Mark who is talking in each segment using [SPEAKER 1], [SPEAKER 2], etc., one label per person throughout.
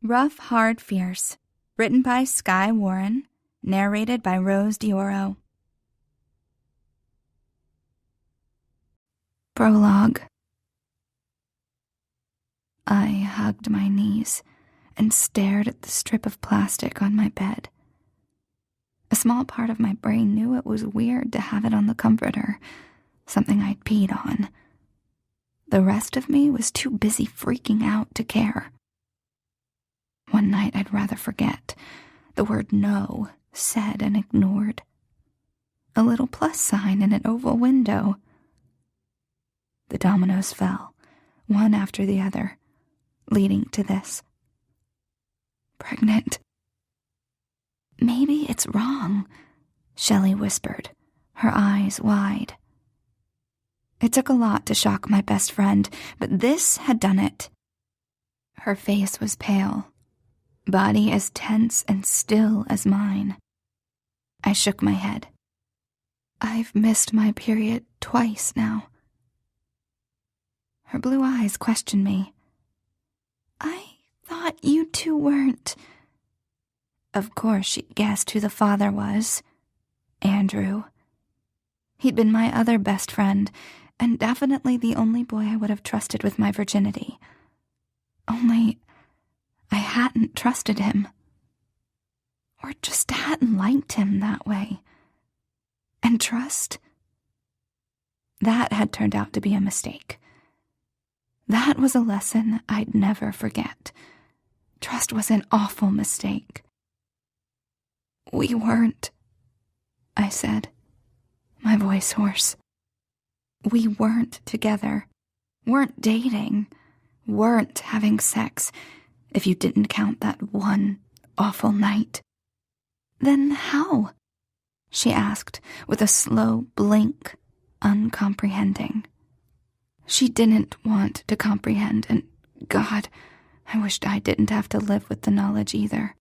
[SPEAKER 1] Rough, Hard, Fierce. Written by Skye Warren. Narrated by Rose Dioro. Prologue. I hugged my knees and stared at the strip of plastic on my bed. A small part of my brain knew it was weird to have it on the comforter, something I'd peed on. The rest of me was too busy freaking out to care. One night I'd rather forget. The word no said and ignored. A little plus sign in an oval window. The dominoes fell, one after the other, leading to this. Pregnant. Maybe it's wrong, Shelley whispered, her eyes wide. It took a lot to shock my best friend, but this had done it. Her face was pale, body as tense and still as mine. I shook my head. I've missed my period twice now. Her blue eyes questioned me. I thought you two weren't. Of course she guessed who the father was. Andrew. He'd been my other best friend, and definitely the only boy I would have trusted with my virginity. Only I hadn't trusted him. Or just hadn't liked him that way. And trust? That had turned out to be a mistake. That was a lesson I'd never forget. Trust was an awful mistake. We weren't, I said, my voice hoarse. We weren't together, weren't dating, weren't having sex, if you didn't count that one awful night. Then how? She asked with a slow blink, uncomprehending. She didn't want to comprehend, and God, I wished I didn't have to live with the knowledge either.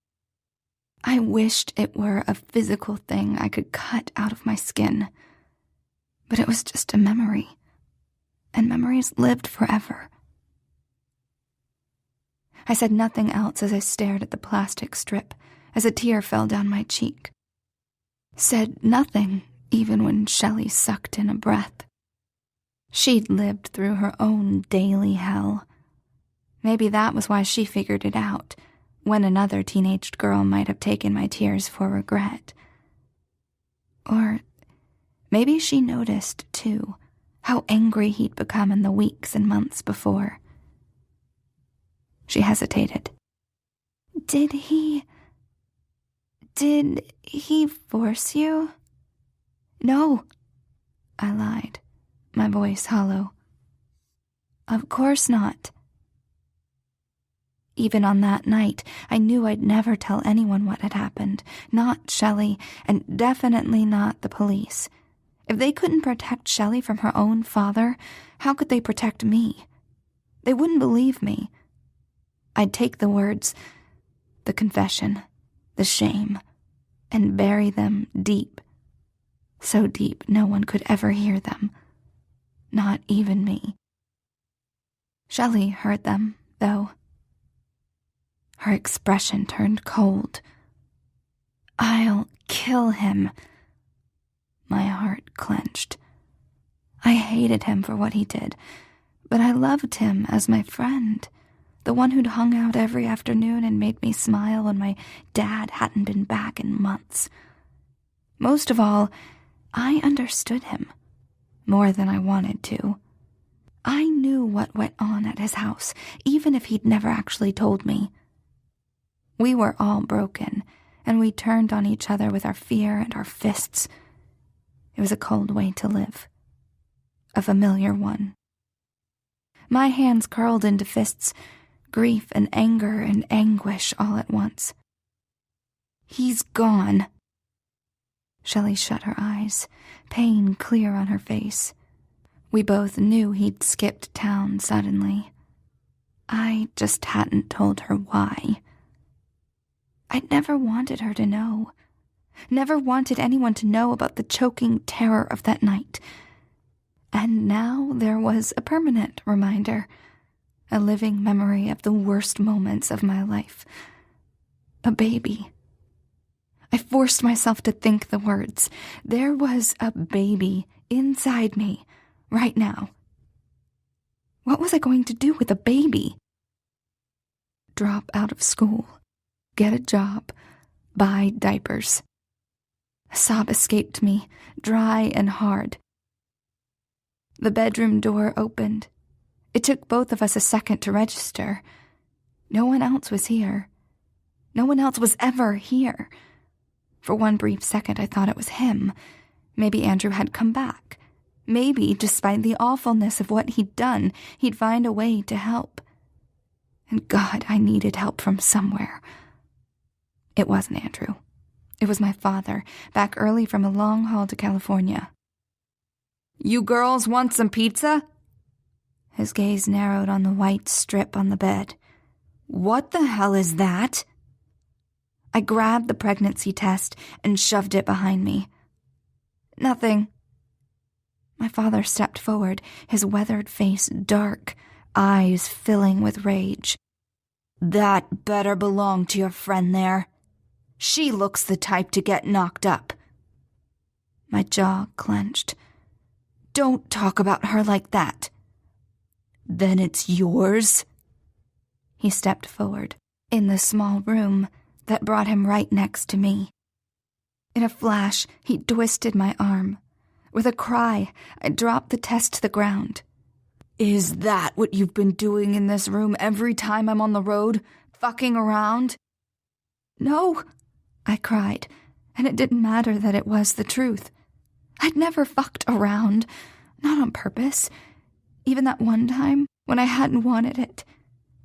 [SPEAKER 1] I wished it were a physical thing I could cut out of my skin. But it was just a memory, and memories lived forever. I said nothing else as I stared at the plastic strip, as a tear fell down my cheek. Said nothing even when Shelley sucked in a breath. She'd lived through her own daily hell. Maybe that was why she figured it out, when another teenaged girl might have taken my tears for regret. Or maybe she noticed, too, how angry he'd become in the weeks and months before. She hesitated. Did he force you? No, I lied, my voice hollow. Of course not. Even on that night, I knew I'd never tell anyone what had happened, not Shelley, and definitely not the police. If they couldn't protect Shelley from her own father, how could they protect me? They wouldn't believe me. I'd take the words, the confession, the shame, and bury them deep. So deep no one could ever hear them. Not even me. Shelley heard them, though. Her expression turned cold. I'll kill him. My heart clenched. I hated him for what he did, but I loved him as my friend, the one who'd hung out every afternoon and made me smile when my dad hadn't been back in months. Most of all, I understood him, more than I wanted to. I knew what went on at his house, even if he'd never actually told me. We were all broken, and we turned on each other with our fear and our fists. It was a cold way to live. A familiar one. My hands curled into fists, grief and anger and anguish all at once. He's gone. Shelley shut her eyes, pain clear on her face. We both knew he'd skipped town suddenly. I just hadn't told her why. I'd never wanted her to know. Never wanted anyone to know about the choking terror of that night. And now there was a permanent reminder. a living memory of the worst moments of my life. A baby. I forced myself to think the words. There was a baby inside me right now. What was I going to do with a baby? Drop out of school, get a job, buy diapers. A sob escaped me, dry and hard. The bedroom door opened. It took both of us a second to register. No one else was here. No one else was ever here. For one brief second, I thought it was him. Maybe Andrew had come back. Maybe, despite the awfulness of what he'd done, he'd find a way to help. And God, I needed help from somewhere. It wasn't Andrew. It was my father, back early from a long haul to California. "You girls want some pizza?" His gaze narrowed on the white strip on the bed. "What the hell is that?" I grabbed the pregnancy test and shoved it behind me. "Nothing." My father stepped forward, his weathered face dark, eyes filling with rage. "That better belong to your friend there. She looks the type to get knocked up." My jaw clenched. "Don't talk about her like that." "Then it's yours?" He stepped forward, in the small room that brought him right next to me. In a flash, he twisted my arm. With a cry, I dropped the test to the ground. "Is that what you've been doing in this room every time I'm on the road? Fucking around?" "No," I cried, and it didn't matter that it was the truth. I'd never fucked around, not on purpose. Even that one time, when I hadn't wanted it,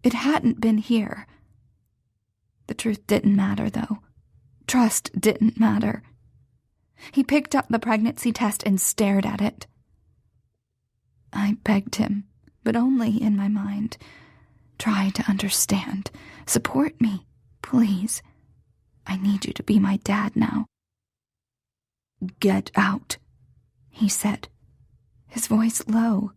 [SPEAKER 1] it hadn't been here. The truth didn't matter, though. Trust didn't matter. He picked up the pregnancy test and stared at it. I begged him, but only in my mind. Try to understand. Support me, please. I need you to be my dad now. "Get out," he said, his voice low.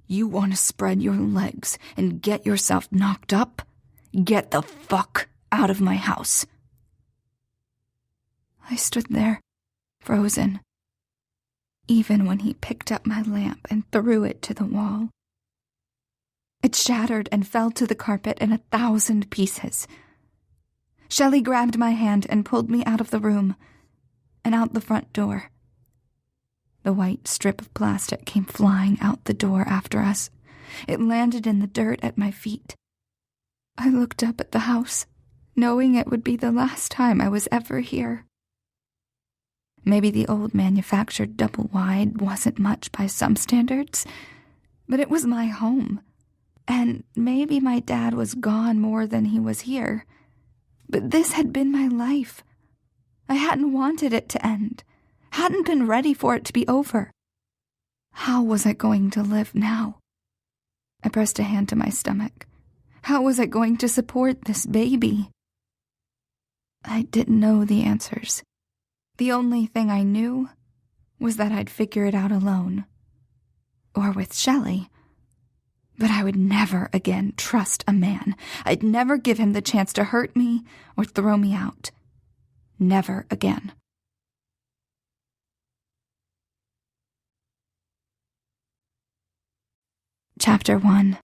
[SPEAKER 1] "You want to spread your legs and get yourself knocked up? Get the fuck out of my house." I stood there, frozen, even when he picked up my lamp and threw it to the wall. It shattered and fell to the carpet in 1,000 pieces. Shelley grabbed my hand and pulled me out of the room and out the front door. The white strip of plastic came flying out the door after us. It landed in the dirt at my feet. I looked up at the house, knowing it would be the last time I was ever here. Maybe the old manufactured double-wide wasn't much by some standards, but it was my home. And maybe my dad was gone more than he was here. But this had been my life. I hadn't wanted it to end, hadn't been ready for it to be over. How was I going to live now? I pressed a hand to my stomach. How was I going to support this baby? I didn't know the answers. The only thing I knew was that I'd figure it out alone. Or with Shelley. But I would never again trust a man. I'd never give him the chance to hurt me or throw me out. Never again. Chapter 1.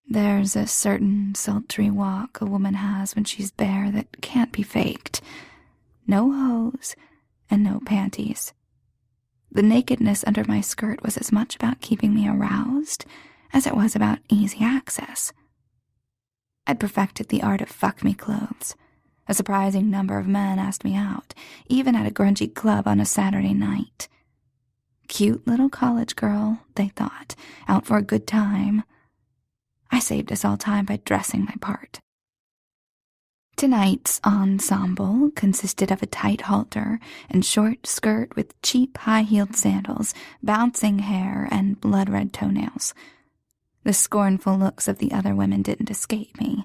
[SPEAKER 1] There's a certain sultry walk a woman has when she's bare that can't be faked. No hose and no panties. The nakedness under my skirt was as much about keeping me aroused as it was about easy access. I'd perfected the art of fuck-me clothes. A surprising number of men asked me out, even at a grungy club on a Saturday night. Cute little college girl, they thought, out for a good time. I saved us all time by dressing my part. Tonight's ensemble consisted of a tight halter and short skirt with cheap high-heeled sandals, bouncing hair, and blood-red toenails. The scornful looks of the other women didn't escape me,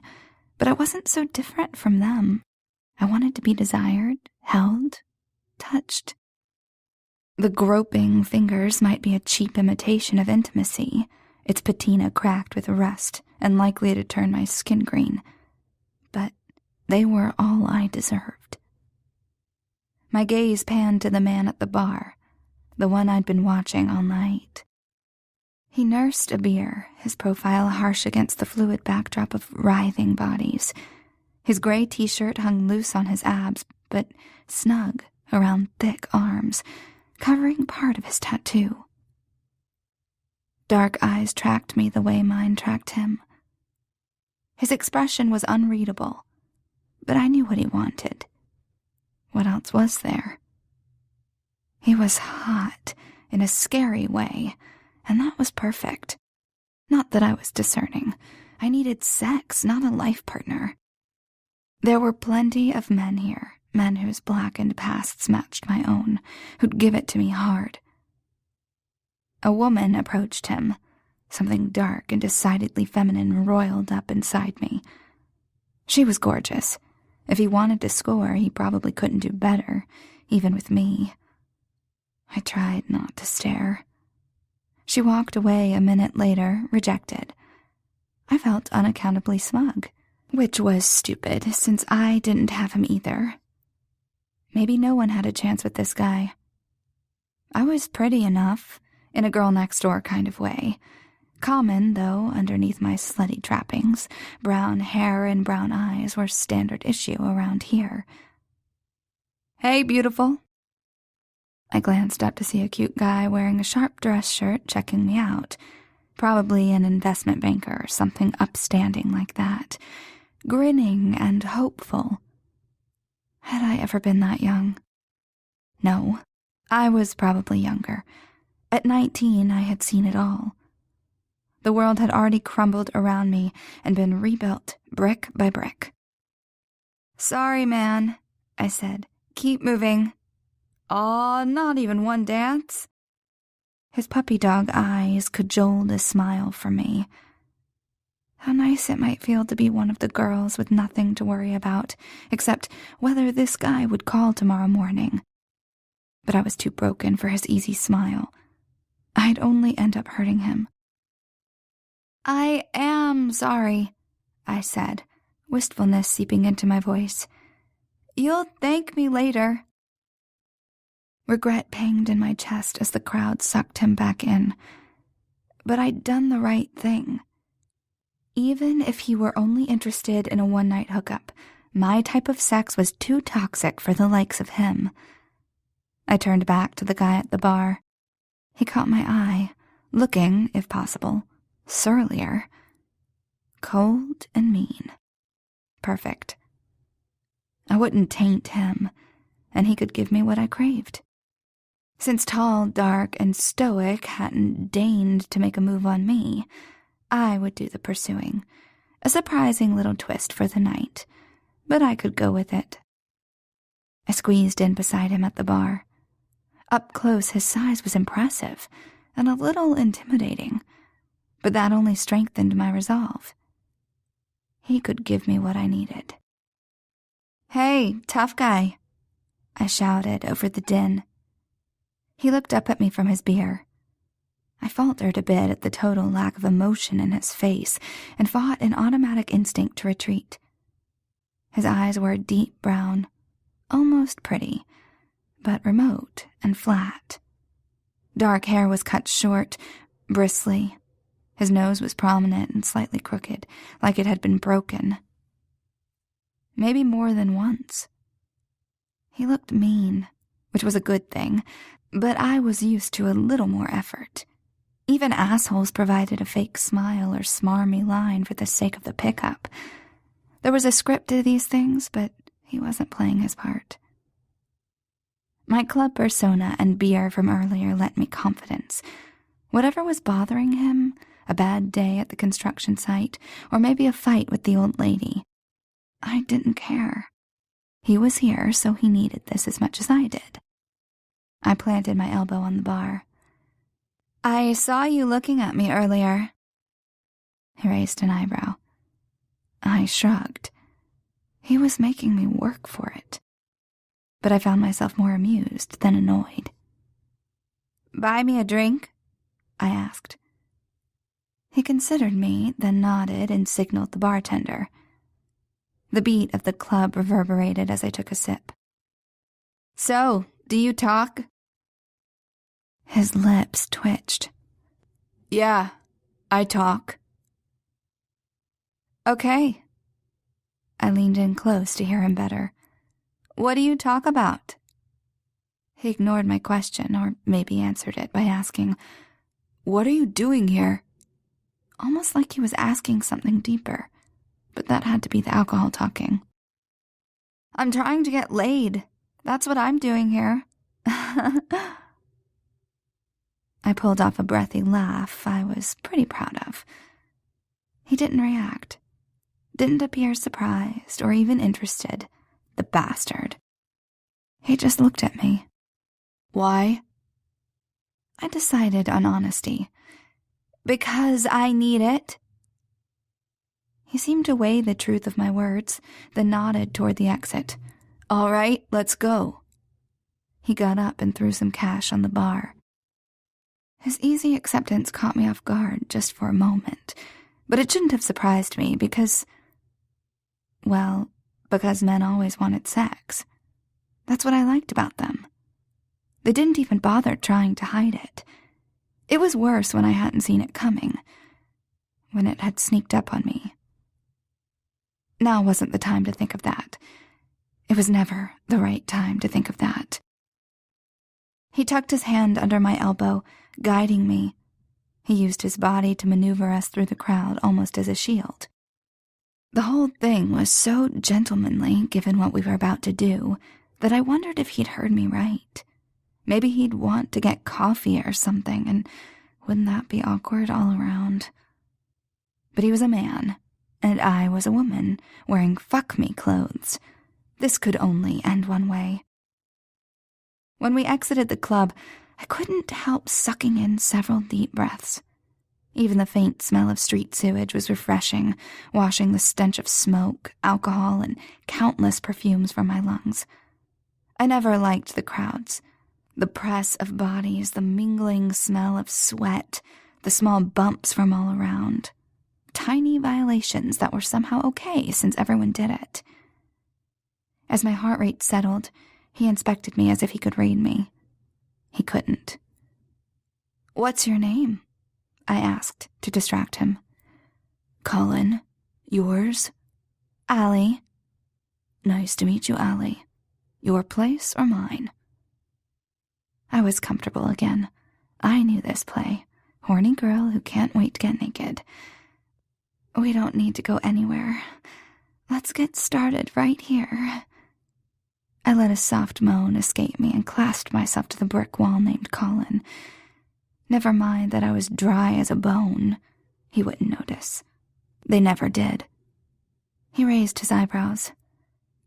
[SPEAKER 1] but I wasn't so different from them. I wanted to be desired, held, touched. The groping fingers might be a cheap imitation of intimacy, its patina cracked with rust and likely to turn my skin green. But they were all I deserved. My gaze panned to the man at the bar, the one I'd been watching all night. He nursed a beer, his profile harsh against the fluid backdrop of writhing bodies. His gray t-shirt hung loose on his abs, but snug around thick arms, covering part of his tattoo. Dark eyes tracked me the way mine tracked him. His expression was unreadable, but I knew what he wanted. What else was there? He was hot in a scary way, and that was perfect. Not that I was discerning. I needed sex, not a life partner. There were plenty of men here, men whose blackened pasts matched my own, who'd give it to me hard. A woman approached him. Something dark and decidedly feminine roiled up inside me. She was gorgeous. If he wanted to score, he probably couldn't do better, even with me. I tried not to stare. She walked away a minute later, rejected. I felt unaccountably smug, which was stupid, since I didn't have him either. Maybe no one had a chance with this guy. I was pretty enough, in a girl-next-door kind of way. Common, though, underneath my slutty trappings. Brown hair and brown eyes were standard issue around here. "Hey, beautiful." I glanced up to see a cute guy wearing a sharp dress shirt checking me out. Probably an investment banker or something upstanding like that. Grinning and hopeful. Had I ever been that young? No, I was probably younger. At 19, I had seen it all. The world had already crumbled around me and been rebuilt brick by brick. "Sorry, man," I said. "Keep moving." "Aw, not even one dance?" His puppy dog eyes cajoled a smile for me. How nice it might feel to be one of the girls with nothing to worry about, except whether this guy would call tomorrow morning. But I was too broken for his easy smile. I'd only end up hurting him. "I am sorry," I said, wistfulness seeping into my voice. "You'll thank me later." Regret pinged in my chest as the crowd sucked him back in. But I'd done the right thing. Even if he were only interested in a one-night hookup, my type of sex was too toxic for the likes of him. I turned back to the guy at the bar. He caught my eye, looking, if possible, surlier. Cold and mean. Perfect. I wouldn't taint him, and he could give me what I craved. Since tall, dark, and stoic hadn't deigned to make a move on me, I would do the pursuing. A surprising little twist for the night, but I could go with it. I squeezed in beside him at the bar. Up close, his size was impressive and a little intimidating, but that only strengthened my resolve. He could give me what I needed. "Hey, tough guy," I shouted over the din. He looked up at me from his beer. I faltered a bit at the total lack of emotion in his face and fought an automatic instinct to retreat. His eyes were deep brown, almost pretty, but remote and flat. Dark hair was cut short, bristly. His nose was prominent and slightly crooked, like it had been broken. Maybe more than once. He looked mean, which was a good thing, but I was used to a little more effort. Even assholes provided a fake smile or smarmy line for the sake of the pickup. There was a script to these things, but he wasn't playing his part. My club persona and beer from earlier lent me confidence. Whatever was bothering him, a bad day at the construction site, or maybe a fight with the old lady, I didn't care. He was here, so he needed this as much as I did. I planted my elbow on the bar. "I saw you looking at me earlier." He raised an eyebrow. I shrugged. He was making me work for it. But I found myself more amused than annoyed. "Buy me a drink?" I asked. He considered me, then nodded and signaled the bartender. The beat of the club reverberated as I took a sip. "So, do you talk?" His lips twitched. "Yeah, I talk." "Okay." I leaned in close to hear him better. "What do you talk about?" He ignored my question, or maybe answered it by asking, "What are you doing here?" Almost like he was asking something deeper, but that had to be the alcohol talking. "I'm trying to get laid. That's what I'm doing here." I pulled off a breathy laugh I was pretty proud of. He didn't react. Didn't appear surprised or even interested, the bastard. He just looked at me. "Why?" I decided on honesty. "Because I need it." He seemed to weigh the truth of my words, then nodded toward the exit. "All right, let's go." He got up and threw some cash on the bar. His easy acceptance caught me off guard just for a moment, but it shouldn't have surprised me because men always wanted sex. That's what I liked about them. They didn't even bother trying to hide it. It was worse when I hadn't seen it coming, when it had sneaked up on me. Now wasn't the time to think of that. It was never the right time to think of that. He tucked his hand under my elbow, guiding me. He used his body to maneuver us through the crowd almost as a shield. The whole thing was so gentlemanly, given what we were about to do, that I wondered if he'd heard me right. Maybe he'd want to get coffee or something, and wouldn't that be awkward all around? But he was a man, and I was a woman, wearing fuck-me clothes. This could only end one way. When we exited the club, I couldn't help sucking in several deep breaths. Even the faint smell of street sewage was refreshing, washing the stench of smoke, alcohol, and countless perfumes from my lungs. I never liked the crowds. The press of bodies, the mingling smell of sweat, the small bumps from all around. Tiny violations that were somehow okay since everyone did it. As my heart rate settled, he inspected me as if he could read me. He couldn't. "What's your name?" I asked to distract him. "Colin. Yours?" "Allie." "Nice to meet you, Allie. Your place or mine?" I was comfortable again. I knew this play. Horny girl who can't wait to get naked. "We don't need to go anywhere. Let's get started right here." I let a soft moan escape me and clasped myself to the brick wall named Colin. Never mind that I was dry as a bone. He wouldn't notice. They never did. He raised his eyebrows.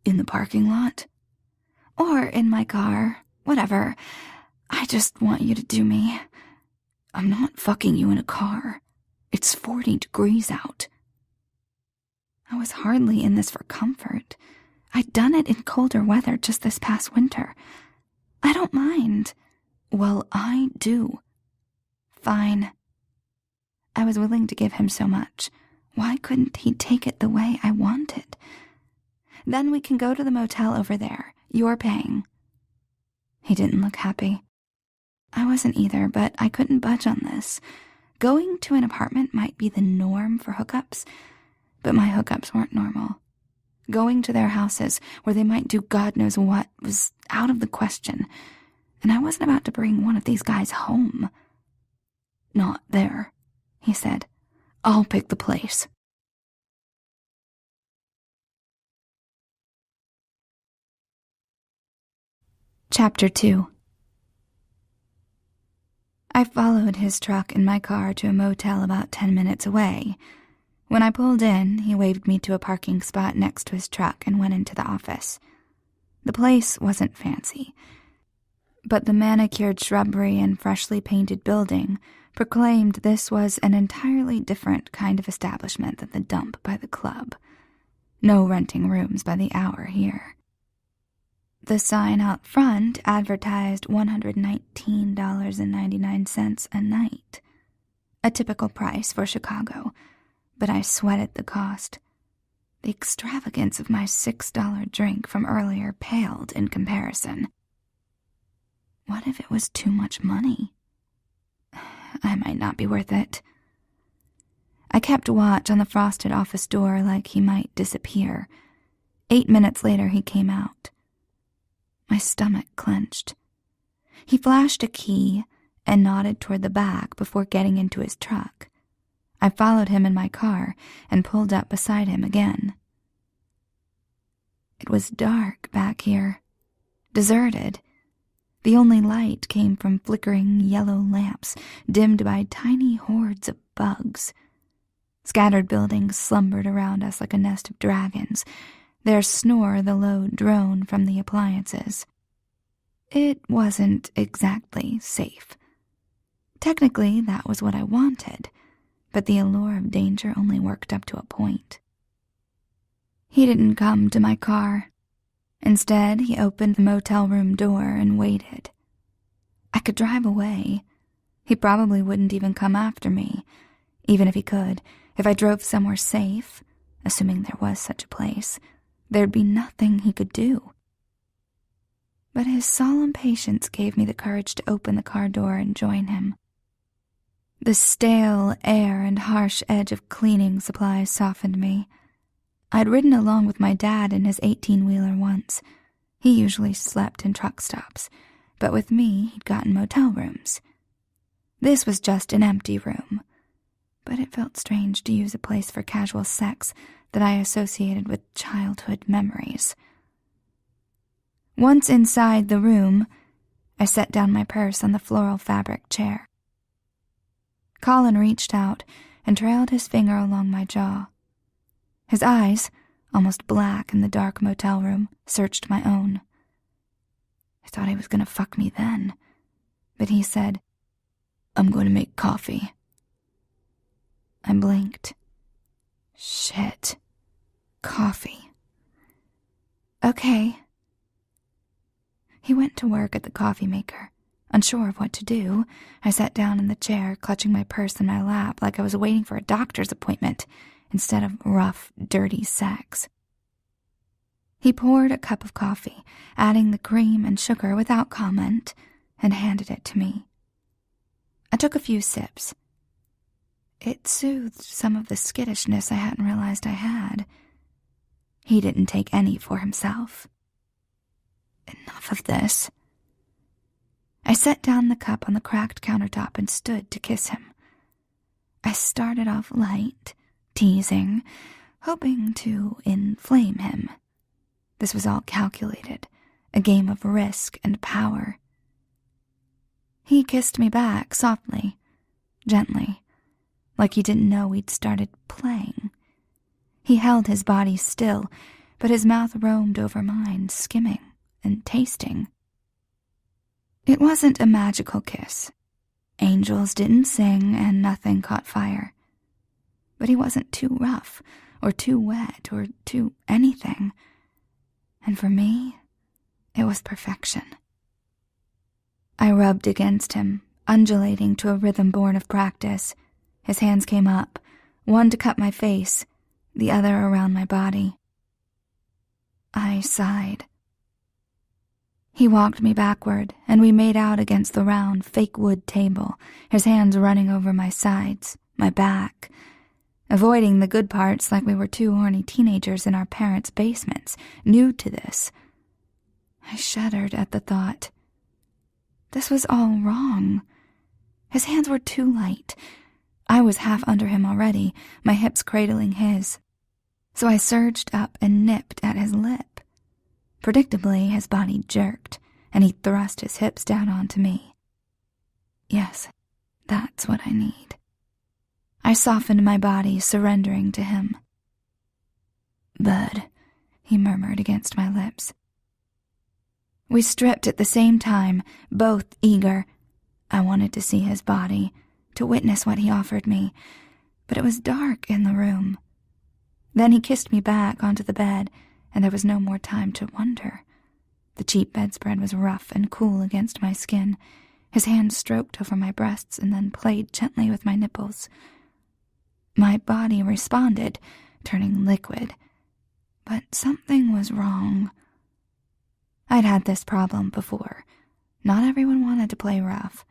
[SPEAKER 1] "In the parking lot?" "Or in my car. Whatever. I just want you to do me." "I'm not fucking you in a car. It's 40 degrees out." I was hardly in this for comfort. I'd done it in colder weather just this past winter. "I don't mind." "Well, I do." "Fine." I was willing to give him so much. Why couldn't he take it the way I wanted? "Then we can go to the motel over there. You're paying." He didn't look happy. I wasn't either, but I couldn't budge on this. Going to an apartment might be the norm for hookups, but my hookups weren't normal. Going to their houses, where they might do God knows what, was out of the question, and I wasn't about to bring one of these guys home. "Not there," he said. "I'll pick the place." Chapter 2. I followed his truck and my car to a motel about 10 minutes away. When I pulled in, he waved me to a parking spot next to his truck and went into the office. The place wasn't fancy, but the manicured shrubbery and freshly painted building proclaimed this was an entirely different kind of establishment than the dump by the club. No renting rooms by the hour here. The sign out front advertised $119.99 a night. a typical price for Chicago, but I sweated the cost. The extravagance of my $6 drink from earlier paled in comparison. What if it was too much money? I might not be worth it. I kept watch on the frosted office door like he might disappear. 8 minutes later, he came out. My stomach clenched. He flashed a key and nodded toward the back before getting into his truck. I followed him in my car and pulled up beside him again. It was dark back here, deserted. The only light came from flickering yellow lamps dimmed by tiny hordes of bugs. Scattered buildings slumbered around us like a nest of dragons, their snore the low drone from the appliances. It wasn't exactly safe. Technically, that was what I wanted, but the allure of danger only worked up to a point. He didn't come to my car. Instead, he opened the motel room door and waited. I could drive away. He probably wouldn't even come after me. Even if he could, if I drove somewhere safe, assuming there was such a place, there'd be nothing he could do. But his solemn patience gave me the courage to open the car door and join him. The stale air and harsh edge of cleaning supplies softened me. I'd ridden along with my dad in his 18-wheeler once. He usually slept in truck stops, but with me, he'd gotten motel rooms. This was just an empty room, but it felt strange to use a place for casual sex that I associated with childhood memories. Once inside the room, I set down my purse on the floral fabric chair. Colin reached out and trailed his finger along my jaw. His eyes, almost black in the dark motel room, searched my own. I thought he was going to fuck me then, but he said, "I'm going to make coffee." I blinked. Shit. Coffee. Okay. He went to work at the coffee maker. Unsure of what to do, I sat down in the chair, clutching my purse in my lap like I was waiting for a doctor's appointment instead of rough, dirty sex. He poured a cup of coffee, adding the cream and sugar without comment, and handed it to me. I took a few sips. It soothed some of the skittishness I hadn't realized I had. He didn't take any for himself. Enough of this. I set down the cup on the cracked countertop and stood to kiss him. I started off light, teasing, hoping to inflame him. This was all calculated, a game of risk and power. He kissed me back softly, gently, like he didn't know we'd started playing. He held his body still, but his mouth roamed over mine, skimming and tasting. It wasn't a magical kiss. Angels didn't sing and nothing caught fire. But he wasn't too rough or too wet or too anything. And for me, it was perfection. I rubbed against him, undulating to a rhythm born of practice. His hands came up, one to cup my face, the other around my body. I sighed. He walked me backward, and we made out against the round, fake wood table, his hands running over my sides, my back, avoiding the good parts like we were two horny teenagers in our parents' basements, new to this. I shuddered at the thought. This was all wrong. His hands were too light. I was half under him already, my hips cradling his. So I surged up and nipped at his lip. Predictably, his body jerked, and he thrust his hips down onto me. Yes, that's what I need. I softened my body, surrendering to him. "Bud," he murmured against my lips. We stripped at the same time, both eager. I wanted to see his body, to witness what he offered me, but it was dark in the room. Then he kissed me back onto the bed, and there was no more time to wonder. The cheap bedspread was rough and cool against my skin, His hand stroked over my breasts and then played gently with my nipples. My body responded, turning liquid. But something was wrong. I'd had this problem before. Not everyone wanted to play rough,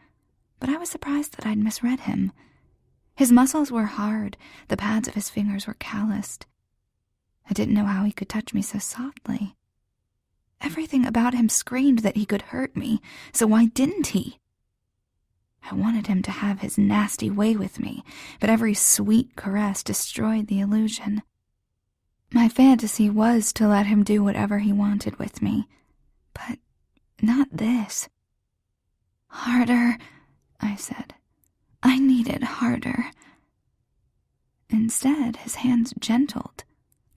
[SPEAKER 1] but I was surprised that I'd misread him. His muscles were hard, the pads of his fingers were calloused. I didn't know how he could touch me so softly. Everything about him screamed that he could hurt me, so why didn't he? I wanted him to have his nasty way with me, but every sweet caress destroyed the illusion. My fantasy was to let him do whatever he wanted with me, but not this. "Harder," I said. "I need it harder." Instead, his hands gentled.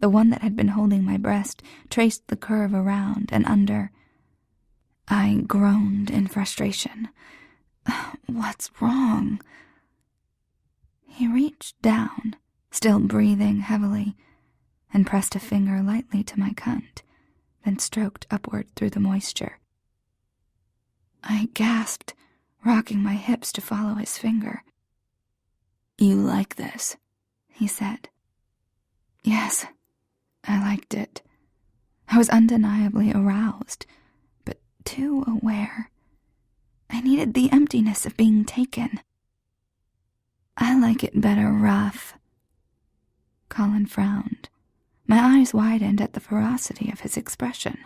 [SPEAKER 1] The one that had been holding my breast traced the curve around and under. I groaned in frustration. What's wrong? He reached down, still breathing heavily, and pressed a finger lightly to my cunt, then stroked upward through the moisture. I gasped, rocking my hips to follow his finger. "You like this?" he said. Yes, I liked it. I was undeniably aroused, but too aware. I needed the emptiness of being taken. "I like it better rough." Colin frowned. My eyes widened at the ferocity of his expression.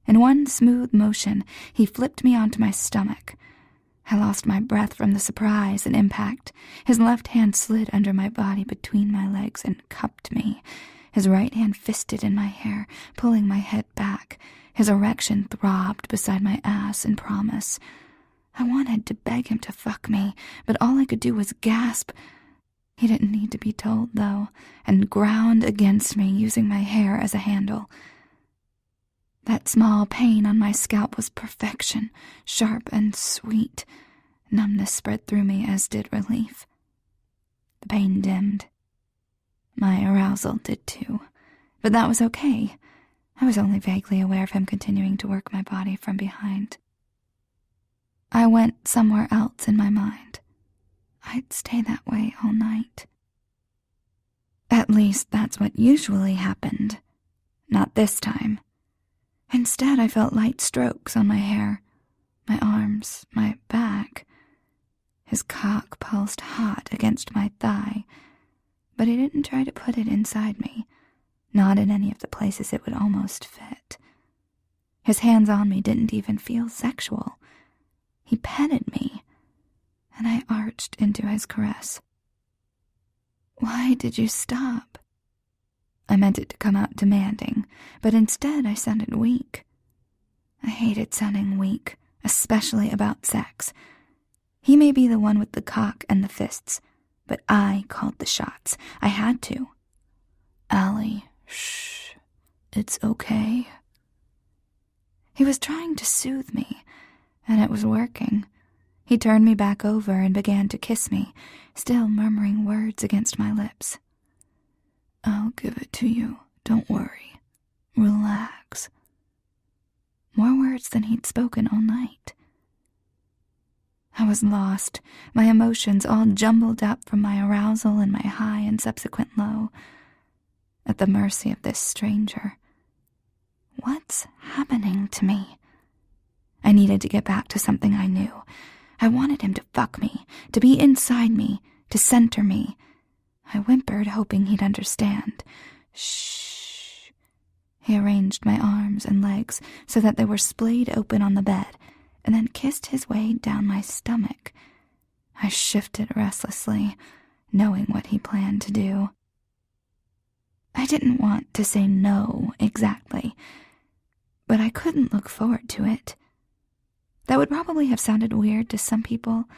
[SPEAKER 1] In one smooth motion, he flipped me onto my stomach. I lost my breath from the surprise and impact. His left hand slid under my body between my legs and cupped me. His right hand fisted in my hair, pulling my head back. His erection throbbed beside my ass in promise. I wanted to beg him to fuck me, but all I could do was gasp. He didn't need to be told, though, and ground against me, using my hair as a handle. That small pain on my scalp was perfection, sharp and sweet. Numbness spread through me, as did relief. The pain dimmed. My arousal did too, but that was okay. I was only vaguely aware of him continuing to work my body from behind. I went somewhere else in my mind. I'd stay that way all night. At least that's what usually happened. Not this time. Instead, I felt light strokes on my hair, my arms, my back. His cock pulsed hot against my thigh, but he didn't try to put it inside me, not in any of the places it would almost fit. His hands on me didn't even feel sexual. He petted me, and I arched into his caress. "Why did you stop?" I meant it to come out demanding, but instead I sounded weak. I hated sounding weak, especially about sex. He may be the one with the cock and the fists, but I called the shots. I had to. "Allie, shh, it's okay." He was trying to soothe me, and it was working. He turned me back over and began to kiss me, still murmuring words against my lips. "I'll give it to you. Don't worry. Relax." More words than he'd spoken all night. I was lost, my emotions all jumbled up from my arousal and my high and subsequent low, at the mercy of this stranger. What's happening to me? I needed to get back to something I knew. I wanted him to fuck me, to be inside me, to center me. I whimpered, hoping he'd understand. "Shh." He arranged my arms and legs so that they were splayed open on the bed, and then kissed his way down my stomach. I shifted restlessly, knowing what he planned to do. I didn't want to say no exactly, but I couldn't look forward to it. That would probably have sounded weird to some people,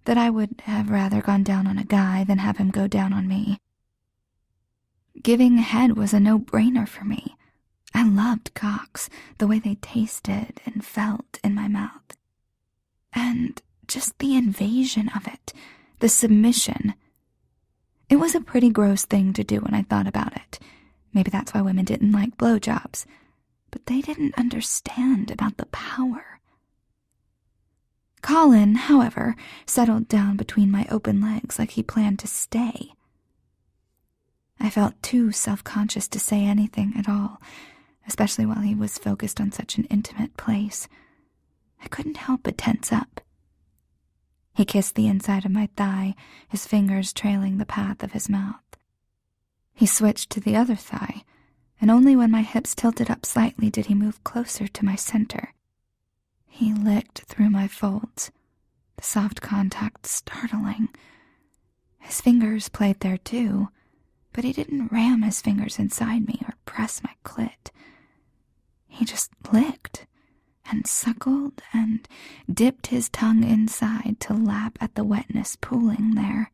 [SPEAKER 1] that I would have rather gone down on a guy than have him go down on me. Giving head was a no-brainer for me. I loved cocks, the way they tasted and felt in my mouth. And just the invasion of it, the submission. It was a pretty gross thing to do when I thought about it. Maybe that's why women didn't like blowjobs. But they didn't understand about the power. Colin, however, settled down between my open legs like he planned to stay. I felt too self-conscious to say anything at all, especially while he was focused on such an intimate place. I couldn't help but tense up. He kissed the inside of my thigh, his fingers trailing the path of his mouth. He switched to the other thigh, and only when my hips tilted up slightly did he move closer to my center. He licked through my folds, the soft contact startling. His fingers played there too, but he didn't ram his fingers inside me or press my clit. He just licked and suckled and dipped his tongue inside to lap at the wetness pooling there.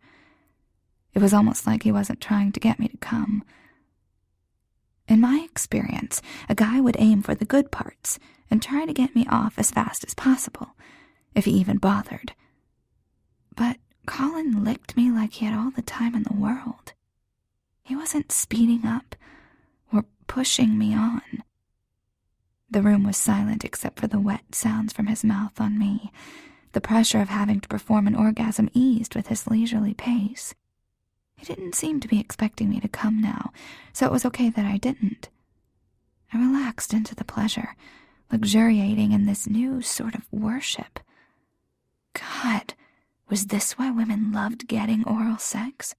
[SPEAKER 1] It was almost like he wasn't trying to get me to come. In my experience, a guy would aim for the good parts and try to get me off as fast as possible, if he even bothered. But Colin licked me like he had all the time in the world. He wasn't speeding up or pushing me on. The room was silent except for the wet sounds from his mouth on me. The pressure of having to perform an orgasm eased with his leisurely pace. He didn't seem to be expecting me to come now, so it was okay that I didn't. I relaxed into the pleasure, luxuriating in this new sort of worship. God, was this why women loved getting oral sex?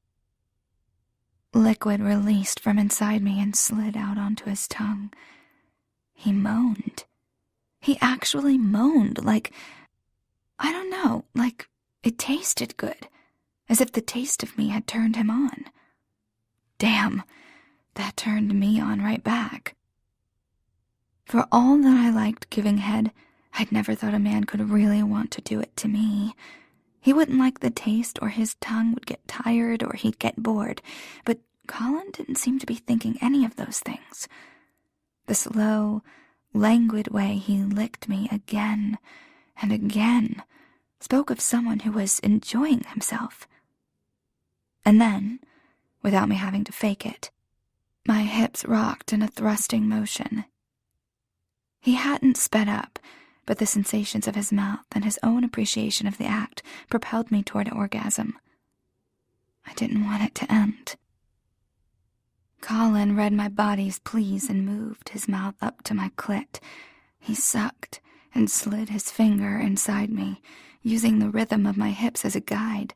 [SPEAKER 1] Liquid released from inside me and slid out onto his tongue. He moaned. He actually moaned, like, I don't know, like it tasted good, as if the taste of me had turned him on. Damn, that turned me on right back. For all that I liked giving head, I'd never thought a man could really want to do it to me. He wouldn't like the taste, or his tongue would get tired, or he'd get bored, but Colin didn't seem to be thinking any of those things. The slow, languid way he licked me again and again spoke of someone who was enjoying himself. And then, without me having to fake it, my hips rocked in a thrusting motion. He hadn't sped up, but the sensations of his mouth and his own appreciation of the act propelled me toward orgasm. I didn't want it to end. Colin read my body's pleas and moved his mouth up to my clit. He sucked and slid his finger inside me, using the rhythm of my hips as a guide.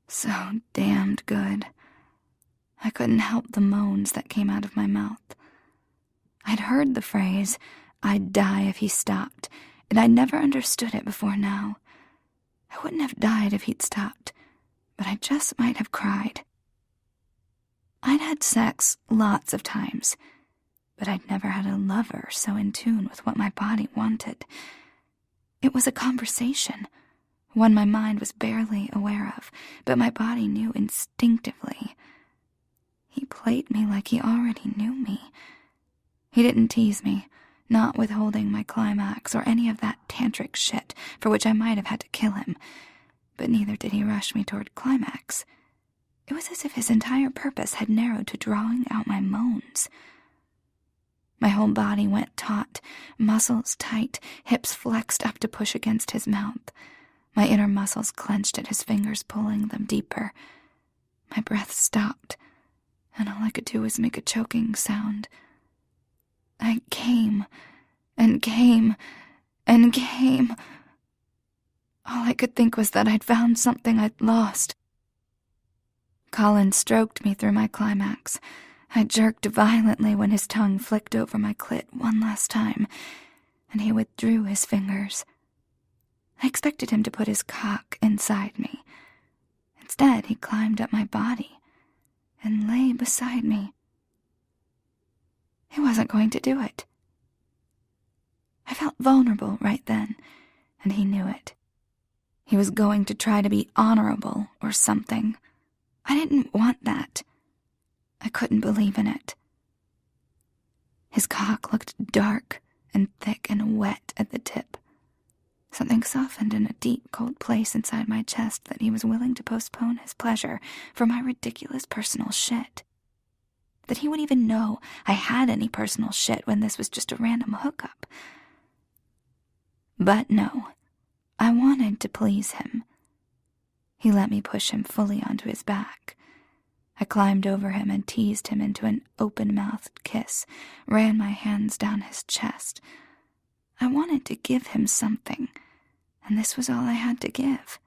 [SPEAKER 1] So damned good. I couldn't help the moans that came out of my mouth. I'd heard the phrase, "I'd die if he stopped," and I'd never understood it before now. I wouldn't have died if he'd stopped, but I just might have cried. I'd had sex lots of times, but I'd never had a lover so in tune with what my body wanted. It was a conversation, one my mind was barely aware of, but my body knew instinctively. He played me like he already knew me. He didn't tease me, not withholding my climax or any of that tantric shit for which I might have had to kill him, but neither did he rush me toward climax. It was as if his entire purpose had narrowed to drawing out my moans. My whole body went taut, muscles tight, hips flexed up to push against his mouth. My inner muscles clenched at his fingers, pulling them deeper. My breath stopped, and all I could do was make a choking sound. I came, and came, and came. All I could think was that I'd found something I'd lost. Colin stroked me through my climax. I jerked violently when his tongue flicked over my clit one last time, and he withdrew his fingers. I expected him to put his cock inside me. Instead, he climbed up my body and lay beside me. He wasn't going to do it. I felt vulnerable right then, and he knew it. He was going to try to be honorable or something. I didn't want that. I couldn't believe in it. His cock looked dark and thick and wet at the tip. Something softened in a deep, cold place inside my chest that he was willing to postpone his pleasure for my ridiculous personal shit. That he would even know I had any personal shit when this was just a random hookup. But no, I wanted to please him. He let me push him fully onto his back. I climbed over him and teased him into an open-mouthed kiss, ran my hands down his chest. I wanted to give him something, and this was all I had to give.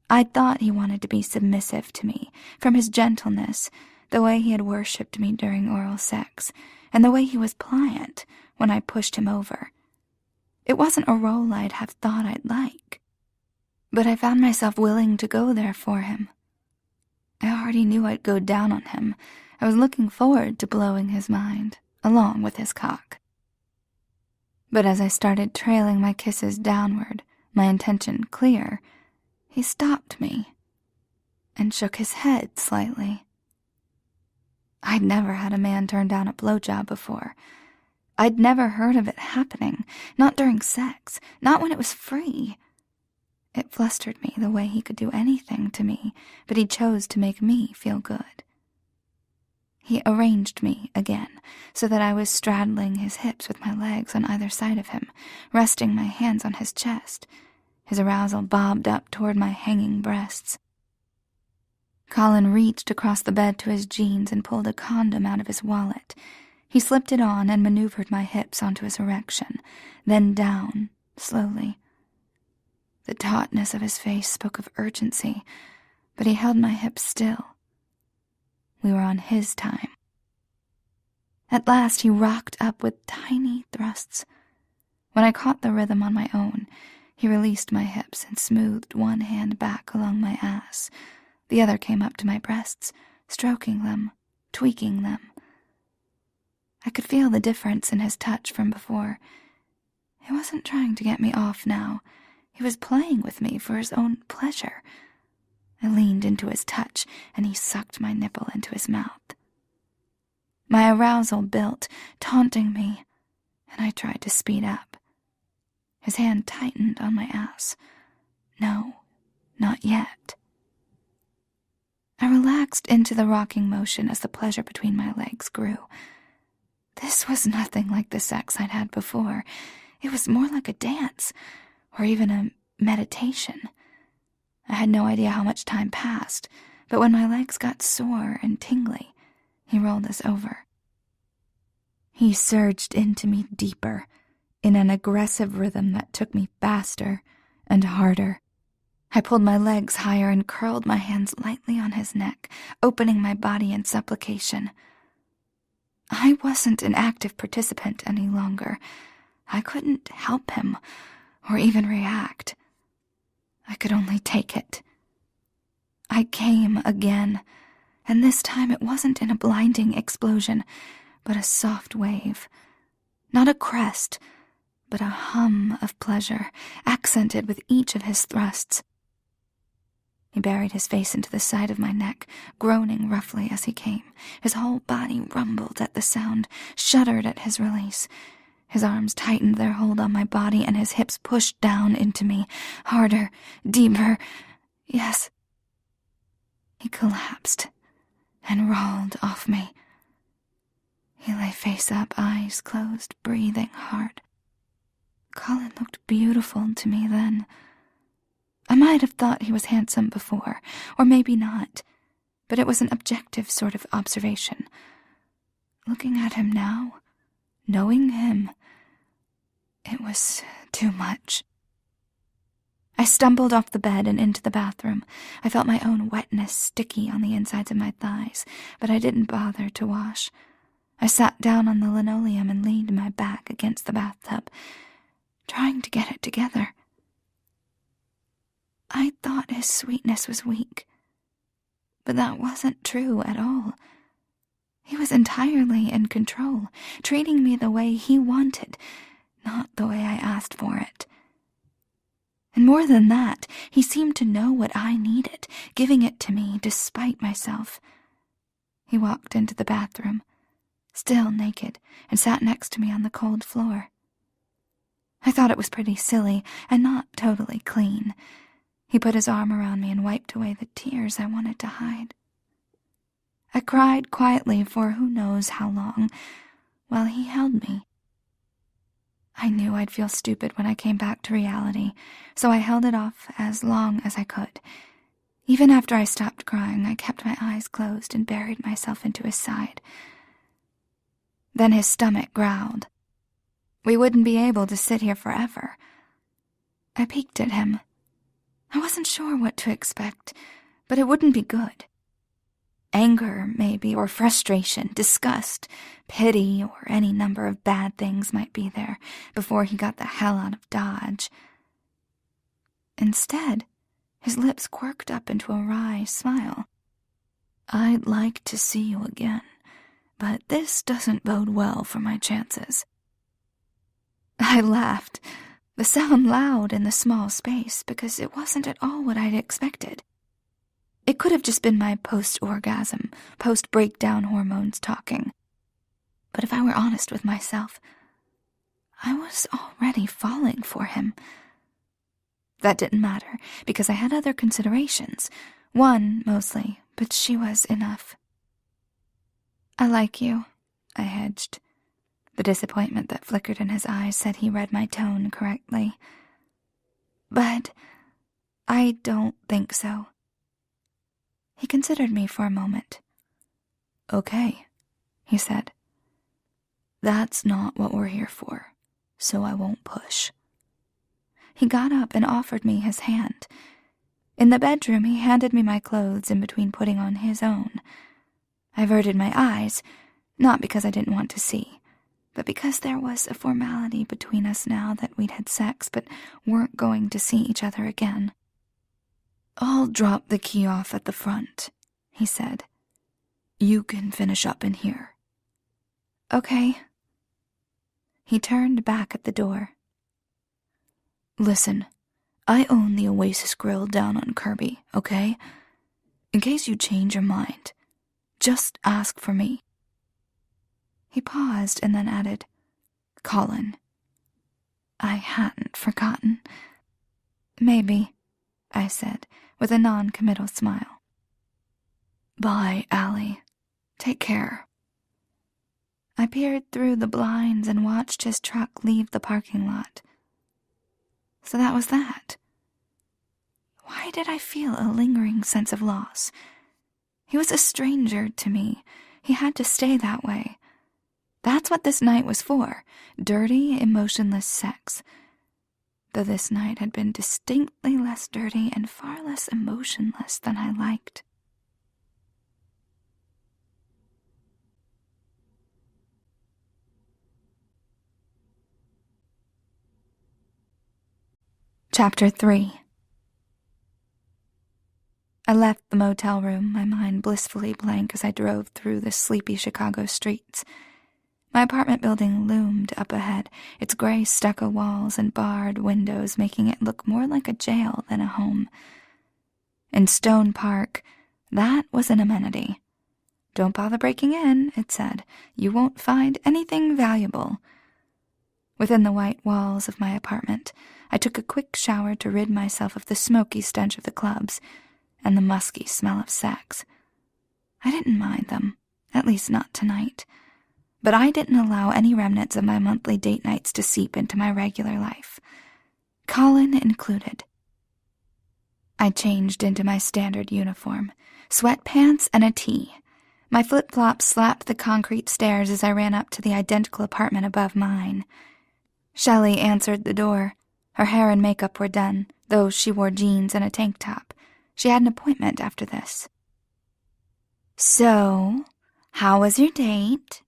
[SPEAKER 1] I thought he wanted to be submissive to me, from his gentleness, the way he had worshipped me during oral sex, and the way he was pliant when I pushed him over. It wasn't a role I'd have thought I'd like, but I found myself willing to go there for him. I already knew I'd go down on him. I was looking forward to blowing his mind, along with his cock. But as I started trailing my kisses downward, my intention clear, he stopped me and shook his head slightly. I'd never had a man turn down a blowjob before. I'd never heard of it happening, not during sex, not when it was free. It flustered me the way he could do anything to me, but he chose to make me feel good. He arranged me again, so that I was straddling his hips with my legs on either side of him, resting my hands on his chest. His arousal bobbed up toward my hanging breasts. Colin reached across the bed to his jeans and pulled a condom out of his wallet. He slipped it on and maneuvered my hips onto his erection, then down, slowly. The tautness of his face spoke of urgency, but he held my hips still. We were on his time. At last he rocked up with tiny thrusts. When I caught the rhythm on my own, he released my hips and smoothed one hand back along my ass. The other came up to my breasts, stroking them, tweaking them. I could feel the difference in his touch from before. He wasn't trying to get me off now. He was playing with me for his own pleasure. I leaned into his touch, and he sucked my nipple into his mouth. My arousal built, taunting me, and I tried to speed up. His hand tightened on my ass. No, not yet. I relaxed into the rocking motion as the pleasure between my legs grew. This was nothing like the sex I'd had before. It was more like a dance, or even a meditation. I had no idea how much time passed, but when my legs got sore and tingly, he rolled us over. He surged into me deeper, in an aggressive rhythm that took me faster and harder. I pulled my legs higher and curled my hands lightly on his neck, opening my body in supplication. I wasn't an active participant any longer. I couldn't help him, or even react. I could only take it. I came again, and this time it wasn't in a blinding explosion, but a soft wave. Not a crest, but a hum of pleasure, accented with each of his thrusts. He buried his face into the side of my neck, groaning roughly as he came. His whole body rumbled at the sound, shuddered at his release. His arms tightened their hold on my body, and his hips pushed down into me, harder, deeper. Yes. He collapsed and rolled off me. He lay face up, eyes closed, breathing hard. Colin looked beautiful to me then. I might have thought he was handsome before, or maybe not, but it was an objective sort of observation. Looking at him now, knowing him, it was too much. I stumbled off the bed and into the bathroom. I felt my own wetness sticky on the insides of my thighs, but I didn't bother to wash. I sat down on the linoleum and leaned my back against the bathtub, trying to get it together. I thought his sweetness was weak, but that wasn't true at all. He was entirely in control, treating me the way he wanted, not the way I asked for it. And more than that, he seemed to know what I needed, giving it to me despite myself. He walked into the bathroom, still naked, and sat next to me on the cold floor. I thought it was pretty silly and not totally clean. He put his arm around me and wiped away the tears I wanted to hide. I cried quietly for who knows how long, while he held me. I knew I'd feel stupid when I came back to reality, so I held it off as long as I could. Even after I stopped crying, I kept my eyes closed and buried myself into his side. Then his stomach growled. We wouldn't be able to sit here forever. I peeked at him. I wasn't sure what to expect, but it wouldn't be good. Anger, maybe, or frustration, disgust, pity, or any number of bad things might be there before he got the hell out of Dodge. Instead, his lips quirked up into a wry smile. I'd like to see you again, but this doesn't bode well for my chances. I laughed, the sound loud in the small space, because it wasn't at all what I'd expected. It could have just been my post-orgasm, post-breakdown hormones talking. But if I were honest with myself, I was already falling for him. That didn't matter, because I had other considerations. One, mostly, but she was enough. I like you, I hedged. The disappointment that flickered in his eyes said he read my tone correctly. But I don't think so. He considered me for a moment. Okay, he said. That's not what we're here for, so I won't push. He got up and offered me his hand. In the bedroom, he handed me my clothes in between putting on his own. I averted my eyes, not because I didn't want to see, but because there was a formality between us now that we'd had sex but weren't going to see each other again. I'll drop the key off at the front, he said. You can finish up in here. Okay. He turned back at the door. Listen, I own the Oasis Grill down on Kirby, okay? In case you change your mind, just ask for me. He paused and then added, Colin. I hadn't forgotten. Maybe, I said, with a non-committal smile. Bye, Allie. Take care. I peered through the blinds and watched his truck leave the parking lot. So that was that. Why did I feel a lingering sense of loss? He was a stranger to me. He had to stay that way. That's what this night was for, dirty, emotionless sex. Though this night had been distinctly less dirty and far less emotionless than I liked. Chapter 3. I left the motel room, my mind blissfully blank as I drove through the sleepy Chicago streets. My apartment building loomed up ahead, its gray stucco walls and barred windows making it look more like a jail than a home. In Stone Park, that was an amenity. Don't bother breaking in, it said. You won't find anything valuable. Within the white walls of my apartment, I took a quick shower to rid myself of the smoky stench of the clubs and the musky smell of sex. I didn't mind them, at least not tonight. But I didn't allow any remnants of my monthly date nights to seep into my regular life, Colin included. I changed into my standard uniform, sweatpants and a tee. My flip-flops slapped the concrete stairs as I ran up to the identical apartment above mine. Shelley answered the door. Her hair and makeup were done, though she wore jeans and a tank top. She had an appointment after this. So, how was your date?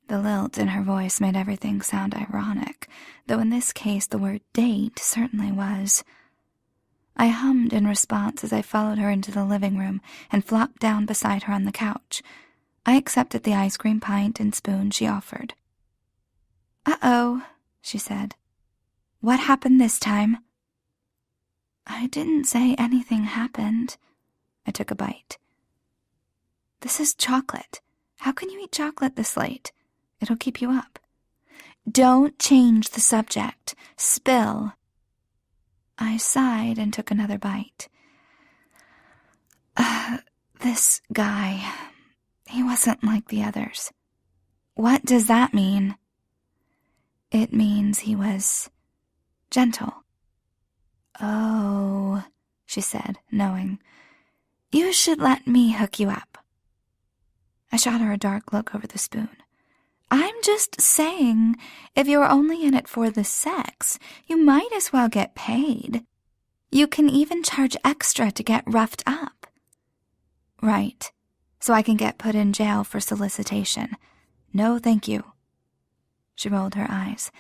[SPEAKER 1] The lilt in her voice made everything sound ironic, though in this case the word date certainly was. I hummed in response as I followed her into the living room and flopped down beside her on the couch. I accepted the ice cream pint and spoon she offered. Uh-oh, she said. What happened this time? I didn't say anything happened. I took a bite. This is chocolate. How can you eat chocolate this late? It'll keep you up. Don't change the subject. Spill. I sighed and took another bite. This guy, he wasn't like the others. What does that mean? It means he was gentle. Oh, she said, knowing. You should let me hook you up. I shot her a dark look over the spoon. I'm just saying, if you're only in it for the sex, you might as well get paid. You can even charge extra to get roughed up. Right, so I can get put in jail for solicitation. No, thank you. She rolled her eyes.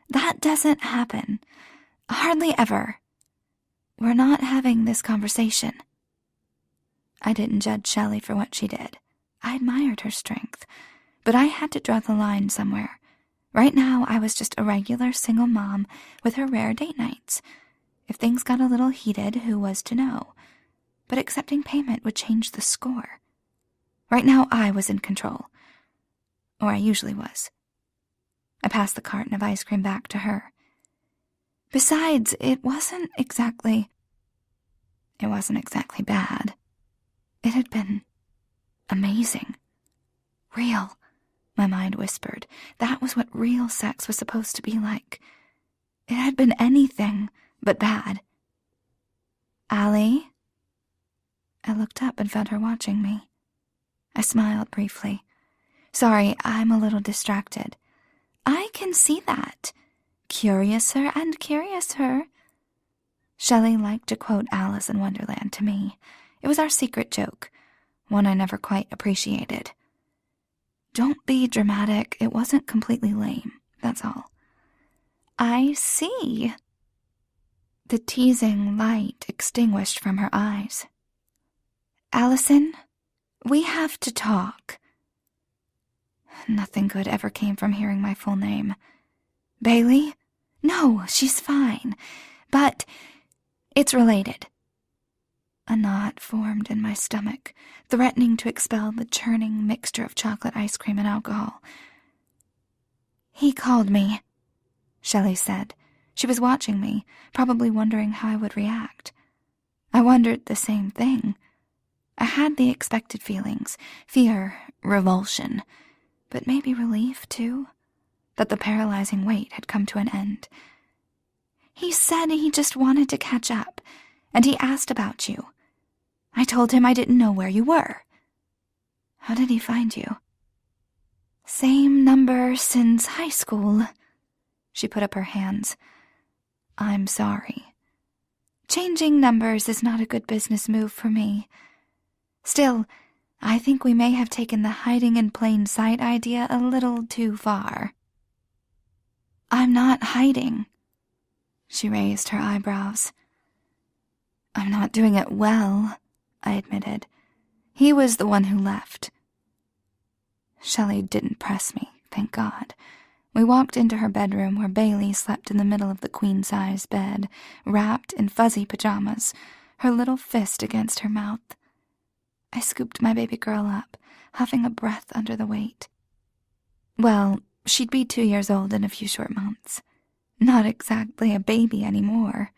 [SPEAKER 1] That doesn't happen. Hardly ever. We're not having this conversation. I didn't judge Shelley for what she did. I admired her strength, but I had to draw the line somewhere. Right now, I was just a regular single mom with her rare date nights. If things got a little heated, who was to know? But accepting payment would change the score. Right now, I was in control. Or I usually was. I passed the carton of ice cream back to her. Besides, it wasn't exactly bad. It had been amazing. Real, my mind whispered. That was what real sex was supposed to be like. It had been anything but bad. Allie? I looked up and found her watching me. I smiled briefly. Sorry, I'm a little distracted. I can see that. Curiouser and curiouser. Shelley liked to quote Alice in Wonderland to me. It was our secret joke, one I never quite appreciated. Don't be dramatic. It wasn't completely lame, that's all. I see. The teasing light extinguished from her eyes. Allison, we have to talk. Nothing good ever came from hearing my full name. Bailey? No, she's fine. But it's related. A knot formed in my stomach, threatening to expel the churning mixture of chocolate ice cream and alcohol. He called me, Shelley said. She was watching me, probably wondering how I would react. I wondered the same thing. I had the expected feelings, fear, revulsion, but maybe relief, too, that the paralyzing weight had come to an end. He said he just wanted to catch up, and he asked about you. I told him I didn't know where you were. How did he find you? Same number since high school. She put up her hands. I'm sorry. Changing numbers is not a good business move for me. Still, I think we may have taken the hiding in plain sight idea a little too far. I'm not hiding. She raised her eyebrows. I'm not doing it well, I admitted. He was the one who left. Shelley didn't press me, thank God. We walked into her bedroom where Bailey slept in the middle of the queen-size bed, wrapped in fuzzy pajamas, her little fist against her mouth. I scooped my baby girl up, huffing a breath under the weight. Well, she'd be 2 years old in a few short months. Not exactly a baby anymore.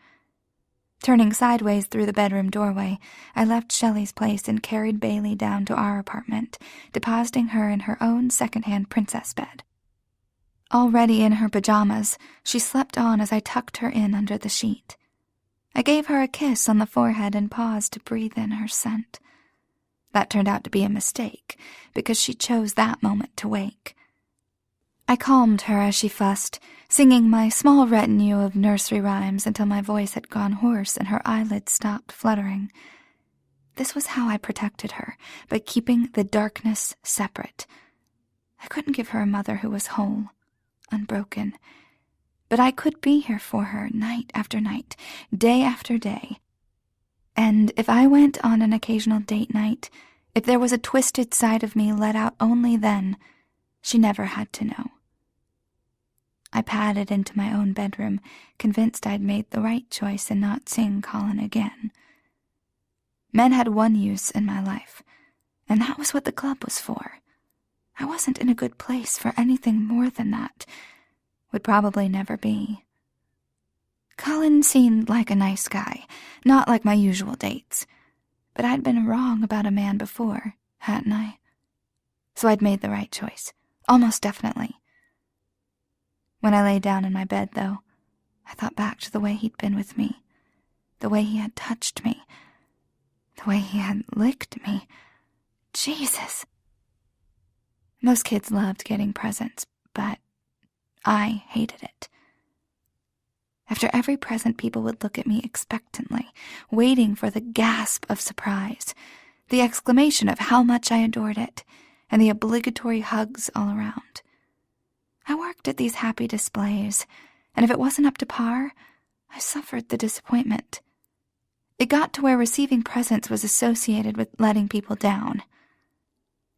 [SPEAKER 1] Turning sideways through the bedroom doorway, I left Shelley's place and carried Bailey down to our apartment, depositing her in her own second-hand princess bed. Already in her pajamas, she slept on as I tucked her in under the sheet. I gave her a kiss on the forehead and paused to breathe in her scent. That turned out to be a mistake, because she chose that moment to wake. I calmed her as she fussed, singing my small retinue of nursery rhymes until my voice had gone hoarse and her eyelids stopped fluttering. This was how I protected her, by keeping the darkness separate. I couldn't give her a mother who was whole, unbroken, but I could be here for her night after night, day after day. And if I went on an occasional date night, if there was a twisted side of me let out only then, she never had to know. I padded into my own bedroom, convinced I'd made the right choice in not seeing Colin again. Men had one use in my life, and that was what the club was for. I wasn't in a good place for anything more than that. Would probably never be. Colin seemed like a nice guy, not like my usual dates. But I'd been wrong about a man before, hadn't I? So I'd made the right choice, almost definitely. When I lay down in my bed, though, I thought back to the way he'd been with me, the way he had touched me, the way he had licked me. Jesus! Most kids loved getting presents, but I hated it. After every present, people would look at me expectantly, waiting for the gasp of surprise, the exclamation of how much I adored it, and the obligatory hugs all around. I worked at these happy displays, and if it wasn't up to par, I suffered the disappointment. It got to where receiving presents was associated with letting people down.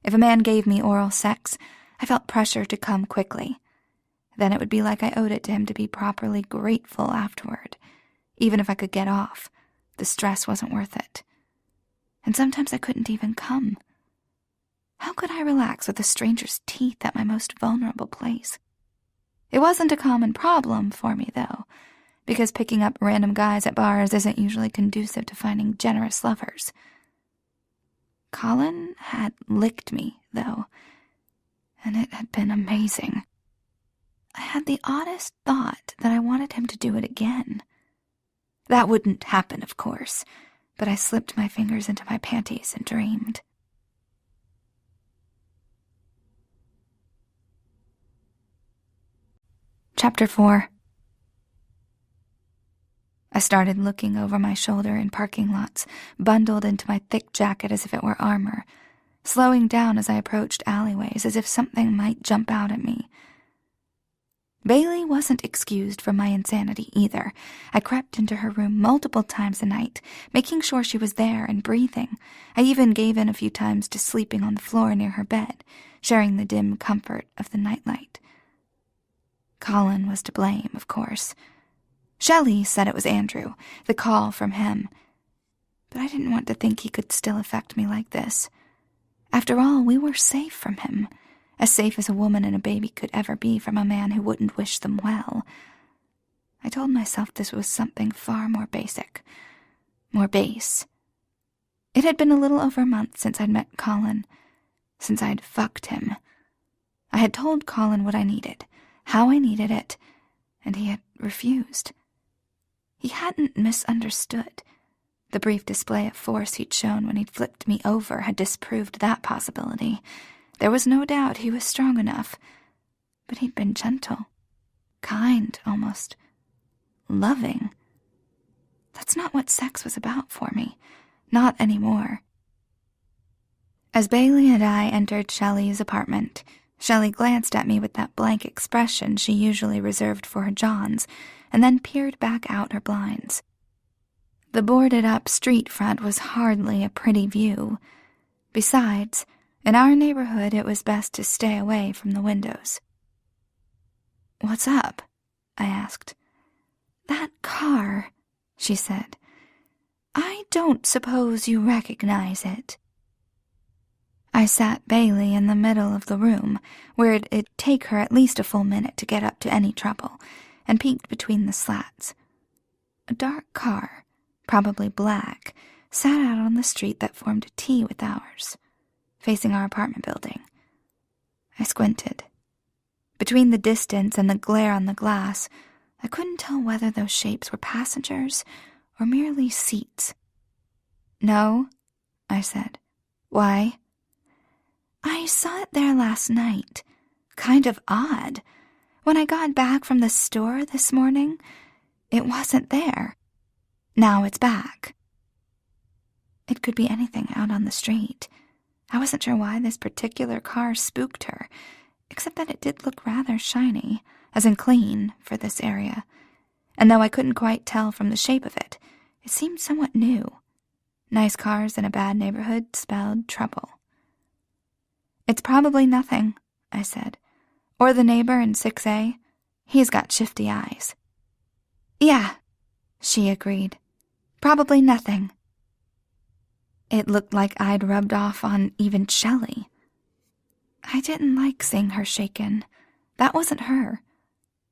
[SPEAKER 1] If a man gave me oral sex, I felt pressure to come quickly. Then it would be like I owed it to him to be properly grateful afterward. Even if I could get off, the stress wasn't worth it. And sometimes I couldn't even come. How could I relax with a stranger's teeth at my most vulnerable place? It wasn't a common problem for me, though, because picking up random guys at bars isn't usually conducive to finding generous lovers. Colin had licked me, though, and it had been amazing. I had the oddest thought that I wanted him to do it again. That wouldn't happen, of course, but I slipped my fingers into my panties and dreamed. Chapter 4. I started looking over my shoulder in parking lots, bundled into my thick jacket as if it were armor, slowing down as I approached alleyways as if something might jump out at me. Bailey wasn't excused from my insanity either. I crept into her room multiple times a night, making sure she was there and breathing. I even gave in a few times to sleeping on the floor near her bed, sharing the dim comfort of the nightlight. Colin was to blame, of course. Shelley said it was Andrew, the call from him. But I didn't want to think he could still affect me like this. After all, we were safe from him. As safe as a woman and a baby could ever be from a man who wouldn't wish them well. I told myself this was something far more basic, more base. It had been a little over a month since I'd met Colin, since I'd fucked him. I had told Colin what I needed, how I needed it, and he had refused. He hadn't misunderstood. The brief display of force he'd shown when he'd flipped me over had disproved that possibility. There was no doubt he was strong enough, but he'd been gentle, kind almost, loving. That's not what sex was about for me, not anymore. As Bailey and I entered Shelley's apartment, Shelley glanced at me with that blank expression she usually reserved for her Johns, and then peered back out her blinds. The boarded-up street front was hardly a pretty view. Besides, in our neighborhood, it was best to stay away from the windows. "What's up?" I asked. "That car," she said. "I don't suppose you recognize it." I sat Bailey in the middle of the room, where it'd take her at least a full minute to get up to any trouble, and peeked between the slats. A dark car, probably black, sat out on the street that formed a T with ours, facing our apartment building. I squinted. Between the distance and the glare on the glass, I couldn't tell whether those shapes were passengers or merely seats. "No," I said. "Why?" "I saw it there last night. Kind of odd. When I got back from the store this morning, it wasn't there. Now it's back." It could be anything out on the street. I wasn't sure why this particular car spooked her, except that it did look rather shiny, as in clean, for this area. And though I couldn't quite tell from the shape of it, it seemed somewhat new. Nice cars in a bad neighborhood spelled trouble. "It's probably nothing," I said. "Or the neighbor in 6A. He's got shifty eyes." "Yeah," she agreed. "Probably nothing." It looked like I'd rubbed off on even Shelley. I didn't like seeing her shaken. That wasn't her.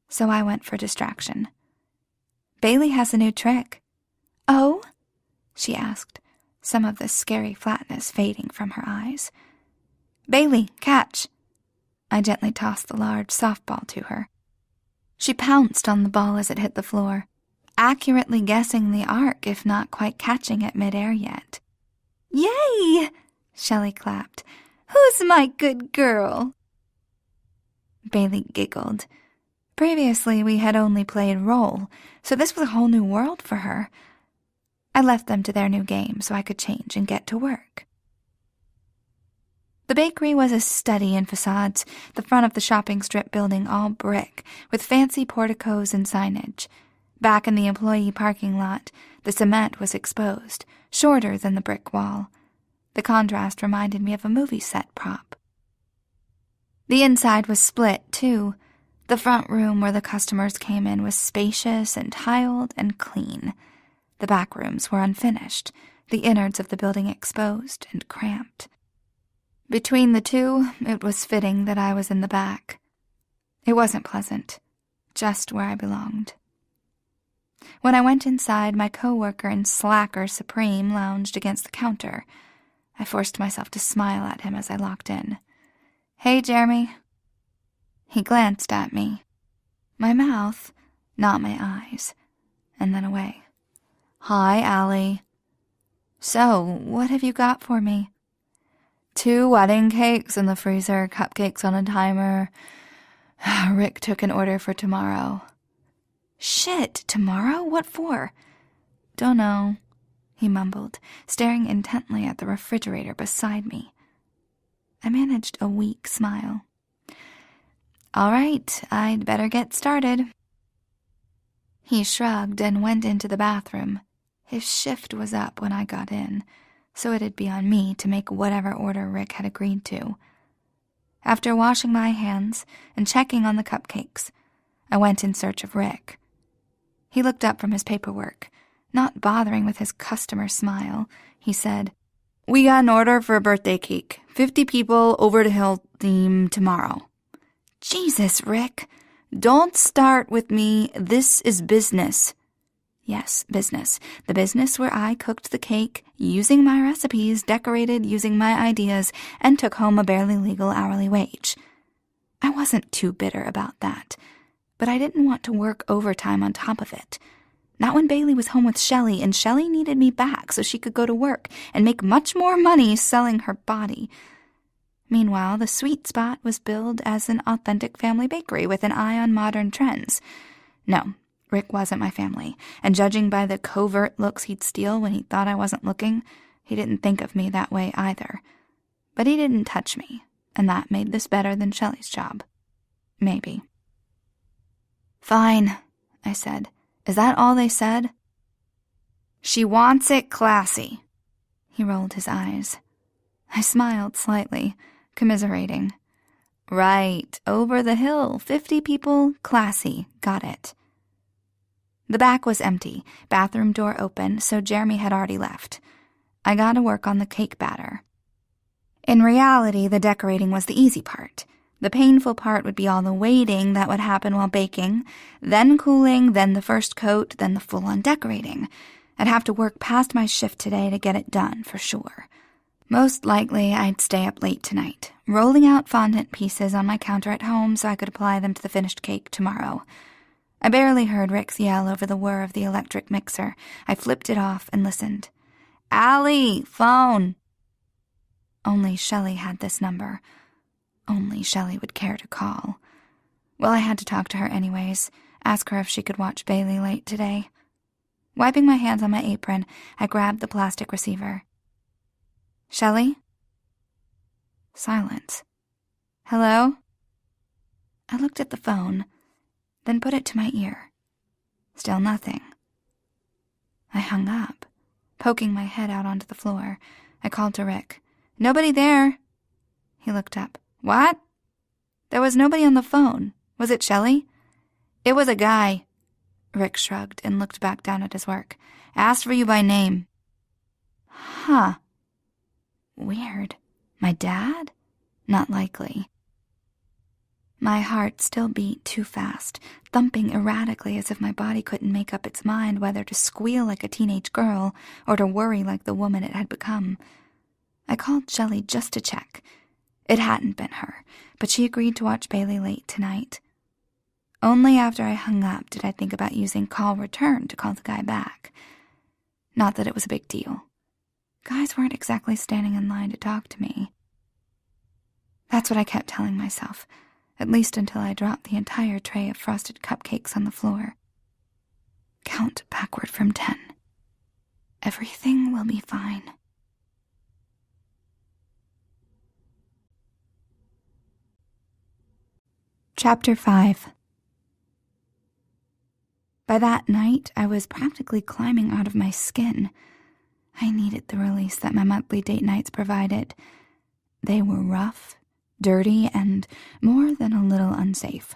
[SPEAKER 1] So I went for distraction. "Bailey has a new trick." "Oh?" she asked, some of the scary flatness fading from her eyes. "Bailey, catch." I gently tossed the large softball to her. She pounced on the ball as it hit the floor, accurately guessing the arc if not quite catching it midair yet. "Yay!" Shelley clapped. "Who's my good girl?" Bailey giggled. Previously, we had only played roll, so this was a whole new world for her. I left them to their new game so I could change and get to work. The bakery was a study in facades, the front of the shopping strip building all brick, with fancy porticos and signage. Back in the employee parking lot, the cement was exposed, shorter than the brick wall. The contrast reminded me of a movie set prop. The inside was split, too. The front room where the customers came in was spacious and tiled and clean. The back rooms were unfinished, the innards of the building exposed and cramped. Between the two, it was fitting that I was in the back. It wasn't pleasant, just where I belonged. When I went inside, my co-worker and slacker Supreme lounged against the counter. I forced myself to smile at him as I locked in. "Hey, Jeremy." He glanced at me. My mouth, not my eyes, and then away. "Hi, Allie." "So, what have you got for me?" 2 wedding cakes in the freezer, cupcakes on a timer. Rick took an order for tomorrow." "Shit, tomorrow? What for?" "Dunno," he mumbled, staring intently at the refrigerator beside me. I managed a weak smile. "All right, I'd better get started." He shrugged and went into the bathroom. His shift was up when I got in, so it'd be on me to make whatever order Rick had agreed to. After washing my hands and checking on the cupcakes, I went in search of Rick. He looked up from his paperwork. Not bothering with his customer smile, he said, "We got an order for a birthday cake. 50 people, over the hill theme tomorrow." "Jesus, Rick. Don't start with me. This is business." "Yes, business. The business where I cooked the cake, using my recipes, decorated using my ideas, and took home a barely legal hourly wage." I wasn't too bitter about that, but I didn't want to work overtime on top of it. Not when Bailey was home with Shelley, and Shelley needed me back so she could go to work and make much more money selling her body. Meanwhile, the sweet spot was billed as an authentic family bakery with an eye on modern trends. No, Rick wasn't my family, and judging by the covert looks he'd steal when he thought I wasn't looking, he didn't think of me that way either. But he didn't touch me, and that made this better than Shelley's job. Maybe. "Fine," I said. "Is that all they said?" "She wants it classy." He rolled his eyes. I smiled slightly, commiserating. "Right, over the hill, 50 people, classy, got it." The back was empty, bathroom door open, so Jeremy had already left. I got to work on the cake batter. In reality, the decorating was the easy part. The painful part would be all the waiting that would happen while baking, then cooling, then the first coat, then the full-on decorating. I'd have to work past my shift today to get it done, for sure. Most likely, I'd stay up late tonight, rolling out fondant pieces on my counter at home so I could apply them to the finished cake tomorrow. I barely heard Rick's yell over the whir of the electric mixer. I flipped it off and listened. "Allie, phone!" Only Shelley had this number. Only Shelley would care to call. Well, I had to talk to her anyways, ask her if she could watch Bailey late today. Wiping my hands on my apron, I grabbed the plastic receiver. "Shelley?" Silence. "Hello?" I looked at the phone, then put it to my ear. Still nothing. I hung up. Poking my head out onto the floor, I called to Rick. "Nobody there." He looked up. "What?" "There was nobody on the phone. Was it Shelley?" "It was a guy." Rick shrugged and looked back down at his work. "Asked for you by name." Huh. Weird. My dad? Not likely. My heart still beat too fast, thumping erratically as if my body couldn't make up its mind whether to squeal like a teenage girl or to worry like the woman it had become. I called Shelley just to check. It hadn't been her, but she agreed to watch Bailey late tonight. Only after I hung up did I think about using call return to call the guy back. Not that it was a big deal. Guys weren't exactly standing in line to talk to me. That's what I kept telling myself, at least until I dropped the entire tray of frosted cupcakes on the floor. Count backward from 10. Everything will be fine. Chapter 5. By that night, I was practically climbing out of my skin. I needed the release that my monthly date nights provided. They were rough, dirty, and more than a little unsafe.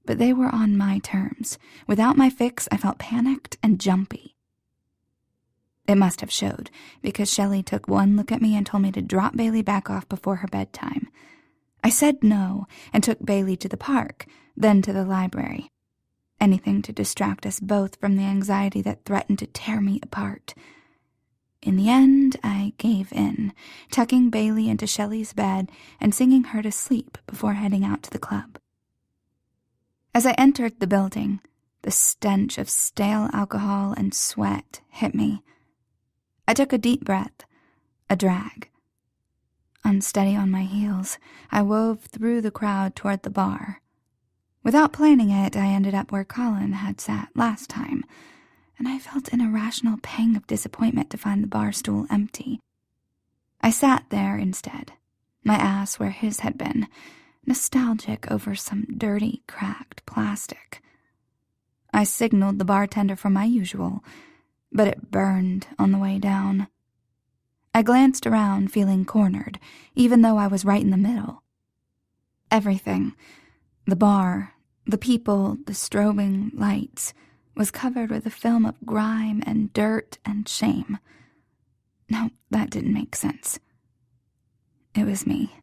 [SPEAKER 1] But they were on my terms. Without my fix, I felt panicked and jumpy. It must have showed, because Shelley took one look at me and told me to drop Bailey back off before her bedtime. I said no and took Bailey to the park, then to the library. Anything to distract us both from the anxiety that threatened to tear me apart. In the end, I gave in, tucking Bailey into Shelley's bed and singing her to sleep before heading out to the club. As I entered the building, the stench of stale alcohol and sweat hit me. I took a deep breath, a drag. Unsteady on my heels, I wove through the crowd toward the bar. Without planning it, I ended up where Colin had sat last time, and I felt an irrational pang of disappointment to find the bar stool empty. I sat there instead, my ass where his had been, nostalgic over some dirty, cracked plastic. I signaled the bartender for my usual, but it burned on the way down. I glanced around, feeling cornered, even though I was right in the middle. Everything, the bar, the people, the strobing lights, was covered with a film of grime and dirt and shame. No, that didn't make sense. It was me.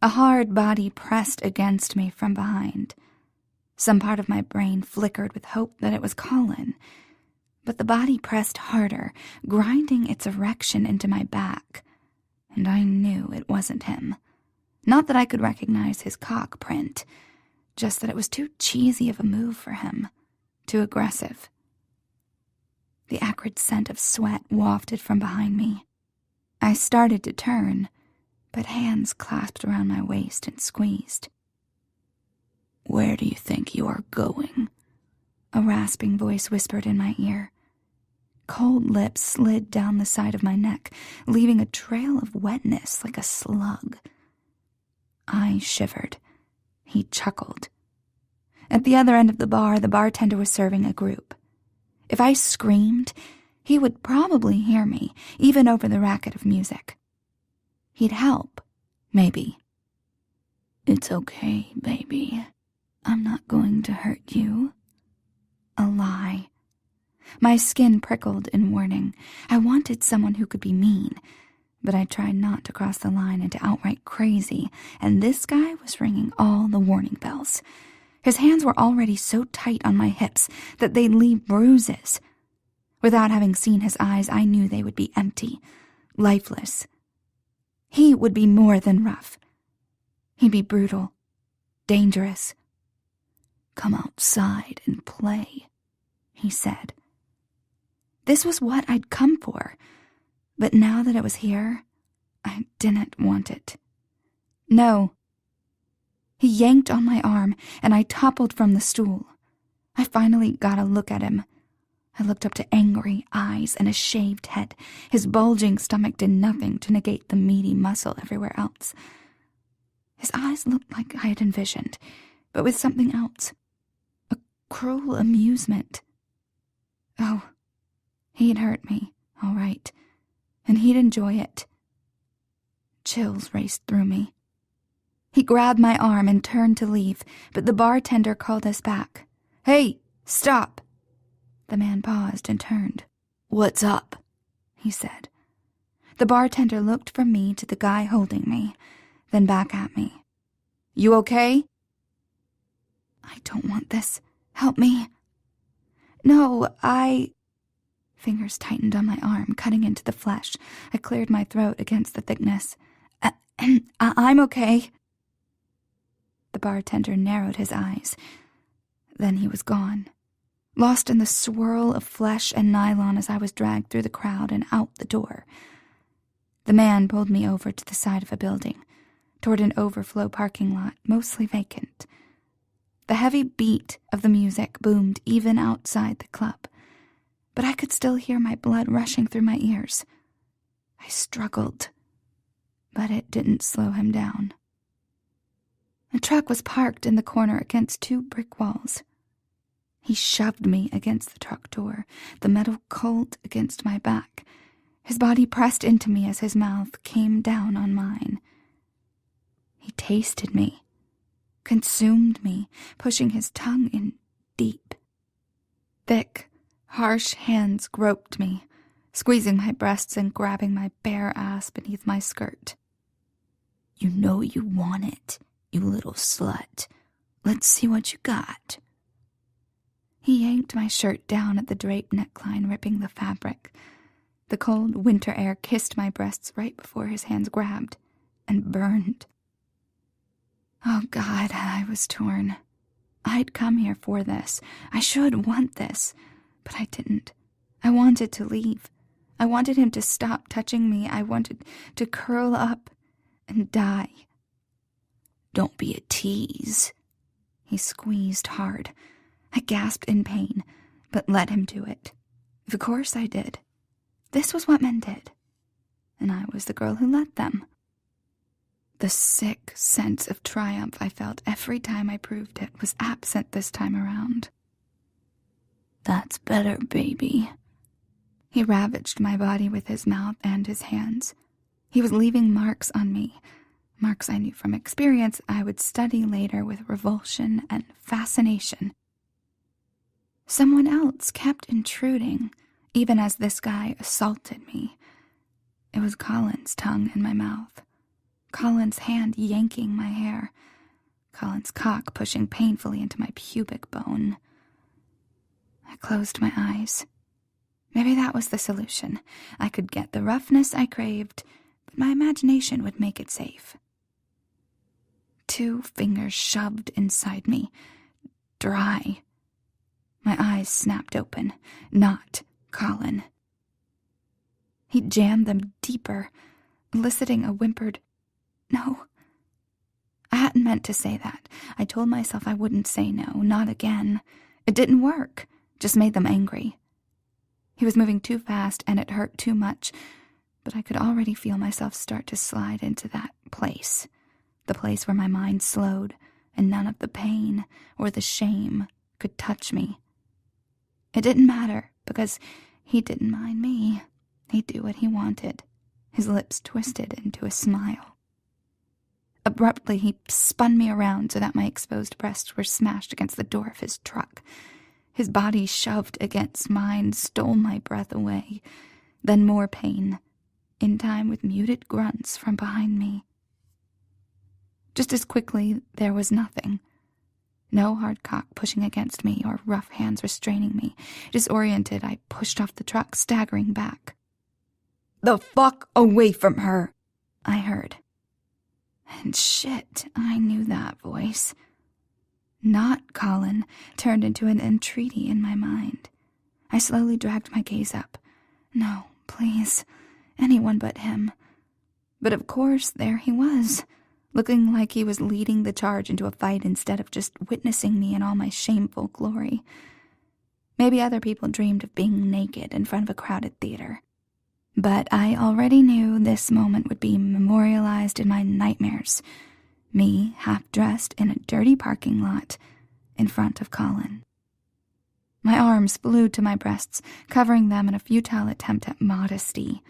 [SPEAKER 1] A hard body pressed against me from behind. Some part of my brain flickered with hope that it was Colin, but the body pressed harder, grinding its erection into my back, and I knew it wasn't him. Not that I could recognize his cock print, just that it was too cheesy of a move for him, too aggressive. The acrid scent of sweat wafted from behind me. I started to turn, but hands clasped around my waist and squeezed. "Where do you think you are going?" A rasping voice whispered in my ear. Cold lips slid down the side of my neck, leaving a trail of wetness like a slug. I shivered. He chuckled. At the other end of the bar, the bartender was serving a group. If I screamed, he would probably hear me, even over the racket of music. He'd help, maybe. "It's okay, baby. I'm not going to hurt you." A lie. My skin prickled in warning. I wanted someone who could be mean, but I tried not to cross the line into outright crazy, and this guy was ringing all the warning bells. His hands were already so tight on my hips that they'd leave bruises. Without having seen his eyes, I knew they would be empty, lifeless. He would be more than rough. He'd be brutal, dangerous. "Come outside and play," he said. This was what I'd come for, but now that it was here, I didn't want it. No. He yanked on my arm, and I toppled from the stool. I finally got a look at him. I looked up to angry eyes and a shaved head. His bulging stomach did nothing to negate the meaty muscle everywhere else. His eyes looked like I had envisioned, but with something else. A cruel amusement. Oh, he'd hurt me, all right, and he'd enjoy it. Chills raced through me. He grabbed my arm and turned to leave, but the bartender called us back. "Hey, stop!" The man paused and turned. "What's up?" he said. The bartender looked from me to the guy holding me, then back at me. "You okay?" "I don't want this. Help me." "No, Fingers tightened on my arm, cutting into the flesh. I cleared my throat against the thickness. I'm okay." the bartender narrowed his eyes. Then he was gone, lost in the swirl of flesh and nylon as I was dragged through the crowd and out the door. The man pulled me over to the side of a building, toward an overflow parking lot, mostly vacant. The heavy beat of the music boomed even outside the club, but I could still hear my blood rushing through my ears. I struggled, but it didn't slow him down. The truck was parked in the corner against 2 brick walls. He shoved me against the truck door, the metal cold against my back. His body pressed into me as his mouth came down on mine. He tasted me, consumed me, pushing his tongue in deep. Thick, harsh hands groped me, squeezing my breasts and grabbing my bare ass beneath my skirt. "You know you want it, you little slut. Let's see what you got." He yanked my shirt down at the draped neckline, ripping the fabric. The cold winter air kissed my breasts right before his hands grabbed and burned. Oh God, I was torn. I'd come here for this. I should want this, but I didn't. I wanted to leave. I wanted him to stop touching me. I wanted to curl up and die. "Don't be a tease." He squeezed hard. I gasped in pain, but let him do it. Of course I did. This was what men did, and I was the girl who let them. The sick sense of triumph I felt every time I proved it was absent this time around. "That's better, baby." He ravaged my body with his mouth and his hands. He was leaving marks on me, marks I knew from experience I would study later with revulsion and fascination. Someone else kept intruding, even as this guy assaulted me. It was Colin's tongue in my mouth, Colin's hand yanking my hair, Colin's cock pushing painfully into my pubic bone. I closed my eyes. Maybe that was the solution. I could get the roughness I craved, but my imagination would make it safe. 2 fingers shoved inside me, dry. My eyes snapped open. Not Colin. He jammed them deeper, eliciting a whimpered, "No." I hadn't meant to say that. I told myself I wouldn't say no, not again. It didn't work, just made them angry. He was moving too fast and it hurt too much, but I could already feel myself start to slide into that place, the place where my mind slowed and none of the pain or the shame could touch me. It didn't matter because he didn't mind me. He'd do what he wanted. His lips twisted into a smile. Abruptly, he spun me around so that my exposed breasts were smashed against the door of his truck. His body shoved against mine, stole my breath away. Then more pain, in time with muted grunts from behind me. Just as quickly, there was nothing. No hard cock pushing against me or rough hands restraining me. Disoriented, I pushed off the truck, staggering back. "The fuck away from her," I heard. And shit, I knew that voice. Not Colin turned into an entreaty in my mind. I slowly dragged my gaze up. No, please, anyone but him. But of course, there he was, looking like he was leading the charge into a fight instead of just witnessing me in all my shameful glory. Maybe other people dreamed of being naked in front of a crowded theater. But I already knew this moment would be memorialized in my nightmares. Me, half-dressed in a dirty parking lot, in front of Colin. My arms flew to my breasts, covering them in a futile attempt at modesty.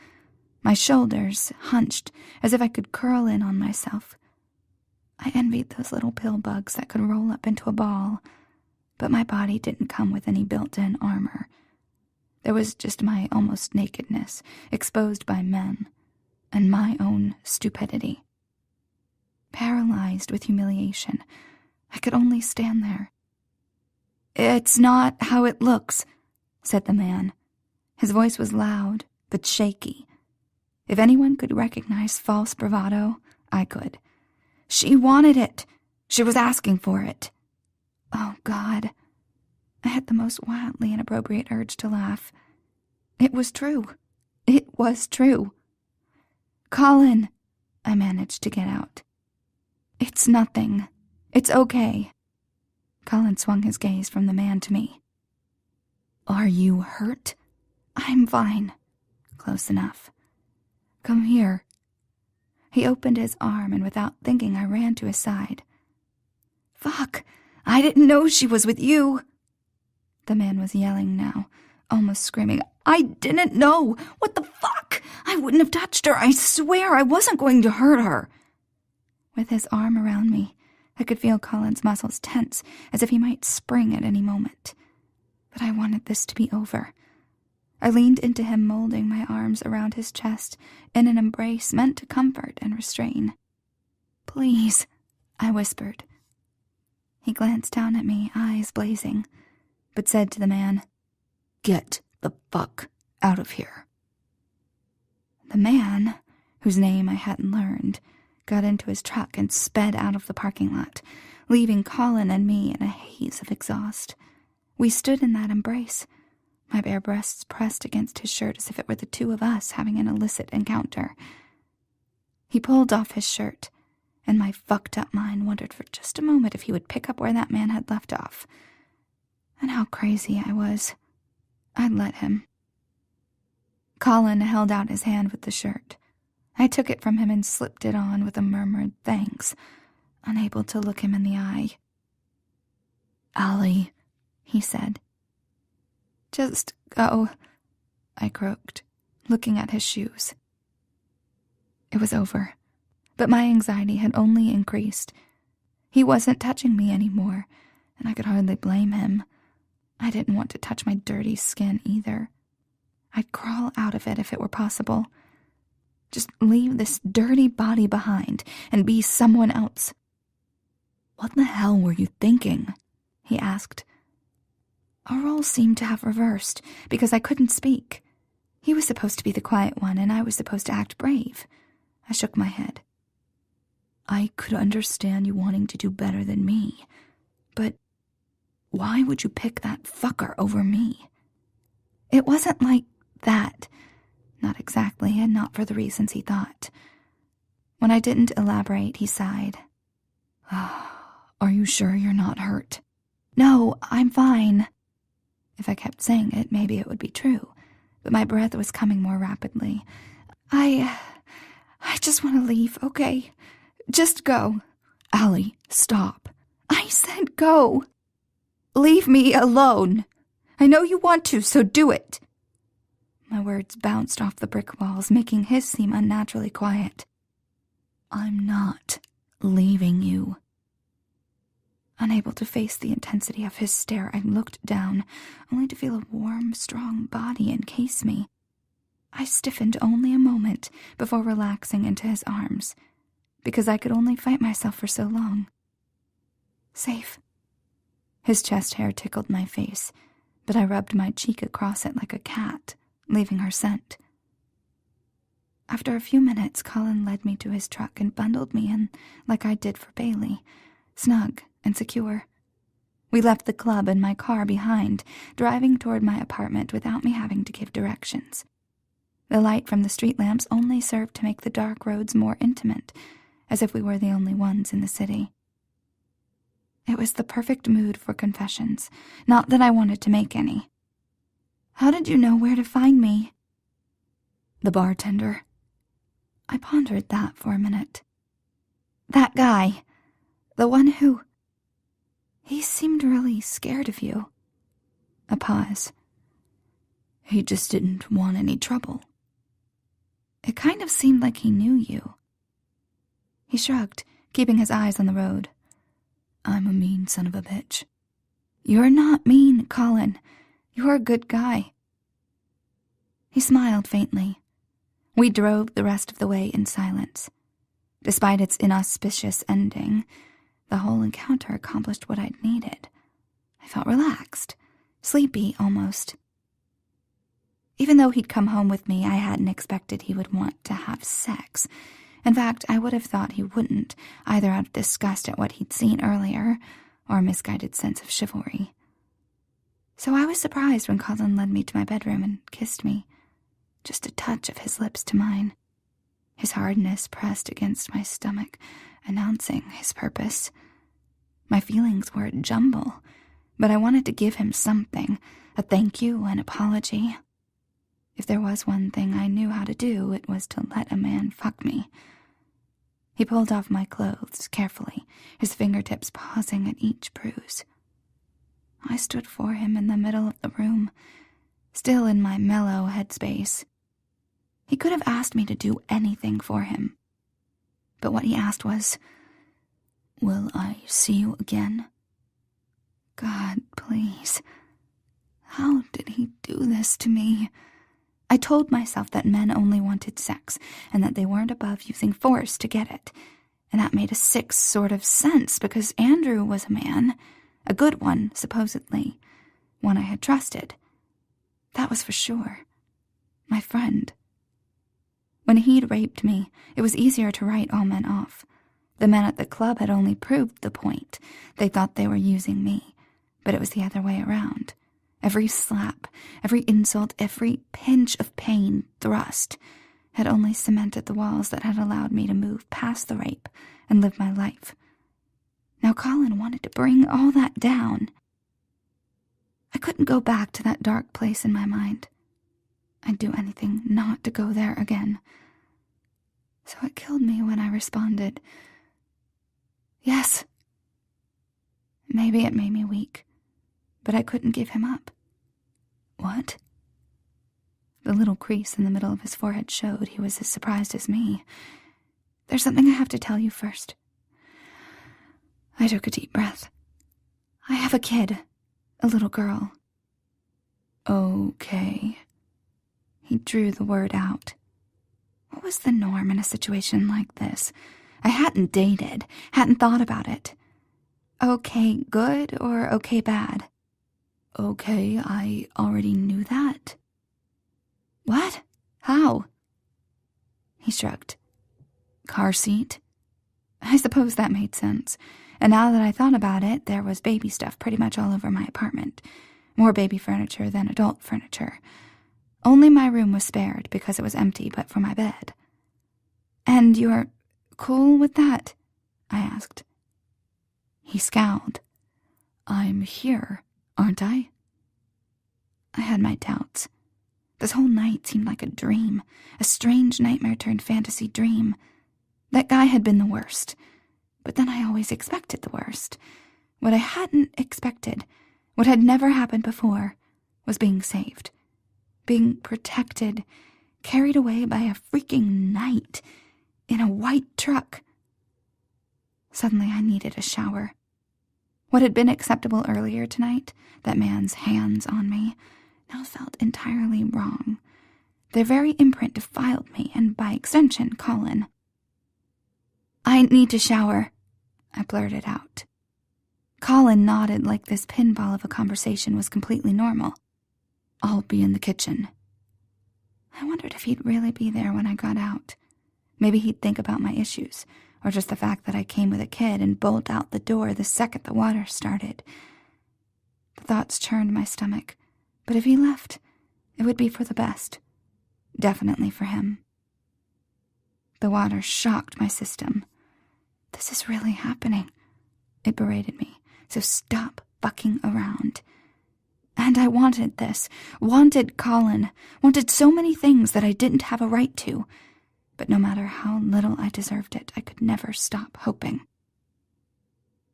[SPEAKER 1] My shoulders hunched, as if I could curl in on myself. I envied those little pill bugs that could roll up into a ball, but my body didn't come with any built-in armor. There was just my almost nakedness, exposed by men, and my own stupidity. Paralyzed with humiliation, I could only stand there. "It's not how it looks," said the man. His voice was loud, but shaky. If anyone could recognize false bravado, I could. "She wanted it. She was asking for it." Oh, God. I had the most wildly inappropriate urge to laugh. It was true. It was true. "Colin," I managed to get out. "It's nothing. It's okay." Colin swung his gaze from the man to me. "Are you hurt?" "I'm fine." "Close enough. Come here." He opened his arm, and without thinking, I ran to his side. "Fuck! I didn't know she was with you." The man was yelling now, almost screaming. "I didn't know! What the fuck? I wouldn't have touched her! I swear I wasn't going to hurt her!" With his arm around me, I could feel Colin's muscles tense, as if he might spring at any moment. But I wanted this to be over. I leaned into him, molding my arms around his chest in an embrace meant to comfort and restrain. "Please," I whispered. He glanced down at me, eyes blazing, but said to the man, "Get the fuck out of here." The man, whose name I hadn't learned, got into his truck and sped out of the parking lot, leaving Colin and me in a haze of exhaust. We stood in that embrace, my bare breasts pressed against his shirt as if it were the two of us having an illicit encounter. He pulled off his shirt, and my fucked-up mind wondered for just a moment if he would pick up where that man had left off. And how crazy I was. I'd let him. Colin held out his hand with the shirt. I took it from him and slipped it on with a murmured thanks, unable to look him in the eye. "Allie," he said. "Just go," I croaked, looking at his shoes. It was over, but my anxiety had only increased. He wasn't touching me anymore, and I could hardly blame him. I didn't want to touch my dirty skin either. I'd crawl out of it if it were possible. Just leave this dirty body behind and be someone else. "What the hell were you thinking?" he asked. Our roles seemed to have reversed because I couldn't speak. He was supposed to be the quiet one, and I was supposed to act brave. I shook my head. "I could understand you wanting to do better than me, but why would you pick that fucker over me?" It wasn't like that. Not exactly, and not for the reasons he thought. When I didn't elaborate, he sighed. "Are you sure you're not hurt?" "No, I'm fine." If I kept saying it, maybe it would be true, but my breath was coming more rapidly. I just want to leave, okay? Just go." "Allie, stop." "I said go." "Leave me alone. I know you want to, so do it." My words bounced off the brick walls, making his seem unnaturally quiet. "I'm not leaving you." Unable to face the intensity of his stare, I looked down, only to feel a warm, strong body encase me. I stiffened only a moment before relaxing into his arms, because I could only fight myself for so long. Safe. His chest hair tickled my face, but I rubbed my cheek across it like a cat, leaving her scent. After a few minutes, Colin led me to his truck and bundled me in like I did for Bailey, snug and secure. We left the club and my car behind, driving toward my apartment without me having to give directions. The light from the street lamps only served to make the dark roads more intimate, as if we were the only ones in the city. It was the perfect mood for confessions, not that I wanted to make any. "How did you know where to find me?" "The bartender." I pondered that for a minute. "That guy, the one who... He seemed really scared of you." A pause. "He just didn't want any trouble." "It kind of seemed like he knew you." He shrugged, keeping his eyes on the road. "I'm a mean son of a bitch." "You're not mean, Colin. You're a good guy." He smiled faintly. We drove the rest of the way in silence. Despite its inauspicious ending, the whole encounter accomplished what I'd needed. I felt relaxed, sleepy almost. Even though he'd come home with me, I hadn't expected he would want to have sex, In fact, I would have thought he wouldn't, either out of disgust at what he'd seen earlier or a misguided sense of chivalry. So I was surprised when Colin led me to my bedroom and kissed me, just a touch of his lips to mine. His hardness pressed against my stomach, announcing his purpose. My feelings were a jumble, but I wanted to give him something, a thank you, an apology. If there was one thing I knew how to do, it was to let a man fuck me. He pulled off my clothes carefully, his fingertips pausing at each bruise. I stood for him in the middle of the room, still in my mellow headspace. He could have asked me to do anything for him. But what he asked was, "Will I see you again?" God, please. How did he do this to me? I told myself that men only wanted sex, and that they weren't above using force to get it. And that made a sick sort of sense, because Andrew was a man, a good one, supposedly, one I had trusted. That was for sure. My friend. When he'd raped me, it was easier to write all men off. The men at the club had only proved the point. They thought they were using me, but it was the other way around. Every slap, every insult, every pinch of pain thrust had only cemented the walls that had allowed me to move past the rape and live my life. Now Colin wanted to bring all that down. I couldn't go back to that dark place in my mind. I'd do anything not to go there again. So it killed me when I responded, "Yes." Maybe it made me weak, but I couldn't give him up. "What?" The little crease in the middle of his forehead showed he was as surprised as me. "There's something I have to tell you first." I took a deep breath. "I have a kid, a little girl." "Okay." He drew the word out. What was the norm in a situation like this? I hadn't dated, hadn't thought about it. Okay good or okay bad? "Okay, I already knew that." "What? How?" He shrugged. "Car seat." I suppose that made sense. And now that I thought about it, there was baby stuff pretty much all over my apartment. More baby furniture than adult furniture. Only my room was spared because it was empty but for my bed. "And you're cool with that?" I asked. He scowled. "I'm here, aren't I?" I had my doubts. This whole night seemed like a dream, a strange nightmare turned fantasy dream. That guy had been the worst, but then I always expected the worst. What I hadn't expected, what had never happened before, was being saved. Being protected, carried away by a freaking knight in a white truck. Suddenly I needed a shower. What had been acceptable earlier tonight, that man's hands on me, now felt entirely wrong. Their very imprint defiled me, and by extension, Colin. "I need to shower," I blurted out. Colin nodded like this pinball of a conversation was completely normal. "I'll be in the kitchen." I wondered if he'd really be there when I got out. Maybe he'd think about my issues, or just the fact that I came with a kid and bolted out the door the second the water started. The thoughts churned my stomach, but if he left, it would be for the best. Definitely for him. The water shocked my system. "This is really happening," it berated me, "so stop fucking around." And I wanted this, wanted Colin, wanted so many things that I didn't have a right to. But no matter how little I deserved it, I could never stop hoping.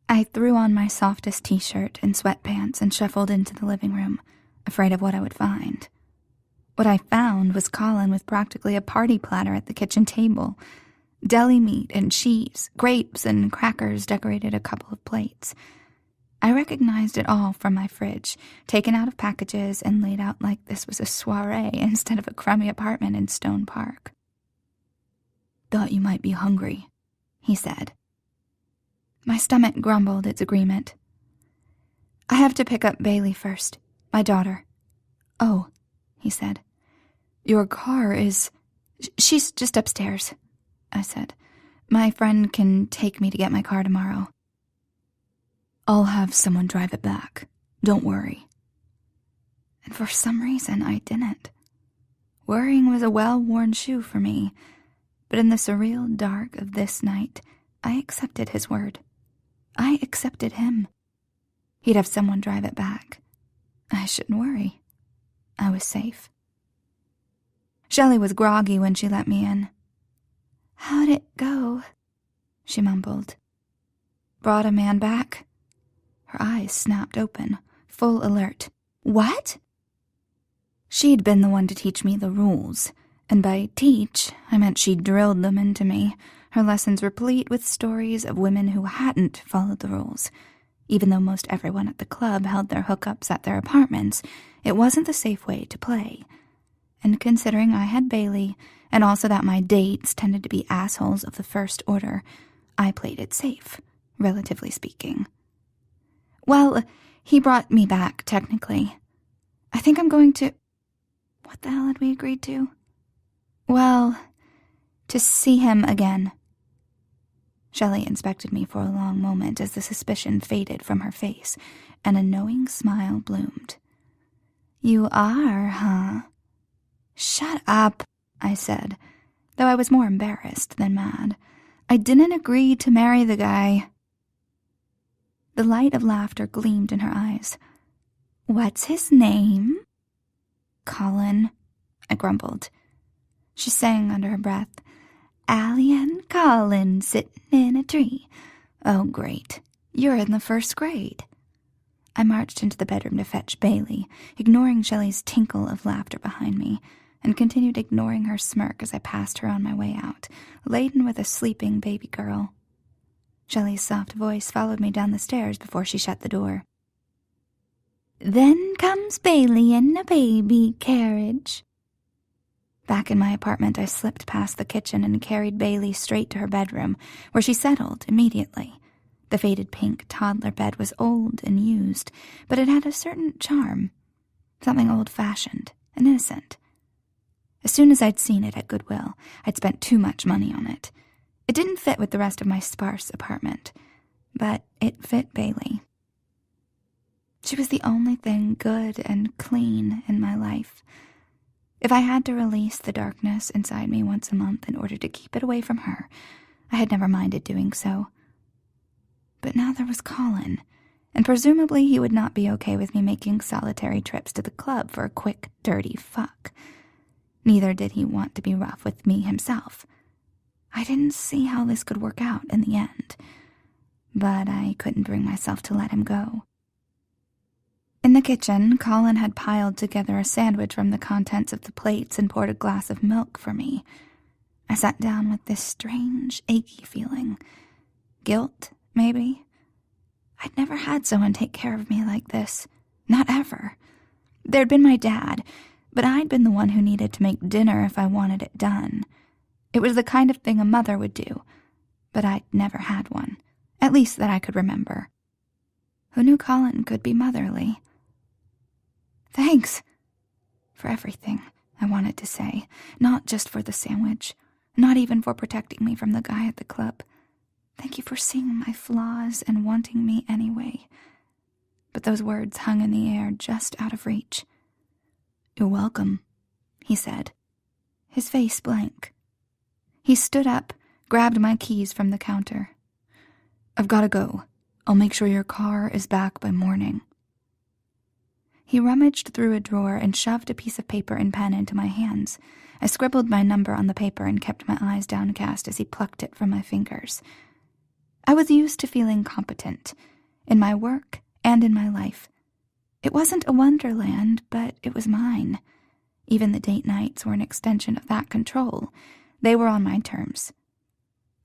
[SPEAKER 1] I threw on my softest t-shirt and sweatpants and shuffled into the living room, afraid of what I would find. What I found was Colin with practically a party platter at the kitchen table. Deli meat and cheese, grapes and crackers decorated a couple of plates. I recognized it all from my fridge, taken out of packages and laid out like this was a soiree instead of a crummy apartment in Stone Park. "Thought you might be hungry," he said. My stomach grumbled its agreement. "I have to pick up Bailey first, my daughter." "Oh," he said. "Your car is—" "She's just upstairs," I said. My friend can take me to get my car tomorrow. I'll have someone drive it back. Don't worry. And for some reason, I didn't. Worrying was a well-worn shoe for me, but in the surreal dark of this night, I accepted his word. I accepted him. He'd have someone drive it back. I shouldn't worry. I was safe. Shelley was groggy when she let me in. "How'd it go?" she mumbled. "Brought a man back." Her eyes snapped open, full alert. "What?" She'd been the one to teach me the rules, and by teach, I meant she drilled them into me, her lessons replete with stories of women who hadn't followed the rules. Even though most everyone at the club held their hookups at their apartments, it wasn't the safe way to play. And considering I had Bailey, and also that my dates tended to be assholes of the first order, I played it safe, relatively speaking. "Well, he brought me back, technically. I think I'm going to..." What the hell had we agreed to? "Well, to see him again." Shelley inspected me for a long moment as the suspicion faded from her face, and a knowing smile bloomed. "You are, huh?" "Shut up," I said, though I was more embarrassed than mad. "I didn't agree to marry the guy." The light of laughter gleamed in her eyes. "What's his name?" "Colin," I grumbled. She sang under her breath, "Allie and Colin sitting in a tree. Oh, great. You're in the first grade." I marched into the bedroom to fetch Bailey, ignoring Shelley's tinkle of laughter behind me, and continued ignoring her smirk as I passed her on my way out, laden with a sleeping baby girl. Shelley's soft voice followed me down the stairs before she shut the door. "Then comes Bailey in a baby carriage." Back in my apartment, I slipped past the kitchen and carried Bailey straight to her bedroom, where she settled immediately. The faded pink toddler bed was old and used, but it had a certain charm, something old-fashioned and innocent. As soon as I'd seen it at Goodwill, I'd spent too much money on it. It didn't fit with the rest of my sparse apartment, but it fit Bailey. She was the only thing good and clean in my life. If I had to release the darkness inside me once a month in order to keep it away from her, I had never minded doing so. But now there was Colin, and presumably he would not be okay with me making solitary trips to the club for a quick, dirty fuck. Neither did he want to be rough with me himself. I didn't see how this could work out in the end, but I couldn't bring myself to let him go. In the kitchen, Colin had piled together a sandwich from the contents of the plates and poured a glass of milk for me. I sat down with this strange, achy feeling. Guilt, maybe? I'd never had someone take care of me like this. Not ever. There'd been my dad, but I'd been the one who needed to make dinner if I wanted it done. It was the kind of thing a mother would do, but I'd never had one, at least that I could remember. Who knew Colin could be motherly? "Thanks for everything," I wanted to say, not just for the sandwich, not even for protecting me from the guy at the club. Thank you for seeing my flaws and wanting me anyway. But those words hung in the air just out of reach. "You're welcome," he said, his face blank. He stood up, grabbed my keys from the counter. "I've got to go. I'll make sure your car is back by morning." He rummaged through a drawer and shoved a piece of paper and pen into my hands. I scribbled my number on the paper and kept my eyes downcast as he plucked it from my fingers. I was used to feeling competent, in my work and in my life. It wasn't a wonderland, but it was mine. Even the date nights were an extension of that control. They were on my terms.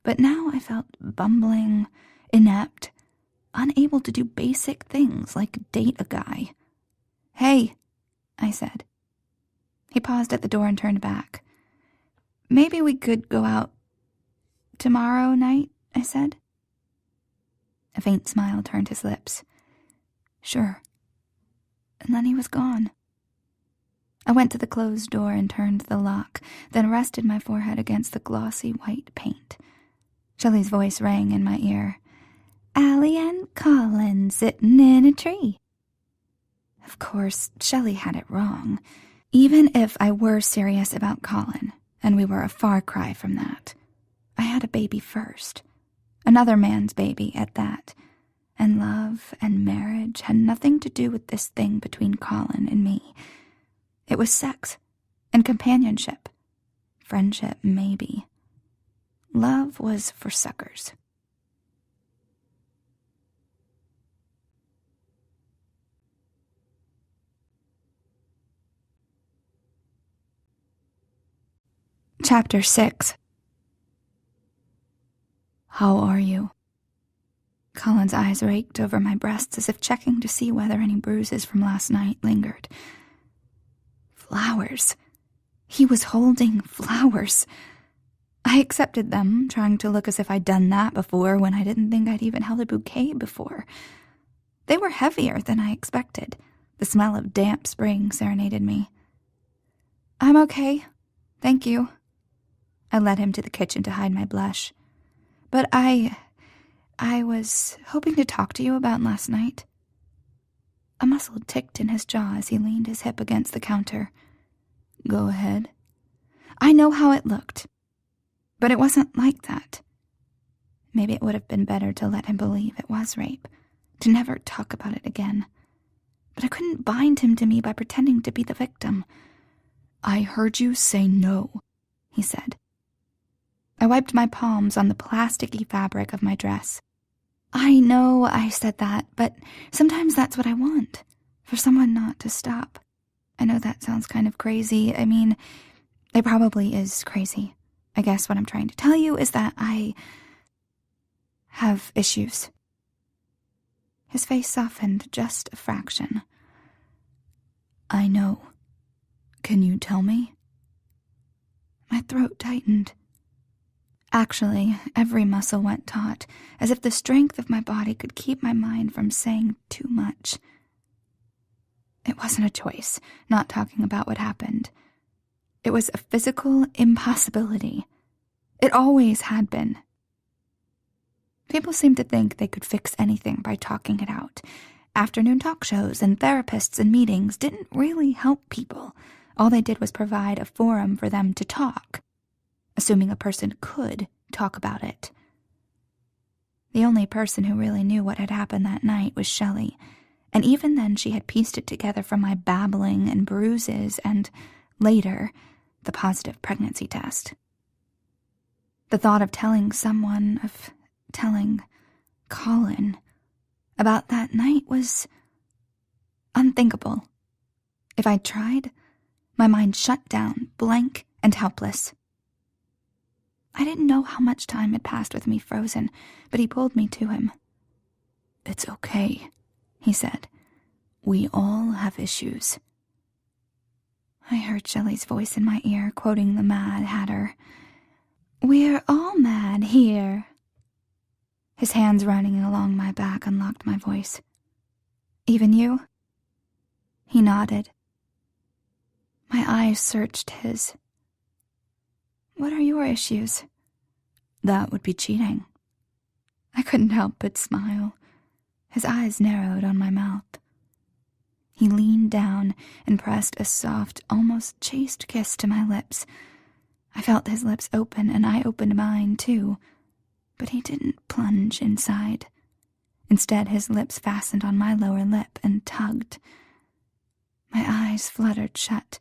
[SPEAKER 1] But now I felt bumbling, inept, unable to do basic things like date a guy. "Hey," I said. He paused at the door and turned back. "Maybe we could go out tomorrow night," I said. A faint smile turned his lips. "Sure." And then he was gone. I went to the closed door and turned the lock, then rested my forehead against the glossy white paint. Shelley's voice rang in my ear. Allie and Colin sitting in a tree. Of course, Shelley had it wrong. Even if I were serious about Colin, and we were a far cry from that, I had a baby first. Another man's baby at that. And love and marriage had nothing to do with this thing between Colin and me. It was sex and companionship. Friendship, maybe. Love was for suckers. Chapter 6. How are you? Colin's eyes raked over my breasts as if checking to see whether any bruises from last night lingered. Flowers. He was holding flowers. I accepted them, trying to look as if I'd done that before when I didn't think I'd even held a bouquet before. They were heavier than I expected. The smell of damp spring serenaded me. I'm okay. Thank you. I led him to the kitchen to hide my blush. But I was hoping to talk to you about last night. A muscle ticked in his jaw as he leaned his hip against the counter. Go ahead. I know how it looked. But it wasn't like that. Maybe it would have been better to let him believe it was rape, to never talk about it again. But I couldn't bind him to me by pretending to be the victim. I heard you say no, he said. I wiped my palms on the plasticky fabric of my dress. I know I said that, but sometimes that's what I want, for someone not to stop. I know that sounds kind of crazy. I mean, it probably is crazy. I guess what I'm trying to tell you is that I have issues. His face softened just a fraction. I know. Can you tell me? My throat tightened. Actually, every muscle went taut, as if the strength of my body could keep my mind from saying too much. It wasn't a choice, not talking about what happened. It was a physical impossibility. It always had been. People seemed to think they could fix anything by talking it out. Afternoon talk shows and therapists and meetings didn't really help people. All they did was provide a forum for them to talk, assuming a person could talk about it. The only person who really knew what had happened that night was Shelley, and even then she had pieced it together from my babbling and bruises and, later, the positive pregnancy test. The thought of telling Colin about that night was unthinkable. If I'd tried, my mind shut down, blank and helpless. I didn't know how much time had passed with me frozen, but he pulled me to him. It's okay, he said. We all have issues. I heard Shelley's voice in my ear, quoting the Mad Hatter. We're all mad here. His hands running along my back unlocked my voice. Even you? He nodded. My eyes searched his. What are your issues? That would be cheating. I couldn't help but smile. His eyes narrowed on my mouth. He leaned down and pressed a soft, almost chaste kiss to my lips. I felt his lips open, and I opened mine, too. But he didn't plunge inside. Instead, his lips fastened on my lower lip and tugged. My eyes fluttered shut.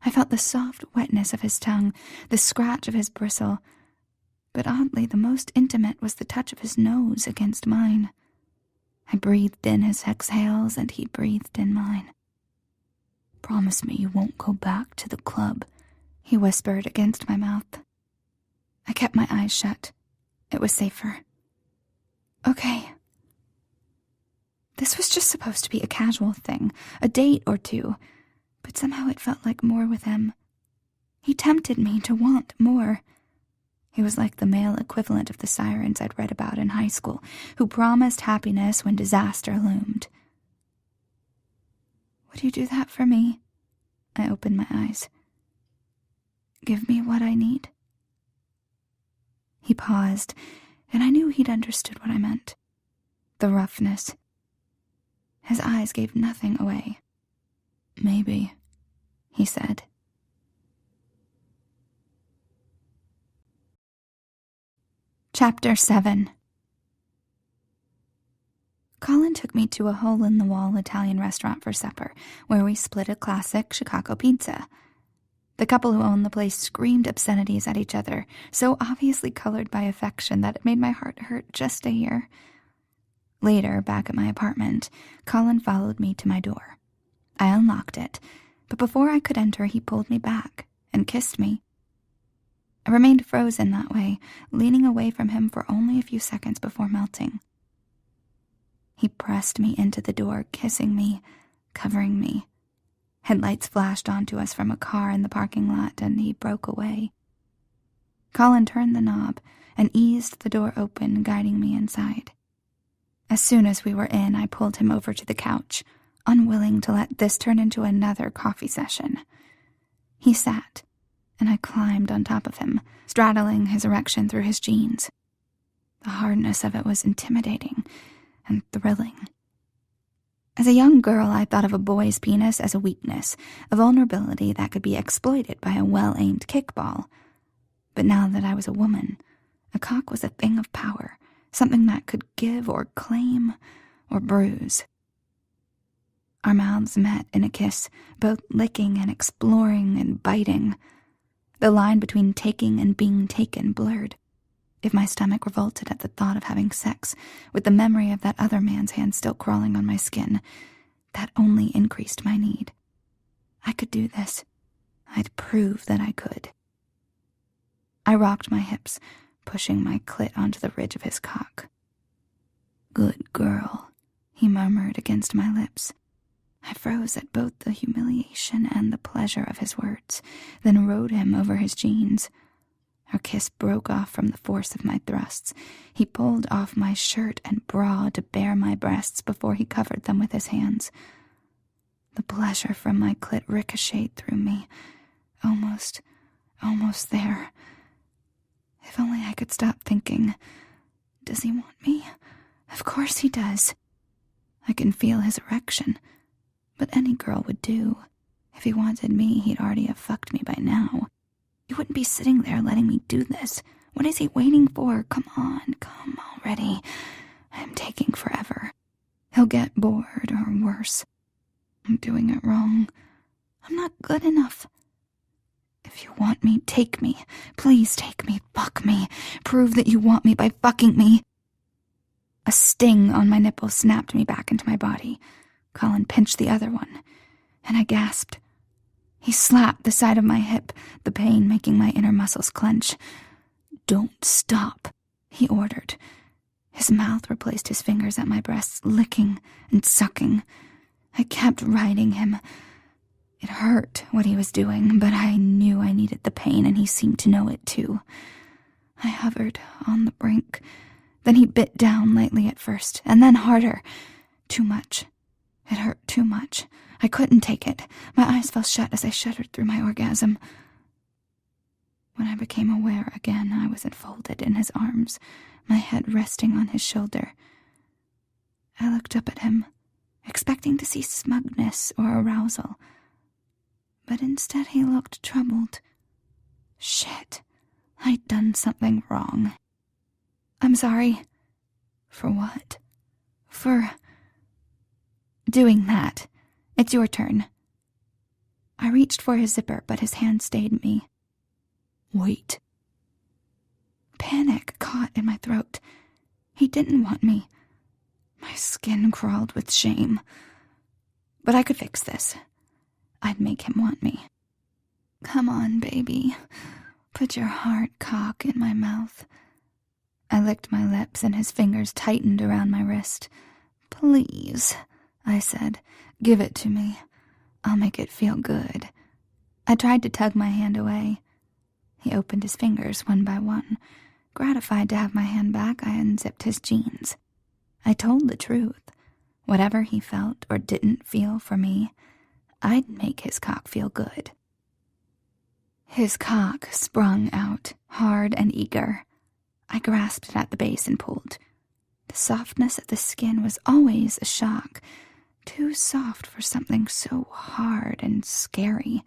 [SPEAKER 1] I felt the soft wetness of his tongue, the scratch of his bristle. But oddly, the most intimate was the touch of his nose against mine. I breathed in his exhales, and he breathed in mine. Promise me you won't go back to the club, he whispered against my mouth. I kept my eyes shut. It was safer. Okay. This was just supposed to be a casual thing, a date or two, but somehow it felt like more with him. He tempted me to want more. He was like the male equivalent of the sirens I'd read about in high school, who promised happiness when disaster loomed. Would you do that for me? I opened my eyes. Give me what I need. He paused, and I knew he'd understood what I meant. The roughness. His eyes gave nothing away. "Maybe," he said. Chapter 7. Colin took me to a hole-in-the-wall Italian restaurant for supper, where we split a classic Chicago pizza. The couple who owned the place screamed obscenities at each other, so obviously colored by affection that it made my heart hurt just to hear. Later, back at my apartment, Colin followed me to my door. I unlocked it, but before I could enter, he pulled me back and kissed me. I remained frozen that way, leaning away from him for only a few seconds before melting. He pressed me into the door, kissing me, covering me. Headlights flashed onto us from a car in the parking lot, and he broke away. Colin turned the knob and eased the door open, guiding me inside. As soon as we were in, I pulled him over to the couch, unwilling to let this turn into another coffee session. He sat, and I climbed on top of him, straddling his erection through his jeans. The hardness of it was intimidating and thrilling. As a young girl, I thought of a boy's penis as a weakness, a vulnerability that could be exploited by a well-aimed kickball. But now that I was a woman, a cock was a thing of power, something that could give or claim or bruise. Our mouths met in a kiss, both licking and exploring and biting. The line between taking and being taken blurred. If my stomach revolted at the thought of having sex, with the memory of that other man's hand still crawling on my skin, that only increased my need. I could do this. I'd prove that I could. I rocked my hips, pushing my clit onto the ridge of his cock. "Good girl," he murmured against my lips. I froze at both the humiliation and the pleasure of his words, then rode him over his jeans. Our kiss broke off from the force of my thrusts. He pulled off my shirt and bra to bare my breasts before he covered them with his hands. The pleasure from my clit ricocheted through me. Almost there. If only I could stop thinking, does he want me? Of course he does. I can feel his erection, but any girl would do. If he wanted me, he'd already have fucked me by now. He wouldn't be sitting there letting me do this. What is he waiting for? Come on, come already. I'm taking forever. He'll get bored or worse. I'm doing it wrong. I'm not good enough. If you want me, take me. Please take me. Fuck me. Prove that you want me by fucking me. A sting on my nipple snapped me back into my body. Colin pinched the other one, and I gasped. He slapped the side of my hip, the pain making my inner muscles clench. "Don't stop," he ordered. His mouth replaced his fingers at my breasts, licking and sucking. I kept riding him. It hurt what he was doing, but I knew I needed the pain, and he seemed to know it too. I hovered on the brink. Then he bit down lightly at first, and then harder. Too much. It hurt too much. I couldn't take it. My eyes fell shut as I shuddered through my orgasm. When I became aware again, I was enfolded in his arms, my head resting on his shoulder. I looked up at him, expecting to see smugness or arousal, but instead he looked troubled. Shit, I'd done something wrong. "I'm sorry." "For what?" "For doing that. It's your turn." I reached for his zipper, but his hand stayed me. "Wait." Panic caught in my throat. He didn't want me. My skin crawled with shame. But I could fix this. I'd make him want me. "Come on, baby. Put your hard cock in my mouth." I licked my lips and his fingers tightened around my wrist. "Please," I said. "Give it to me. I'll make it feel good." I tried to tug my hand away. He opened his fingers one by one. Gratified to have my hand back, I unzipped his jeans. I told the truth. Whatever he felt or didn't feel for me, I'd make his cock feel good. His cock sprung out, hard and eager. I grasped at the base and pulled. The softness of the skin was always a shock, too soft for something so hard and scary.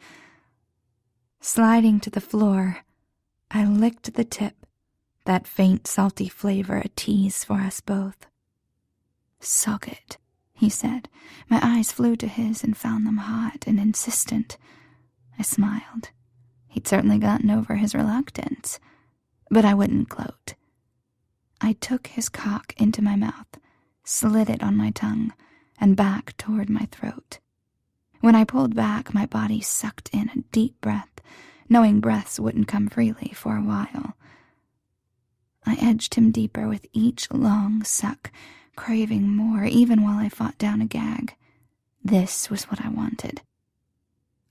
[SPEAKER 1] Sliding to the floor, I licked the tip, that faint salty flavor a tease for us both. "Suck it," he said. My eyes flew to his and found them hot and insistent. I smiled. He'd certainly gotten over his reluctance, but I wouldn't gloat. I took his cock into my mouth, slid it on my tongue, and back toward my throat. When I pulled back, my body sucked in a deep breath, knowing breaths wouldn't come freely for a while. I edged him deeper with each long suck, craving more even while I fought down a gag. This was what I wanted.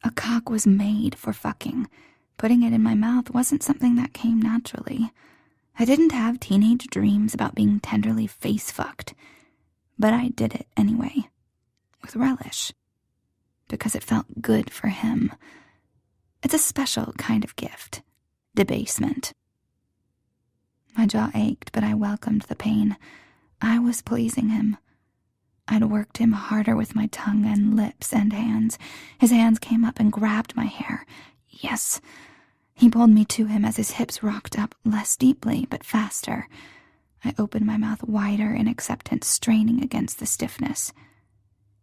[SPEAKER 1] A cock was made for fucking. Putting it in my mouth wasn't something that came naturally. I didn't have teenage dreams about being tenderly face-fucked, but I did it anyway, with relish, because it felt good for him. It's a special kind of gift, debasement. My jaw ached, but I welcomed the pain. I was pleasing him. I'd worked him harder with my tongue and lips and hands. His hands came up and grabbed my hair. Yes. He pulled me to him as his hips rocked up, less deeply, but faster. I opened my mouth wider in acceptance, straining against the stiffness.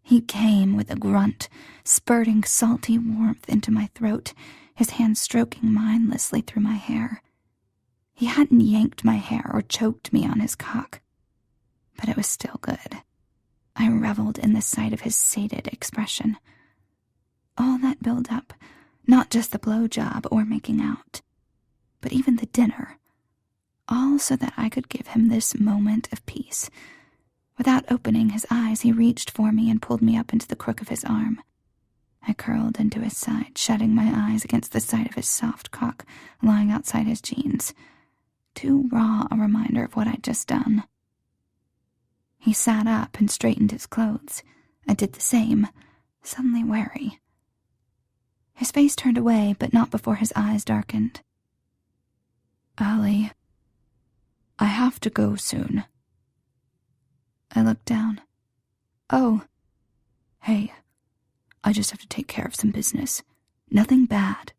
[SPEAKER 1] He came with a grunt, spurting salty warmth into my throat, his hands stroking mindlessly through my hair. He hadn't yanked my hair or choked me on his cock, but it was still good. I reveled in the sight of his sated expression. All that build-up, not just the blowjob or making out, but even the dinner, all so that I could give him this moment of peace. Without opening his eyes, he reached for me and pulled me up into the crook of his arm. I curled into his side, shutting my eyes against the sight of his soft cock lying outside his jeans. Too raw a reminder of what I'd just done. He sat up and straightened his clothes. I did the same, suddenly wary. His face turned away, but not before his eyes darkened. "Allie, I have to go soon." I looked down. "Oh, hey, I just have to take care of some business. Nothing bad."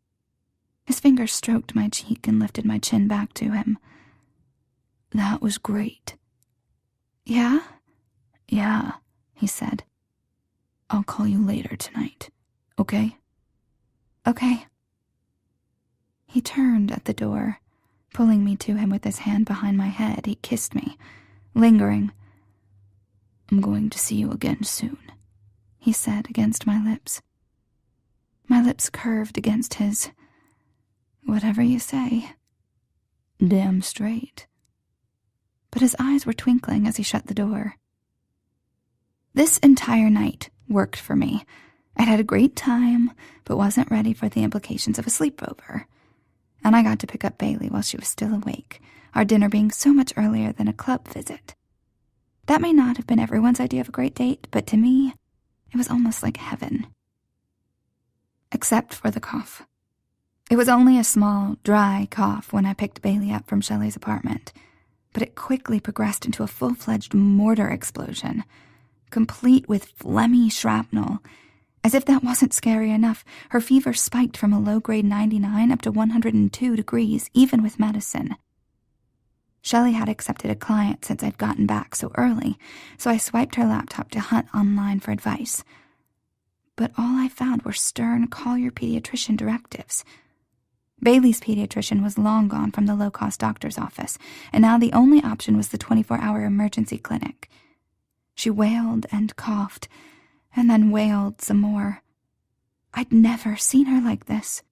[SPEAKER 1] His fingers stroked my cheek and lifted my chin back to him. "That was great." "Yeah?" "Yeah," he said. "I'll call you later tonight, okay?" "Okay." He turned at the door. Pulling me to him with his hand behind my head, he kissed me, lingering. "I'm going to see you again soon," he said against my lips. My lips curved against his. "Whatever you say." "Damn straight." But his eyes were twinkling as he shut the door. This entire night worked for me. I'd had a great time, but wasn't ready for the implications of a sleepover. And I got to pick up Bailey while she was still awake, our dinner being so much earlier than a club visit. That may not have been everyone's idea of a great date, but to me, it was almost like heaven. Except for the cough. It was only a small, dry cough when I picked Bailey up from Shelley's apartment, but it quickly progressed into a full-fledged mortar explosion, complete with phlegmy shrapnel. As if that wasn't scary enough, her fever spiked from a low-grade 99 up to 102 degrees, even with medicine. Shelley had accepted a client since I'd gotten back so early, so I swiped her laptop to hunt online for advice. But all I found were stern call-your-pediatrician directives. Bailey's pediatrician was long gone from the low-cost doctor's office, and now the only option was the 24-hour emergency clinic. She wailed and coughed, and then wailed some more. I'd never seen her like this.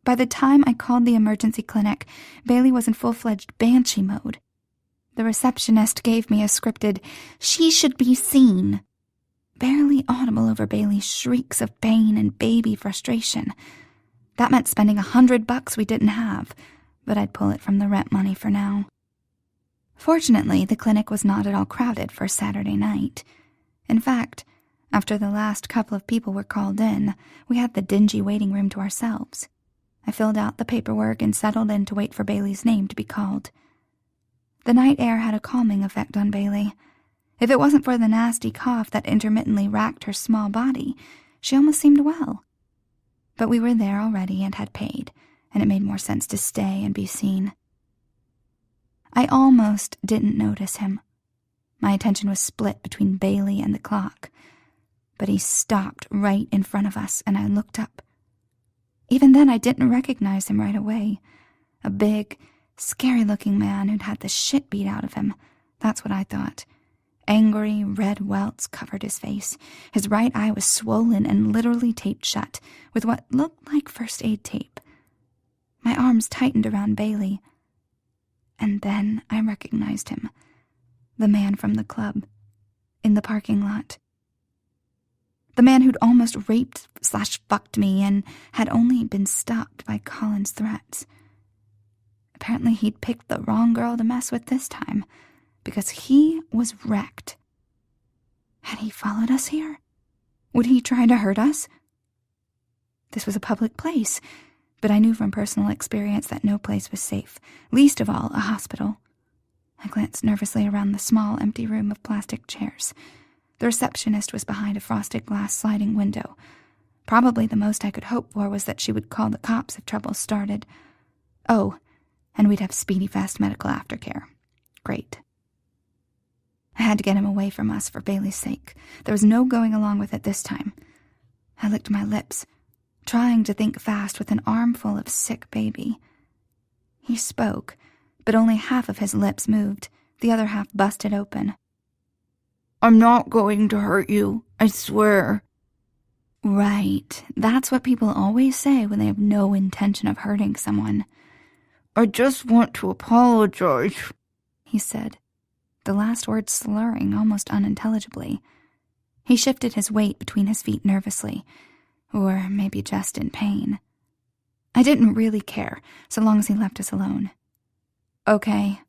[SPEAKER 1] By the time I called the emergency clinic, Bailey was in full-fledged banshee mode. The receptionist gave me a scripted, "She should be seen," barely audible over Bailey's shrieks of pain and baby frustration. That meant spending $100 we didn't have, but I'd pull it from the rent money for now. Fortunately, the clinic was not at all crowded for Saturday night. In fact, after the last couple of people were called in, we had the dingy waiting room to ourselves. I filled out the paperwork and settled in to wait for Bailey's name to be called. The night air had a calming effect on Bailey. If it wasn't for the nasty cough that intermittently racked her small body, she almost seemed well. But we were there already and had paid, and it made more sense to stay and be seen. I almost didn't notice him. My attention was split between Bailey and the clock, but he stopped right in front of us, and I looked up. Even then, I didn't recognize him right away. A big, scary-looking man who'd had the shit beat out of him. That's what I thought. Angry, red welts covered his face. His right eye was swollen and literally taped shut, with what looked like first aid tape. My arms tightened around Bailey. And then I recognized him. The man from the club. In the parking lot. The man who'd almost raped/fucked me and had only been stopped by Colin's threats. Apparently he'd picked the wrong girl to mess with this time, because he was wrecked. Had he followed us here? Would he try to hurt us? This was a public place, but I knew from personal experience that no place was safe, least of all a hospital. I glanced nervously around the small, empty room of plastic chairs. The receptionist was behind a frosted glass sliding window. Probably the most I could hope for was that she would call the cops if trouble started. Oh, and we'd have speedy, fast medical aftercare. Great. I had to get him away from us for Bailey's sake. There was no going along with it this time. I licked my lips, trying to think fast with an armful of sick baby. He spoke, but only half of his lips moved, the other half busted open. "I'm not going to hurt you, I swear." Right, that's what people always say when they have no intention of hurting someone. "I just want to apologize," he said, the last word slurring almost unintelligibly. He shifted his weight between his feet nervously, or maybe just in pain. I didn't really care, so long as he left us alone. "Okay."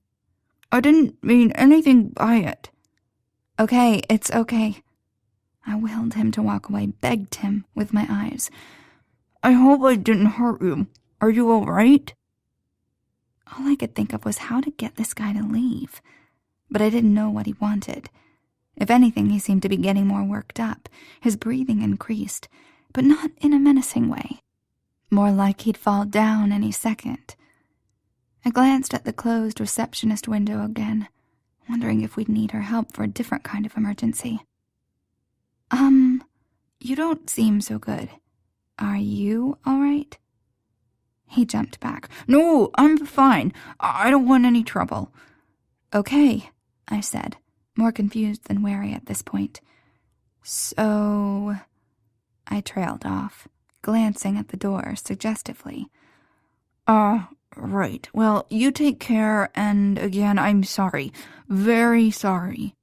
[SPEAKER 1] "I didn't mean anything by it." "Okay, it's okay." I willed him to walk away, begged him with my eyes. "I hope I didn't hurt you. Are you all right?" All I could think of was how to get this guy to leave, but I didn't know what he wanted. If anything, he seemed to be getting more worked up. His breathing increased, but not in a menacing way. More like he'd fall down any second. I glanced at the closed receptionist window again, wondering if we'd need her help for a different kind of emergency. You don't seem so good. Are you all right?" He jumped back. "No, I'm fine. I don't want any trouble." "Okay," I said, more confused than wary at this point. "So..." I trailed off, glancing at the door suggestively. Right. Well, you take care, and again, I'm sorry. Very sorry."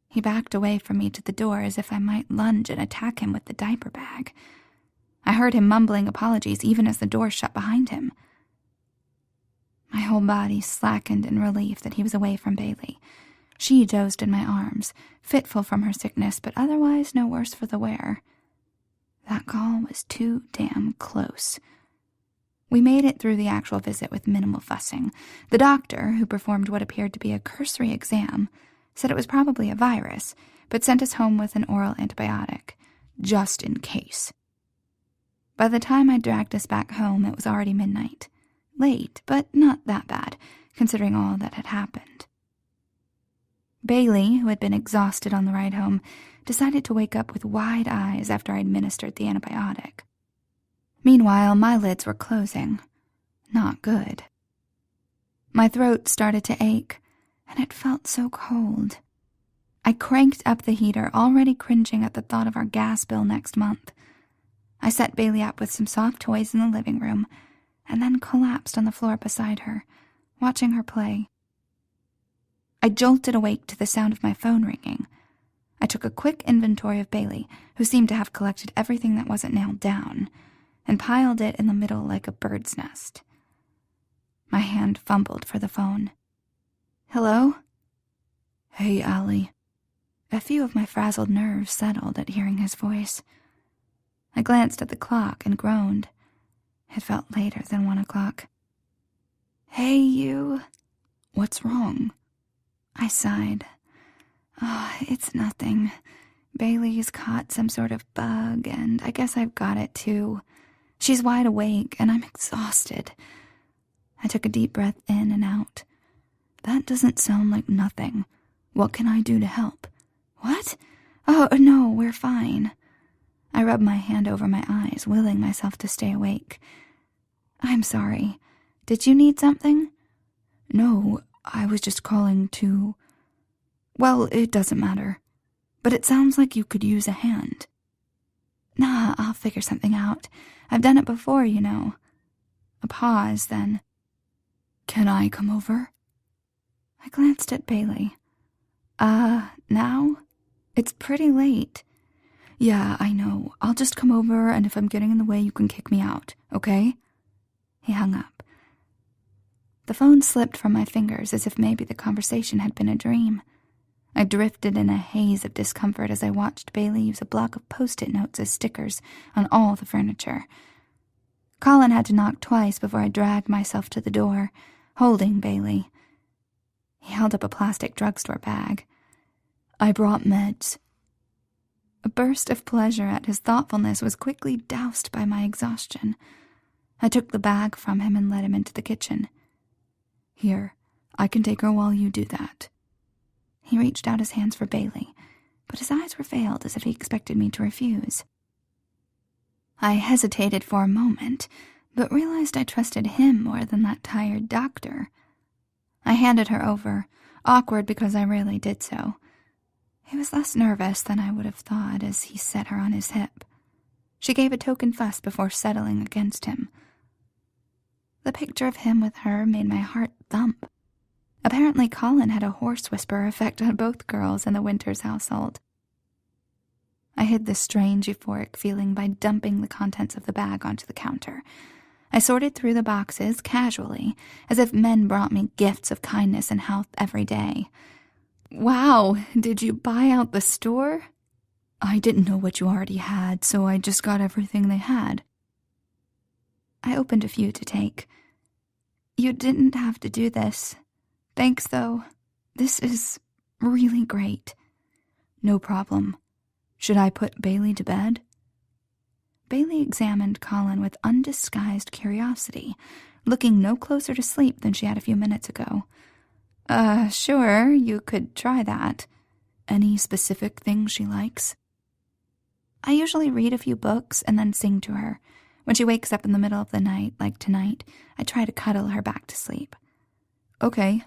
[SPEAKER 1] He backed away from me to the door as if I might lunge and attack him with the diaper bag. I heard him mumbling apologies even as the door shut behind him. My whole body slackened in relief that he was away from Bailey. She dozed in my arms, fitful from her sickness, but otherwise no worse for the wear. That call was too damn close. We made it through the actual visit with minimal fussing. The doctor, who performed what appeared to be a cursory exam, said it was probably a virus, but sent us home with an oral antibiotic, just in case. By the time I dragged us back home, it was already midnight. Late, but not that bad, considering all that had happened. Bailey, who had been exhausted on the ride home, decided to wake up with wide eyes after I administered the antibiotic. Meanwhile, my lids were closing. Not good. My throat started to ache, and it felt so cold. I cranked up the heater, already cringing at the thought of our gas bill next month. I set Bailey up with some soft toys in the living room, and then collapsed on the floor beside her, watching her play. I jolted awake to the sound of my phone ringing. I took a quick inventory of Bailey, who seemed to have collected everything that wasn't nailed down, and piled it in the middle like a bird's nest. My hand fumbled for the phone. "Hello?" "Hey, Allie." A few of my frazzled nerves settled at hearing his voice. I glanced at the clock and groaned. It felt later than 1 o'clock. "Hey, you."
[SPEAKER 2] "What's wrong?"
[SPEAKER 1] I sighed. "Oh, it's nothing. Bailey's caught some sort of bug, and I guess I've got it too. She's wide awake, and I'm exhausted." I took a deep breath in and out.
[SPEAKER 2] "That doesn't sound like nothing. What can I do to help?"
[SPEAKER 1] "What? Oh, no, we're fine." I rubbed my hand over my eyes, willing myself to stay awake. "I'm sorry. Did you need something?"
[SPEAKER 2] "No, I was just calling to... Well, it doesn't matter. But it sounds like you could use a hand."
[SPEAKER 1] "Nah, I'll figure something out. I've done it before, you know." A pause, then.
[SPEAKER 2] "Can I come over?"
[SPEAKER 1] I glanced at Bailey. Now? It's pretty late."
[SPEAKER 2] "Yeah, I know. I'll just come over, and if I'm getting in the way, you can kick me out, okay?"
[SPEAKER 1] He hung up. The phone slipped from my fingers as if maybe the conversation had been a dream. I drifted in a haze of discomfort as I watched Bailey use a block of Post-it notes as stickers on all the furniture. Colin had to knock twice before I dragged myself to the door, holding Bailey. He held up a plastic drugstore bag.
[SPEAKER 2] "I brought meds."
[SPEAKER 1] A burst of pleasure at his thoughtfulness was quickly doused by my exhaustion. I took the bag from him and led him into the kitchen.
[SPEAKER 2] "Here, I can take her while you do that."
[SPEAKER 1] He reached out his hands for Bailey, but his eyes were veiled as if he expected me to refuse. I hesitated for a moment, but realized I trusted him more than that tired doctor. I handed her over, awkward because I rarely did so. He was less nervous than I would have thought as he set her on his hip. She gave a token fuss before settling against him. The picture of him with her made my heart thump. Apparently Colin had a horse whisperer effect on both girls in the Winters household. I hid this strange euphoric feeling by dumping the contents of the bag onto the counter. I sorted through the boxes casually, as if men brought me gifts of kindness and health every day.
[SPEAKER 2] "Wow, did you buy out the store?" "I didn't know what you already had, so I just got everything they had."
[SPEAKER 1] I opened a few to take. "You didn't have to do this. Thanks, though. This is really great."
[SPEAKER 2] "No problem. Should I put Bailey to bed?"
[SPEAKER 1] Bailey examined Colin with undisguised curiosity, looking no closer to sleep than she had a few minutes ago. Sure, you could try that."
[SPEAKER 2] "Any specific things she likes?"
[SPEAKER 1] "I usually read a few books and then sing to her. When she wakes up in the middle of the night, like tonight, I try to cuddle her back to sleep."
[SPEAKER 2] "Okay,"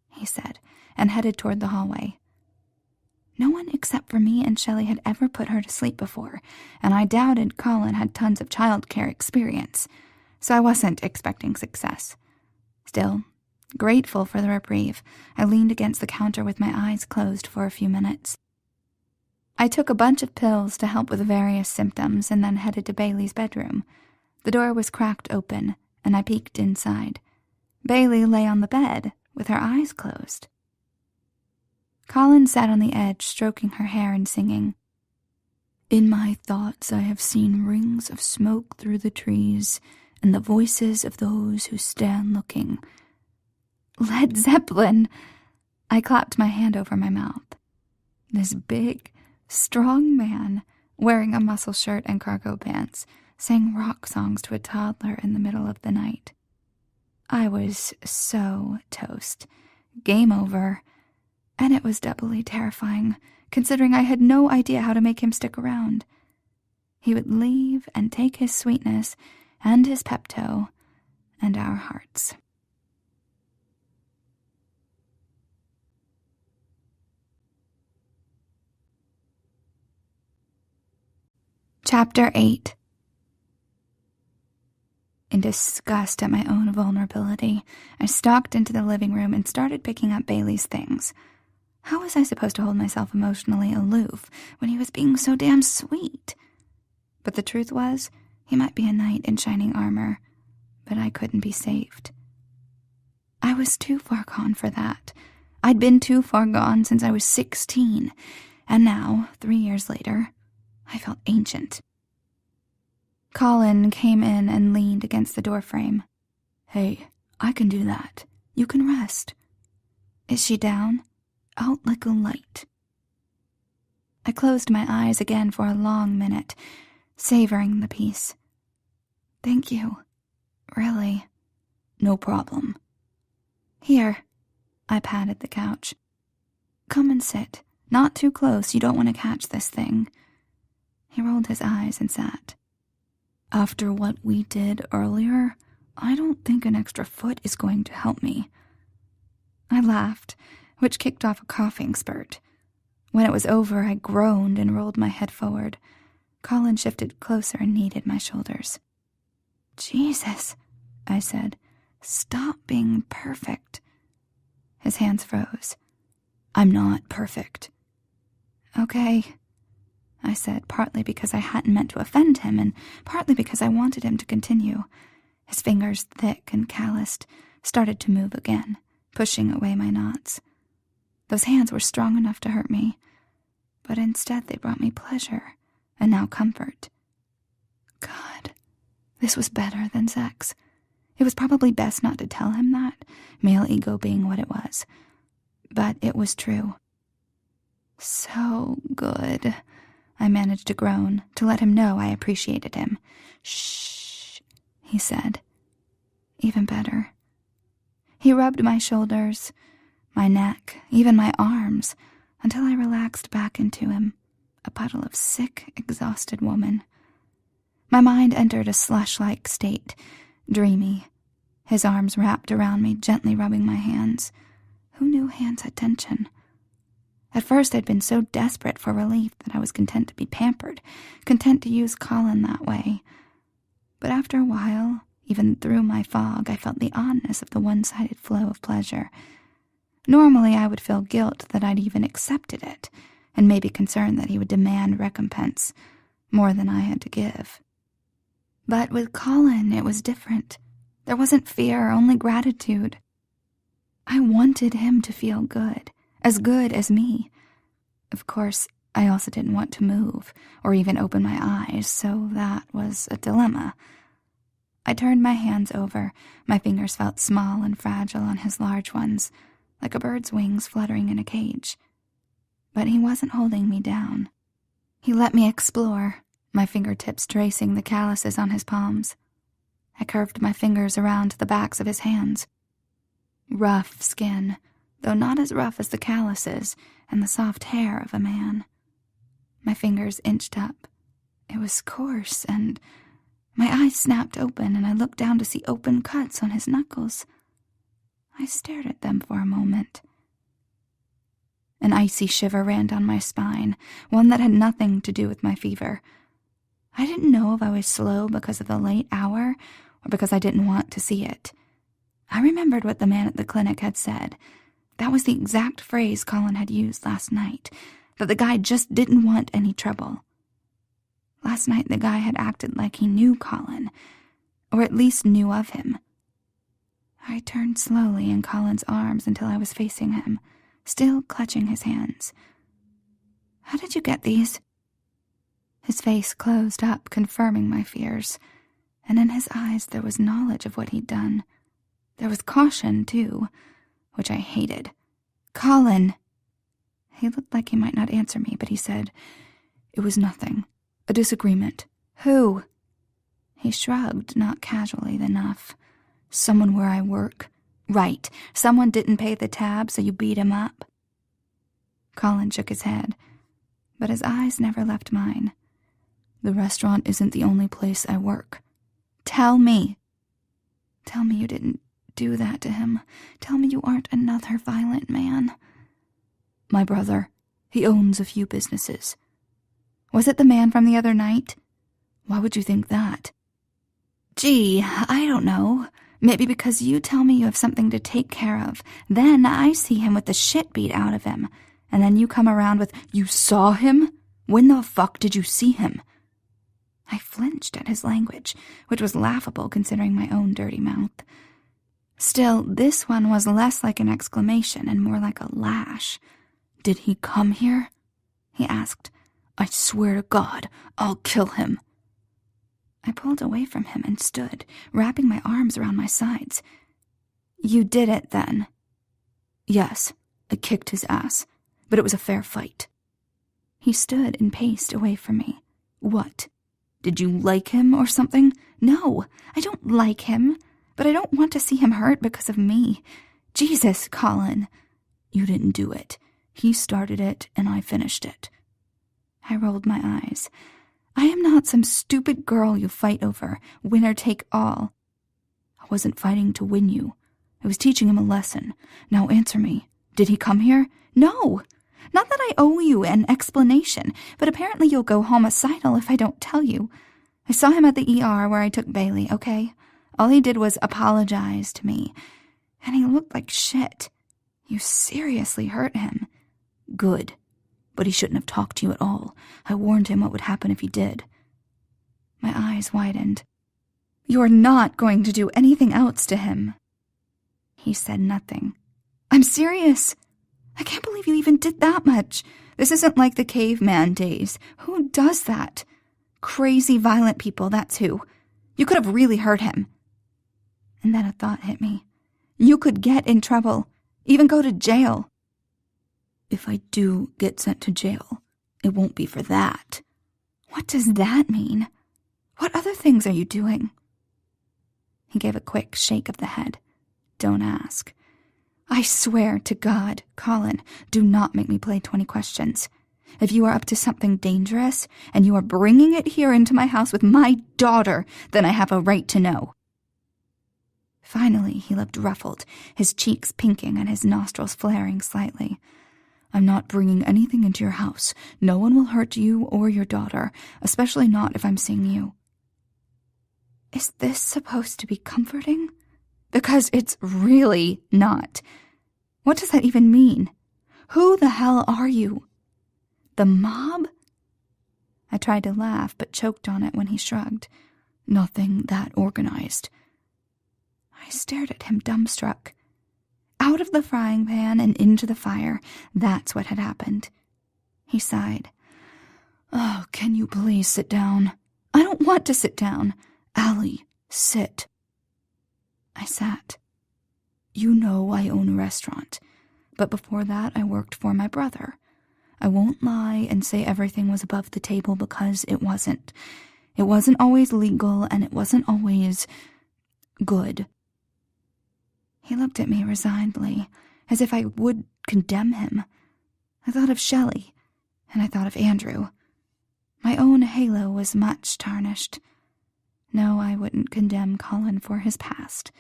[SPEAKER 1] he said, and headed toward the hallway. No one except for me and Shelley had ever put her to sleep before, and I doubted Colin had tons of childcare experience, so I wasn't expecting success. Still, grateful for the reprieve, I leaned against the counter with my eyes closed for a few minutes. I took a bunch of pills to help with various symptoms and then headed to Bailey's bedroom. The door was cracked open, and I peeked inside. Bailey lay on the bed, with her eyes closed. Colin sat on the edge, stroking her hair and singing.
[SPEAKER 2] "In my thoughts I have seen rings of smoke through the trees, and the voices of those who stand looking."
[SPEAKER 1] Led Zeppelin! I clapped my hand over my mouth. This big, strong man, wearing a muscle shirt and cargo pants, sang rock songs to a toddler in the middle of the night. I was so toast. Game over. And it was doubly terrifying, considering I had no idea how to make him stick around. He would leave and take his sweetness and his Pepto and our hearts. Chapter 8. In disgust at my own vulnerability, I stalked into the living room and started picking up Bailey's things. How was I supposed to hold myself emotionally aloof when he was being so damn sweet? But the truth was, he might be a knight in shining armor, but I couldn't be saved. I was too far gone for that. I'd been too far gone since I was 16, and now, 3 years later, I felt ancient. Colin came in and leaned against the doorframe.
[SPEAKER 2] "Hey, I can do that. You can rest."
[SPEAKER 1] "Is she down?"
[SPEAKER 2] "Out like a light."
[SPEAKER 1] I closed my eyes again for a long minute, savoring the peace. "Thank you. Really."
[SPEAKER 2] "No problem."
[SPEAKER 1] "Here." I patted the couch. "Come and sit. Not too close, you don't want to catch this thing." He rolled his eyes and sat.
[SPEAKER 2] "After what we did earlier, I don't think an extra foot is going to help me."
[SPEAKER 1] I laughed, which kicked off a coughing spurt. When it was over, I groaned and rolled my head forward. Colin shifted closer and kneaded my shoulders. "Jesus," I said. "Stop being perfect." His hands froze.
[SPEAKER 2] "I'm not perfect."
[SPEAKER 1] "Okay," I said, partly because I hadn't meant to offend him and partly because I wanted him to continue. His fingers, thick and calloused, started to move again, pushing away my knots. Those hands were strong enough to hurt me, but instead they brought me pleasure and now comfort. God, this was better than sex. It was probably best not to tell him that, male ego being what it was. But it was true. "So good," I managed to groan, to let him know I appreciated him. "Shh," he said. "Even better." He rubbed my shoulders, my neck, even my arms, until I relaxed back into him, a puddle of sick, exhausted woman. My mind entered a slush-like state, dreamy. His arms wrapped around me, gently rubbing my hands. Who knew hands had tension? At first I'd been so desperate for relief that I was content to be pampered, content to use Colin that way. But after a while, even through my fog, I felt the oddness of the one-sided flow of pleasure. Normally I would feel guilt that I'd even accepted it, and maybe concerned that he would demand recompense, more than I had to give. But with Colin it was different. There wasn't fear, only gratitude. I wanted him to feel good as me. Of course, I also didn't want to move, or even open my eyes, so that was a dilemma. I turned my hands over. My fingers felt small and fragile on his large ones, like a bird's wings fluttering in a cage. But he wasn't holding me down. He let me explore, my fingertips tracing the calluses on his palms. I curved my fingers around the backs of his hands. Rough skin, though not as rough as the calluses and the soft hair of a man. My fingers inched up. It was coarse, and my eyes snapped open, and I looked down to see open cuts on his knuckles. I stared at them for a moment. An icy shiver ran down my spine, one that had nothing to do with my fever. I didn't know if I was slow because of the late hour or because I didn't want to see it. I remembered what the man at the clinic had said. That was the exact phrase Colin had used last night, that the guy just didn't want any trouble. Last night the guy had acted like he knew Colin, or at least knew of him. I turned slowly in Colin's arms until I was facing him, still clutching his hands. "How did you get these?" His face closed up, confirming my fears, and in his eyes there was knowledge of what he'd done. There was caution, too, which I hated. "Colin!" He looked like he might not answer me, but he said, "It was nothing. A disagreement." "Who?" He shrugged, not casually enough. "Someone where I work." "Right. Someone didn't pay the tab, so you beat him up." Colin shook his head, but his eyes never left mine. "The restaurant isn't the only place I work." "Tell me." "Tell me you didn't do that to him. Tell me you aren't another violent man." "My brother. He owns a few businesses." "Was it the man from the other night?" "Why would you think that?" "Gee, I don't know. Maybe because you tell me you have something to take care of. Then I see him with the shit beat out of him. And then you come around with, 'You saw him? When the fuck did you see him?'" I flinched at his language, which was laughable considering my own dirty mouth. Still, this one was less like an exclamation and more like a lash. "Did he come here?" he asked. "I swear to God, I'll kill him." I pulled away from him and stood, wrapping my arms around my sides. "You did it, then?"
[SPEAKER 2] "Yes, I kicked his ass, but it was a fair fight."
[SPEAKER 1] He stood and paced away from me.
[SPEAKER 2] "What? Did you like him or something?"
[SPEAKER 1] "No, I don't like him, but I don't want to see him hurt because of me. Jesus, Colin."
[SPEAKER 2] "You didn't do it. He started it, and I finished it."
[SPEAKER 1] I rolled my eyes. "I am not some stupid girl you fight over, winner take all."
[SPEAKER 2] "I wasn't fighting to win you. I was teaching him a lesson. Now answer me. Did he come here?"
[SPEAKER 1] "No. Not that I owe you an explanation, but apparently you'll go homicidal if I don't tell you. I saw him at the ER where I took Bailey, okay? All he did was apologize to me, and he looked like shit. You seriously hurt him."
[SPEAKER 2] "Good. But he shouldn't have talked to you at all. I warned him what would happen if he did."
[SPEAKER 1] My eyes widened. "You're not going to do anything else to him." He said nothing. "I'm serious. I can't believe you even did that much. This isn't like the caveman days. Who does that? Crazy, violent people, that's who. You could have really hurt him." And then a thought hit me. You could get in trouble, even go to jail.
[SPEAKER 2] "If I do get sent to jail, it won't be for that."
[SPEAKER 1] "What does that mean? What other things are you doing?" He gave a quick shake of the head. "Don't ask. I swear to God, Colin, do not make me play 20 questions. If you are up to something dangerous, and you are bringing it here into my house with my daughter, then I have a right to know." Finally, he looked ruffled, his cheeks pinking and his nostrils flaring slightly.
[SPEAKER 2] "I'm not bringing anything into your house. No one will hurt you or your daughter, especially not if I'm seeing you."
[SPEAKER 1] Is this supposed to be comforting? Because it's really not. What does that even mean? Who the hell are you? The mob? I tried to laugh, but choked on it when he shrugged.
[SPEAKER 2] "Nothing that organized."
[SPEAKER 1] I stared at him dumbstruck. Out of the frying pan and into the fire, that's what had happened. He sighed.
[SPEAKER 2] "Oh, can you please sit down?"
[SPEAKER 1] "I don't want to sit down."
[SPEAKER 2] "Allie, sit."
[SPEAKER 1] I sat.
[SPEAKER 2] "You know I own a restaurant, but before that I worked for my brother. I won't lie and say everything was above the table because it wasn't. It wasn't always legal and it wasn't always good."
[SPEAKER 1] He looked at me resignedly, as if I would condemn him. I thought of Shelley, and I thought of Andrew. My own halo was much tarnished. No, I wouldn't condemn Colin for his past,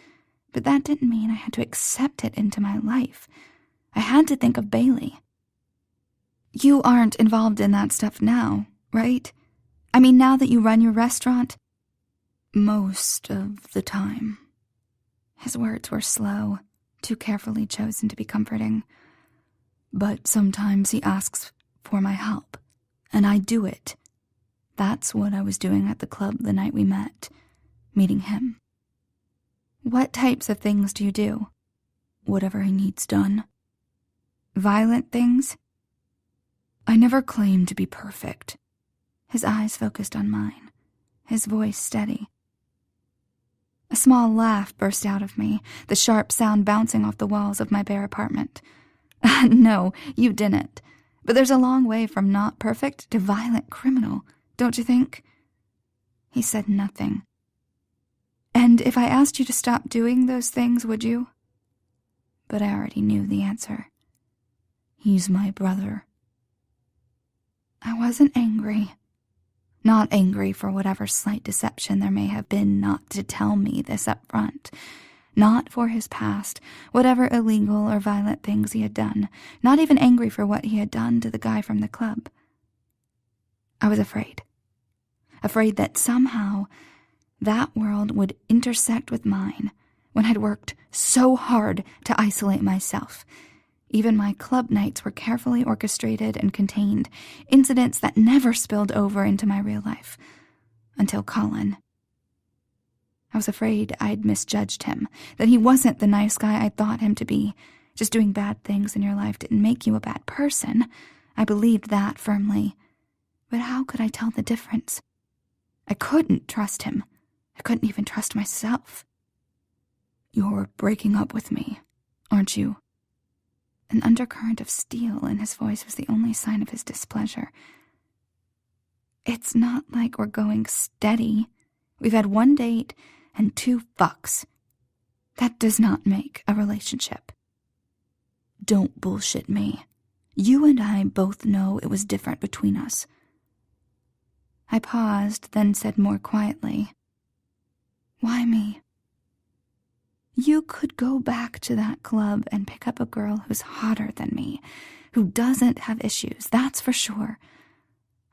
[SPEAKER 1] but that didn't mean I had to accept it into my life. I had to think of Bailey. You aren't involved in that stuff now, right? I mean, now that you run your restaurant?
[SPEAKER 2] "Most of the time."
[SPEAKER 1] His words were slow, too carefully chosen to be comforting.
[SPEAKER 2] "But sometimes he asks for my help, and I do it. That's what I was doing at the club the night we met, meeting him."
[SPEAKER 1] "What types of things do you do?"
[SPEAKER 2] "Whatever he needs done."
[SPEAKER 1] "Violent things?"
[SPEAKER 2] "I never claimed to be perfect."
[SPEAKER 1] His eyes focused on mine, his voice steady. A small laugh burst out of me, the sharp sound bouncing off the walls of my bare apartment. "No, you didn't. But there's a long way from not perfect to violent criminal, don't you think?" He said nothing. "And if I asked you to stop doing those things, would you?" But I already knew the answer.
[SPEAKER 2] "He's my brother."
[SPEAKER 1] I wasn't angry. Not angry for whatever slight deception there may have been not to tell me this up front. Not for his past, whatever illegal or violent things he had done. Not even angry for what he had done to the guy from the club. I was afraid. Afraid that somehow that world would intersect with mine when I'd worked so hard to isolate myself. Even my club nights were carefully orchestrated and contained, incidents that never spilled over into my real life. Until Colin. I was afraid I'd misjudged him, that he wasn't the nice guy I thought him to be. Just doing bad things in your life didn't make you a bad person. I believed that firmly. But how could I tell the difference?
[SPEAKER 2] I couldn't trust him. I couldn't even trust myself. "You're breaking up with me, aren't you?" An undercurrent of steel in his voice was the only sign of his displeasure. "It's not like we're going steady. We've had 1 date and 2 fucks. That does not make a relationship." "Don't bullshit me. You and I both know it was different between us." I paused, then said more quietly, "Why me? You could go back to that club and pick up a girl who's hotter than me, who doesn't have issues, that's for sure.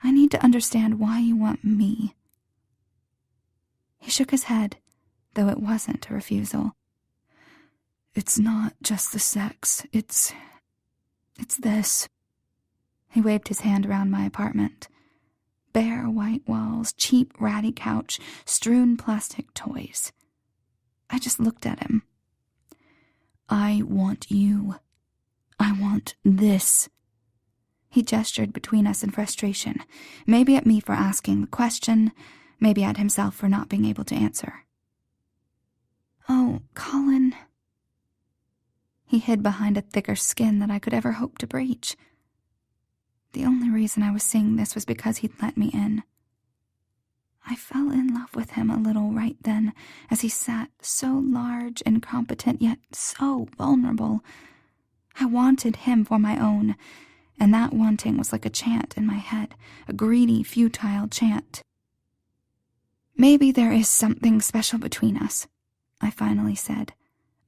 [SPEAKER 2] I need to understand why you want me." He shook his head, though it wasn't a refusal. "It's not just the sex, it's this." He waved his hand around my apartment. Bare white walls, cheap ratty couch, strewn plastic toys. I just looked at him. "I want you. I want this." He gestured between us in frustration, maybe at me for asking the question, maybe at himself for not being able to answer. "Oh, Colin." He hid behind a thicker skin than I could ever hope to breach. The only reason I was saying this was because he'd let me in. I fell in love with him a little right then, as he sat so large and competent, yet so vulnerable. I wanted him for my own, and that wanting was like a chant in my head, a greedy, futile chant. "Maybe there is something special between us," I finally said,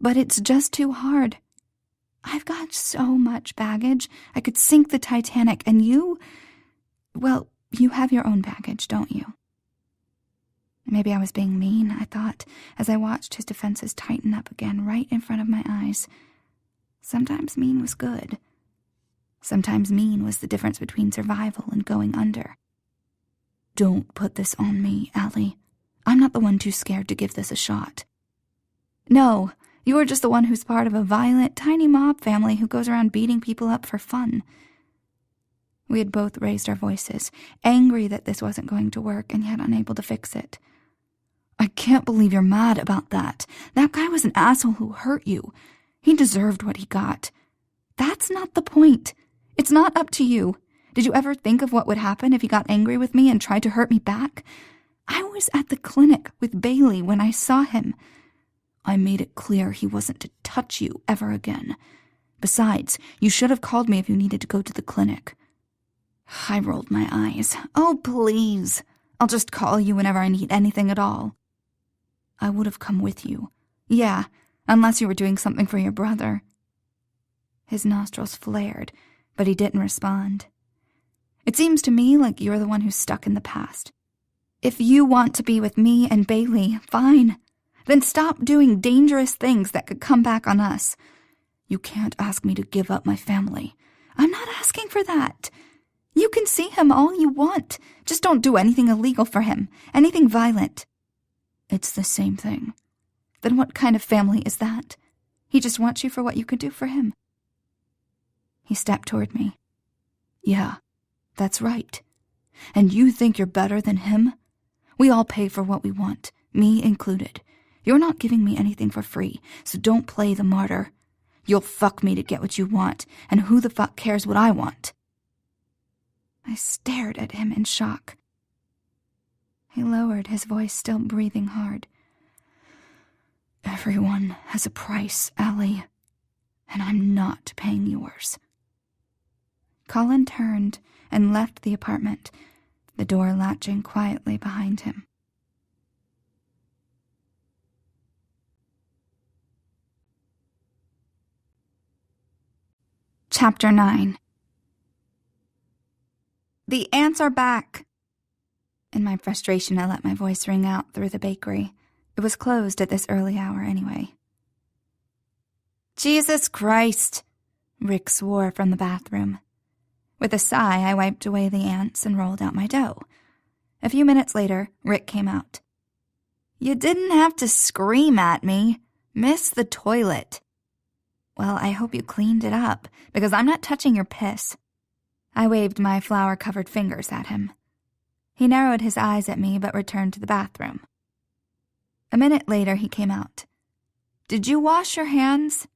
[SPEAKER 2] "but it's just too hard. I've got so much baggage, I could sink the Titanic, and you, well, you have your own baggage, don't you?" Maybe I was being mean, I thought, as I watched his defenses tighten up again right in front of my eyes. Sometimes mean was good. Sometimes mean was the difference between survival and going under. "Don't put this on me, Allie. I'm not the one too scared to give this a shot." "No, you are just the one who's part of a violent, tiny mob family who goes around beating people up for fun." We had both raised our voices, angry that this wasn't going to work and yet unable to fix it. "I can't believe you're mad about that. That guy was an asshole who hurt you. He deserved what he got. That's not the point. It's not up to you. Did you ever think of what would happen if he got angry with me and tried to hurt me back? I was at the clinic with Bailey when I saw him. I made it clear he wasn't to touch you ever again. Besides, you should have called me if you needed to go to the clinic." I rolled my eyes. "Oh, please. I'll just call you whenever I need anything at all." "I would have come with you." "Yeah, unless you were doing something for your brother." His nostrils flared, but he didn't respond. "It seems to me like you're the one who's stuck in the past. If you want to be with me and Bailey, fine. Then stop doing dangerous things that could come back on us." "You can't ask me to give up my family." "I'm not asking for that. You can see him all you want. Just don't do anything illegal for him, anything violent." "It's the same thing." "Then what kind of family is that? He just wants you for what you could do for him." He stepped toward me. "Yeah, that's right. And you think you're better than him? We all pay for what we want, me included. You're not giving me anything for free, so don't play the martyr. You'll fuck me to get what you want, and who the fuck cares what I want?" I stared at him in shock. He lowered his voice, still breathing hard. "Everyone has a price, Allie, and I'm not paying yours." Colin turned and left the apartment, the door latching quietly behind him. Chapter 9. "The ants are back!" In my frustration, I let my voice ring out through the bakery. It was closed at this early hour anyway. "Jesus Christ!" Rick swore from the bathroom. With a sigh, I wiped away the ants and rolled out my dough. A few minutes later, Rick came out. "You didn't have to scream at me. Miss the toilet." "Well, I hope you cleaned it up, because I'm not touching your piss." I waved my flour-covered fingers at him.
[SPEAKER 1] He narrowed his eyes at me but returned to the bathroom. A minute later, he came out. "Did you wash your hands?"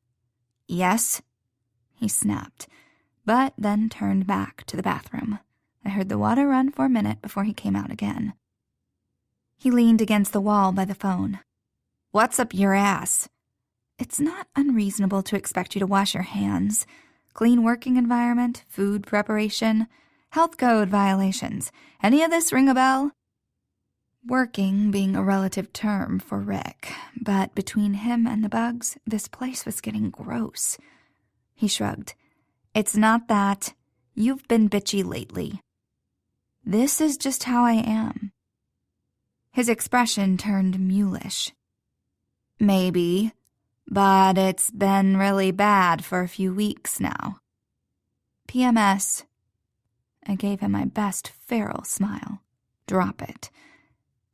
[SPEAKER 1] "Yes," he snapped, but then turned back to the bathroom. I heard the water run for a minute before he came out again. He leaned against the wall by the phone. "What's up your ass?" "It's not unreasonable to expect you to wash your hands. Clean working environment, food preparation, health code violations. Any of this ring a bell?" Working being a relative term for Rick, but between him and the bugs, this place was getting gross. He shrugged. "It's not that. You've been bitchy lately." "This is just how I am." His expression turned mulish. "Maybe, but it's been really bad for a few weeks now." "PMS." I gave him my best feral smile. "Drop it."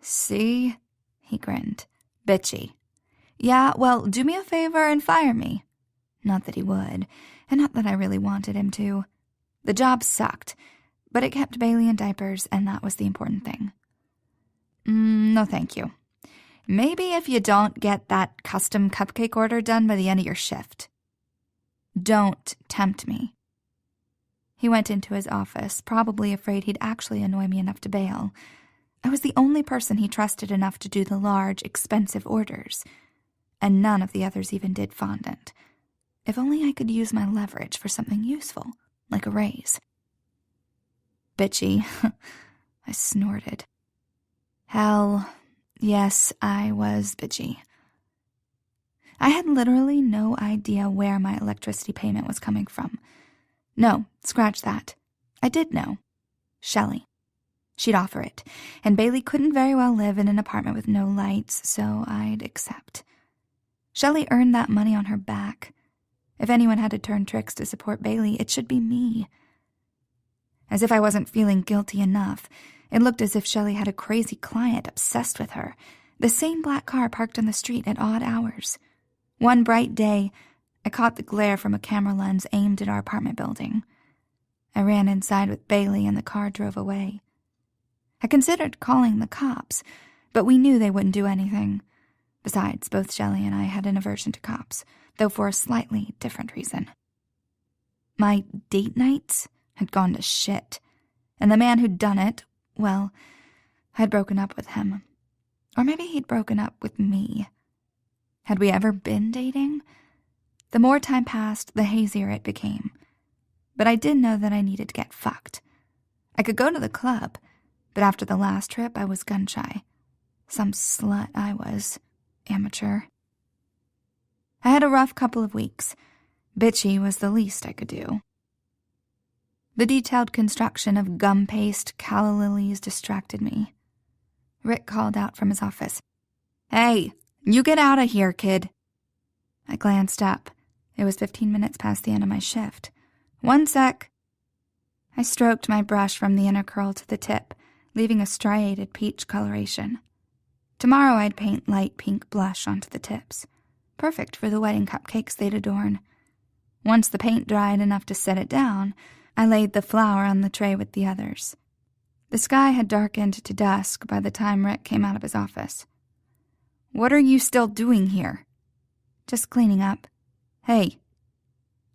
[SPEAKER 1] "See?" he grinned. "Bitchy." "Yeah, well, do me a favor and fire me." Not that he would, and not that I really wanted him to. The job sucked, but it kept Bailey in diapers, and that was the important thing. No thank you. Maybe if you don't get that custom cupcake order done by the end of your shift." "Don't tempt me." He went into his office, probably afraid he'd actually annoy me enough to bail. I was the only person he trusted enough to do the large, expensive orders, and none of the others even did fondant. If only I could use my leverage for something useful, like a raise. "Bitchy," I snorted. Hell, yes, I was bitchy. I had literally no idea where my electricity payment was coming from. No, scratch that. I did know. Shelley. She'd offer it, and Bailey couldn't very well live in an apartment with no lights, so I'd accept. Shelley earned that money on her back. If anyone had to turn tricks to support Bailey, it should be me. As if I wasn't feeling guilty enough, it looked as if Shelley had a crazy client obsessed with her, the same black car parked on the street at odd hours. One bright day, I caught the glare from a camera lens aimed at our apartment building. I ran inside with Bailey and the car drove away. I considered calling the cops, but we knew they wouldn't do anything. Besides, both Shelley and I had an aversion to cops, though for a slightly different reason. My date nights had gone to shit, and the man who'd done it, well, I'd broken up with him. Or maybe he'd broken up with me. Had we ever been dating? The more time passed, the hazier it became. But I did know that I needed to get fucked. I could go to the club, but after the last trip, I was gun-shy. Some slut I was. Amateur. I had a rough couple of weeks. Bitchy was the least I could do. The detailed construction of gum paste calla lilies distracted me. Rick called out from his office. "Hey, you get out of here, kid." I glanced up. It was 15 minutes past the end of my shift. "One sec." I stroked my brush from the inner curl to the tip, leaving a striated peach coloration. Tomorrow I'd paint light pink blush onto the tips. Perfect for the wedding cupcakes they'd adorn. Once the paint dried enough to set it down, I laid the flour on the tray with the others. The sky had darkened to dusk by the time Rick came out of his office. "What are you still doing here?" "Just cleaning up." "Hey."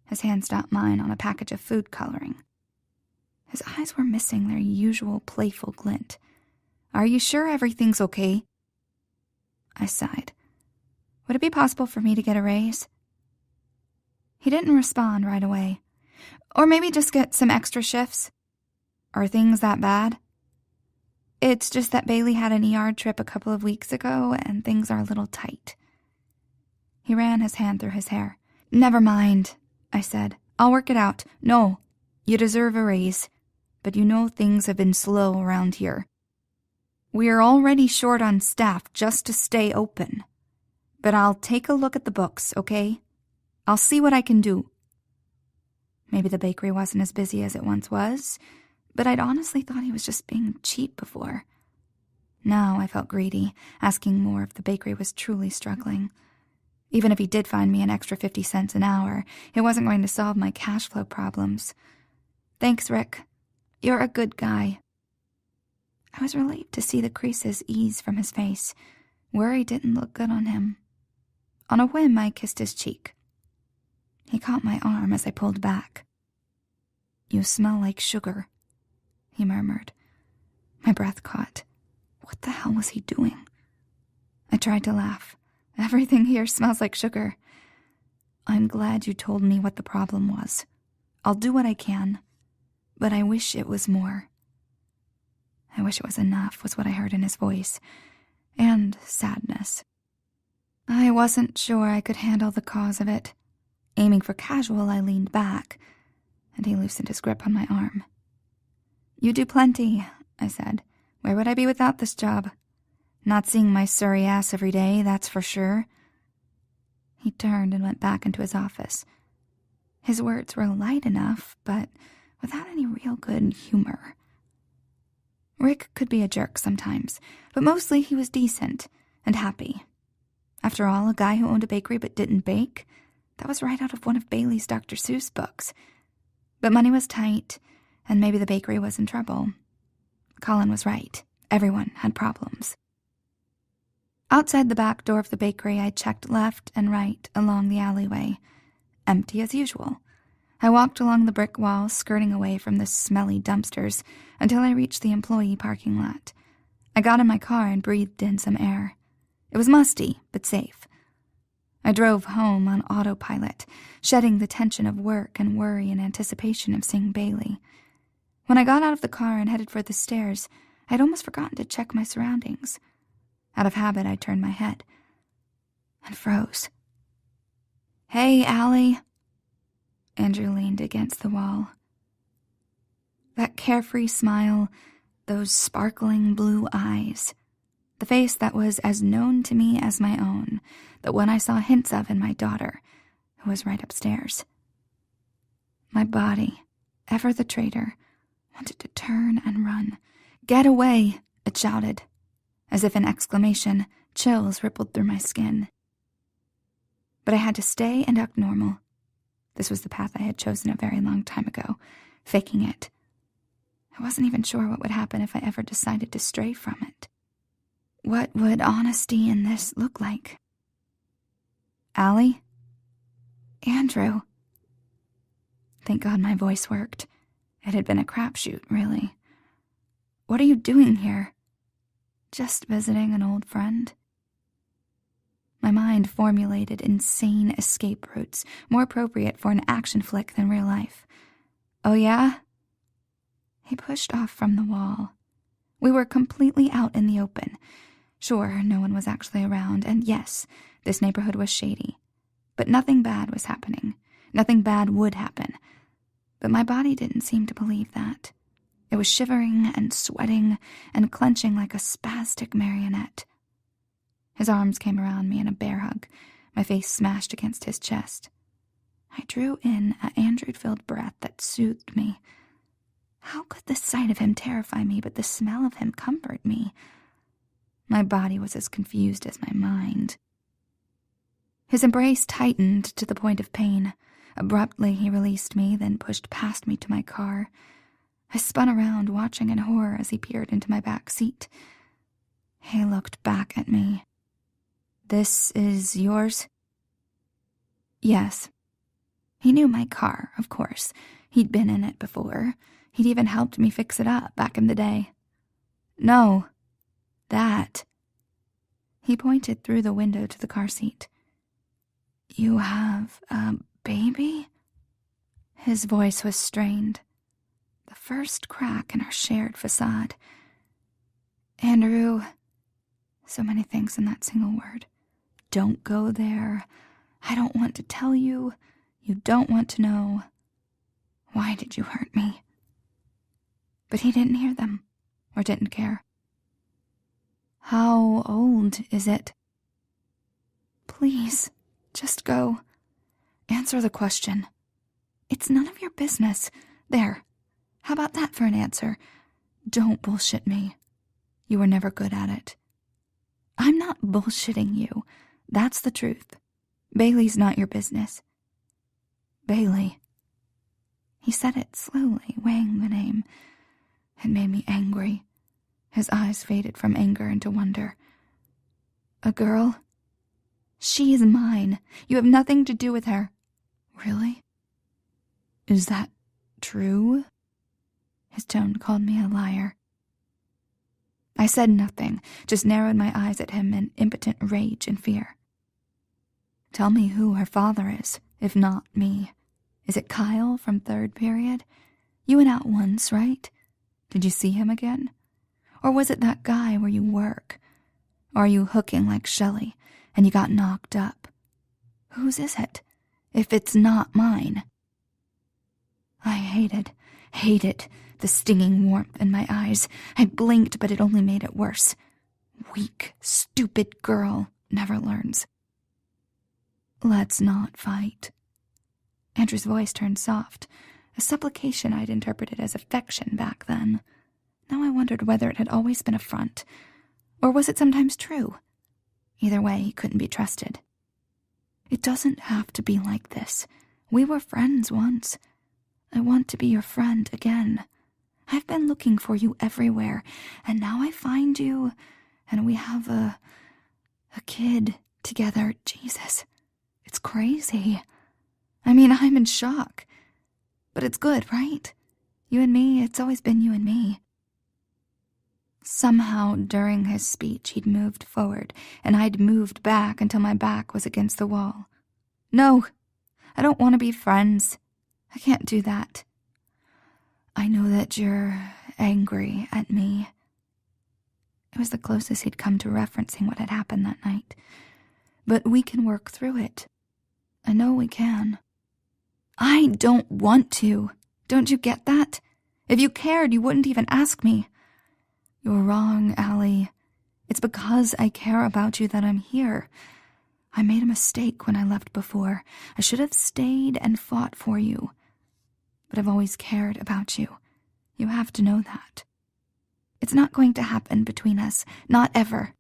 [SPEAKER 1] His hand stopped mine on a package of food coloring. His eyes were missing their usual playful glint. "Are you sure everything's okay?" I sighed. "Would it be possible for me to get a raise?" He didn't respond right away. "Or maybe just get some extra shifts." "Are things that bad?" "It's just that Bailey had an ER trip a couple of weeks ago, and things are a little tight." He ran his hand through his hair. "Never mind," I said. "I'll work it out. No, you deserve a raise. But you know things have been slow around here. We are already short on staff just to stay open. But I'll take a look at the books, okay? I'll see what I can do." Maybe the bakery wasn't as busy as it once was, but I'd honestly thought he was just being cheap before. Now I felt greedy, asking more if the bakery was truly struggling. Even if he did find me an extra 50 cents an hour, it wasn't going to solve my cash flow problems. "Thanks, Rick. You're a good guy." I was relieved to see the creases ease from his face. Worry didn't look good on him. On a whim, I kissed his cheek. He caught my arm as I pulled back. "You smell like sugar," he murmured. My breath caught. What the hell was he doing? I tried to laugh. "Everything here smells like sugar." "I'm glad you told me what the problem was. I'll do what I can, but I wish it was more." "I wish it was enough," was what I heard in his voice, and sadness. I wasn't sure I could handle the cause of it. Aiming for casual, I leaned back, and he loosened his grip on my arm. "You do plenty," I said. "Where would I be without this job? Not seeing my Surrey ass every day, that's for sure." He turned and went back into his office. His words were light enough, but without any real good humor. Rick could be a jerk sometimes, but mostly he was decent and happy. After all, a guy who owned a bakery but didn't bake, that was right out of one of Bailey's Dr. Seuss books. But money was tight, and maybe the bakery was in trouble. Colin was right. Everyone had problems. Outside the back door of the bakery, I checked left and right along the alleyway. Empty as usual. I walked along the brick wall, skirting away from the smelly dumpsters, until I reached the employee parking lot. I got in my car and breathed in some air. It was musty, but safe. I drove home on autopilot, shedding the tension of work and worry in anticipation of seeing Bailey. When I got out of the car and headed for the stairs, I had almost forgotten to check my surroundings. Out of habit, I turned my head and froze. "Hey, Allie." Andrew leaned against the wall. That carefree smile, those sparkling blue eyes, the face that was as known to me as my own, the one I saw hints of in my daughter, who was right upstairs. My body, ever the traitor, wanted to turn and run. "Get away," it shouted. As if in exclamation, chills rippled through my skin. But I had to stay and act normal. This was the path I had chosen a very long time ago, faking it. I wasn't even sure what would happen if I ever decided to stray from it. What would honesty in this look like? "Allie?" "Andrew." Thank God my voice worked. It had been a crapshoot, really. "What are you doing here?" "Just visiting an old friend." My mind formulated insane escape routes, more appropriate for an action flick than real life. "Oh yeah?" He pushed off from the wall. We were completely out in the open. Sure, no one was actually around, and yes, this neighborhood was shady. But nothing bad was happening. Nothing bad would happen. But my body didn't seem to believe that. It was shivering and sweating and clenching like a spastic marionette. His arms came around me in a bear hug, my face smashed against his chest. I drew in an android-filled breath that soothed me. How could the sight of him terrify me, but the smell of him comfort me? My body was as confused as my mind. His embrace tightened to the point of pain. Abruptly, he released me, then pushed past me to my car. I spun around, watching in horror as he peered into my back seat. He looked back at me. "This is yours?" "Yes." He knew my car, of course. He'd been in it before. He'd even helped me fix it up back in the day. "No, that." He pointed through the window to the car seat. "You have a baby?" His voice was strained. The first crack in our shared facade. "Andrew," so many things in that single word. "Don't go there. I don't want to tell you. You don't want to know. Why did you hurt me?" But he didn't hear them, or didn't care. "How old is it?" "Please, just go. Answer the question. It's none of your business. There. How about that for an answer? Don't bullshit me. You were never good at it." "I'm not bullshitting you. That's the truth. Bailey's not your business." "Bailey." He said it slowly, weighing the name. It made me angry.
[SPEAKER 2] His eyes faded from anger into wonder. A girl? She is mine. You have nothing to do with her. Really? Is that true? His tone called me a liar. I said nothing, just narrowed my eyes at him in impotent rage and fear. Tell me who her father is, if not me. Is it Kyle from third period? You went out once, right? Did you see him again? Or was it that guy where you work? Or are you hooking like Shelley, and you got knocked up? Whose is it, if it's not mine? I hated the stinging warmth in my eyes. I blinked, but it only made it worse. Weak, stupid girl never learns. Let's not fight. Andrew's voice turned soft, a supplication I'd interpreted as affection back then. Now I wondered whether it had always been a front, or was it sometimes true? Either way, he couldn't be trusted. It doesn't have to be like this. We were friends once. I want to be your friend again. I've been looking for you everywhere, and now I find you, and we have a kid together. Jesus, it's crazy. I mean, I'm in shock. But it's good, right? You and me, it's always been you and me. Somehow, during his speech, he'd moved forward, and I'd moved back until my back was against the wall. No, I don't want to be friends. I can't do that. I know that you're angry at me. It was the closest he'd come to referencing what had happened that night. But we can work through it. I know we can. I don't want to. Don't you get that? If you cared, you wouldn't even ask me. You're wrong, Allie. It's because I care about you that I'm here. I made a mistake when I left before. I should have stayed and fought for you. But I've always cared about you. You have to know that. It's not going to happen between us. Not ever.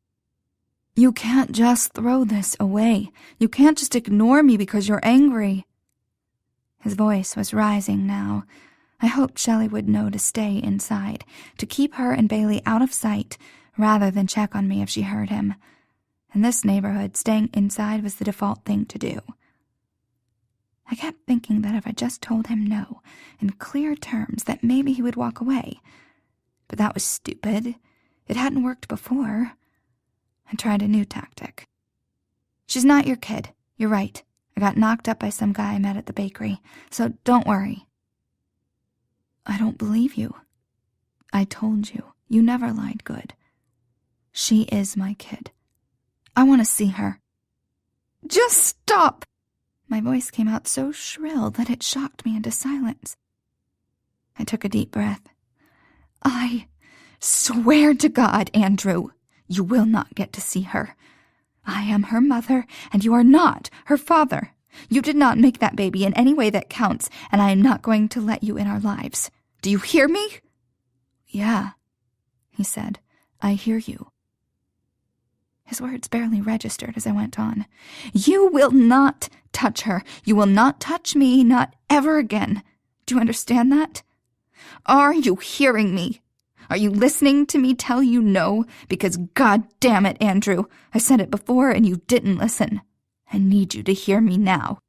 [SPEAKER 2] You can't just throw this away. You can't just ignore me because you're angry. His voice was rising now. I hoped Shelley would know to stay inside, to keep her and Bailey out of sight, rather than check on me if she heard him. In this neighborhood, staying inside was the default thing to do. I kept thinking that if I just told him no, in clear terms, that maybe he would walk away. But that was stupid. It hadn't worked before. I tried a new tactic. She's not your kid. You're right. I got knocked up by some guy I met at the bakery, so don't worry. I don't believe you. I told you. You never lied good. She is my kid. I want to see her. Just stop! My voice came out so shrill that it shocked me into silence. I took a deep breath. I swear to God, Andrew, you will not get to see her. I am her mother, and you are not her father. You did not make that baby in any way that counts, and I am not going to let you in our lives. Do you hear me? Yeah, he said. I hear you. His words barely registered as I went on. You will not touch her. You will not touch me, not ever again. Do you understand that? Are you hearing me? Are you listening to me tell you no? Because God damn it, Andrew, I said it before and you didn't listen. I need you to hear me now.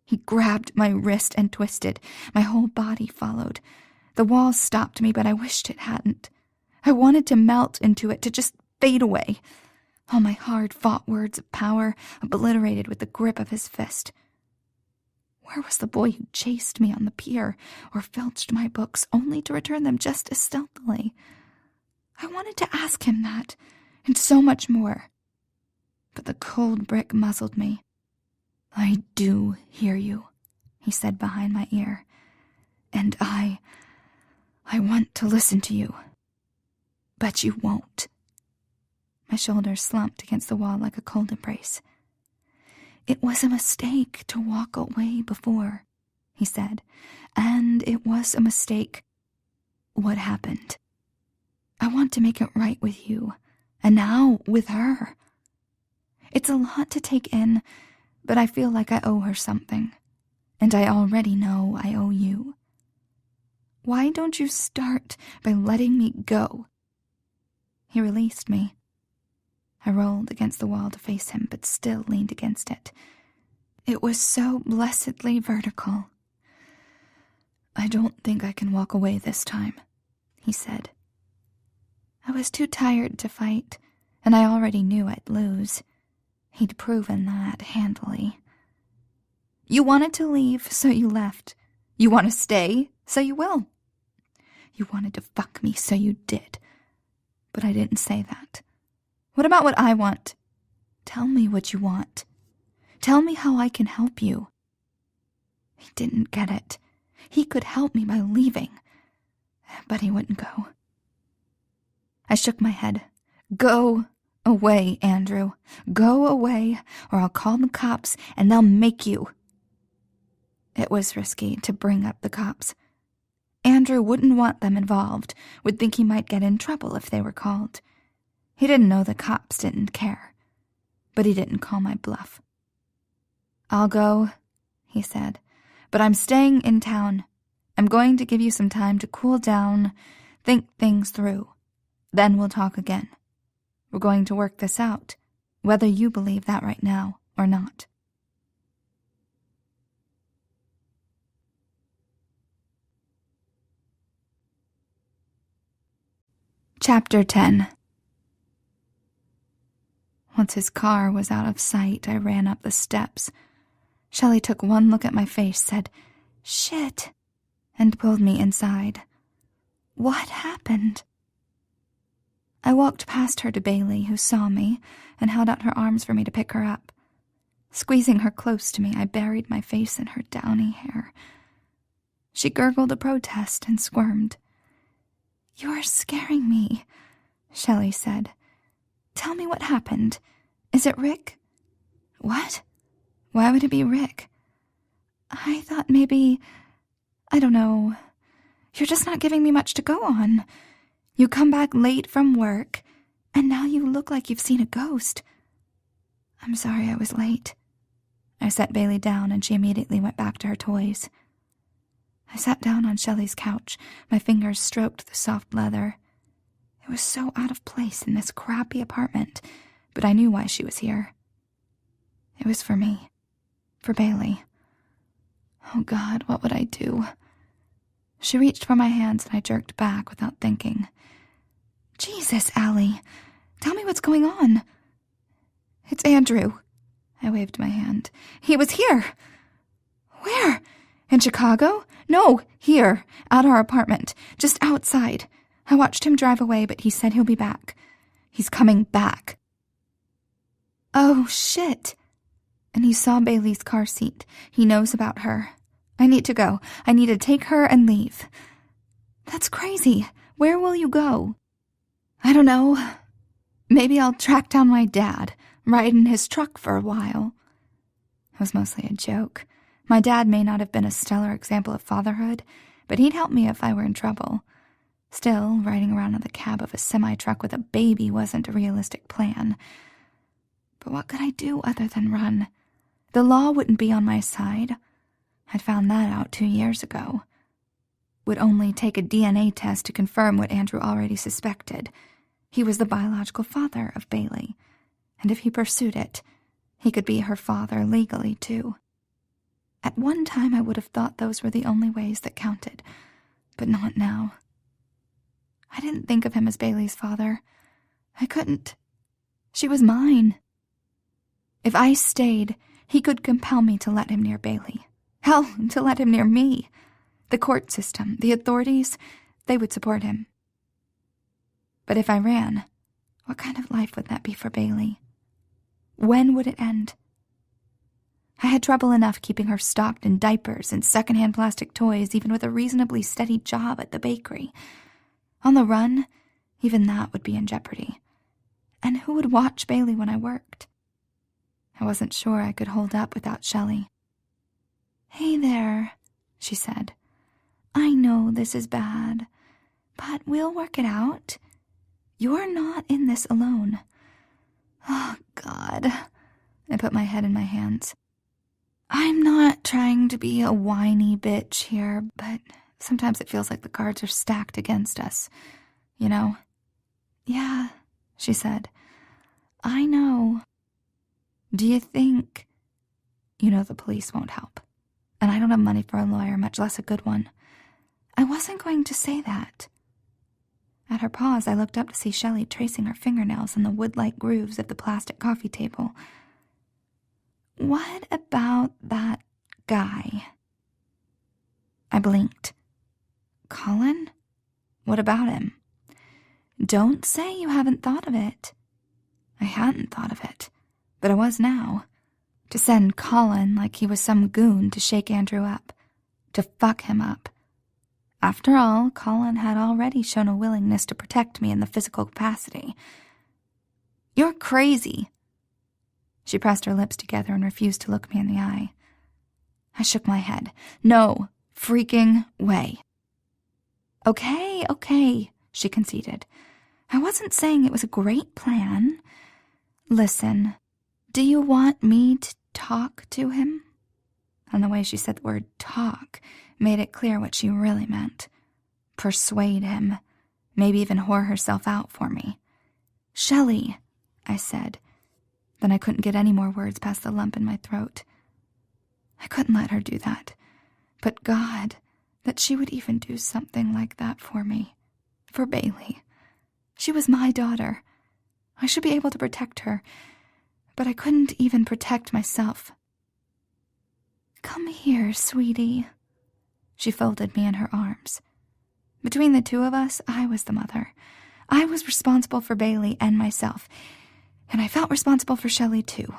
[SPEAKER 2] He grabbed my wrist and twisted. My whole body followed. The wall stopped me, but I wished it hadn't. I wanted to melt into it, to just fade away. All my hard-fought words of power obliterated with the grip of his fist. Where was the boy who chased me on the pier or filched my books only to return them just as stealthily? I wanted to ask him that, and so much more. But the cold brick muzzled me. I do hear you, he said behind my ear. And I want to listen to you. But you won't. My shoulders slumped against the wall like a cold embrace. It was a mistake to walk away before, he said, and it was a mistake. What happened? I want to make it right with you, and now with her. It's a lot to take in, but I feel like I owe her something, and I already know I owe you. Why don't you start by letting me go? He released me. I rolled against the wall to face him, but still leaned against it. It was so blessedly vertical. "I don't think I can walk away this time," he said. I was too tired to fight, and I already knew I'd lose. He'd proven that handily. "You wanted to leave, so you left. You want to stay, so you will. You wanted to fuck me, so you did. But I didn't say that. What about what I want? Tell me what you want. Tell me how I can help you." He didn't get it. He could help me by leaving, but he wouldn't go. I shook my head. "Go away, Andrew. Go away, or I'll call the cops, and they'll make you." It was risky to bring up the cops. Andrew wouldn't want them involved, would think he might get in trouble if they were called. He didn't know the cops didn't care, but he didn't call my bluff. "I'll go," he said, "but I'm staying in town. I'm going to give you some time to cool down, think things through. Then we'll talk again. We're going to work this out, whether you believe that right now or not." Chapter 10. Once his car was out of sight, I ran up the steps. Shelley took one look at my face, said, "Shit," and pulled me inside. What happened? I walked past her to Bailey, who saw me and held out her arms for me to pick her up. Squeezing her close to me, I buried my face in her downy hair. She gurgled a protest and squirmed. "You're scaring me," Shelley said. "Tell me what happened. Is it Rick?" "What? Why would it be Rick?" "I thought maybe... I don't know. You're just not giving me much to go on. You come back late from work, and now you look like you've seen a ghost." "I'm sorry I was late." I set Bailey down, and she immediately went back to her toys. I sat down on Shelley's couch. My fingers stroked the soft leather. It was so out of place in this crappy apartment, but I knew why she was here. It was for me. For Bailey. Oh God, what would I do? She reached for my hands and I jerked back without thinking. "Jesus, Allie, tell me what's going on." "It's Andrew." I waved my hand. "He was here." "Where? In Chicago?" "No, here, at our apartment, just outside. I watched him drive away, but he said he'll be back. He's coming back." "Oh, shit." And he saw Bailey's car seat. He knows about her. I need to go. I need to take her and leave. "That's crazy. Where will you go?" "I don't know. Maybe I'll track down my dad, ride in his truck for a while." It was mostly a joke. My dad may not have been a stellar example of fatherhood, but he'd help me if I were in trouble. Still, riding around in the cab of a semi-truck with a baby wasn't a realistic plan. But what could I do other than run? The law wouldn't be on my side. I'd found that out 2 years ago. Would only take a DNA test to confirm what Andrew already suspected. He was the biological father of Bailey, and if he pursued it, he could be her father legally, too. At one time, I would have thought those were the only ways that counted, but not now. I didn't think of him as Bailey's father. I couldn't. She was mine. If I stayed, he could compel me to let him near Bailey. Hell, to let him near me. The court system, the authorities, they would support him. But if I ran, what kind of life would that be for Bailey? When would it end? I had trouble enough keeping her stocked in diapers and secondhand plastic toys, even with a reasonably steady job at the bakery. On the run, even that would be in jeopardy. And who would watch Bailey when I worked? I wasn't sure I could hold up without Shelley. "Hey there," she said. "I know this is bad, but we'll work it out. You're not in this alone." Oh, God. I put my head in my hands. I'm not trying to be a whiny bitch here, but sometimes it feels like the cards are stacked against us, you know? Yeah, she said. I know. Do you think... You know the police won't help. And I don't have money for a lawyer, much less a good one. I wasn't going to say that. At her pause, I looked up to see Shelley tracing her fingernails in the wood-like grooves of the plastic coffee table. What about that guy? I blinked. Colin? What about him? Don't say you haven't thought of it. I hadn't thought of it, but I was now. To send Colin like he was some goon to shake Andrew up, to fuck him up. After all, Colin had already shown a willingness to protect me in the physical capacity. You're crazy. She pressed her lips together and refused to look me in the eye. I shook my head. No freaking way. Okay, she conceded. I wasn't saying it was a great plan. Listen, do you want me to talk to him? And the way she said the word talk made it clear what she really meant. Persuade him. Maybe even whore herself out for me. Shelley, I said. Then I couldn't get any more words past the lump in my throat. I couldn't let her do that. But God, that she would even do something like that for me. For Bailey. She was my daughter. I should be able to protect her. But I couldn't even protect myself. Come here, sweetie. She folded me in her arms. Between the two of us, I was the mother. I was responsible for Bailey and myself, and I felt responsible for Shelley too.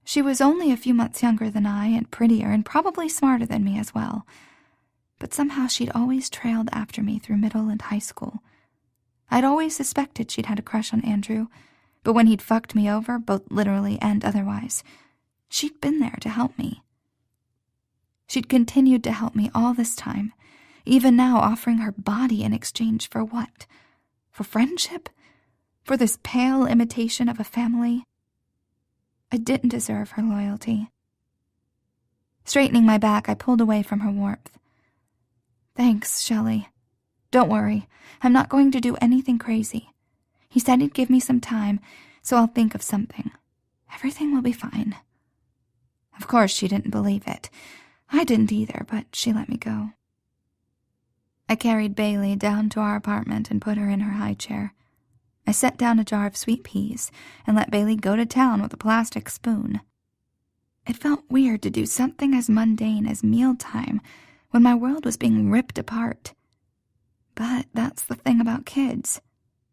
[SPEAKER 2] She was only a few months younger than I, and prettier, and probably smarter than me as well. But somehow she'd always trailed after me through middle and high school. I'd always suspected she'd had a crush on Andrew, but when he'd fucked me over, both literally and otherwise, she'd been there to help me. She'd continued to help me all this time, even now offering her body in exchange for what? For friendship? For this pale imitation of a family? I didn't deserve her loyalty. Straightening my back, I pulled away from her warmth. Thanks, Shelley. Don't worry, I'm not going to do anything crazy. He said he'd give me some time, so I'll think of something. Everything will be fine. Of course, she didn't believe it. I didn't either, but she let me go. I carried Bailey down to our apartment and put her in her high chair. I set down a jar of sweet peas and let Bailey go to town with a plastic spoon. It felt weird to do something as mundane as mealtime when my world was being ripped apart. But that's the thing about kids.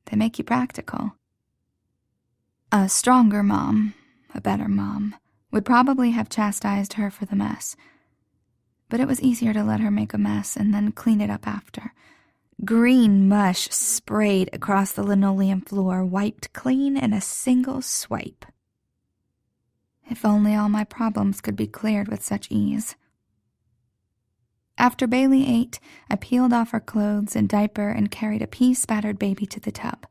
[SPEAKER 2] They make you practical. A stronger mom, a better mom, would probably have chastised her for the mess. But it was easier to let her make a mess and then clean it up after. Green mush sprayed across the linoleum floor, wiped clean in a single swipe. If only all my problems could be cleared with such ease. After Bailey ate, I peeled off her clothes and diaper and carried a pea-spattered baby to the tub.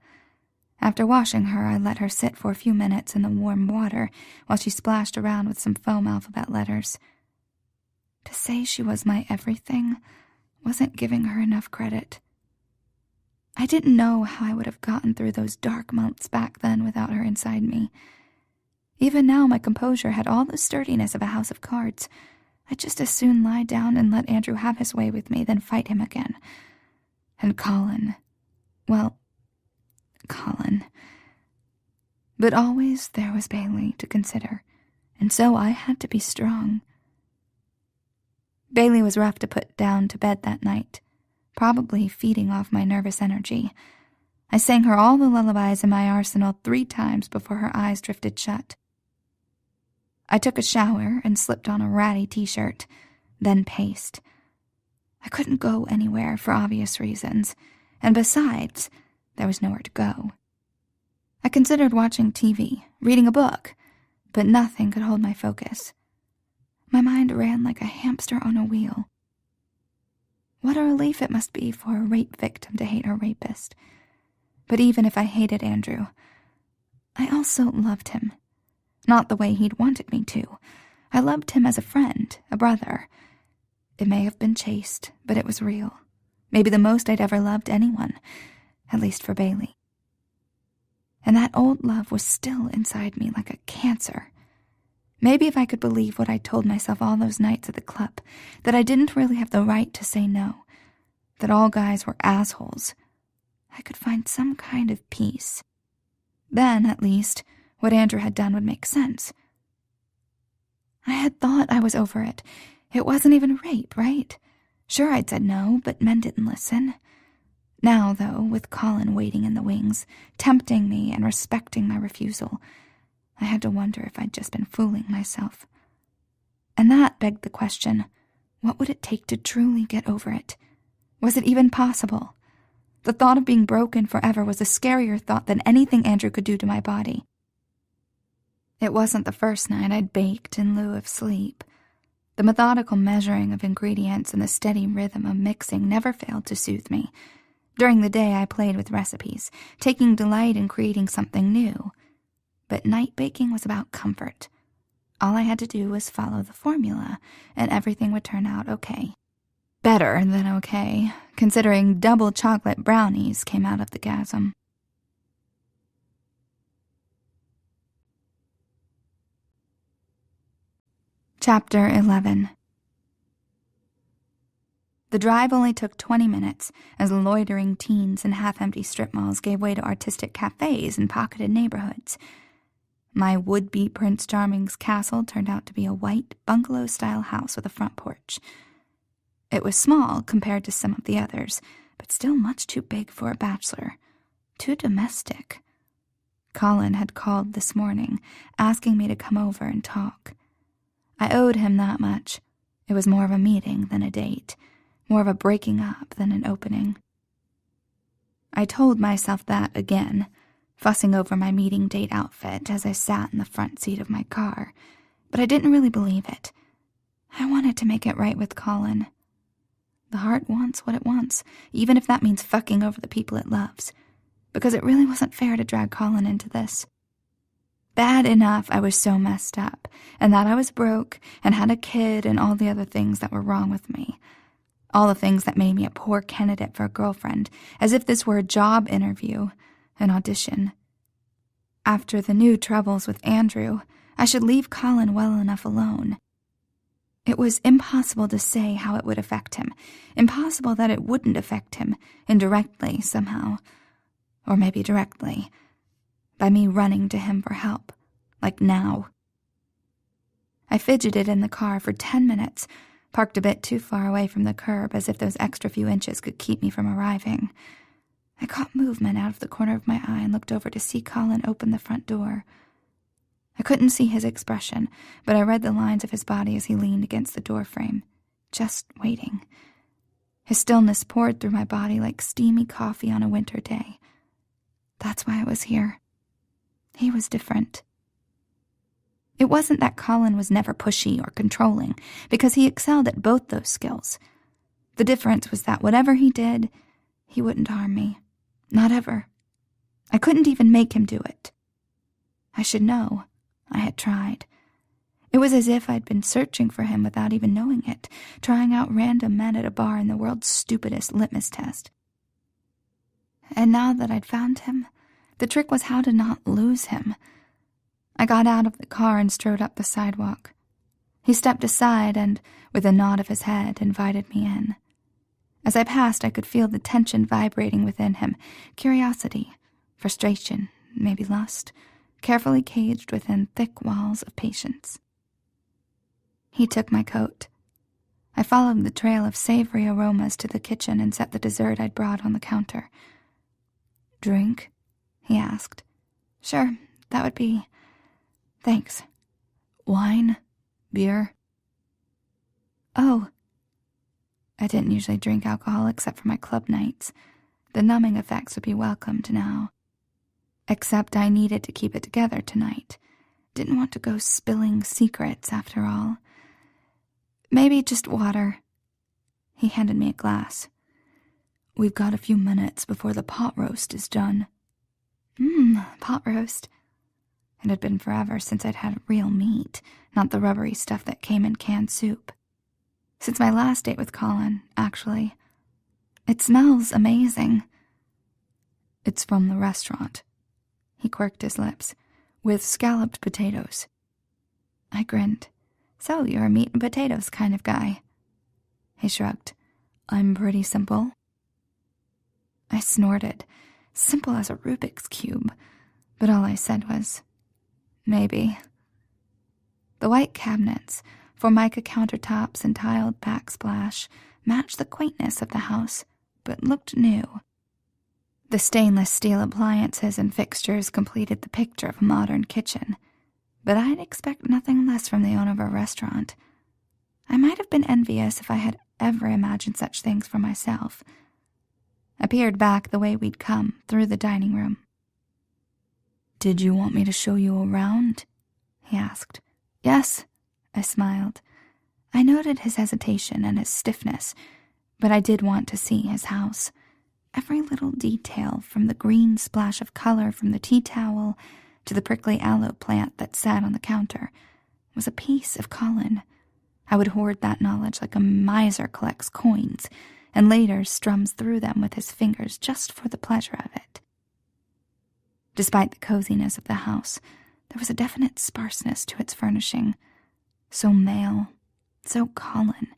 [SPEAKER 2] After washing her, I let her sit for a few minutes in the warm water while she splashed around with some foam alphabet letters. To say she was my everything wasn't giving her enough credit. I didn't know how I would have gotten through those dark months back then without her inside me. Even now, my composure had all the sturdiness of a house of cards. I'd just as soon lie down and let Andrew have his way with me than fight him again. And Colin. Well, Colin. But always there was Bailey to consider, and so I had to be strong. Bailey was rough to put down to bed that night, probably feeding off my nervous energy. I sang her all the lullabies in my arsenal 3 times before her eyes drifted shut. I took a shower and slipped on a ratty t-shirt, then paced. I couldn't go anywhere for obvious reasons, and besides, there was nowhere to go. I considered watching TV, reading a book, but nothing could hold my focus. My mind ran like a hamster on a wheel. What a relief it must be for a rape victim to hate her rapist. But even if I hated Andrew, I also loved him. Not the way he'd wanted me to. I loved him as a friend, a brother. It may have been chaste, but it was real. Maybe the most I'd ever loved anyone, at least for Bailey.
[SPEAKER 1] and that old love was still inside me like a cancer. Maybe if I could believe what I told myself all those nights at the club, that I didn't really have the right to say no, that all guys were assholes, I could find some kind of peace. Then, at least, what Andrew had done would make sense. I had thought I was over it. It wasn't even rape, right? Sure, I'd said no, but men didn't listen. Now, though, with Colin waiting in the wings, tempting me and respecting my refusal, I had to wonder if I'd just been fooling myself. And that begged the question, what would it take to truly get over it? Was it even possible? The thought of being broken forever was a scarier thought than anything Andrew could do to my body. It wasn't the first night I'd baked in lieu of sleep. The methodical measuring of ingredients and the steady rhythm of mixing never failed to soothe me. During the day I played with recipes, taking delight in creating something new. But night baking was about comfort. All I had to do was follow the formula, and everything would turn out okay. Better than okay, considering double chocolate brownies came out of the gasm. Chapter 11. The drive only took 20 minutes, as loitering teens and half-empty strip malls gave way to artistic cafes and pocketed neighborhoods. My would-be Prince Charming's castle turned out to be a white, bungalow-style house with a front porch. It was small compared to some of the others, but still much too big for a bachelor. Too domestic. Colin had called this morning, asking me to come over and talk. I owed him that much. It was more of a meeting than a date, more of a breaking up than an opening. I told myself that again, fussing over my meeting date outfit as I sat in the front seat of my car, but I didn't really believe it. I wanted to make it right with Colin. The heart wants what it wants, even if that means fucking over the people it loves, because it really wasn't fair to drag Colin into this. Bad enough I was so messed up, and that I was broke and had a kid and all the other things that were wrong with me. All the things that made me a poor candidate for a girlfriend, as if this were a job interview, an audition. After the new troubles with Andrew, I should leave Colin well enough alone. It was impossible to say how it would affect him, impossible that it wouldn't affect him, indirectly somehow, or maybe directly, by me running to him for help, like now. I fidgeted in the car for 10 minutes, parked a bit too far away from the curb as if those extra few inches could keep me from arriving. I caught movement out of the corner of my eye and looked over to see Colin open the front door. I couldn't see his expression, but I read the lines of his body as he leaned against the doorframe, just waiting. His stillness poured through my body like steamy coffee on a winter day. That's why I was here. He was different. It wasn't that Colin was never pushy or controlling, because he excelled at both those skills. The difference was that whatever he did, he wouldn't harm me. Not ever. I couldn't even make him do it. I should know. I had tried. It was as if I'd been searching for him without even knowing it, trying out random men at a bar in the world's stupidest litmus test. And now that I'd found him, the trick was how to not lose him. I got out of the car and strode up the sidewalk. He stepped aside and, with a nod of his head, invited me in. As I passed, I could feel the tension vibrating within him, curiosity, frustration, maybe lust, carefully caged within thick walls of patience. He took my coat. I followed the trail of savory aromas to the kitchen and set the dessert I'd brought on the counter. "Drink?" he asked. "Sure, that would be... Thanks. Wine? Beer?" "Oh." I didn't usually drink alcohol except for my club nights. The numbing effects would be welcomed now. Except I needed to keep it together tonight. Didn't want to go spilling secrets after all. "Maybe just water." He handed me a glass. "We've got a few minutes before the pot roast is done." Pot roast. It had been forever since I'd had real meat, not the rubbery stuff that came in canned soup. Since my last date with Colin, actually. It smells amazing. "It's from the restaurant,"
[SPEAKER 2] He quirked his lips. With scalloped potatoes. I grinned. So you're a meat and potatoes kind of guy. He shrugged. I'm pretty simple. I snorted, simple as a Rubik's Cube, but all I said was, maybe. The white cabinets, formica countertops and tiled backsplash matched the quaintness of the house, but looked new. The stainless steel appliances and fixtures completed the picture of a modern kitchen, but I'd expect nothing less from the owner of a restaurant. I might have been envious if I had ever imagined such things for myself. I peered back the way we'd come, through the dining room. Did you want me to show you around? He asked. Yes, I smiled. I noted his hesitation and his stiffness, but I did want to see his house. Every little detail, from the green splash of color from the tea towel to the prickly aloe plant that sat on the counter, was a piece of Colin. I would hoard that knowledge like a miser collects coins, and later strums through them with his fingers just for the pleasure of it. Despite the coziness of the house, there was a definite sparseness to its furnishing. So male, so Colin.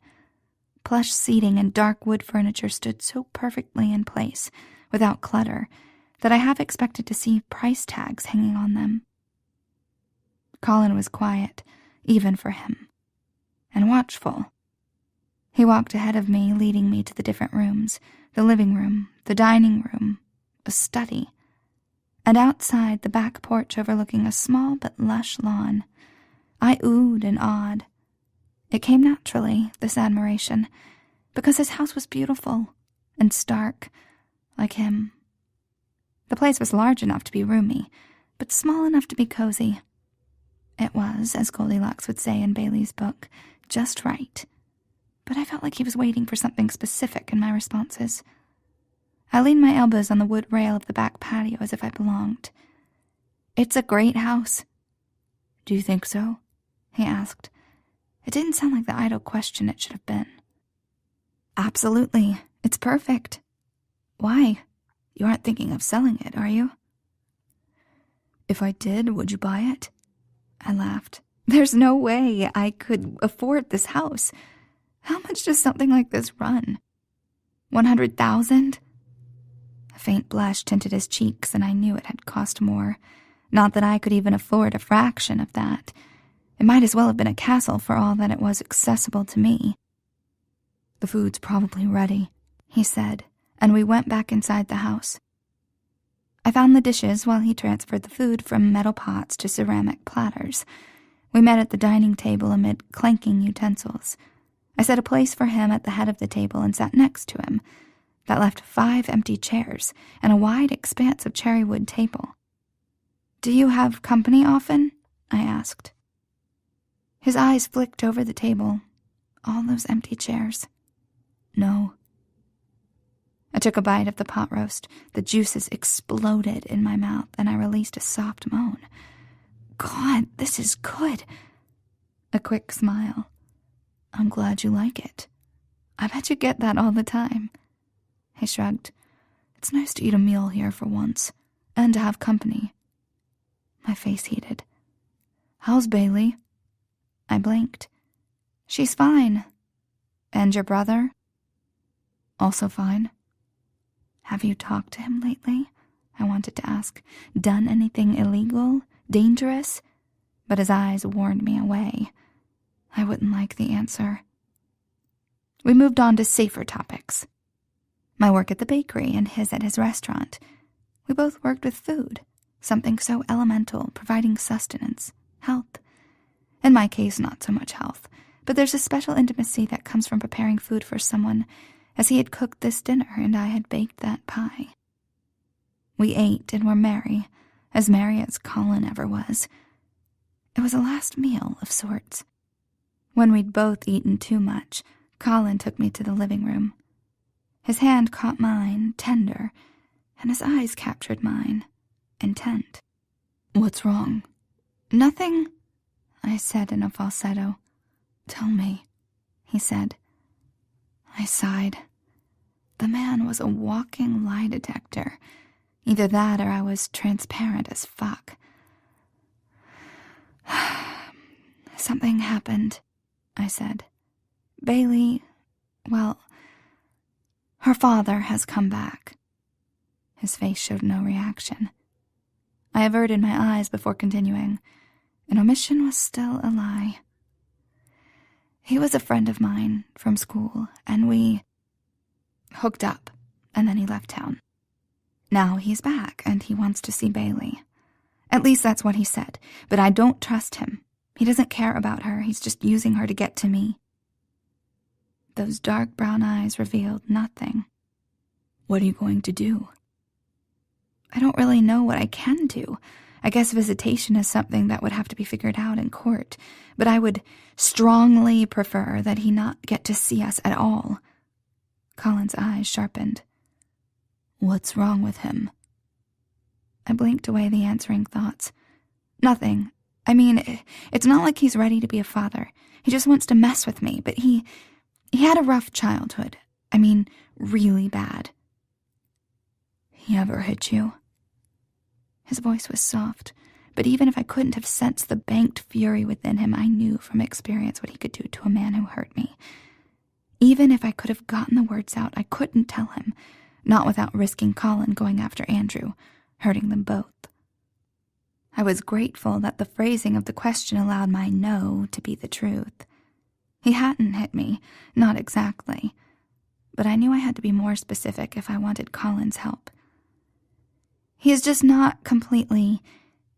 [SPEAKER 2] Plush seating and dark wood furniture stood so perfectly in place, without clutter, that I half expected to see price tags hanging on them. Colin was quiet, even for him, and watchful. He walked ahead of me, leading me to the different rooms, the living room, the dining room, a study, and outside the back porch overlooking a small but lush lawn. I oohed and awed. It came naturally, this admiration, because his house was beautiful and stark, like him. The place was large enough to be roomy, but small enough to be cozy. It was, as Goldilocks would say in Bailey's book, just right. But I felt like he was waiting for something specific in my responses. I leaned my elbows on the wood rail of the back patio as if I belonged. It's a great house. Do you think so? He asked. It didn't sound like the idle question it should have been. Absolutely. It's perfect. Why? You aren't thinking of selling it, are you? If I did, would you buy it? I laughed. There's no way I could afford this house. How much does something like this run? 100,000? A faint blush tinted his cheeks, and I knew it had cost more. Not that I could even afford a fraction of that. It might as well have been a castle for all that it was accessible to me. The food's probably ready, he said, and we went back inside the house. I found the dishes while he transferred the food from metal pots to ceramic platters. We met at the dining table amid clanking utensils. I set a place for him at the head of the table and sat next to him. That left 5 empty chairs and a wide expanse of cherry wood table. Do you have company often? I asked. His eyes flicked over the table. All those empty chairs. No. I took a bite of the pot roast. The juices exploded in my mouth, and I released a soft moan. God, this is good. A quick smile. I'm glad you like it. I bet you get that all the time. He shrugged. It's nice to eat a meal here for once, and to have company. My face heated. How's Bailey? I blinked. She's fine. And your brother? Also fine. Have you talked to him lately? I wanted to ask. Done anything illegal? Dangerous? But his eyes warned me away. I wouldn't like the answer. We moved on to safer topics. My work at the bakery and his at his restaurant. We both worked with food, something so elemental, providing sustenance, health. In my case, not so much health, but there's a special intimacy that comes from preparing food for someone, as he had cooked this dinner and I had baked that pie. We ate and were merry as Colin ever was. It was a last meal of sorts. When we'd both eaten too much, Colin took me to the living room. His hand caught mine, tender, and his eyes captured mine, intent. What's wrong? Nothing, I said in a falsetto. Tell me, he said. I sighed. The man was a walking lie detector.
[SPEAKER 1] Either that or I was transparent as fuck. "Something happened," I said. "Bailey, well, her father has come back." His face showed no reaction. I averted my eyes before continuing. An omission was still a lie. "He was a friend of mine from school, and we hooked up, and then he left town. Now he's back, and he wants to see Bailey. At least that's what he said, but I don't trust him. He doesn't care about her, he's just using her to get to me." Those dark brown eyes revealed nothing. "What are you going to do?" "I don't really know what I can do. I guess visitation is something that would have to be figured out in court, but I would strongly prefer that he not get to see us at all." Colin's eyes sharpened. "What's wrong with him?" I blinked away the answering thoughts. "Nothing. I mean, it's not like he's ready to be a father. He just wants to mess with me, but he had a rough childhood. I mean, really bad." "He ever hit you?" His voice was soft, but even if I couldn't have sensed the banked fury within him, I knew from experience what he could do to a man who hurt me. Even if I could have gotten the words out, I couldn't tell him, not without risking Colin going after Andrew, hurting them both. I was grateful that the phrasing of the question allowed my no to be the truth. He hadn't hit me, not exactly, but I knew I had to be more specific if I wanted Colin's help. "He is just not completely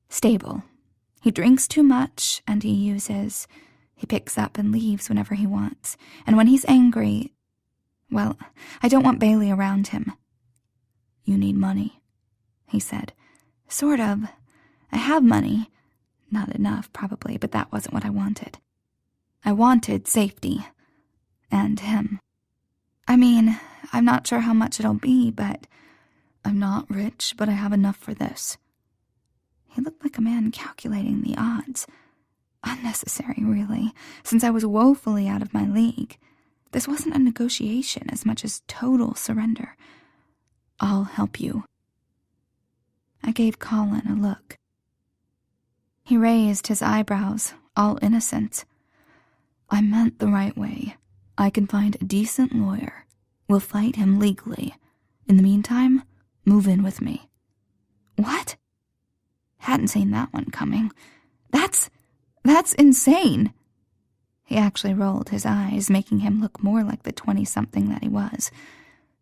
[SPEAKER 1] stable. He drinks too much, and he picks up and leaves whenever he wants. And when he's angry, well, I don't want Bailey around him." "You need money," he said. "Sort of. I have money. Not enough, probably, but that wasn't what I wanted. I wanted safety. And him. I mean, I'm not sure how much it'll be, but I'm not rich, but I have enough for this." He looked like a man calculating the odds. Unnecessary, really, since I was woefully out of my league. This wasn't a negotiation as much as total surrender. "I'll help you." I gave Colin a look. He raised his eyebrows, all innocent. "I meant the right way. I can find a decent lawyer. We'll fight him legally. In the meantime, move in with me." "What?" Hadn't seen that one coming. That's insane." He actually rolled his eyes, making him look more like the 20-something that he was.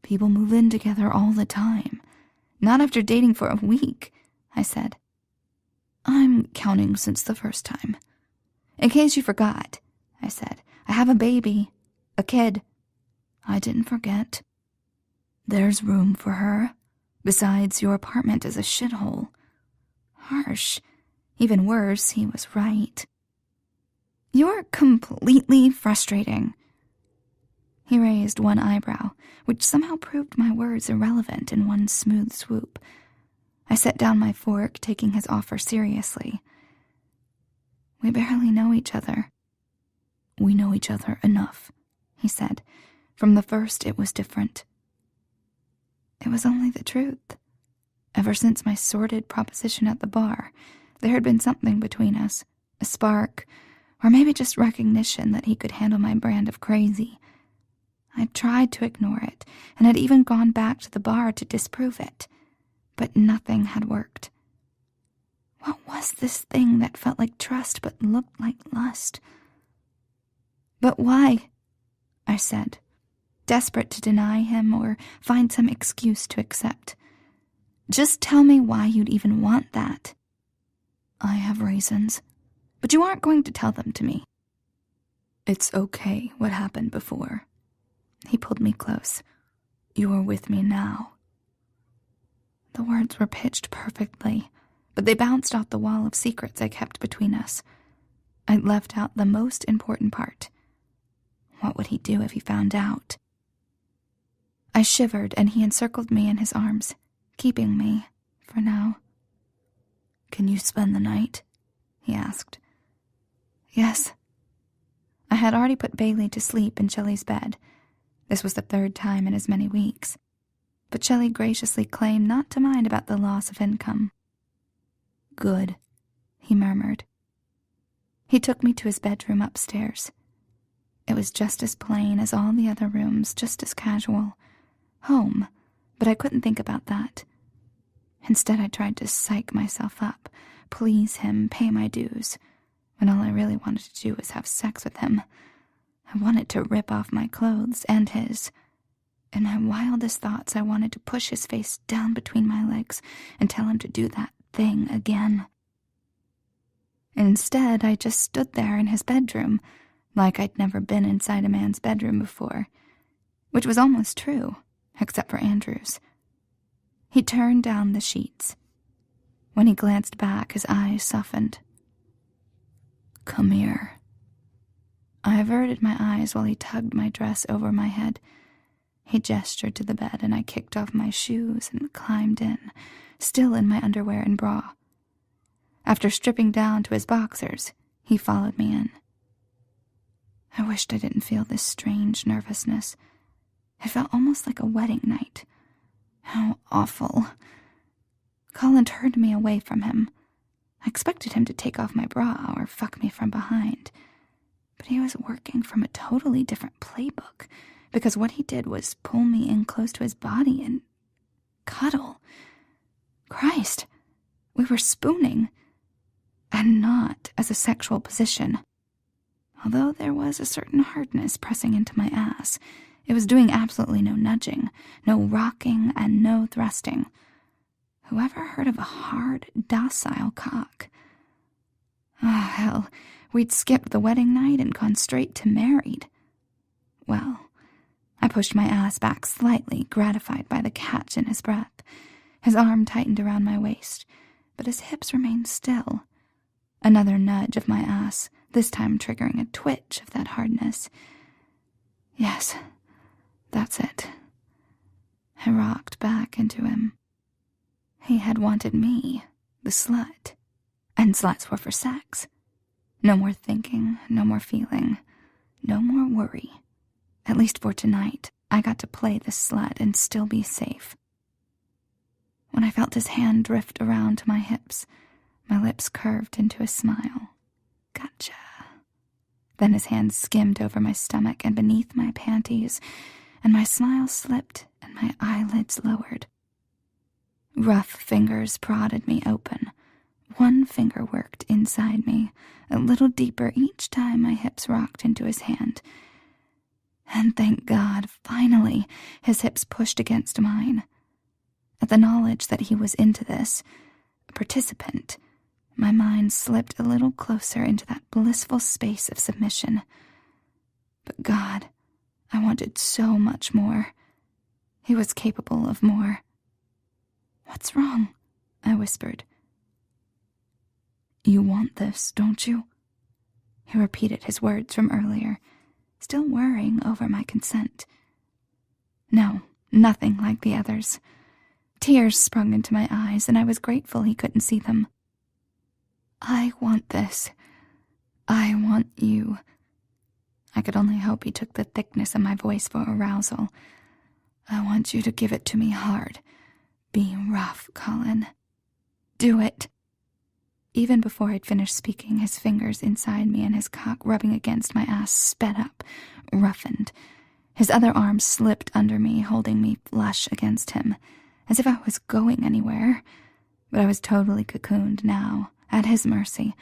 [SPEAKER 1] "People move in together all the time. Not after dating for a week," I said. "I'm counting since the first time. In case you forgot," I said, "I have a baby. A kid." "I didn't forget. There's room for her. Besides, your apartment is a shithole." Harsh. Even worse, he was right. "You're completely frustrating." He raised one eyebrow, which somehow proved my words irrelevant in one smooth swoop. I set down my fork, taking his offer seriously. "We barely know each other." "We know each other enough," he said. "From the first, it was different." It was only the truth. Ever since my sordid proposition at the bar, there had been something between us, a spark, or maybe just recognition that he could handle my brand of crazy. I'd tried to ignore it, and had even gone back to the bar to disprove it, but nothing had worked. What was this thing that felt like trust but looked like lust? "But why?" I said, desperate to deny him or find some excuse to accept. "Just tell me why you'd even want that." "I have reasons, but you aren't going to tell them to me." "It's okay what happened before." He pulled me close. "You're with me now." The words were pitched perfectly, but they bounced off the wall of secrets I kept between us. I'd left out the most important part. What would he do if he found out? I shivered, and he encircled me in his arms, keeping me, for now. "Can you spend the night?" he asked. "Yes." I had already put Bailey to sleep in Shelley's bed. This was the third time in as many weeks. but Shelley graciously claimed not to mind about the loss of income.
[SPEAKER 2] "Good,"
[SPEAKER 1] he murmured. He took me to his bedroom upstairs. It was just as plain as all the other rooms, just as casual. Home, but I couldn't think about that. Instead, I tried to psych myself up, please him, pay my dues, when all I really wanted to do was have sex with him. I wanted to rip off my clothes and his. In my wildest thoughts, I wanted to push his face down between my legs and tell him to do that thing again. Instead, I just stood there in his bedroom, like I'd never been inside a man's bedroom before, which was almost true, except for Andrew's. He turned down the sheets. When he glanced back, his eyes softened.
[SPEAKER 2] "Come here."
[SPEAKER 1] I averted my eyes while he tugged my dress over my head. He gestured to the bed, and I kicked off my shoes and climbed in, still in my underwear and bra. After stripping down to his boxers, he followed me in. I wished I didn't feel this strange nervousness. It felt almost like a wedding night. How awful. Colin turned me away from him. I expected him to take off my bra or fuck me from behind. But he was working from a totally different playbook, because what he did was pull me in close to his body and cuddle. Christ, we were spooning. And not as a sexual position. Although there was a certain hardness pressing into my ass, it was doing absolutely no nudging, no rocking, and no thrusting. Whoever heard of a hard, docile cock? Oh, hell, we'd skipped the wedding night and gone straight to married. Well, I pushed my ass back slightly, gratified by the catch in his breath. His arm tightened around my waist, but his hips remained still. Another nudge of my ass, this time triggering a twitch of that hardness. Yes, that's it. I rocked back into him. He had wanted me, the slut, and sluts were for sex. No more thinking, no more feeling, no more worry. At least for tonight, I got to play the slut and still be safe. When I felt his hand drift around to my hips, my lips curved into a smile. Gotcha. Then his hand skimmed over my stomach and beneath my panties, and my smile slipped and my eyelids lowered. Rough fingers prodded me open. One finger worked inside me, a little deeper each time my hips rocked into his hand. And thank God, finally, his hips pushed against mine. At the knowledge that he was into this, a participant, my mind slipped a little closer into that blissful space of submission. But God, I wanted so much more. He was capable of more. "What's wrong?" I whispered.
[SPEAKER 2] "You want this, don't you?"
[SPEAKER 1] He repeated his words from earlier, still worrying over my consent. No, nothing like the others. Tears sprung into my eyes, and I was grateful he couldn't see them. "I want this. I want you." I could only hope he took the thickness of my voice for arousal. "I want you to give it to me hard. Be rough, Colin. Do it." Even before I'd finished speaking, his fingers inside me and his cock rubbing against my ass sped up, roughened. His other arm slipped under me, holding me flush against him, as if I was going anywhere. But I was totally cocooned now, at his mercy.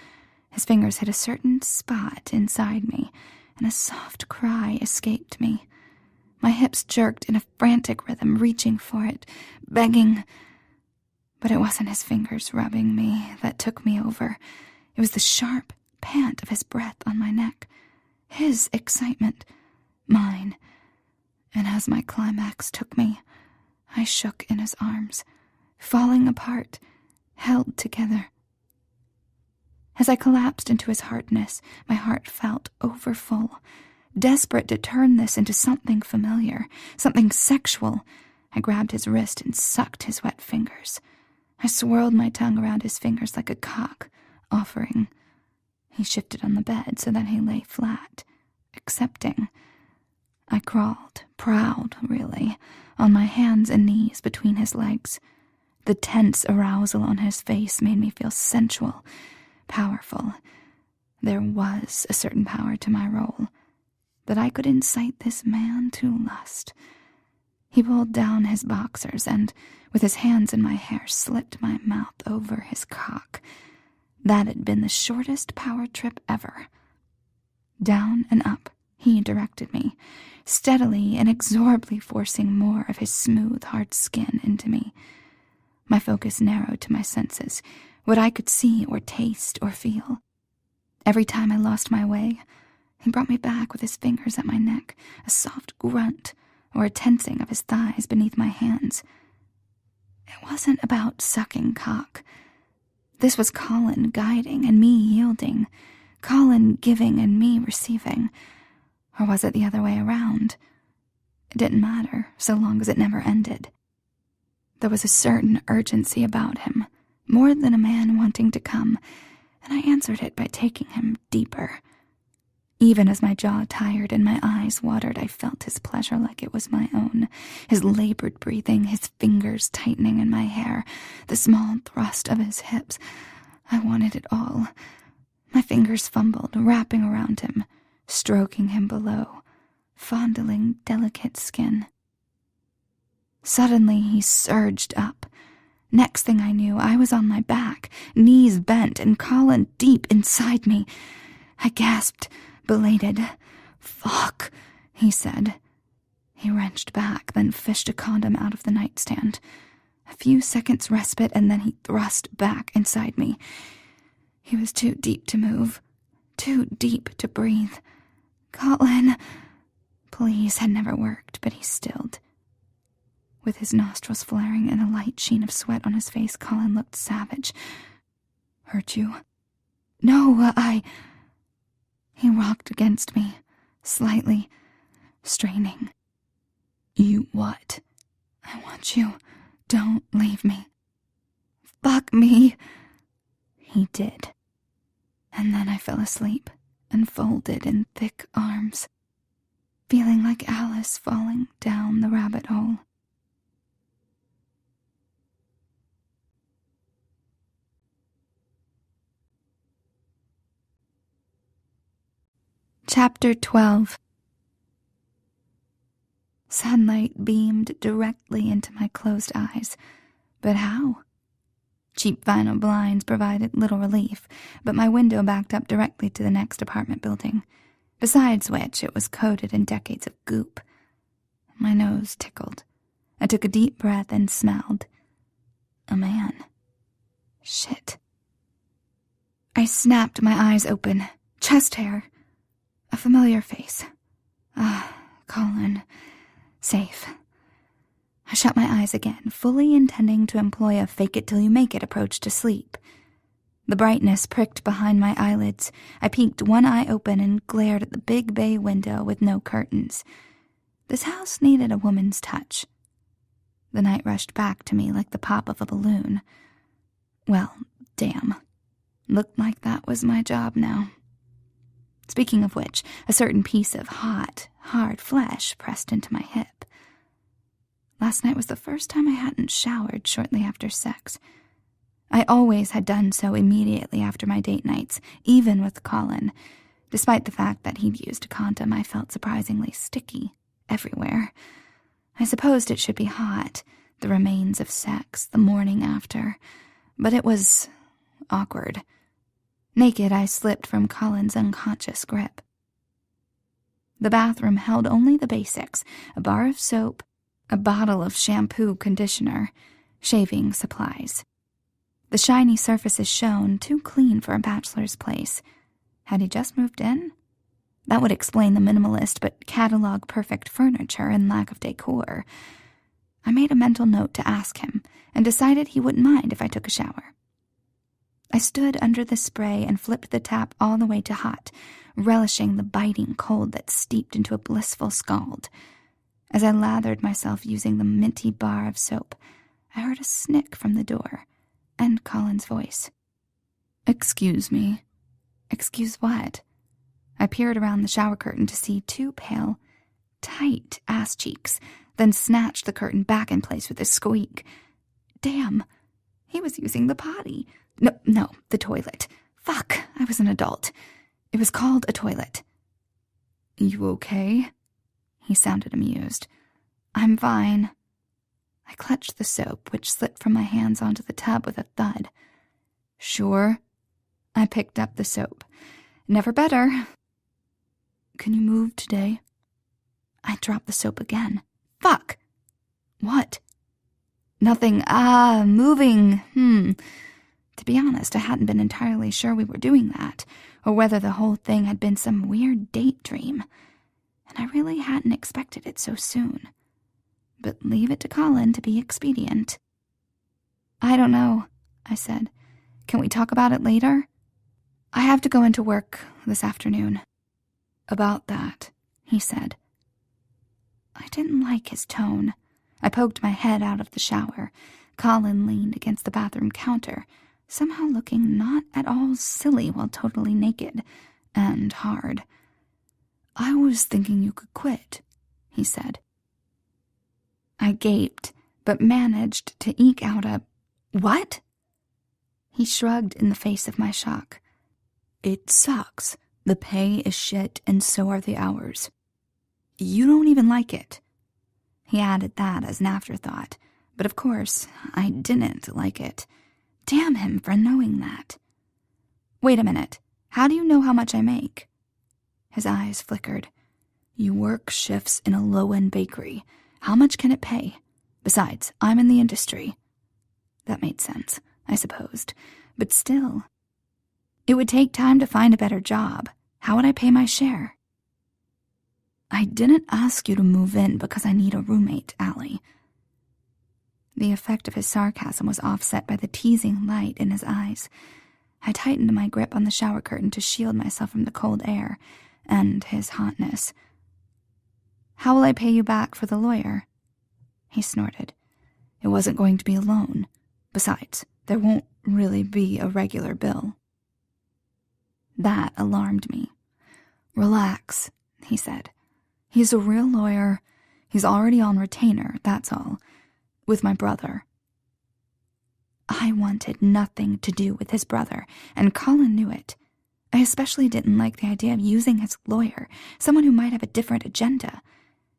[SPEAKER 1] His fingers hit a certain spot inside me, and a soft cry escaped me. My hips jerked in a frantic rhythm, reaching for it, begging. But it wasn't his fingers rubbing me that took me over. It was the sharp pant of his breath on my neck. His excitement, mine. And as my climax took me, I shook in his arms, falling apart, held together. As I collapsed into his hardness, my heart felt overfull. Desperate to turn this into something familiar, something sexual, I grabbed his wrist and sucked his wet fingers. I swirled my tongue around his fingers like a cock, offering. He shifted on the bed so that he lay flat, accepting.
[SPEAKER 2] I crawled, proud, really, on my hands and knees between his legs. The tense arousal on his face made me feel sensual, powerful. There was a certain power to my role, that I could incite this man to lust. He pulled down his boxers and, with his hands in my hair, slipped my mouth over his cock. That had been the shortest power trip ever. Down and up he directed me, steadily, inexorably forcing more of his smooth, hard skin into me. My focus narrowed to my senses, what I could see or taste or feel. Every time I lost my way, he brought me back with his fingers at my neck, a soft grunt or a tensing of his thighs beneath my hands. It wasn't about sucking cock. This was Colin guiding and me yielding, Colin giving and me receiving. Or was it the other way around? It didn't matter, so long as it never ended. There was a certain urgency about him, more than a man wanting to come, and I answered it by taking him deeper. Even as my jaw tired and my eyes watered, I felt his pleasure like it was my own, his labored breathing, his fingers tightening in my hair, the small thrust of his hips. I wanted it all. My fingers fumbled, wrapping around him, stroking him below, fondling delicate skin. Suddenly he surged up. Next thing I knew, I was on my back, knees bent, and Colin deep inside me. I gasped, belated. "Fuck," he said. He wrenched back, then fished a condom out of the nightstand. A few seconds respite, and then he thrust back inside me. He was too deep to move, too deep to breathe. "Colin," please had never worked, but he stilled. With his nostrils flaring and a light sheen of sweat on his face, Colin looked savage. "Hurt you?" "No, He rocked against me, slightly, straining. "You what?" "I want you. Don't leave me." "Fuck me." He did. And then I fell asleep, enfolded in thick arms, feeling like Alice falling down the rabbit hole. Chapter 12. Sunlight beamed directly into my closed eyes. But how? Cheap vinyl blinds provided little relief, but my window backed up directly to the next apartment building, besides which it was coated in decades of goop. My nose tickled. I took a deep breath and smelled. A man. Shit. I snapped my eyes open. Chest hair. A familiar face. Colin. Safe. I shut my eyes again, fully intending to employ a fake-it-till-you-make-it approach to sleep. The brightness pricked behind my eyelids. I peeked one eye open and glared at the big bay window with no curtains. This house needed a woman's touch. The night rushed back to me like the pop of a balloon. Well, damn. Looked like that was my job now. Speaking of which, a certain piece of hot, hard flesh pressed into my hip. Last night was the first time I hadn't showered shortly after sex. I always had done so immediately after my date nights, even with Colin. Despite the fact that he'd used a condom, I felt surprisingly sticky everywhere. I supposed it should be hot, the remains of sex, the morning after, but it was awkward. Naked, I slipped from Colin's unconscious grip. The bathroom held only the basics: a bar of soap, a bottle of shampoo conditioner, shaving supplies. The shiny surfaces shone, too clean for a bachelor's place. Had he just moved in? That would explain the minimalist but catalog-perfect furniture and lack of decor. I made a mental note to ask him, and decided he wouldn't mind if I took a shower. I stood under the spray and flipped the tap all the way to hot, relishing the biting cold that steeped into a blissful scald. As I lathered myself using the minty bar of soap, I heard a snick from the door, and Colin's voice. "Excuse me." "Excuse what?" I peered around the shower curtain to see two pale, tight ass cheeks, then snatched the curtain back in place with a squeak. Damn, he was using the potty. No, the toilet. Fuck, I was an adult. It was called a toilet. You okay? He sounded amused. I'm fine. I clutched the soap, which slipped from my hands onto the tub with a thud. Sure. I picked up the soap. Never better. Can you move today? I dropped the soap again. Fuck! What? Nothing. Moving. To be honest, I hadn't been entirely sure we were doing that, or whether the whole thing had been some weird date dream. And I really hadn't expected it so soon. But leave it to Colin to be expedient. I don't know, I said. Can we talk about it later? I have to go into work this afternoon. About that, he said. I didn't like his tone. I poked my head out of the shower. Colin leaned against the bathroom counter, somehow looking not at all silly while totally naked and hard. I was thinking you could quit, he said. I gaped, but managed to eke out a, "What?" He shrugged in the face of my shock. It sucks. The pay is shit, and so are the hours. You don't even like it. He added that as an afterthought, but of course, I didn't like it. Damn him for knowing that. Wait a minute. How do you know how much I make? His eyes flickered. You work shifts in a low-end bakery. How much can it pay? Besides, I'm in the industry. That made sense, I supposed, but still. It would take time to find a better job. How would I pay my share? I didn't ask you to move in because I need a roommate, Allie. The effect of his sarcasm was offset by the teasing light in his eyes. I tightened my grip on the shower curtain to shield myself from the cold air and his hotness. How will I pay you back for the lawyer? He snorted. It wasn't going to be a loan. Besides, there won't really be a regular bill. That alarmed me. Relax, he said. He's a real lawyer. He's already on retainer, that's all. With my brother. I wanted nothing to do with his brother, and Colin knew it. I especially didn't like the idea of using his lawyer, someone who might have a different agenda.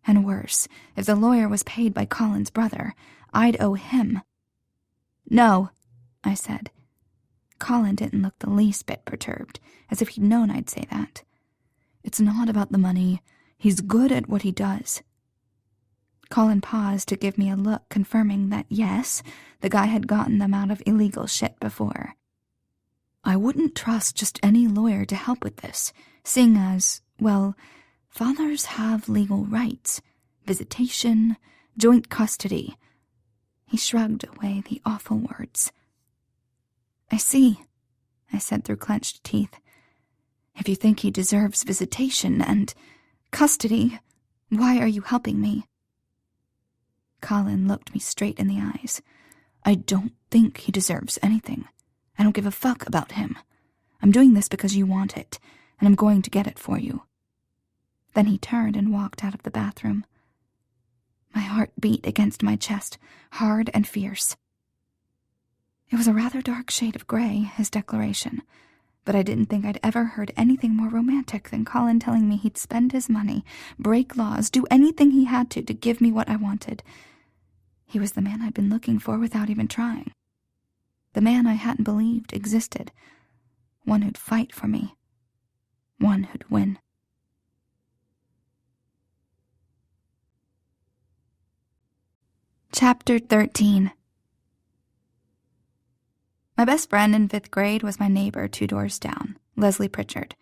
[SPEAKER 2] And worse, if the lawyer was paid by Colin's brother, I'd owe him. No, I said. Colin didn't look the least bit perturbed, as if he'd known I'd say that. It's not about the money. He's good at what he does. Colin paused to give me a look confirming that, yes, the guy had gotten them out of illegal shit before. I wouldn't trust just any lawyer to help with this, seeing as, well, fathers have legal rights, visitation, joint custody. He shrugged away the awful words. I see, I said through clenched teeth. If you think he deserves visitation and custody, why are you helping me? Colin looked me straight in the eyes. I don't think he deserves anything. I don't give a fuck about him. I'm doing this because you want it, and I'm going to get it for you. Then he turned and walked out of the bathroom. My heart beat against my chest, hard and fierce. It was a rather dark shade of gray, his declaration, but I didn't think I'd ever heard anything more romantic than Colin telling me he'd spend his money, break laws, do anything he had to give me what I wanted. He was the man I'd been looking for without even trying. The man I hadn't believed existed. One who'd fight for me. One who'd win. Chapter 13. My best friend in 5th grade was my neighbor 2 doors down, Leslie Pritchard.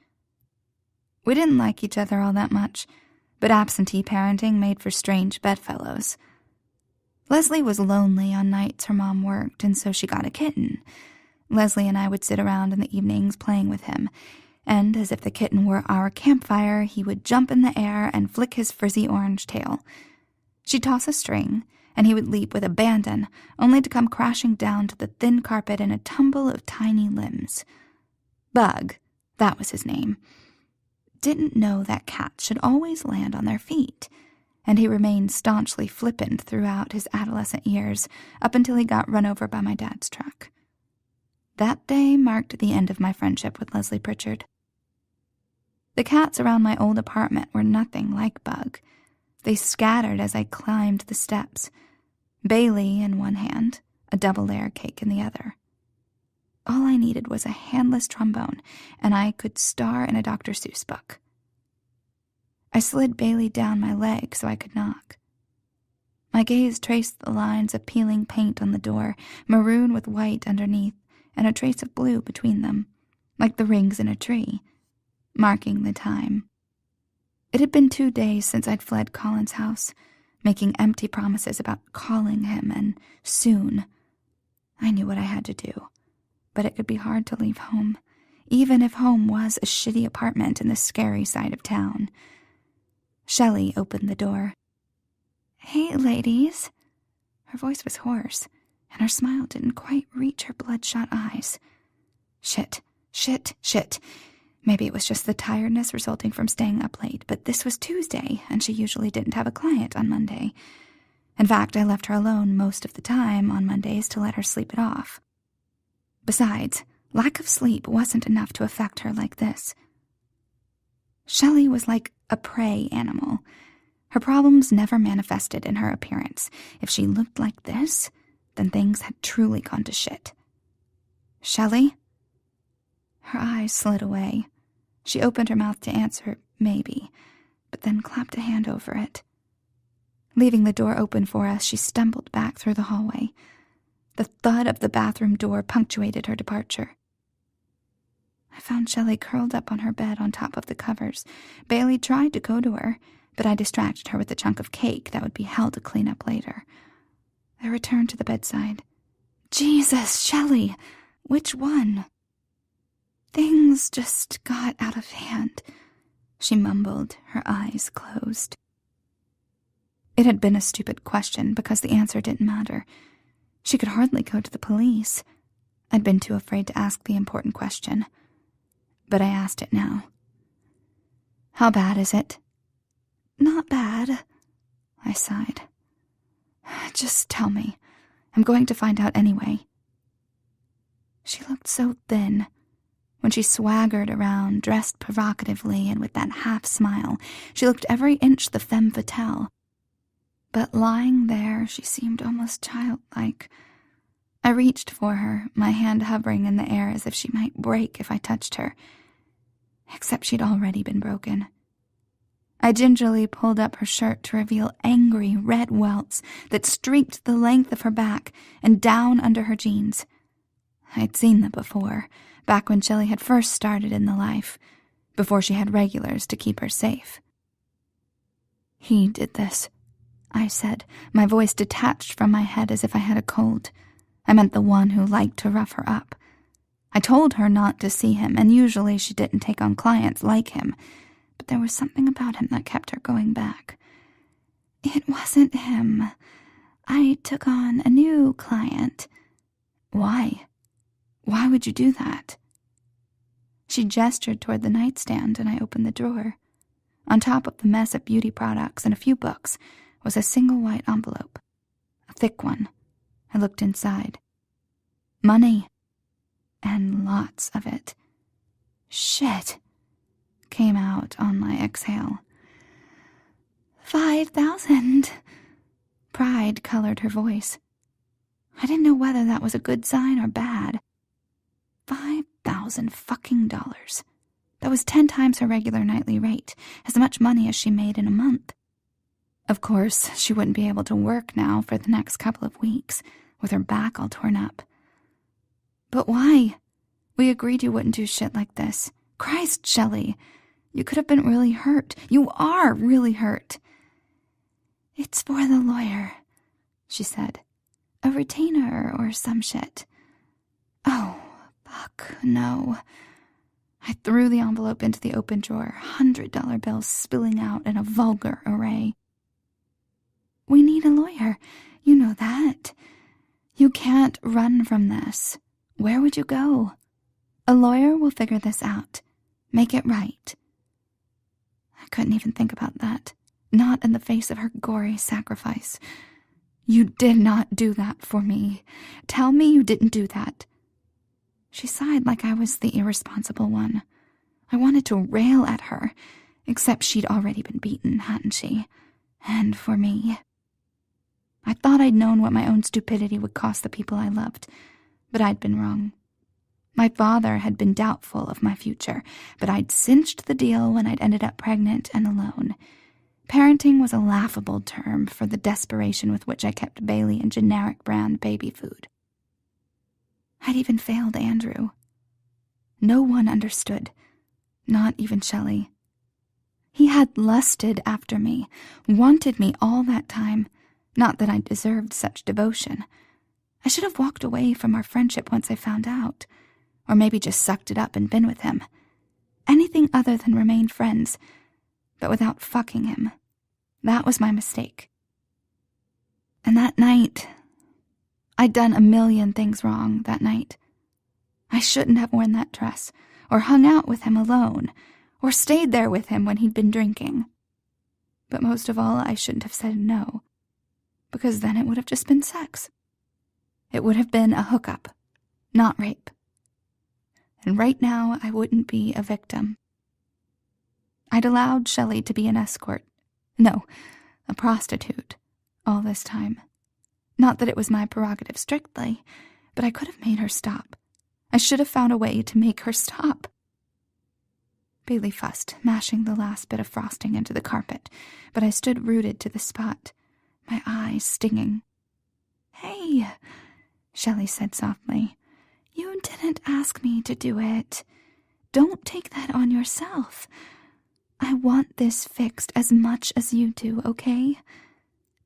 [SPEAKER 2] We didn't like each other all that much, but absentee parenting made for strange bedfellows. Leslie was lonely on nights her mom worked, and so she got a kitten. Leslie and I would sit around in the evenings playing with him, and as if the kitten were our campfire, he would jump in the air and flick his frizzy orange tail. She'd toss a string, and he would leap with abandon, only to come crashing down to the thin carpet in a tumble of tiny limbs. Bug, that was his name. Didn't know that cats should always land on their feet. and he remained staunchly flippant throughout his adolescent years, up until he got run over by my dad's truck. That day marked the end of my friendship with Leslie Pritchard. The cats around my old apartment were nothing like Bug. They scattered as I climbed the steps, Bailey in one hand, a double layer cake in the other. All I needed was a handless trombone, and I could star in a Dr. Seuss book. I slid Bailey down my leg so I could knock. My gaze traced the lines of peeling paint on the door, maroon with white underneath, and a trace of blue between them, like the rings in a tree, marking the time. It had been 2 days since I'd fled Colin's house, making empty promises about calling him and soon. I knew what I had to do, but it could be hard to leave home, even if home was a shitty apartment in the scary side of town. Shelley opened the door. "Hey, ladies." Her voice was hoarse, and her smile didn't quite reach her bloodshot eyes. Shit. Maybe it was just the tiredness resulting from staying up late, but this was Tuesday, and she usually didn't have a client on Monday. In fact, I left her alone most of the time on Mondays to let her sleep it off. Besides, lack of sleep wasn't enough to affect her like this. Shelley was like a prey animal. Her problems never manifested in her appearance. If she looked like this, then things had truly gone to shit. "Shelley?" Her eyes slid away. She opened her mouth to answer, maybe, but then clapped a hand over it. Leaving the door open for us, she stumbled back through the hallway. The thud of the bathroom door punctuated her departure. I found Shelley curled up on her bed on top of the covers. Bailey tried to go to her, but I distracted her with a chunk of cake that would be hell to clean up later. I returned to the bedside. "Jesus, Shelley, which one?" "Things just got out of hand," she mumbled, her eyes closed. It had been a stupid question because the answer didn't matter. She could hardly go to the police. I'd been too afraid to ask the important question. But I asked it now. "How bad is it?" "Not bad," I sighed. "Just tell me. I'm going to find out anyway." She looked so thin. When she swaggered around, dressed provocatively and with that half-smile, she looked every inch the femme fatale. But lying there, she seemed almost childlike. I reached for her, my hand hovering in the air as if she might break if I touched her. Except she'd already been broken. I gingerly pulled up her shirt to reveal angry red welts that streaked the length of her back and down under her jeans. I'd seen them before, back when Shelley had first started in the life, before she had regulars to keep her safe. "He did this," I said, my voice detached from my head as if I had a cold. I meant the one who liked to rough her up. I told her not to see him, and usually she didn't take on clients like him, but there was something about him that kept her going back. "It wasn't him. I took on a new client." "Why? Why would you do that?" She gestured toward the nightstand, and I opened the drawer. On top of the mess of beauty products and a few books was a single white envelope. A thick one. I looked inside. Money. And lots of it. "Shit," came out on my exhale. 5,000. Pride colored her voice. I didn't know whether that was a good sign or bad. 5,000 fucking dollars. That was 10 times her regular nightly rate, as much money as she made in a month. Of course, she wouldn't be able to work now for the next couple of weeks, with her back all torn up. "But why? We agreed you wouldn't do shit like this. Christ, Shelley, you could have been really hurt. You are really hurt." "It's for the lawyer," she said. "A retainer or some shit." "Oh, fuck, no." I threw the envelope into the open drawer, $100 bills spilling out in a vulgar array. "We need a lawyer. You know that. You can't run from this. Where would you go? A lawyer will figure this out. Make it right." I couldn't even think about that. not in the face of her gory sacrifice. "You did not do that for me. Tell me you didn't do that." She sighed like I was the irresponsible one. I wanted to rail at her, except she'd already been beaten, hadn't she? And for me. I thought I'd known what my own stupidity would cost the people I loved, but I'd been wrong. My father had been doubtful of my future, but I'd cinched the deal when I'd ended up pregnant and alone. Parenting was a laughable term for the desperation with which I kept Bailey in generic brand baby food. I'd even failed Andrew. No one understood, not even Shelley. He had lusted after me, wanted me all that time, not that I deserved such devotion. I should have walked away from our friendship once I found out, or maybe just sucked it up and been with him. Anything other than remain friends, but without fucking him. That was my mistake. And that night, I'd done a million things wrong that night. I shouldn't have worn that dress, or hung out with him alone, or stayed there with him when he'd been drinking. But most of all, I shouldn't have said no, because then it would have just been sex. It would have been a hookup, not rape. And right now, I wouldn't be a victim. I'd allowed Shelley to be an escort. No, a prostitute, all this time. Not that it was my prerogative strictly, but I could have made her stop. I should have found a way to make her stop. Bailey fussed, mashing the last bit of frosting into the carpet, but I stood rooted to the spot, my eyes stinging. "Hey," Shelley said softly, "you didn't ask me to do it. Don't take that on yourself. I want this fixed as much as you do, okay?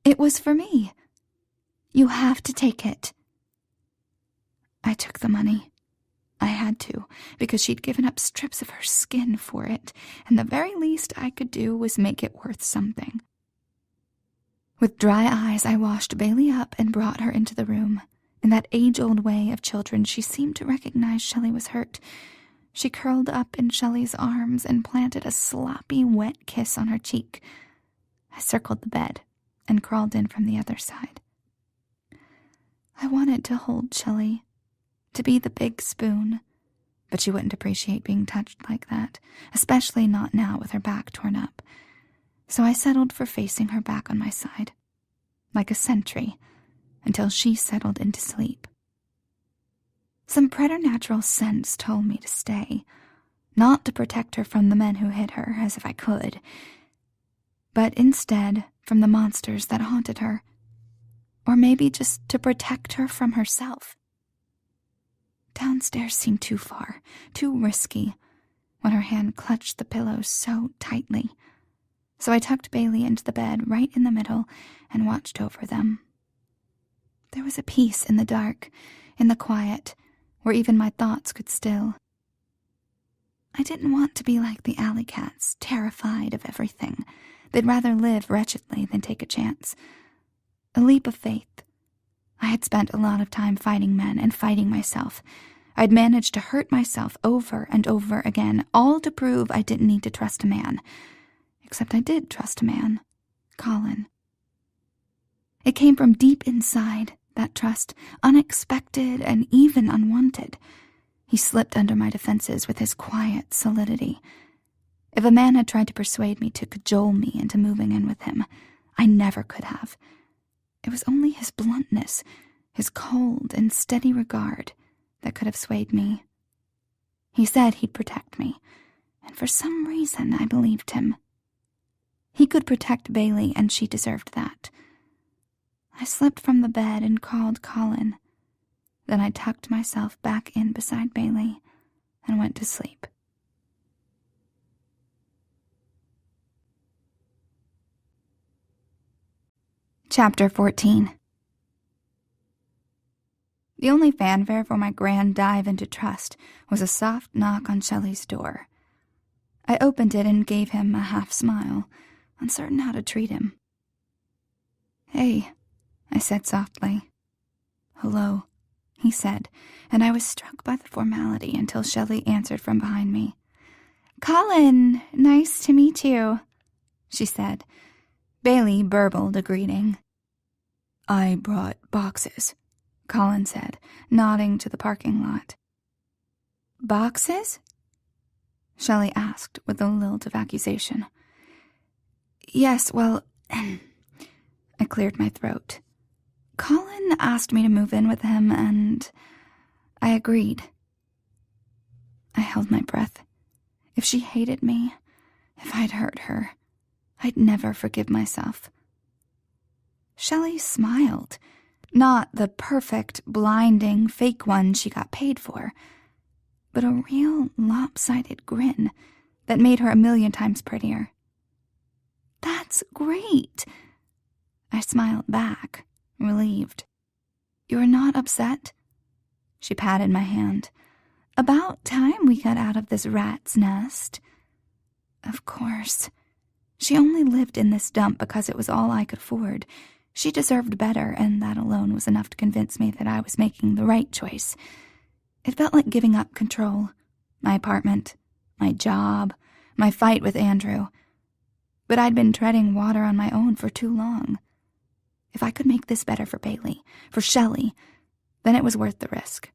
[SPEAKER 2] It was for me. You have to take it." I took the money. I had to, because she'd given up strips of her skin for it, and the very least I could do was make it worth something. With dry eyes, I washed Bailey up and brought her into the room. In that age-old way of children, she seemed to recognize Shelley was hurt. She curled up in Shelley's arms and planted a sloppy, wet kiss on her cheek. I circled the bed and crawled in from the other side. I wanted to hold Shelley, to be the big spoon, but she wouldn't appreciate being touched like that, especially not now with her back torn up. So I settled for facing her back on my side, like a sentry, until she settled into sleep. Some preternatural sense told me to stay, not to protect her from the men who hit her, as if I could, but instead from the monsters that haunted her, or maybe just to protect her from herself. Downstairs seemed too far, too risky, when her hand clutched the pillows so tightly. So I tucked Bailey into the bed right in the middle and watched over them. There was a peace in the dark, in the quiet, where even my thoughts could still. I didn't want to be like the alley cats, terrified of everything. They'd rather live wretchedly than take a chance. A leap of faith. I had spent a lot of time fighting men and fighting myself. I'd managed to hurt myself over and over again, all to prove I didn't need to trust a man. Except I did trust a man. Colin. It came from deep inside, that trust, unexpected and even unwanted. He slipped under my defenses with his quiet solidity. If a man had tried to persuade me to cajole me into moving in with him, I never could have. It was only his bluntness, his cold and steady regard, that could have swayed me. He said he'd protect me, and for some reason I believed him. He could protect Bailey, and she deserved that. I slipped from the bed and called Colin. Then I tucked myself back in beside Bailey and went to sleep. Chapter 14. The only fanfare for my grand dive into trust was a soft knock on Shelley's door. I opened it and gave him a half smile, uncertain how to treat him. "Hey," I said softly. "Hello," he said, and I was struck by the formality until Shelley answered from behind me. "Colin, nice to meet you," she said,
[SPEAKER 1] Bailey burbled a greeting.
[SPEAKER 2] "I brought boxes," Colin said, nodding to the parking lot.
[SPEAKER 1] "Boxes?" Shelley asked with a lilt of accusation. "Yes, well," I cleared my throat. "Colin asked me to move in with him, and I agreed." I held my breath. If she hated me, if I'd hurt her, I'd never forgive myself. Shelley smiled, not the perfect, blinding, fake one she got paid for, but a real lopsided grin that made her a million times prettier. "That's great." I smiled back, relieved. "You're not upset?" She patted my hand. "About time we got out of this rat's nest." Of course. She only lived in this dump because it was all I could afford. She deserved better, and that alone was enough to convince me that I was making the right choice. It felt like giving up control. My apartment, my job, my fight with Andrew. But I'd been treading water on my own for too long. If I could make this better for Bailey, for Shelley, then it was worth the risk.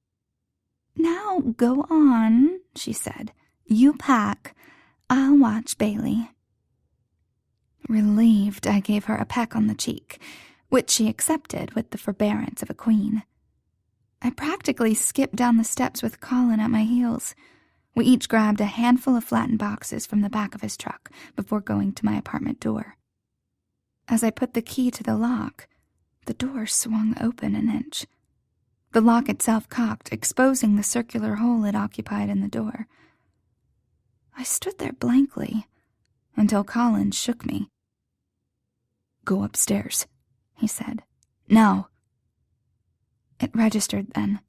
[SPEAKER 1] "Now go on," she said. "You pack. I'll watch Bailey." Relieved, I gave her a peck on the cheek, which she accepted with the forbearance of a queen. I practically skipped down the steps with Colin at my heels. We each grabbed a handful of flattened boxes from the back of his truck before going to my apartment door. As I put the key to the lock, the door swung open an inch. The lock itself cocked, exposing the circular hole it occupied in the door. I stood there blankly until Colin shook me. "Go upstairs," he said. "Now." It registered then.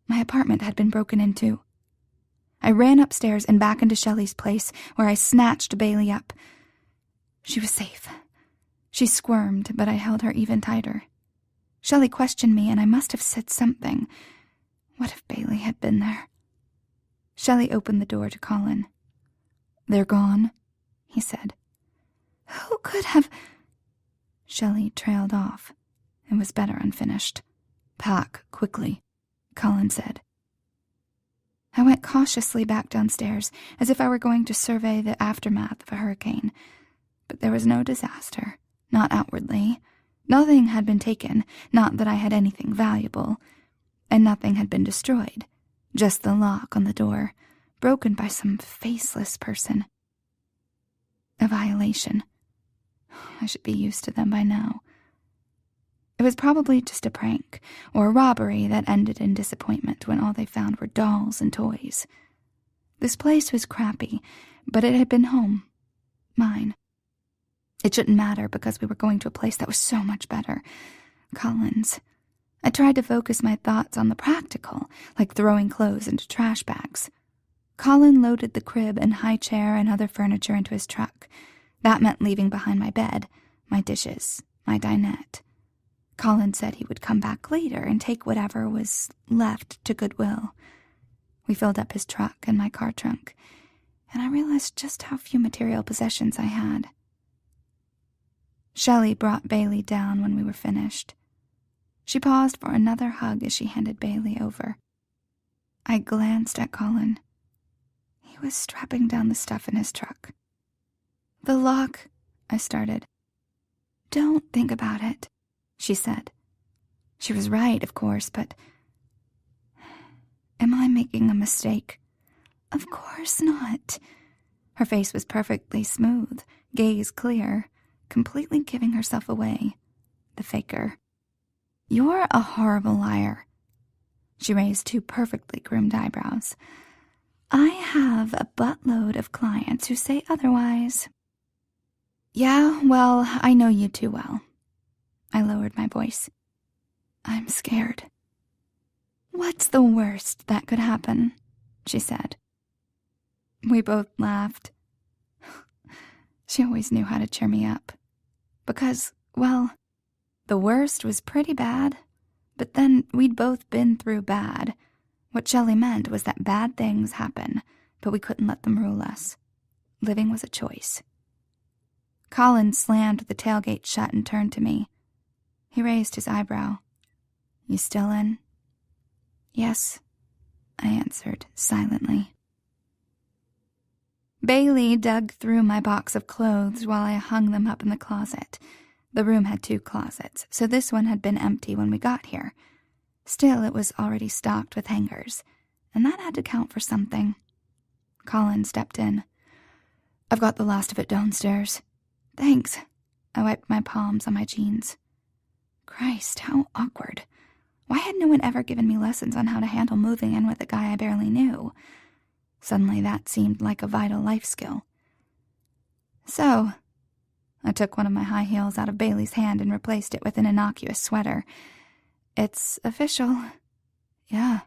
[SPEAKER 1] My apartment had been broken into. I ran upstairs and back into Shelley's place, where I snatched Bailey up. She was safe. She squirmed, but I held her even tighter. Shelley questioned me, and I must have said something. What if Bailey had been there? Shelley opened the door to Colin. "They're gone," he said. "Who could have—" Shelley trailed off. It was better unfinished. "Pack, quickly," Colin said. I went cautiously back downstairs, as if I were going to survey the aftermath of a hurricane. But there was no disaster, not outwardly. Nothing had been taken, not that I had anything valuable, and nothing had been destroyed, just the lock on the door, broken by some faceless person. A violation. I should be used to them by now. It was probably just a prank, or a robbery that ended in disappointment when all they found were dolls and toys. This place was crappy, but it had been home. Mine. It shouldn't matter because we were going to a place that was so much better. Colin's. I tried to focus my thoughts on the practical, like throwing clothes into trash bags. Colin loaded the crib and high chair and other furniture into his truck. That meant leaving behind my bed, my dishes, my dinette. Colin said he would come back later and take whatever was left to Goodwill. We filled up his truck and my car trunk, and I realized just how few material possessions I had. Shelley brought Bailey down when we were finished. She paused for another hug as she handed Bailey over. I glanced at Colin. He was strapping down the stuff in his truck. "The lock," I started. "Don't think about it," she said. She was right, of course, but... Am I making a mistake? Of course not. Her face was perfectly smooth, gaze clear, completely giving herself away. The faker. "You're a horrible liar." She raised two perfectly groomed eyebrows. "I have a buttload of clients who say otherwise." "Yeah, well, I know you too well." I lowered my voice. "I'm scared." "What's the worst that could happen?" she said. We both laughed. She always knew how to cheer me up. Because, well, the worst was pretty bad, but then we'd both been through bad. What Shelley meant was that bad things happen, but we couldn't let them rule us. Living was a choice. Colin slammed the tailgate shut and turned to me. He raised his eyebrow. "You still in?" "Yes," I answered silently. Bailey dug through my box of clothes while I hung them up in the closet. The room had 2 closets, so this one had been empty when we got here. Still, it was already stocked with hangers, and that had to count for something. Colin stepped in. "I've got the last of it downstairs." "Thanks." I wiped my palms on my jeans. Christ, how awkward. Why had no one ever given me lessons on how to handle moving in with a guy I barely knew? Suddenly that seemed like a vital life skill. "So," I took one of my high heels out of Bailey's hand and replaced it with an innocuous sweater. "It's official." "Yeah."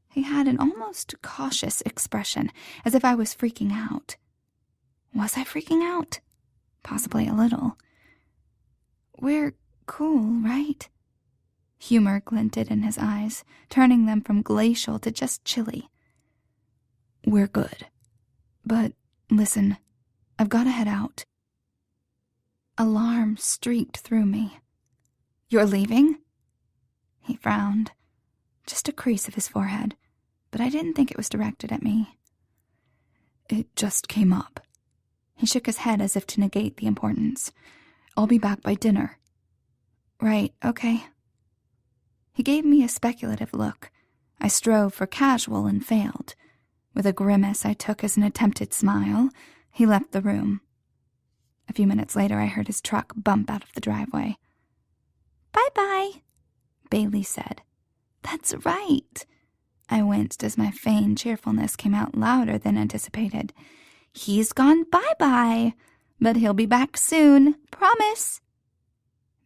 [SPEAKER 1] He had an almost cautious expression, as if I was freaking out. Was I freaking out? Possibly a little. "We're cool, right?" Humor glinted in his eyes, turning them from glacial to just chilly. "We're good. But, listen, I've got to head out." Alarm streaked through me. "You're leaving?" He frowned. Just a crease of his forehead, but I didn't think it was directed at me. "It just came up." He shook his head as if to negate the importance. "I'll be back by dinner." "Right, okay." He gave me a speculative look. I strove for casual and failed. With a grimace I took as an attempted smile, he left the room. A few minutes later I heard his truck bump out of the driveway. "Bye-bye," Bailey said. "That's right." I winced as my feigned cheerfulness came out louder than anticipated. "He's gone bye-bye, but he'll be back soon, promise."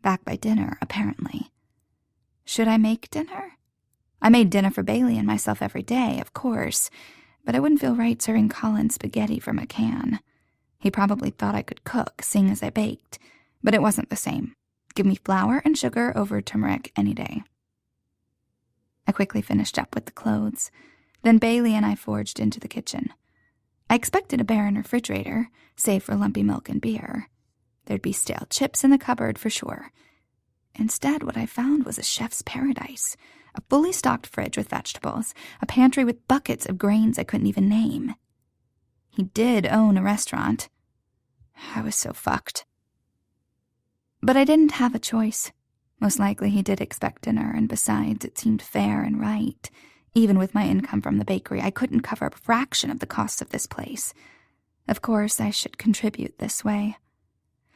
[SPEAKER 1] Back by dinner, apparently. Should I make dinner? I made dinner for Bailey and myself every day, of course, but I wouldn't feel right serving Colin spaghetti from a can. He probably thought I could cook, seeing as I baked, but it wasn't the same. Give me flour and sugar over turmeric any day. I quickly finished up with the clothes. Then Bailey and I forged into the kitchen. I expected a barren refrigerator, save for lumpy milk and beer. There'd be stale chips in the cupboard for sure. Instead, what I found was a chef's paradise. A fully stocked fridge with vegetables, a pantry with buckets of grains I couldn't even name. He did own a restaurant. I was so fucked. But I didn't have a choice. Most likely he did expect dinner, and besides, it seemed fair and right. Even with my income from the bakery, I couldn't cover a fraction of the costs of this place. Of course, I should contribute this way.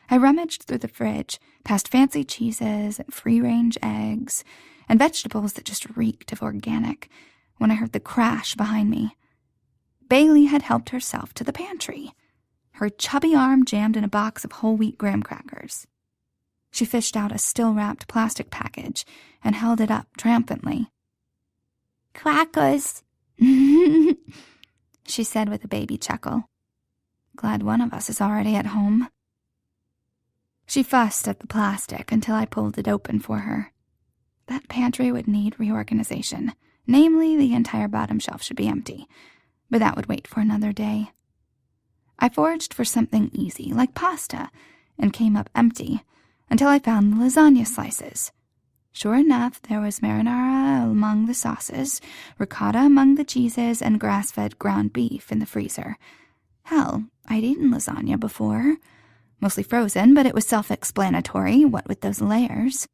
[SPEAKER 1] I rummaged through the fridge, past fancy cheeses and free-range eggs, and vegetables that just reeked of organic, when I heard the crash behind me. Bailey had helped herself to the pantry, her chubby arm jammed in a box of whole wheat graham crackers. She fished out a still-wrapped plastic package and held it up triumphantly. "Crackers," she said with a baby chuckle. "Glad one of us is already at home." She fussed at the plastic until I pulled it open for her. That pantry would need reorganization. Namely, the entire bottom shelf should be empty. But that would wait for another day. I foraged for something easy, like pasta, and came up empty, until I found the lasagna slices. Sure enough, there was marinara among the sauces, ricotta among the cheeses, and grass-fed ground beef in the freezer. Hell, I'd eaten lasagna before. Mostly frozen, but it was self-explanatory, what with those layers.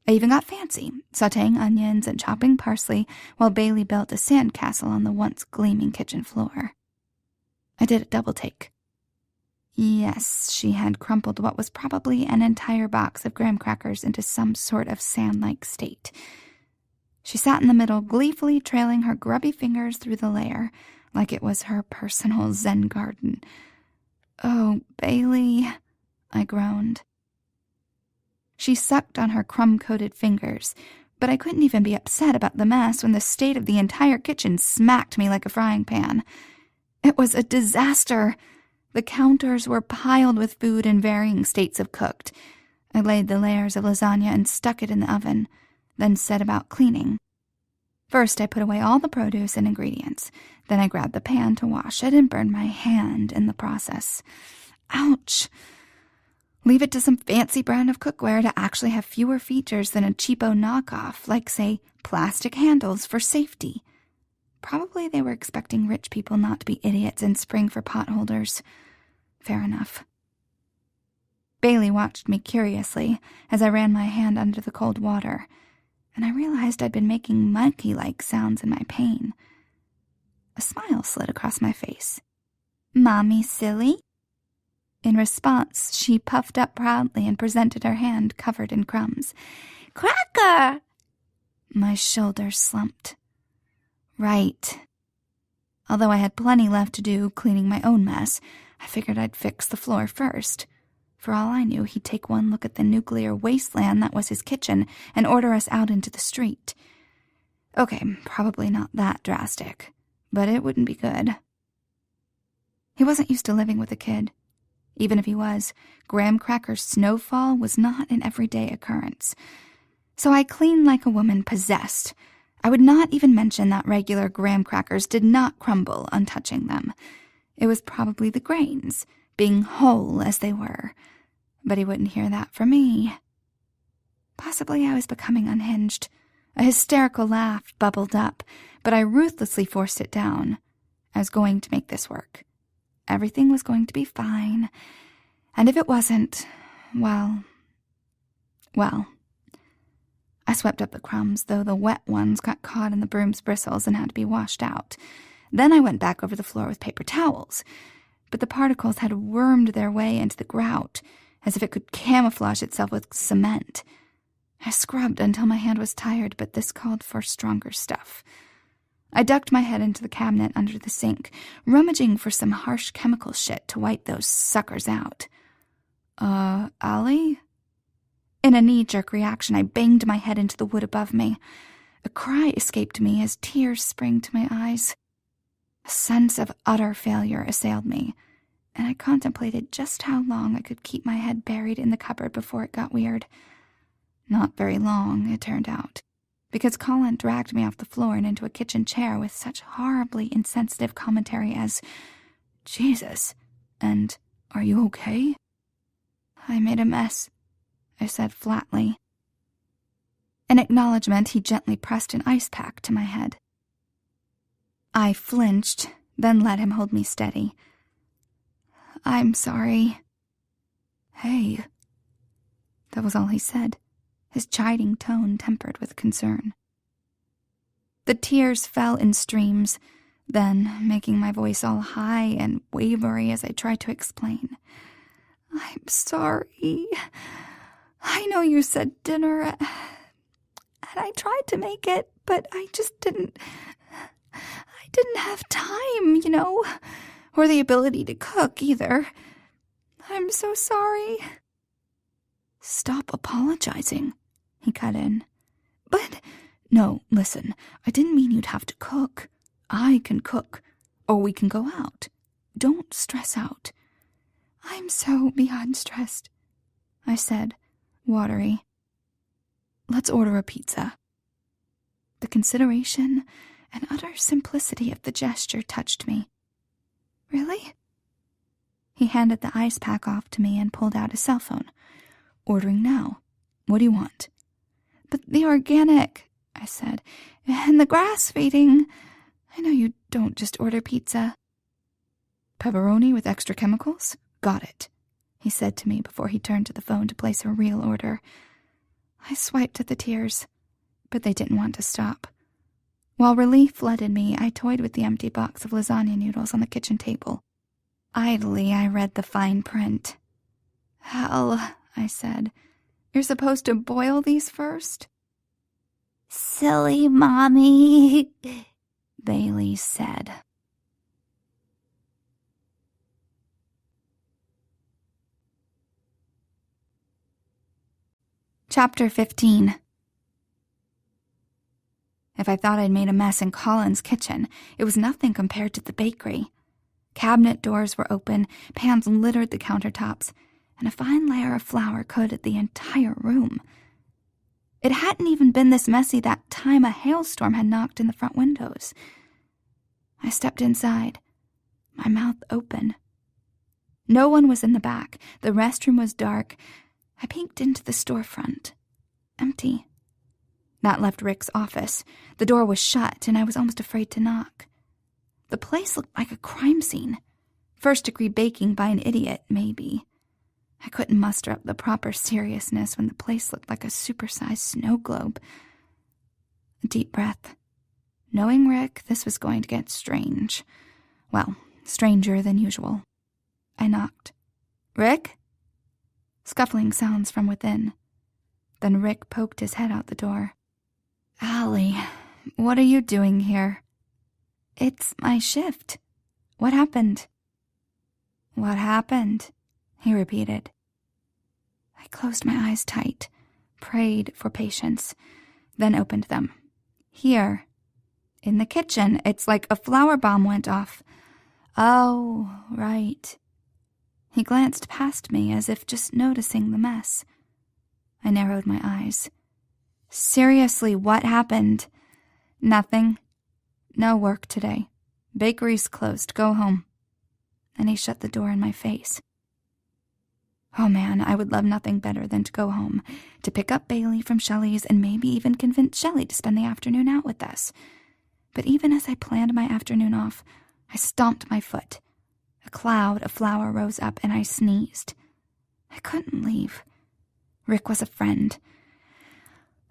[SPEAKER 1] I even got fancy, sautéing onions and chopping parsley while Bailey built a sandcastle on the once gleaming kitchen floor. I did a double take. Yes, she had crumpled what was probably an entire box of graham crackers into some sort of sand-like state. She sat in the middle, gleefully trailing her grubby fingers through the layer, like it was her personal Zen garden. "Oh, Bailey," I groaned. She sucked on her crumb-coated fingers, but I couldn't even be upset about the mess when the state of the entire kitchen smacked me like a frying pan. It was a disaster. The counters were piled with food in varying states of cooked. I laid the layers of lasagna and stuck it in the oven, then set about cleaning. First, I put away all the produce and ingredients. Then I grabbed the pan to wash it and burned my hand in the process.
[SPEAKER 2] Ouch. Leave it to some fancy brand of cookware to actually have fewer features than a cheapo knockoff, like, say, plastic handles for safety. Probably they were expecting rich people not to be idiots and spring for potholders. Fair enough. Bailey watched me curiously as I ran my hand under the cold water, and I realized I'd been making monkey-like sounds in my pain. A smile slid across my face. "Mommy silly?" In response, she puffed up proudly and presented her hand covered in crumbs. "Cracker!" My shoulders slumped. Right. Although I had plenty left to do cleaning my own mess, I figured I'd fix the floor first. For all I knew, he'd take one look at the nuclear wasteland that was his kitchen and order us out into the street. Okay, probably not that drastic, but it wouldn't be good. He wasn't used to living with a kid. Even if he was, graham cracker snowfall was not an everyday occurrence. So I cleaned like a woman possessed. I would not even mention that regular graham crackers did not crumble on touching them. It was probably the grains, being whole as they were. But he wouldn't hear that from me. Possibly I was becoming unhinged. A hysterical laugh bubbled up, but I ruthlessly forced it down. I was going to make this work. Everything was going to be fine. And if it wasn't, well. I swept up the crumbs, though the wet ones got caught in the broom's bristles and had to be washed out. Then I went back over the floor with paper towels, but the particles had wormed their way into the grout, as if it could camouflage itself with cement. I scrubbed until my hand was tired, but this called for stronger stuff. I ducked my head into the cabinet under the sink, rummaging for some harsh chemical shit to wipe those suckers out. Allie? In a knee-jerk reaction, I banged my head into the wood above me. A cry escaped me as tears sprang to my eyes. A sense of utter failure assailed me, and I contemplated just how long I could keep my head buried in the cupboard before it got weird. Not very long, it turned out, because Colin dragged me off the floor and into a kitchen chair with such horribly insensitive commentary as, "Jesus," and "Are you okay?" "I made a mess," I said flatly. In acknowledgement, he gently pressed an ice pack to my head. I flinched, then let him hold me steady. "I'm sorry." "Hey." That was all he said, his chiding tone tempered with concern. The tears fell in streams, then making my voice all high and wavery as I tried to explain. "I'm sorry. I know you said dinner, and I tried to make it, but I just didn't have time, or the ability to cook either. I'm so sorry." "Stop apologizing," he cut in. "But, no, listen, I didn't mean you'd have to cook. I can cook, or we can go out. Don't stress out." "I'm so beyond stressed," I said, watery. "Let's order a pizza." The consideration and utter simplicity of the gesture touched me. "Really?" He handed the ice pack off to me and pulled out his cell phone. "Ordering now. What do you want?" "But the organic," I said, "and the grass-feeding. I know you don't just order pizza." "Pepperoni with extra chemicals? Got it," he said to me before he turned to the phone to place a real order. I swiped at the tears, but they didn't want to stop. While relief flooded me, I toyed with the empty box of lasagna noodles on the kitchen table. Idly, I read the fine print. "Hell," I said. "You're supposed to boil these first?" "Silly mommy," Bailey said. Chapter 15. If I thought I'd made a mess in Colin's kitchen, it was nothing compared to the bakery. Cabinet doors were open, pans littered the countertops, and a fine layer of flour coated the entire room. It hadn't even been this messy that time a hailstorm had knocked in the front windows. I stepped inside, my mouth open. No one was in the back. The restroom was dark. I peeked into the storefront. Empty. That left Rick's office. The door was shut, and I was almost afraid to knock. The place looked like a crime scene. First-degree baking by an idiot, maybe. I couldn't muster up the proper seriousness when the place looked like a supersized snow globe. A deep breath. Knowing Rick, this was going to get strange. Well, stranger than usual. I knocked. "Rick?" Scuffling sounds from within. Then Rick poked his head out the door. "Allie, what are you doing here?" "It's my shift. What happened?" "What happened?" he repeated. I closed my eyes tight, prayed for patience, then opened them. "Here. In the kitchen. It's like a flower bomb went off." "Oh, right." He glanced past me as if just noticing the mess. I narrowed my eyes. "Seriously, what happened?" "Nothing. No work today. Bakery's closed. Go home." And he shut the door in my face. Oh man, I would love nothing better than to go home, to pick up Bailey from Shelley's and maybe even convince Shelley to spend the afternoon out with us. But even as I planned my afternoon off, I stomped my foot. A cloud of flour rose up and I sneezed. I couldn't leave. Rick was a friend.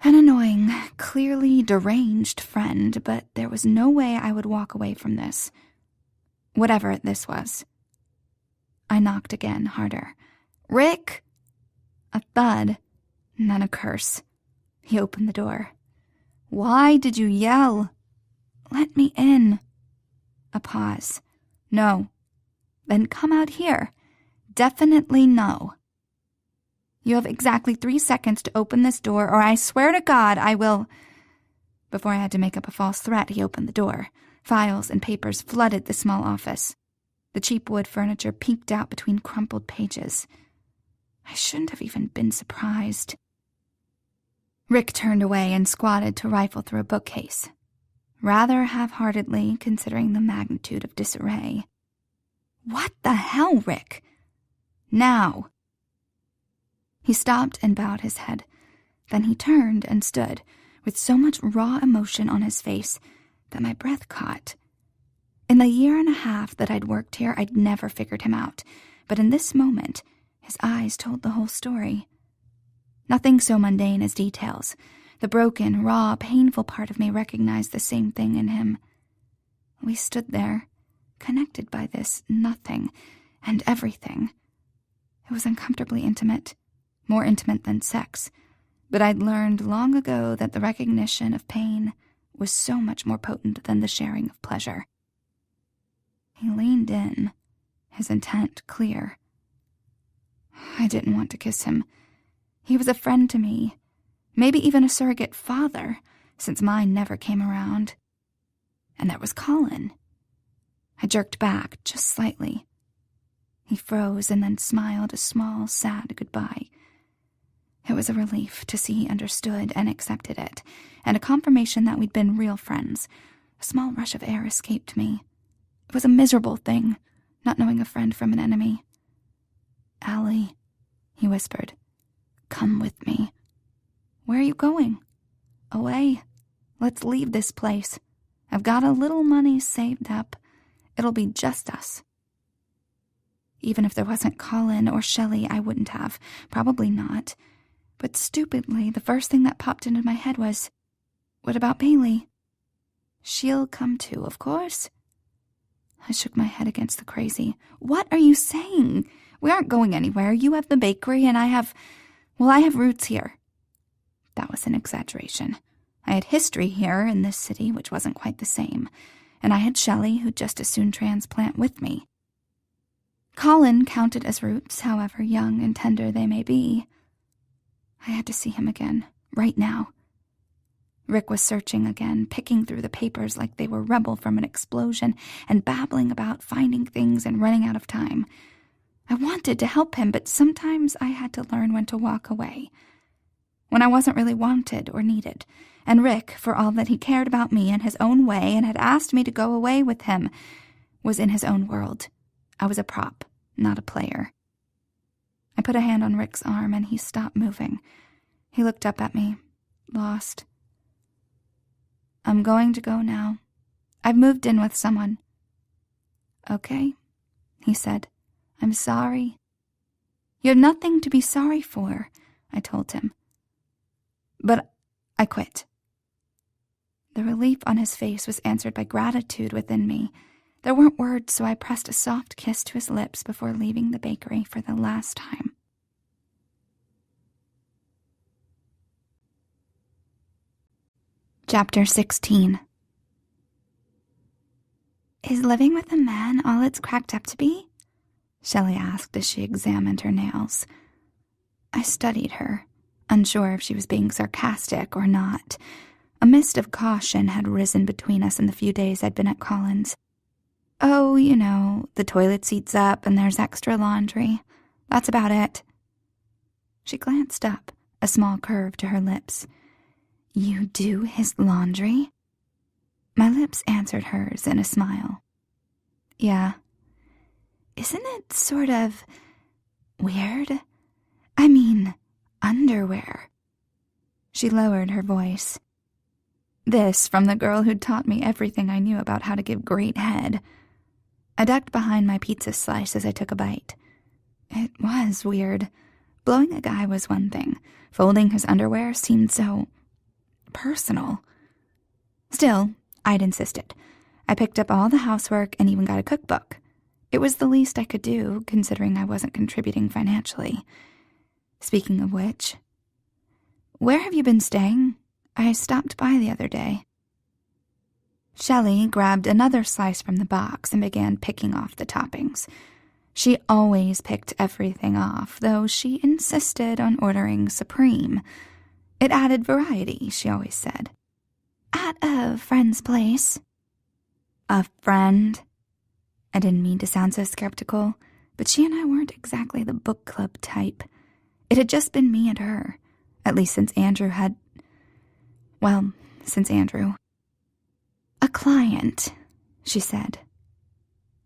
[SPEAKER 2] An annoying, clearly deranged friend, but there was no way I would walk away from this. Whatever this was. I knocked again, harder. "Rick!" A thud, and then a curse. He opened the door. "Why did you yell?" "Let me in." A pause. "No." "Then come out here." "Definitely no." "You have exactly 3 seconds to open this door, or I swear to God I will—" Before I had to make up a false threat, he opened the door. Files and papers flooded the small office. The cheap wood furniture peeked out between crumpled pages. I shouldn't have even been surprised. Rick turned away and squatted to rifle through a bookcase. Rather half-heartedly, considering the magnitude of disarray. "What the hell, Rick?" "Now." He stopped and bowed his head. Then he turned and stood, with so much raw emotion on his face that my breath caught. In the 1.5 years that I'd worked here, I'd never figured him out, but in this moment, his eyes told the whole story. Nothing so mundane as details. The broken, raw, painful part of me recognized the same thing in him. We stood there, connected by this nothing and everything. It was uncomfortably intimate, more intimate than sex, but I'd learned long ago that the recognition of pain was so much more potent than the sharing of pleasure. He leaned in, his intent clear. I didn't want to kiss him. He was a friend to me, maybe even a surrogate father, since mine never came around. And there was Colin. I jerked back just slightly. He froze and then smiled a small, sad goodbye. It was a relief to see he understood and accepted it, and a confirmation that we'd been real friends. A small rush of air escaped me. It was a miserable thing, not knowing a friend from an enemy. "Allie," he whispered, "come with me." "Where are you going?" "Away. Let's leave this place. I've got a little money saved up. It'll be just us." Even if there wasn't Colin or Shelley, I wouldn't have. Probably not. But stupidly, the first thing that popped into my head was, what about Bailey? "She'll come too, of course." I shook my head against the crazy. "What are you saying? We aren't going anywhere. You have the bakery and I have roots here." That was an exaggeration. I had history here in this city, which wasn't quite the same, and I had Shelley, who'd just as soon transplant with me. Colin counted as roots, however young and tender they may be. I had to see him again, right now. Rick was searching again, picking through the papers like they were rubble from an explosion, and babbling about finding things and running out of time. I wanted to help him, but sometimes I had to learn when to walk away. When I wasn't really wanted or needed. And Rick, for all that he cared about me in his own way and had asked me to go away with him, was in his own world. I was a prop, not a player. I put a hand on Rick's arm and he stopped moving. He looked up at me, lost. I'm going to go now. I've moved in with someone. Okay, he said. I'm sorry. You have nothing to be sorry for, I told him. But I quit. The relief on his face was answered by gratitude within me. There weren't words, so I pressed a soft kiss to his lips before leaving the bakery for the last time. Chapter 16. Is living with a man all it's cracked up to be? Shelley asked as she examined her nails. I studied her, unsure if she was being sarcastic or not. A mist of caution had risen between us in the few days I'd been at Collins. Oh, you know, the toilet seat's up and there's extra laundry. That's about it. She glanced up, a small curve to her lips. You do his laundry? My lips answered hers in a smile. Yeah. Isn't it sort of weird? I mean, underwear. She lowered her voice. This from the girl who'd taught me everything I knew about how to give great head. I ducked behind my pizza slice as I took a bite. It was weird. Blowing a guy was one thing. Folding his underwear seemed so personal. Still, I'd insisted. I picked up all the housework and even got a cookbook. It was the least I could do, considering I wasn't contributing financially. Speaking of which, where have you been staying? I stopped by the other day. Shelley grabbed another slice from the box and began picking off the toppings. She always picked everything off, though she insisted on ordering supreme. It added variety, she always said. At a friend's place. A friend? I didn't mean to sound so skeptical, but she and I weren't exactly the book club type. It had just been me and her, at least since Andrew. A client, she said.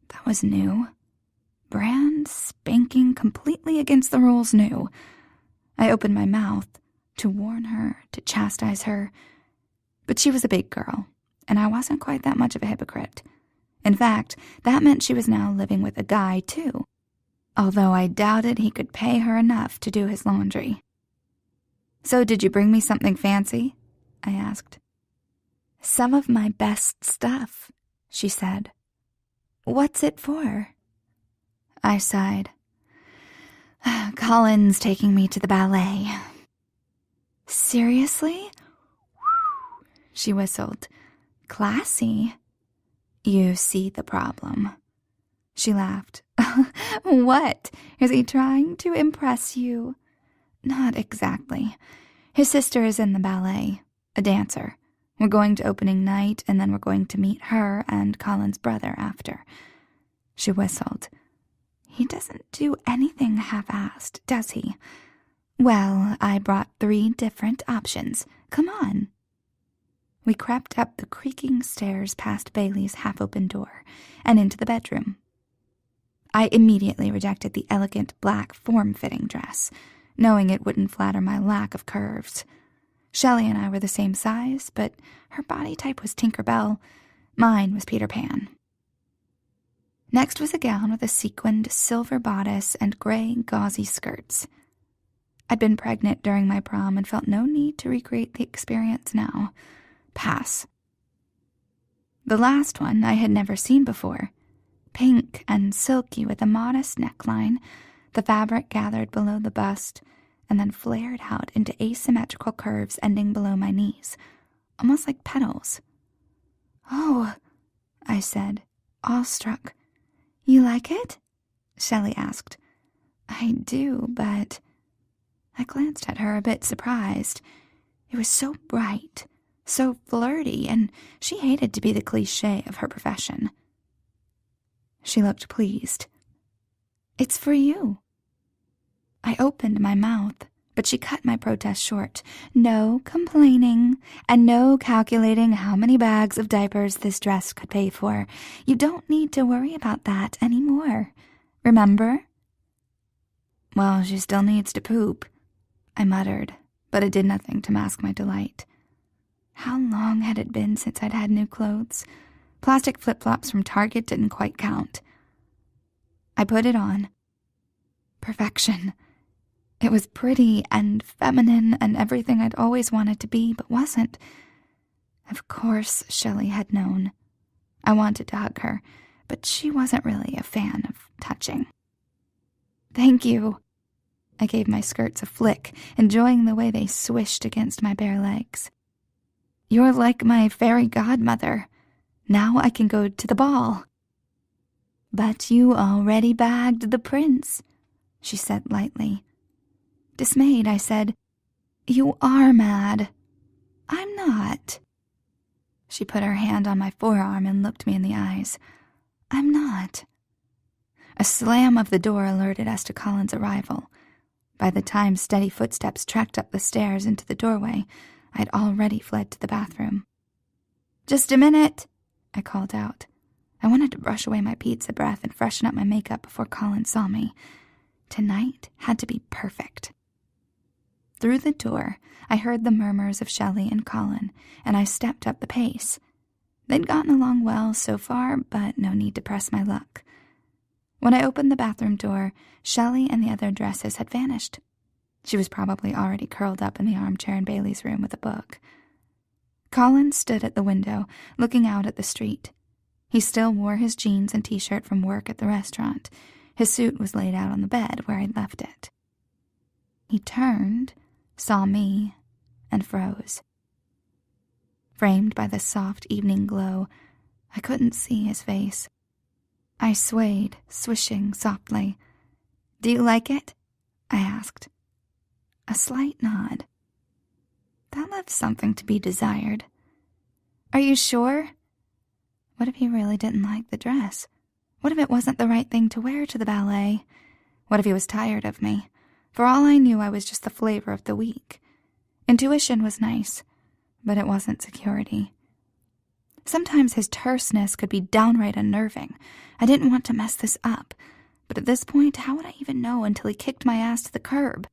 [SPEAKER 2] That was new. Brand spanking, completely against the rules new. I opened my mouth to warn her, to chastise her, but she was a big girl, and I wasn't quite that much of a hypocrite. In fact, that meant she was now living with a guy, too, although I doubted he could pay her enough to do his laundry. So did you bring me something fancy? I asked. Some of my best stuff, she said. What's it for? I sighed. Colin's taking me to the ballet. Seriously? She whistled. Classy. You see the problem. She laughed. What? Is he trying to impress you? Not exactly. His sister is in the ballet, a dancer. We're going to opening night, and then we're going to meet her and Colin's brother after. She whistled. He doesn't do anything half-assed, does he? Well, I brought 3 different options. Come on. We crept up the creaking stairs past Bailey's half-open door and into the bedroom. I immediately rejected the elegant black form-fitting dress, knowing it wouldn't flatter my lack of curves. Shelley and I were the same size, but her body type was Tinker Bell. Mine was Peter Pan. Next was a gown with a sequined silver bodice and gray gauzy skirts. I'd been pregnant during my prom and felt no need to recreate the experience now. Pass. The last one I had never seen before. Pink and silky with a modest neckline, the fabric gathered below the bust, and then flared out into asymmetrical curves ending below my knees, almost like petals. Oh, I said, awestruck. You like it? Shelley asked. I do, but... I glanced at her a bit surprised. It was so bright, so flirty, and she hated to be the cliché of her profession. She looked pleased. It's for you. I opened my mouth, but she cut my protest short. No complaining, and no calculating how many bags of diapers this dress could pay for. You don't need to worry about that anymore.
[SPEAKER 1] remember?"
[SPEAKER 2] "Well, she still needs to poop," I muttered, but it did nothing to mask my delight. How long had it been since I'd had new clothes? Plastic flip-flops from Target didn't quite count. I put it on. Perfection. It was pretty and feminine and everything I'd always wanted to be, but wasn't. Of course, Shelley had known. I wanted to hug her, but she wasn't really a fan of touching. "Thank you." I gave my skirts a flick, enjoying the way they swished against my bare legs. "You're like my fairy godmother. Now I can go to the ball." "But you already bagged the prince," she said lightly. Dismayed, I said, "You are mad." "I'm not." She put her hand on my forearm and looked me in the eyes. "I'm not." A slam of the door alerted us to Colin's arrival. By the time steady footsteps trekked up the stairs into the doorway, I'd already fled to the bathroom. "Just a minute," I called out. I wanted to brush away my pizza breath and freshen up my makeup before Colin saw me. Tonight had to be perfect. Through the door, I heard the murmurs of Shelley and Colin, and I stepped up the pace. They'd gotten along well so far, but no need to press my luck. When I opened the bathroom door, Shelley and the other dresses had vanished. She was probably already curled up in the armchair in Bailey's room with a book. Colin stood at the window, looking out at the street. He still wore his jeans and t-shirt from work at the restaurant. His suit was laid out on the bed where I'd left it. He turned, saw me, and froze. Framed by the soft evening glow, I couldn't see his face. I swayed, swishing softly. "Do you like it?" I asked. A slight nod. That left something to be desired. "Are you sure?" What if he really didn't like the dress? What if it wasn't the right thing to wear to the ballet? What if he was tired of me? For all I knew, I was just the flavor of the week. Intuition was nice, but it wasn't security. Sometimes his terseness could be downright unnerving. I didn't want to mess this up, but at this point, how would I even know until he kicked my ass to the curb?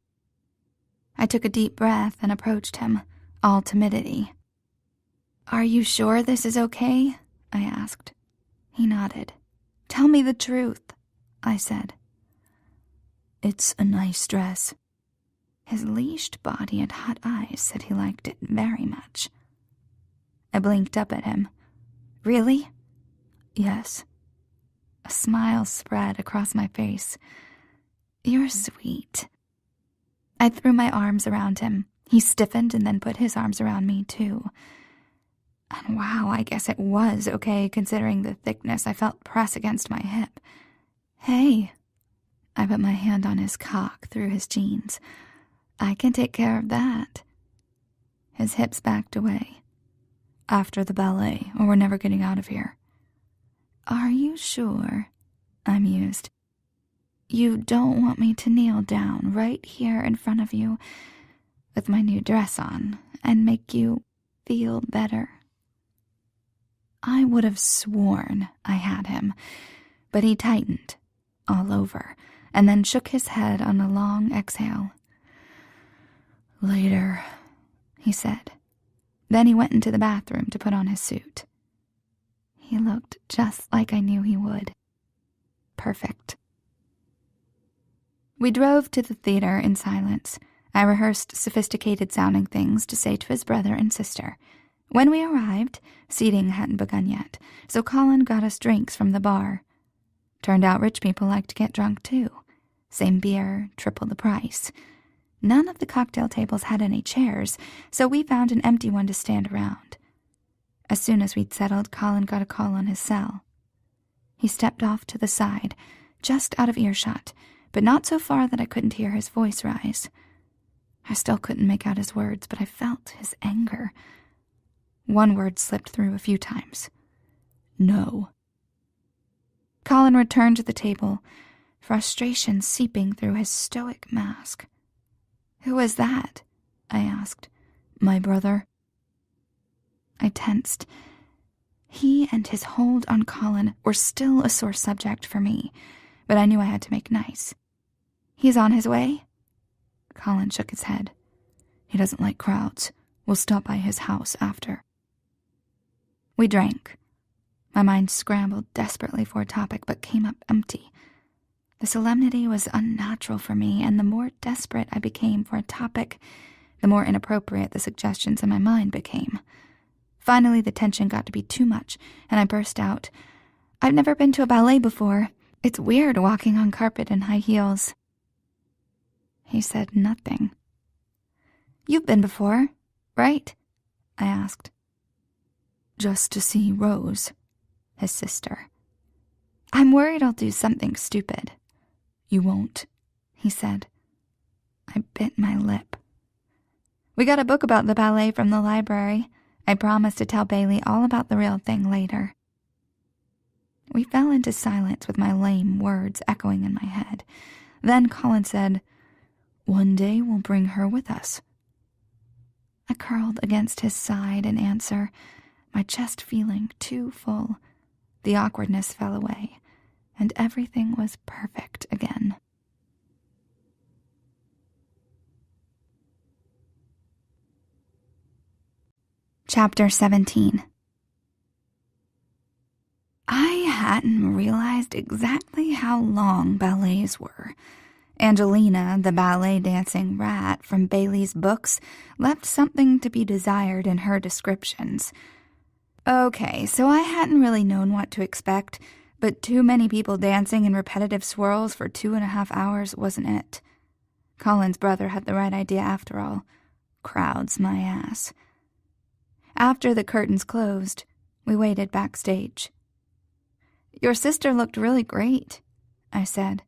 [SPEAKER 2] I took a deep breath and approached him, all timidity. "Are you sure this is okay?" I asked. He nodded. "Tell me the truth," I said. "It's a nice dress." His leashed body and hot eyes said he liked it very much. I blinked up at him. "Really?" "Yes." A smile spread across my face. "You're sweet." I threw my arms around him. He stiffened and then put his arms around me, too. And wow, I guess it was okay considering the thickness I felt press against my hip. "Hey." I put my hand on his cock through his jeans. "I can take care of that." His hips backed away. "After the ballet, or we're never getting out of here." "Are you sure?" I mused. "You don't want me to kneel down right here in front of you with my new dress on and make you feel better?" I would have sworn I had him, but he tightened all over and then shook his head on a long exhale. "Later," he said. Then he went into the bathroom to put on his suit. He looked just like I knew he would. Perfect. We drove to the theater in silence. I rehearsed sophisticated-sounding things to say to his brother and sister. When we arrived, seating hadn't begun yet, so Colin got us drinks from the bar. Turned out rich people like to get drunk, too. Same beer, triple the price. None of the cocktail tables had any chairs, so we found an empty one to stand around. As soon as we'd settled, Colin got a call on his cell. He stepped off to the side, just out of earshot, but not so far that I couldn't hear his voice rise. I still couldn't make out his words, but I felt his anger. One word slipped through a few times. "No." Colin returned to the table, frustration seeping through his stoic mask. "Who was that?" I asked. "My brother." I tensed. He and his hold on Colin were still a sore subject for me, but I knew I had to make nice.
[SPEAKER 1] He's on his way?
[SPEAKER 2] Colin shook his head. He doesn't like crowds. We'll stop by his house after. We drank. My mind scrambled desperately for a topic, but came up empty. The solemnity was unnatural for me, and the more desperate I became for a topic, the more inappropriate the suggestions in my mind became. Finally, the tension got to be too much, and I burst out, "I've never been to a ballet before. It's weird walking on carpet in high heels." He said nothing. "You've been before, right?" I asked. "Just to see Rose," his sister. "I'm worried I'll do something stupid." "You won't," he said. I bit my lip. "We got a book about the ballet from the library. I promised to tell Bailey all about the real thing later." We fell into silence with my lame words echoing in my head. Then Colin said, "One day we'll bring her with us." I curled against his side in answer, my chest feeling too full. The awkwardness fell away, and everything was perfect again. Chapter 17. I hadn't realized exactly how long ballets were. Angelina, the ballet dancing rat from Bailey's books, left something to be desired in her descriptions. Okay, so I hadn't really known what to expect, but too many people dancing in repetitive swirls for 2.5 hours wasn't it. Colin's brother had the right idea after all. Crowds my ass. After the curtains closed, we waited backstage. "Your sister looked really great," I said.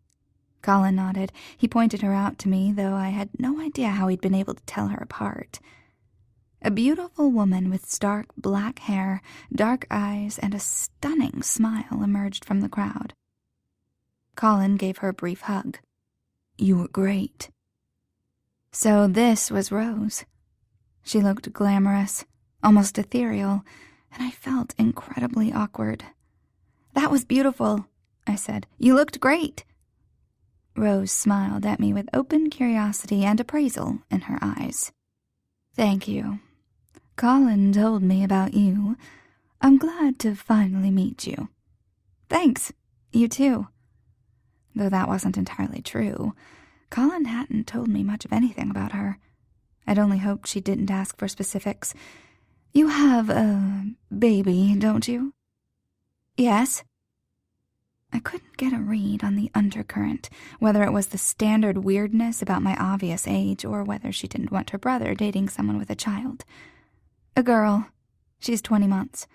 [SPEAKER 2] Colin nodded. He pointed her out to me, though I had no idea how he'd been able to tell her apart. A beautiful woman with stark black hair, dark eyes, and a stunning smile emerged from the crowd. Colin gave her a brief hug. "You were great." So this was Rose. She looked glamorous, almost ethereal, and I felt incredibly awkward. "That was beautiful," I said. "You looked great." Rose smiled at me with open curiosity and appraisal in her eyes. "Thank you. Colin told me about you. I'm glad to finally meet you." "Thanks. You too." Though that wasn't entirely true. Colin hadn't told me much of anything about her. I'd only hoped she didn't ask for specifics. "You have a baby, don't you?" "Yes." I couldn't get a read on the undercurrent, whether it was the standard weirdness about my obvious age or whether she didn't want her brother dating someone with a child. "A girl. She's 20 months.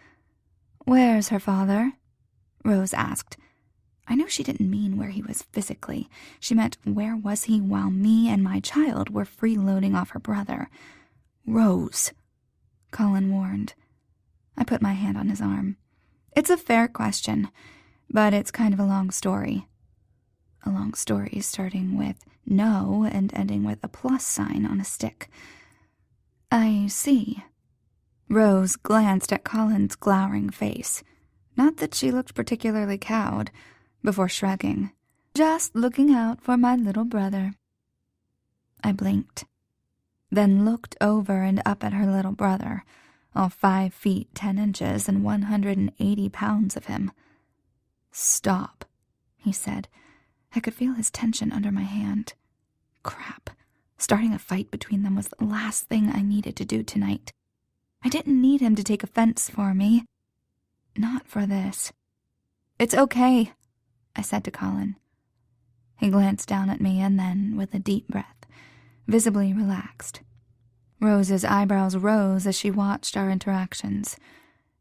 [SPEAKER 2] "Where's her father?" Rose asked. I knew she didn't mean where he was physically. She meant where was he while me and my child were freeloading off her brother. "Rose," Colin warned. I put my hand on his arm. "It's a fair question, but it's kind of a long story." A long story starting with no and ending with a plus sign on a stick. "I see." Rose glanced at Colin's glowering face. Not that she looked particularly cowed, before shrugging. "Just looking out for my little brother." I blinked, then looked over and up at her little brother, all 5 feet 10 inches and 180 pounds of him. "Stop," he said. I could feel his tension under my hand. Crap. Starting a fight between them was the last thing I needed to do tonight. I didn't need him to take offense for me. Not for this. "It's okay," I said to Colin. He glanced down at me and then, with a deep breath, visibly relaxed. Rose's eyebrows rose as she watched our interactions.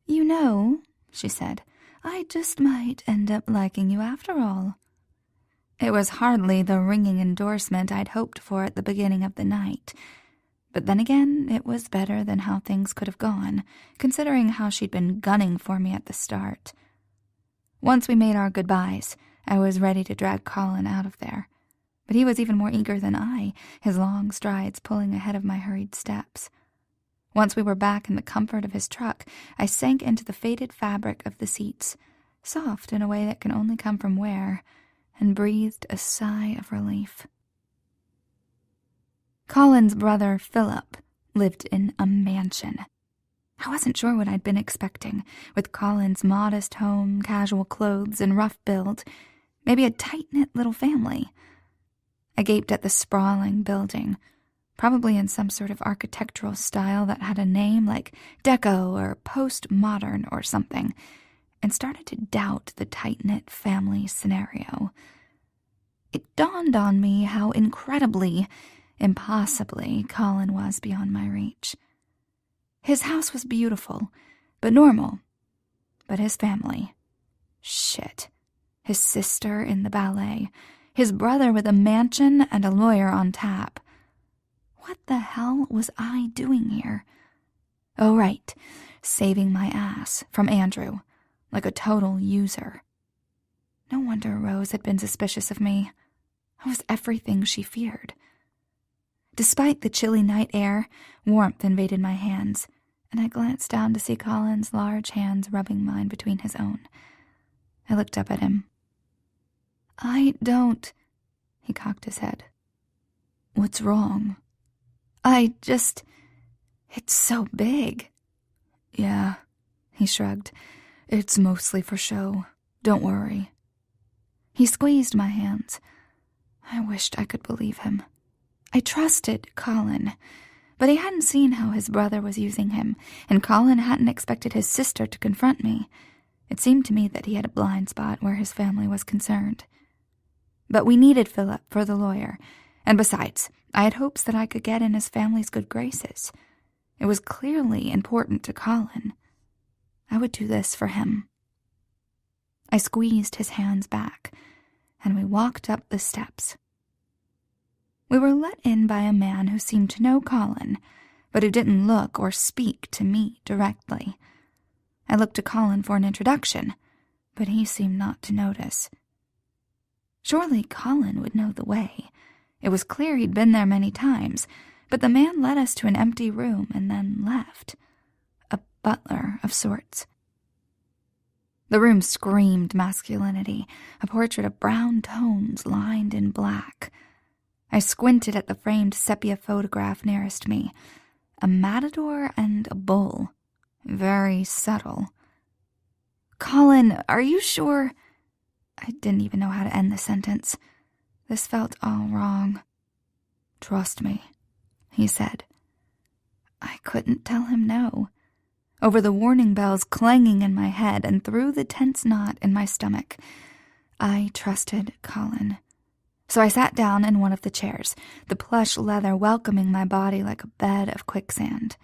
[SPEAKER 2] "You know," she said, "I just might end up liking you after all." It was hardly the ringing endorsement I'd hoped for at the beginning of the night. But then again, it was better than how things could have gone, considering how she'd been gunning for me at the start. Once we made our goodbyes, I was ready to drag Colin out of there. But he was even more eager than I, his long strides pulling ahead of my hurried steps. Once we were back in the comfort of his truck, I sank into the faded fabric of the seats, soft in a way that can only come from wear,
[SPEAKER 1] and breathed a sigh of relief. Colin's brother, Philip, lived in a mansion. I wasn't sure what I'd been expecting, with Colin's modest home, casual clothes, and rough build, maybe a tight-knit little family. I gaped at the sprawling building, probably in some sort of architectural style that had a name like Deco or Postmodern or something, and started to doubt the tight-knit family scenario. It dawned on me how incredibly, impossibly Colin was beyond my reach. His house was beautiful, but normal. But his family, shit. His sister in the ballet, his brother with a mansion and a lawyer on tap. What the hell was I doing here? Oh, right, saving my ass from Andrew, like a total user. No wonder Rose had been suspicious of me. I was everything she feared. Despite the chilly night air, warmth invaded my hands, and I glanced down to see Colin's large hands rubbing mine between his own. I looked up at him. I don't... He cocked his head. What's wrong? It's so big. Yeah, he shrugged. It's mostly for show. Don't worry. He squeezed my hands. I wished I could believe him. I trusted Colin, but he hadn't seen how his brother was using him, and Colin hadn't expected his sister to confront me. It seemed to me that he had a blind spot where his family was concerned. But we needed Philip for the lawyer, and besides, I had hopes that I could get in his family's good graces. It was clearly important to Colin. I would do this for him. I squeezed his hands back, and we walked up the steps. We were let in by a man who seemed to know Colin, but who didn't look or speak to me directly. I looked to Colin for an introduction, but he seemed not to notice. Surely Colin would know the way. It was clear he'd been there many times, but the man led us to an empty room and then left. A butler of sorts. The room screamed masculinity, a portrait of brown tones lined in black. I squinted at the framed sepia photograph nearest me. A matador and a bull. Very subtle. Colin, are you sure? I didn't even know how to end the sentence. This felt all wrong. Trust me, he said. I couldn't tell him no. Over the warning bells clanging in my head and through the tense knot in my stomach, I trusted Colin. So I sat down in one of the chairs, the plush leather welcoming my body like a bed of quicksand.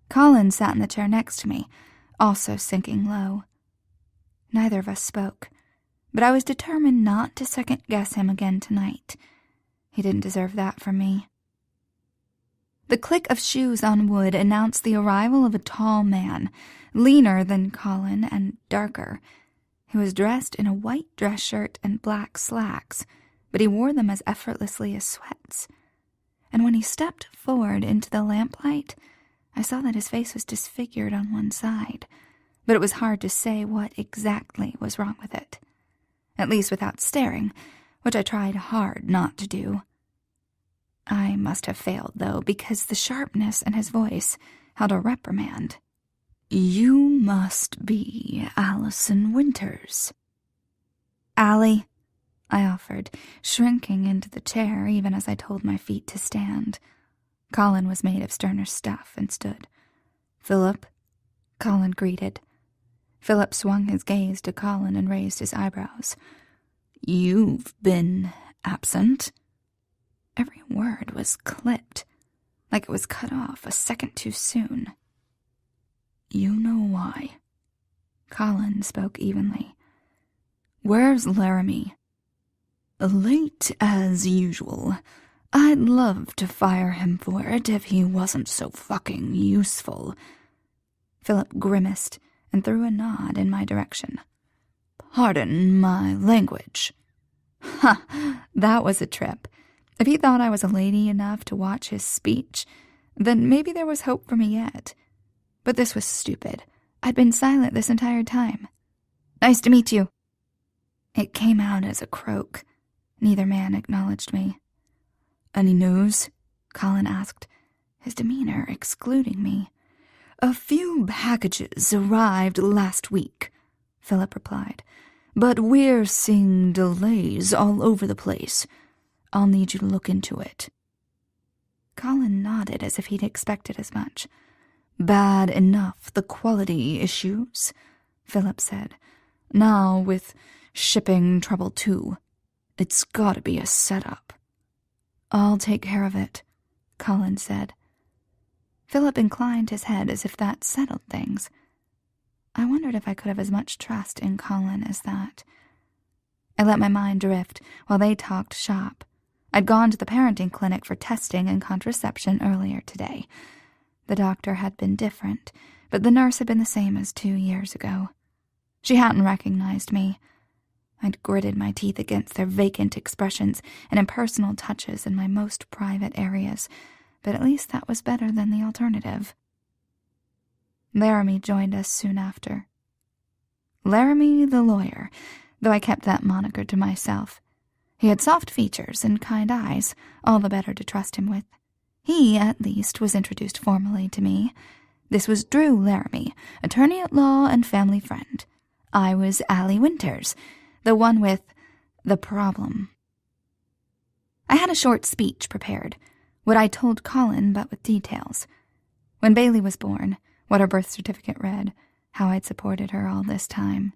[SPEAKER 1] Colin sat in the chair next to me, also sinking low. Neither of us spoke, but I was determined not to second-guess him again tonight. He didn't deserve that from me. The click of shoes on wood announced the arrival of a tall man, leaner than Colin and darker. He was dressed in a white dress shirt and black slacks, but he wore them as effortlessly as sweats. And when he stepped forward into the lamplight, I saw that his face was disfigured on one side, but it was hard to say what exactly was wrong with it. At least without staring, which I tried hard not to do. I must have failed, though, because the sharpness in his voice held a reprimand. You must be Allison Winters. Allie, I offered, shrinking into the chair even as I told my feet to stand. Colin was made of sterner stuff and stood. Philip, Colin greeted. Philip swung his gaze to Colin and raised his eyebrows. You've been absent? Every word was clipped, like it was cut off a second too soon. You know why. Colin spoke evenly. Where's Laramie? Late as usual. I'd love to fire him for it if he wasn't so fucking useful. Philip grimaced and threw a nod in my direction. Pardon my language. Ha, that was a trip. If he thought I was a lady enough to watch his speech, then maybe there was hope for me yet. But this was stupid. I'd been silent this entire time. Nice to meet you.
[SPEAKER 2] It came out as a croak. Neither man acknowledged me. "Any news?" Colin asked, his demeanor excluding me. "A few packages arrived last week," Philip replied, "but we're seeing delays all over the place. I'll need you to look into it." Colin nodded as if he'd expected as much. "Bad enough, the quality issues," Philip said. "Now with shipping trouble too. It's gotta be a setup." "I'll take care of it," Colin said. Philip inclined his head as if that settled things. I wondered if I could have as much trust in Colin as that. I let my mind drift while they talked shop. I'd gone to the parenting clinic for testing and contraception earlier today. The doctor had been different, but the nurse had been the same as 2 years ago. She hadn't recognized me. I'd gritted my teeth against their vacant expressions and impersonal touches in my most private areas, but at least that was better than the alternative. Laramie joined us soon after. Laramie the lawyer, though I kept that moniker to myself. He had soft features and kind eyes, all the better to trust him with. He, at least, was introduced formally to me. This was Drew Laramie, attorney at law and family friend. I was Allie Winters, the one with the problem. I had a short speech prepared, what I told Colin but with details. When Bailey was born, what her birth certificate read, how I'd supported her all this time.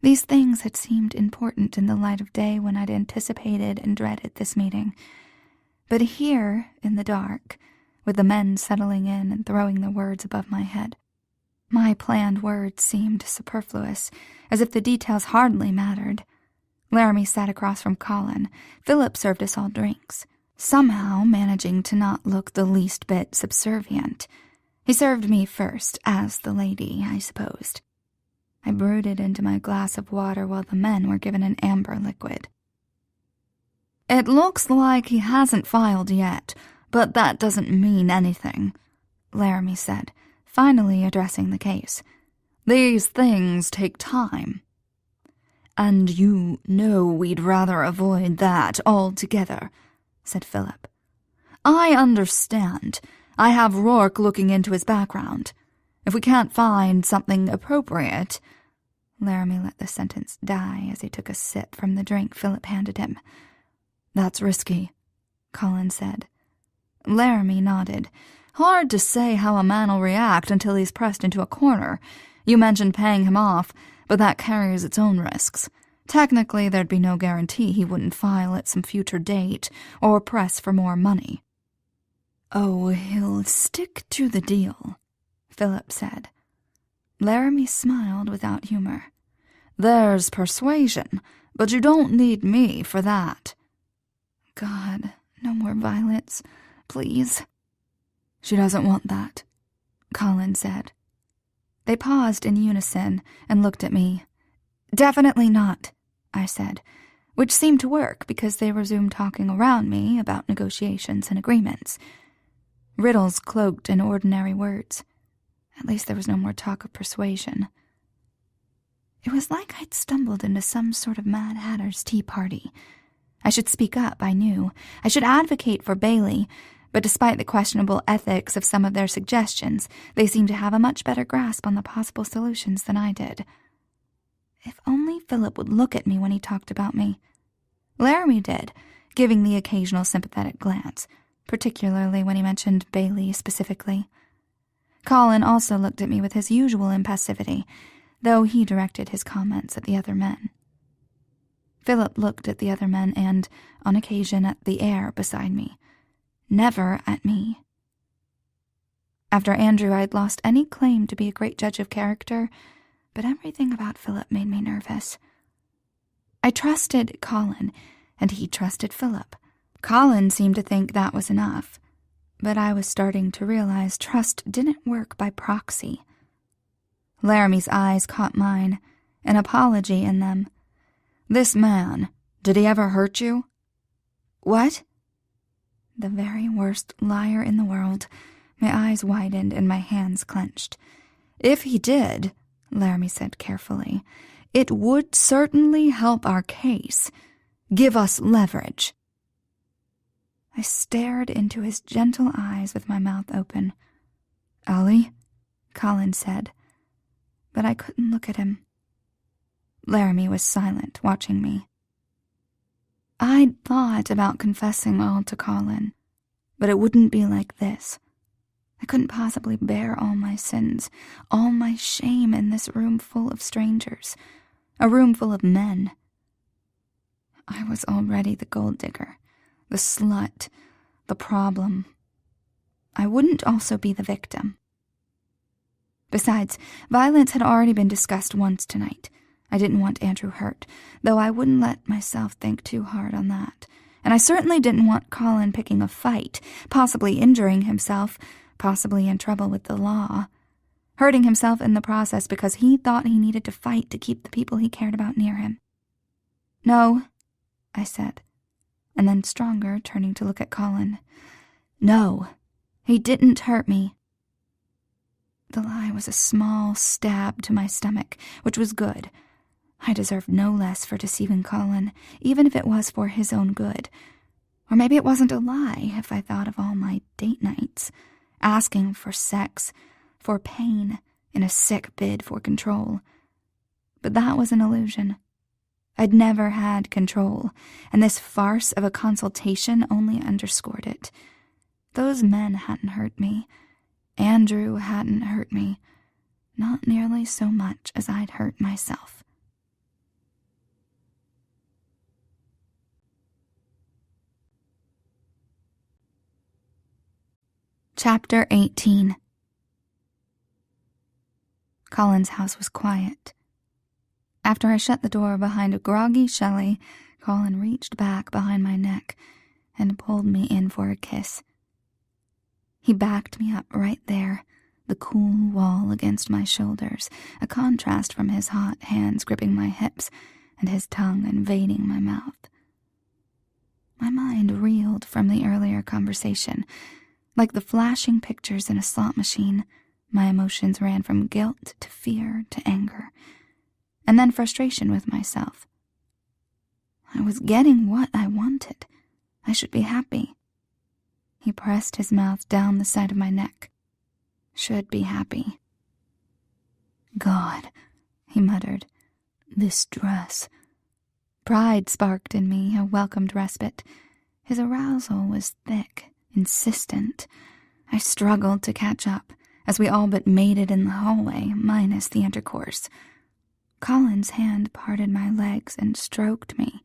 [SPEAKER 2] These things had seemed important in the light of day when I'd anticipated and dreaded this meeting. But here, in the dark, with the men settling in and throwing their words above my head, my planned words seemed superfluous, as if the details hardly mattered. Laramie sat across from Colin. Philip served us all drinks, somehow managing to not look the least bit subservient. He served me first, as the lady, I supposed. I brooded into my glass of water while the men were given an amber liquid. "It looks like he hasn't filed yet, but that doesn't mean anything," Laramie said, finally addressing the case. "These things take time." "And you know we'd rather avoid that altogether," said Philip. "I understand. I have Rourke looking into his background. If we can't find something appropriate—" Laramie let the sentence die as he took a sip from the drink Philip handed him. "That's risky," Colin said. Laramie nodded. "Hard to say how a man'll react until he's pressed into a corner. You mentioned paying him off, but that carries its own risks. Technically, there'd be no guarantee he wouldn't file at some future date or press for more money." "Oh, he'll stick to the deal," Philip said. Laramie smiled without humor. "There's persuasion, but you don't need me for that." "God, no more violence, please." "She doesn't want that," Colin said. They paused in unison and looked at me. "Definitely not," I said, which seemed to work because they resumed talking around me about negotiations and agreements. Riddles cloaked in ordinary words. At least there was no more talk of persuasion. It was like I'd stumbled into some sort of Mad Hatter's tea party. I should speak up, I knew. I should advocate for Bailey, but despite the questionable ethics of some of their suggestions, they seemed to have a much better grasp on the possible solutions than I did. If only Philip would look at me when he talked about me. Laramie did, giving the occasional sympathetic glance, particularly when he mentioned Bailey specifically. Colin also looked at me with his usual impassivity, though he directed his comments at the other men. Philip looked at the other men and, on occasion, at the air beside me. Never at me. After Andrew, I'd lost any claim to be a great judge of character, but everything about Philip made me nervous. I trusted Colin, and he trusted Philip. Colin seemed to think that was enough, but I was starting to realize trust didn't work by proxy. Laramie's eyes caught mine, an apology in them. "This man, did he ever hurt you?" "What?" The very worst liar in the world. My eyes widened and my hands clenched. "If he did," Laramie said carefully. "It would certainly help our case. Give us leverage." I stared into his gentle eyes with my mouth open. "Allie?" Colin said, but I couldn't look at him. Laramie was silent, watching me. I'd thought about confessing all to Colin, but it wouldn't be like this. I couldn't possibly bear all my sins, all my shame in this room full of strangers, a room full of men. I was already the gold digger, the slut, the problem. I wouldn't also be the victim. Besides, violence had already been discussed once tonight. I didn't want Andrew hurt, though I wouldn't let myself think too hard on that. And I certainly didn't want Colin picking a fight, possibly injuring himself, possibly in trouble with the law, hurting himself in the process because he thought he needed to fight to keep the people he cared about near him. "No," I said, and then stronger, turning to look at Colin. "No, he didn't hurt me." The lie was a small stab to my stomach, which was good. I deserved no less for deceiving Colin, even if it was for his own good. Or maybe it wasn't a lie if I thought of all my date nights, asking for sex, for pain, in a sick bid for control. But that was an illusion. I'd never had control, and this farce of a consultation only underscored it. Those men hadn't hurt me. Andrew hadn't hurt me. Not nearly so much as I'd hurt myself. Chapter 18. Colin's house was quiet. After I shut the door behind a groggy Shelley, Colin reached back behind my neck and pulled me in for a kiss. He backed me up right there, the cool wall against my shoulders, a contrast from his hot hands gripping my hips and his tongue invading my mouth. My mind reeled from the earlier conversation. Like the flashing pictures in a slot machine, my emotions ran from guilt to fear to anger, and then frustration with myself. I was getting what I wanted. I should be happy. He pressed his mouth down the side of my neck. Should be happy. "God," he muttered, "this dress." Pride sparked in me, a welcomed respite. His arousal was thick, insistent. I struggled to catch up, as we all but mated in the hallway, minus the intercourse. Colin's hand parted my legs and stroked me.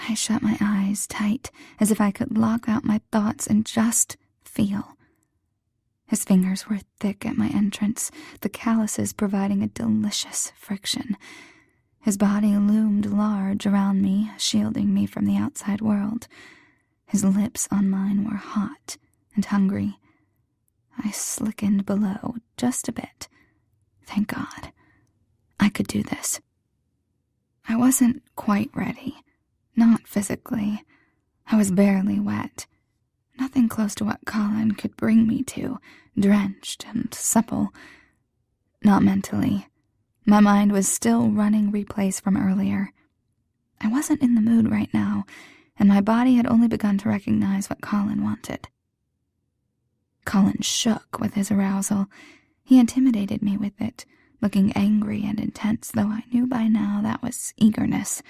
[SPEAKER 2] I shut my eyes tight, as if I could lock out my thoughts and just feel. His fingers were thick at my entrance, the calluses providing a delicious friction. His body loomed large around me, shielding me from the outside world. His lips on mine were hot and hungry. I slickened below just a bit. Thank God. I could do this. I wasn't quite ready. Not physically. I was barely wet. Nothing close to what Colin could bring me to, drenched and supple. Not mentally. My mind was still running replays from earlier. I wasn't in the mood right now, and my body had only begun to recognize what Colin wanted. Colin shook with his arousal. He intimidated me with it, looking angry and intense, though I knew by now that was eagerness.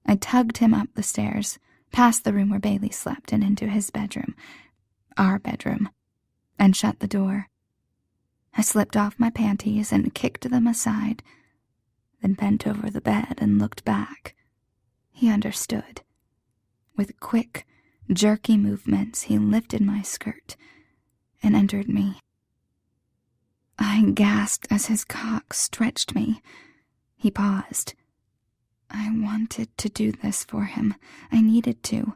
[SPEAKER 2] I tugged him up the stairs, past the room where Bailey slept and into his bedroom, our bedroom, and shut the door. I slipped off my panties and kicked them aside, then bent over the bed and looked back. He understood. With quick, jerky movements, he lifted my skirt and entered me. I gasped as his cock stretched me. He paused. I wanted to do this for him. I needed to.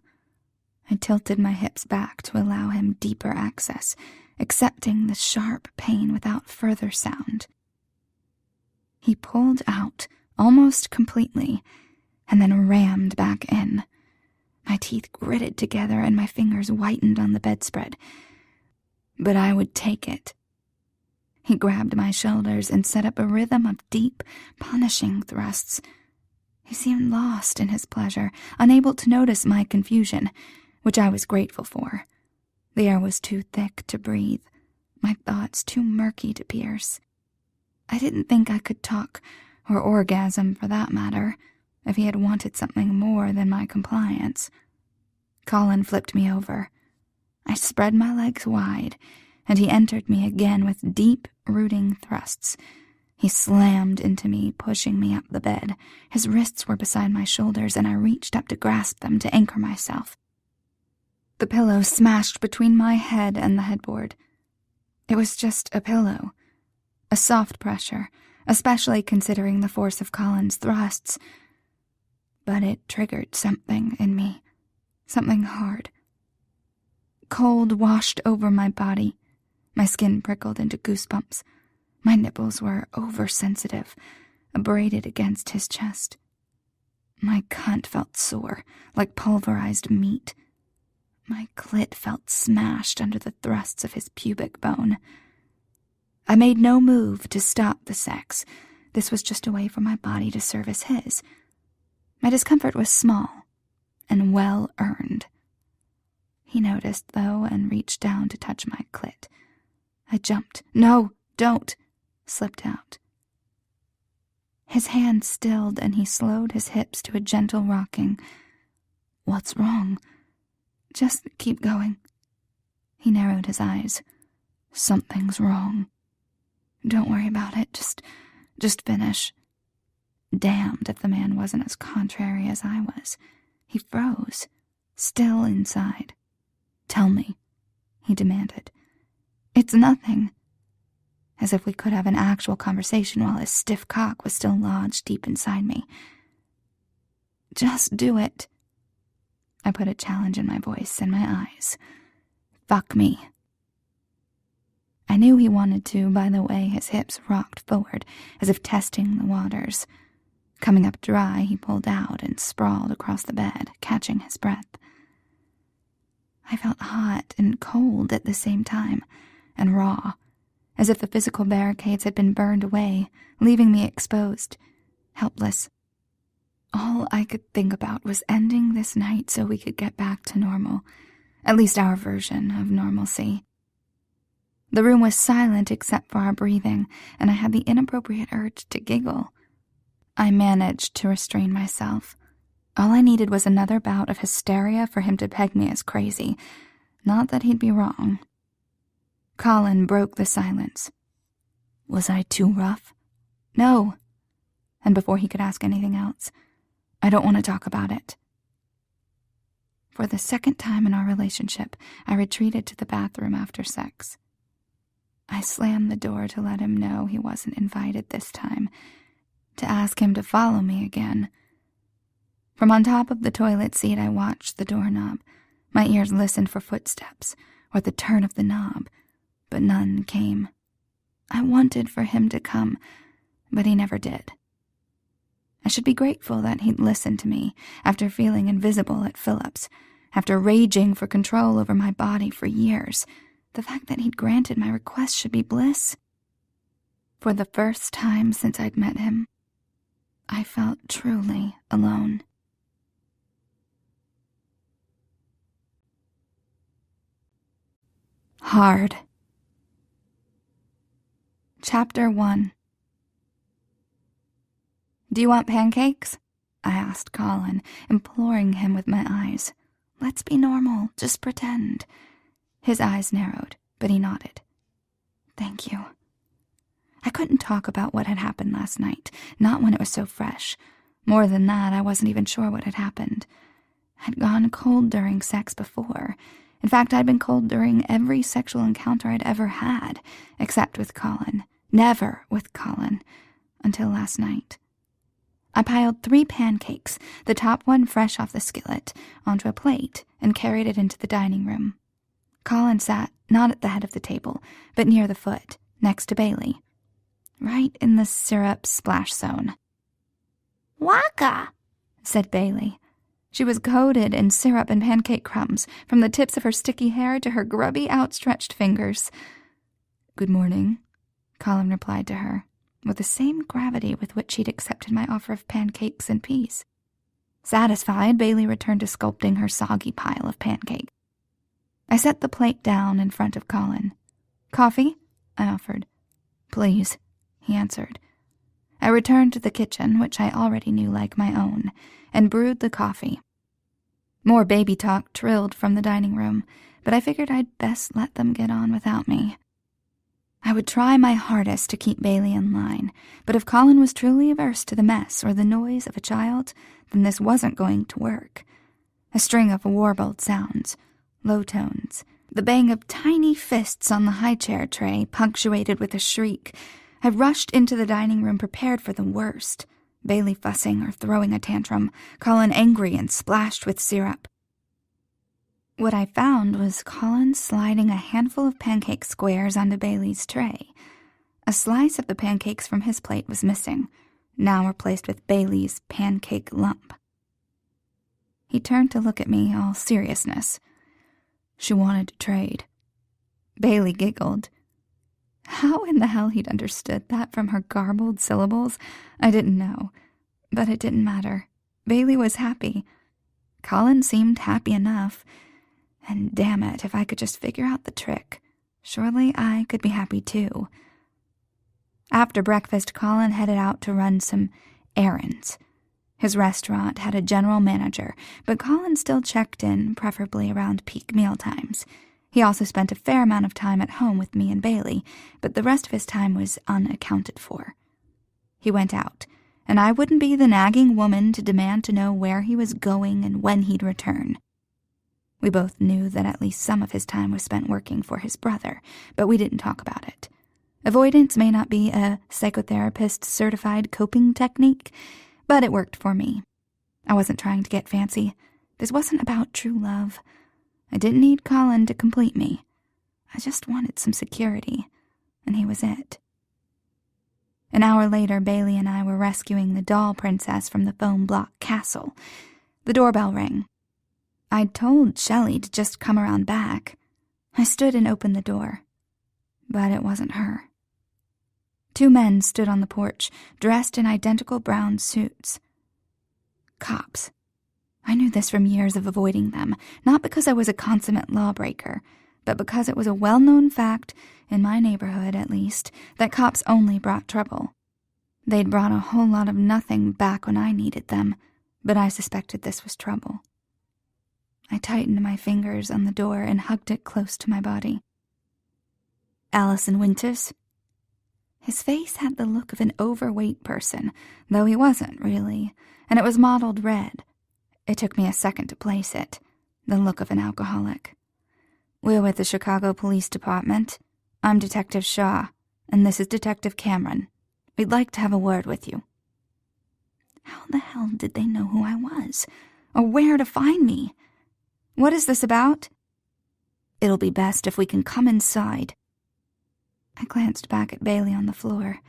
[SPEAKER 2] I tilted my hips back to allow him deeper access, accepting the sharp pain without further sound. He pulled out almost completely and then rammed back in. My teeth gritted together and my fingers whitened on the bedspread. But I would take it. He grabbed my shoulders and set up a rhythm of deep, punishing thrusts. He seemed lost in his pleasure, unable to notice my confusion, which I was grateful for. The air was too thick to breathe, my thoughts too murky to pierce. I didn't think I could talk, or orgasm for that matter, if he had wanted something more than my compliance. Colin flipped me over. I spread my legs wide, and he entered me again with deep, rooting thrusts. He slammed into me, pushing me up the bed. His wrists were beside my shoulders, and I reached up to grasp them to anchor myself. The pillow smashed between my head and the headboard. It was just a pillow. A soft pressure, especially considering the force of Colin's thrusts. But it triggered something in me, something hard. Cold washed over my body. My skin prickled into goosebumps. My nipples were oversensitive, abraded against his chest. My cunt felt sore, like pulverized meat. My clit felt smashed under the thrusts of his pubic bone. I made no move to stop the sex. This was just a way for my body to service his. My discomfort was small and well-earned. He noticed, though, and reached down to touch my clit. I jumped. "No, don't!" slipped out. His hand stilled, and he slowed his hips to a gentle rocking. "What's wrong?" "Just keep going." He narrowed his eyes. "Something's wrong. Don't worry about it. Just finish." Damned if the man wasn't as contrary as I was. He froze, still inside. "Tell me," he demanded. "It's nothing." As if we could have an actual conversation while his stiff cock was still lodged deep inside me. "Just do it." I put a challenge in my voice and my eyes. "Fuck me." I knew he wanted to by the way his hips rocked forward, as if testing the waters. Coming up dry, he pulled out and sprawled across the bed, catching his breath. I felt hot and cold at the same time, and raw, as if the physical barricades had been burned away, leaving me exposed, helpless. All I could think about was ending this night so we could get back to normal, at least our version of normalcy. The room was silent except for our breathing, and I had the inappropriate urge to giggle. I managed to restrain myself. All I needed was another bout of hysteria for him to peg me as crazy. Not that he'd be wrong. Colin broke the silence. "Was I too rough?" "No." And before he could ask anything else, "I don't want to talk about it." For the second time in our relationship, I retreated to the bathroom after sex. I slammed the door to let him know he wasn't invited this time, to ask him to follow me again. From on top of the toilet seat, I watched the doorknob. My ears listened for footsteps or the turn of the knob, but none came. I wanted for him to come, but he never did. I should be grateful that he'd listened to me after feeling invisible at Phillips, after raging for control over my body for years. The fact that he'd granted my request should be bliss. For the first time since I'd met him, I felt truly alone. Hard. Chapter 1. "Do you want pancakes?" I asked Colin, imploring him with my eyes. "Let's be normal, just pretend." His eyes narrowed, but he nodded. "Thank you." I couldn't talk about what had happened last night, not when it was so fresh. More than that, I wasn't even sure what had happened. I'd gone cold during sex before. In fact, I'd been cold during every sexual encounter I'd ever had, except with Colin. Never with Colin. Until last night. I piled 3 pancakes, the top one fresh off the skillet, onto a plate and carried it into the dining room. Colin sat, not at the head of the table, but near the foot, next to Bailey. Right in the syrup splash zone. "Waka," said Bailey. She was coated in syrup and pancake crumbs, from the tips of her sticky hair to her grubby outstretched fingers. "Good morning," Colin replied to her, with the same gravity with which he'd accepted my offer of pancakes and peas. Satisfied, Bailey returned to sculpting her soggy pile of pancake. I set the plate down in front of Colin. "Coffee?" I offered. "Please," he answered. I returned to the kitchen, which I already knew like my own, and brewed the coffee. More baby talk trilled from the dining room, but I figured I'd best let them get on without me. I would try my hardest to keep Bailey in line, but if Colin was truly averse to the mess or the noise of a child, then this wasn't going to work. A string of warbled sounds, low tones, the bang of tiny fists on the high-chair tray punctuated with a shriek. I rushed into the dining room prepared for the worst. Bailey fussing or throwing a tantrum, Colin angry and splashed with syrup. What I found was Colin sliding a handful of pancake squares onto Bailey's tray. A slice of the pancakes from his plate was missing, now replaced with Bailey's pancake lump. He turned to look at me, all seriousness. "She wanted to trade." Bailey giggled. How in the hell he'd understood that from her garbled syllables, I didn't know. But it didn't matter. Bailey was happy. Colin seemed happy enough. And damn it, if I could just figure out the trick, surely I could be happy too. After breakfast, Colin headed out to run some errands. His restaurant had a general manager, but Colin still checked in, preferably around peak meal times. He also spent a fair amount of time at home with me and Bailey, but the rest of his time was unaccounted for. He went out, and I wouldn't be the nagging woman to demand to know where he was going and when he'd return. We both knew that at least some of his time was spent working for his brother, but we didn't talk about it. Avoidance may not be a psychotherapist-certified coping technique, but it worked for me. I wasn't trying to get fancy. This wasn't about true love. I didn't need Colin to complete me. I just wanted some security, and he was it. An hour later, Bailey and I were rescuing the doll princess from the foam block castle. The doorbell rang. I'd told Shelley to just come around back. I stood and opened the door, but it wasn't her. Two men stood on the porch, dressed in identical brown suits. Cops. I knew this from years of avoiding them, not because I was a consummate lawbreaker, but because it was a well-known fact, in my neighborhood at least, that cops only brought trouble. They'd brought a whole lot of nothing back when I needed them, but I suspected this was trouble. I tightened my fingers on the door and hugged it close to my body. "Allison Winters?" His face had the look of an overweight person, though he wasn't really, and it was mottled red. It took me a second to place it, the look of an alcoholic. "We're with the Chicago Police Department. I'm Detective Shaw, and this is Detective Cameron. We'd like to have a word with you." How the hell did they know who I was, or where to find me? "What is this about?" "It'll be best if we can come inside." I glanced back at Bailey on the floor.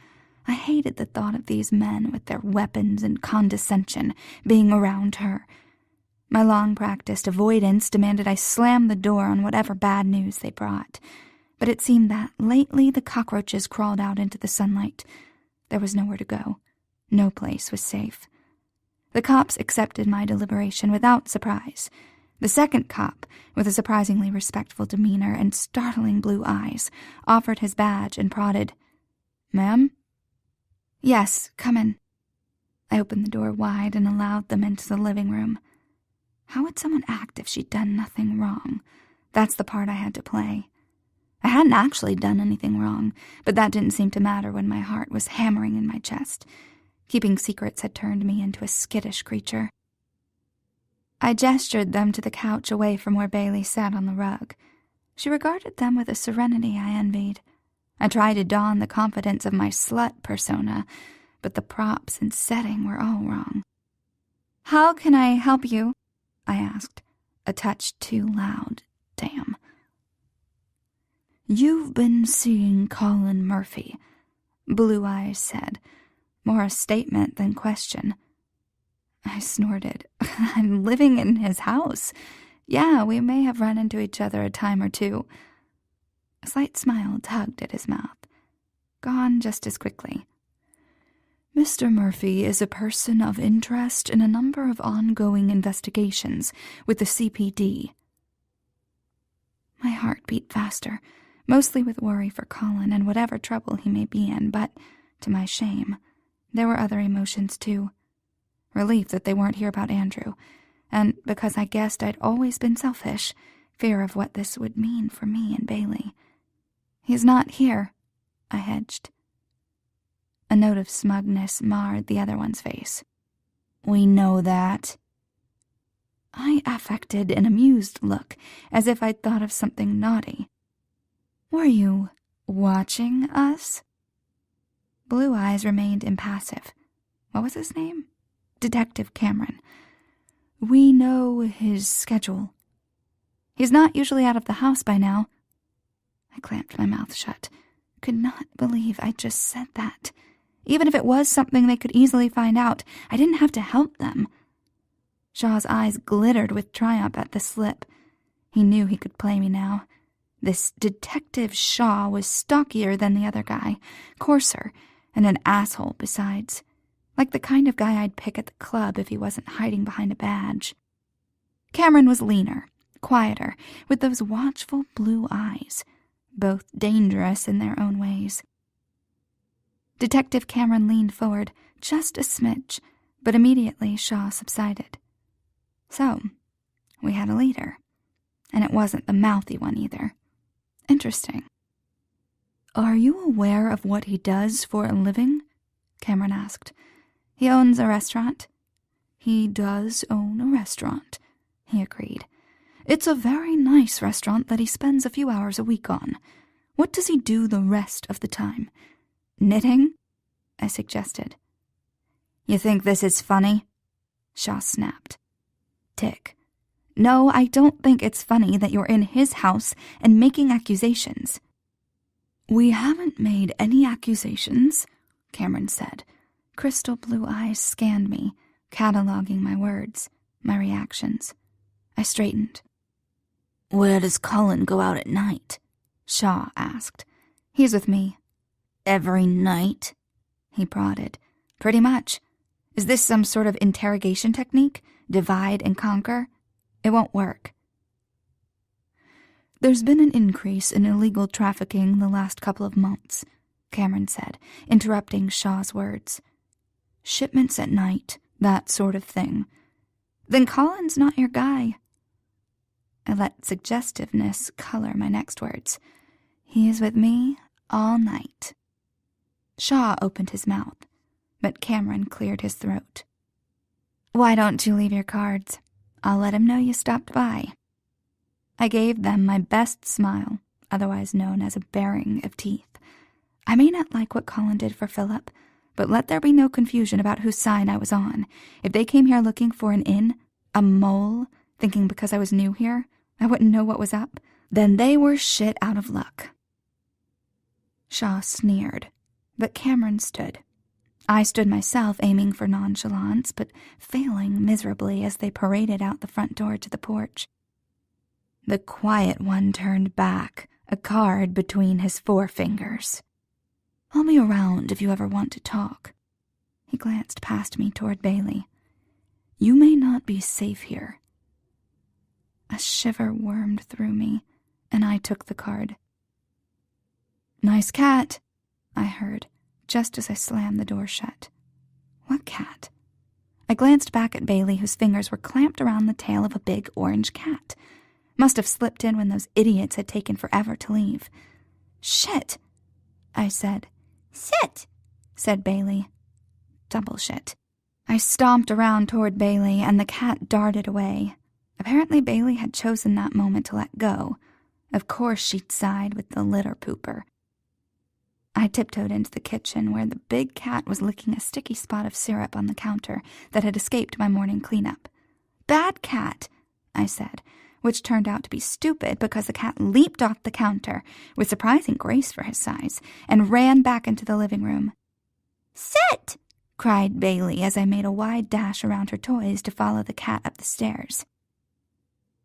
[SPEAKER 2] I hated the thought of these men with their weapons and condescension being around her. My long-practiced avoidance demanded I slam the door on whatever bad news they brought. But it seemed that lately the cockroaches crawled out into the sunlight. There was nowhere to go. No place was safe. The cops accepted my deliberation without surprise. The second cop, with a surprisingly respectful demeanor and startling blue eyes, offered his badge and prodded. "Ma'am?" "Yes, come in." I opened the door wide and allowed them into the living room. How would someone act if she'd done nothing wrong? That's the part I had to play. I hadn't actually done anything wrong, but that didn't seem to matter when my heart was hammering in my chest. Keeping secrets had turned me into a skittish creature. I gestured them to the couch away from where Bailey sat on the rug. She regarded them with a serenity I envied. I tried to don the confidence of my slut persona, but the props and setting were all wrong. "How can I help you?" I asked, a touch too loud. Damn. "You've been seeing Colin Murphy," Blue Eyes said, more a statement than question. I snorted. "I'm living in his house. Yeah, we may have run into each other a time or two." A slight smile tugged at his mouth. gone just as quickly. Mr. Murphy is a person of interest in a number of ongoing investigations with the CPD. My heart beat faster, mostly with worry for Colin and whatever trouble he may be in, but, to my shame, there were other emotions too. Relief that they weren't here about Andrew, and because I guessed I'd always been selfish, fear of what this would mean for me and Bailey. "He's not here," I hedged. A note of smugness marred the other one's face. "We know that." I affected an amused look, as if I'd thought of something naughty. "Were you watching us?" Blue Eyes remained impassive. What was his name? Detective Cameron. "We know his schedule." "He's not usually out of the house by now." I clamped my mouth shut. Could not believe I just said that. Even if it was something they could easily find out, I didn't have to help them. Shaw's eyes glittered with triumph at the slip. He knew he could play me now. This Detective Shaw was stockier than the other guy, coarser, and an asshole besides. Like the kind of guy I'd pick at the club if he wasn't hiding behind a badge. Cameron was leaner, quieter, with those watchful blue eyes, both dangerous in their own ways. Detective Cameron leaned forward, just a smidge, but immediately Shaw subsided. So, we had a leader, and it wasn't the mouthy one either. Interesting. "Are you aware of what he does for a living?" Cameron asked. "He owns a restaurant." "He does own a restaurant," he agreed. "It's a very nice restaurant that he spends a few hours a week on. What does he do the rest of the time?" "Knitting?" I suggested. "You think this is funny?" Shaw snapped. Tick. "No, I don't think it's funny that you're in his house and making accusations." "We haven't made any accusations," Cameron said. Crystal blue eyes scanned me, cataloging my words, my reactions. I straightened. "Where does Colin go out at night?" Shaw asked. "He's with me." "Every night?" He prodded. "Pretty much. Is this some sort of interrogation technique? Divide and conquer? It won't work." "There's been an increase in illegal trafficking the last couple of months," Cameron said, interrupting Shaw's words. "Shipments at night, that sort of thing." "Then Colin's not your guy." I let suggestiveness color my next words. "He is with me all night." Shaw opened his mouth, but Cameron cleared his throat. "Why don't you leave your cards? I'll let him know you stopped by." I gave them my best smile, otherwise known as a baring of teeth. I may not like what Colin did for Philip, but let there be no confusion about whose side I was on. If they came here looking for an in, a mole, thinking because I was new here I wouldn't know what was up, then they were shit out of luck. Shaw sneered, but Cameron stood. I stood myself, aiming for nonchalance, but failing miserably as they paraded out the front door to the porch. The quiet one turned back, a card between his forefingers. "I'll be around if you ever want to talk." He glanced past me toward Bailey. "You may not be safe here." A shiver wormed through me, and I took the card. "Nice cat," I heard, just as I slammed the door shut. What cat? I glanced back at Bailey, whose fingers were clamped around the tail of a big orange cat. Must have slipped in when those idiots had taken forever to leave. "Shit," I said. "Sit," said Bailey. Double shit. I stomped around toward Bailey, and the cat darted away. Apparently Bailey had chosen that moment to let go. Of course she'd side with the litter pooper. I tiptoed into the kitchen, where the big cat was licking a sticky spot of syrup on the counter that had escaped my morning cleanup. "Bad cat," I said, which turned out to be stupid because the cat leaped off the counter with surprising grace for his size and ran back into the living room. "Sit!" cried Bailey as I made a wide dash around her toys to follow the cat up the stairs.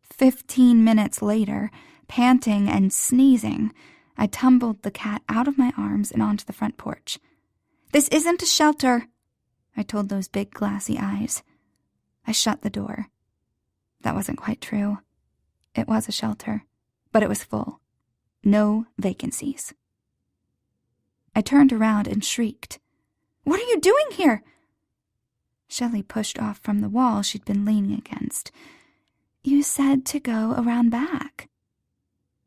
[SPEAKER 2] 15 minutes later, panting and sneezing,
[SPEAKER 1] I tumbled the cat out of my arms and onto the front porch. "This isn't a shelter," I told those big glassy eyes. I shut the door. That wasn't quite true. It was a shelter, but it was full. No vacancies. I turned around and shrieked. "What are you doing here?" Shelley pushed off from the wall she'd been leaning against. "You said to go around back."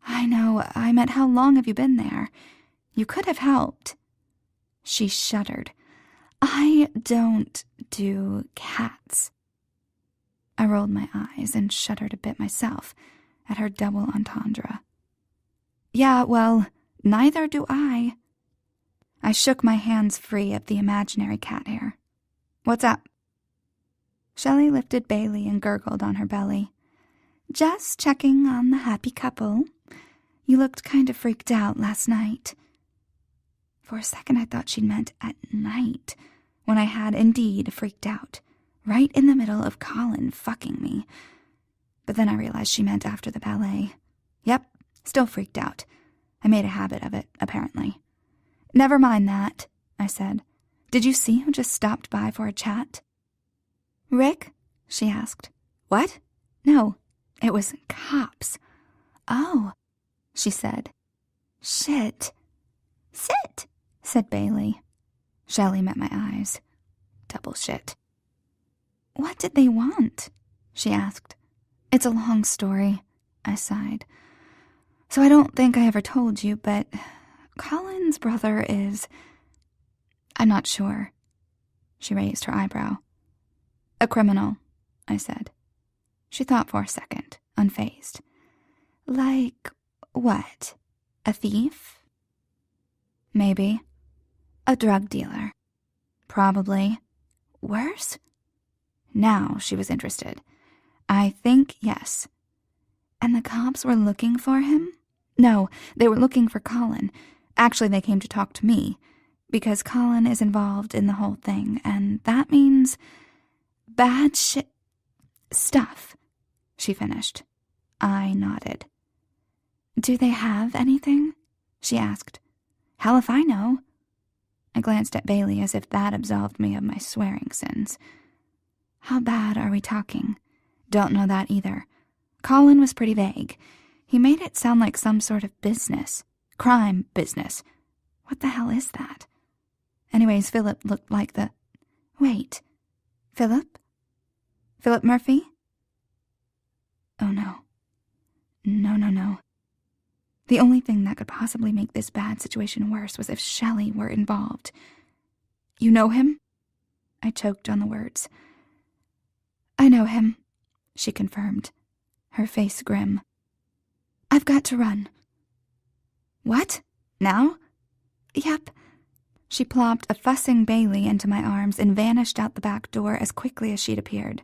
[SPEAKER 1] "I know, I meant how long have you been there? You could have helped." She shuddered. "I don't do cats." I rolled my eyes and shuddered a bit myself at her double entendre. "Yeah, well, neither do I." I shook my hands free of the imaginary cat hair. "What's up?" Shelley lifted Bailey and gurgled on her belly. "Just checking on the happy couple. You looked kind of freaked out last night." For a second I thought she'd meant at night, when I had indeed freaked out, right in the middle of Colin fucking me. But then I realized she meant after the ballet. Yep, still freaked out. I made a habit of it, apparently. "Never mind that," I said. "Did you see who just stopped by for a chat?" "Rick?" she asked. "What?" "No, it was cops." "Oh," she said. "Shit." "Sit," said Bailey. Shelley met my eyes. Double shit. "What did they want?" she asked. "It's a long story," I sighed. "So I don't think I ever told you, but Colin's brother is... I'm not sure." She raised her eyebrow. "A criminal," I said. She thought for a second, unfazed. "Like what? A thief?" "Maybe." "A drug dealer?" "Probably." "Worse?" Now she was interested. "I think yes." "And the cops were looking for him?" "No, they were looking for Colin. Actually, they came to talk to me, because Colin is involved in the whole thing, and that means bad stuff," she finished. I nodded. "Do they have anything?" she asked. "Hell if I know." I glanced at Bailey as if that absolved me of my swearing sins. "How bad are we talking?" "Don't know that either. Colin was pretty vague. He made it sound like some sort of business. Crime business. What the hell is that? Anyways, Philip looked like the... Wait. Philip? Philip Murphy? Oh no. No. The only thing that could possibly make this bad situation worse was if Shelley were involved. "You know him?" I choked on the words. "I know him," she confirmed, her face grim. "I've got to run." "What? Now?" "Yep." She plopped a fussing Bailey into my arms and vanished out the back door as quickly as she'd appeared.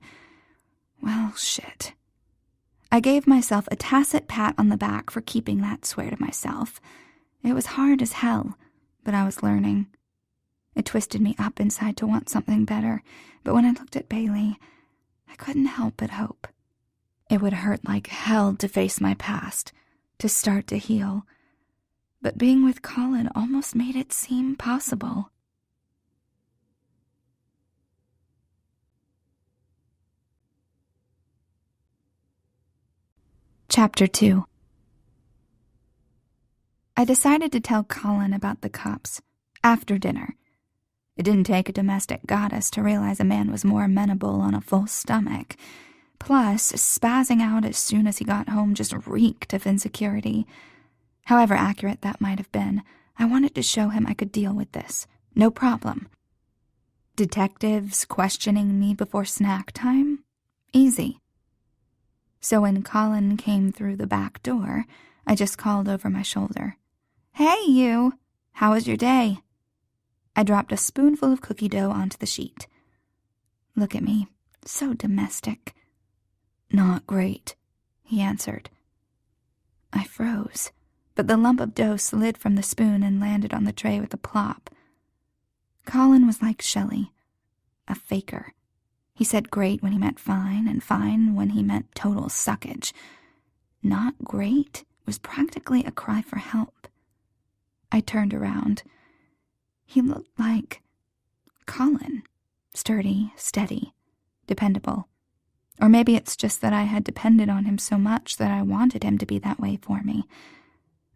[SPEAKER 1] Well, shit. I gave myself a tacit pat on the back for keeping that swear to myself. It was hard as hell, but I was learning. It twisted me up inside to want something better, but when I looked at Bailey, I couldn't help but hope. It would hurt like hell to face my past, to start to heal. But being with Colin almost made it seem possible. Chapter 2. I decided to tell Colin about the cops after dinner. It didn't take a domestic goddess to realize a man was more amenable on a full stomach. Plus, spazzing out as soon as he got home just reeked of insecurity. However accurate that might have been, I wanted to show him I could deal with this. No problem. Detectives questioning me before snack time? Easy. So when Colin came through the back door, I just called over my shoulder. "Hey, you! How was your day?" I dropped a spoonful of cookie dough onto the sheet. Look at me, so domestic. "Not great," he answered. I froze, but the lump of dough slid from the spoon and landed on the tray with a plop. Colin was like Shelley, a faker. He said great when he meant fine, and fine when he meant total suckage. Not great was practically a cry for help.
[SPEAKER 2] I turned around. He looked like Colin. Sturdy, steady, dependable. Or maybe it's just that I had depended on him so much that I wanted him to be that way for me.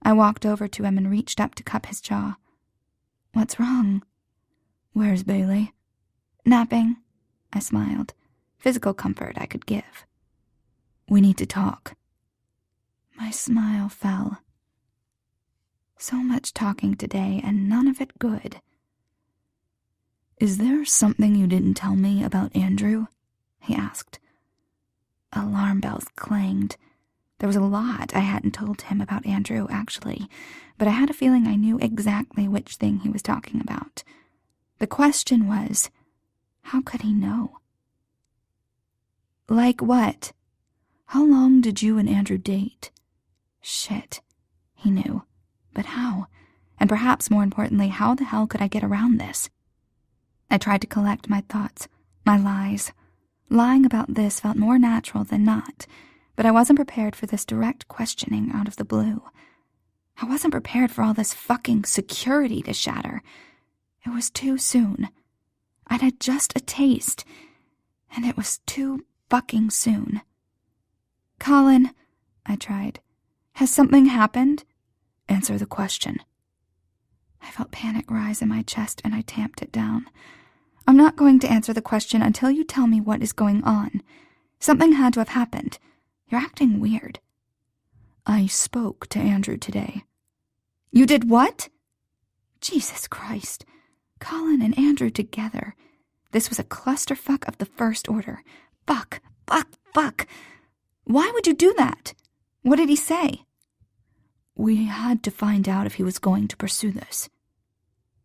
[SPEAKER 2] I walked over to him and reached up to cup his jaw. "What's wrong?" "Where's Bailey?" "Napping." I smiled. Physical comfort I could give. "We need to talk." My smile fell. So much talking today, and none of it good. "Is there something you didn't tell me about Andrew?" he asked. Alarm bells clanged. There was a lot I hadn't told him about Andrew, actually, but I had a feeling I knew exactly which thing he was talking about. The question was, how could he know? "Like what? How long did you and Andrew date?" Shit. He knew. But how? And perhaps more importantly, how the hell could I get around this? I tried to collect my thoughts, my lies. Lying about this felt more natural than not, but I wasn't prepared for this direct questioning out of the blue. I wasn't prepared for all this fucking security to shatter. It was too soon. I'd had just a taste, and it was too fucking soon. "Colin," I tried, "has something happened?" "Answer the question." I felt panic rise in my chest and I tamped it down. "I'm not going to answer the question until you tell me what is going on. Something had to have happened. You're acting weird." "I spoke to Andrew today." "You did what?" Jesus Christ. Colin and Andrew together. This was a clusterfuck of the first order. Fuck. Why would you do that? What did he say? "We had to find out if he was going to pursue this."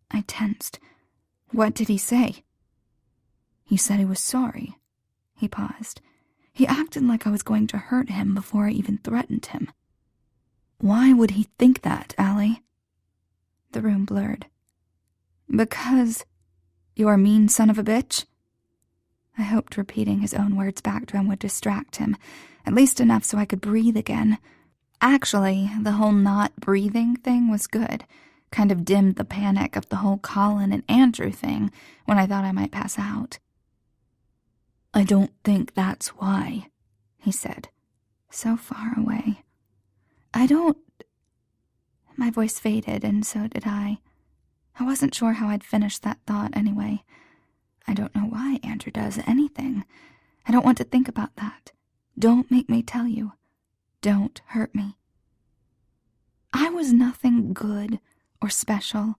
[SPEAKER 2] I tensed. "What did he say?" "He said he was sorry." He paused. He acted like I was going to hurt him before I even threatened him. "Why would he think that, Allie?" The room blurred. "Because you're a mean son of a bitch?" I hoped repeating his own words back to him would distract him, at least enough so I could breathe again. Actually, the whole not breathing thing was good. Kind of dimmed the panic of the whole Colin and Andrew thing when I thought I might pass out. "I don't think that's why," he said, so far away. My voice faded, and so did I. I wasn't sure how I'd finish that thought anyway. I don't know why Andrew does anything. I don't want to think about that. Don't make me tell you. Don't hurt me. I was nothing good or special.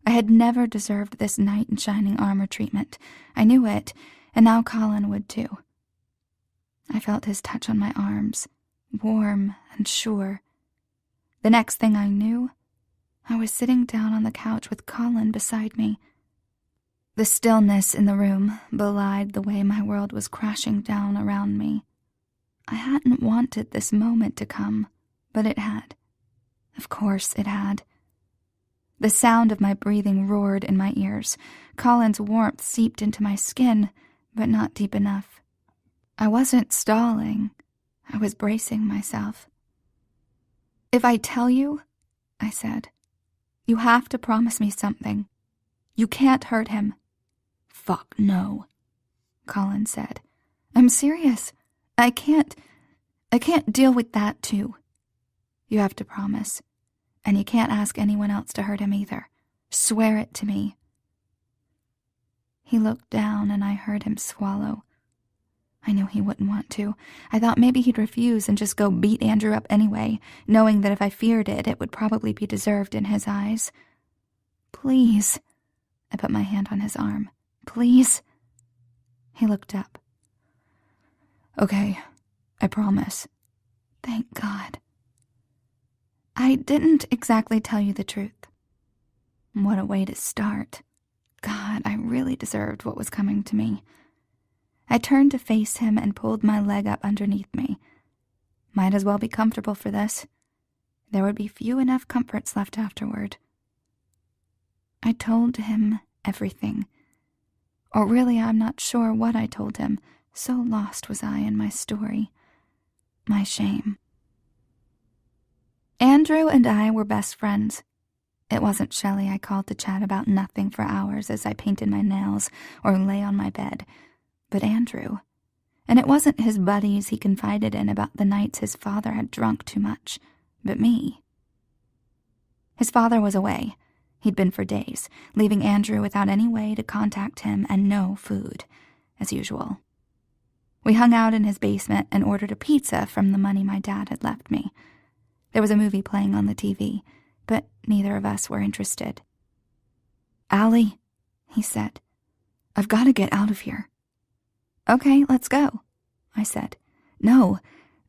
[SPEAKER 2] I had never deserved this knight in shining armor treatment. I knew it, and now Colin would too. I felt his touch on my arms, warm and sure. The next thing I knew, I was sitting down on the couch with Colin beside me. The stillness in the room belied the way my world was crashing down around me. I hadn't wanted this moment to come, but it had. Of course it had. The sound of my breathing roared in my ears. Colin's warmth seeped into my skin, but not deep enough. I wasn't stalling. I was bracing myself. "If I tell you," I said, "you have to promise me something. You can't hurt him." "Fuck no," Colin said. "I'm serious. I can't deal with that too. You have to promise. And you can't ask anyone else to hurt him either. Swear it to me." He looked down and I heard him swallow. I knew he wouldn't want to. I thought maybe he'd refuse and just go beat Andrew up anyway, knowing that if I feared it, it would probably be deserved in his eyes. "Please." I put my hand on his arm. "Please." He looked up. "Okay, I promise." Thank God. "I didn't exactly tell you the truth." What a way to start. God, I really deserved what was coming to me. I turned to face him and pulled my leg up underneath me. Might as well be comfortable for this. There would be few enough comforts left afterward. I told him everything. Or really, I'm not sure what I told him. So lost was I in my story. My shame. Andrew and I were best friends.
[SPEAKER 1] It wasn't Shelley I called to chat about nothing for hours as I painted my nails or lay on my bed, but Andrew. And it wasn't his buddies he confided in about the nights his father had drunk too much, but me. His father was away. He'd been for days, leaving Andrew without any way to contact him and no food, as usual. We hung out in his basement and ordered a pizza from the money my dad had left me. There was a movie playing on the TV, but neither of us were interested. "Allie," he said, "I've got to get out of here." "Okay, let's go," I said. "No,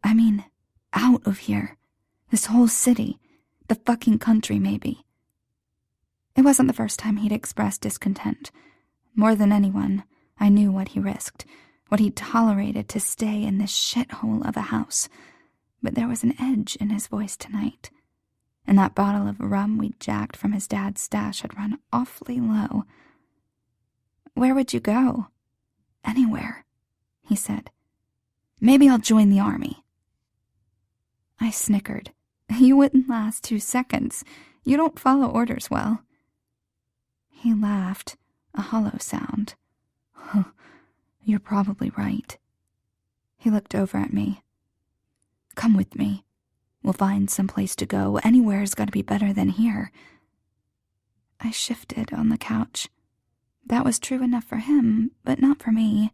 [SPEAKER 1] I mean, out of here. This whole city, the fucking country maybe." It wasn't the first time he'd expressed discontent. More than anyone, I knew what he risked, what he'd tolerated to stay in this shithole of a house. But there was an edge in his voice tonight, and that bottle of rum we'd jacked from his dad's stash had run awfully low. "Where would you go?" "Anywhere," he said. "Maybe I'll join the army." I snickered. "You wouldn't last 2 seconds. You don't follow orders well." He laughed, a hollow sound. "Huh, you're probably right." He looked over at me. "Come with me. We'll find some place to go. Anywhere's got to be better than here." I shifted on the couch. That was true enough for him, but not for me.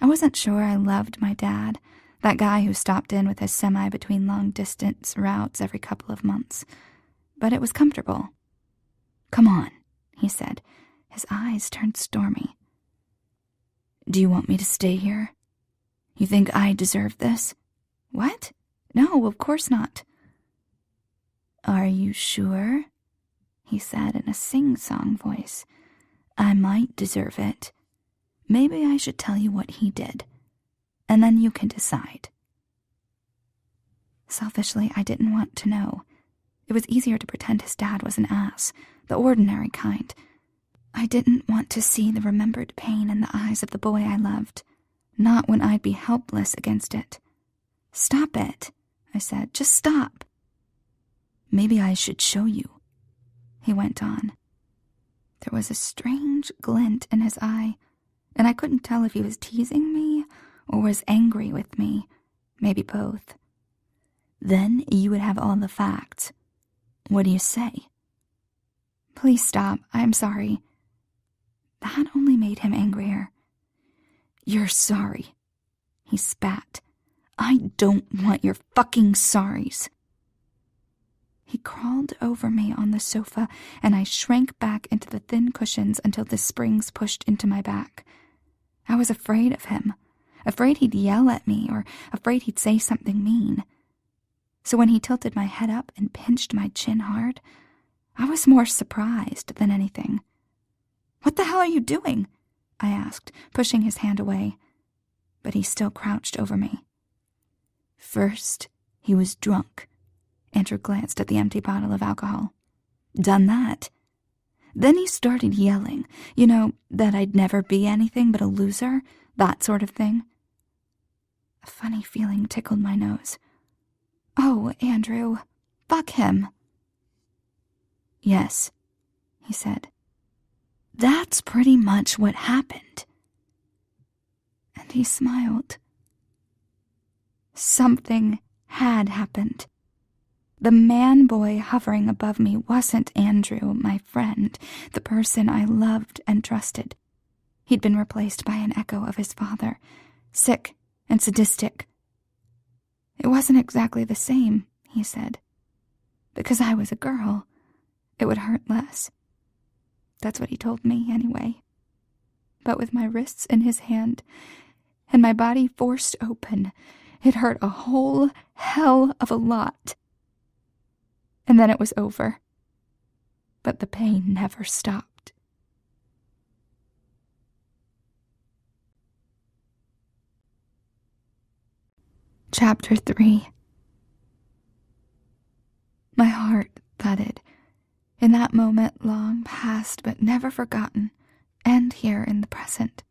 [SPEAKER 1] I wasn't sure I loved my dad, that guy who stopped in with his semi between long-distance routes every couple of months. But it was comfortable. "Come on," he said. His eyes turned stormy. "Do you want me to stay here? You think I deserve this?" "What? No, of course not." "Are you sure?" he said in a sing-song voice. "I might deserve it. Maybe I should tell you what he did, and then you can decide." Selfishly, I didn't want to know. It was easier to pretend his dad was an ass, the ordinary kind. I didn't want to see the remembered pain in the eyes of the boy I loved, not when I'd be helpless against it. "Stop it," I said. "Just stop." "Maybe I should show you," he went on. There was a strange glint in his eye, and I couldn't tell if he was teasing me or was angry with me, maybe both. "Then you would have all the facts. What do you say?" "Please stop. I'm sorry." That only made him angrier. "You're sorry," he spat. "I don't want your fucking sorries." He crawled over me on the sofa, and I shrank back into the thin cushions until the springs pushed into my back. I was afraid of him, afraid he'd yell at me, or afraid he'd say something mean. So when he tilted my head up and pinched my chin hard, I was more surprised than anything. "What the hell are you doing?" I asked, pushing his hand away. But he still crouched over me. "First, he was drunk." Andrew glanced at the empty bottle of alcohol. "Done that. Then he started yelling, that I'd never be anything but a loser, that sort of thing." A funny feeling tickled my nose. "Oh, Andrew, fuck him." "Yes," he said. "That's pretty much what happened." And he smiled. Something had happened. The man-boy hovering above me wasn't Andrew, my friend, the person I loved and trusted. He'd been replaced by an echo of his father, sick and sadistic. It wasn't exactly the same, he said. Because I was a girl, it would hurt less. That's what he told me, anyway. But with my wrists in his hand and my body forced open, it hurt a whole hell of a lot. And then it was over. But the pain never stopped. Chapter 3. My heart thudded. In that moment long past but never forgotten, and here in the present.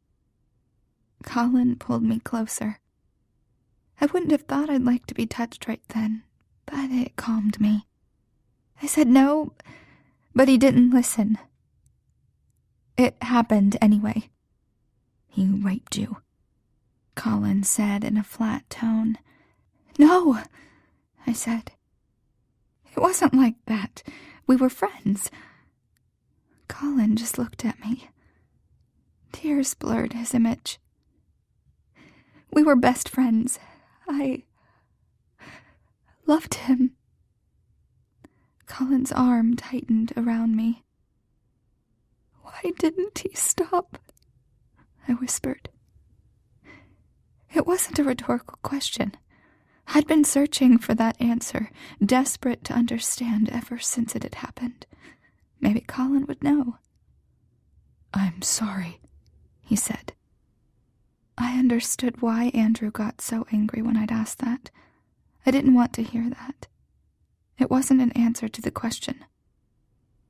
[SPEAKER 1] Colin pulled me closer. I wouldn't have thought I'd like to be touched right then, but it calmed me. I said, "No, But he didn't listen. It happened anyway.
[SPEAKER 2] He raped you,
[SPEAKER 1] Colin said in a flat tone. No, I said. It wasn't like that. We were friends. Colin just looked at me. Tears blurred his image. We were best friends. I loved him. Colin's arm tightened around me. Why didn't he stop? I whispered. It wasn't a rhetorical question. I'd been searching for that answer, desperate to understand ever since it had happened. Maybe Colin would know.
[SPEAKER 2] I'm sorry, he said.
[SPEAKER 1] I understood why Andrew got so angry when I'd asked that. I didn't want to hear that. It wasn't an answer to the question.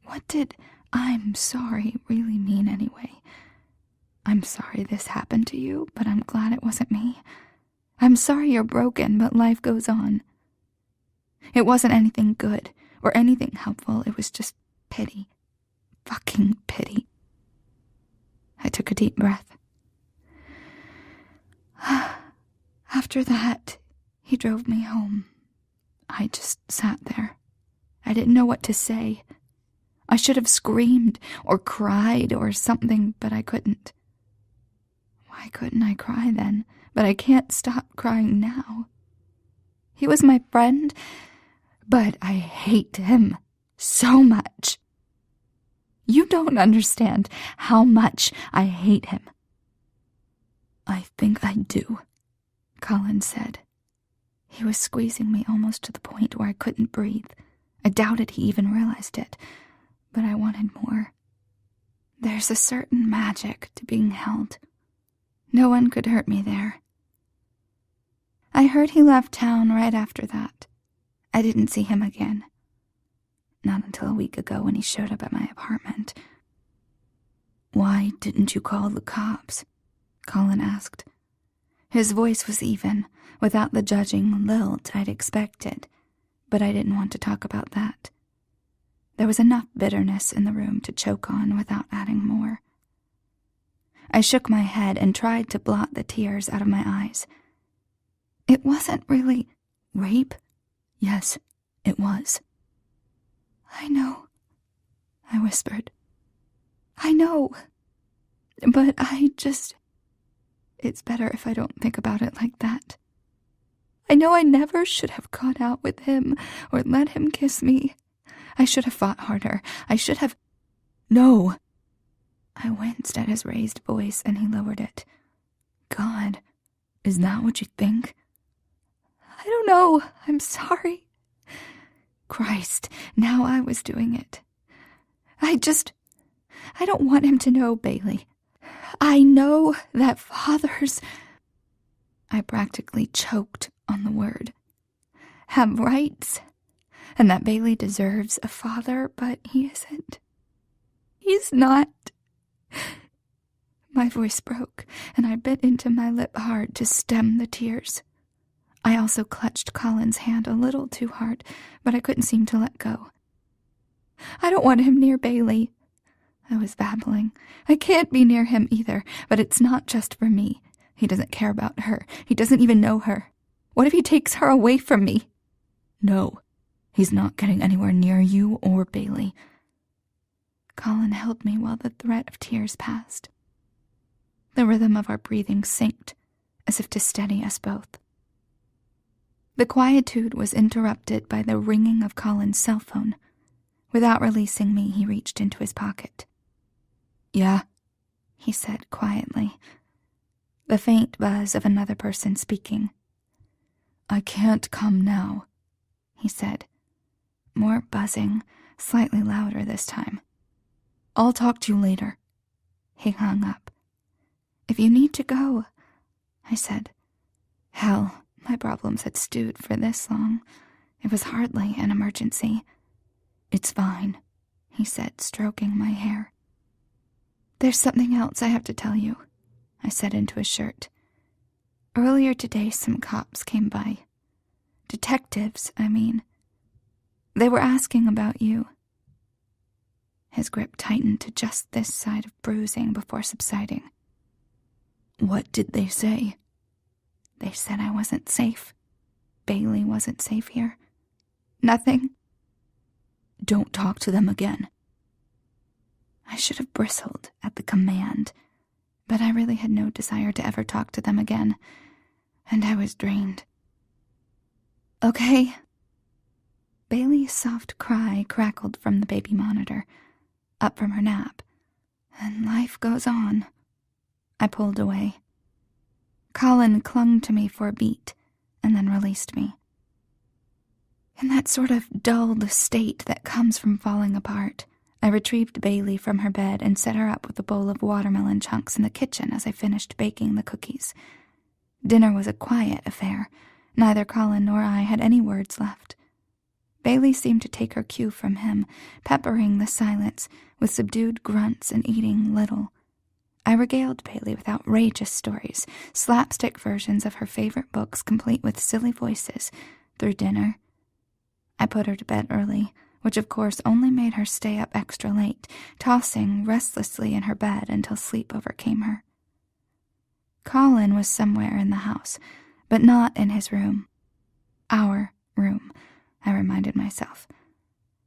[SPEAKER 1] What did "I'm sorry" really mean anyway? I'm sorry this happened to you, but I'm glad it wasn't me. I'm sorry you're broken, but life goes on. It wasn't anything good or anything helpful. It was just pity. Fucking pity. I took a deep breath. After that, he drove me home. I just sat there. I didn't know what to say. I should have screamed or cried or something, but I couldn't. Why couldn't I cry then? But I can't stop crying now. He was my friend, but I hate him so much. You don't understand how much I hate him.
[SPEAKER 2] I think I do, Colin said.
[SPEAKER 1] He was squeezing me almost to the point where I couldn't breathe. I doubted he even realized it, but I wanted more. There's a certain magic to being held. No one could hurt me there. I heard he left town right after that. I didn't see him again. Not until a week ago when he showed up at my apartment.
[SPEAKER 2] Why didn't you call the cops? Colin asked.
[SPEAKER 1] His voice was even, without the judging lilt I'd expected, but I didn't want to talk about that. There was enough bitterness in the room to choke on without adding more. I shook my head and tried to blot the tears out of my eyes. It wasn't really
[SPEAKER 2] rape? Yes, it was.
[SPEAKER 1] I know, I whispered. I know, but it's better if I don't think about it like that. I know I never should have gone out with him or let him kiss me. I should have fought harder. I should have...
[SPEAKER 2] No!
[SPEAKER 1] I winced at his raised voice and he lowered it.
[SPEAKER 2] God, is that what you think?
[SPEAKER 1] I don't know. I'm sorry. Christ, now I was doing it. I don't want him to know, Bailey. I know that fathers... I practically choked on the word. Have rights, and that Bailey deserves a father, but he isn't. He's not. My voice broke, and I bit into my lip hard to stem the tears. I also clutched Colin's hand a little too hard, but I couldn't seem to let go. I don't want him near Bailey, I was babbling. I can't be near him either, but it's not just for me. He doesn't care about her. He doesn't even know her. What if he takes her away from me?
[SPEAKER 2] No, he's not getting anywhere near you or Bailey.
[SPEAKER 1] Colin held me while the threat of tears passed. The rhythm of our breathing synced, as if to steady us both. The quietude was interrupted by the ringing of Colin's cell phone. Without releasing me, he reached into his pocket.
[SPEAKER 2] Yeah,
[SPEAKER 1] he said quietly. The faint buzz of another person speaking.
[SPEAKER 2] I can't come now,
[SPEAKER 1] he said. More buzzing, slightly louder this time. I'll talk to you later. He hung up. If you need to go, I said. Hell, my problems had stewed for this long. It was hardly an emergency.
[SPEAKER 2] It's fine,
[SPEAKER 1] he said, stroking my hair. There's something else I have to tell you, I said into his shirt. Earlier today, some cops came by. Detectives, I mean. They were asking about you.
[SPEAKER 2] His grip tightened to just this side of bruising before subsiding. "What did they say?"
[SPEAKER 1] "They said I wasn't safe. Bailey wasn't safe here. Nothing."
[SPEAKER 2] "Don't talk to them again."
[SPEAKER 1] I should have bristled at the command, but I really had no desire to ever talk to them again, and I was drained. "Okay." Bailey's soft cry crackled from the baby monitor, up from her nap, and life goes on. I pulled away. Colin clung to me for a beat and then released me. In that sort of dulled state that comes from falling apart, I retrieved Bailey from her bed and set her up with a bowl of watermelon chunks in the kitchen as I finished baking the cookies. Dinner was a quiet affair. Neither Colin nor I had any words left. Bailey seemed to take her cue from him, peppering the silence with subdued grunts and eating little. I regaled Bailey with outrageous stories, slapstick versions of her favorite books complete with silly voices, through dinner. I put her to bed early, which of course only made her stay up extra late, tossing restlessly in her bed until sleep overcame her. Colin was somewhere in the house, but not in his room. Our room, I reminded myself.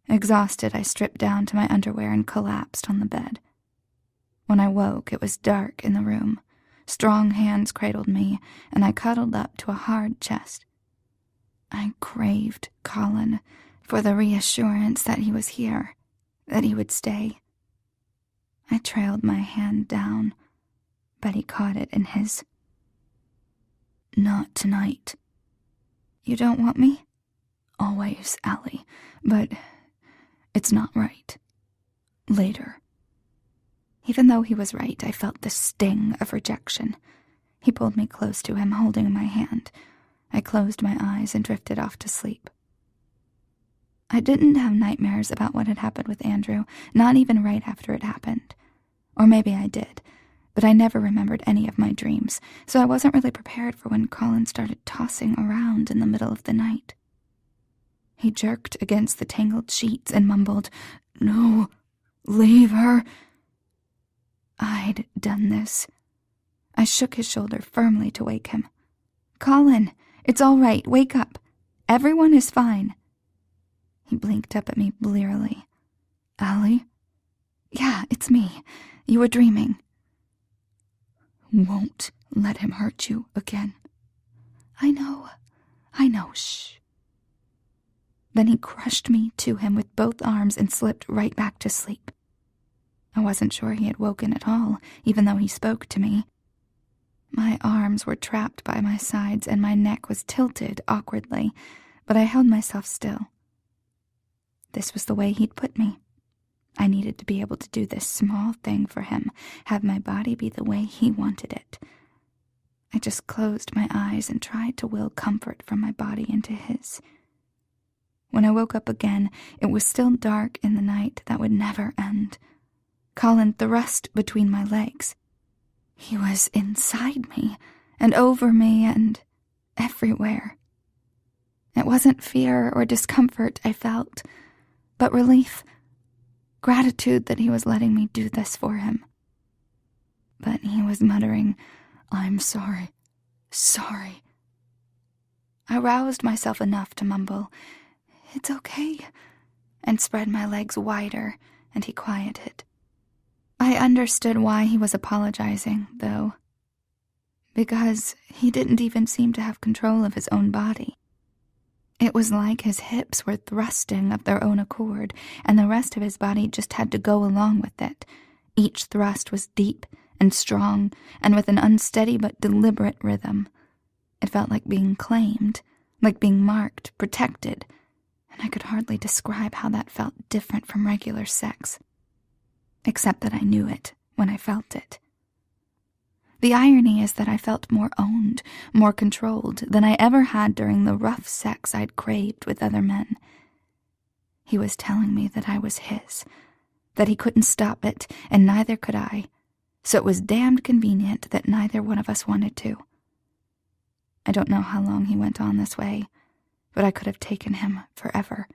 [SPEAKER 1] Exhausted, I stripped down to my underwear and collapsed on the bed. When I woke, it was dark in the room. Strong hands cradled me, and I cuddled up to a hard chest. I craved Colin for the reassurance that he was here, that he would stay. I trailed my hand down, but he caught it in his.
[SPEAKER 2] "Not tonight."
[SPEAKER 1] "You don't want me?"
[SPEAKER 2] "Always, Allie, but it's not right. Later."
[SPEAKER 1] Even though he was right, I felt the sting of rejection. He pulled me close to him, holding my hand. I closed my eyes and drifted off to sleep. I didn't have nightmares about what had happened with Andrew, not even right after it happened. Or maybe I did, but I never remembered any of my dreams, so I wasn't really prepared for when Colin started tossing around in the middle of the night. He jerked against the tangled sheets and mumbled, "No, leave her." I'd done this. I shook his shoulder firmly to wake him. "Colin, it's all right, wake up. Everyone is fine." He blinked up at me blearily.
[SPEAKER 2] "Allie?"
[SPEAKER 1] "Yeah, it's me. You were dreaming."
[SPEAKER 2] "Won't let him hurt you again."
[SPEAKER 1] I know, shh." Then he crushed me to him with both arms and slipped right back to sleep. I wasn't sure he had woken at all, even though he spoke to me. My arms were trapped by my sides and my neck was tilted awkwardly, but I held myself still. This was the way he'd put me. I needed to be able to do this small thing for him, have my body be the way he wanted it. I just closed my eyes and tried to will comfort from my body into his. When I woke up again, it was still dark in the night that would never end. Colin thrust between my legs. He was inside me, and over me, and everywhere. It wasn't fear or discomfort I felt, but relief, gratitude that he was letting me do this for him. But he was muttering, "I'm sorry, sorry." I roused myself enough to mumble, "It's okay," and spread my legs wider, and he quieted. I understood why he was apologizing, though, because he didn't even seem to have control of his own body. It was like his hips were thrusting of their own accord, and the rest of his body just had to go along with it. Each thrust was deep and strong, and with an unsteady but deliberate rhythm. It felt like being claimed, like being marked, protected, and I could hardly describe how that felt different from regular sex. Except that I knew it when I felt it. The irony is that I felt more owned, more controlled than I ever had during the rough sex I'd craved with other men. He was telling me that I was his, that he couldn't stop it, and neither could I, so it was damned convenient that neither one of us wanted to. I don't know how long he went on this way, but I could have taken him forever.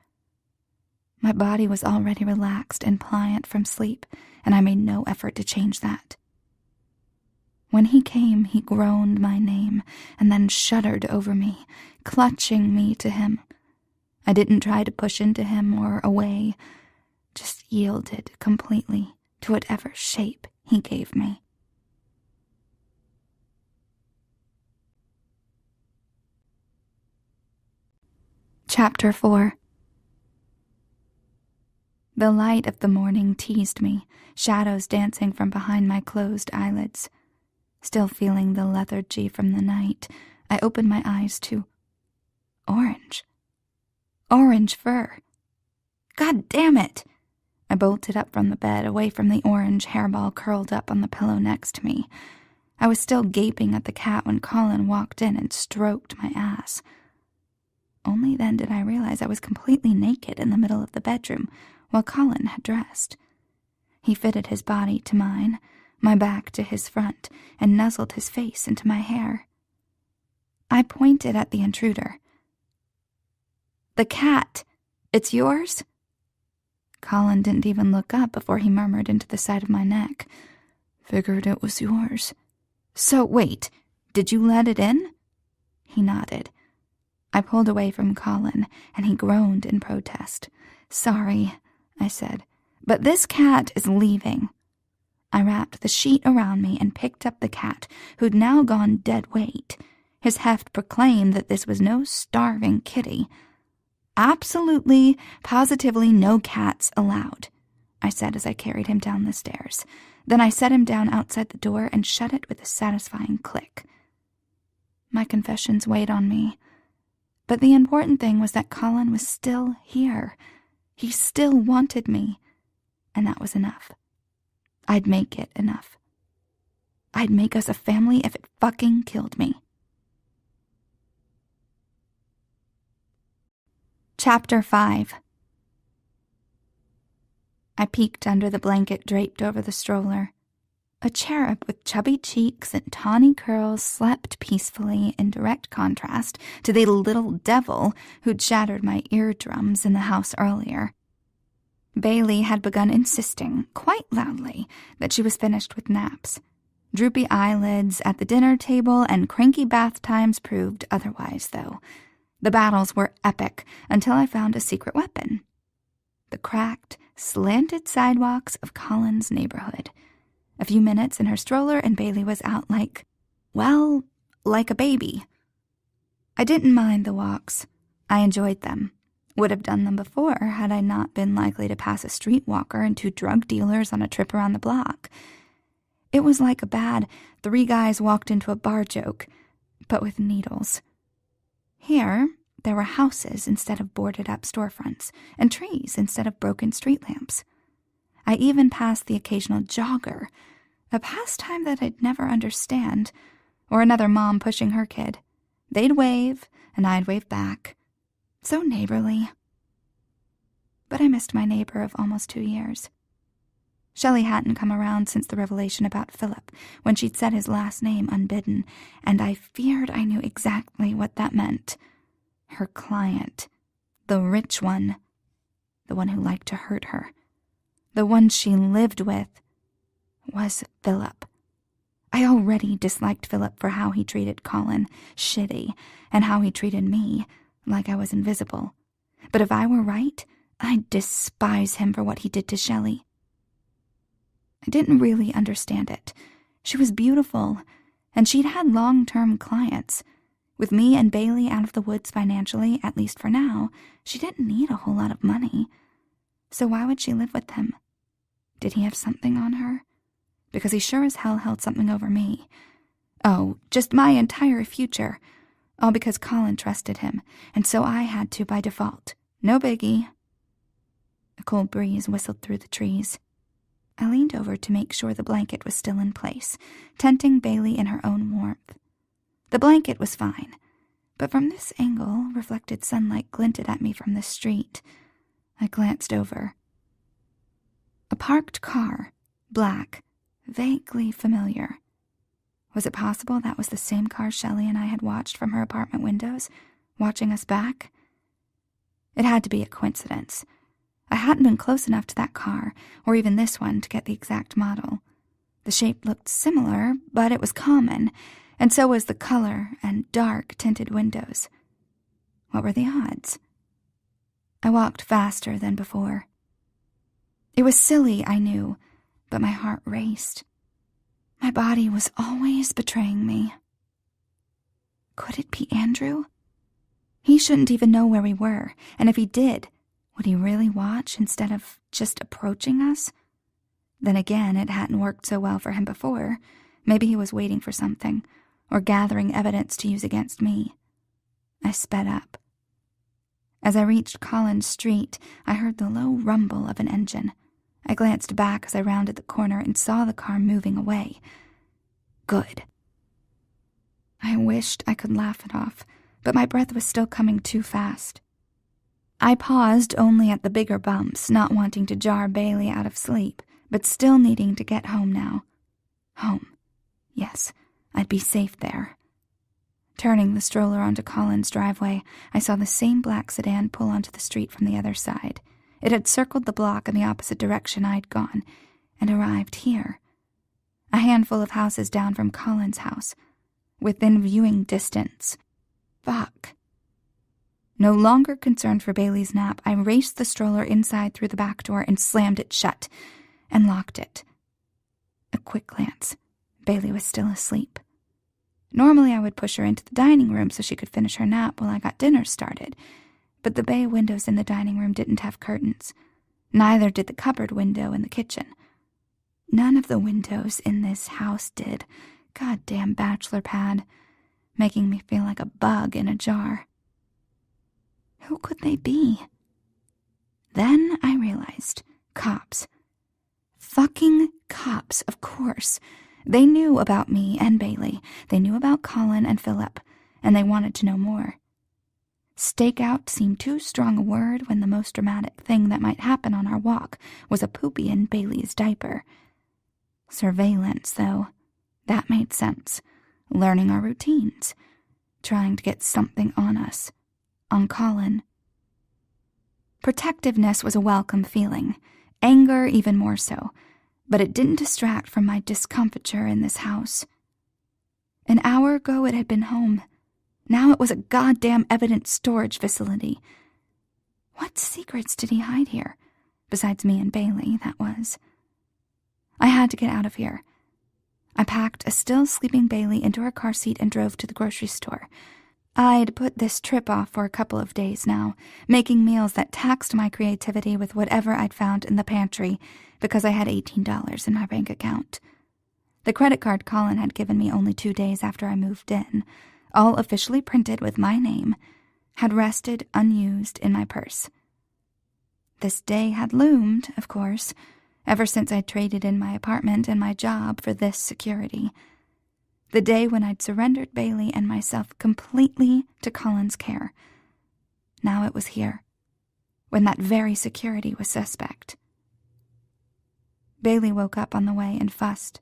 [SPEAKER 2] My body was already relaxed and pliant from sleep, and I made no effort to change that. When he came, he groaned my name and then shuddered over me, clutching me to him. I didn't try to push into him or away, just yielded completely to whatever shape he gave me. Chapter 4. The light of the morning teased me, shadows dancing from behind my closed eyelids. Still feeling the lethargy from the night, I opened my eyes to orange. Orange fur. God damn it! I bolted up from the bed, away from the orange hairball curled up on the pillow next to me. I was still gaping at the cat when Colin walked in and stroked my ass. Only then did I realize I was completely naked in the middle of the bedroom while Colin had dressed. He fitted his body to mine, my back to his front, and nuzzled his face into my hair. I pointed at the intruder. "The cat! It's yours?" Colin didn't even look up before he murmured into the side of my neck. "Figured it was yours." "So wait, did you let it in?" He nodded. I pulled away from Colin, and he groaned in protest. "Sorry," I said, "but this cat is leaving." I wrapped the sheet around me and picked up the cat, who'd now gone dead weight. His heft proclaimed that this was no starving kitty. "Absolutely, positively no cats allowed," I said as I carried him down the stairs. Then I set him down outside the door and shut it with a satisfying click. My confessions weighed on me. But the important thing was that Colin was still here. He still wanted me, and that was enough. I'd make it enough. I'd make us a family if it fucking killed me. Chapter 5. I peeked under the blanket draped over the stroller. A cherub with chubby cheeks and tawny curls slept peacefully in direct contrast to the little devil who'd shattered my eardrums in the house earlier. Bailey had begun insisting, quite loudly, that she was finished with naps. Droopy eyelids at the dinner table and cranky bath times proved otherwise, though. The battles were epic until I found a secret weapon. The cracked, slanted sidewalks of Colin's neighborhood. A few minutes in her stroller and Bailey was out like a baby. I didn't mind the walks. I enjoyed them. Would have done them before had I not been likely to pass a streetwalker and 2 drug dealers on a trip around the block. It was like a bad 3 guys walked into a bar joke, but with needles. Here, there were houses instead of boarded-up storefronts, and trees instead of broken street lamps. I even passed the occasional jogger, a pastime that I'd never understand, or another mom pushing her kid. They'd wave, and I'd wave back. So neighborly. But I missed my neighbor of almost 2 years. Shelley hadn't come around since the revelation about Philip, when she'd said his last name unbidden, and I feared I knew exactly what that meant. Her client. The rich one. The one who liked to hurt her. The one she lived with. Was Philip. I already disliked Philip for how he treated Colin, shitty, and how he treated me, like I was invisible. But if I were right, I'd despise him for what he did to Shelley. I didn't really understand it. She was beautiful, and she'd had long-term clients. With me and Bailey out of the woods financially, at least for now, she didn't need a whole lot of money. So why would she live with him? Did he have something on her? Because he sure as hell held something over me. Oh, just my entire future. All because Colin trusted him, and so I had to by default. No biggie. A cold breeze whistled through the trees. I leaned over to make sure the blanket was still in place, tenting Bailey in her own warmth. The blanket was fine, but from this angle, reflected sunlight glinted at me from the street. I glanced over. A parked car, black, vaguely familiar. Was it possible that was the same car Shelley and I had watched from her apartment windows, watching us back? It had to be a coincidence.
[SPEAKER 1] I hadn't been close enough to that car, or even this one, to get the exact model. The shape looked similar, but it was common, and so was the color and dark tinted windows. What were the odds? I walked faster than before. It was silly, I knew, but my heart raced. My body was always betraying me. Could it be Andrew? He shouldn't even know where we were, and if he did, would he really watch instead of just approaching us? Then again, it hadn't worked so well for him before. Maybe he was waiting for something, or gathering evidence to use against me. I sped up. As I reached Collins Street, I heard the low rumble of an engine. I glanced back as I rounded the corner and saw the car moving away. Good. I wished I could laugh it off, but my breath was still coming too fast. I paused only at the bigger bumps, not wanting to jar Bailey out of sleep, but still needing to get home now. Home. Yes, I'd be safe there. Turning the stroller onto Collins' driveway, I saw the same black sedan pull onto the street from the other side. It had circled the block in the opposite direction I'd gone, and arrived here. A handful of houses down from Collins' house, within viewing distance. Fuck. No longer concerned for Bailey's nap, I raced the stroller inside through the back door and slammed it shut, and locked it. A quick glance. Bailey was still asleep. Normally I would push her into the dining room so she could finish her nap while I got dinner started, but the bay windows in the dining room didn't have curtains. Neither did the cupboard window in the kitchen. None of the windows in this house did. Goddamn bachelor pad, making me feel like a bug in a jar. Who could they be? Then I realized. Cops. Fucking cops, of course. They knew about me and Bailey. They knew about Colin and Philip, and they wanted to know more. Stakeout seemed too strong a word when the most dramatic thing that might happen on our walk was a poopy in Bailey's diaper. Surveillance, though. That made sense. Learning our routines. Trying to get something on us. On Colin. Protectiveness was a welcome feeling. Anger even more so. But it didn't distract from my discomfiture in this house. An hour ago it had been home. Now it was a goddamn evidence storage facility. What secrets did he hide here? Besides me and Bailey, that was. I had to get out of here. I packed a still sleeping Bailey into her car seat and drove to the grocery store. I'd put this trip off for a couple of days now, making meals that taxed my creativity with whatever I'd found in the pantry, because I had $18 in my bank account. The credit card Colin had given me only 2 days after I moved in, all officially printed with my name, had rested unused in my purse. This day had loomed, of course, ever since I'd traded in my apartment and my job for this security. The day when I'd surrendered Bailey and myself completely to Colin's care. Now it was here, when that very security was suspect. Bailey woke up on the way and fussed.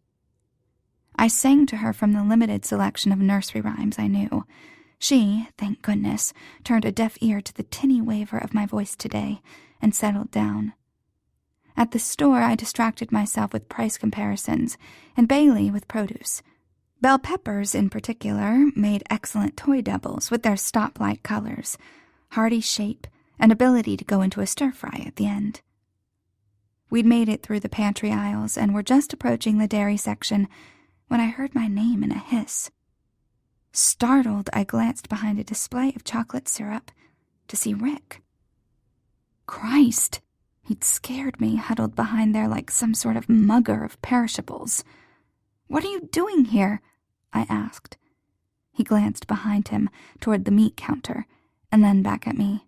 [SPEAKER 1] I sang to her from the limited selection of nursery rhymes I knew. She, thank goodness, turned a deaf ear to the tinny waver of my voice today and settled down. At the store, I distracted myself with price comparisons, and Bailey with produce. Bell peppers, in particular, made excellent toy doubles with their stoplight colors, hearty shape, and ability to go into a stir-fry at the end. We'd made it through the pantry aisles and were just approaching the dairy section when I heard my name in a hiss. Startled, I glanced behind a display of chocolate syrup to see Rick. Christ! He'd scared me, huddled behind there like some sort of mugger of perishables. "What are you doing here?" I asked. He glanced behind him, toward the meat counter, and then back at me.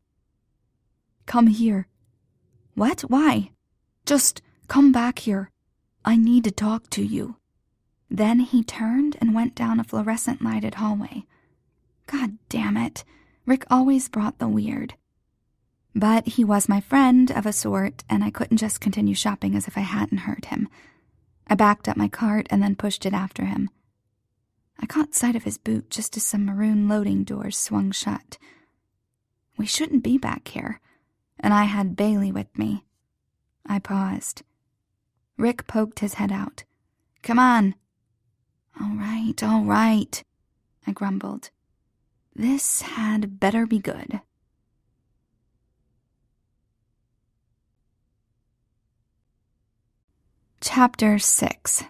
[SPEAKER 1] "Come here." "What? Why?" "Just come back here. I need to talk to you." Then he turned and went down a fluorescent-lighted hallway. God damn it. Rick always brought the weird. But he was my friend of a sort, and I couldn't just continue shopping as if I hadn't heard him. I backed up my cart and then pushed it after him. I caught sight of his boot just as some maroon loading doors swung shut. We shouldn't be back here, and I had Bailey with me, I paused. Rick poked his head out. "Come on." All right, I grumbled. This had better be good. Chapter 6.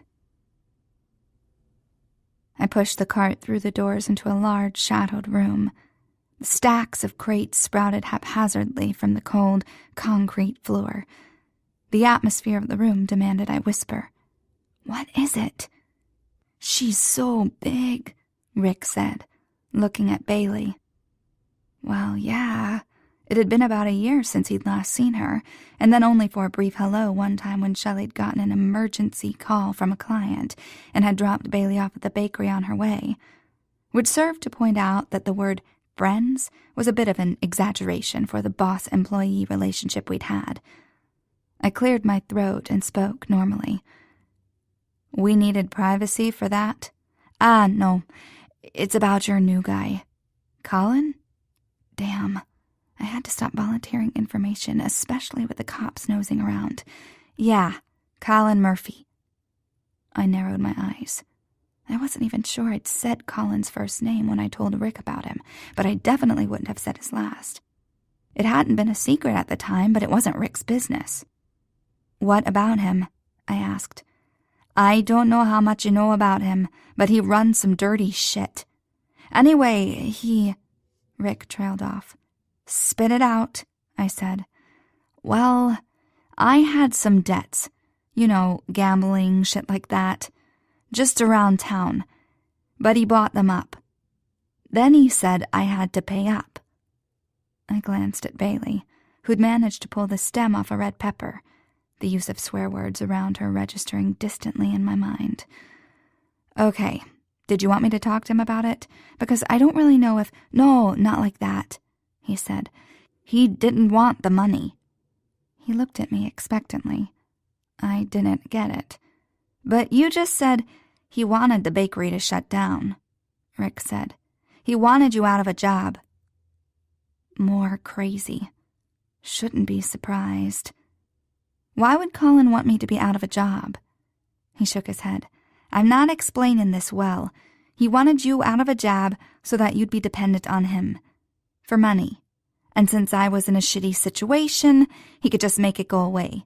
[SPEAKER 1] I pushed the cart through the doors into a large, shadowed room. The stacks of crates sprouted haphazardly from the cold, concrete floor. The atmosphere of the room demanded I whisper. "What is it?" "She's so big," Rick said, looking at Bailey. Well, yeah. It had been about a year since he'd last seen her, and then only for a brief hello one time when Shelley'd gotten an emergency call from a client and had dropped Bailey off at the bakery on her way, which served to point out that the word friends was a bit of an exaggeration for the boss-employee relationship we'd had. I cleared my throat and spoke normally. "We needed privacy for that?" No. It's about your new guy." "Colin?" Damn. I had to stop volunteering information, especially with the cops nosing around. "Yeah, Colin Murphy." I narrowed my eyes. I wasn't even sure I'd said Colin's first name when I told Rick about him, but I definitely wouldn't have said his last. It hadn't been a secret at the time, but it wasn't Rick's business. "What about him?" I asked. "I don't know how much you know about him, but he runs some dirty shit. Anyway, Rick trailed off. "Spit it out," I said. "Well, I had some debts. You know, gambling, shit like that. Just around town. But he bought them up. Then he said I had to pay up." I glanced at Bailey, who'd managed to pull the stem off a red pepper, the use of swear words around her registering distantly in my mind. "Okay, did you want me to talk to him about it? Because I don't really know if—" "No, not like that," he said. "He didn't want the money." He looked at me expectantly. I didn't get it. "But you just said he wanted the bakery to shut down," Rick said. "He wanted you out of a job." More crazy. Shouldn't be surprised. "Why would Colin want me to be out of a job?" He shook his head. "I'm not explaining this well. He wanted you out of a job so that you'd be dependent on him. For money. And since I was in a shitty situation, he could just make it go away.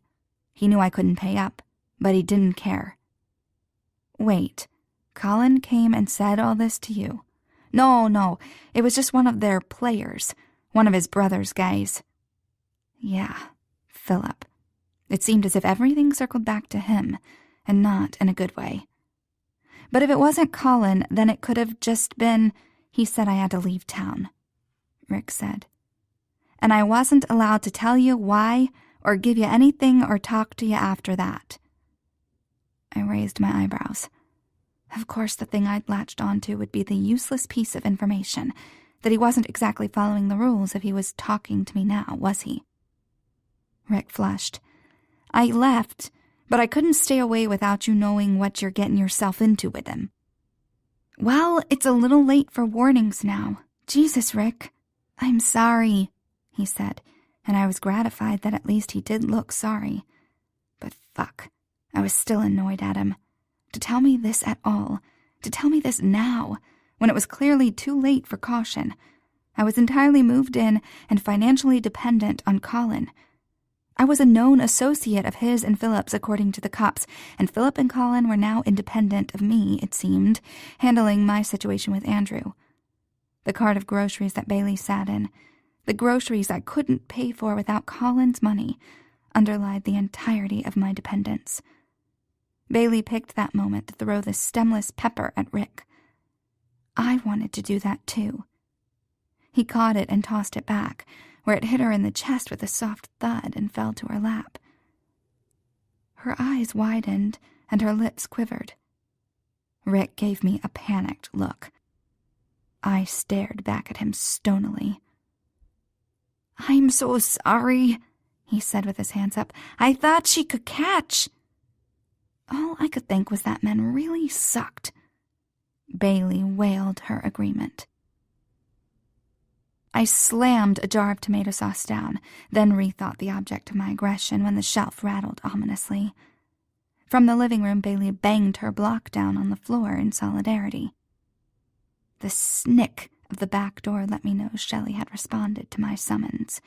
[SPEAKER 1] He knew I couldn't pay up, but he didn't care." "Wait, Colin came and said all this to you?" No, it was just one of their players, one of his brother's guys." Yeah, Philip. It seemed as if everything circled back to him, and not in a good way. "But if it wasn't Colin, then it could have just been, he said I had to leave town," Rick said. "And I wasn't allowed to tell you why or give you anything or talk to you after that." I raised my eyebrows. Of course, the thing I'd latched onto would be the useless piece of information, that he wasn't exactly following the rules if he was talking to me now, was he? Rick flushed. "I left, but I couldn't stay away without you knowing what you're getting yourself into with him." "Well, it's a little late for warnings now. Jesus, Rick." "I'm sorry," he said, and I was gratified that at least he did look sorry. But fuck, I was still annoyed at him. To tell me this at all, to tell me this now, when it was clearly too late for caution. I was entirely moved in and financially dependent on Colin. I was a known associate of his and Philip's according to the cops, and Philip and Colin were now independent of me, it seemed, handling my situation with Andrew. The cart of groceries that Bailey sat in, the groceries I couldn't pay for without Colin's money, underlied the entirety of my dependence. Bailey picked that moment to throw the stemless pepper at Rick. I wanted to do that too. He caught it and tossed it back, where it hit her in the chest with a soft thud and fell to her lap. Her eyes widened and her lips quivered. Rick gave me a panicked look. I stared back at him stonily. "I'm so sorry," he said with his hands up. "I thought she could catch." All I could think was that men really sucked. Bailey wailed her agreement. I slammed a jar of tomato sauce down, then rethought the object of my aggression when the shelf rattled ominously. From the living room, Bailey banged her block down on the floor in solidarity. The snick of the back door let me know Shelley had responded to my summons.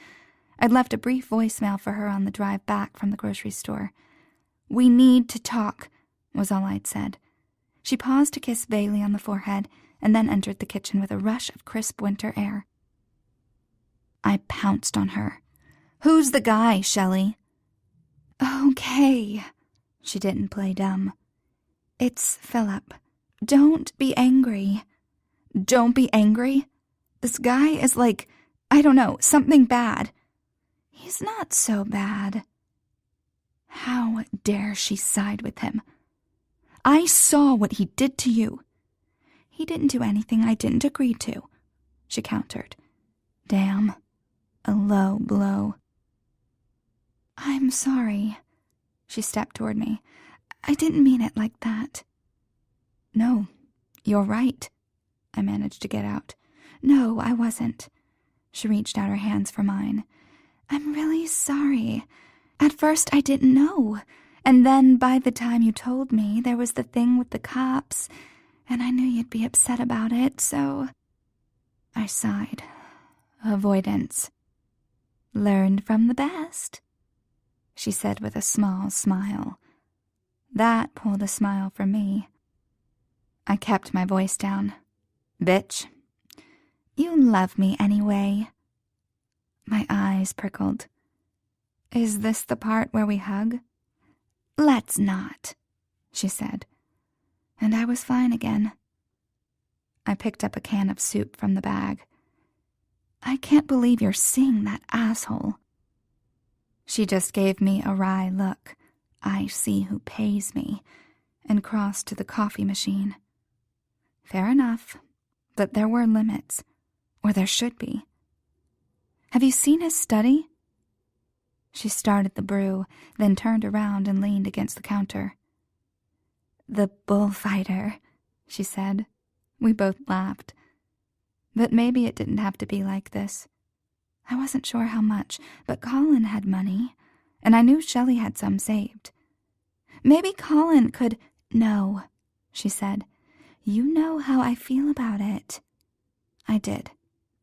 [SPEAKER 1] I'd left a brief voicemail for her on the drive back from the grocery store. "We need to talk," was all I'd said. She paused to kiss Bailey on the forehead and then entered the kitchen with a rush of crisp winter air. I pounced on her. "Who's the guy, Shelley?"
[SPEAKER 2] "Okay." She didn't play dumb. "It's Philip. Don't be angry."
[SPEAKER 1] "Don't be angry? This guy is like, I don't know, something bad."
[SPEAKER 2] "He's not so bad." How dare she side with him?
[SPEAKER 1] "I saw what he did to you."
[SPEAKER 2] "He didn't do anything I didn't agree to," she countered. Damn. A low blow. "I'm sorry." She stepped toward me. "I didn't mean it like that."
[SPEAKER 1] "No, you're right," I managed to get out.
[SPEAKER 2] "No, I wasn't." She reached out her hands for mine. "I'm really sorry. At first I didn't know. And then by the time you told me, there was the thing with the cops, and I knew you'd be upset about it, so..." I sighed. Avoidance. "Learned from the best," she said with a small smile. That pulled a smile from me. I kept my voice down. "Bitch." "You love me anyway." My eyes prickled. "Is this the part where we hug?" "Let's not," she said. And I was fine again. I picked up a can of soup from the bag. "I can't believe you're seeing that asshole." She just gave me a wry look. "I see who pays me," and crossed to the coffee machine. Fair enough, but there were limits, or there should be. "Have you seen his study?" She started the brew, then turned around and leaned against the counter. "The bullfighter," she said. We both laughed. But maybe it didn't have to be like this. I wasn't sure how much, but Colin had money, and I knew Shelley had some saved. Maybe Colin could... "No," she said. "You know how I feel about it." I did.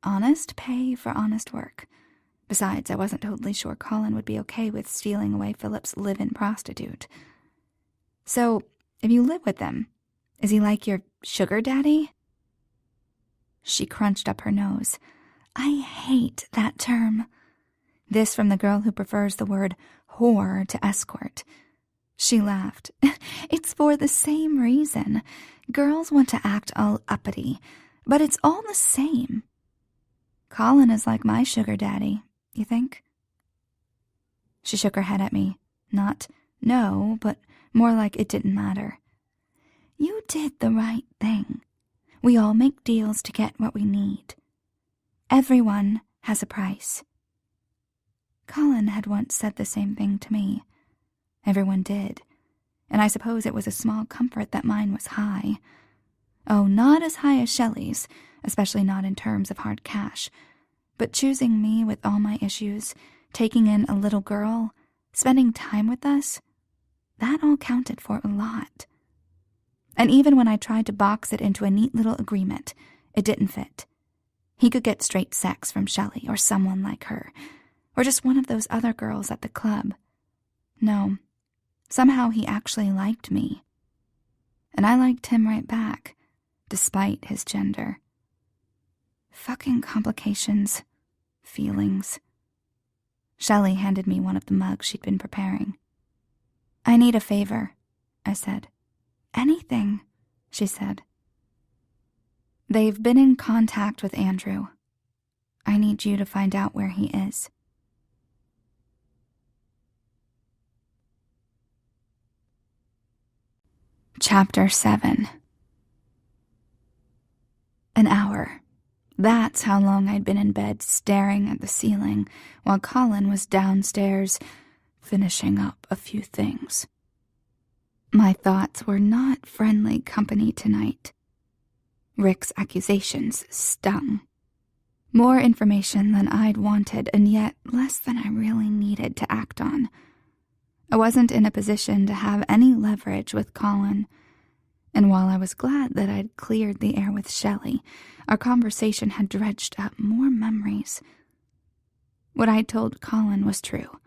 [SPEAKER 2] Honest pay for honest work. Besides, I wasn't totally sure Colin would be okay with stealing away Philip's live-in prostitute. "So, if you live with them, is he like your sugar daddy?" She crunched up her nose. I hate that term. This from the girl who prefers the word whore to escort. She laughed. "It's for the same reason. Girls want to act all uppity, but it's all the same." "Colin is like my sugar daddy, you think?" She shook her head at me. Not no, but more like it didn't matter. "You did the right thing. We all make deals to get what we need. Everyone has a price." Colin had once said the same thing to me. Everyone did, and I suppose it was a small comfort that mine was high. Oh, not as high as Shelley's, especially not in terms of hard cash, but choosing me with all my issues, taking in a little girl, spending time with us, that all counted for a lot. And even when I tried to box it into a neat little agreement, it didn't fit. He could get straight sex from Shelley or someone like her, or just one of those other girls at the club. No, somehow he actually liked me. And I liked him right back, despite his gender. Fucking complications. Feelings. Shelley handed me one of the mugs she'd been preparing. "I need a favor," I said. "Anything," she said. "They've been in contact with Andrew. I need you to find out where he is." Chapter 7. An hour. That's how long I'd been in bed staring at the ceiling while Colin was downstairs finishing up a few things. My thoughts were not friendly company tonight. Rick's accusations stung. More information than I'd wanted, and yet less than I really needed to act on. I wasn't in a position to have any leverage with Colin, and while I was glad that I'd cleared the air with Shelley, our conversation had dredged up more memories. What I'd told Colin was true.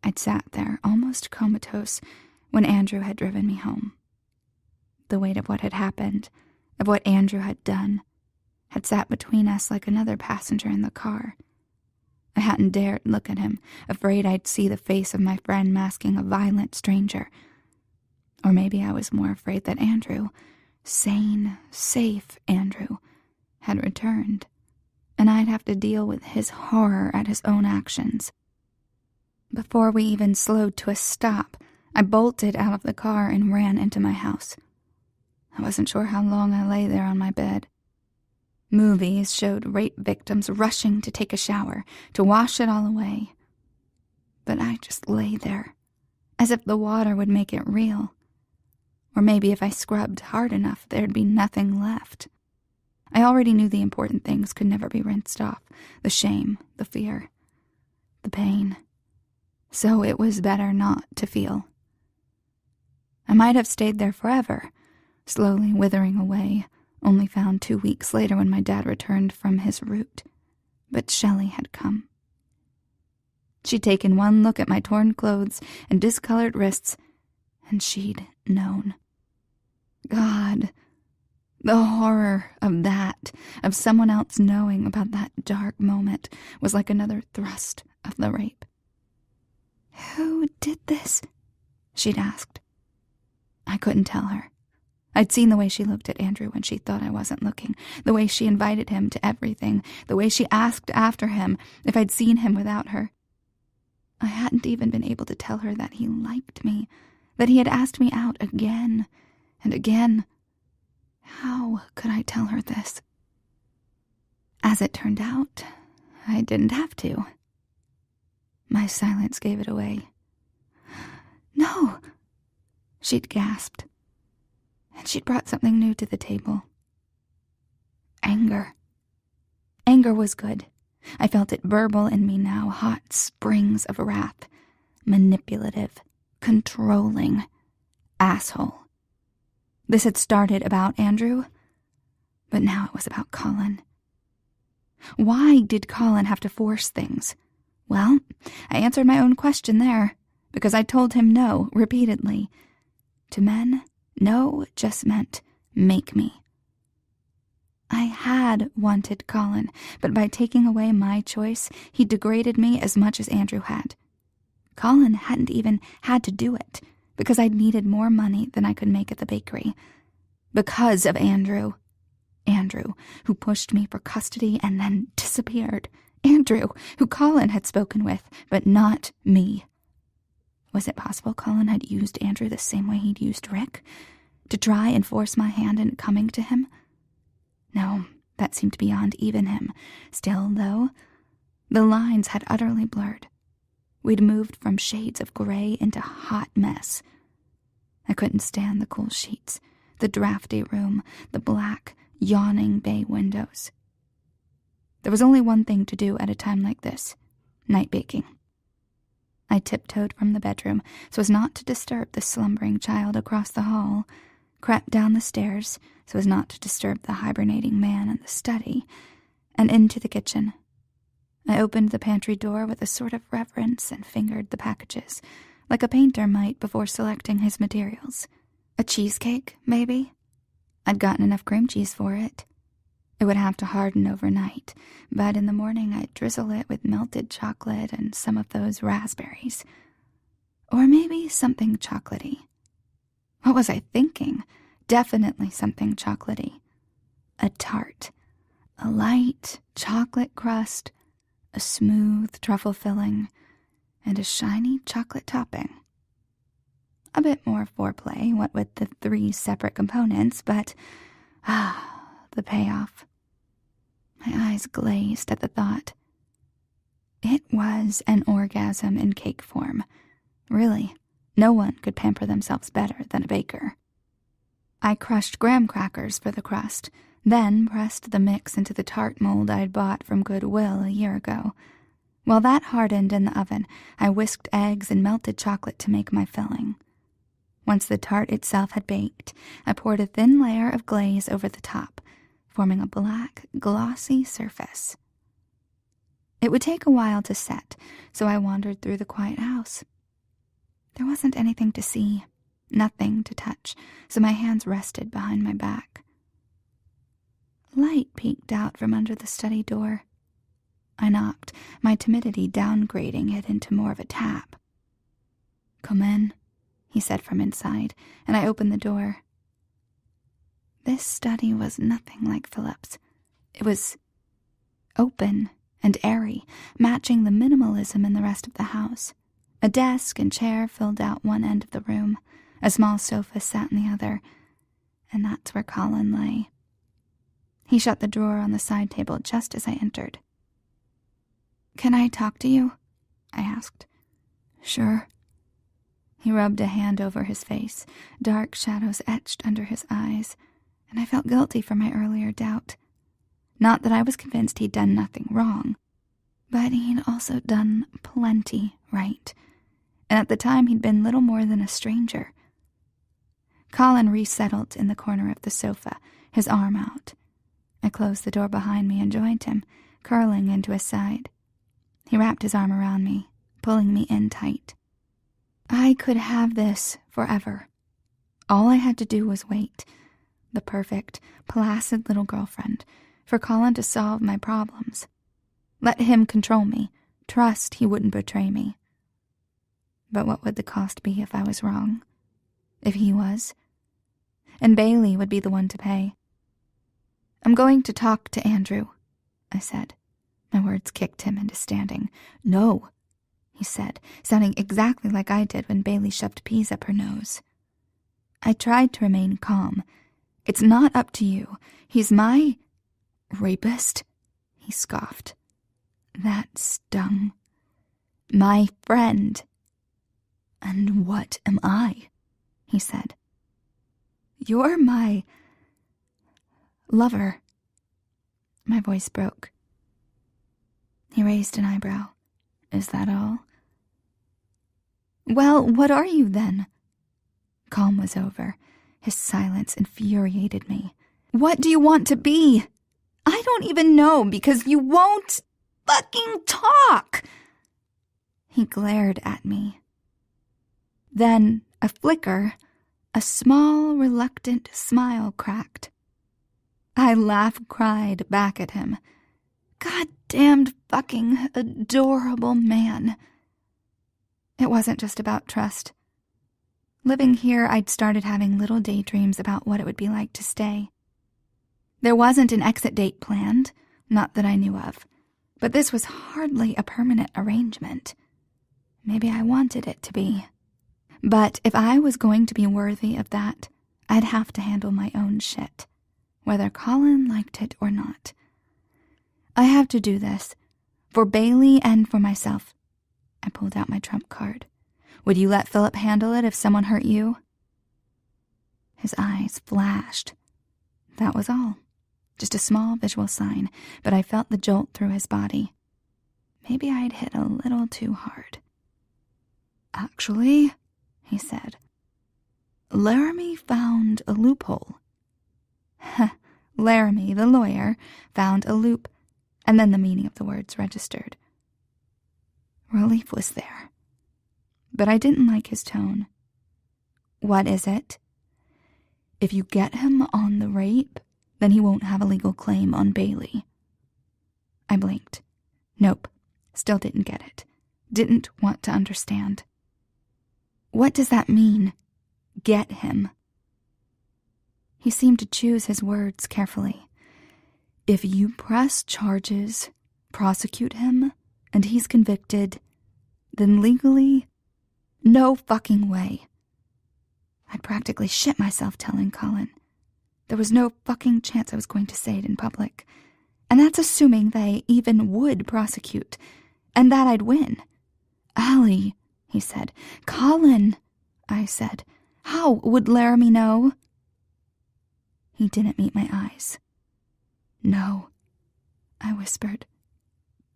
[SPEAKER 2] I'd sat there, almost comatose, when Andrew had driven me home. The weight of what had happened, of what Andrew had done, had sat between us like another passenger in the car. I hadn't dared look at him, afraid I'd see the face of my friend masking a violent stranger. Or maybe I was more afraid that Andrew, sane, safe Andrew, had returned, and I'd have to deal with his horror at his own actions. Before we even slowed to a stop, I bolted out of the car and ran into my house. I wasn't sure how long I lay there on my bed. Movies showed rape victims rushing to take a shower, to wash it all away. But I just lay there, as if the water would make it real. Or maybe if I scrubbed hard enough, there'd be nothing left. I already knew the important things could never be rinsed off. The shame, the fear, the pain. So it was better not to feel. I might have stayed there forever, slowly withering away, only found 2 weeks later when my dad returned from his route. But Shelley had come. She'd taken one look at my torn clothes and discolored wrists, and she'd known. God, the horror of that, of someone else knowing about that dark moment, was like another thrust of the rape. "Who did this?" she'd asked. I couldn't tell her. I'd seen the way she looked at Andrew when she thought I wasn't looking, the way she invited him to everything, the way she asked after him if I'd seen him without her. I hadn't even been able to tell her that he liked me, that he had asked me out again and again. How could I tell her this? As it turned out, I didn't have to. My silence gave it away. "No," she'd gasped. And she'd brought something new to the table. Anger. Anger was good. I felt it burble in me now, hot springs of wrath. Manipulative, controlling, asshole. This had started about Andrew, but now it was about Colin. Why did Colin have to force things? Well, I answered my own question there, because I told him no repeatedly. To men, no just meant make me. I had wanted Colin, but by taking away my choice, he degraded me as much as Andrew had. Colin hadn't even had to do it, because I'd needed more money than I could make at the bakery. Because of Andrew. Andrew, who pushed me for custody and then disappeared. Andrew, who Colin had spoken with, but not me. Was it possible Colin had used Andrew the same way he'd used Rick? To try and force my hand in coming to him? No, that seemed beyond even him. Still, though, the lines had utterly blurred. We'd moved from shades of gray into hot mess. I couldn't stand the cool sheets, the drafty room, the black, yawning bay windows. There was only one thing to do at a time like this: night baking. I tiptoed from the bedroom so as not to disturb the slumbering child across the hall, crept down the stairs so as not to disturb the hibernating man in the study, and into the kitchen. I opened the pantry door with a sort of reverence and fingered the packages, like a painter might before selecting his materials. A cheesecake, maybe? I'd gotten enough cream cheese for it. It would have to harden overnight, but in the morning I'd drizzle it with melted chocolate and some of those raspberries. Or maybe something chocolatey. What was I thinking? Definitely something chocolatey. A tart. A light chocolate crust, a smooth truffle filling, and a shiny chocolate topping. A bit more foreplay, what with the 3 separate components, but the payoff. My eyes glazed at the thought. It was an orgasm in cake form. Really, no one could pamper themselves better than a baker. I crushed graham crackers for the crust, then pressed the mix into the tart mold I'd bought from Goodwill a year ago. While that hardened in the oven, I whisked eggs and melted chocolate to make my filling. Once the tart itself had baked, I poured a thin layer of glaze over the top, forming a black, glossy surface. It would take a while to set, so I wandered through the quiet house. There wasn't anything to see, nothing to touch, so my hands rested behind my back. Light peeked out from under the study door. I knocked, my timidity downgrading it into more of a tap. "Come in," he said from inside, and I opened the door. This study was nothing like Philip's. It was open and airy, matching the minimalism in the rest of the house. A desk and chair filled out one end of the room. A small sofa sat in the other, and that's where Colin lay. He shut the drawer on the side table just as I entered. "Can I talk to you?" I asked. "Sure." He rubbed a hand over his face, dark shadows etched under his eyes, and I felt guilty for my earlier doubt. Not that I was convinced he'd done nothing wrong, but he'd also done plenty right, and at the time he'd been little more than a stranger. Colin resettled in the corner of the sofa, his arm out. I closed the door behind me and joined him, curling into his side. He wrapped his arm around me, pulling me in tight. I could have this forever. All I had to do was wait, the perfect, placid little girlfriend, for Colin to solve my problems. Let him control me, trust he wouldn't betray me. But what would the cost be if I was wrong? If he was? And Bailey would be the one to pay. "I'm going to talk to Andrew," I said. My words kicked him into standing. "No," he said, sounding exactly like I did when Bailey shoved peas up her nose. I tried to remain calm. "It's not up to you. He's my rapist," he scoffed. That stung. "My friend." "And what am I?" he said. "You're my lover." My voice broke. He raised an eyebrow. "Is that all?" "Well, what are you then?" Calm was over. His silence infuriated me. "What do you want to be?" "I don't even know because you won't fucking talk!" He glared at me. Then a flicker, a small, reluctant smile cracked. I laugh-cried back at him. Goddamned fucking adorable man. It wasn't just about trust. Living here, I'd started having little daydreams about what it would be like to stay. There wasn't an exit date planned, not that I knew of, but this was hardly a permanent arrangement. Maybe I wanted it to be. But if I was going to be worthy of that, I'd have to handle my own shit, whether Colin liked it or not. I have to do this, for Bailey and for myself. I pulled out my trump card. "Would you let Philip handle it if someone hurt you?" His eyes flashed. That was all. Just a small visual sign, but I felt the jolt through his body. Maybe I'd hit a little too hard. "Actually," he said, "Laramie found a loophole." Laramie, the lawyer, found a loop, and then the meaning of the words registered. Relief was there. But I didn't like his tone. "What is it?" "If you get him on the rape, then he won't have a legal claim on Bailey." I blinked. Nope, still didn't get it. Didn't want to understand. "What does that mean, get him?" He seemed to choose his words carefully. "If you press charges, prosecute him, and he's convicted, then legally, no fucking way." I'd practically shit myself telling Colin. There was no fucking chance I was going to say it in public. And that's assuming they even would prosecute, and that I'd win. "Allie," he said. "Colin," I said. "How would Laramie know?" He didn't meet my eyes. "No," I whispered.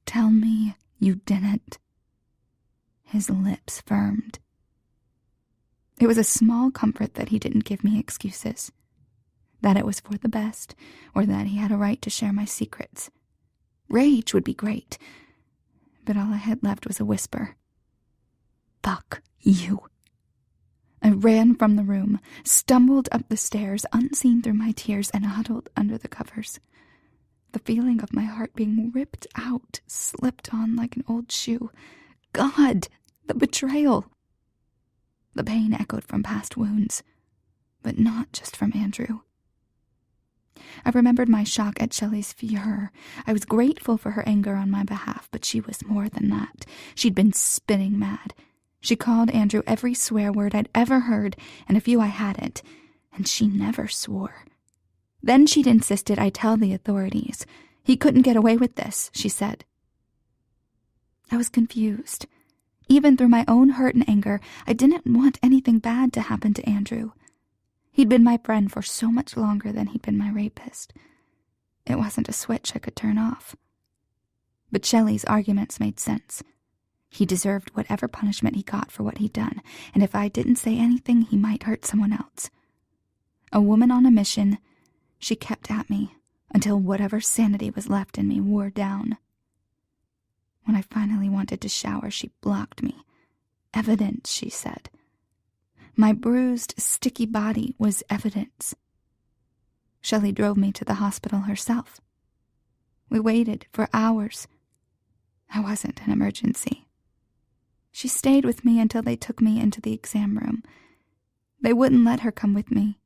[SPEAKER 2] "Tell me you didn't." His lips firmed. It was a small comfort that he didn't give me excuses, that it was for the best, or that he had a right to share my secrets. Rage would be great, but all I had left was a whisper. "Fuck you." I ran from the room, stumbled up the stairs, unseen through my tears, and huddled under the covers. The feeling of my heart being ripped out slipped on like an old shoe. God, the betrayal! The pain echoed from past wounds, but not just from Andrew. I remembered my shock at Shelley's furor. I was grateful for her anger on my behalf, but she was more than that. She'd been spinning mad. She called Andrew every swear word I'd ever heard, and a few I hadn't, and she never swore. Then she'd insisted I tell the authorities. He couldn't get away with this, she said. I was confused. Even through my own hurt and anger, I didn't want anything bad to happen to Andrew. He'd been my friend for so much longer than he'd been my rapist. It wasn't a switch I could turn off. But Shelley's arguments made sense. He deserved whatever punishment he got for what he'd done, and if I didn't say anything, he might hurt someone else. A woman on a mission, she kept at me until whatever sanity was left in me wore down. When I finally wanted to shower, she blocked me. Evidence, she said. My bruised, sticky body was evidence. Shelley drove me to the hospital herself. We waited for hours. I wasn't an emergency. She stayed with me until they took me into the exam room. They wouldn't let her come with me.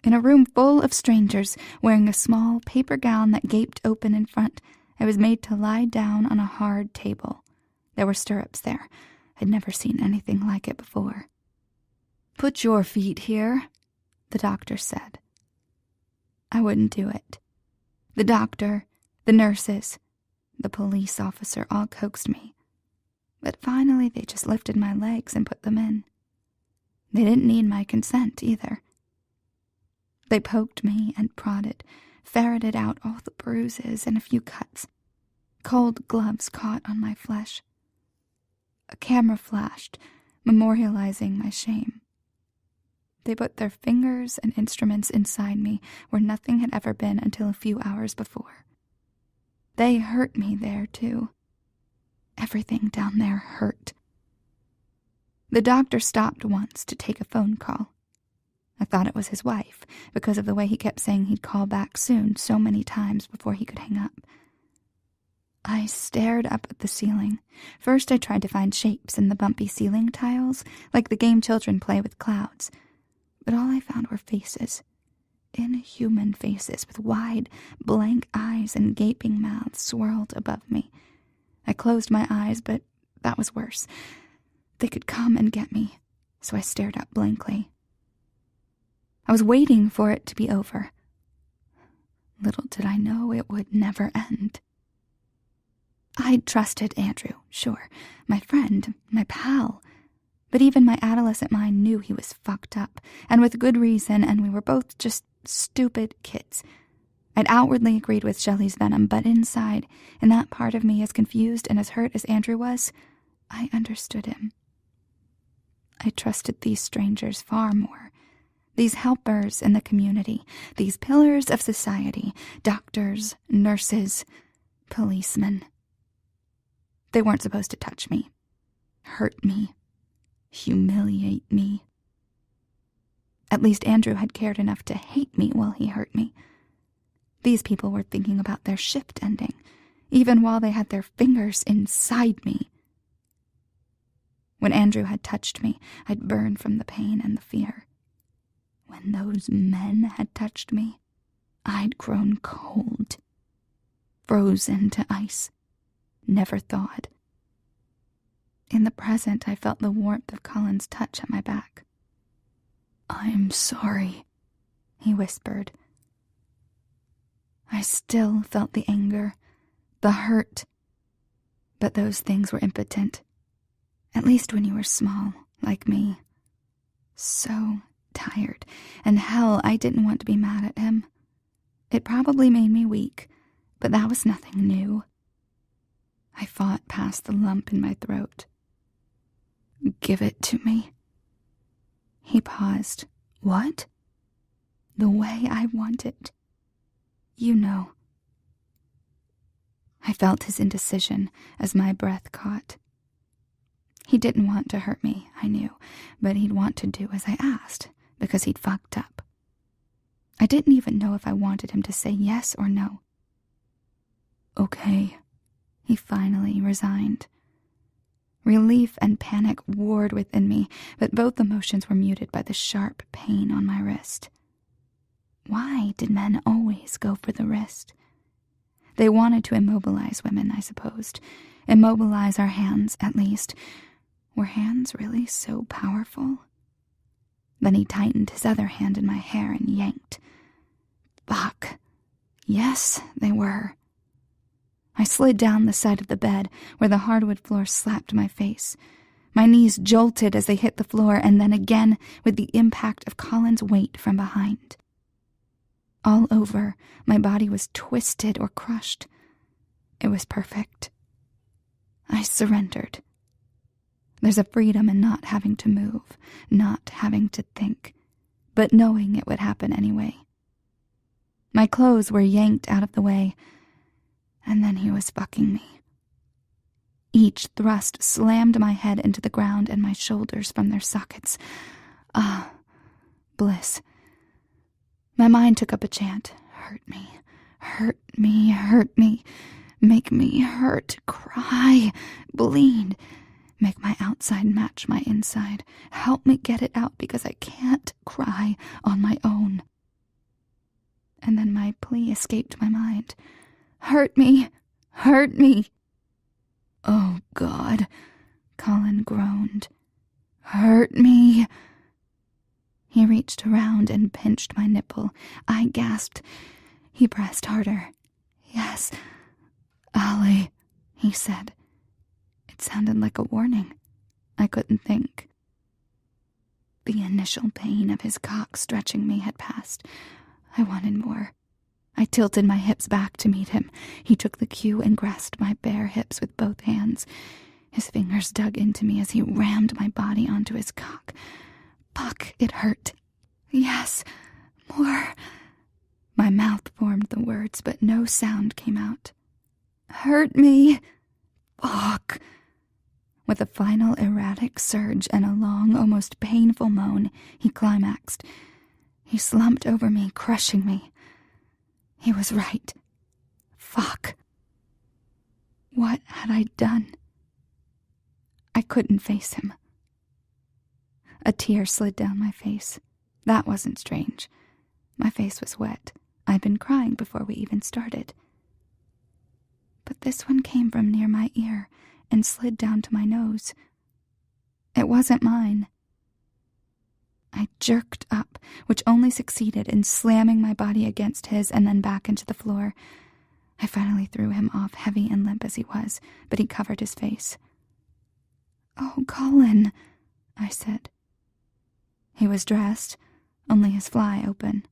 [SPEAKER 2] In a room full of strangers, wearing a small paper gown that gaped open in front, I was made to lie down on a hard table. There were stirrups there. I'd never seen anything like it before. "Put your feet here," the doctor said. I wouldn't do it. The doctor, the nurses, the police officer all coaxed me. But finally they just lifted my legs and put them in. They didn't need my consent either. They poked me and prodded, ferreted out all the bruises and a few cuts. Cold gloves caught on my flesh. A camera flashed, memorializing my shame. They put their fingers and instruments inside me where nothing had ever been until a few hours before. They hurt me there, too. Everything down there hurt. The doctor stopped once to take a phone call. I thought it was his wife, because of the way he kept saying he'd call back soon so many times before he could hang up. I stared up at the ceiling. First I tried to find shapes in the bumpy ceiling tiles, like the game children play with clouds. But all I found were faces. Inhuman faces with wide, blank eyes and gaping mouths swirled above me. I closed my eyes, but that was worse. They could come and get me, so I stared up blankly. I was waiting for it to be over. Little did I know it would never end. I'd trusted Andrew, sure, my friend, my pal, but even my adolescent mind knew he was fucked up, and with good reason, and we were both just stupid kids. I'd outwardly agreed with Shelley's venom, but inside, in that part of me as confused and as hurt as Andrew was, I understood him. I trusted these strangers far more. These helpers in the community, these pillars of society, doctors, nurses, policemen. They weren't supposed to touch me, hurt me, humiliate me. At least Andrew had cared enough to hate me while he hurt me. These people were thinking about their shift ending, even while they had their fingers inside me. When Andrew had touched me, I'd burned from the pain and the fear. When those men had touched me, I'd grown cold, frozen to ice, never thawed. In the present, I felt the warmth of Colin's touch at my back. "I'm sorry," he whispered. I still felt the anger, the hurt, but those things were impotent. At least when you were small, like me. So tired, and hell, I didn't want to be mad at him. It probably made me weak, but that was nothing new. I fought past the lump in my throat. "Give it to me." He paused. "What?" "The way I want it. You know." I felt his indecision as my breath caught. He didn't want to hurt me, I knew, but he'd want to do as I asked, because he'd fucked up. I didn't even know if I wanted him to say yes or no. "Okay," he finally resigned. Relief and panic warred within me, but both emotions were muted by the sharp pain on my wrist. Why did men always go for the wrist? They wanted to immobilize women, I supposed. Immobilize our hands, at least. Were hands really so powerful? Then he tightened his other hand in my hair and yanked. Fuck. Yes, they were. I slid down the side of the bed, where the hardwood floor slapped my face. My knees jolted as they hit the floor, and then again with the impact of Colin's weight from behind. All over, my body was twisted or crushed. It was perfect. I surrendered. There's a freedom in not having to move, not having to think, but knowing it would happen anyway. My clothes were yanked out of the way, and then he was fucking me. Each thrust slammed my head into the ground and my shoulders from their sockets. Ah, bliss. My mind took up a chant. Hurt me, hurt me, hurt me. Make me hurt, cry, bleed. Make my outside match my inside. Help me get it out because I can't cry on my own. And then my plea escaped my mind. Hurt me, hurt me. Oh, God, Colin groaned. Hurt me. He reached around and pinched my nipple. I gasped. He pressed harder. Yes, Allie, he said. It sounded like a warning. I couldn't think. The initial pain of his cock stretching me had passed. I wanted more. I tilted my hips back to meet him. He took the cue and grasped my bare hips with both hands. His fingers dug into me as he rammed my body onto his cock. Fuck, it hurt. Yes, more. My mouth formed the words, but no sound came out. Hurt me. Fuck. With a final erratic surge and a long, almost painful moan, he climaxed. He slumped over me, crushing me. He was right. Fuck. What had I done? I couldn't face him. A tear slid down my face. That wasn't strange. My face was wet. I'd been crying before we even started. But this one came from near my ear and slid down to my nose. It wasn't mine. I jerked up, which only succeeded in slamming my body against his and then back into the floor. I finally threw him off, heavy and limp as he was, but he covered his face. Oh, Colin, I said. He was dressed, only his fly open.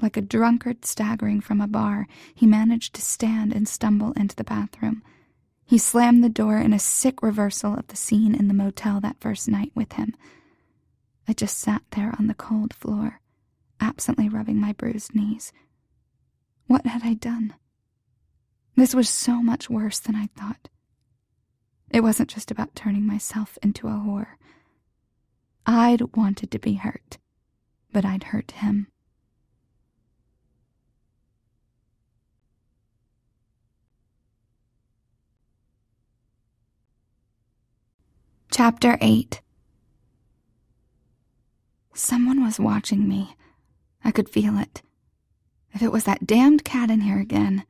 [SPEAKER 2] Like a drunkard staggering from a bar, he managed to stand and stumble into the bathroom. He slammed the door in a sick reversal of the scene in the motel that first night with him. I just sat there on the cold floor, absently rubbing my bruised knees. What had I done? This was so much worse than I thought. It wasn't just about turning myself into a whore. I'd wanted to be hurt, but I'd hurt him. Chapter 8. Someone was watching me. I could feel it. If it was that damned cat in here again.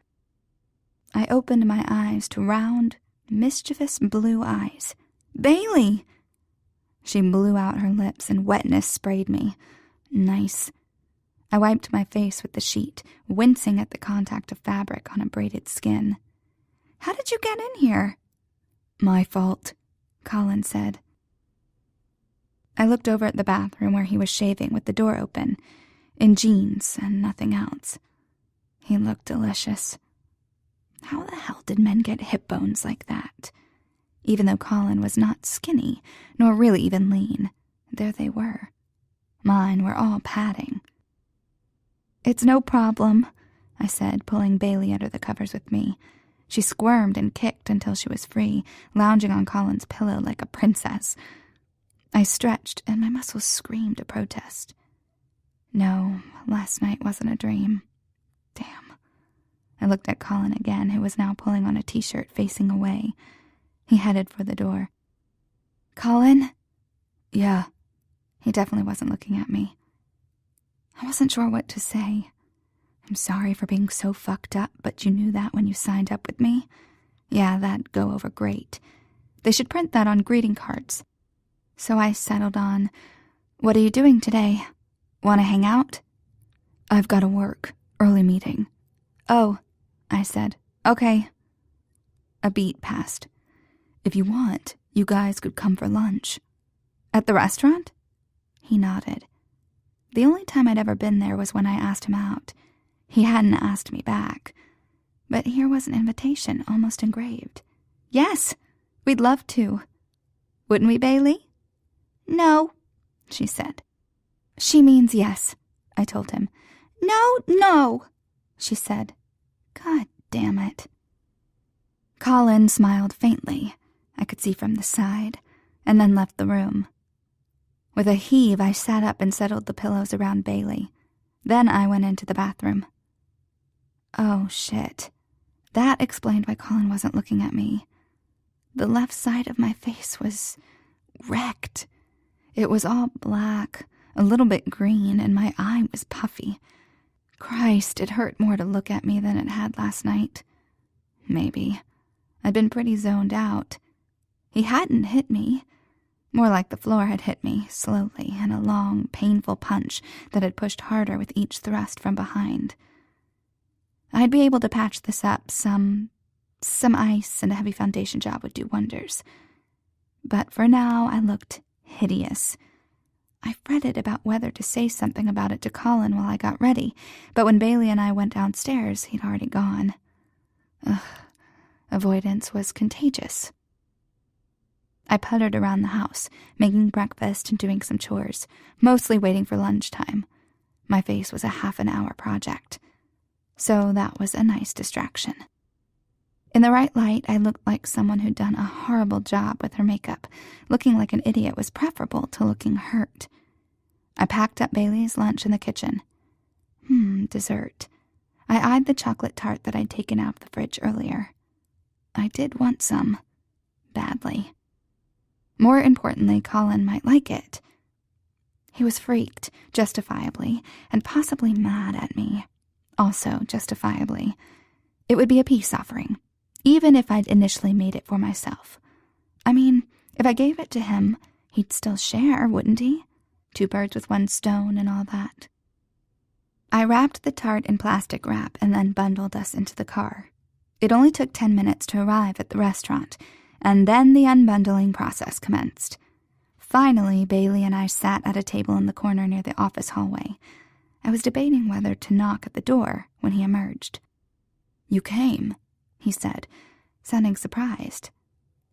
[SPEAKER 2] I opened my eyes to round, mischievous blue eyes. Bailey! She blew out her lips and wetness sprayed me. Nice. I wiped my face with the sheet, wincing at the contact of fabric on a braided skin. How did you get in here? My fault, Colin said. I looked over at the bathroom where he was shaving with the door open. in jeans and nothing else. He looked delicious. How the hell did men get hip bones like that? Even though Colin was not skinny, nor really even lean, there they were. Mine were all padding. "It's no problem," I said, pulling Bailey under the covers with me. She squirmed and kicked until she was free, lounging on Colin's pillow like a princess. I stretched, and my muscles screamed a protest. No, last night wasn't a dream. Damn. I looked at Colin again, who was now pulling on a t-shirt facing away. He headed for the door. "Colin?" "Yeah." He definitely wasn't looking at me. I wasn't sure what to say. "I'm sorry for being so fucked up, but you knew that when you signed up with me?" "Yeah, that'd go over great. They should print that on greeting cards." So I settled on, "What are you doing today? Want to hang out?" "I've got to work. Early meeting." "Oh," I said. "Okay." A beat passed. "If you want, you guys could come for lunch." "At the restaurant?" He nodded. The only time I'd ever been there was when I asked him out. He hadn't asked me back. But here was an invitation almost engraved. "Yes, we'd love to." "Wouldn't we, Bailey?" "No," she said. "She means yes," I told him. No, she said. God damn it. Colin smiled faintly, I could see from the side, and then left the room. With a heave, I sat up and settled the pillows around Bailey. Then I went into the bathroom. Oh, shit. That explained why Colin wasn't looking at me. The left side of my face was wrecked. It was all black, a little bit green, and my eye was puffy. Christ, it hurt more to look at me than it had last night. Maybe. I'd been pretty zoned out. He hadn't hit me. More like the floor had hit me, slowly, in a long, painful punch that had pushed harder with each thrust from behind. I'd be able to patch this up. Some ice and a heavy foundation job would do wonders. But for now, I looked hideous. I fretted about whether to say something about it to Colin while I got ready, but when Bailey and I went downstairs, he'd already gone. Ugh. Avoidance was contagious. I puttered around the house, making breakfast and doing some chores, mostly waiting for lunchtime. My face was a half-an-hour project. So that was a nice distraction. In the right light, I looked like someone who'd done a horrible job with her makeup. Looking like an idiot was preferable to looking hurt. I packed up Bailey's lunch in the kitchen. Dessert. I eyed the chocolate tart that I'd taken out of the fridge earlier. I did want some. Badly. More importantly, Colin might like it. He was freaked, justifiably, and possibly mad at me. Also justifiably. It would be a peace offering, even if I'd initially made it for myself. I mean, if I gave it to him, he'd still share, wouldn't he? 2 birds with 1 stone and all that. I wrapped the tart in plastic wrap and then bundled us into the car. It only took 10 minutes to arrive at the restaurant, and then the unbundling process commenced. Finally, Bailey and I sat at a table in the corner near the office hallway. I was debating whether to knock at the door when he emerged. "You came," he said, sounding surprised.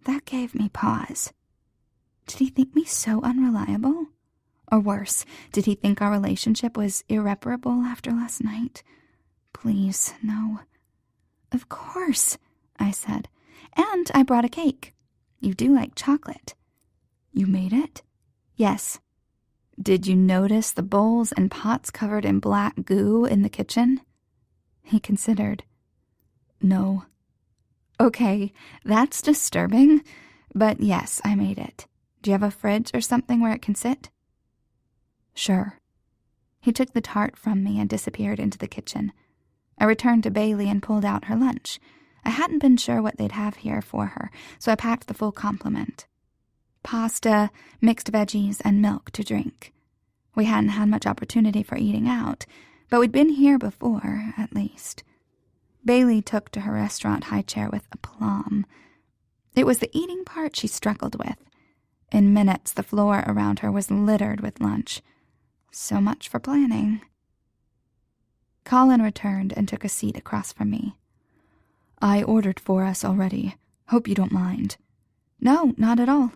[SPEAKER 2] That gave me pause. Did he think me so unreliable? Or worse, did he think our relationship was irreparable after last night? Please, no. "Of course," I said. "And I brought a cake. You do like chocolate." "You made it?" "Yes." "Did you notice the bowls and pots covered in black goo in the kitchen?" He considered. "No." "Okay, that's disturbing. But yes, I made it. Do you have a fridge or something where it can sit?" "Sure." He took the tart from me and disappeared into the kitchen. I returned to Bailey and pulled out her lunch. I hadn't been sure what they'd have here for her, so I packed the full complement. Pasta, mixed veggies, and milk to drink. We hadn't had much opportunity for eating out, but we'd been here before, at least. Bailey took to her restaurant high chair with aplomb. It was the eating part she struggled with. In minutes, the floor around her was littered with lunch. So much for planning. Colin returned and took a seat across from me. "I ordered for us already. Hope you don't mind." "No, not at all."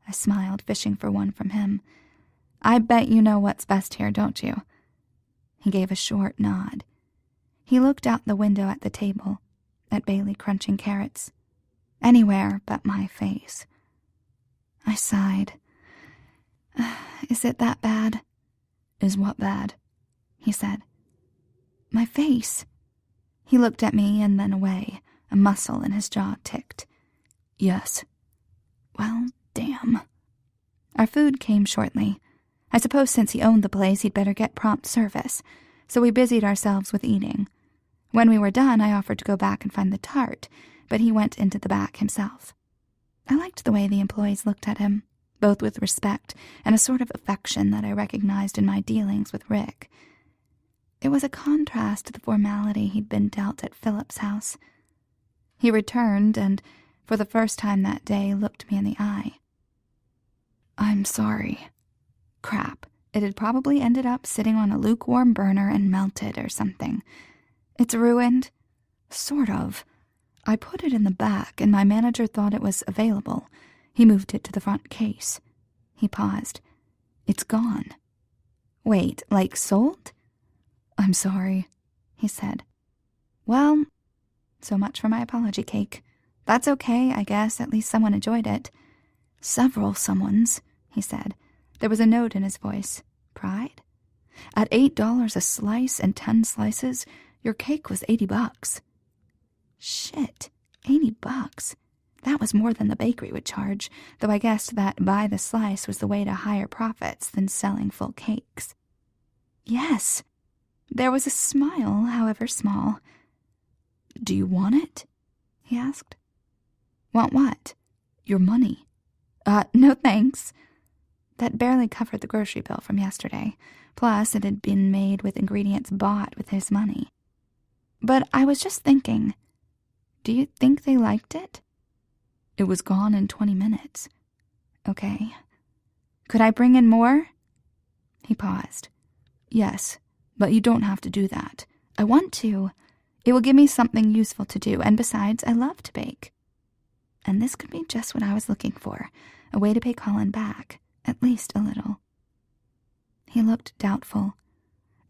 [SPEAKER 2] I smiled, fishing for one from him. "I bet you know what's best here, don't you?" He gave a short nod. He looked out the window at the table, at Bailey crunching carrots. Anywhere but my face. I sighed. "Is it that bad?" "Is what bad?" he said. "My face." He looked at me and then away. A muscle in his jaw ticked. "Yes." "Well, damn." Our food came shortly. I suppose since he owned the place, he'd better get prompt service, so we busied ourselves with eating. When we were done, I offered to go back and find the tart, but he went into the back himself. I liked the way the employees looked at him, both with respect and a sort of affection that I recognized in my dealings with Rick. It was a contrast to the formality he'd been dealt at Philip's house. He returned and, for the first time that day, looked me in the eye. "I'm sorry." Crap. It had probably ended up sitting on a lukewarm burner and melted or something. "It's ruined?" "Sort of. I put it in the back, and my manager thought it was available. He moved it to the front case." He paused. "It's gone." "Wait, like sold?" "I'm sorry," he said. "Well, so much for my apology cake. That's okay, I guess. At least someone enjoyed it." "Several someones," he said. There was a note in his voice. Pride? "At $8 a slice and 10 slices, your cake was $80. Shit, $80. That was more than the bakery would charge, though I guessed that by the slice was the way to higher profits than selling full cakes. "Yes." There was a smile, however small. "Do you want it?" he asked. "Want what?" "Your money." No thanks." That barely covered the grocery bill from yesterday. Plus, it had been made with ingredients bought with his money. "But I was just thinking, do you think they liked it?" "It was gone in 20 minutes. "Okay. Could I bring in more?" He paused. "Yes, but you don't have to do that." "I want to. It will give me something useful to do, and besides, I love to bake." And this could be just what I was looking for, a way to pay Colin back, at least a little. He looked doubtful.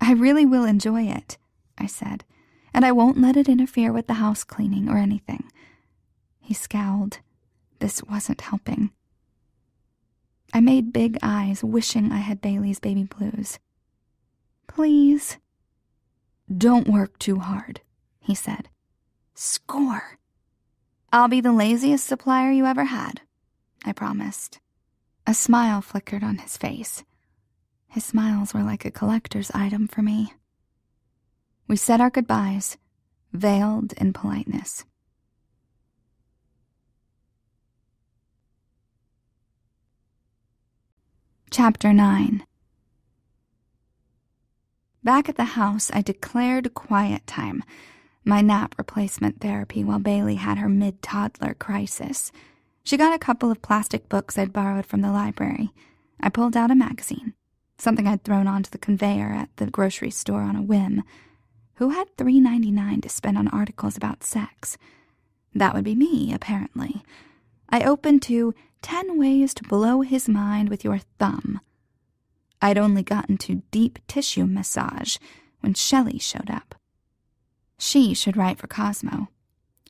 [SPEAKER 2] "I really will enjoy it," I said, "and I won't let it interfere with the house cleaning or anything." He scowled. This wasn't helping. I made big eyes, wishing I had Bailey's baby blues. "Please." "Don't work too hard," he said. Score. "I'll be the laziest supplier you ever had," I promised. A smile flickered on his face. His smiles were like a collector's item for me. We said our goodbyes, veiled in politeness. Chapter 9. Back at the house, I declared quiet time, my nap replacement therapy while Bailey had her mid-toddler crisis. She got a couple of plastic books I'd borrowed from the library. I pulled out a magazine, something I'd thrown onto the conveyor at the grocery store on a whim. Who had $3.99 to spend on articles about sex? That would be me, apparently. I opened to 10 Ways to Blow His Mind with Your Thumb. I'd only gotten to deep tissue massage when Shelley showed up. She should write for Cosmo.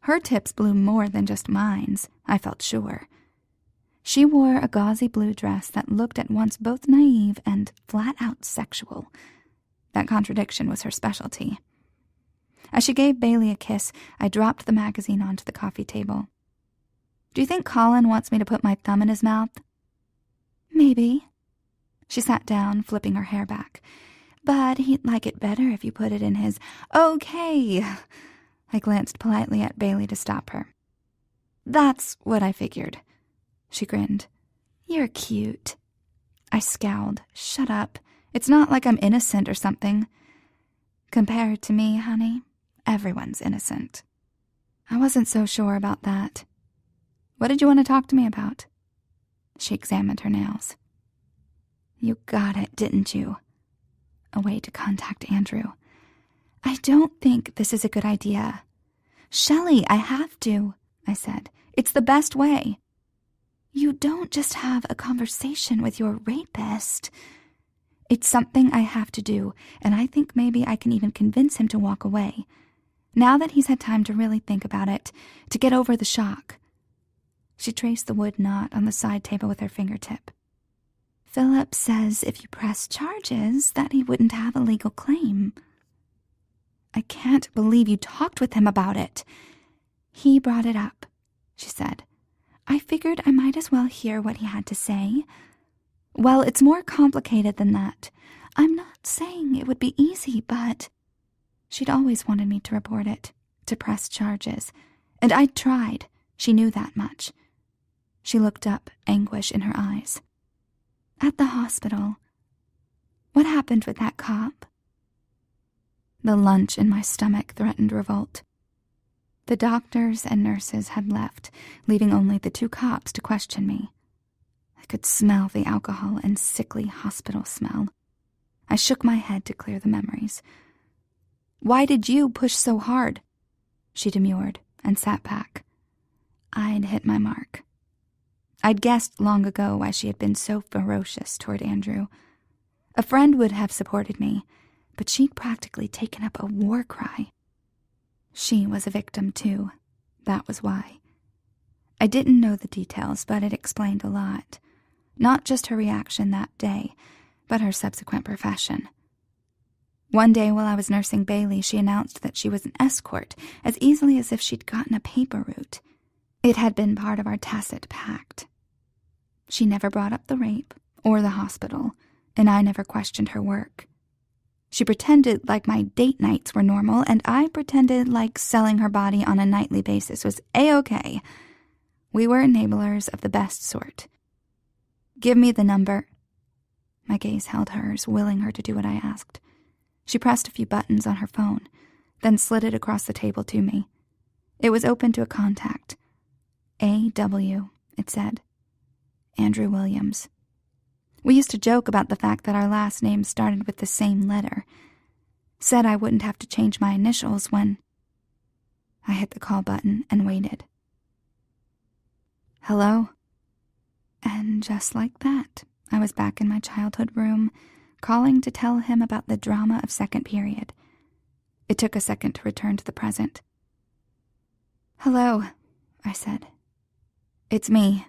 [SPEAKER 2] Her tips blew more than just minds, I felt sure. She wore a gauzy blue dress that looked at once both naive and flat-out sexual. That contradiction was her specialty. As she gave Bailey a kiss, I dropped the magazine onto the coffee table. "Do you think Colin wants me to put my thumb in his mouth?" "Maybe." She sat down, flipping her hair back. "But he'd like it better if you put it in his—" "Okay." I glanced politely at Bailey to stop her. "That's what I figured." She grinned. "You're cute." I scowled. "Shut up. It's not like I'm innocent or something." "Compared to me, honey, everyone's innocent." I wasn't so sure about that. "What did you want to talk to me about?" She examined her nails. "You got it, didn't you?" A way to contact Andrew.
[SPEAKER 1] I don't think this is a good idea. Shelley, I have to, I said. It's the best way. You don't just have a conversation with your rapist. It's something I have to do, and I think maybe I can even convince him to walk away. Now that he's had time to really think about it, to get over the shock. She traced the wood knot on the side table with her fingertip. Philip says if you press charges, that he wouldn't have a legal claim. I can't believe you talked with him about it. He brought it up, she said. I figured I might as well hear what he had to say. Well, it's more complicated than that. I'm not saying it would be easy, but... She'd always wanted me to report it, to press charges, and I'd tried. She knew that much. She looked up, anguish in her eyes. At the hospital. What happened with that cop? The lunch in my stomach threatened revolt. The doctors and nurses had left, leaving only the 2 cops to question me. I could smell the alcohol and sickly hospital smell. I shook my head to clear the memories. Why did you push so hard? She demurred and sat back. I'd hit my mark. I'd guessed long ago why she had been so ferocious toward Andrew. A friend would have supported me, but she'd practically taken up a war cry. She was a victim, too. That was why. I didn't know the details, but it explained a lot. Not just her reaction that day, but her subsequent profession. One day while I was nursing Bailey, she announced that she was an escort, as easily as if she'd gotten a paper route. It had been part of our tacit pact. She never brought up the rape or the hospital, and I never questioned her work. She pretended like my date nights were normal, and I pretended like selling her body on a nightly basis was A-okay. We were enablers of the best sort. Give me the number. My gaze held hers, willing her to do what I asked. She pressed a few buttons on her phone, then slid it across the table to me. It was open to a contact. A.W., it said. Andrew Williams. We used to joke about the fact that our last names started with the same letter. Said I wouldn't have to change my initials when... I hit the call button and waited. Hello? And just like that, I was back in my childhood room, calling to tell him about the drama of second period. It took a second to return to the present. Hello, I said. It's me.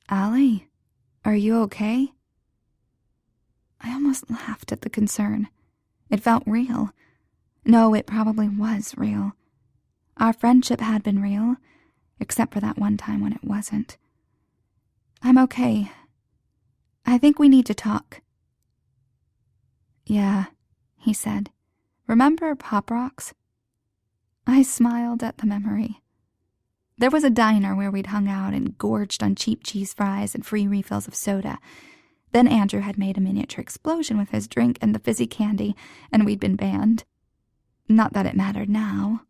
[SPEAKER 1] Allie, are you okay? I almost laughed at the concern. It felt real. No, it probably was real. Our friendship had been real, except for that one time when it wasn't. I'm okay. I think we need to talk. Yeah, he said. Remember Pop Rocks? I smiled at the memory. There was a diner where we'd hung out and gorged on cheap cheese fries and free refills of soda. Then Andrew had made a miniature explosion with his drink and the fizzy candy, and we'd been banned. Not that it mattered now.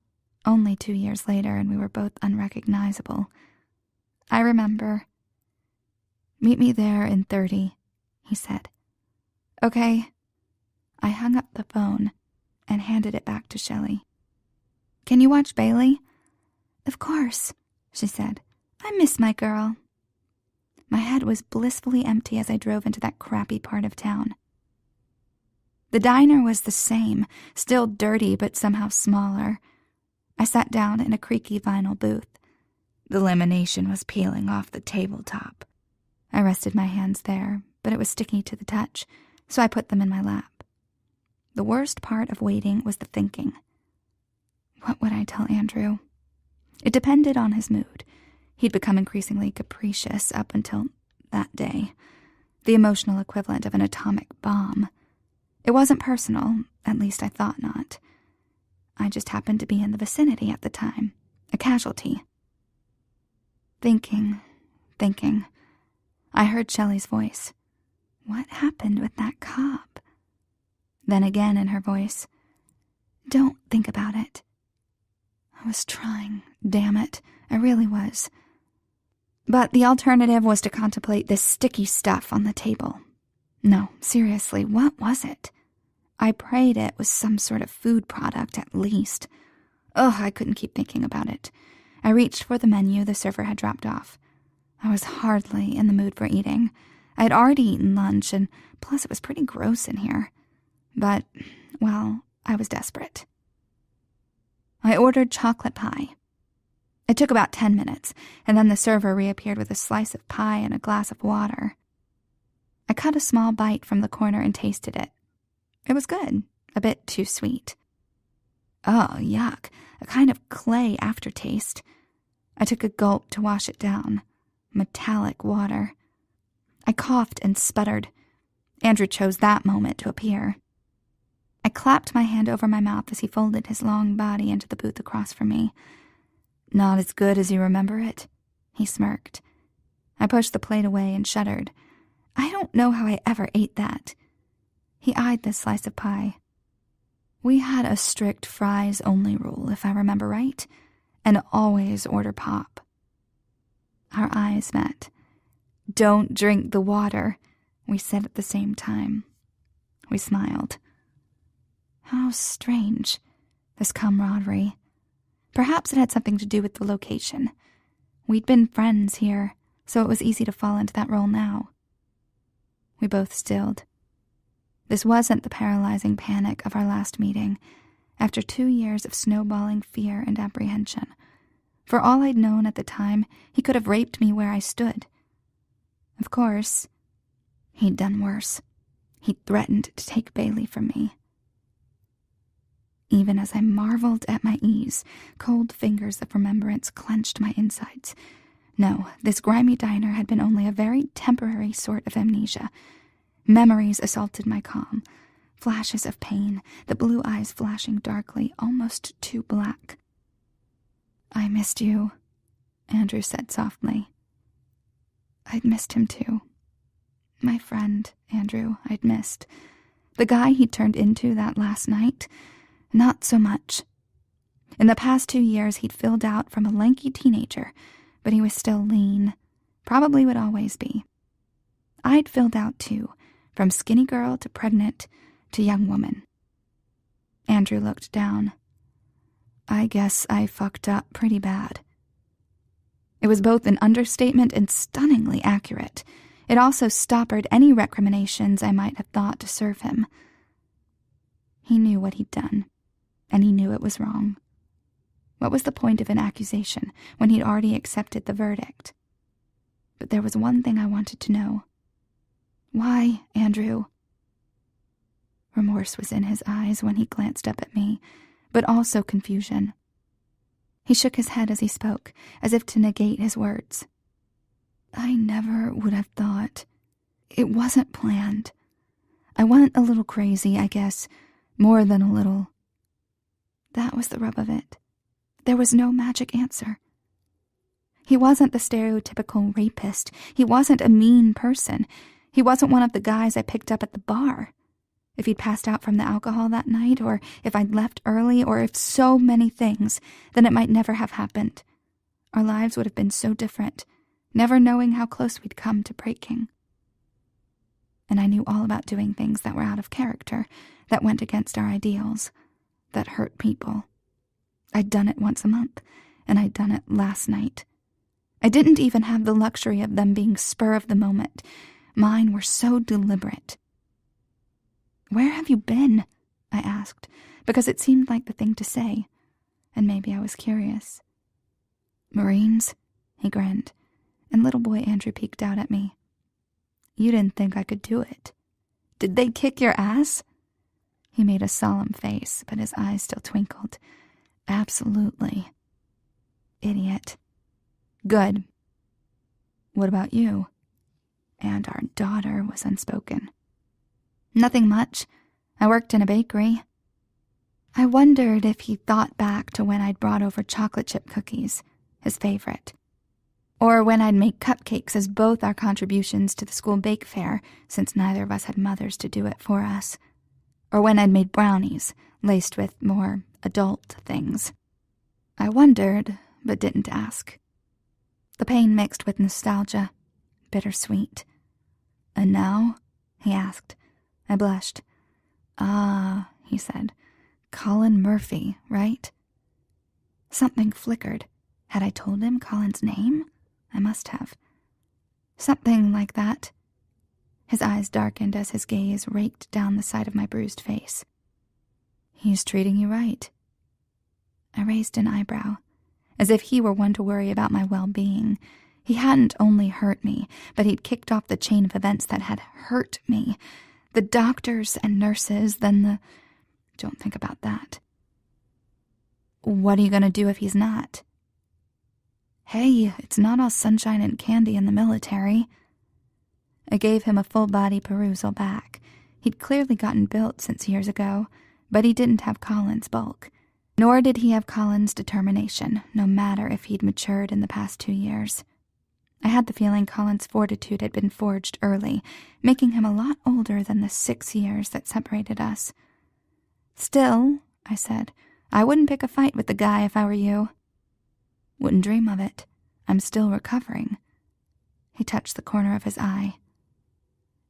[SPEAKER 1] Only 2 years later, and we were both unrecognizable. I remember. Meet me there in 30, he said. Okay. I hung up the phone and handed it back to Shelley. Can you watch Bailey? Of course, she said. I miss my girl. My head was blissfully empty as I drove into that crappy part of town. The diner was the same, still dirty but somehow smaller. I sat down in a creaky vinyl booth. The lamination was peeling off the tabletop. I rested my hands there, but it was sticky to the touch, so I put them in my lap. The worst part of waiting was the thinking. What would I tell Andrew? It depended on his mood. He'd become increasingly capricious up until that day, the emotional equivalent of an atomic bomb. It wasn't personal, at least I thought not. I just happened to be in the vicinity at the time, a casualty. Thinking. I heard Shelley's voice. What happened with that cop? Then again in her voice, don't think about it. I was trying, damn it, I really was. But the alternative was to contemplate this sticky stuff on the table. No, seriously, what was it? I prayed it was some sort of food product at least. Ugh, I couldn't keep thinking about it. I reached for the menu the server had dropped off. I was hardly in the mood for eating. I had already eaten lunch, and plus it was pretty gross in here. But, well, I was desperate. I ordered chocolate pie. It took about 10 minutes, and then the server reappeared with a slice of pie and a glass of water. I cut a small bite from the corner and tasted it. It was good, a bit too sweet. Oh, yuck, a kind of clay aftertaste. I took a gulp to wash it down. Metallic water. I coughed and sputtered. Andrew chose that moment to appear. I clapped my hand over my mouth as he folded his long body into the booth across from me. Not as good as you remember it, he smirked. I pushed the plate away and shuddered. I don't know how I ever ate that. He eyed this slice of pie. We had a strict fries-only rule, if I remember right, and always order pop. Our eyes met. Don't drink the water, we said at the same time. We smiled. How strange, this camaraderie. Perhaps it had something to do with the location. We'd been friends here, so it was easy to fall into that role now. We both stilled. This wasn't the paralyzing panic of our last meeting, after 2 years of snowballing fear and apprehension. For all I'd known at the time, he could have raped me where I stood. Of course, he'd done worse. He'd threatened to take Bailey from me. Even as I marveled at my ease, cold fingers of remembrance clenched my insides. No, this grimy diner had been only a very temporary sort of amnesia. Memories assaulted my calm, flashes of pain, the blue eyes flashing darkly, almost too black. I missed you, Andrew said softly. I'd missed him too. My friend, Andrew, I'd missed. The guy he'd turned into that last night, not so much. In the past 2 years, he'd filled out from a lanky teenager, but he was still lean, probably would always be. I'd filled out too, from skinny girl to pregnant to young woman. Andrew looked down. I guess I fucked up pretty bad. It was both an understatement and stunningly accurate. It also stoppered any recriminations I might have thought to serve him. He knew what he'd done, and he knew it was wrong. What was the point of an accusation when he'd already accepted the verdict? But there was one thing I wanted to know. Why, Andrew? Remorse was in his eyes when he glanced up at me, but also confusion. He shook his head as he spoke, as if to negate his words. I never would have thought. It wasn't planned. I went a little crazy, I guess, more than a little. That was the rub of it. There was no magic answer. He wasn't the stereotypical rapist. He wasn't a mean person. He wasn't one of the guys I picked up at the bar. If he'd passed out from the alcohol that night, or if I'd left early, or if so many things, then it might never have happened. Our lives would have been so different, never knowing how close we'd come to breaking. And I knew all about doing things that were out of character, that went against our ideals, that hurt people. I'd done it once a month, and I'd done it last night. I didn't even have the luxury of them being spur of the moment. Mine were so deliberate. Where have you been? I asked, because it seemed like the thing to say, and maybe I was curious. Marines? He grinned, and little boy Andrew peeked out at me. You didn't think I could do it. Did they kick your ass? He made a solemn face, but his eyes still twinkled. Absolutely. Idiot. Good. What about you? And our daughter was unspoken. Nothing much. I worked in a bakery. I wondered if he thought back to when I'd brought over chocolate chip cookies, his favorite. Or when I'd make cupcakes as both our contributions to the school bake fair, since neither of us had mothers to do it for us. Or when I'd made brownies, laced with more adult things. I wondered, but didn't ask. The pain mixed with nostalgia, bittersweet. And now? He asked. I blushed.
[SPEAKER 2] "Ah," he said. "Colin Murphy, right?" Something flickered. Had I told him Colin's name? I must have. Something like that. His eyes darkened as his gaze raked down the side of my bruised face. "He's treating you right." I raised an eyebrow, as if he were one to worry about my well-being. He hadn't only hurt me, but he'd kicked off the chain of events that had hurt me. The doctors and nurses, then the... Don't think about that. "What are you going to do if he's not?" "Hey, it's not all sunshine and candy in the military." I gave him a full-body perusal back. He'd clearly gotten built since years ago, but he didn't have Colin's bulk. Nor did he have Colin's determination, no matter if he'd matured in the past 2 years. I had the feeling Colin's fortitude had been forged early, making him a lot older than the 6 years that separated us. "Still," I said, "I wouldn't pick a fight with the guy if I were you." "Wouldn't dream of it. I'm still recovering." He touched the corner of his eye.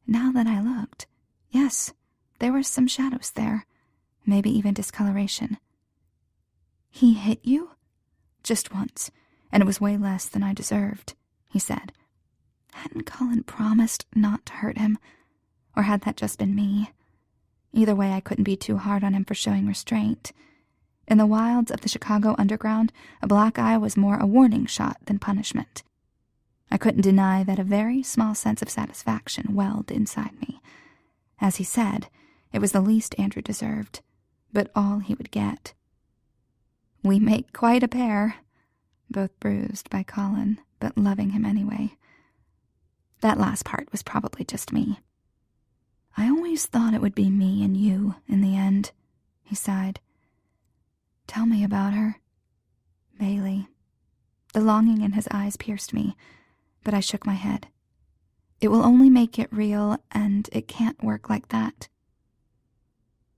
[SPEAKER 2] Now that I looked, yes, there were some shadows there, maybe even discoloration. "He hit you?" "Just once, and it was way less than I deserved," he said. Hadn't Colin promised not to hurt him? Or had that just been me? Either way, I couldn't be too hard on him for showing restraint. In the wilds of the Chicago underground, a black eye was more a warning shot than punishment. I couldn't deny that a very small sense of satisfaction welled inside me. As he said, it was the least Andrew deserved, but all he would get. We make quite a pair, both bruised by Colin, but loving him anyway. That last part was probably just me. "I always thought it would be me and you in the end," he sighed. "Tell me about her." "Bailey." The longing in his eyes pierced me, but I shook my head. "It will only make it real, and it can't work like that."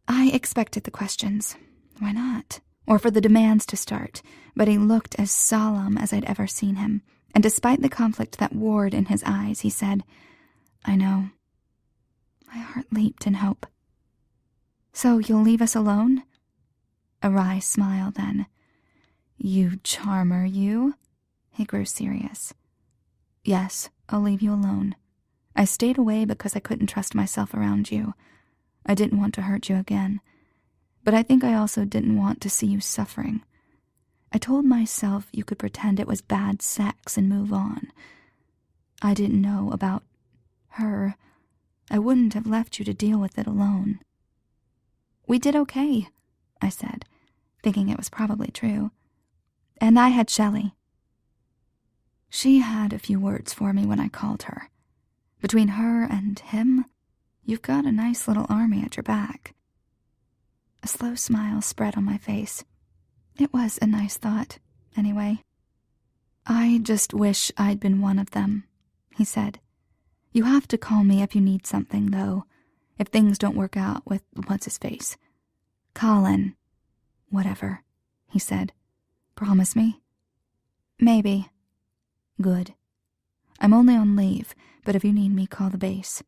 [SPEAKER 2] I expected the questions. Why not? Or for the demands to start, but he looked as solemn as I'd ever seen him, and despite the conflict that warred in his eyes, he said, "I know." My heart leaped in hope. "So you'll leave us alone?" A wry smile then. "You charmer, you." He grew serious. "Yes, I'll leave you alone. I stayed away because I couldn't trust myself around you. I didn't want to hurt you again. But I think I also didn't want to see you suffering. I told myself you could pretend it was bad sex and move on. I didn't know about her. I wouldn't have left you to deal with it alone." "We did okay," I said, thinking it was probably true. "And I had Shelley." She had a few words for me when I called her. Between her and him, you've got a nice little army at your back. A slow smile spread on my face. It was a nice thought, anyway. "I just wish I'd been one of them," he said. "You have to call me if you need something, though, if things don't work out with what's-his-face. Colin." "Whatever," he said. "Promise me?" "Maybe." "Good. I'm only on leave, but if you need me, call the base."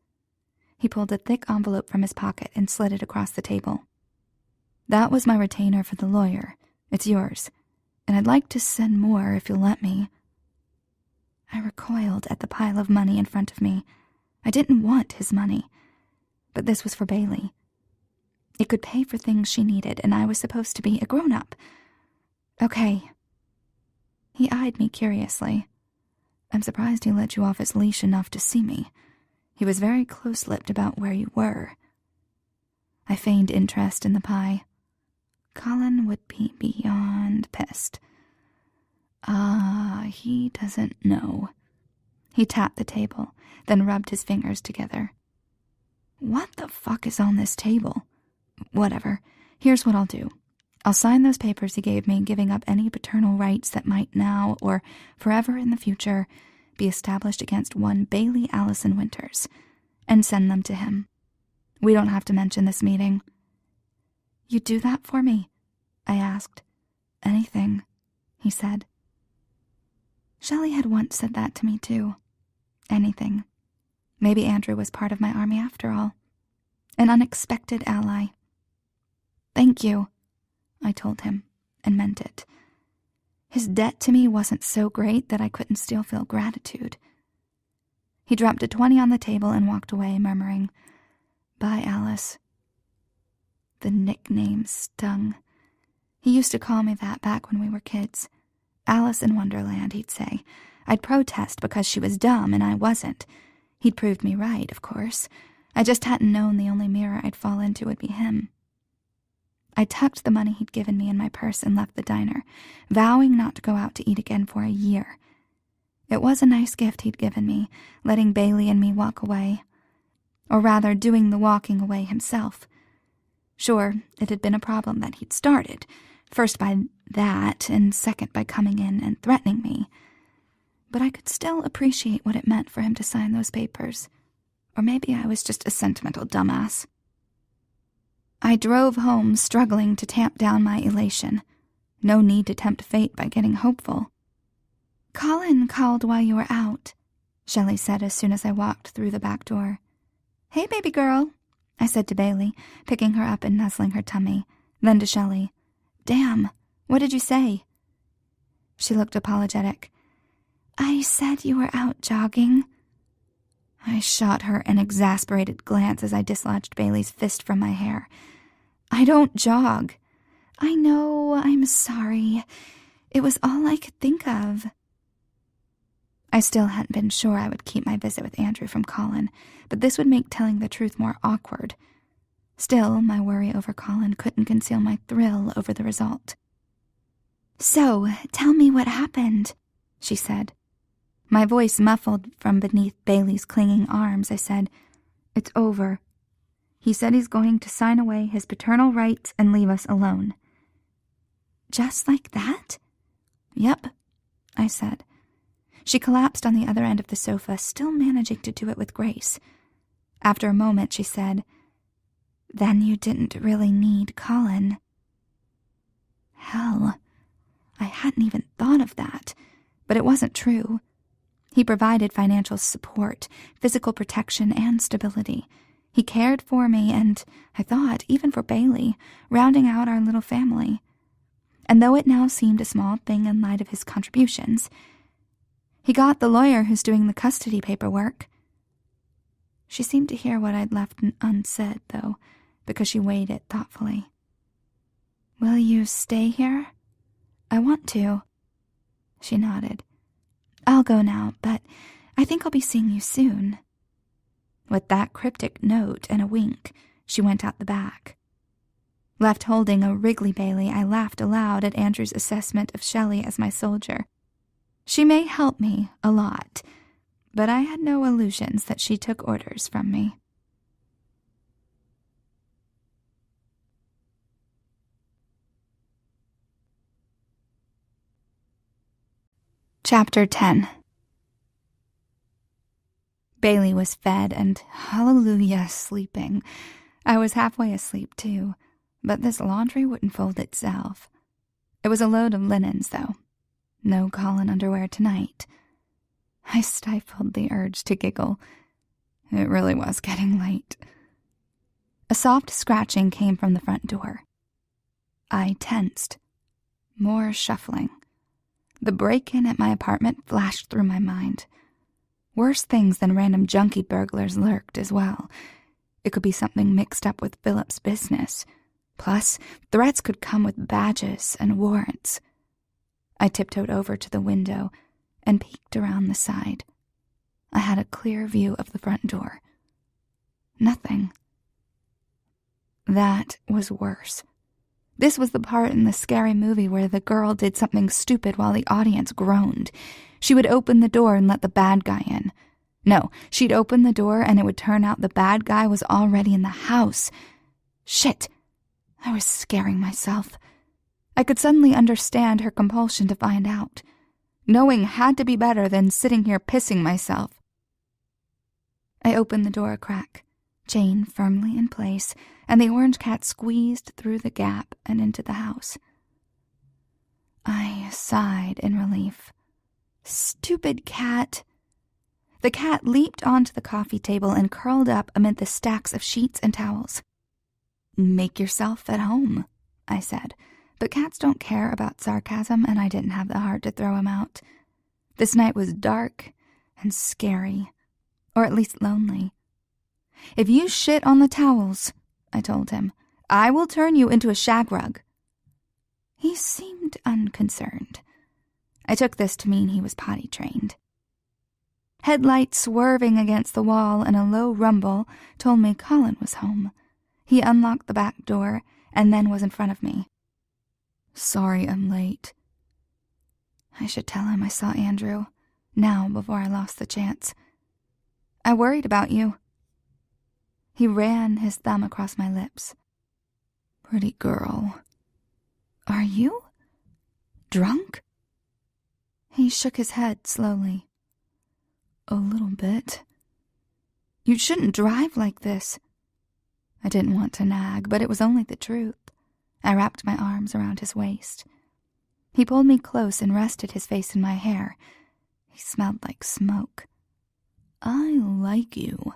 [SPEAKER 2] He pulled a thick envelope from his pocket and slid it across the table. "That was my retainer for the lawyer. It's yours, and I'd like to send more if you'll let me." I recoiled at the pile of money in front of me. I didn't want his money, but this was for Bailey. It could pay for things she needed, and I was supposed to be a grown-up. "Okay." He eyed me curiously. "I'm surprised he let you off his leash enough to see me. He was very close-lipped about where you were." I feigned interest in the pie. Colin would be beyond pissed. He doesn't know." He tapped the table, then rubbed his fingers together. "What the fuck is on this table? Whatever. Here's what I'll do. I'll sign those papers he gave me, giving up any paternal rights that might now, or forever in the future, be established against one Bailey Allison Winters, and send them to him. We don't have to mention this meeting." "You'd do that for me?" I asked. "Anything," he said. Shelley had once said that to me, too. Anything. Maybe Andrew was part of my army after all.
[SPEAKER 1] an unexpected ally. "Thank you," I told him, and meant it. His debt to me wasn't so great that I couldn't still feel gratitude. He dropped a 20 on the table and walked away, murmuring, "Bye, Alice." The nickname stung. He used to call me that back when we were kids. Alice in Wonderland, he'd say. I'd protest because she was dumb and I wasn't. He'd proved me right, of course. I just hadn't known the only mirror I'd fall into would be him. I tucked the money he'd given me in my purse and left the diner, vowing not to go out to eat again for a year. It was a nice gift he'd given me, letting Bailey and me walk away. Or rather, doing the walking away himself. Sure, it had been a problem that he'd started, first by that, and second by coming in and threatening me. But I could still appreciate what it meant for him to sign those papers. Or maybe I was just a sentimental dumbass. I drove home, struggling to tamp down my elation. No need to tempt fate by getting hopeful. "Colin called while you were out," Shelley said as soon as I walked through the back door. "Hey, baby girl," I said to Bailey, picking her up and nuzzling her tummy. Then to Shelley, "Damn, what did you say?" She looked apologetic. "I said you were out jogging." I shot her an exasperated glance as I dislodged Bailey's fist from my hair. "I don't jog." "I know, I'm sorry. It was all I could think of." I still hadn't been sure I would keep my visit with Andrew from Colin, but this would make telling the truth more awkward. Still, my worry over Colin couldn't conceal my thrill over the result. "So, tell me what happened," she said. My voice muffled from beneath Bailey's clinging arms, I said, "It's over. He said he's going to sign away his paternal rights and leave us alone." "Just like that?" "Yep," I said. She collapsed on the other end of the sofa, still managing to do it with grace. After a moment, she said, "Then you didn't really need Colin." Hell, I hadn't even thought of that, but it wasn't true. He provided financial support, physical protection, and stability. He cared for me and, I thought, even for Bailey, rounding out our little family. And though it now seemed a small thing in light of his contributions, he got the lawyer who's doing the custody paperwork. She seemed to hear what I'd left unsaid, though, because she weighed it thoughtfully. "Will you stay here?" "I want to." She nodded. "I'll go now, but I think I'll be seeing you soon." With that cryptic note and a wink, she went out the back. Left holding a wriggly Bailey, I laughed aloud at Andrew's assessment of Shelley as my soldier. She may help me a lot, but I had no illusions that she took orders from me. Chapter 10. Bailey was fed and, hallelujah, sleeping. I was halfway asleep, too, but this laundry wouldn't fold itself. It was a load of linens, though. No Colin underwear tonight. I stifled the urge to giggle. It really was getting late. A soft scratching came from the front door. I tensed. More shuffling. The break-in at my apartment flashed through my mind. Worse things than random junkie burglars lurked as well. It could be something mixed up with Philip's business. Plus, threats could come with badges and warrants. I tiptoed over to the window and peeked around the side. I had a clear view of the front door. Nothing. That was worse. This was the part in the scary movie where the girl did something stupid while the audience groaned. She would open the door and let the bad guy in. No, she'd open the door and it would turn out the bad guy was already in the house. Shit! I was scaring myself. I could suddenly understand her compulsion to find out. Knowing had to be better than sitting here pissing myself. I opened the door a crack, chain firmly in place, and the orange cat squeezed through the gap and into the house. I sighed in relief. Stupid cat. The cat leaped onto the coffee table and curled up amid the stacks of sheets and towels. "Make yourself at home," I said, but cats don't care about sarcasm, and I didn't have the heart to throw him out. This night was dark and scary, or at least lonely. "If you shit on the towels," I told him, "I will turn you into a shag rug." He seemed unconcerned. I took this to mean he was potty trained. Headlights swerving against the wall and a low rumble told me Colin was home. He unlocked the back door and then was in front of me. "Sorry I'm late." I should tell him I saw Andrew, now before I lost the chance. "I worried about you." He ran his thumb across my lips. "Pretty girl." "Are you drunk?" He shook his head slowly. "A little bit." "You shouldn't drive like this." I didn't want to nag, but it was only the truth. I wrapped my arms around his waist. He pulled me close and rested his face in my hair. He smelled like smoke. "I like you."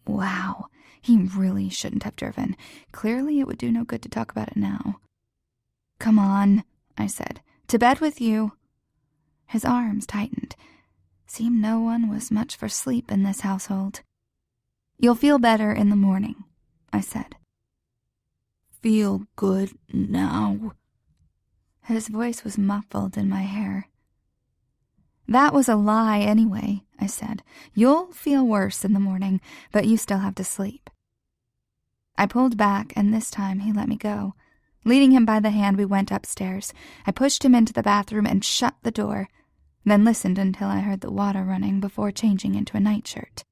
[SPEAKER 1] Wow, he really shouldn't have driven. Clearly it would do no good to talk about it now. "Come on," I said. "To bed with you." His arms tightened. Seemed no one was much for sleep in this household. "You'll feel better in the morning," I said. "Feel good now." His voice was muffled in my hair. "That was a lie anyway," I said. "You'll feel worse in the morning, but you still have to sleep." I pulled back, and this time he let me go. Leading him by the hand, we went upstairs. I pushed him into the bathroom and shut the door, then listened until I heard the water running before changing into a nightshirt.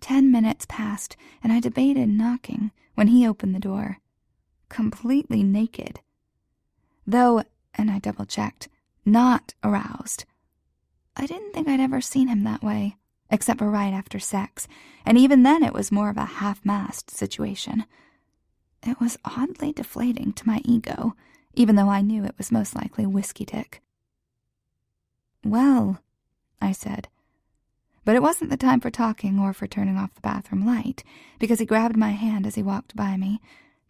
[SPEAKER 1] 10 minutes passed, and I debated knocking when he opened the door, completely naked. Though, and I double-checked, not aroused. I didn't think I'd ever seen him that way, except for right after sex, and even then it was more of a half-mast situation. It was oddly deflating to my ego, even though I knew it was most likely whiskey dick. "Well," I said. But it wasn't the time for talking or for turning off the bathroom light, because he grabbed my hand as he walked by me,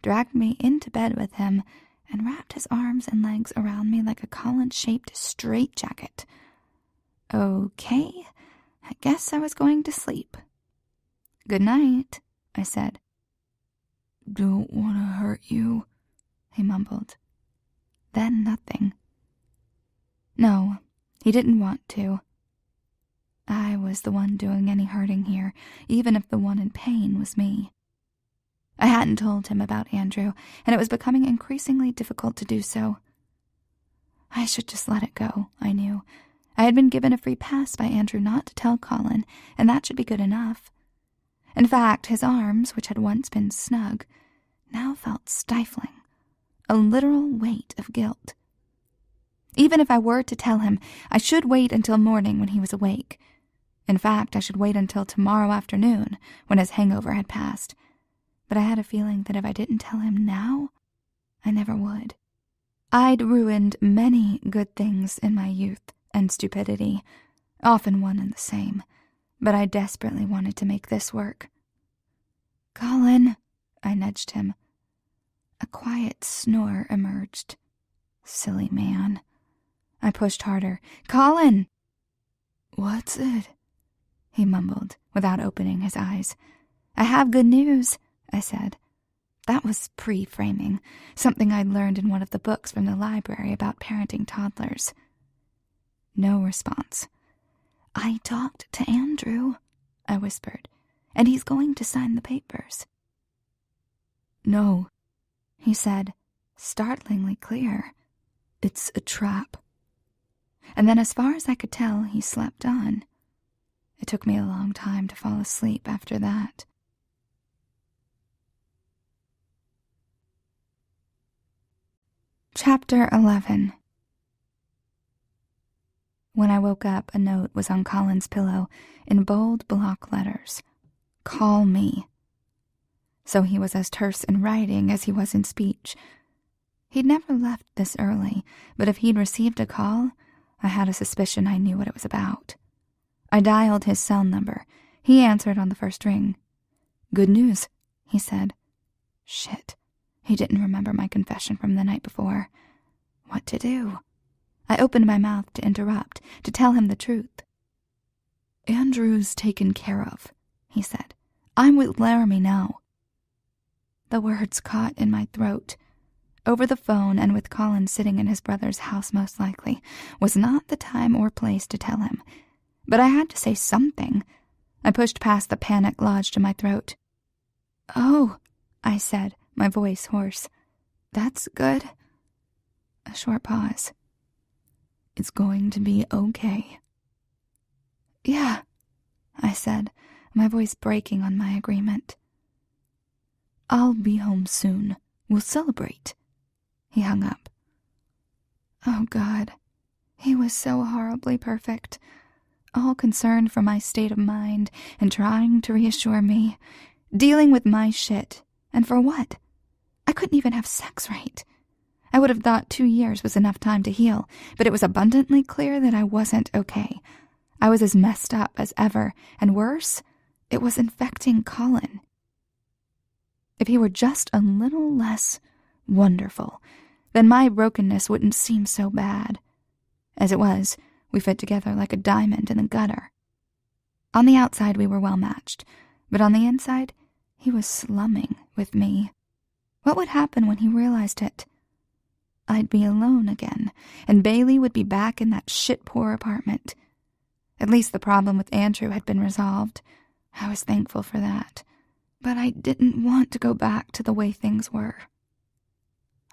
[SPEAKER 1] dragged me into bed with him, and wrapped his arms and legs around me like a Colin-shaped straitjacket. Okay, I guess I was going to sleep. "Good night," I said. "Don't want to hurt you," he mumbled. Then nothing. No, he didn't want to. I was the one doing any hurting here, even if the one in pain was me. I hadn't told him about Andrew, and it was becoming increasingly difficult to do so. I should just let it go, I knew. I had been given a free pass by Andrew not to tell Colin, and that should be good enough. In fact, his arms, which had once been snug, now felt stifling, a literal weight of guilt. Even if I were to tell him, I should wait until morning when he was awake. In fact, I should wait until tomorrow afternoon, when his hangover had passed. But I had a feeling that if I didn't tell him now, I never would. I'd ruined many good things in my youth and stupidity, often one and the same, but I desperately wanted to make this work. "Colin," I nudged him. A quiet snore emerged. Silly man. I pushed harder. "Colin!" "What's it?" he mumbled, without opening his eyes. "I have good news," I said. That was pre-framing, something I'd learned in one of the books from the library about parenting toddlers. No response. "I talked to Andrew," I whispered, "and he's going to sign the papers." "No," he said, startlingly clear. "It's a trap." And then, as far as I could tell, he slept on. It took me a long time to fall asleep after that. Chapter 11. When I woke up, a note was on Colin's pillow in bold block letters. "Call me." So he was as terse in writing as he was in speech. He'd never left this early, but if he'd received a call, I had a suspicion I knew what it was about.
[SPEAKER 2] I dialed his cell number. He answered on the first ring. "Good news," he said. Shit. He didn't remember my confession from the night before. What to do? I opened my mouth to interrupt, to tell him the truth. "Andrew's taken care of," he said. "I'm with Laramie now." The words caught in my throat. Over the phone, and with Colin sitting in his brother's house most likely, was not the time or place to tell him. But I had to say something. I pushed past the panic lodged in my throat. "Oh," I said, my voice hoarse. "That's good." A short pause. "It's going to be okay." "Yeah," I said, my voice breaking on my agreement. "I'll be home soon. We'll celebrate." He hung up. Oh, God. He was so horribly perfect. All concerned for my state of mind and trying to reassure me. Dealing with my shit. And for what? I couldn't even have sex right. I would have thought 2 years was enough time to heal, but it was abundantly clear that I wasn't okay. I was as messed up as ever, and worse, it was infecting Colin. If he were just a little less wonderful, then my brokenness wouldn't seem so bad. As it was, we fit together like a diamond in the gutter. On the outside we were well matched, but on the inside he was slumming with me. What would happen when he realized it? I'd be alone again, and Bailey would be back in that shit-poor apartment. At least the problem with Andrew had been resolved. I was thankful for that. But I didn't want to go back to the way things were.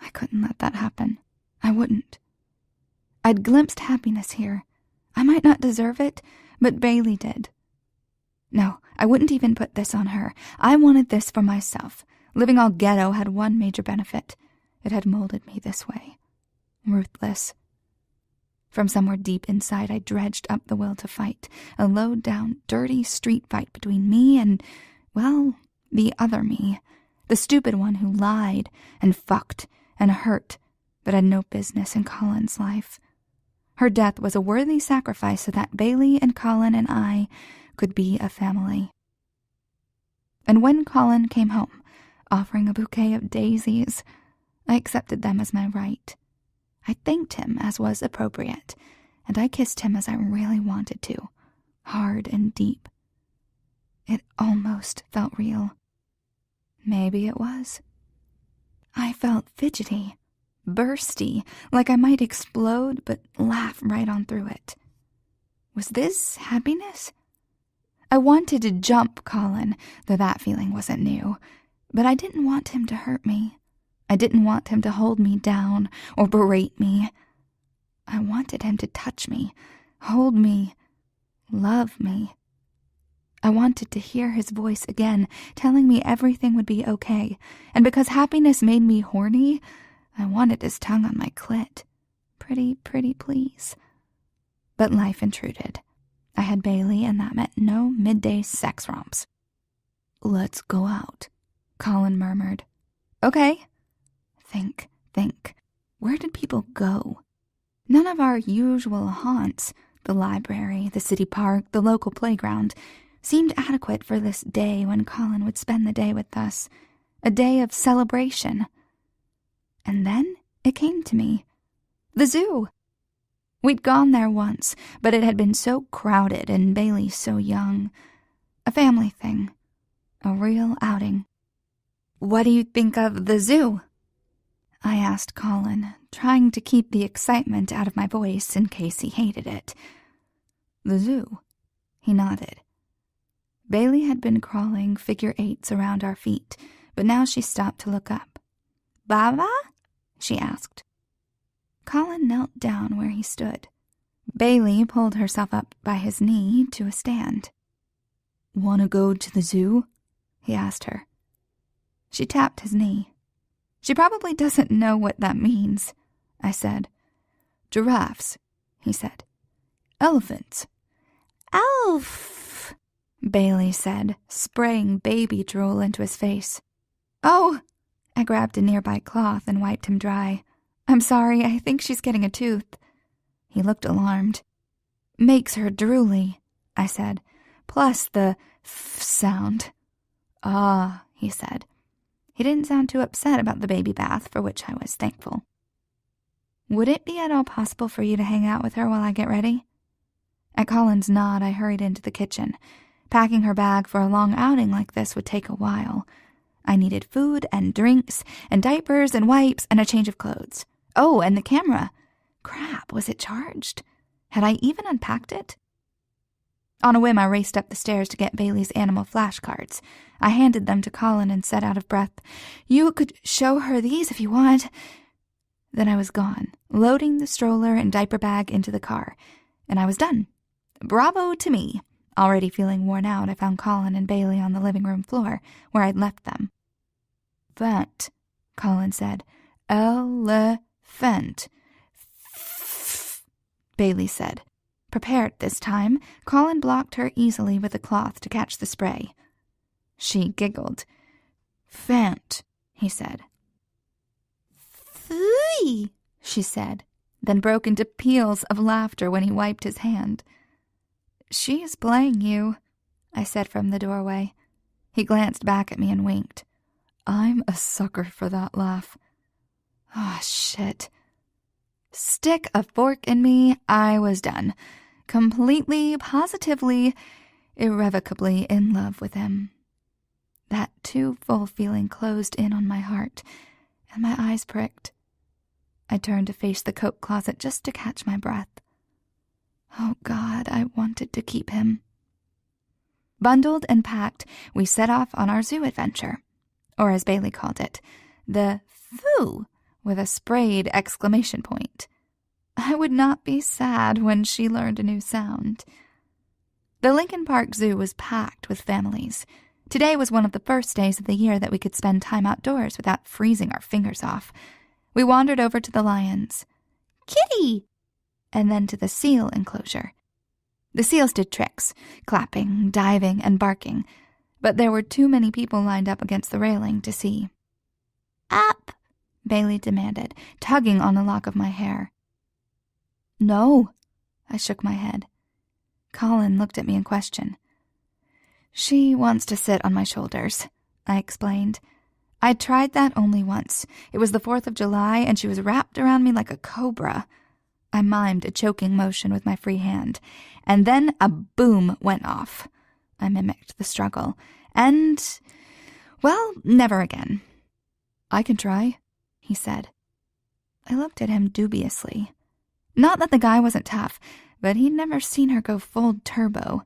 [SPEAKER 2] I couldn't let that happen. I wouldn't. I'd glimpsed happiness here. I might not deserve it, but Bailey did. No, I wouldn't even put this on her. I wanted this for myself. Living all ghetto had one major benefit. It had molded me this way. Ruthless. From somewhere deep inside, I dredged up the will to fight. A low-down, dirty street fight between me and, well, the other me. The stupid one who lied and fucked and hurt, but had no business in Colin's life. Her death was a worthy sacrifice so that Bailey and Colin and I could be a family. And when Colin came home, offering a bouquet of daisies, I accepted them as my right. I thanked him as was appropriate, and I kissed him as I really wanted to, hard and deep. It almost felt real. Maybe it was. I felt fidgety, bursty, like I might explode but laugh right on through it. Was this happiness? I wanted to jump Colin, though that feeling wasn't new, but I didn't want him to hurt me. I didn't want him to hold me down or berate me. I wanted him to touch me, hold me, love me. I wanted to hear his voice again, telling me everything would be okay, and because happiness made me horny, I wanted his tongue on my clit. Pretty, please. But life intruded. I had Bailey, and that meant no midday sex romps. "Let's go out," Colin murmured. "Okay." Think. Where did people go? None of our usual haunts, the library, the city park, the local playground, seemed adequate for this day when Colin would spend the day with us, a day of celebration. And then it came to me. The zoo. We'd gone there once, but it had been so crowded and Bailey so young. A family thing. A real outing. "What do you think of the zoo?" I asked Colin, trying to keep the excitement out of my voice in case he hated it. "The zoo?" He nodded. Bailey had been crawling figure eights around our feet, but now she stopped to look up. "Baba?" she asked. Colin knelt down where he stood. Bailey pulled herself up by his knee to a stand. "Want to go to the zoo?" he asked her. She tapped his knee. "She probably doesn't know what that means," I said. "Giraffes," he said. "Elephants." "Elf," Bailey said, spraying baby drool into his face. "Oh," I grabbed a nearby cloth and wiped him dry. "I'm sorry, I think she's getting a tooth." He looked alarmed. "Makes her drooly," I said, plus the f sound. Ah, he said. He didn't sound too upset about the baby bath, for which I was thankful. Would it be at all possible for you to hang out with her while I get ready? At Colin's nod, I hurried into the kitchen. Packing her bag for a long outing like this would take a while. I needed food and drinks and diapers and wipes and a change of clothes. Oh, and the camera. Crap, was it charged? Had I even unpacked it? On a whim, I raced up the stairs to get Bailey's animal flashcards. I handed them to Colin and said out of breath, "You could show her these if you want." Then I was gone, loading the stroller and diaper bag into the car, and I was done. Bravo to me. Already feeling worn out, I found Colin and Bailey on the living room floor, where I'd left them. "Fent," Colin said. "Elephant." Bailey said. Prepared this time, Colin blocked her easily with a cloth to catch the spray. She giggled. "Fent," he said. "Phooey," she said, then broke into peals of laughter when he wiped his hand. "She's playing you," I said from the doorway. He glanced back at me and winked. I'm a sucker for that laugh. Ah, shit. Stick a fork in me, I was done. Completely, positively, irrevocably in love with him. That too full feeling closed in on my heart, and my eyes pricked. I turned to face the coat closet just to catch my breath. Oh God, I wanted to keep him. Bundled and packed, we set off on our zoo adventure, or as Bailey called it, the foo, with a sprayed exclamation point. I would not be sad when she learned a new sound. The Lincoln Park Zoo was packed with families. Today was one of the first days of the year that we could spend time outdoors without freezing our fingers off. We wandered over to the lions. Kitty! And then to the seal enclosure. The seals did tricks, clapping, diving, and barking, but there were too many people lined up against the railing to see. Up! Bailey demanded, tugging on a lock of my hair. No, I shook my head. Colin looked at me in question. She wants to sit on my shoulders, I explained. I'd tried that only once. It was the 4th of July, and she was wrapped around me like a cobra. I mimed a choking motion with my free hand, and then a boom went off. I mimicked the struggle, and, well, never again. I can try, he said. I looked at him dubiously. Not that the guy wasn't tough, but he'd never seen her go full turbo.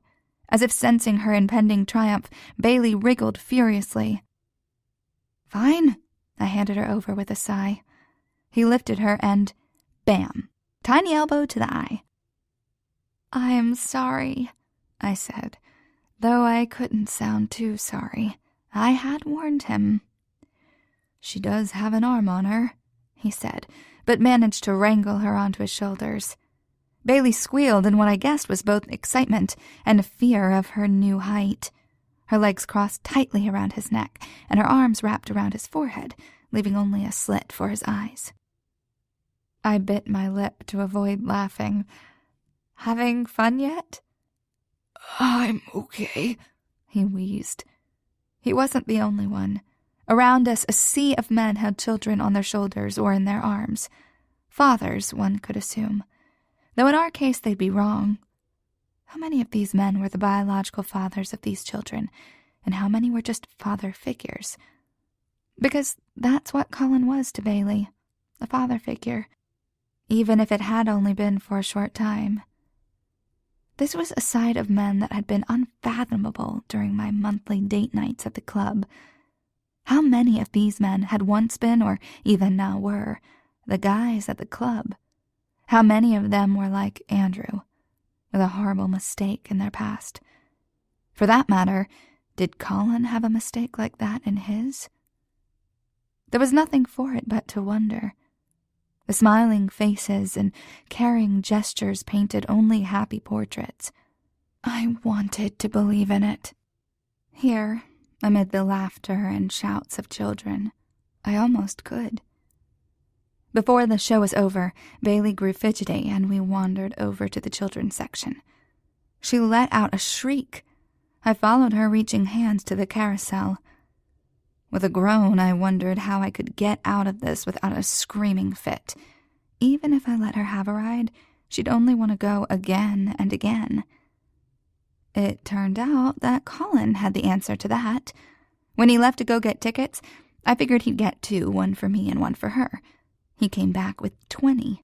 [SPEAKER 2] As if sensing her impending triumph, Bailey wriggled furiously. Fine, I handed her over with a sigh. He lifted her and, bam, tiny elbow to the eye. I'm sorry, I said, though I couldn't sound too sorry. I had warned him. She does have an arm on her, he said, but managed to wrangle her onto his shoulders. Bailey squealed in what I guessed was both excitement and fear of her new height. Her legs crossed tightly around his neck, and her arms wrapped around his forehead, leaving only a slit for his eyes. I bit my lip to avoid laughing. Having fun yet? I'm okay, he wheezed. He wasn't the only one. Around us, a sea of men had children on their shoulders or in their arms. Fathers, one could assume. Though in our case they'd be wrong. How many of these men were the biological fathers of these children, and how many were just father figures? Because that's what Colin was to Bailey, a father figure, even if it had only been for a short time. This was a side of men that had been unfathomable during my monthly date nights at the club. How many of these men had once been, or even now were, the guys at the club? How many of them were like Andrew, with a horrible mistake in their past? For that matter, did Colin have a mistake like that in his? There was nothing for it but to wonder. The smiling faces and caring gestures painted only happy portraits. I wanted to believe in it. Here, amid the laughter and shouts of children, I almost could. Before the show was over, Bailey grew fidgety and we wandered over to the children's section. She let out a shriek. I followed her, reaching hands to the carousel. With a groan, I wondered how I could get out of this without a screaming fit. Even if I let her have a ride, she'd only want to go again and again. It turned out that Colin had the answer to that. When he left to go get tickets, I figured he'd get 2, one for me and one for her. He came back with 20.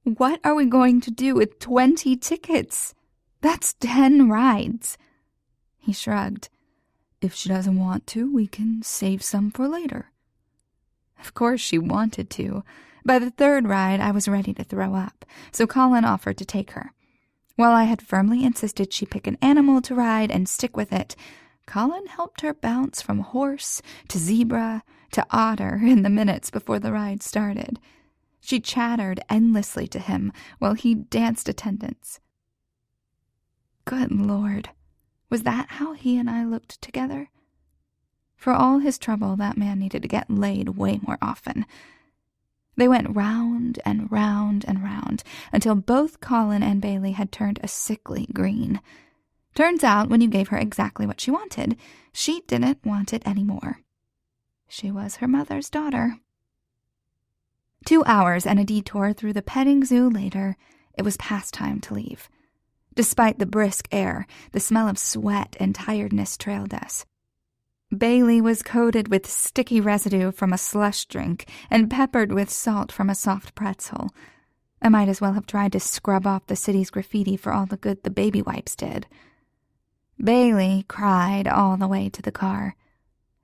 [SPEAKER 2] What are we going to do with 20 tickets? That's 10 rides. He shrugged. If she doesn't want to, we can save some for later. Of course she wanted to. By the 3rd ride, I was ready to throw up, so Colin offered to take her. While I had firmly insisted she pick an animal to ride and stick with it, Colin helped her bounce from horse to zebra to otter in the minutes before the ride started. She chattered endlessly to him while he danced attendance. Good Lord, was that how he and I looked together? For all his trouble, that man needed to get laid way more often. They went round and round and round until both Colin and Bailey had turned a sickly green. Turns out, when you gave her exactly what she wanted, she didn't want it anymore. She was her mother's daughter. 2 hours and a detour through the petting zoo later, it was past time to leave. Despite the brisk air, the smell of sweat and tiredness trailed us. Bailey was coated with sticky residue from a slush drink and peppered with salt from a soft pretzel. I might as well have tried to scrub off the city's graffiti for all the good the baby wipes did. Bailey cried all the way to the car.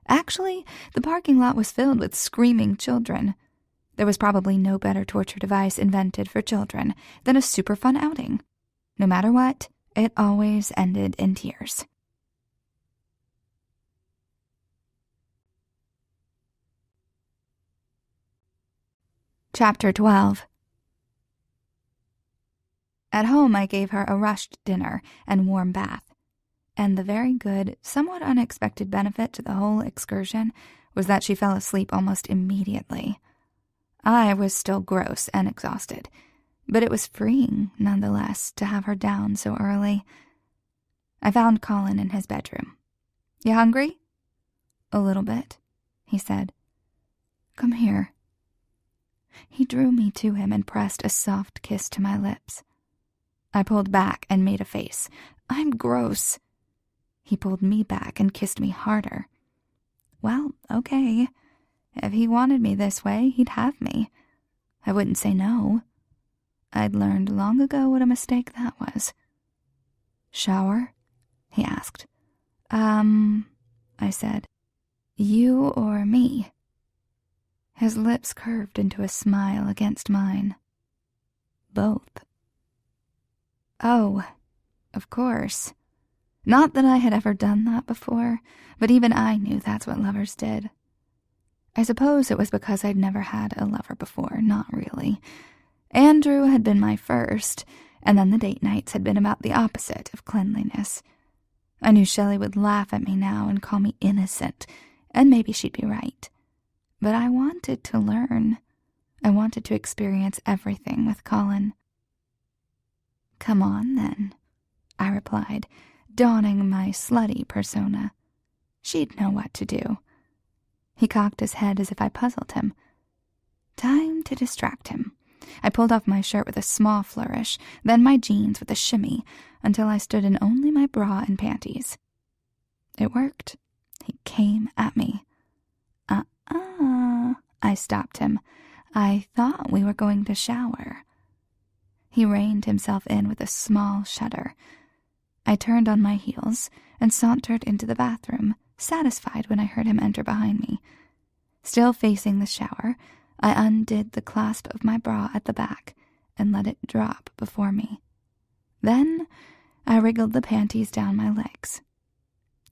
[SPEAKER 2] Actually, the parking lot was filled with screaming children. There was probably no better torture device invented for children than a super fun outing. No matter what, it always ended in tears. Chapter 12. At home, I gave her a rushed dinner and warm bath. And the very good, somewhat unexpected benefit to the whole excursion was that she fell asleep almost immediately. I was still gross and exhausted, but it was freeing, nonetheless, to have her down so early. I found Colin in his bedroom. "You hungry?" "A little bit," he said. "Come here." He drew me to him and pressed a soft kiss to my lips. I pulled back and made a face. "I'm gross." He pulled me back and kissed me harder. Well, okay. If he wanted me this way, he'd have me. I wouldn't say no. I'd learned long ago what a mistake that was. "Shower?" he asked. I said. "You or me?" His lips curved into a smile against mine. "Both." Oh, of course. Not that I had ever done that before, but even I knew that's what lovers did. I suppose it was because I'd never had a lover before, not really. Andrew had been my first, and then the date nights had been about the opposite of cleanliness. I knew Shelley would laugh at me now and call me innocent, and maybe she'd be right. But I wanted to learn. I wanted to experience everything with Colin. "Come on, then," I replied, donning my slutty persona. She'd know what to do. He cocked his head as if I puzzled him. Time to distract him. I pulled off my shirt with a small flourish, then my jeans with a shimmy, until I stood in only my bra and panties. It worked. He came at me. I stopped him. "I thought we were going to shower." He reined himself in with a small shudder. I turned on my heels and sauntered into the bathroom, satisfied when I heard him enter behind me. Still facing the shower, I undid the clasp of my bra at the back and let it drop before me. Then I wriggled the panties down my legs.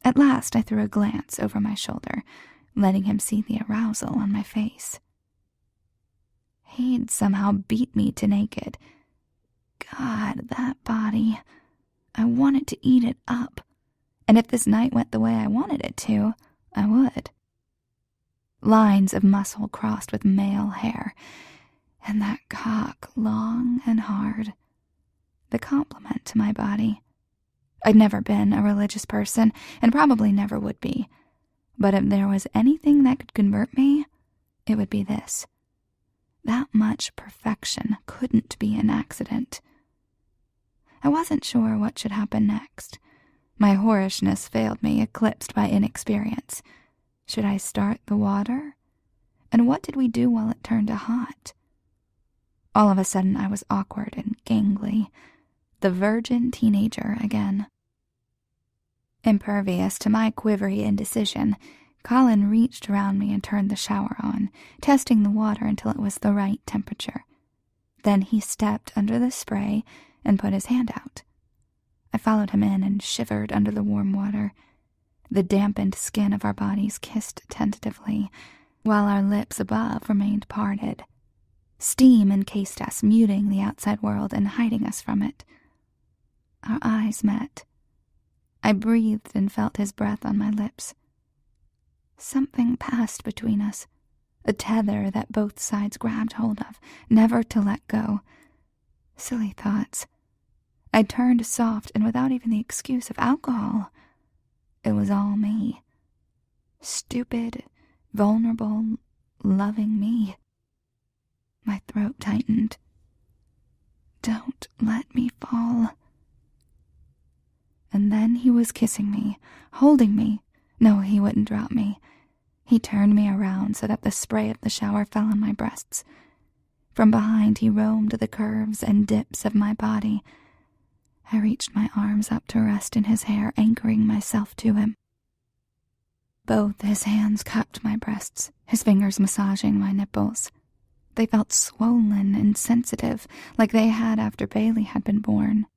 [SPEAKER 2] At last I threw a glance over my shoulder, letting him see the arousal on my face. He'd somehow beat me to naked. God, that body. I wanted to eat it up. And if this night went the way I wanted it to, I would. Lines of muscle crossed with male hair, and that cock long and hard. the compliment to my body. I'd never been a religious person, and probably never would be. But if there was anything that could convert me, it would be this. That much perfection couldn't be an accident. I wasn't sure what should happen next. My whorishness failed me, eclipsed by inexperience. Should I start the water? And what did we do while it turned to hot? All of a sudden I was awkward and gangly, the virgin teenager again. Impervious to my quivery indecision, Colin reached around me and turned the shower on, testing the water until it was the right temperature. Then he stepped under the spray and put his hand out. I followed him in and shivered under the warm water. The dampened skin of our bodies kissed tentatively, while our lips above remained parted. Steam encased us, muting the outside world and hiding us from it. Our eyes met. I breathed and felt his breath on my lips. Something passed between us, a tether that both sides grabbed hold of, never to let go. Silly thoughts. I turned soft and without even the excuse of alcohol. It was all me. Stupid, vulnerable, loving me. My throat tightened. Don't let me fall. And then he was kissing me, holding me. No, he wouldn't drop me. He turned me around so that the spray of the shower fell on my breasts. From behind he roamed the curves and dips of my body. I reached my arms up to rest in his hair, anchoring myself to him. Both his hands cupped my breasts, his fingers massaging my nipples. They felt swollen and sensitive, like they had after Bailey had been born.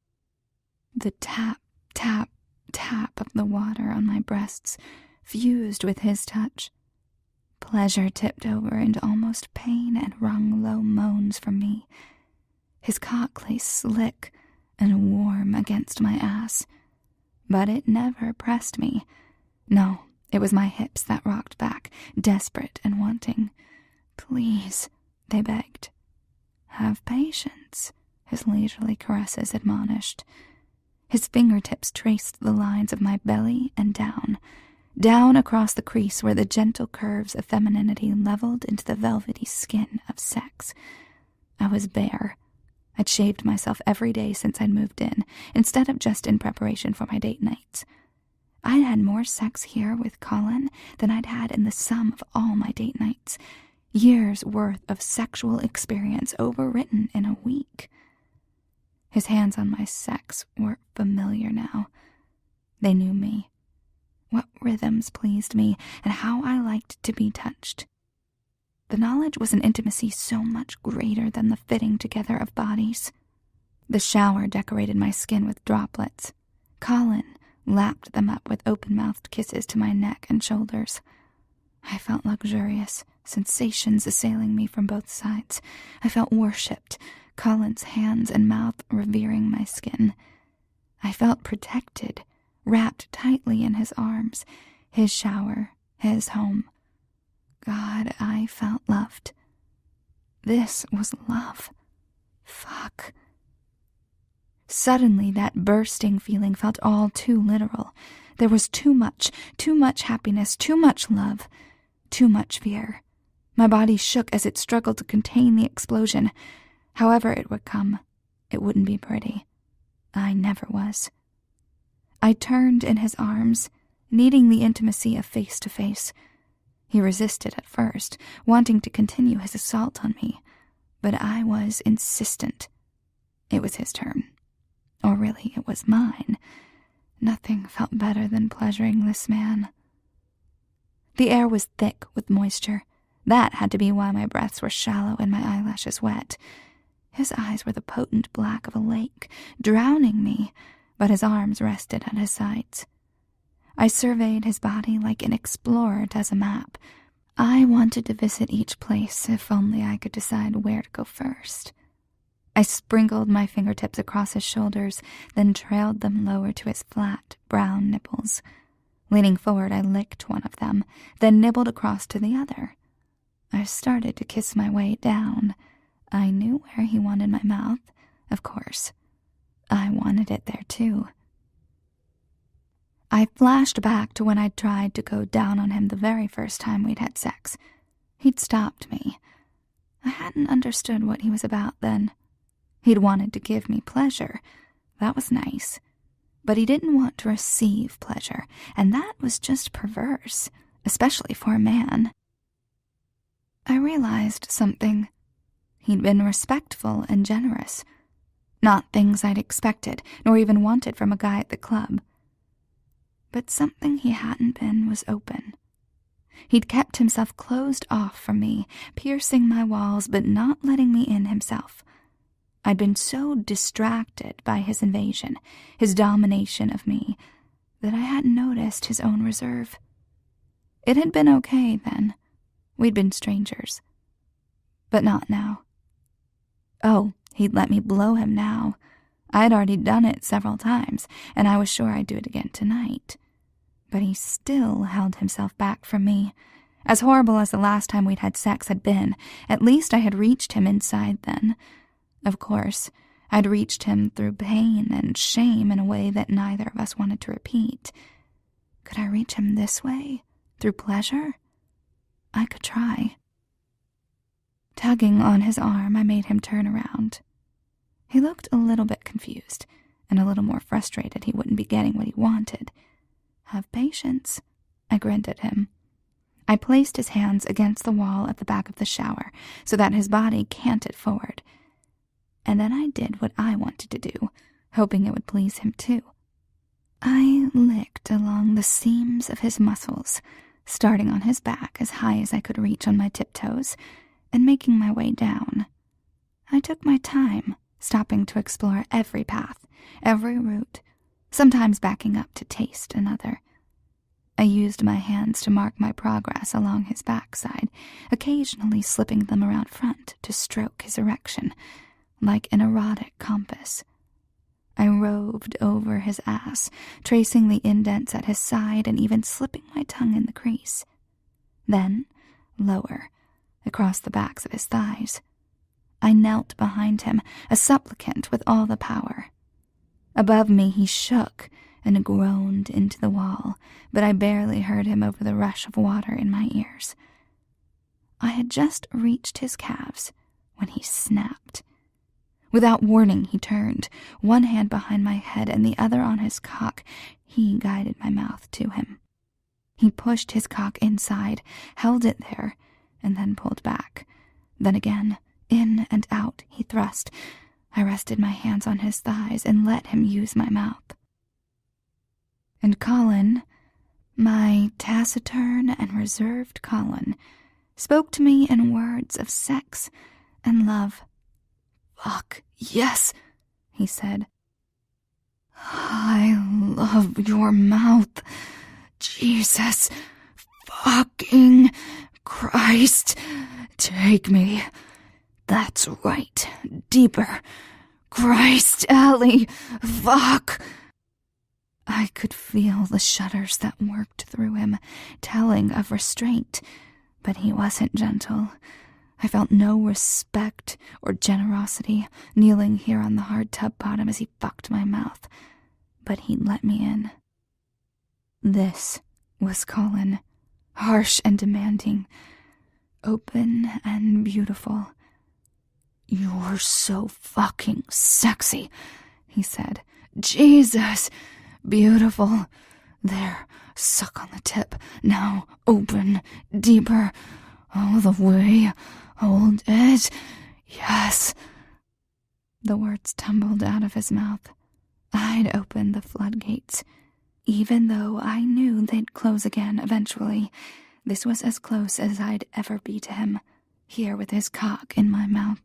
[SPEAKER 2] The tap, tap, tap of the water on my breasts fused with his touch. Pleasure tipped over into almost pain and wrung low moans from me. His cock lay slick and warm against my ass, but it never pressed me. No, it was my hips that rocked back, desperate and wanting. Please, they begged. Have patience, his leisurely caresses admonished. His fingertips traced the lines of my belly and down across the crease where the gentle curves of femininity leveled into the velvety skin of sex. I was bare. I'd shaved myself every day since I'd moved in, instead of just in preparation for my date nights. I'd had more sex here with Colin than I'd had in the sum of all my date nights. Years' worth of sexual experience overwritten in a week. His hands on my sex were familiar now. They knew me. What rhythms pleased me, and how I liked to be touched. The knowledge was an intimacy so much greater than the fitting together of bodies. The shower decorated my skin with droplets. Colin lapped them up with open-mouthed kisses to my neck and shoulders. I felt luxurious, sensations assailing me from both sides. I felt worshipped, Colin's hands and mouth revering my skin. I felt protected, wrapped tightly in his arms, his shower, his home. God, I felt loved. This was love. Fuck. Suddenly, that bursting feeling felt all too literal. There was too much happiness, too much love, too much fear. My body shook as it struggled to contain the explosion. However it would come, it wouldn't be pretty. I never was. I turned in his arms, needing the intimacy of face-to-face. He resisted at first, wanting to continue his assault on me, but I was insistent. It was his turn. Or really, it was mine. Nothing felt better than pleasuring this man. The air was thick with moisture. That had to be why my breaths were shallow and my eyelashes wet. His eyes were the potent black of a lake, drowning me, but his arms rested at his sides. I surveyed his body like an explorer does a map. I wanted to visit each place if only I could decide where to go first. I sprinkled my fingertips across his shoulders, then trailed them lower to his flat, brown nipples. Leaning forward, I licked one of them, then nibbled across to the other. I started to kiss my way down. I knew where he wanted my mouth, of course.
[SPEAKER 1] wanted it there too. I flashed back to when I'd tried to go down on him the very first time we'd had sex. He'd stopped me. I hadn't understood what he was about then. He'd wanted to give me pleasure. That was nice. But he didn't want to receive pleasure, and that was just perverse, especially for a man. I realized something. He'd been respectful and generous. Not things I'd expected, nor even wanted from a guy at the club. But something he hadn't been was open. He'd kept himself closed off from me, piercing my walls but not letting me in himself. I'd been so distracted by his invasion, his domination of me, that I hadn't noticed his own reserve. It had been okay then. We'd been strangers. But not now. Oh, he'd let me blow him now. I'd already done it several times, and I was sure I'd do it again tonight. But he still held himself back from me. As horrible as the last time we'd had sex had been, at least I had reached him inside then. Of course, I'd reached him through pain and shame in a way that neither of us wanted to repeat. Could I reach him this way, through pleasure? I could try. Tugging on his arm, I made him turn around. He looked a little bit confused, and a little more frustrated he wouldn't be getting what he wanted. Have patience, I grinned at him. I placed his hands against the wall at the back of the shower so that his body canted forward. And then I did what I wanted to do, hoping it would please him too. I licked along the seams of his muscles, starting on his back as high as I could reach on my tiptoes, and making my way down. I took my time, stopping to explore every path, every route, sometimes backing up to taste another. I used my hands to mark my progress along his backside, occasionally slipping them around front to stroke his erection, like an erotic compass. I roved over his ass, tracing the indents at his side and even slipping my tongue in the crease. Then, lower, across the backs of his thighs. I knelt behind him, a supplicant with all the power. Above me he shook and groaned into the wall, but I barely heard him over the rush of water in my ears. I had just reached his calves when he snapped. Without warning, he turned, one hand behind my head and the other on his cock. He guided my mouth to him. He pushed his cock inside, held it there, and then pulled back. Then again, in and out, he thrust. I rested my hands on his thighs and let him use my mouth. And Colin, my taciturn and reserved Colin, spoke to me in words of sex and love. "Fuck, yes," he said. "I love your mouth. Jesus fucking Christ, take me. That's right, deeper. Christ, Ellie, fuck." I could feel the shudders that worked through him, telling of restraint, but he wasn't gentle. I felt no respect or generosity, kneeling here on the hard tub bottom as he fucked my mouth, but he let me in. This was Colin, harsh and demanding, open and beautiful. "You're so fucking sexy," he said. "Jesus, beautiful. There, suck on the tip. Now open, deeper, all the way. Hold it. Yes." The words tumbled out of his mouth. I'd opened the floodgates. Even though I knew they'd close again eventually, this was as close as I'd ever be to him, here with his cock in my mouth.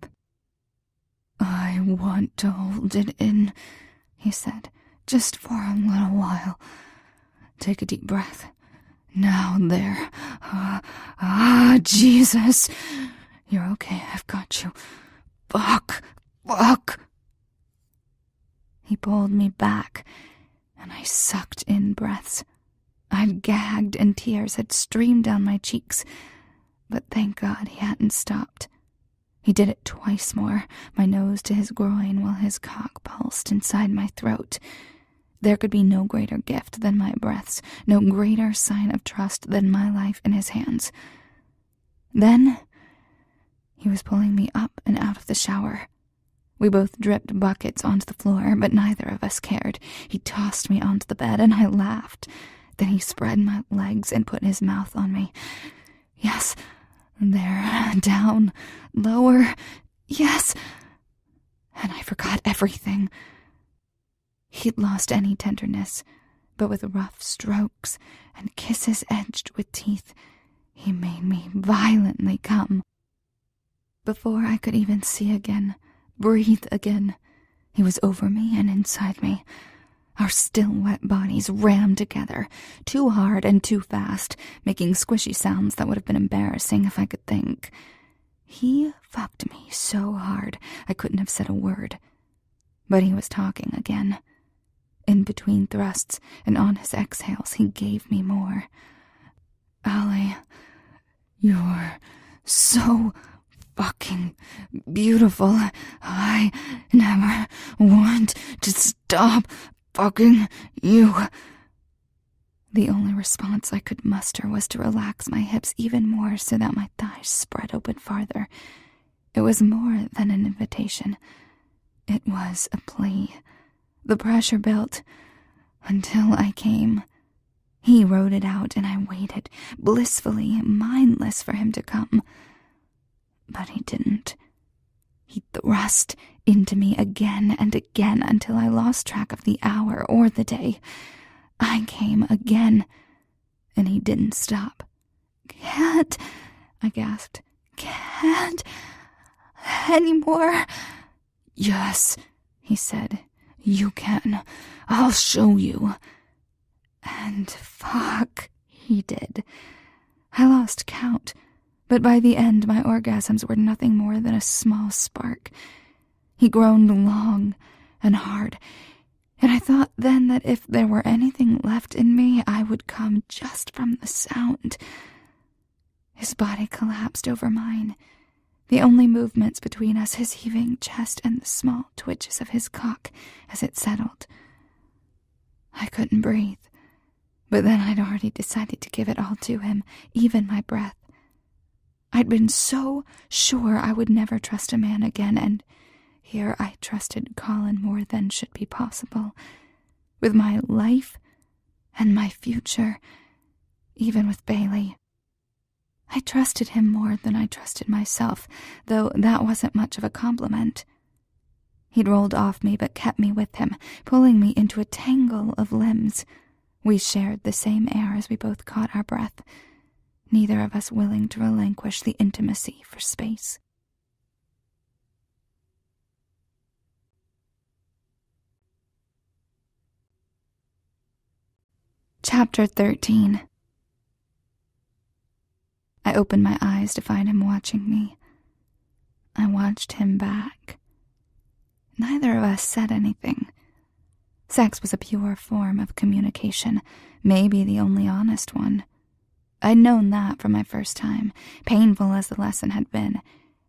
[SPEAKER 1] "I want to hold it in," he said, "just for a little while. Take a deep breath. Now there. Jesus. You're okay, I've got you. Fuck. He pulled me back, and I sucked in breaths. I'd gagged and tears had streamed down my cheeks, but thank God he hadn't stopped.
[SPEAKER 2] He did it twice more, my nose to his groin while his cock pulsed inside my throat. There could be no greater gift than my breaths, no greater sign of trust than my life in his hands. Then he was pulling me up and out of the shower. We both dripped buckets onto the floor, but neither of us cared. He tossed me onto the bed, and I laughed. Then he spread my legs and put his mouth on me. Yes, there, down, lower, yes. And I forgot everything. He'd lost any tenderness, but with rough strokes and kisses edged with teeth, he made me violently come. Before I could even see again, breathe again, he was over me and inside me. Our still wet bodies rammed together, too hard and too fast, making squishy sounds that would have been embarrassing if I could think. He fucked me so hard I couldn't have said a word. But he was talking again. In between thrusts and on his exhales, he gave me more. Allie, you're so fucking beautiful. I never want to stop fucking you. The only response I could muster was to relax my hips even more so that my thighs spread open farther. It was more than an invitation. It was a plea. The pressure built until I came. He rode it out, and I waited, blissfully mindless for him to come. But he didn't. He thrust into me again and again until I lost track of the hour or the day. I came again, and he didn't stop. Can't, I gasped. Can't anymore. Yes, he said. You can. I'll show you. And fuck, he did. I lost count, but by the end my orgasms were nothing more than a small spark. He groaned long and hard, and I thought then that if there were anything left in me, I would come just from the sound. His body collapsed over mine. The only movements between us, his heaving chest and the small twitches of his cock as it settled. I couldn't breathe, but then I'd already decided to give it all to him, even my breath. I'd been so sure I would never trust a man again, and here I trusted Colin more than should be possible. With my life and my future, even with Bailey. I trusted him more than I trusted myself, though that wasn't much of a compliment. He'd rolled off me but kept me with him, pulling me into a tangle of limbs. We shared the same air as we both caught our breath, neither of us willing to relinquish the intimacy for space. Chapter 13. I opened my eyes to find him watching me. I watched him back. Neither of us said anything. Sex was a pure form of communication, maybe the only honest one. I'd known that from my first time, painful as the lesson had been,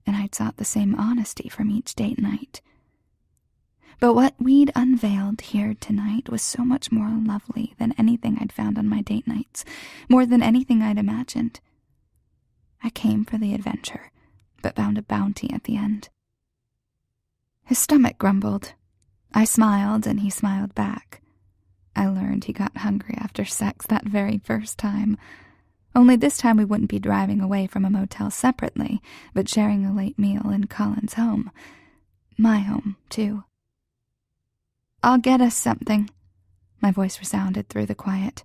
[SPEAKER 2] and I'd sought the same honesty from each date night. But what we'd unveiled here tonight was so much more lovely than anything I'd found on my date nights, more than anything I'd imagined. I came for the adventure, but found a bounty at the end. His stomach grumbled. I smiled, and he smiled back. I learned he got hungry after sex that very first time. Only this time we wouldn't be driving away from a motel separately, but sharing a late meal in Colin's home. My home, too. I'll get us something. My voice resounded through the quiet.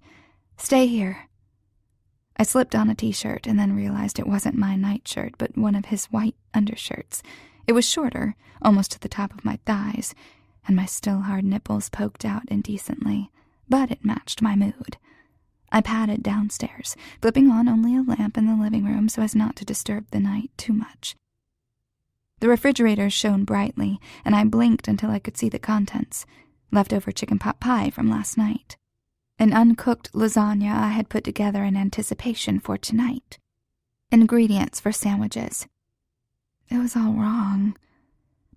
[SPEAKER 2] Stay here. I slipped on a t-shirt and then realized it wasn't my nightshirt, but one of his white undershirts. It was shorter, almost to the top of my thighs, and my still hard nipples poked out indecently, but it matched my mood. I padded downstairs, flipping on only a lamp in the living room so as not to disturb the night too much. The refrigerator shone brightly, and I blinked until I could see the contents. Leftover chicken pot pie from last night. An uncooked lasagna I had put together in anticipation for tonight. Ingredients for sandwiches. It was all wrong.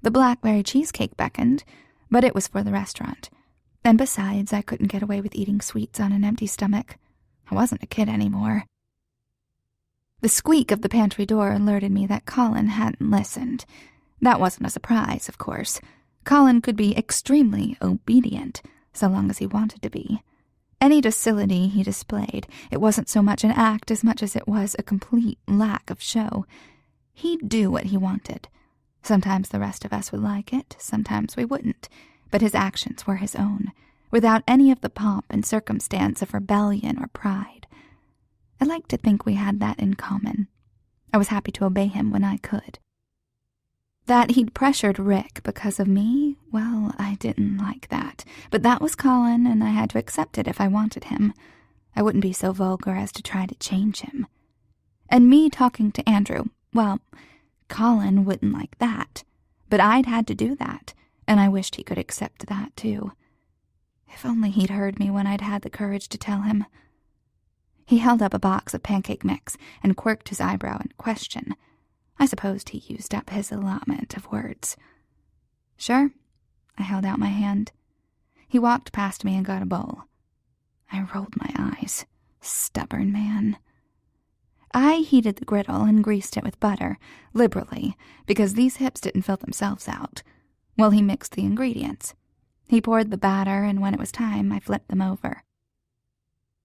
[SPEAKER 2] The blackberry cheesecake beckoned, but it was for the restaurant. And besides, I couldn't get away with eating sweets on an empty stomach. I wasn't a kid anymore. The squeak of the pantry door alerted me that Colin hadn't listened. That wasn't a surprise, of course. Colin could be extremely obedient, so long as he wanted to be. Any docility he displayed, it wasn't so much an act as much as it was a complete lack of show. He'd do what he wanted. Sometimes the rest of us would like it, sometimes we wouldn't, but his actions were his own, without any of the pomp and circumstance of rebellion or pride. I liked to think we had that in common. I was happy to obey him when I could. That he'd pressured Rick because of me, well, I didn't like that. But that was Colin, and I had to accept it if I wanted him. I wouldn't be so vulgar as to try to change him. And me talking to Andrew, well, Colin wouldn't like that. But I'd had to do that, and I wished he could accept that, too. If only he'd heard me when I'd had the courage to tell him. He held up a box of pancake mix and quirked his eyebrow in question. I supposed he used up his allotment of words. Sure, I held out my hand. He walked past me and got a bowl. I rolled my eyes. Stubborn man. I heated the griddle and greased it with butter, liberally, because these hips didn't fill themselves out. Well, he mixed the ingredients. He poured the batter, and when it was time, I flipped them over.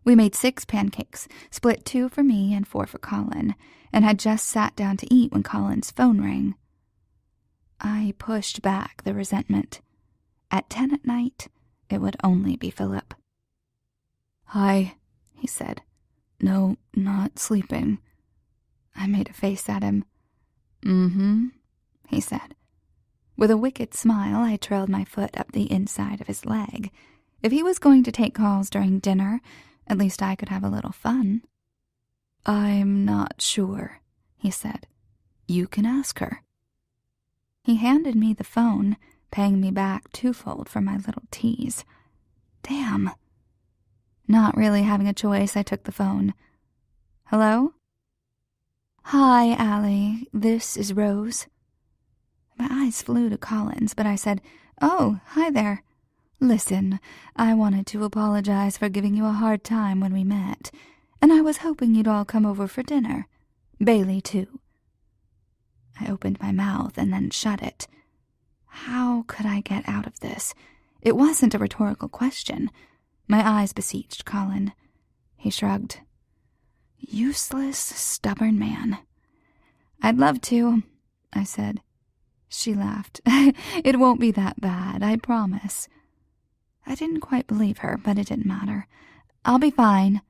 [SPEAKER 2] We made 6 pancakes, split 2 for me and 4 for Colin, and had just sat down to eat when Colin's phone rang. I pushed back the resentment. At 10 at night, it would only be Philip. "Hi," he said. "No, not sleeping." I made a face at him. "Mm-hmm," he said. With a wicked smile, I trailed my foot up the inside of his leg. If he was going to take calls during dinner, at least I could have a little fun. "I'm not sure," he said. "You can ask her." He handed me the phone, paying me back 2-fold for my little tease. Damn. Not really having a choice, I took the phone. "Hello?" "Hi, Allie. This is Rose." My eyes flew to Colin's, but I said, "Oh, hi there. Listen, I wanted to apologize for giving you a hard time when we met, and I was hoping you'd all come over for dinner. Bailey, too." I opened my mouth and then shut it. How could I get out of this? It wasn't a rhetorical question. My eyes beseeched Colin. He shrugged. Useless, stubborn man. "I'd love to," I said. She laughed. "It won't be that bad, I promise." I didn't quite believe her, but it didn't matter. "I'll be fine."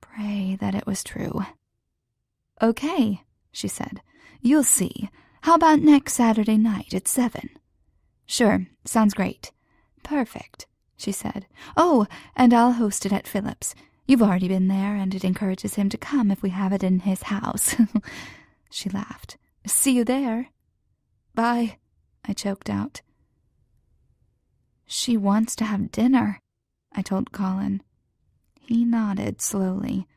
[SPEAKER 2] Pray that it was true. "Okay," she said. "You'll see. How about next Saturday night at 7? "Sure, sounds great." "Perfect," she said. "Oh, and I'll host it at Philip's. You've already been there, and it encourages him to come if we have it in his house." She laughed. "See you there." "Bye," I choked out. "She wants to have dinner," I told Colin. He nodded slowly.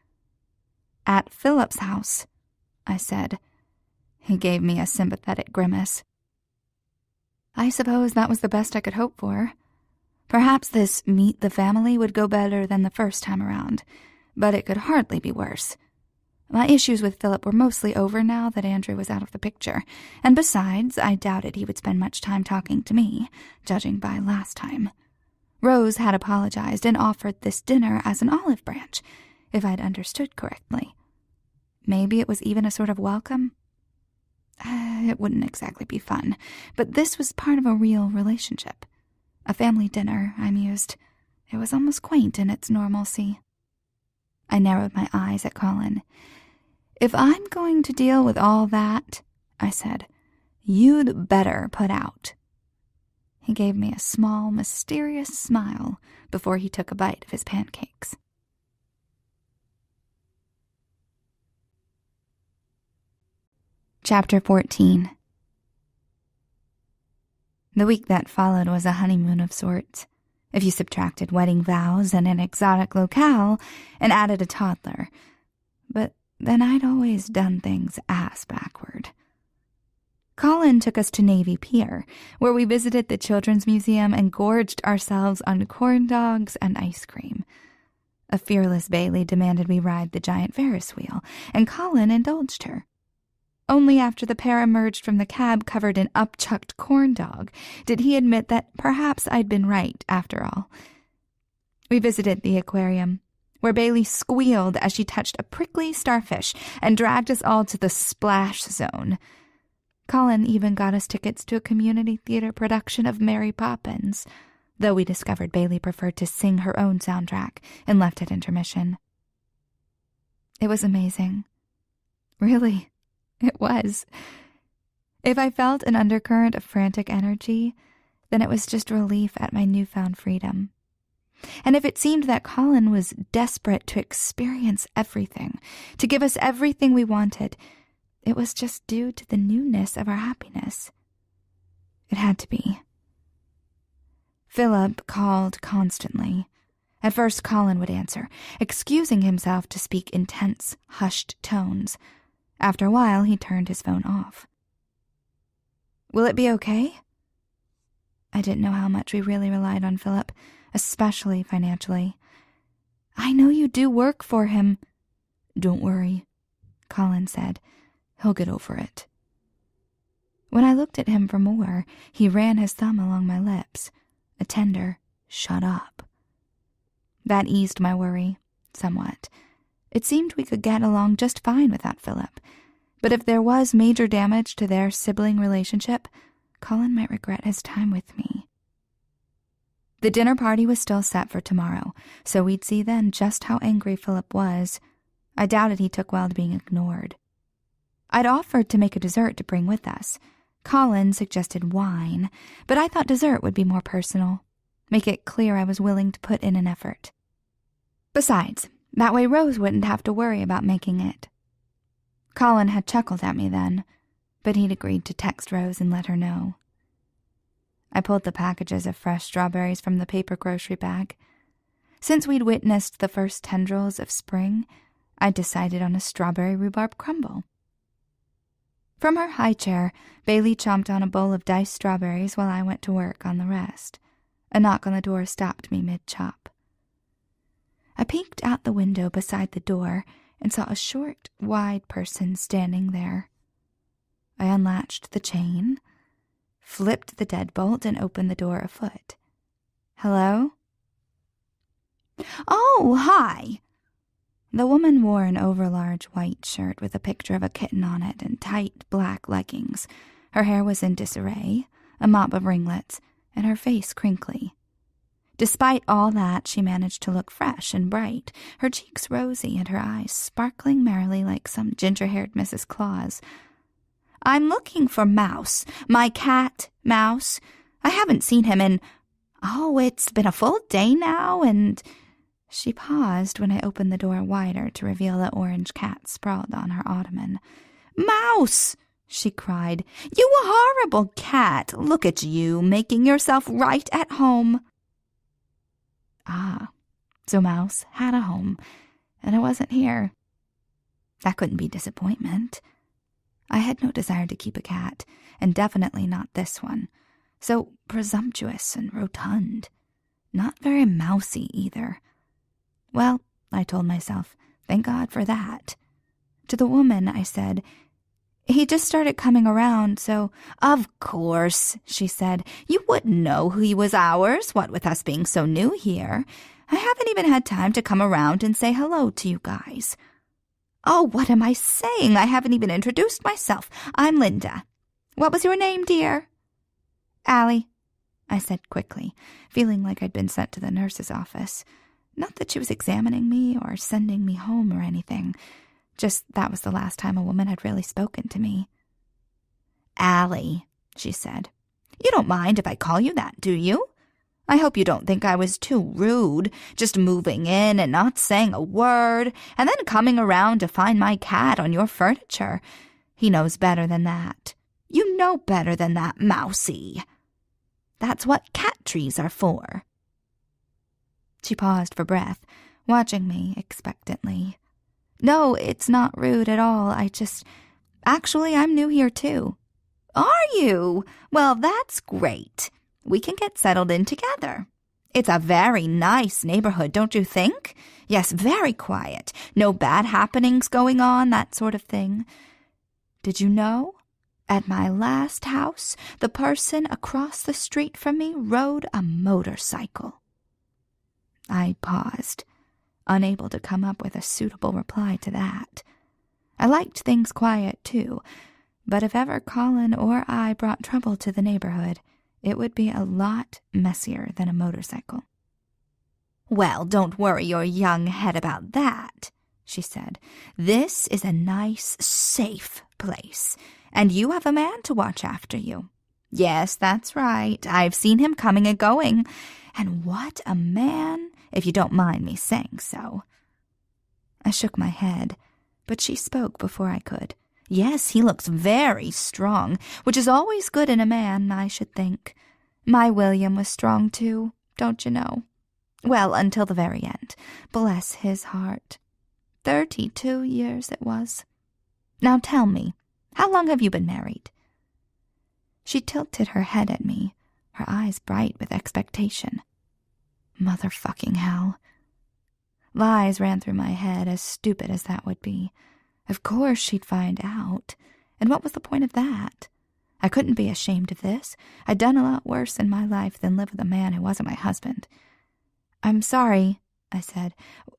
[SPEAKER 2] "At Philip's house," I said. He gave me a sympathetic grimace. I suppose that was the best I could hope for. Perhaps this meet the family would go better than the first time around, but it could hardly be worse. My issues with Philip were mostly over now that Andrew was out of the picture, and besides, I doubted he would spend much time talking to me, judging by last time. Rose had apologized and offered this dinner as an olive branch, if I'd understood correctly. Maybe it was even a sort of welcome. It wouldn't exactly be fun, but this was part of a real relationship. A family dinner, I mused. It was almost quaint in its normalcy. I narrowed my eyes at Colin. "If I'm going to deal with all that," I said, "you'd better put out." He gave me a small, mysterious smile before he took a bite of his pancakes. Chapter 14. The week that followed was a honeymoon of sorts, if you subtracted wedding vows and an exotic locale and added a toddler. But then I'd always done things ass backward. Colin took us to Navy Pier, where we visited the Children's Museum and gorged ourselves on corn dogs and ice cream. A fearless Bailey demanded we ride the giant Ferris wheel, and Colin indulged her. Only after the pair emerged from the cab covered in upchucked corn dog did he admit that perhaps I'd been right after all. We visited the aquarium, where Bailey squealed as she touched a prickly starfish and dragged us all to the splash zone. Colin even got us tickets to a community theater production of Mary Poppins, though we discovered Bailey preferred to sing her own soundtrack and left at intermission. It was amazing. Really, it was. If I felt an undercurrent of frantic energy, then it was just relief at my newfound freedom. And if it seemed that Colin was desperate to experience everything, to give us everything we wanted, it was just due to the newness of our happiness. It had to be. Philip called constantly. At first, Colin would answer, excusing himself to speak in tense, hushed tones. After a while, he turned his phone off. "Will it be okay?" I didn't know how much we really relied on Philip, especially financially. "I know you do work for him." "Don't worry," Colin said. "He'll get over it." When I looked at him for more, he ran his thumb along my lips, a tender, "Shut up." That eased my worry, somewhat. It seemed we could get along just fine without Philip, but if there was major damage to their sibling relationship, Colin might regret his time with me. The dinner party was still set for tomorrow, so we'd see then just how angry Philip was. I doubted he took well to being ignored. I'd offered to make a dessert to bring with us. Colin suggested wine, but I thought dessert would be more personal, make it clear I was willing to put in an effort. Besides, that way Rose wouldn't have to worry about making it. Colin had chuckled at me then, but he'd agreed to text Rose and let her know. I pulled the packages of fresh strawberries from the paper grocery bag. Since we'd witnessed the first tendrils of spring, I'd decided on a strawberry rhubarb crumble. From her high chair, Bailey chomped on a bowl of diced strawberries while I went to work on the rest. A knock on the door stopped me mid-chop. I peeked out the window beside the door and saw a short, wide person standing there. I unlatched the chain, flipped the deadbolt, and opened the door a foot. "Hello?" "Oh, hi!" The woman wore an overlarge white shirt with a picture of a kitten on it and tight black leggings. Her hair was in disarray, a mop of ringlets, and her face crinkly. Despite all that, she managed to look fresh and bright, her cheeks rosy and her eyes sparkling merrily like some ginger-haired Mrs. Claus. "I'm looking for Mouse, my cat, Mouse. I haven't seen him in... it's been a full day now, and..." She paused when I opened the door wider to reveal the orange cat sprawled on her ottoman. "Mouse!" she cried. "You horrible cat! Look at you, making yourself right at home." Ah, so Mouse had a home, and it wasn't here. That couldn't be disappointment. I had no desire to keep a cat, and definitely not this one. So presumptuous and rotund. Not very mousy either. Well, I told myself, thank God for that. To the woman, I said, "He just started coming around, so..." "Of course," she said. "You wouldn't know he was ours, what with us being so new here. I haven't even had time to come around and say hello to you guys." "Oh, what am I saying? I haven't even introduced myself. I'm Linda. What was your name, dear?" "Allie," I said quickly, feeling like I'd been sent to the nurse's office. Not that she was examining me or sending me home or anything. Just that was the last time a woman had really spoken to me. "Allie," she said. "You don't mind if I call you that, do you? I hope you don't think I was too rude, just moving in and not saying a word, and then coming around to find my cat on your furniture. He knows better than that. You know better than that, Mousie. That's what cat trees are for." She paused for breath, watching me expectantly. "No, it's not rude at all. Actually, I'm new here too."
[SPEAKER 1] Are you? Well, that's great. We can get settled in together. It's a very nice neighborhood, don't you think? Yes, very quiet. No bad happenings going on, that sort of thing. Did you know? At my last house, the person across the street from me rode a motorcycle. I paused, unable to come up with a suitable reply to that. I liked things quiet, too, but if ever Colin or I brought trouble to the neighborhood, it would be a lot messier than a motorcycle. Well, don't worry your young head about that, she said. This is a nice, safe place, and you have a man to watch after you. Yes, that's right. I've seen him coming and going. And what a man, if you don't mind me saying so. I shook my head, but she spoke before I could. Yes, he looks very strong, which is always good in a man, I should think. My William was strong, too, don't you know? Well, until the very end. Bless his heart. 32 years it was. Now tell me, how long have you been married? She tilted her head at me, her eyes bright with expectation. Motherfucking hell. Lies ran through my head, as stupid as that would be. Of course she'd find out. And what was the point of that? I couldn't be ashamed of this. I'd done a lot worse in my life than live with a man who wasn't my husband. I'm sorry, I said.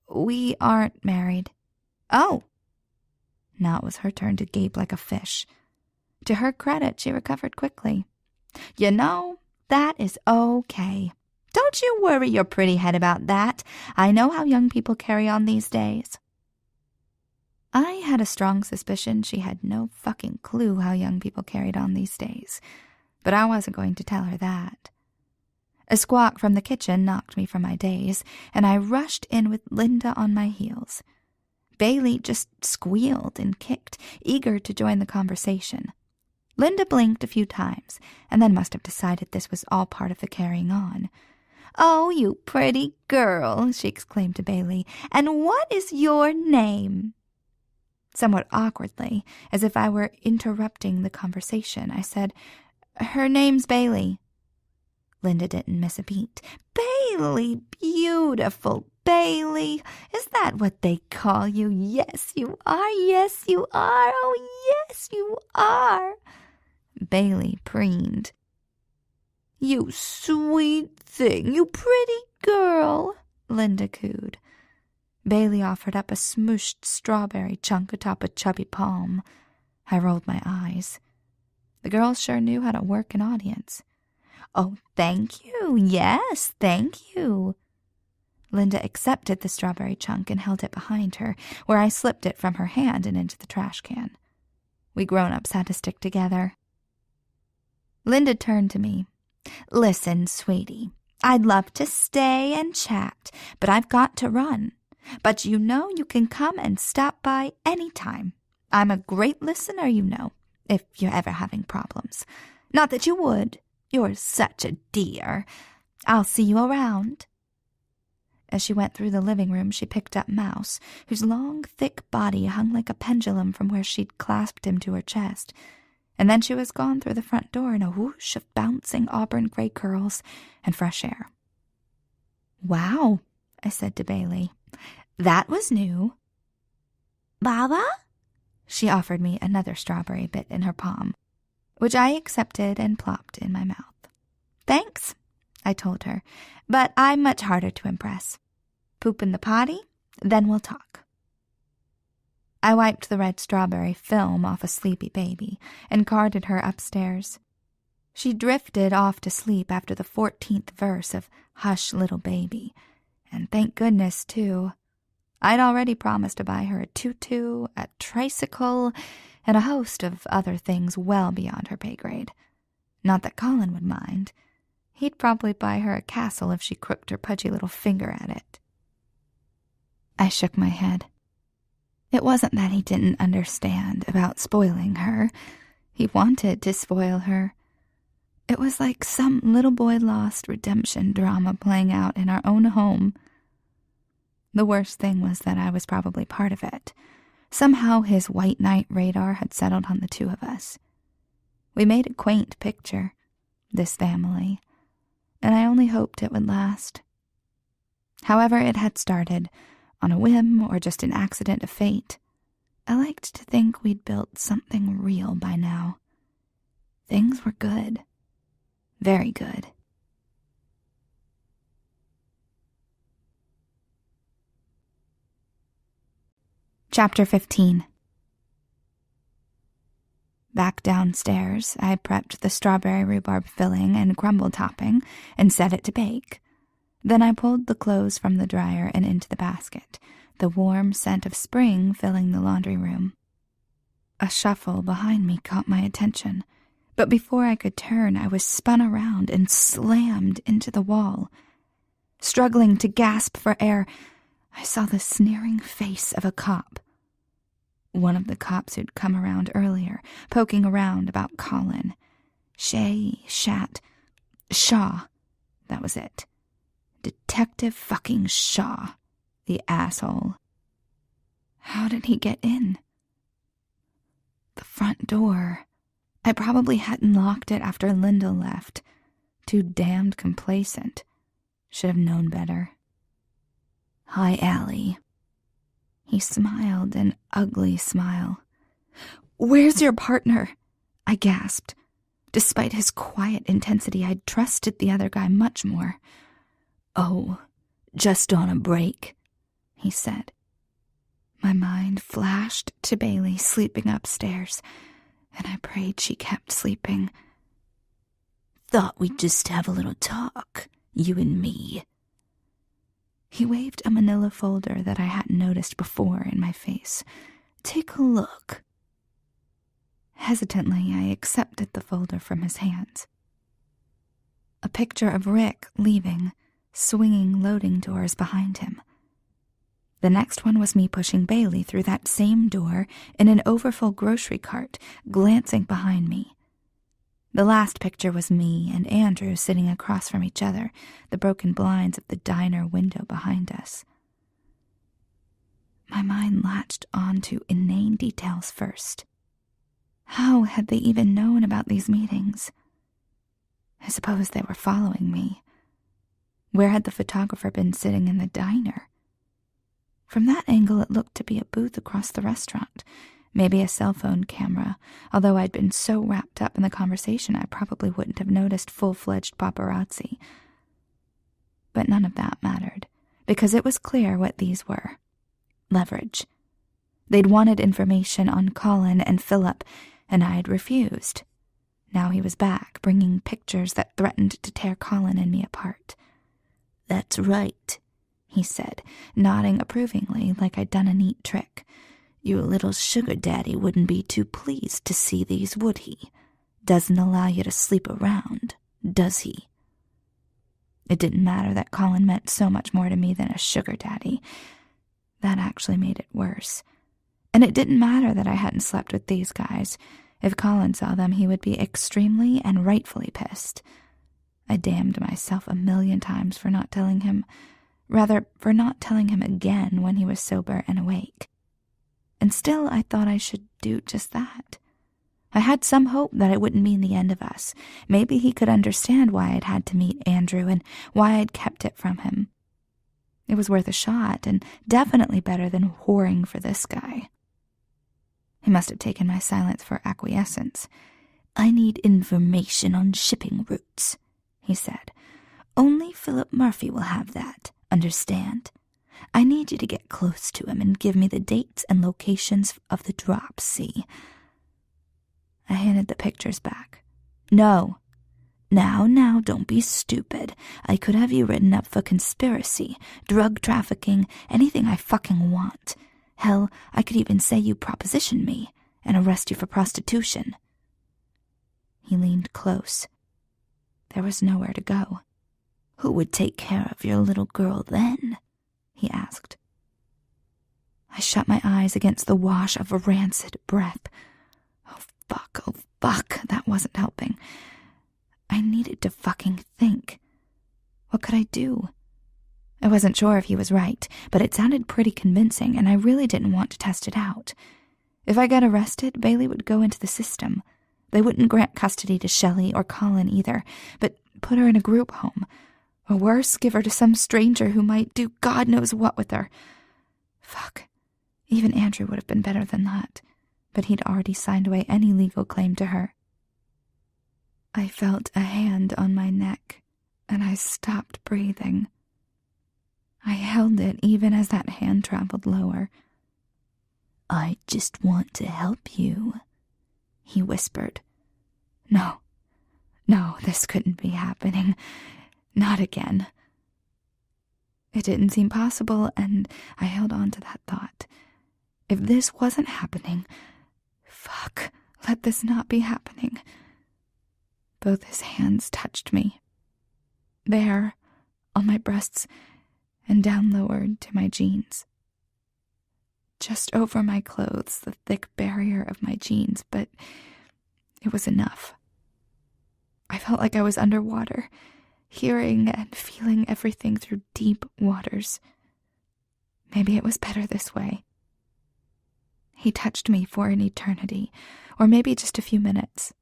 [SPEAKER 1] We aren't married. Oh. Now it was her turn to gape like a fish. To her credit, she recovered quickly. You know, that is okay. Don't you worry your pretty head about that. I know how young people carry on these days. I had a strong suspicion she had no fucking clue how young people carried on these days, but I wasn't going to tell her that. A squawk from the kitchen knocked me from my daze, and I rushed in with Linda on my heels. Bailey just squealed and kicked, eager to join the conversation. Linda blinked a few times, and then must have decided this was all part of the carrying on. "Oh, you pretty girl," she exclaimed to Bailey, "and what is your name?" Somewhat awkwardly, as if I were interrupting the conversation, I said, "Her name's Bailey." Linda didn't miss a beat. "Bailey, beautiful Bailey. Is that what they call you? Yes, you are. Yes, you are. Oh, yes, you are." Bailey preened. "You sweet thing, you pretty girl," Linda cooed. Bailey offered up a smooshed strawberry chunk atop a chubby palm. I rolled my eyes. The girl sure knew how to work an audience. "Oh, thank you. Yes, thank you." Linda accepted the strawberry chunk and held it behind her, where I slipped it from her hand and into the trash can. We grown-ups had to stick together. Linda turned to me. "Listen, sweetie, I'd love to stay and chat, but I've got to run. But you know you can come and stop by any time. I'm a great listener, you know, if you're ever having problems. Not that you would. You're such a dear. I'll see you around." As she went through the living room, she picked up Mouse, whose long, thick body hung like a pendulum from where she'd clasped him to her chest. And then she was gone through the front door in a whoosh of bouncing auburn gray curls and fresh air. "Wow," I said to Bailey. "That was new." "Baba?" She offered me another strawberry bit in her palm, which I accepted and plopped in my mouth. "Thanks," I told her, "but I'm much harder to impress. Poop in the potty, then we'll talk." I wiped the red strawberry film off a sleepy baby and carted her upstairs. She drifted off to sleep after the 14th verse of Hush, Little Baby, and thank goodness, too. I'd already promised to buy her a tutu, a tricycle, and a host of other things well beyond her pay grade. Not that Colin would mind. He'd probably buy her a castle if she crooked her pudgy little finger at it. I shook my head. It wasn't that he didn't understand about spoiling her. He wanted to spoil her. It was like some little boy lost redemption drama playing out in our own home. The worst thing was that I was probably part of it. Somehow his white knight radar had settled on the two of us. We made a quaint picture, this family, and I only hoped it would last. However it had started, on a whim or just an accident of fate, I liked to think we'd built something real by now. Things were good. Very good. Chapter 15. Back downstairs, I prepped the strawberry rhubarb filling and crumble topping and set it to bake. Then I pulled the clothes from the dryer and into the basket, the warm scent of spring filling the laundry room. A shuffle behind me caught my attention, but before I could turn, I was spun around and slammed into the wall. Struggling to gasp for air, I saw the sneering face of a cop. One of the cops who'd come around earlier, poking around about Colin. Shaw. That was it. Detective fucking Shaw. The asshole. How did he get in? The front door. I probably hadn't locked it after Linda left. Too damned complacent. Should have known better. Hi, Allie. He smiled an ugly smile. Where's your partner? I gasped. Despite his quiet intensity, I'd trusted the other guy much more. Oh, just on a break, he said. My mind flashed to Bailey sleeping upstairs, and I prayed she kept sleeping. Thought we'd just have a little talk, you and me. He waved a manila folder that I hadn't noticed before in my face. Take a look. Hesitantly, I accepted the folder from his hands. A picture of Rick leaving, swinging loading doors behind him. The next one was me pushing Bailey through that same door in an overfull grocery cart, glancing behind me. The last picture was me and Andrew sitting across from each other, the broken blinds of the diner window behind us. My mind latched on to inane details first. How had they even known about these meetings? I suppose they were following me. Where had the photographer been sitting in the diner? From that angle, it looked to be a booth across the restaurant. Maybe a cell phone camera, although I'd been so wrapped up in the conversation I probably wouldn't have noticed full-fledged paparazzi. But none of that mattered, because it was clear what these were. Leverage. They'd wanted information on Colin and Philip, and I had refused. Now he was back, bringing pictures that threatened to tear Colin and me apart. That's right, he said, nodding approvingly like I'd done a neat trick. Your little sugar daddy wouldn't be too pleased to see these, would he? Doesn't allow you to sleep around, does he? It didn't matter that Colin meant so much more to me than a sugar daddy. That actually made it worse. And it didn't matter that I hadn't slept with these guys. If Colin saw them, he would be extremely and rightfully pissed. I damned myself 1,000,000 times for not telling him. Rather, for not telling him again when he was sober and awake. And still I thought I should do just that. I had some hope that it wouldn't mean the end of us. Maybe he could understand why I'd had to meet Andrew and why I'd kept it from him. It was worth a shot, and definitely better than whoring for this guy. He must have taken my silence for acquiescence. I need information on shipping routes, he said. Only Philip Murphy will have that, understand? I need you to get close to him and give me the dates and locations of the drops, see? I handed the pictures back. No. Now, don't be stupid. I could have you written up for conspiracy, drug trafficking, anything I fucking want. Hell, I could even say you propositioned me and arrest you for prostitution. He leaned close. There was nowhere to go. Who would take care of your little girl then? He asked. I shut my eyes against the wash of rancid breath. Oh fuck, that wasn't helping. I needed to fucking think. What could I do? I wasn't sure if he was right, but it sounded pretty convincing, and I really didn't want to test it out. If I got arrested, Bailey would go into the system.
[SPEAKER 2] They wouldn't grant custody to Shelley or Colin either, but put her in a group home. Or worse, give her to some stranger who might do God knows what with her. Fuck. Even Andrew would have been better than that, but he'd already signed away any legal claim to her. I felt a hand on my neck, and I stopped breathing. I held it even as that hand traveled lower. "I just want to help you," he whispered. No, this couldn't be happening. Not again. It didn't seem possible, and I held on to that thought. If this wasn't happening, fuck, let this not be happening. Both his hands touched me. There, on my breasts, and down lowered to my jeans. Just over my clothes, the thick barrier of my jeans, but it was enough. I felt like I was underwater, hearing and feeling everything through deep waters. Maybe it was better this way. He touched me for an eternity, or maybe just a few minutes,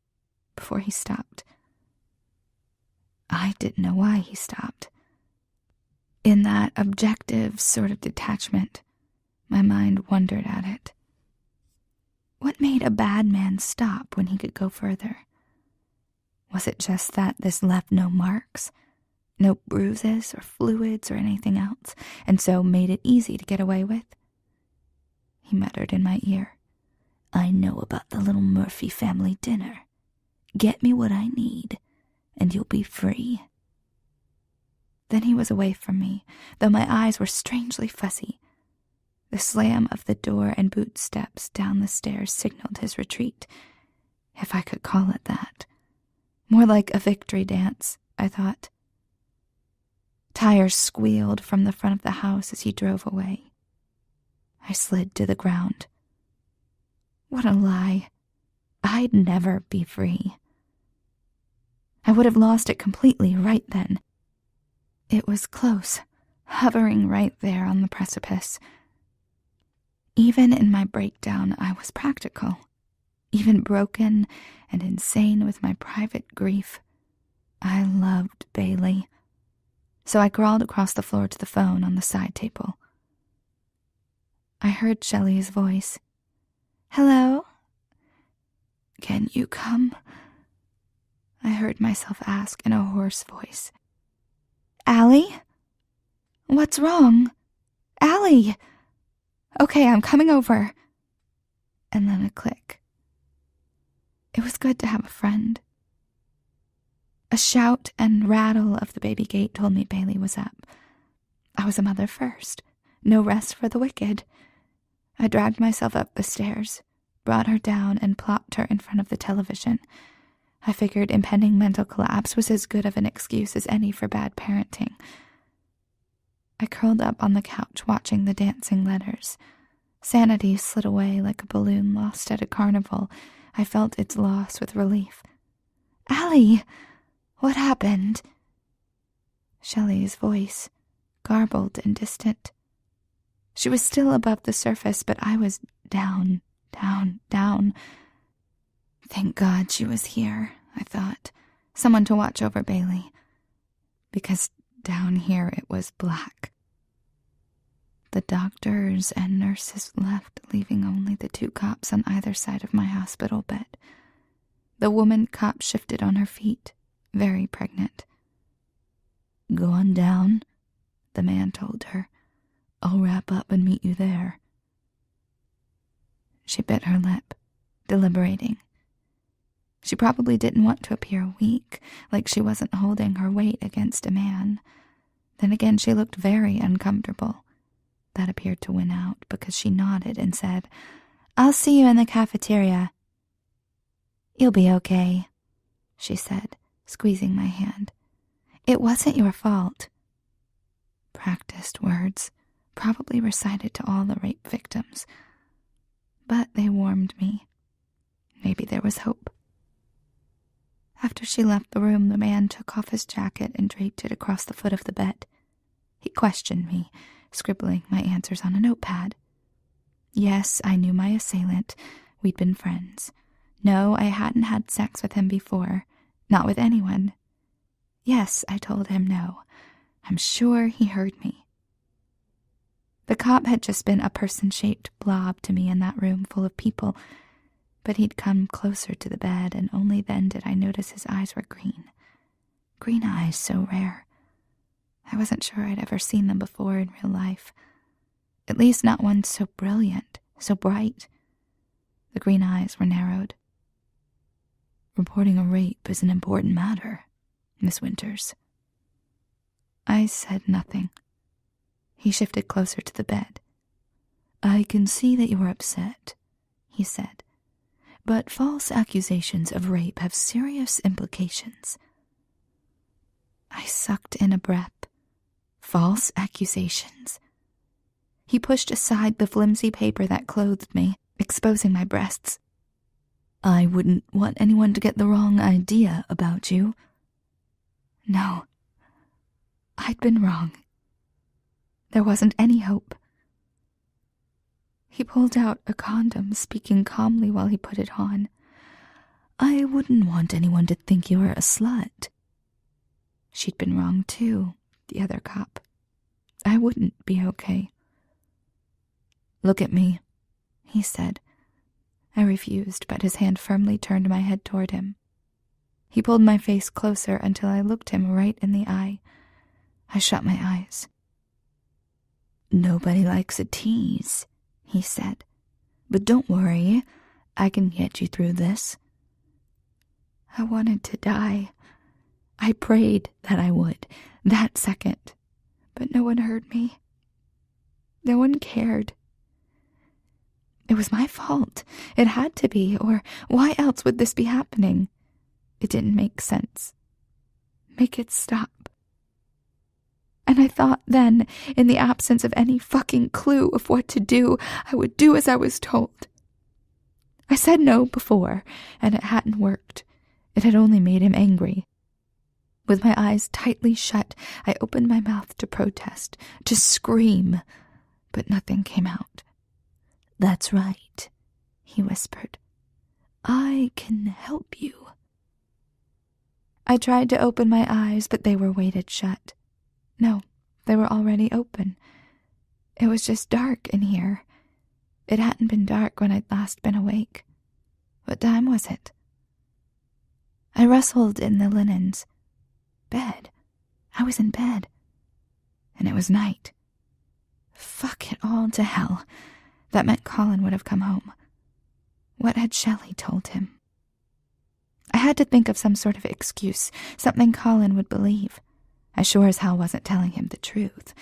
[SPEAKER 2] before he stopped. I didn't know why he stopped. In that objective sort of detachment, my mind wondered at it. What made a bad man stop when he could go further? Was it just that this left no marks, no bruises or fluids or anything else, and so made it easy to get away with? He muttered in my ear, "I know about the little Murphy family dinner. Get me what I need, and you'll be free." Then he was away from me, though my eyes were strangely fuzzy. The slam of the door and boot steps down the stairs signaled his retreat, if I could call it that. More like a victory dance, I thought. Tires squealed from the front of the house as he drove away. I slid to the ground. What a lie. I'd never be free. I would have lost it completely right then. It was close, hovering right there on the precipice. Even in my breakdown, I was practical. Even broken and insane with my private grief, I loved Bailey. So I crawled across the floor to the phone on the side table. I heard Shelley's voice. "Hello? Can you come?" I heard myself ask in a hoarse voice. "Allie? What's wrong? Allie! Okay, I'm coming over." And then a click. It was good to have a friend. A shout and rattle of the baby gate told me Bailey was up. I was a mother first. No rest for the wicked. I dragged myself up the stairs, brought her down, and plopped her in front of the television. I figured impending mental collapse was as good of an excuse as any for bad parenting. I curled up on the couch watching the dancing letters. Sanity slid away like a balloon lost at a carnival. I felt its loss with relief. "Allie, what happened?" Shelley's voice, garbled and distant. She was still above the surface, but I was down. Thank God she was here, I thought. Someone to watch over Bailey. Because down here it was black. The doctors and nurses left, leaving only the 2 cops on either side of my hospital bed. The woman cop shifted on her feet, very pregnant. "Go on down," the man told her. "I'll wrap up and meet you there." She bit her lip, deliberating. She probably didn't want to appear weak, like she wasn't holding her weight against a man. Then again, she looked very uncomfortable. That appeared to win out, because she nodded and said, "I'll see you in the cafeteria." "You'll be okay," she said, squeezing my hand. "It wasn't your fault." Practiced words, probably recited to all the rape victims. But they warmed me. Maybe there was hope. After she left the room, the man took off his jacket and draped it across the foot of the bed. He questioned me, scribbling my answers on a notepad. Yes, I knew my assailant. We'd been friends.
[SPEAKER 1] No, I hadn't had sex with him before. Not with anyone. Yes, I told him no. I'm sure he heard me. The cop had just been a person-shaped blob to me in that room full of people, but he'd come closer to the bed, and only then did I notice his eyes were green. Green eyes, so rare. I wasn't sure I'd ever seen them before in real life. At least not one so brilliant, so bright. The green eyes were narrowed. "Reporting a rape is an important matter, Miss Winters." I said nothing. He shifted closer to the bed. "I can see that you are upset," he said, "but false accusations of rape have serious implications." I sucked in a breath. False accusations. He pushed aside the flimsy paper that clothed me, exposing my breasts. "I wouldn't want anyone to get the wrong idea about you." No. I'd been wrong. There wasn't any hope. He pulled out a condom, speaking calmly while he put it on. "I wouldn't want anyone to think you were a slut." She'd been wrong too, the other cop. I wouldn't be okay. "Look at me," he said. I refused, but his hand firmly turned my head toward him. He pulled my face closer until I looked him right in the eye. I shut my eyes. "Nobody likes a tease," he said. "But don't worry, I can get you through this." I wanted to die. I prayed that I would, that second, but no one heard me. No one cared. It was my fault. It had to be, or why else would this be happening? It didn't make sense. Make it stop. And I thought then, in the absence of any fucking clue of what to do, I would do as I was told. I said no before, and it hadn't worked. It had only made him angry. With my eyes tightly shut, I opened my mouth to protest, to scream, but nothing came out. "That's right," he whispered. "I can help you." I tried to open my eyes, but they were weighted shut. No, they were already open. It was just dark in here. It hadn't been dark when I'd last been awake. What time was it? I rustled in the linens. Bed. I was in bed. And it was night. Fuck it all to hell. That meant Colin would have come home. What had Shelley told him? I had to think of some sort of excuse, something Colin would believe. I sure as hell wasn't telling him the truth,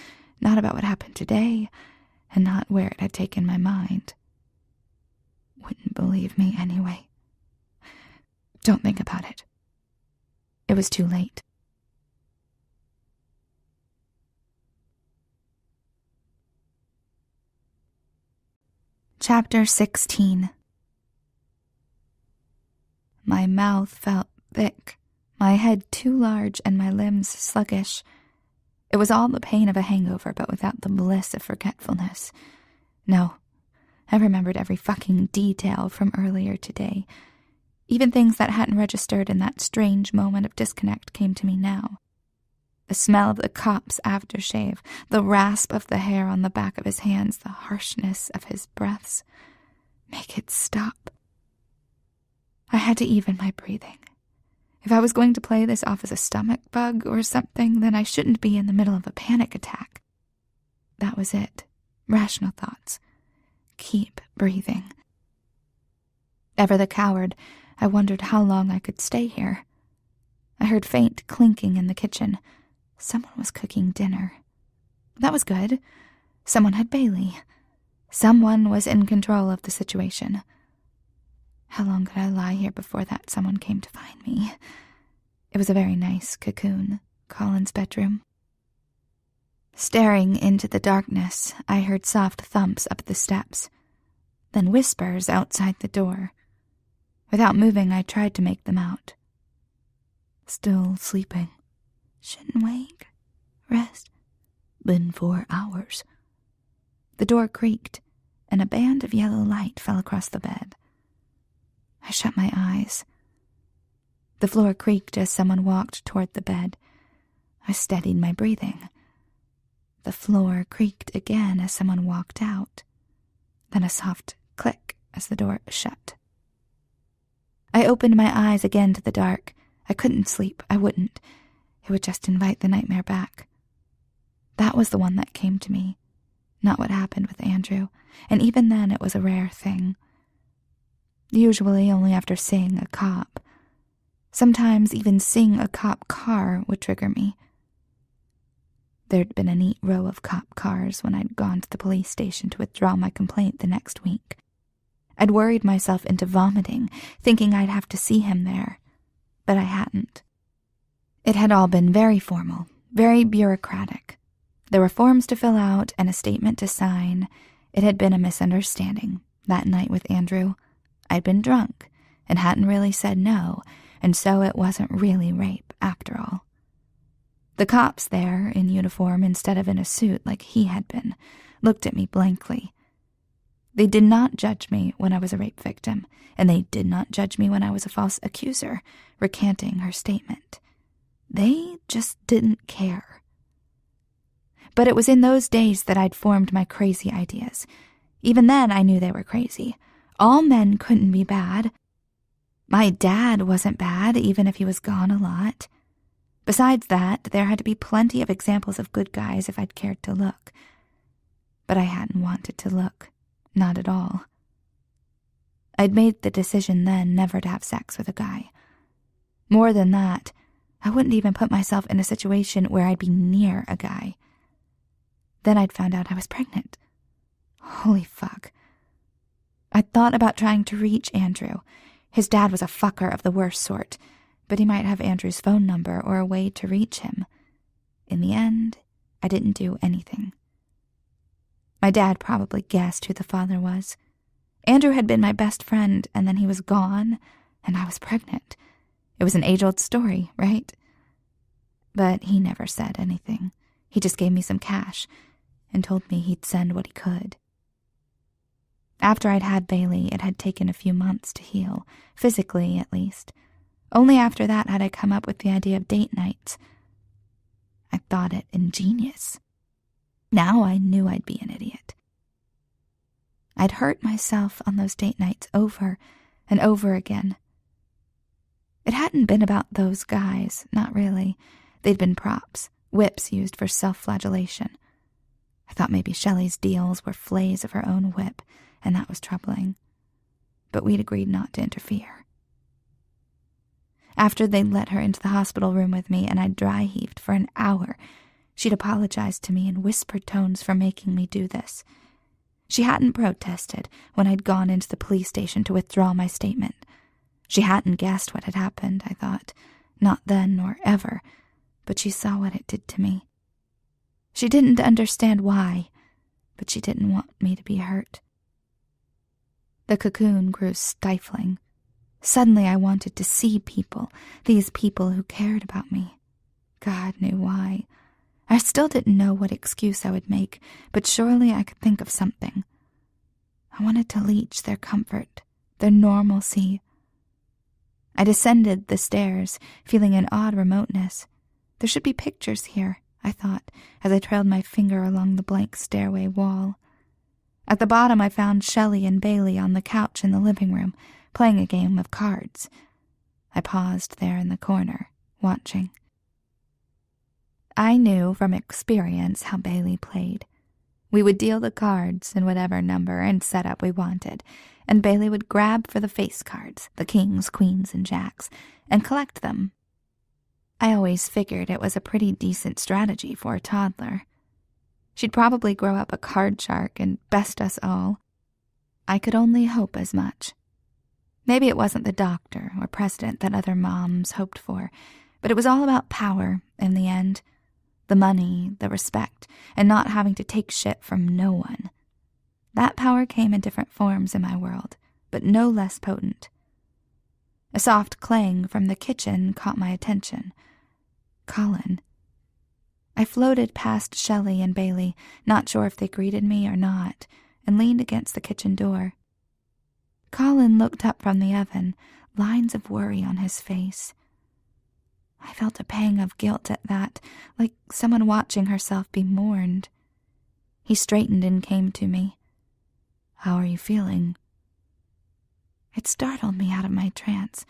[SPEAKER 1] not about what happened today, and not where it had taken my mind. Wouldn't believe me anyway. Don't think about it. It was too late. Chapter 16. My mouth felt thick, my head too large, and my limbs sluggish. It was all the pain of a hangover, but without the bliss of forgetfulness. No, I remembered every fucking detail from earlier today. Even things that hadn't registered in that strange moment of disconnect came to me now. The smell of the cop's aftershave, the rasp of the hair on the back of his hands, the harshness of his breaths. Make it stop. I had to even my breathing. If I was going to play this off as a stomach bug or something, then I shouldn't be in the middle of a panic attack. That was it. Rational thoughts. Keep breathing. Ever the coward, I wondered how long I could stay here. I heard faint clinking in the kitchen. Someone was cooking dinner. That was good. Someone had Bailey. Someone was in control of the situation. How long could I lie here before that someone came to find me? It was a very nice cocoon, Colin's bedroom. Staring into the darkness, I heard soft thumps up the steps, then whispers outside the door. Without moving, I tried to make them out. Still sleeping. Shouldn't wake. Rest. Been 4 hours. The door creaked, and a band of yellow light fell across the bed. I
[SPEAKER 2] I shut my eyes. The floor creaked as someone walked toward the bed. I steadied my breathing. The floor creaked again as someone walked out. Then a soft click as the door shut. I opened my eyes again to the dark. I couldn't sleep. I wouldn't. It would just invite the nightmare back. That was the one that came to me, not what happened with Andrew, and even then it was a rare thing. Usually only after seeing a cop. Sometimes even seeing a cop car would trigger me. There'd been a neat row of cop cars when I'd gone to the police station to withdraw my complaint the next week. I'd worried myself into vomiting, thinking I'd have to see him there, but I hadn't. It had all been very formal, very bureaucratic. There were forms to fill out and a statement to sign. It had been a misunderstanding. That night with Andrew, I'd been drunk and hadn't really said no, and so it wasn't really rape after all. The cops there, in uniform instead of in a suit like he had been, looked at me blankly. They did not judge me when I was a rape victim, and they did not judge me when I was a false accuser, recanting her statement. They just didn't care. But it was in those days that I'd formed my crazy ideas. Even then I knew they were crazy. All men couldn't be bad. My dad wasn't bad, even if he was gone a lot. Besides that, there had to be plenty of examples of good guys if I'd cared to look. But I hadn't wanted to look. Not at all. I'd made the decision then never to have sex with a guy. More than that, I wouldn't even put myself in a situation where I'd be near a guy. Then I'd found out I was pregnant. Holy fuck. I'd thought about trying to reach Andrew. His dad was a fucker of the worst sort, but he might have Andrew's phone number or a way to reach him. In the end, I didn't do anything. My dad probably guessed who the father was. Andrew had been my best friend, and then he was gone, and I was pregnant. It was an age-old story, right? But he never said anything. He just gave me some cash and told me he'd send what he could. After I'd had Bailey, it had taken a few months to heal, physically at least. Only after that had I come up with the idea of date nights. I thought it ingenious. Now I knew I'd be an idiot. I'd hurt myself on those date nights over and over again. It hadn't been about those guys, not really. They'd been props, whips used for self-flagellation. I thought maybe Shelley's deals were flays of her own whip, and that was troubling. But we'd agreed not to interfere. After they'd let her into the hospital room with me and I'd dry-heaved for an hour, she'd apologized to me in whispered tones for making me do this. She hadn't protested when I'd gone into the police station to withdraw my statement. She hadn't guessed what had happened, I thought. Not then nor ever, but she saw what it did to me. She didn't understand why, but she didn't want me to be hurt. The cocoon grew stifling. Suddenly I wanted to see people, these people who cared about me. God knew why. I still didn't know what excuse I would make, but surely I could think of something. I wanted to leech their comfort, their normalcy. I descended the stairs, feeling an odd remoteness. There should be pictures here, I thought, as I trailed my finger along the blank stairway wall. At the bottom I found Shelley and Bailey on the couch in the living room, playing a game of cards. I paused there in the corner, watching. I knew from experience how Bailey played. We would deal the cards in whatever number and setup we wanted, and Bailey would grab for the face cards, the kings, queens, and jacks, and collect them. I always figured it was a pretty decent strategy for a toddler. She'd probably grow up a card shark and best us all. I could only hope as much. Maybe it wasn't the doctor or president that other moms hoped for, but it was all about power in the end. The money, the respect, and not having to take shit from no one. That power came in different forms in my world, but no less potent. A soft clang from the kitchen caught my attention. Colin. I floated past Shelley and Bailey, not sure if they greeted me or not, and leaned against the kitchen door.
[SPEAKER 1] Colin looked up from the oven, lines of worry on his face. I felt a pang of guilt at that, like someone watching herself be mourned. He straightened and came to me. "How are you feeling?" It startled me out of my trance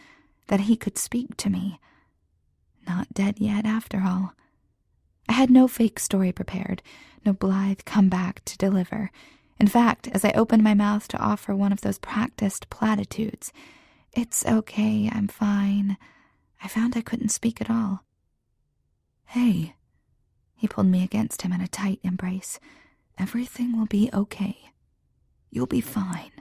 [SPEAKER 1] that he could speak to me. Not dead yet, after all. I had no fake story prepared, no blithe comeback to deliver. In fact, as I opened my mouth to offer one of those practiced platitudes, "It's okay, I'm fine," I found I couldn't speak at all. "Hey," he pulled me against him in a tight embrace, "everything will be okay. You'll be fine."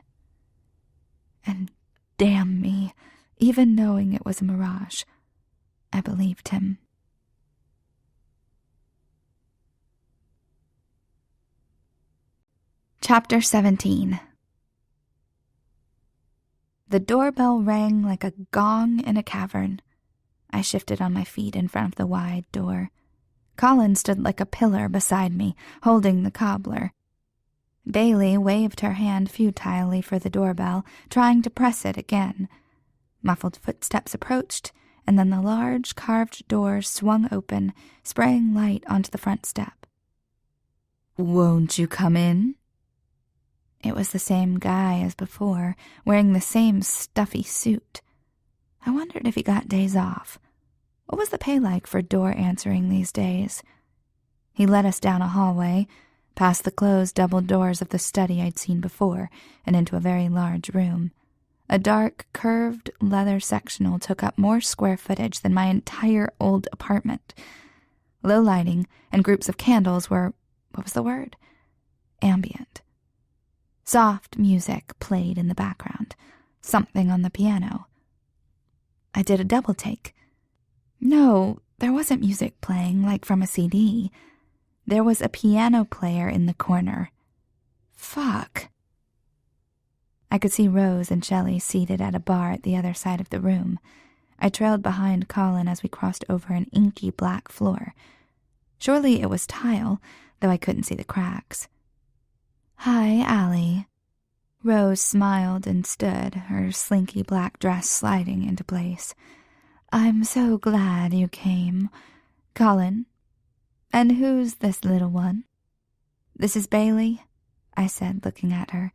[SPEAKER 1] And damn me, even knowing it was a mirage, I believed him. Chapter 17. The doorbell rang like a gong in a cavern. I shifted on my feet in front of the wide door. Colin stood like a pillar beside me, holding the cobbler. Bailey waved her hand futilely for the doorbell, trying to press it again. Muffled footsteps approached, and then the large carved door swung open, spraying light onto the front step. "Won't you come in?" It was the same guy as before, wearing the same stuffy suit. I wondered if he got days off. What was the pay like for door answering these days? He led us down a hallway, past the closed double doors of the study I'd seen before, and into a very large room. A dark, curved leather sectional took up more square footage than my entire old apartment. Low lighting and groups of candles were, what was the word? Ambient. Soft music played in the background, something on the piano. I did a double take. No, there wasn't music playing like from a CD. There was a piano player in the corner. Fuck. I could see Rose and Shelley seated at a bar at the other side of the room. I trailed behind Colin as we crossed over an inky black floor. Surely it was tile, though I couldn't see the cracks. "Hi, Allie." Rose smiled and stood, her slinky black dress sliding into place. "I'm so glad you came. Colin, and who's this little one?" "This is Bailey," I said, looking at her.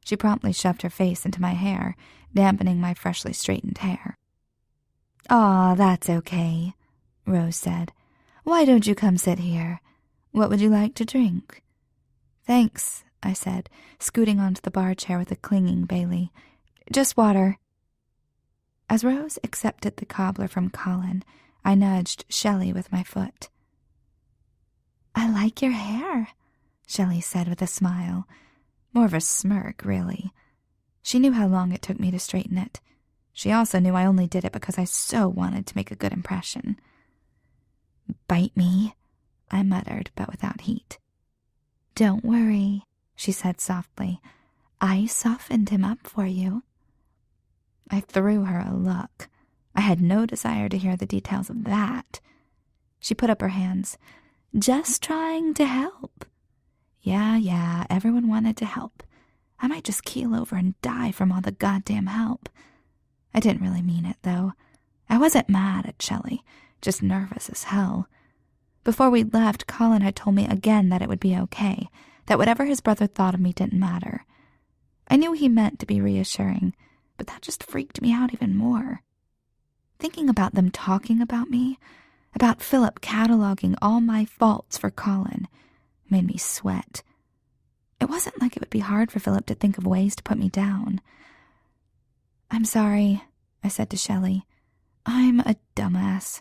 [SPEAKER 1] She promptly shoved her face into my hair, dampening my freshly straightened hair. "Aw, that's okay," Rose said. "Why don't you come sit here? What would you like to drink?" "Thanks," I said, scooting onto the bar chair with a clinging Bailey. "Just water." As Rose accepted the cobbler from Colin, I nudged Shelley with my foot. "I like your hair," Shelley said with a smile. More of a smirk, really. She knew how long it took me to straighten it. She also knew I only did it because I so wanted to make a good impression. "Bite me," I muttered, but without heat. "Don't worry," she said softly. "I softened him up for you." I threw her a look. I had no desire to hear the details of that. She put up her hands. "Just trying to help." Yeah, everyone wanted to help. I might just keel over and die from all the goddamn help. I didn't really mean it, though. I wasn't mad at Shelley, just nervous as hell. Before we'd left, Colin had told me again that it would be okay, that whatever his brother thought of me didn't matter. I knew he meant to be reassuring, but that just freaked me out even more. Thinking about them talking about me, about Philip cataloging all my faults for Colin, made me sweat. It wasn't like it would be hard for Philip to think of ways to put me down. "I'm sorry," I said to Shelley. "I'm a dumbass."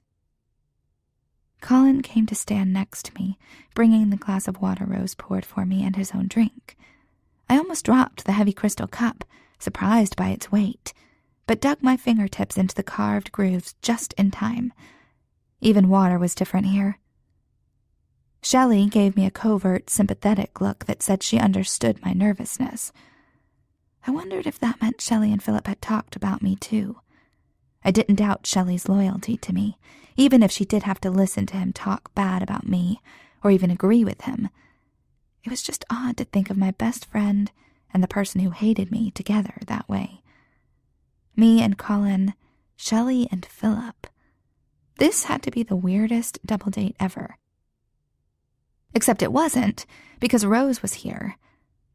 [SPEAKER 1] Colin came to stand next to me, bringing the glass of water Rose poured for me and his own drink. I almost dropped the heavy crystal cup, surprised by its weight, but dug my fingertips into the carved grooves just in time. Even water was different here. Shelley gave me a covert, sympathetic look that said she understood my nervousness. I wondered if that meant Shelley and Philip had talked about me, too. I didn't doubt Shelley's loyalty to me, even if she did have to listen to him talk bad about me, or even agree with him. It was just odd to think of my best friend and the person who hated me together that way. Me and Colin, Shelley and Philip. This had to be the weirdest double date ever. Except it wasn't, because Rose was here,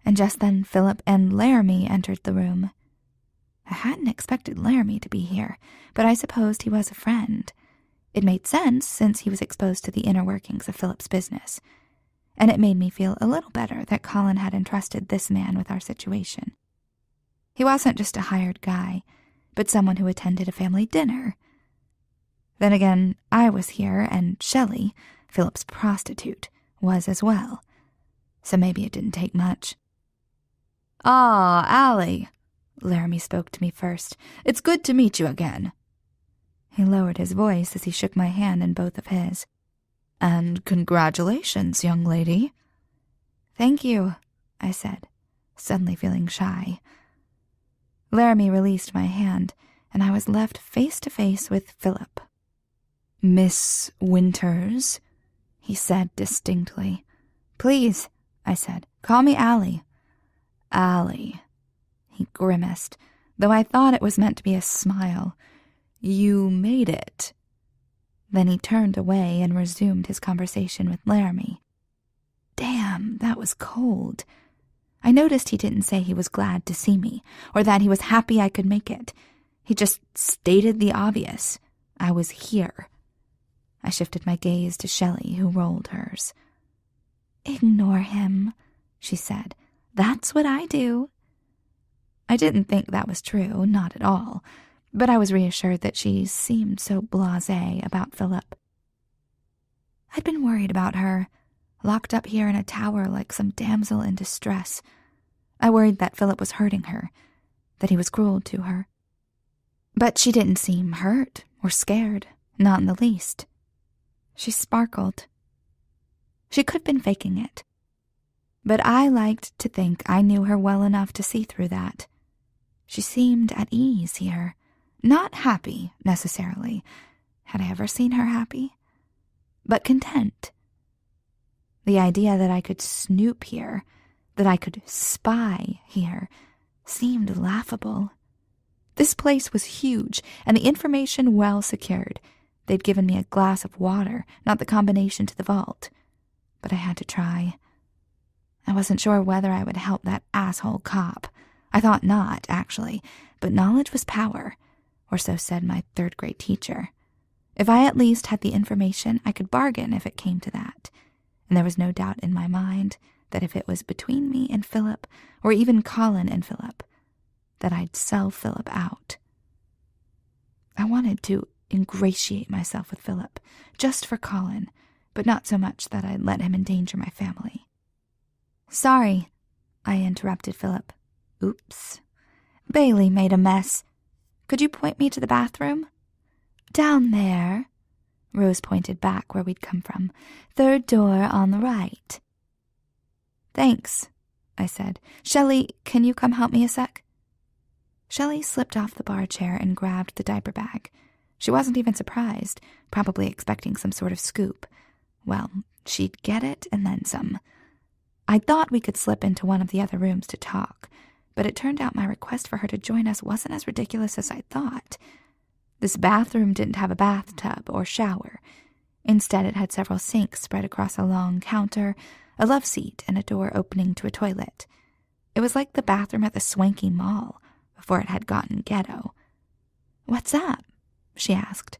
[SPEAKER 1] and just then Philip and Laramie entered the room. I hadn't expected Laramie to be here, but I supposed he was a friend. It made sense since he was exposed to the inner workings of Philip's business, and it made me feel a little better that Colin had entrusted this man with our situation. He wasn't just a hired guy, but someone who attended a family dinner. Then again, I was here, and Shelley, Philip's prostitute, was as well, so maybe it didn't take much.
[SPEAKER 2] "Ah, Allie," Laramie spoke to me first. "It's good to meet you again."
[SPEAKER 1] He lowered his voice as he shook my hand in both of his.
[SPEAKER 2] "And congratulations, young lady."
[SPEAKER 1] "Thank you," I said, suddenly feeling shy. Laramie released my hand, and I was left face to face with Philip.
[SPEAKER 2] "Miss Winters,"
[SPEAKER 1] he said distinctly. "Please," I said, "call me Allie."
[SPEAKER 2] "Allie,"
[SPEAKER 1] he grimaced, though I thought it was meant to be a smile.
[SPEAKER 2] "You made it."
[SPEAKER 1] Then he turned away and resumed his conversation with Laramie. Damn, that was cold. I noticed he didn't say he was glad to see me, or that he was happy I could make it. He just stated the obvious. I was here. I shifted my gaze to Shelley, who rolled hers. "Ignore him," she said. "That's what I do." I didn't think that was true, not at all, but I was reassured that she seemed so blasé about Philip. I'd been worried about her, locked up here in a tower like some damsel in distress. I worried that Philip was hurting her, that he was cruel to her. But she didn't seem hurt or scared, not in the least. She sparkled. She could have been faking it, but I liked to think I knew her well enough to see through that. She seemed at ease here, not happy necessarily. Had I ever seen her happy? But content. The idea that I could snoop here, that I could spy here, seemed laughable. This place was huge, and the information well secured. They'd given me a glass of water, not the combination to the vault. But I had to try. I wasn't sure whether I would help that asshole cop. I thought not, actually, but knowledge was power, or so said my third-grade teacher. If I at least had the information, I could bargain if it came to that. And there was no doubt in my mind that if it was between me and Philip, or even Colin and Philip, that I'd sell Philip out. I wanted to ingratiate myself with Philip, just for Colin, but not so much that I'd let him endanger my family. "Sorry," I interrupted Philip. "Oops. Bailey made a mess. Could you point me to the bathroom?" "Down there." Rose pointed back where we'd come from. "Third door on the right." "Thanks," I said. "Shelley, can you come help me a sec?" Shelley slipped off the bar chair and grabbed the diaper bag. She wasn't even surprised, probably expecting some sort of scoop. Well, she'd get it and then some. I thought we could slip into one of the other rooms to talk, but it turned out my request for her to join us wasn't as ridiculous as I thought. This bathroom didn't have a bathtub or shower. Instead, it had several sinks spread across a long counter, a love seat, and a door opening to a toilet. It was like the bathroom at the swanky mall before it had gotten ghetto. "What's up?" she asked.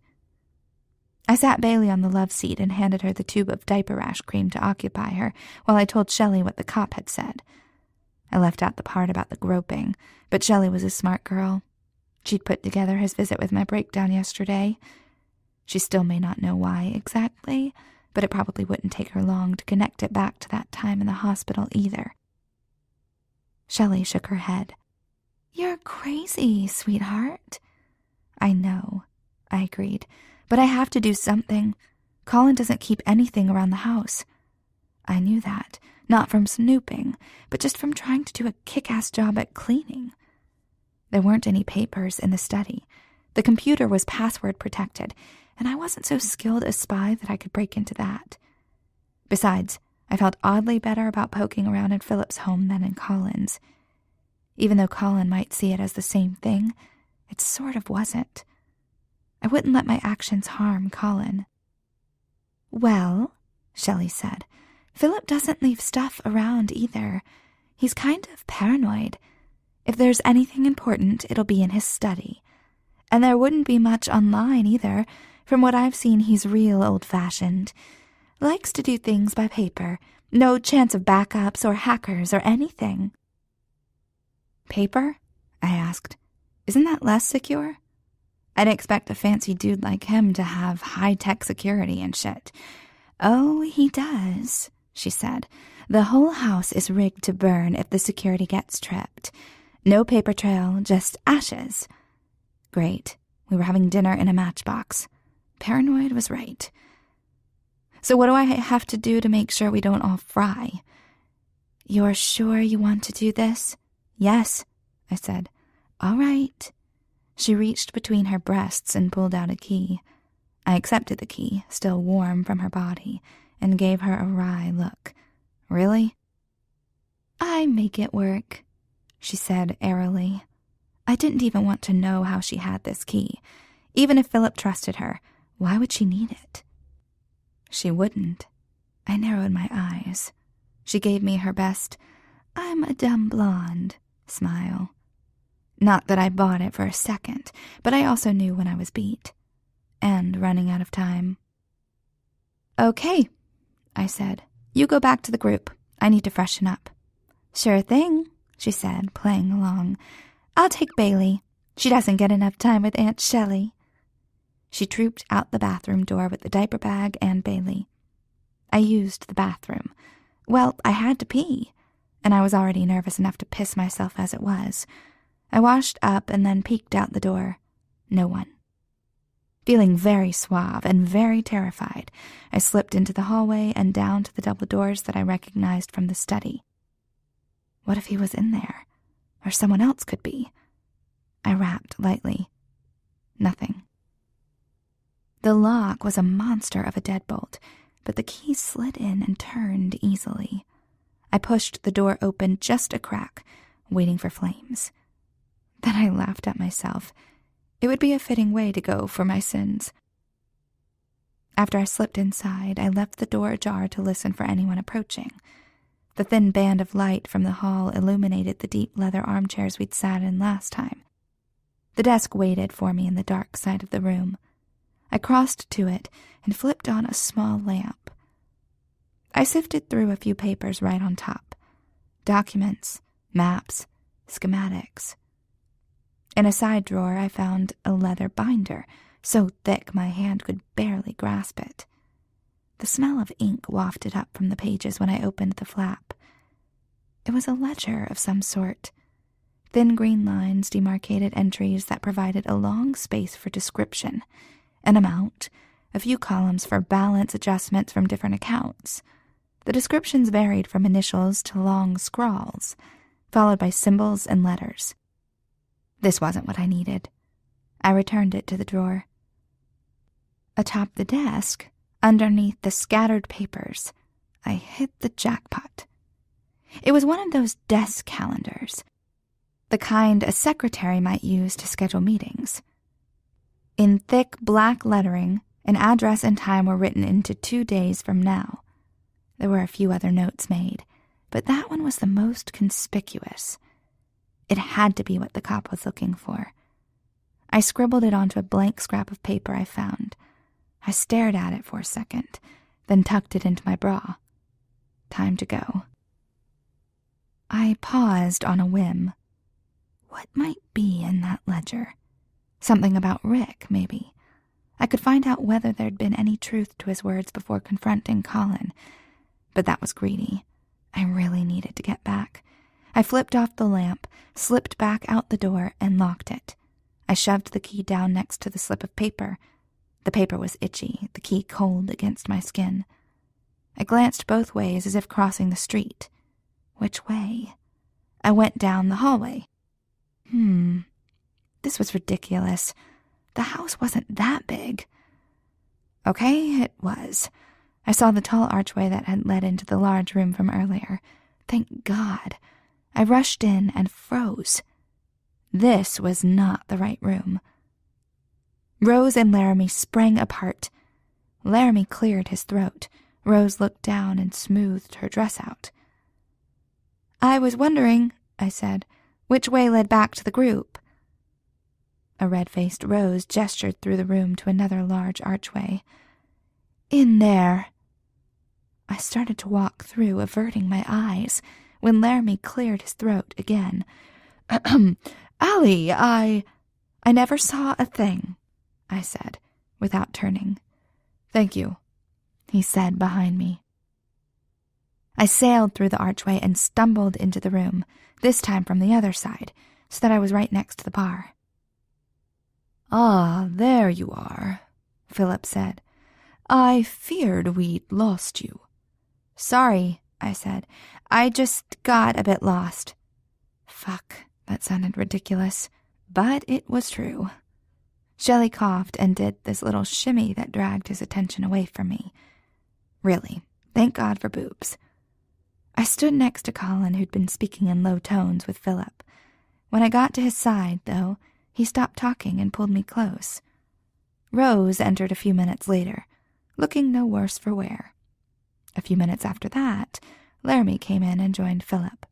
[SPEAKER 1] I sat Bailey on the love seat and handed her the tube of diaper rash cream to occupy her while I told Shelley what the cop had said. I left out the part about the groping, but Shelley was a smart girl. She'd put together his visit with my breakdown yesterday. She still may not know why exactly, but it probably wouldn't take her long to connect it back to that time in the hospital either. Shelley shook her head. "You're crazy, sweetheart." "I know," I agreed, "but I have to do something. Colin doesn't keep anything around the house." I knew that, not from snooping, but just from trying to do a kick-ass job at cleaning. There weren't any papers in the study. The computer was password protected, and I wasn't so skilled a spy that I could break into that. Besides, I felt oddly better about poking around in Philip's home than in Colin's. Even though Colin might see it as the same thing, It sort of wasn't. I wouldn't let my actions harm Colin. "Well," Shelley said, "Philip doesn't leave stuff around either. He's kind of paranoid. If there's anything important, it'll be in his study. And there wouldn't be much online either. From what I've seen, he's real old-fashioned. Likes to do things by paper. No chance of backups or hackers or anything." "Paper?" I asked. "Isn't that less secure?" I'd expect a fancy dude like him to have high-tech security and shit. "Oh, he does," she said. "The whole house is rigged to burn if the security gets tripped. No paper trail, just ashes." Great. We were having dinner in a matchbox. Paranoid was right. "So what do I have to do to make sure we don't all fry?" "You're sure you want to do this?" "Yes," I said. "All right." She reached between her breasts and pulled out a key. I accepted the key, still warm from her body, and gave her a wry look. "Really?" "I make it work," she said airily. I didn't even want to know how she had this key. Even if Philip trusted her, why would she need it? She wouldn't. I narrowed my eyes. She gave me her best, "I'm a dumb blonde" smile. Not that I bought it for a second, but I also knew when I was beat. And running out of time. "Okay," I said. "You go back to the group. I need to freshen up." "Sure thing," she said, playing along. "I'll take Bailey. She doesn't get enough time with Aunt Shelley." She trooped out the bathroom door with the diaper bag and Bailey. I used the bathroom. Well, I had to pee, and I was already nervous enough to piss myself as it was. I washed up and then peeked out the door. No one. Feeling very suave and very terrified, I slipped into the hallway and down to the double doors that I recognized from the study. What if he was in there? Or someone else could be? I rapped lightly. Nothing. The lock was a monster of a deadbolt, but the key slid in and turned easily. I pushed the door open just a crack, waiting for flames. Then I laughed at myself. It would be a fitting way to go for my sins. After I slipped inside, I left the door ajar to listen for anyone approaching. The thin band of light from the hall illuminated the deep leather armchairs we'd sat in last time. The desk waited for me in the dark side of the room. I crossed to it and flipped on a small lamp. I sifted through a few papers right on top. Documents, maps, schematics. In a side drawer, I found a leather binder, so thick my hand could barely grasp it. The smell of ink wafted up from the pages when I opened the flap. It was a ledger of some sort. Thin green lines demarcated entries that provided a long space for description, an amount, a few columns for balance adjustments from different accounts. The descriptions varied from initials to long scrawls, followed by symbols and letters. This wasn't what I needed. I returned it to the drawer. Atop the desk, underneath the scattered papers, I hit the jackpot. It was one of those desk calendars, the kind a secretary might use to schedule meetings. In thick black lettering, an address and time were written into 2 days from now. There were a few other notes made, but that one was the most conspicuous. It had to be what the cop was looking for. I scribbled it onto a blank scrap of paper I found. I stared at it for a second, then tucked it into my bra. Time to go. I paused on a whim. What might be in that ledger? Something about Rick, maybe. I could find out whether there'd been any truth to his words before confronting Colin. But that was greedy. I really needed to get back. I flipped off the lamp, slipped back out the door, and locked it. I shoved the key down next to the slip of paper. The paper was itchy, the key cold against my skin. I glanced both ways as if crossing the street. Which way? I went down the hallway. This was ridiculous. The house wasn't that big. Okay, it was. I saw the tall archway that had led into the large room from earlier. Thank God. I rushed in and froze.
[SPEAKER 2] This was not the right room. Rose and Laramie sprang apart. Laramie cleared his throat. Rose looked down and smoothed her dress out. "I was wondering," I said, "which way led back to the group." A red-faced Rose gestured through the room to another large archway. "In there." I started to walk through, averting my eyes, when Laramie cleared his throat again. "Allie, I never saw a thing," I said, without turning. "Thank you," he said behind me. I sailed through the archway and stumbled into the room, this time from the other side, so that I was right next to the bar. "Ah, there you are," Philip said. "I feared we'd lost you." "Sorry," I said. "I just got a bit lost." Fuck, that sounded ridiculous, but it was true. Shelley coughed and did this little shimmy that dragged his attention away from me. Really, thank God for boobs. I stood next to Colin, who'd been speaking in low tones with Philip. When I got to his side, though, he stopped talking and pulled me close. Rose entered a few minutes later, looking no worse for wear. A few minutes after that, Laramie came in and joined Philip.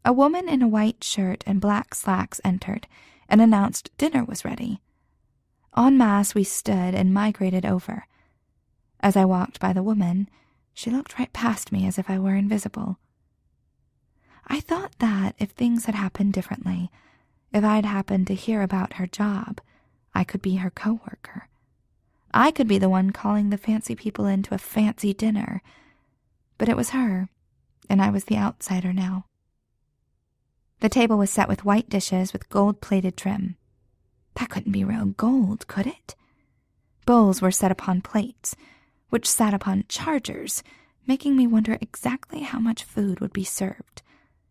[SPEAKER 2] A woman in a white shirt and black slacks entered and announced dinner was ready. En masse we stood and migrated over. As I walked by the woman, she looked right past me as if I were invisible. I thought that if things had happened differently, if I'd happened to hear about her job, I could be her coworker. I could be the one calling the fancy people into a fancy dinner. But it was her, and I was the outsider now. The table was set with white dishes with gold-plated trim. That couldn't be real gold, could it? Bowls were set upon plates, which sat upon chargers, making me wonder exactly how much food would be served.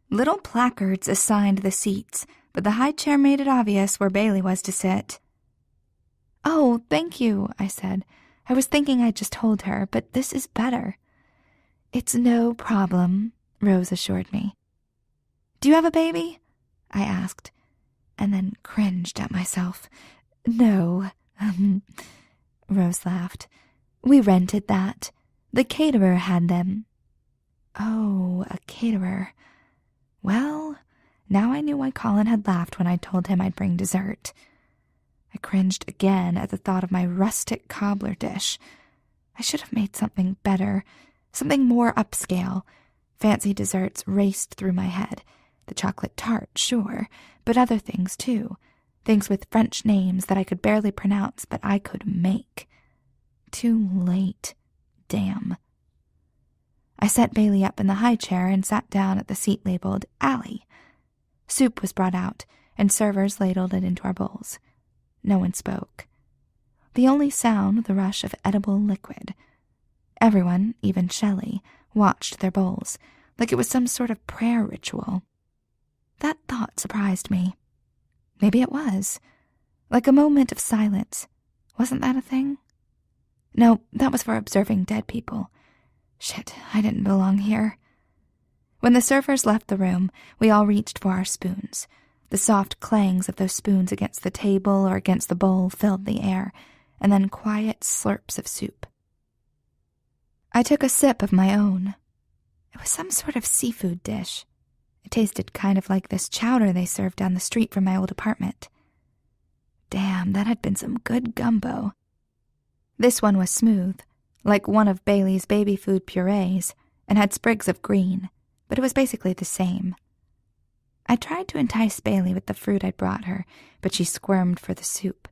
[SPEAKER 2] Little placards assigned the seats, but the high chair made it obvious where Bailey was to sit. "Oh, thank you," I said. "I was thinking I'd just hold her, but this is better." "It's no problem," Rose assured me. "Do you have a baby?" I asked, and then cringed at myself. "No," Rose laughed. "We rented that. The caterer had them." Oh, a caterer. Well, now I knew why Colin had laughed when I told him I'd bring dessert. I cringed again at the thought of my rustic cobbler dish. I should have made something better, something more upscale. Fancy desserts raced through my head. The chocolate tart, sure, but other things too. Things with French names that I could barely pronounce, but I could make. Too late. Damn. I set Bailey up in the high chair and sat down at the seat labeled Allie. Soup was brought out, and servers ladled it into our bowls. No one spoke. The only sound, the rush of edible liquid. Everyone, even Shelley, watched their bowls, like it was some sort of prayer ritual. That thought surprised me. Maybe it was. Like a moment of silence. Wasn't that a thing? No, that was for observing dead people. Shit, I didn't belong here. When the servers left the room, we all reached for our spoons. The soft clangs of those spoons against the table or against the bowl filled the air, and then quiet slurps of soup. I took a sip of my own. It was some sort of seafood dish. It tasted kind of like this chowder they served down the street from my old apartment. Damn, that had been some good gumbo. This one was smooth, like one of Bailey's baby food purees, and had sprigs of green, but it was basically the same. I tried to entice Bailey with the fruit I'd brought her, but she squirmed for the soup.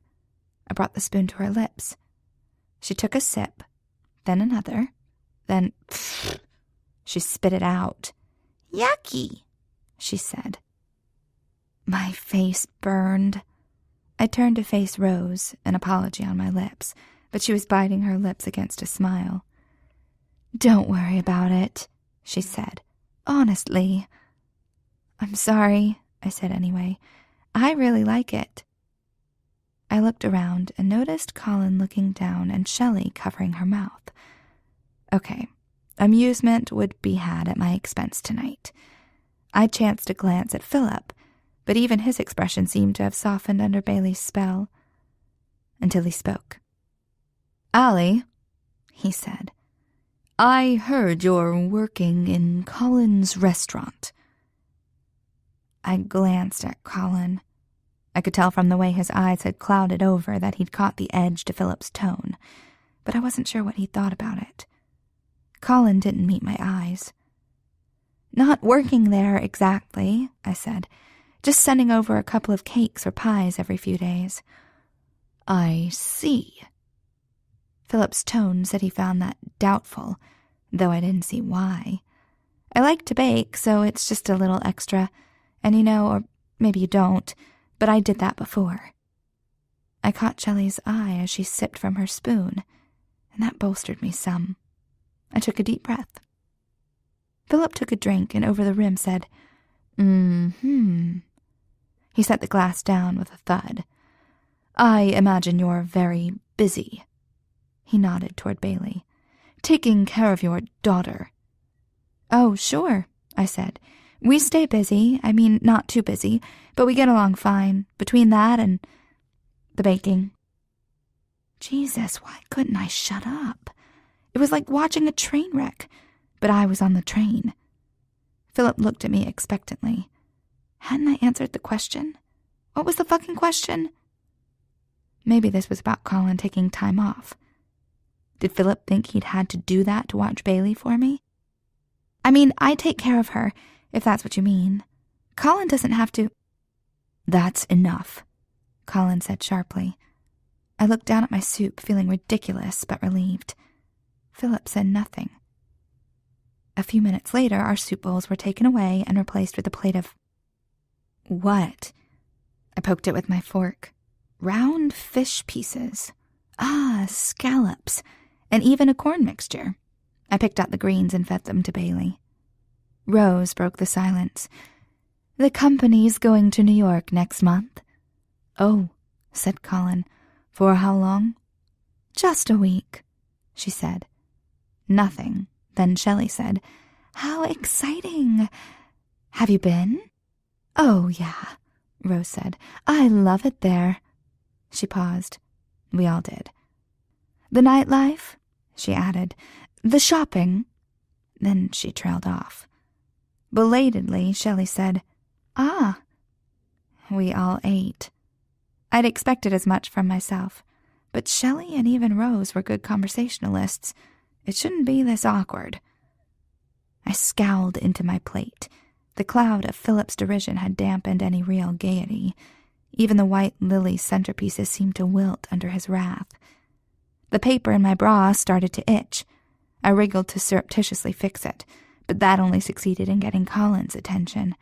[SPEAKER 2] I brought the spoon to her lips. She took a sip, then another, then pfft, she spit it out. "Yucky," she said. My face burned. I turned to face Rose, an apology on my lips, but she was biting her lips against a smile. "Don't worry about it," she said. "Honestly." "I'm sorry," I said anyway. "I really like it." I looked around and noticed Colin looking down and Shelley covering her mouth. Okay, amusement would be had at my expense tonight. I chanced a glance at Philip,
[SPEAKER 1] but even his expression seemed to have softened under Bailey's spell. Until he spoke. "Allie," he said, "I heard you're working in Colin's restaurant." I glanced at Colin. I could tell from the way his eyes had clouded over that he'd caught the edge to Philip's tone, but I wasn't sure what he thought about it. Colin didn't meet my eyes. "Not working there exactly," I said. "Just sending over a couple of cakes or pies every few days." "I see." Philip's tone said he found that doubtful, though I didn't see why. I like to bake, so it's just a little extra, and you know, or maybe you don't, but I did that before. I caught Shelley's eye as she sipped from her spoon, and that bolstered me some. I took a deep breath. Philip took a drink and over the rim said, "Mm-hmm." He set the glass down with a thud. "I imagine you're very busy." He nodded toward Bailey. "Taking care of your daughter." "Oh, sure," I said. "We stay busy. I mean, not too busy, but we get along fine, between that and the baking." Jesus, why couldn't I shut up? It was like watching a train wreck, but I was on the train. Philip looked at me expectantly. Hadn't I answered the question? What was the fucking question? Maybe this was about Colin taking time off. Did Philip think he'd had to do that to watch Bailey for me? I mean, I take care of her, if that's what you mean. Colin doesn't have to. "That's enough," Colin said sharply. I looked down at my soup, feeling ridiculous but relieved. Philip said nothing. A few minutes later, our soup bowls were taken away and replaced with a plate of... What? I poked it with my fork. Round fish pieces. Ah, scallops. And even a corn mixture. I picked out the greens and fed them to Bailey. Rose broke the silence. "The company's going to New York next month." "Oh," said Colin. "For how long?" "Just a week," she said. Nothing. Then Shelley said, "How exciting. Have you been?" "Oh, yeah," Rose said. "I love it there." She paused. We all did. "The nightlife?" she added. "The shopping?" Then she trailed off. Belatedly, Shelley said, "Ah." We all ate. I'd expected as much from myself, but Shelley and even Rose were good conversationalists. It shouldn't be this awkward. I scowled into my plate. The cloud of Philip's derision had dampened any real gaiety. Even the white lily centerpieces seemed to wilt under his wrath. The paper in my bra started to itch. I wriggled to surreptitiously fix it, but that only succeeded in getting Colin's attention.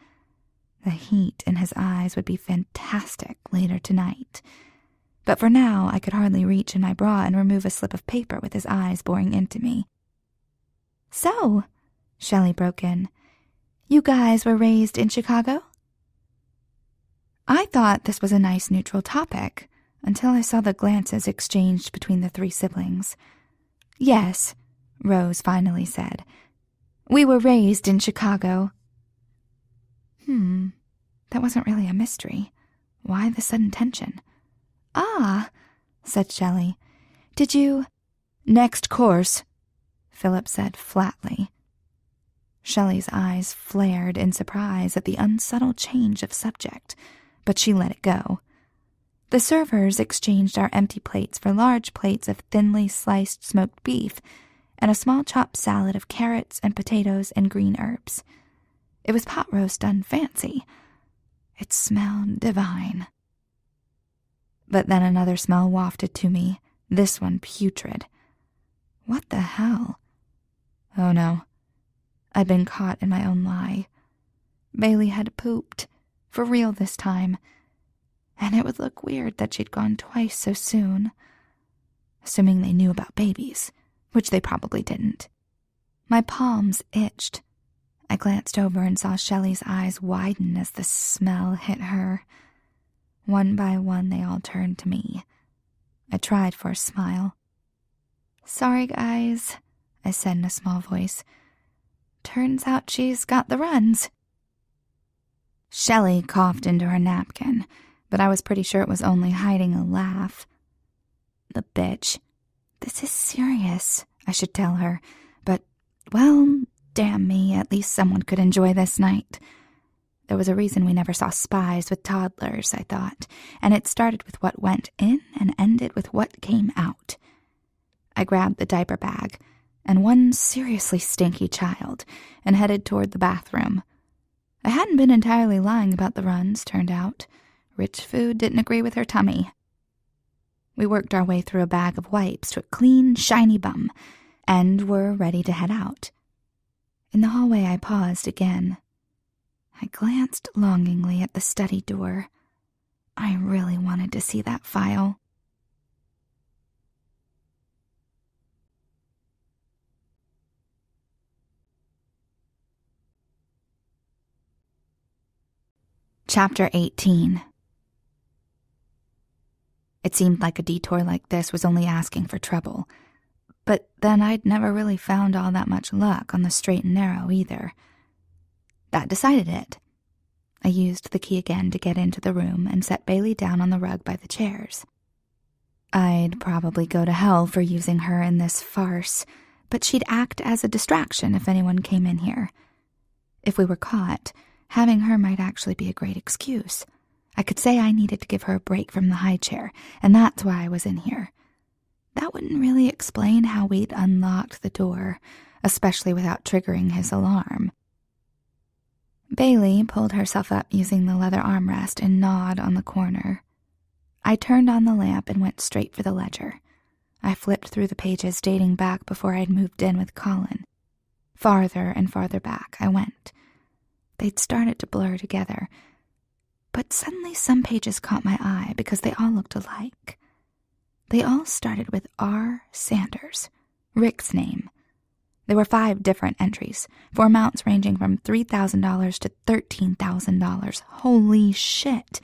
[SPEAKER 1] The heat in his eyes would be fantastic later tonight. But for now, I could hardly reach in my bra and remove a slip of paper with his eyes boring into me. "So," Shelley broke in, "you guys were raised in Chicago?" I thought this was a nice neutral topic, until I saw the glances exchanged between the three siblings. "Yes," Rose finally said. "We were raised in Chicago." That wasn't really a mystery. Why the sudden tension? "Ah," said Shelley. "Did you—" "Next course," Philip said flatly. Shelley's eyes flared in surprise at the unsubtle change of subject, but she let it go. The servers exchanged our empty plates for large plates of thinly sliced smoked beef and a small chopped salad of carrots and potatoes and green herbs. It was pot roast done fancy. It smelled divine. But then another smell wafted to me, this one putrid. What the hell? Oh no. I'd been caught in my own lie. Bailey had pooped, for real this time, and it would look weird that she'd gone twice so soon. Assuming they knew about babies, which they probably didn't. My palms itched. I glanced over and saw Shelley's eyes widen as the smell hit her. One by one, they all turned to me. I tried for a smile. "Sorry, guys," I said in a small voice. "Turns out she's got the runs."
[SPEAKER 2] Shelley coughed into her napkin, but I was pretty sure it was only hiding a laugh. The bitch. This is serious, I should tell her, but, well, damn me, at least someone could enjoy this night. There was a reason we never saw spies with toddlers, I thought, and it started with what went in and ended with what came out. I grabbed the diaper bag and one seriously stinky child and headed toward the bathroom. I hadn't been entirely lying about the runs, turned out. Rich food didn't agree with her tummy. We worked our way through a bag of wipes to a clean, shiny bum, and were ready to head out. In the hallway, I paused again. I glanced longingly at the study door. I really wanted to see that file. Chapter 18. It seemed like a detour like this was only asking for trouble. But then I'd never really found all that much luck on the straight and narrow either. That decided it. I used the key again to get into the room and set Bailey down on the rug by the chairs. I'd probably go to hell for using her in this farce, but she'd act as a distraction if anyone came in here. If we were caught, having her might actually be a great excuse. I could say I needed to give her a break from the high chair, and that's why I was in here. That wouldn't really explain how we'd unlocked the door, especially without triggering his alarm. Bailey pulled herself up using the leather armrest and gnawed on the corner. I turned on the lamp and went straight for the ledger. I flipped through the pages dating back before I'd moved in with Colin. Farther and farther back I went. They'd started to blur together, but suddenly some pages caught my eye because they all looked alike. They all started with R. Sanders, Rick's name. There were 5 different entries, for amounts ranging from $3,000 to $13,000. Holy shit!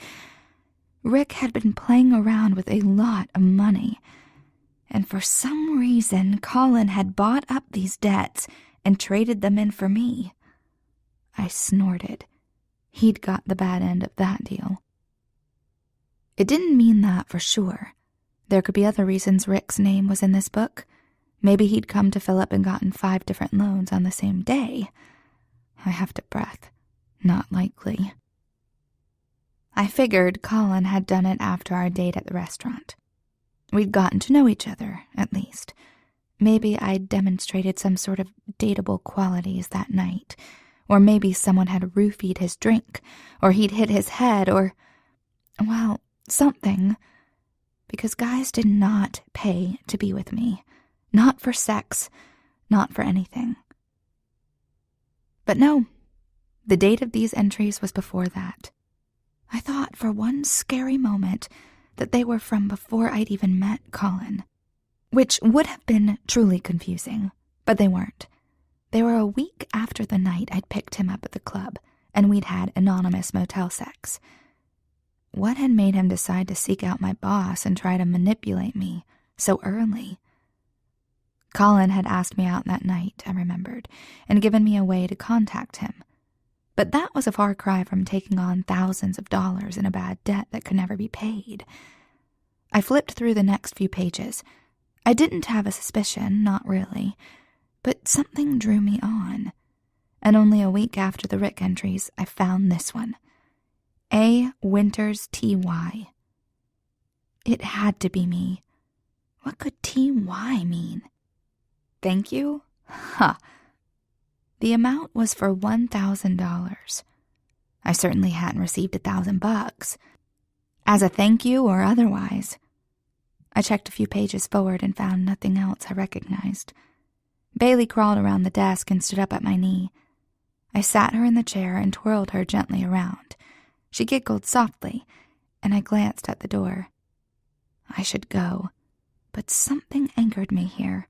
[SPEAKER 2] Rick had been playing around with a lot of money, and for some reason Colin had bought up these debts and traded them in for me. I snorted. He'd got the bad end of that deal. It didn't mean that for sure. There could be other reasons Rick's name was in this book. Maybe he'd come to Philip and gotten 5 different loans on the same day. I huffed a breath. Not likely. I figured Colin had done it after our date at the restaurant. We'd gotten to know each other, at least. Maybe I'd demonstrated some sort of dateable qualities that night. Or maybe someone had roofied his drink, or he'd hit his head, or, well, something. Because guys did not pay to be with me. Not for sex, not for anything. But no, the date of these entries was before that. I thought for one scary moment that they were from before I'd even met Colin, which would have been truly confusing, but they weren't. They were a week after the night I'd picked him up at the club, and we'd had anonymous motel sex. What had made him decide to seek out my boss and try to manipulate me so early? Colin had asked me out that night, I remembered, and given me a way to contact him. But that was a far cry from taking on thousands of dollars in a bad debt that could never be paid. I flipped through the next few pages. I didn't have a suspicion, not really, but something drew me on. And only a week after the Rick entries, I found this one. A. Winters T.Y. It had to be me. What could T.Y. mean? Thank you? Ha! The amount was for $1,000. I certainly hadn't received $1,000. As a thank you or otherwise. I checked a few pages forward and found nothing else I recognized. Bailey crawled around the desk and stood up at my knee. I sat her in the chair and twirled her gently around. She giggled softly, and I glanced at the door. I should go, but something anchored me here.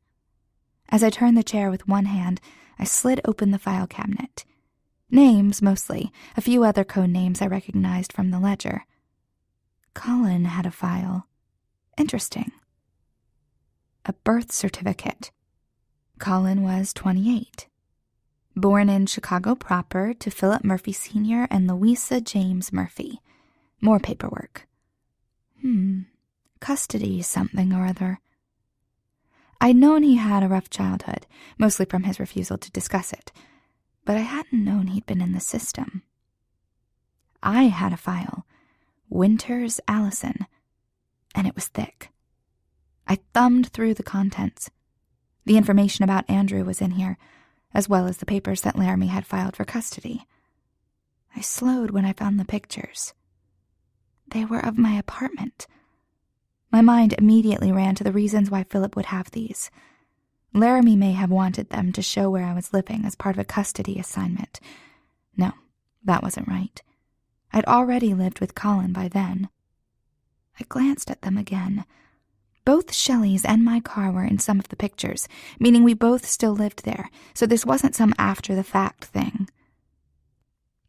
[SPEAKER 2] As I turned the chair with one hand, I slid open the file cabinet. Names, mostly, a few other code names I recognized from the ledger. Colin had a file. Interesting. A birth certificate. Colin was 28. Born in Chicago proper to Philip Murphy Sr. and Louisa James Murphy. More paperwork. Custody something or other. I'd known he had a rough childhood, mostly from his refusal to discuss it, but I hadn't known he'd been in the system. I had a file, Winters Allison, and it was thick. I thumbed through the contents. The information about Andrew was in here, as well as the papers that Laramie had filed for custody. I slowed when I found the pictures. They were of my apartment. My mind immediately ran to the reasons why Philip would have these. Laramie may have wanted them to show where I was living as part of a custody assignment. No, that wasn't right. I'd already lived with Colin by then. I glanced at them again. Both Shelley's and my car were in some of the pictures, meaning we both still lived there, so this wasn't some after-the-fact thing.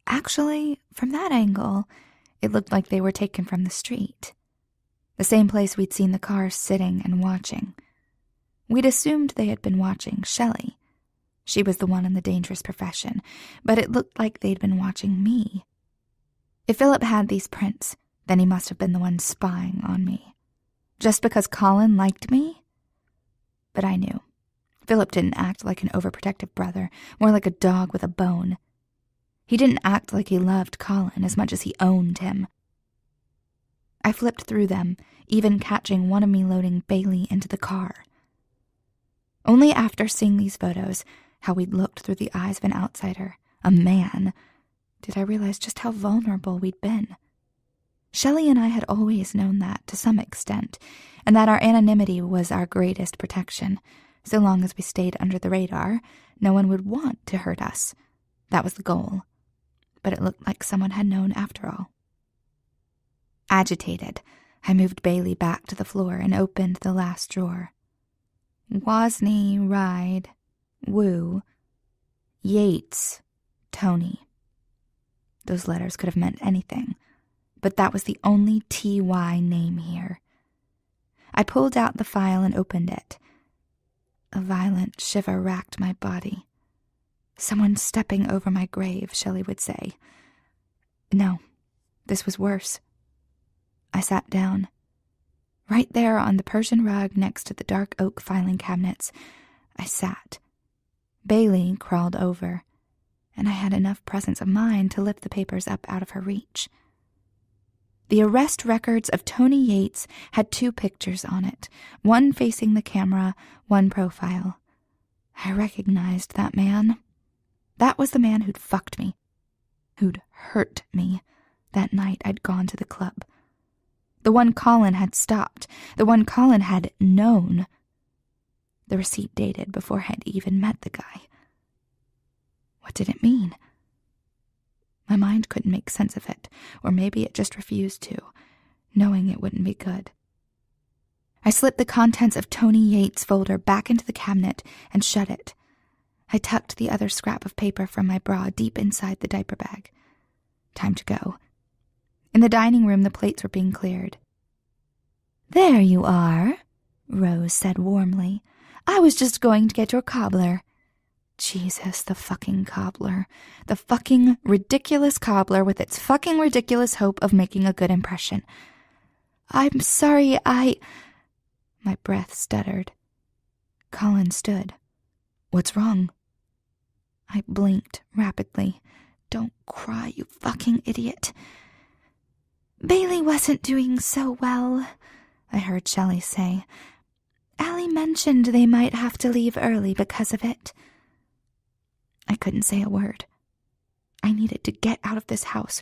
[SPEAKER 2] Actually, from that angle, it looked like they were taken from the street. The same place we'd seen the cars sitting and watching. We'd assumed they had been watching Shelley. She was the one in the dangerous profession, but it looked like they'd been watching me. If Philip had these prints, then he must have been the one spying on me. Just because Colin liked me? But I knew. Philip didn't act like an overprotective brother, more like a dog with a bone. He didn't act like he loved Colin as much as he owned him. I flipped through them, even catching one of me loading Bailey into the car. Only after seeing these photos, how we'd looked through the eyes of an outsider, a man, did I realize just how vulnerable we'd been. Shelley and I had always known that to some extent, and that our anonymity was our greatest protection. So long as we stayed under the radar, no one would want to hurt us. That was the goal. But it looked like someone had known after all. Agitated, I moved Bailey back to the floor and opened the last drawer. Wozni, Ride, Woo, Yates, Tony. Those letters could have meant anything, but that was the only T.Y. name here. I pulled out the file and opened it. A violent shiver racked my body. Someone stepping over my grave, Shelley would say. No, this was worse. I sat down. Right there on the Persian rug next to the dark oak filing cabinets, I sat. Bailey crawled over, and I had enough presence of mind to lift the papers up out of her reach. The arrest records of Tony Yates had 2 pictures on it, one facing the camera, one profile. I recognized that man. That was the man who'd fucked me, who'd hurt me that night I'd gone to the club. The one Colin had stopped, the one Colin had known. The receipt dated before I'd even met the guy. What did it mean? My mind couldn't make sense of it, or maybe it just refused to, knowing it wouldn't be good. I slipped the contents of Tony Yates' folder back into the cabinet and shut it. I tucked the other scrap of paper from my bra deep inside the diaper bag. Time to go. In the dining room, the plates were being cleared. "There you are," Rose said warmly. "I was just going to get your cobbler." Jesus, the fucking cobbler. The fucking ridiculous cobbler with its fucking ridiculous hope of making a good impression. "I'm sorry, My breath stuttered. Colin stood. "What's wrong?" I blinked rapidly. "Don't cry, you fucking idiot." "Bailey wasn't doing so well," I heard Shelley say. "Allie mentioned they might have to leave early because of it." I couldn't say a word. I needed to get out of this house,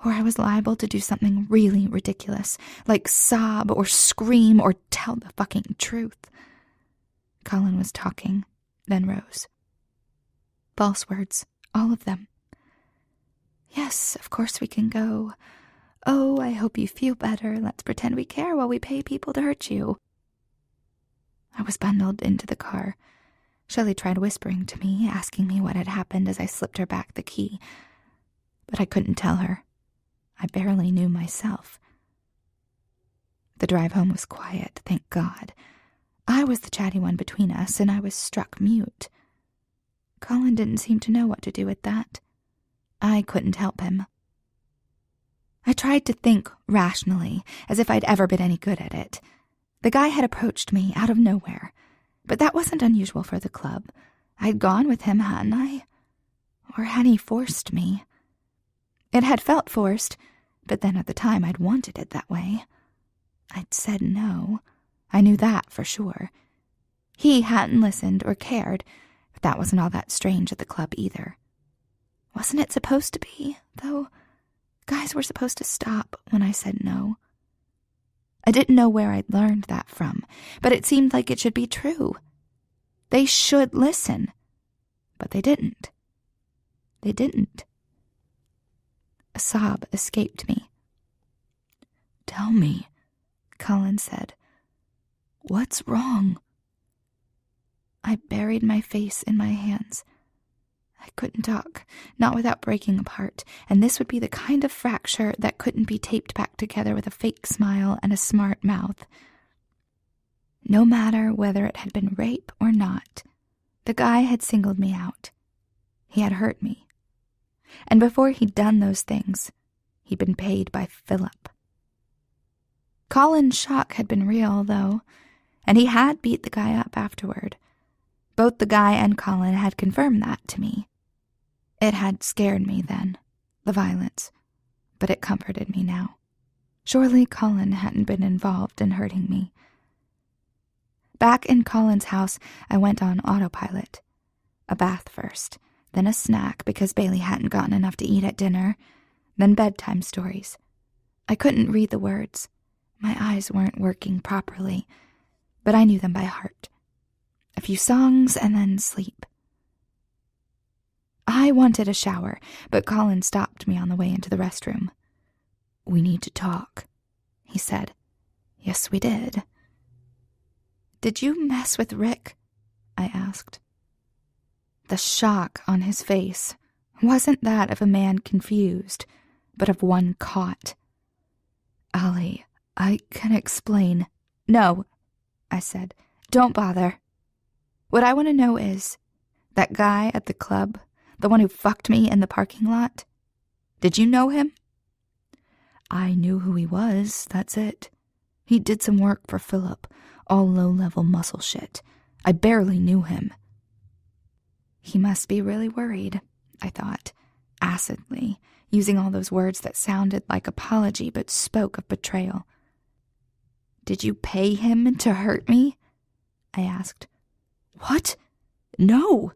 [SPEAKER 2] or I was liable to do something really ridiculous, like sob or scream or tell the fucking truth. Colin was talking, then rose. False words, all of them. "Yes, of course we can go. Oh, I hope you feel better. Let's pretend we care while we pay people to hurt you." I was bundled into the car. Shelley tried whispering to me, asking me what had happened as I slipped her back the key. But I couldn't tell her. I barely knew myself. The drive home was quiet, thank God. I was the chatty one between us, and I was struck mute. Colin didn't seem to know what to do with that. I couldn't help him. I tried to think rationally, as if I'd ever been any good at it. The guy had approached me out of nowhere, but that wasn't unusual for the club. I'd gone with him, hadn't I? Or had he forced me? It had felt forced, but then at the time I'd wanted it that way. I'd said no. I knew that for sure. He hadn't listened or cared, but that wasn't all that strange at the club either. Wasn't it supposed to be, though? Guys were supposed to stop when I said no. I didn't know where I'd learned that from, but it seemed like it should be true. They should listen. But they didn't. They didn't. A sob escaped me. "Tell me," Colin said. "What's wrong?" I buried my face in my hands. I couldn't talk, not without breaking apart, and this would be the kind of fracture that couldn't be taped back together with a fake smile and a smart mouth. No matter whether it had been rape or not, the guy had singled me out. He had hurt me. And before he'd done those things, he'd been paid by Philip. Colin's shock had been real, though, and he had beat the guy up afterward. Both the guy and Colin had confirmed that to me. It had scared me then, the violence, but it comforted me now. Surely Colin hadn't been involved in hurting me. Back in Colin's house, I went on autopilot. A bath first, then a snack because Bailey hadn't gotten enough to eat at dinner, then bedtime stories. I couldn't read the words. My eyes weren't working properly, but I knew them by heart. A few songs and then sleep. I wanted a shower, but Colin stopped me on the way into the restroom. "We need to talk," he said. Yes, we did. "Did you mess with Rick?" I asked. The shock on his face wasn't that of a man confused, but of one caught. "Allie, I can explain." "No," I said. "Don't bother. What I want to know is, that guy at the club, the one who fucked me in the parking lot, did you know him?" "I knew who he was, that's it. He did some work for Philip, all low-level muscle shit. I barely knew him." He must be really worried, I thought, acidly, using all those words that sounded like apology but spoke of betrayal. "Did you pay him to hurt me?" I asked. "What? No.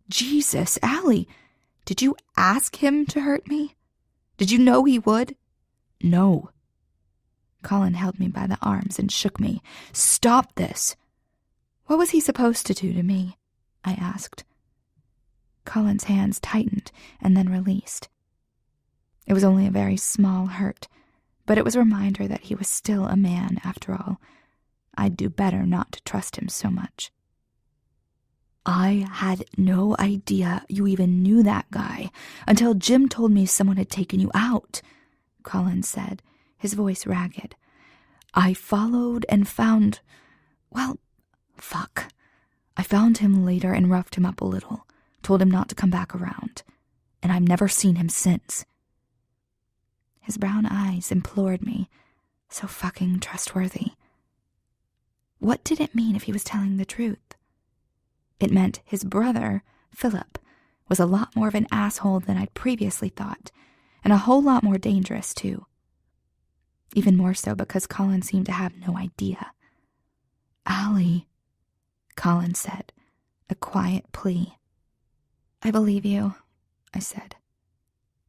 [SPEAKER 2] Jesus, Allie, did you ask him to hurt me? Did you know he would?" "No." Colin held me by the arms and shook me. "Stop this." "What was he supposed to do to me?" I asked. Colin's hands tightened and then released. It was only a very small hurt, but it was a reminder that he was still a man after all. I'd do better not to trust him so much. "I had no idea you even knew that guy until Jim told me someone had taken you out," Colin said, his voice ragged. "I followed and found... well, fuck. I found him later and roughed him up a little, told him not to come back around, and I've never seen him since." His brown eyes implored me, so fucking trustworthy. What did it mean if he was telling the truth? It meant his brother, Philip, was a lot more of an asshole than I'd previously thought, and a whole lot more dangerous, too. Even more so because Colin seemed to have no idea. "Allie," Colin said, a quiet plea. "I believe you," I said.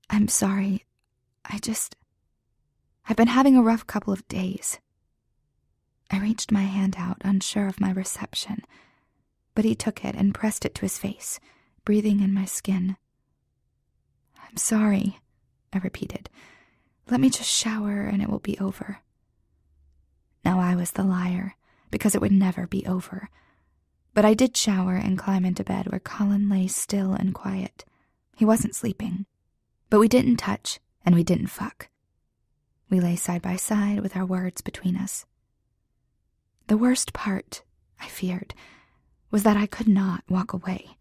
[SPEAKER 2] "I'm sorry. I've been having a rough couple of days." I reached my hand out, unsure of my reception, but he took it and pressed it to his face, breathing in my skin. "I'm sorry," I repeated. "Let me just shower and it will be over." Now I was the liar, because it would never be over. But I did shower and climb into bed where Colin lay still and quiet. He wasn't sleeping. But we didn't touch, and we didn't fuck. We lay side by side with our words between us. The worst part, I feared, was that I could not walk away.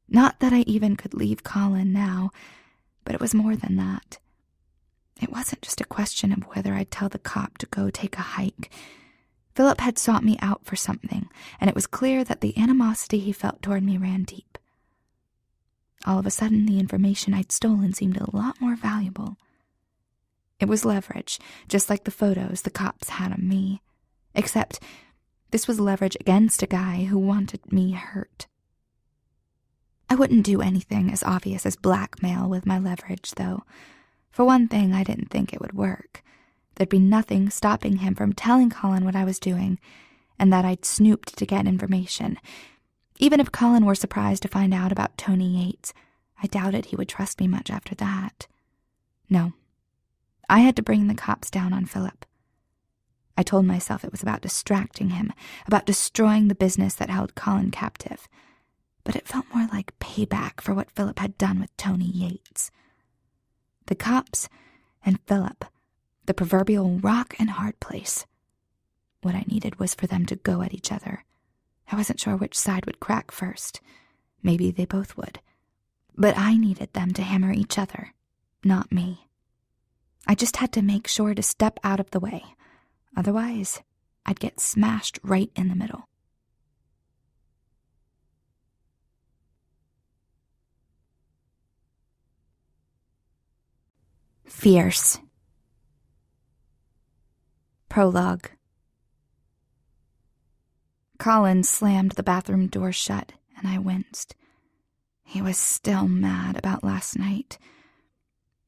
[SPEAKER 2] Not that I even could leave Colin now, but it was more than that. It wasn't just a question of whether I'd tell the cop to go take a hike. Philip had sought me out for something, and it was clear that the animosity he felt toward me ran deep. All of a sudden, the information I'd stolen seemed a lot more valuable. It was leverage, just like the photos the cops had of me, except this was leverage against a guy who wanted me hurt. I wouldn't do anything as obvious as blackmail with my leverage, though. For one thing, I didn't think it would work. There'd be nothing stopping him from telling Colin what I was doing, and that I'd snooped to get information. Even if Colin were surprised to find out about Tony Yates, I doubted he would trust me much after that. No, I had to bring the cops down on Philip. I told myself it was about distracting him, about destroying the business that held Colin captive. But it felt more like payback for what Philip had done with Tony Yates. The cops and Philip, the proverbial rock and hard place. What I needed was for them to go at each other. I wasn't sure which side would crack first. Maybe they both would. But I needed them to hammer each other, not me. I just had to make sure to step out of the way. Otherwise, I'd get smashed right in the middle. Fierce. Prologue. Colin slammed the bathroom door shut, and I winced. He was still mad about last night.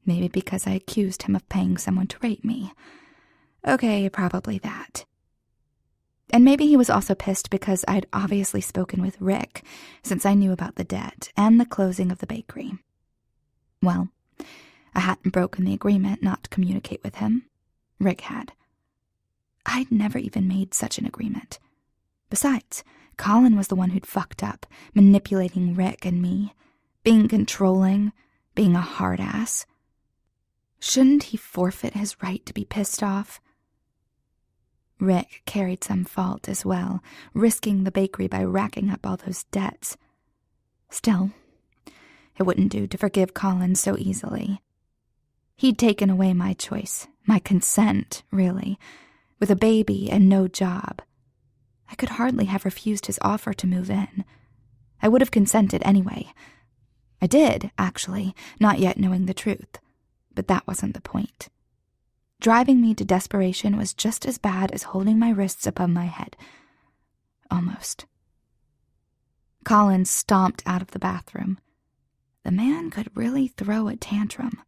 [SPEAKER 2] Maybe because I accused him of paying someone to rape me. Okay, probably that. And maybe he was also pissed because I'd obviously spoken with Rick, since I knew about the debt and the closing of the bakery. Well, I hadn't broken the agreement not to communicate with him. Rick had. I'd never even made such an agreement. Besides, Colin was the one who'd fucked up, manipulating Rick and me, being controlling, being a hard ass. Shouldn't he forfeit his right to be pissed off? Rick carried some fault as well, risking the bakery by racking up all those debts. Still, it wouldn't do to forgive Colin so easily. He'd taken away my choice, my consent, really, with a baby and no job. I could hardly have refused his offer to move in. I would have consented anyway. I did, actually, not yet knowing the truth. But that wasn't the point. Driving me to desperation was just as bad as holding my wrists above my head. Almost. Colin stomped out of the bathroom. The man could really throw a tantrum.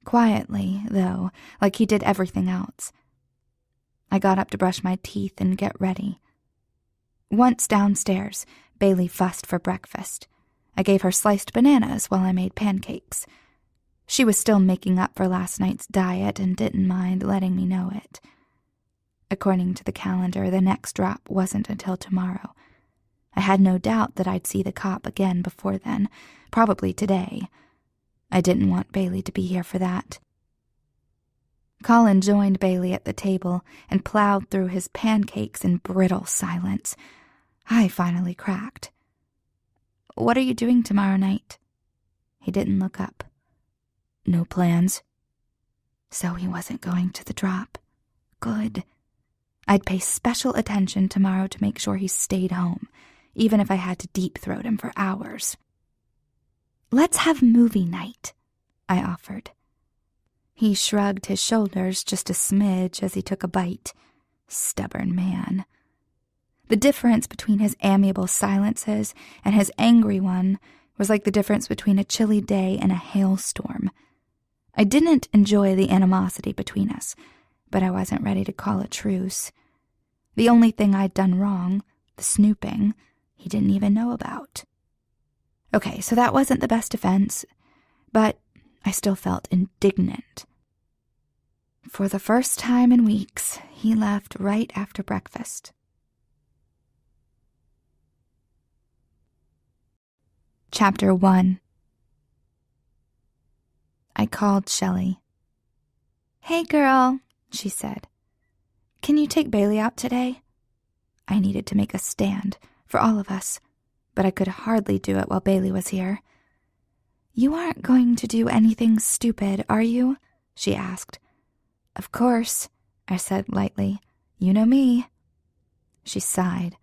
[SPEAKER 2] Quietly, though, like he did everything else. I got up to brush my teeth and get ready. Once downstairs, Bailey fussed for breakfast. I gave her sliced bananas while I made pancakes. She was still making up for last night's diet and didn't mind letting me know it. According to the calendar, the next drop wasn't until tomorrow. I had no doubt that I'd see the cop again before then, probably today. I didn't want Bailey to be here for that. Colin joined Bailey at the table and plowed through his pancakes in brittle silence. I finally cracked. "What are you doing tomorrow night?" He didn't look up. "No plans." So he wasn't going to the drop. Good. I'd pay special attention tomorrow to make sure he stayed home, even if I had to deep-throat him for hours. "Let's have movie night," I offered. He shrugged his shoulders just a smidge as he took a bite. Stubborn man. The difference between his amiable silences and his angry one was like the difference between a chilly day and a hailstorm. I didn't enjoy the animosity between us, but I wasn't ready to call a truce. The only thing I'd done wrong, the snooping, he didn't even know about. Okay, so that wasn't the best defense, but I still felt indignant. For the first time in weeks, he left right after breakfast. Chapter 1. I called Shelley. "Hey girl," she said. "Can you take Bailey out today?" I needed to make a stand, for all of us,
[SPEAKER 1] but I could hardly do it while Bailey was here. "You aren't going to do anything stupid, are you?" she asked. "Of course," I said lightly. "You know me." She sighed.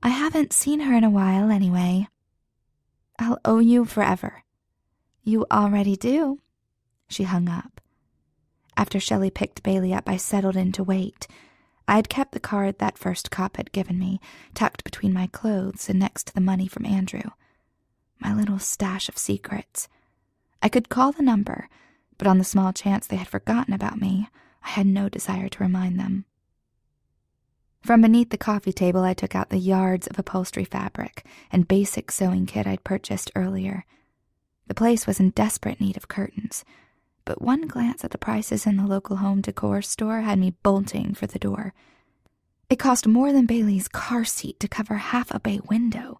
[SPEAKER 1] "I haven't seen her in a while anyway." "I'll owe you forever." "You already do." She hung up. After Shelley picked Bailey up, I settled in to wait. I had kept the card that first cop had given me, tucked between my clothes and next to the money from Andrew. My little stash of secrets. I could call the number, but on the small chance they had forgotten about me, I had no desire to remind them. From beneath the coffee table, I took out the yards of upholstery fabric and basic sewing kit I'd purchased earlier. The place was in desperate need of curtains, but one glance at the prices in the local home decor store had me bolting for the door. It cost more than Bailey's car seat to cover half a bay window.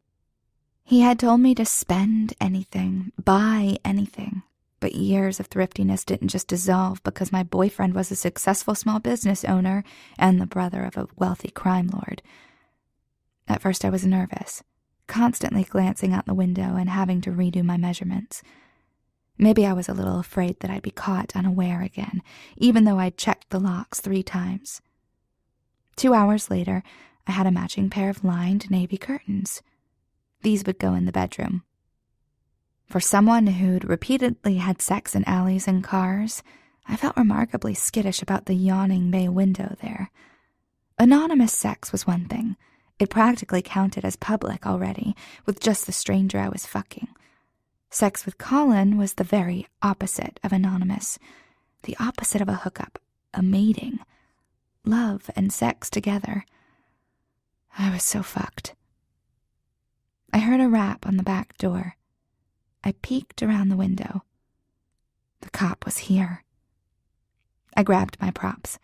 [SPEAKER 1] He had told me to spend anything, buy anything, but years of thriftiness didn't just dissolve because my boyfriend was a successful small business owner and the brother of a wealthy crime lord. At first I was nervous, constantly glancing out the window and having to redo my measurements. Maybe I was a little afraid that I'd be caught unaware again, even though I'd checked the locks 3 times. 2 hours later, I had a matching pair of lined navy curtains. These would go in the bedroom. For someone who'd repeatedly had sex in alleys and cars, I felt remarkably skittish about the yawning bay window there. Anonymous sex was one thing. It practically counted as public already, with just the stranger I was fucking. Sex with Colin was the very opposite of anonymous, the opposite of a hookup, a mating. Love and sex together. I was so fucked. I heard a rap on the back door. I peeked around the window. The cop was here. I grabbed my props.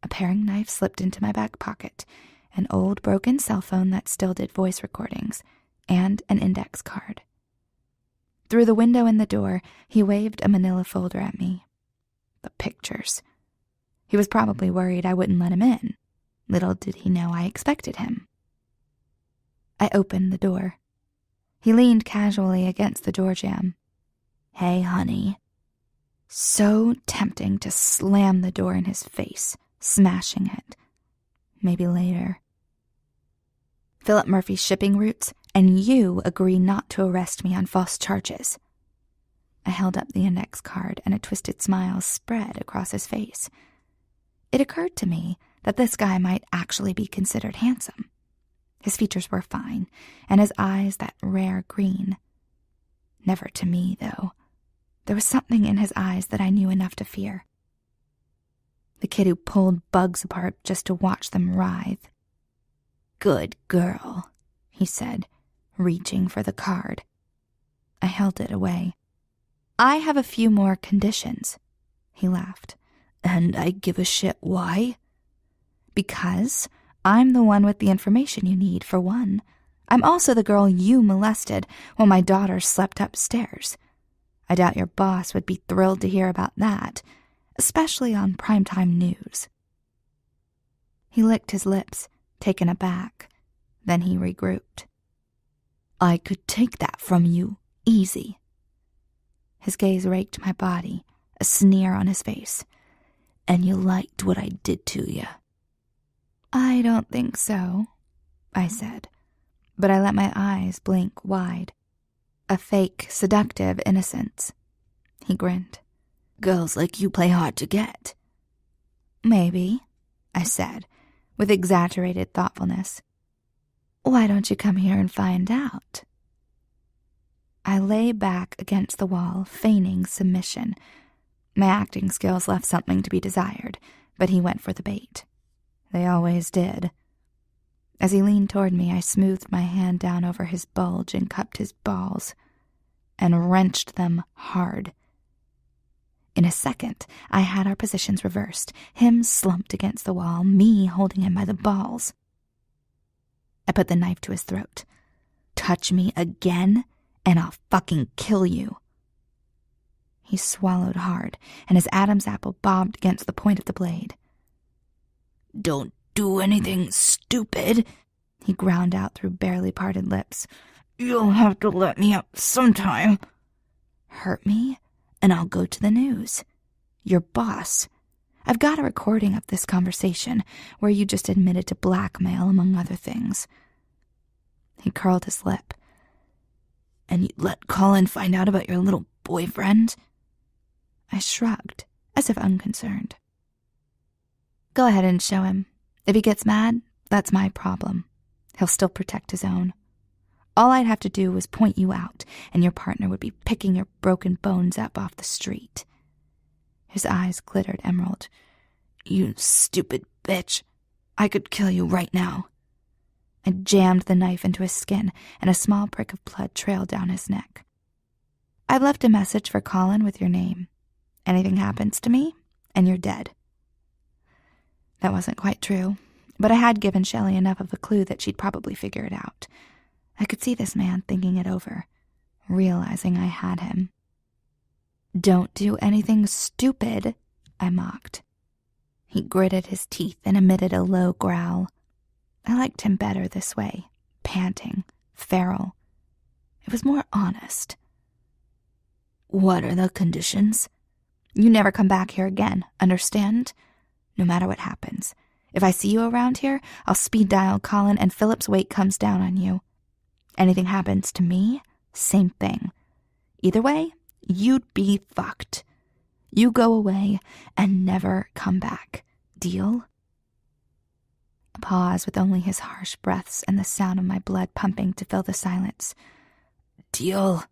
[SPEAKER 1] A paring knife slipped into my back pocket, an old broken cell phone that still did voice recordings, and an index card. Through the window in the door, he waved a manila folder at me. The pictures. He was probably worried I wouldn't let him in. Little did he know I expected him. I opened the door. He leaned casually against the door jamb. "Hey, honey." So tempting to slam the door in his face, smashing it. Maybe later. "Philip Murphy's shipping routes, and you agree not to arrest me on false charges." I held up the index card, and a twisted smile spread across his face. It occurred to me that this guy might actually be considered handsome. His features were fine, and his eyes that rare green. Never to me, though. There was something in his eyes that I knew enough to fear. The kid who pulled bugs apart just to watch them writhe. "Good girl," he said, reaching for the card. I held it away. "I have a few more conditions," he laughed. "And I give a shit why?" "Because I'm the one with the information you need, for one. I'm also the girl you molested while my daughter slept upstairs. I doubt your boss would be thrilled to hear about that, especially on primetime news." He licked his lips, taken aback. Then he regrouped. "I could take that from you, easy." His gaze raked my body, a sneer on his face. "And you liked what I did to you?" "I don't think so," I said, but I let my eyes blink wide. A fake, seductive innocence. He grinned. "Girls like you play hard to get." "Maybe," I said, with exaggerated thoughtfulness. "Why don't you come here and find out?" I lay back against the wall, feigning submission. My acting skills left something to be desired, but he went for the bait. They always did. As he leaned toward me, I smoothed my hand down over his bulge and cupped his balls, and wrenched them hard. In a second, I had our positions reversed, him slumped against the wall, me holding him by the balls. I put the knife to his throat. "Touch me again, and I'll fucking kill you." He swallowed hard, and his Adam's apple bobbed against the point of the blade. "Don't do anything stupid," he ground out through barely parted lips.
[SPEAKER 2] You'll have to let me out sometime. Hurt me, and I'll go to the news. Your boss. I've got a recording of this conversation where you just admitted to blackmail, among other things. He curled his lip. And you'd let Colin find out about your little boyfriend? I shrugged, as if unconcerned. Go ahead and show him. If he gets mad, that's my problem. He'll still protect his own. All I'd have to do was point you out, and your partner would be picking your broken bones up off the street. His eyes glittered emerald. You stupid bitch. I could kill you right now. I jammed the knife into his skin, and a small prick of blood trailed down his neck. I've left a message for Colin with your name. Anything happens to me, and you're dead. That wasn't quite true, but I had given Shelley enough of a clue that she'd probably figure it out. I could see this man thinking it over, realizing I had him. Don't do anything stupid, I mocked. He gritted his teeth and emitted a low growl. I liked him better this way, panting, feral. It was more honest. What are the conditions? You never come back here again, understand? No matter what happens. If I see you around here, I'll speed dial Colin and Philip's weight comes down on you. Anything happens to me, same thing. Either way, you'd be fucked. You go away and never come back. Deal? A pause with only his harsh breaths and the sound of my blood pumping to fill the silence. Deal,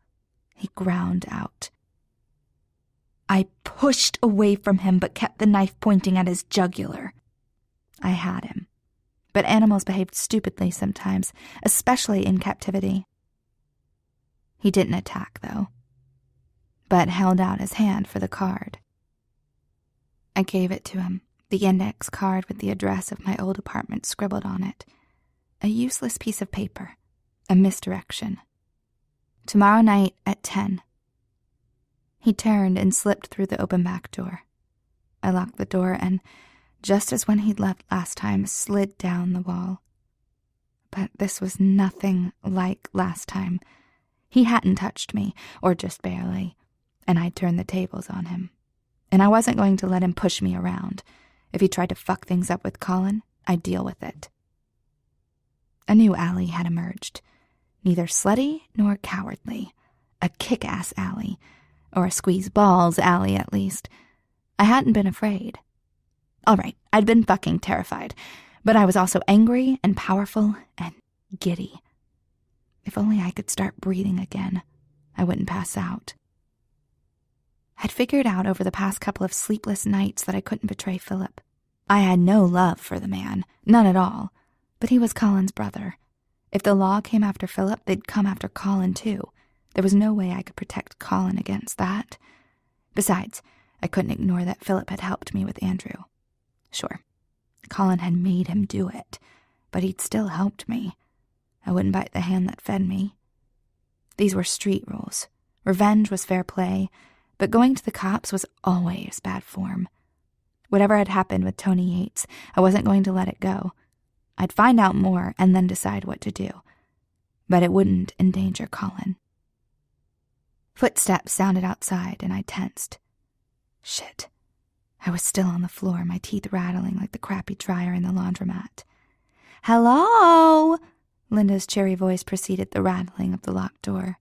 [SPEAKER 2] he ground out. I pushed away from him but kept the knife pointing at his jugular. I had him. But animals behaved stupidly sometimes, especially in captivity. He didn't attack, though, but held out his hand for the card. I gave it to him, the index card with the address of my old apartment scribbled on it. A useless piece of paper, a misdirection. Tomorrow night at 10. He turned and slipped through the open back door. I locked the door and, just as when he'd left last time, slid down the wall. But this was nothing like last time. He hadn't touched me, or just barely, and I'd turned the tables on him. And I wasn't going to let him push me around. If he tried to fuck things up with Colin, I'd deal with it. A new Allie had emerged. Neither slutty nor cowardly. A kick-ass Allie. Or a squeeze-balls Allie, at least. I hadn't been afraid. All right, I'd been fucking terrified, but I was also angry and powerful and giddy. If only I could start breathing again, I wouldn't pass out. I'd figured out over the past couple of sleepless nights that I couldn't betray Philip. I had no love for the man, none at all, but he was Colin's brother. If the law came after Philip, they'd come after Colin too. There was no way I could protect Colin against that. Besides, I couldn't ignore that Philip had helped me with Andrew. Sure, Colin had made him do it, but he'd still helped me. I wouldn't bite the hand that fed me. These were street rules. Revenge was fair play, but going to the cops was always bad form. Whatever had happened with Tony Yates, I wasn't going to let it go. I'd find out more and then decide what to do. But it wouldn't endanger Colin. Footsteps sounded outside, and I tensed. Shit. I was still on the floor, my teeth rattling like the crappy dryer in the laundromat. Hello! Linda's cheery voice preceded the rattling of the locked door.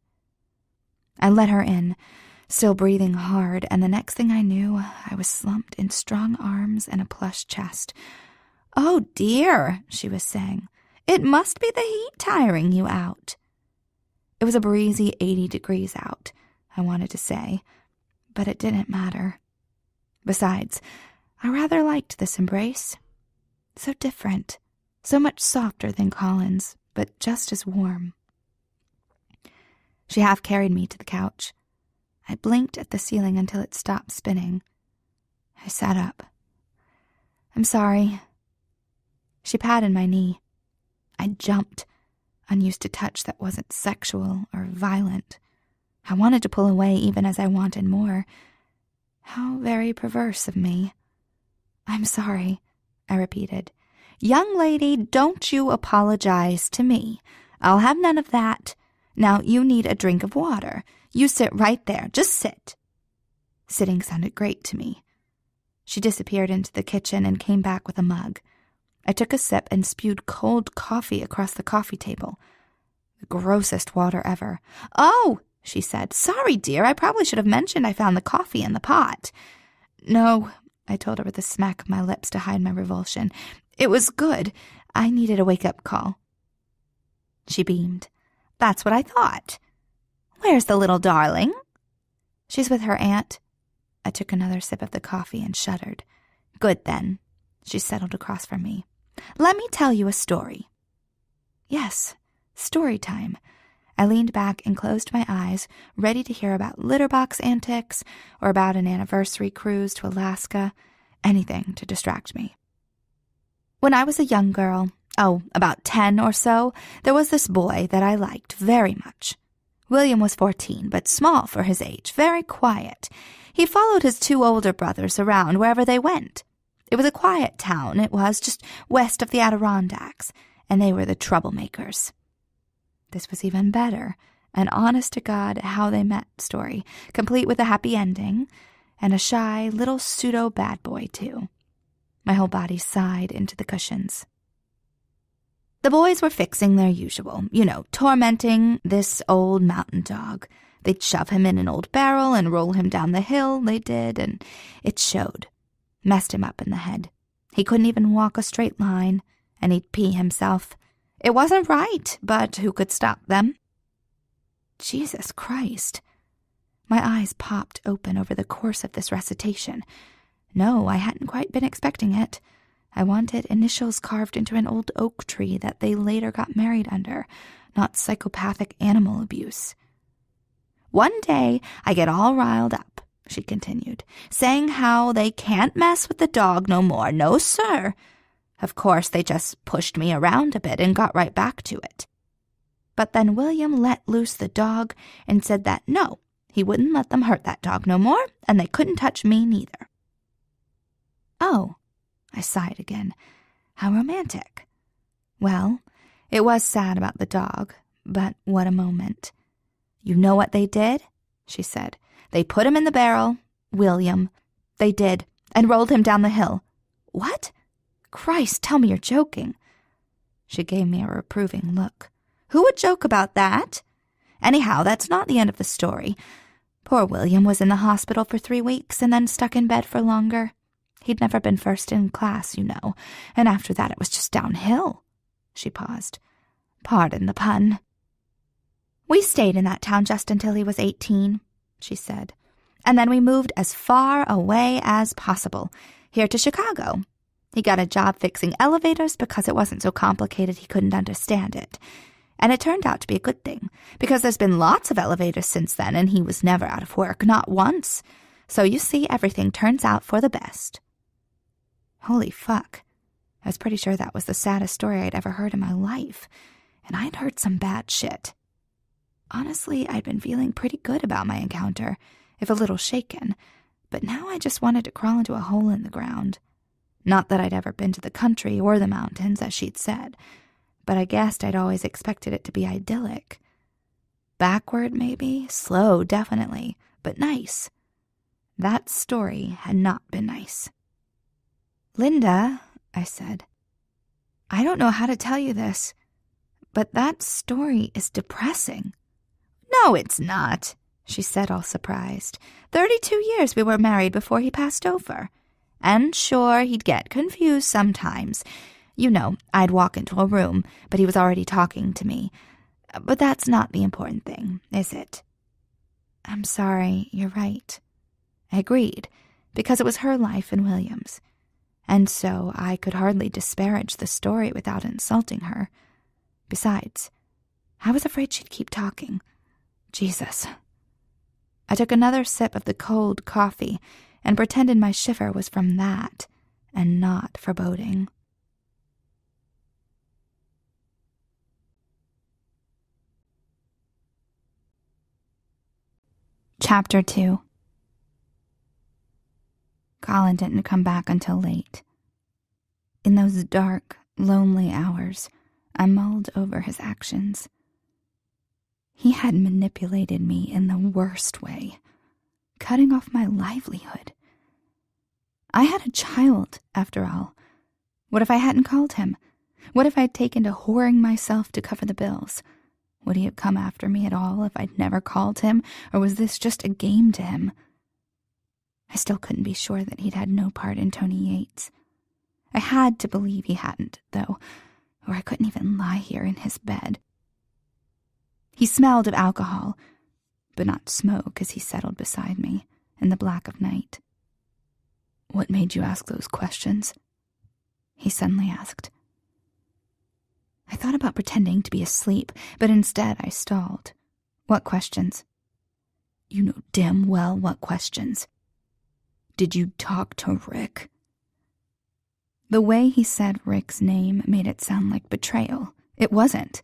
[SPEAKER 2] I let her in, still breathing hard, and the next thing I knew, I was slumped in strong arms and a plush chest. Oh dear, she was saying. It must be the heat tiring you out. It was a breezy 80 degrees out, I wanted to say, but it didn't matter. Besides, I rather liked this embrace. So different, so much softer than Colin's, but just as warm. She half carried me to the couch. I blinked at the ceiling until it stopped spinning. I sat up. I'm sorry. She patted my knee. I jumped, unused to touch that wasn't sexual or violent. I wanted to pull away even as I wanted more. How very perverse of me. I'm sorry, I repeated. Young lady, don't you apologize to me. I'll have none of that.
[SPEAKER 1] Now you need a drink of water. You sit right there. Just sit." Sitting sounded great to me. She disappeared into the kitchen and came back with a mug. I took a sip and spewed cold coffee across the coffee table. The grossest water ever. "Oh," she said. "Sorry, dear. I probably should have mentioned I found the coffee in the pot." "No," I told her with a smack of my lips to hide my revulsion. "It was good. I needed a wake-up call." She beamed. "That's what I thought. Where's the little darling?" "She's with her aunt." I took another sip of the coffee and shuddered. "Good, then." She settled across from me. "Let me tell you a story." Yes, story time. I leaned back and closed my eyes, ready to hear about litter box antics or about an anniversary cruise to Alaska, anything to distract me. When I was a young girl, about 10 or so, there was this boy that I liked very much. William was 14, but small for his age, very quiet. He followed his 2 older brothers around wherever they went. It was a quiet town, it was, just west of the Adirondacks, and they were the troublemakers. This was even better, an honest-to-God how-they-met story, complete with a happy ending, and a shy little pseudo-bad boy, too. My whole body sighed into the cushions. The boys were fixing their usual, tormenting this old mountain dog. They'd shove him in an old barrel and roll him down the hill, they did, and it showed. Messed him up in the head. He couldn't even walk a straight line, and he'd pee himself. It wasn't right, but who could stop them? Jesus Christ. My eyes popped open over the course of this recitation. No, I hadn't quite been expecting it. I wanted initials carved into an old oak tree that they later got married under, not psychopathic animal abuse. "One day I get all riled up," she continued, "saying how they can't mess with the dog no more, no sir. Of course, they just pushed me around a bit and got right back to it. But then William let loose the dog and said that no, he wouldn't let them hurt that dog no more, and they couldn't touch me neither." "Oh," I sighed again. "How romantic." Well, it was sad about the dog, but what a moment. "You know what they did?" she said. "They put him in the barrel, William. They did, and rolled him down the hill." "What? Christ, tell me you're joking." She gave me a reproving look. "Who would joke about that? Anyhow, that's not the end of the story. Poor William was in the hospital for 3 weeks and then stuck in bed for longer. He'd never been first in class, and after that it was just downhill." She paused. "Pardon the pun." "We stayed in that town just until he was 18, she said. "And then we moved as far away as possible, here to Chicago. He got a job fixing elevators because it wasn't so complicated he couldn't understand it. And it turned out to be a good thing, because there's been lots of elevators since then, and he was never out of work, not once. So you see, everything turns out for the best." Holy fuck. I was pretty sure that was the saddest story I'd ever heard in my life, and I'd heard some bad shit. Honestly, I'd been feeling pretty good about my encounter, if a little shaken, but now I just wanted to crawl into a hole in the ground. Not that I'd ever been to the country or the mountains, as she'd said, but I guessed I'd always expected it to be idyllic. Backward, maybe, slow, definitely, but nice. That story had not been nice. "Linda," I said, "I don't know how to tell you this, but that story is depressing." "No, it's not," she said, all surprised. 32 years we were married before he passed over. And sure, he'd get confused sometimes. I'd walk into a room, but he was already talking to me. But that's not the important thing, is it?" "I'm sorry, you're right." I agreed, because it was her life and William's. And so I could hardly disparage the story without insulting her. Besides, I was afraid she'd keep talking. Jesus. I took another sip of the cold coffee and pretended my shiver was from that and not foreboding. Chapter 2. Colin didn't come back until late. In those dark, lonely hours, I mulled over his actions.
[SPEAKER 2] He had manipulated me in the worst way, cutting off my livelihood. I had a child, after all. What if I hadn't called him? What if I'd taken to whoring myself to cover the bills? Would he have come after me at all if I'd never called him, or was this just a game to him? I still couldn't be sure that he'd had no part in Tony Yates. I had to believe he hadn't, though, or I couldn't even lie here in his bed. He smelled of alcohol, but not smoke as he settled beside me in the black of night. "What made you ask those questions?" he suddenly asked. I thought about pretending to be asleep, but instead I stalled. "What questions?" "You know damn well what questions. Did you talk to Rick?" The way he said Rick's name made it sound like betrayal. It wasn't,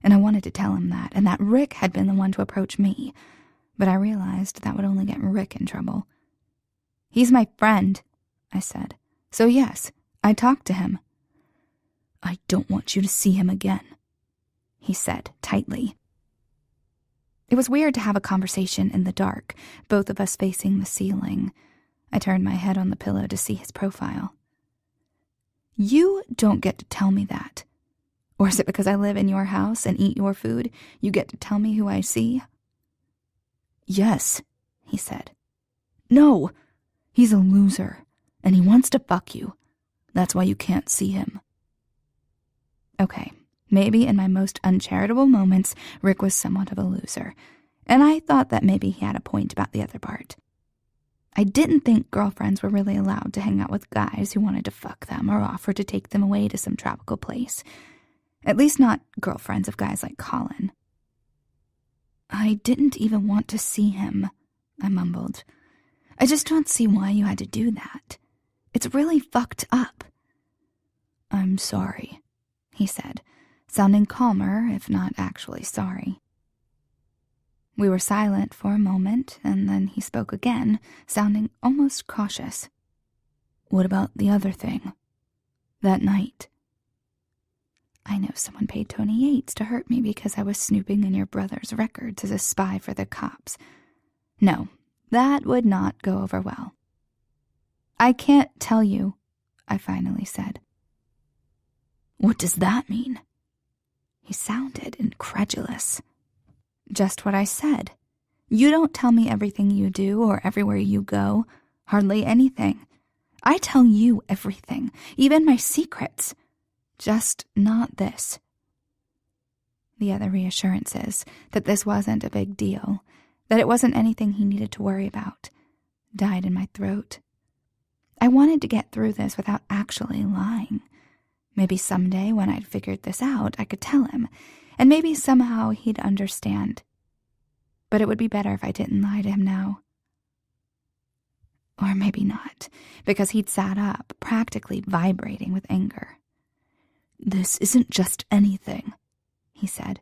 [SPEAKER 2] and I wanted to tell him that, and that Rick had been the one to approach me, but I realized that would only get Rick in trouble. "He's my friend," I said. "So yes, I talked to him." "I don't want you to see him again," he said tightly. It was weird to have a conversation in the dark, both of us facing the ceiling. I turned my head on the pillow to see his profile. "You don't get to tell me that. Or is it because I live in your house and eat your food, you get to tell me who I see?" "Yes," he said. "No, he's a loser, and he wants to fuck you. That's why you can't see him." Okay, maybe in my most uncharitable moments, Rick was somewhat of a loser, and I thought that maybe he had a point about the other part. I didn't think girlfriends were really allowed to hang out with guys who wanted to fuck them or offer to take them away to some tropical place. At least not girlfriends of guys like Colin. "I didn't even want to see him," I mumbled. "I just don't see why you had to do that. It's really fucked up." "I'm sorry," he said, sounding calmer, if not actually sorry. We were silent for a moment, and then he spoke again, sounding almost cautious. "What about the other thing? That night?" "I know someone paid Tony Yates to hurt me because I was snooping in your brother's records as a spy for the cops. No, that would not go over well." "I can't tell you," I finally said. "What does that mean?" He sounded incredulous. "Just what I said. You don't tell me everything you do or everywhere you go. Hardly anything. I tell you everything, even my secrets. Just not this." The other reassurances that this wasn't a big deal, that it wasn't anything he needed to worry about, died in my throat. I wanted to get through this without actually lying. Maybe someday when I'd figured this out, I could tell him, and maybe somehow he'd understand. But it would be better if I didn't lie to him now. Or maybe not, because he'd sat up, practically vibrating with anger. "This isn't just anything," he said.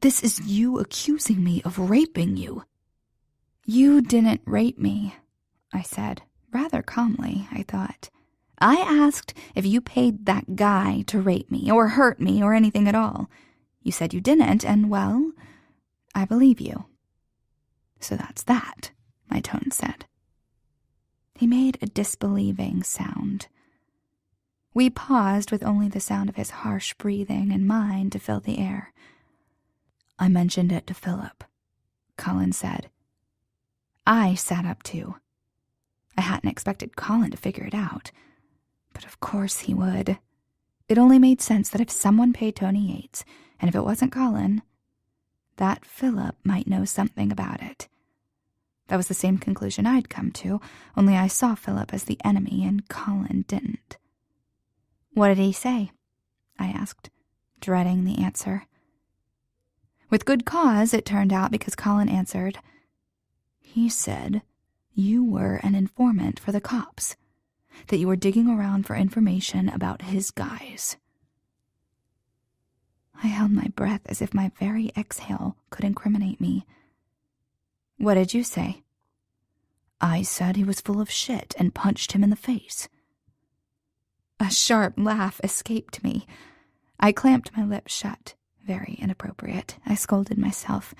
[SPEAKER 2] "This is you accusing me of raping you." "You didn't rape me," I said, rather calmly, I thought. "I asked if you paid that guy to rape me, or hurt me, or anything at all. You said you didn't, and, well, I believe you." "So that's that," my tone said. He made a disbelieving sound. We paused with only the sound of his harsh breathing and mine to fill the air. "I mentioned it to Philip," Colin said. I sat up too. I hadn't expected Colin to figure it out. But of course he would. It only made sense that if someone paid Tony Yates, and if it wasn't Colin, that Philip might know something about it. That was the same conclusion I'd come to, only I saw Philip as the enemy and Colin didn't. "What did he say?" I asked, dreading the answer. With good cause, it turned out, because Colin answered, "He said you were an informant for the cops, that you were digging around for information about his guys." I held my breath as if my very exhale could incriminate me. "What did you say?" "I said he was full of shit and punched him in the face." A sharp laugh escaped me. I clamped my lips shut, Very inappropriate, I scolded myself.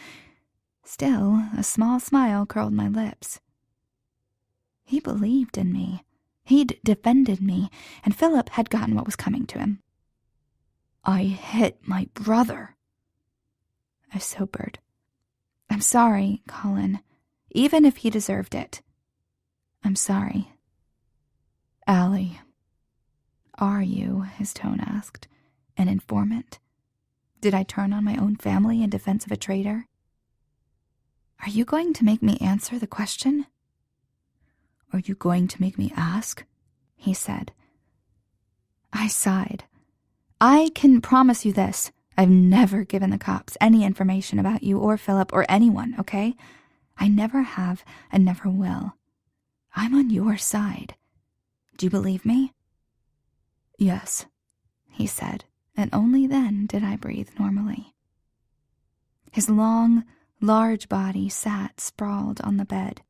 [SPEAKER 2] Still, a small smile curled my lips. He believed in me. He'd defended me, and Philip had gotten what was coming to him. I hit my brother. I sobered. I'm sorry, Colin, even if he deserved it. I'm sorry. Allie, are you, his tone asked, an informant? Did I turn on my own family in defense of a traitor? Are you going to make me answer the question? Are you going to make me ask? He said. I sighed. I can promise you this. I've never given the cops any information about you or Philip or anyone, okay? I never have and never will. I'm on your side. Do you believe me? Yes, he said, and only then did I breathe normally. His long, large body sat sprawled on the bed,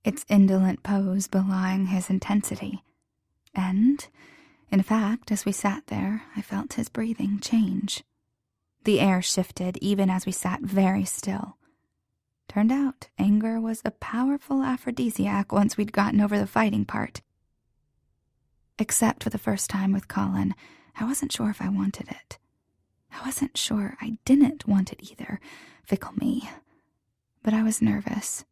[SPEAKER 2] its indolent pose belying his intensity. And, in fact, as we sat there, I felt his breathing change. The air shifted even as we sat very still. Turned out anger was a powerful aphrodisiac once we'd gotten over the fighting part. Except for the first time with Colin, I wasn't sure if I wanted it. I wasn't sure I didn't want it either. Fickle me. But I was nervous.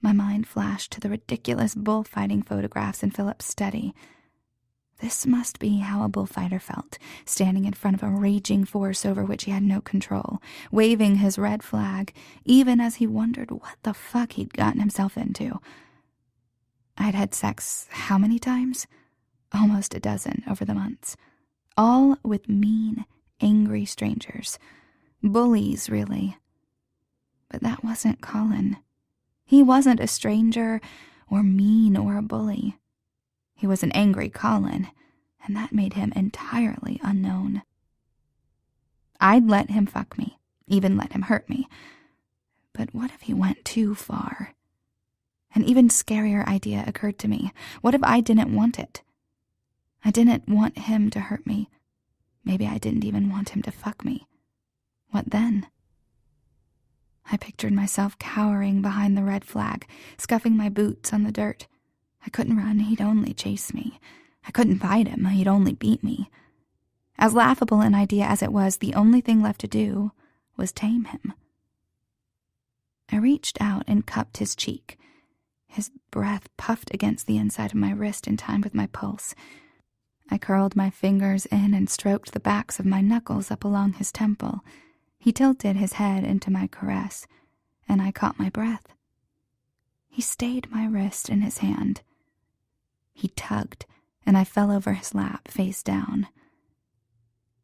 [SPEAKER 2] My mind flashed to the ridiculous bullfighting photographs in Philip's study. This must be how a bullfighter felt, standing in front of a raging force over which he had no control, waving his red flag, even as he wondered what the fuck he'd gotten himself into. I'd had sex how many times? Almost a dozen over the months. All with mean, angry strangers. Bullies, really. But that wasn't Colin. He wasn't a stranger, or mean, or a bully. He was an angry Colin, and that made him entirely unknown. I'd let him fuck me, even let him hurt me. But what if he went too far? An even scarier idea occurred to me. What if I didn't want it? I didn't want him to hurt me. Maybe I didn't even want him to fuck me. What then? I pictured myself cowering behind the red flag, scuffing my boots on the dirt. I couldn't run, he'd only chase me. I couldn't fight him, he'd only beat me. As laughable an idea as it was, the only thing left to do was tame him. I reached out and cupped his cheek. His breath puffed against the inside of my wrist in time with my pulse. I curled my fingers in and stroked the backs of my knuckles up along his temple. He tilted his head into my caress, and I caught my breath. He stayed my wrist in his hand. He tugged, and I fell over his lap, face down.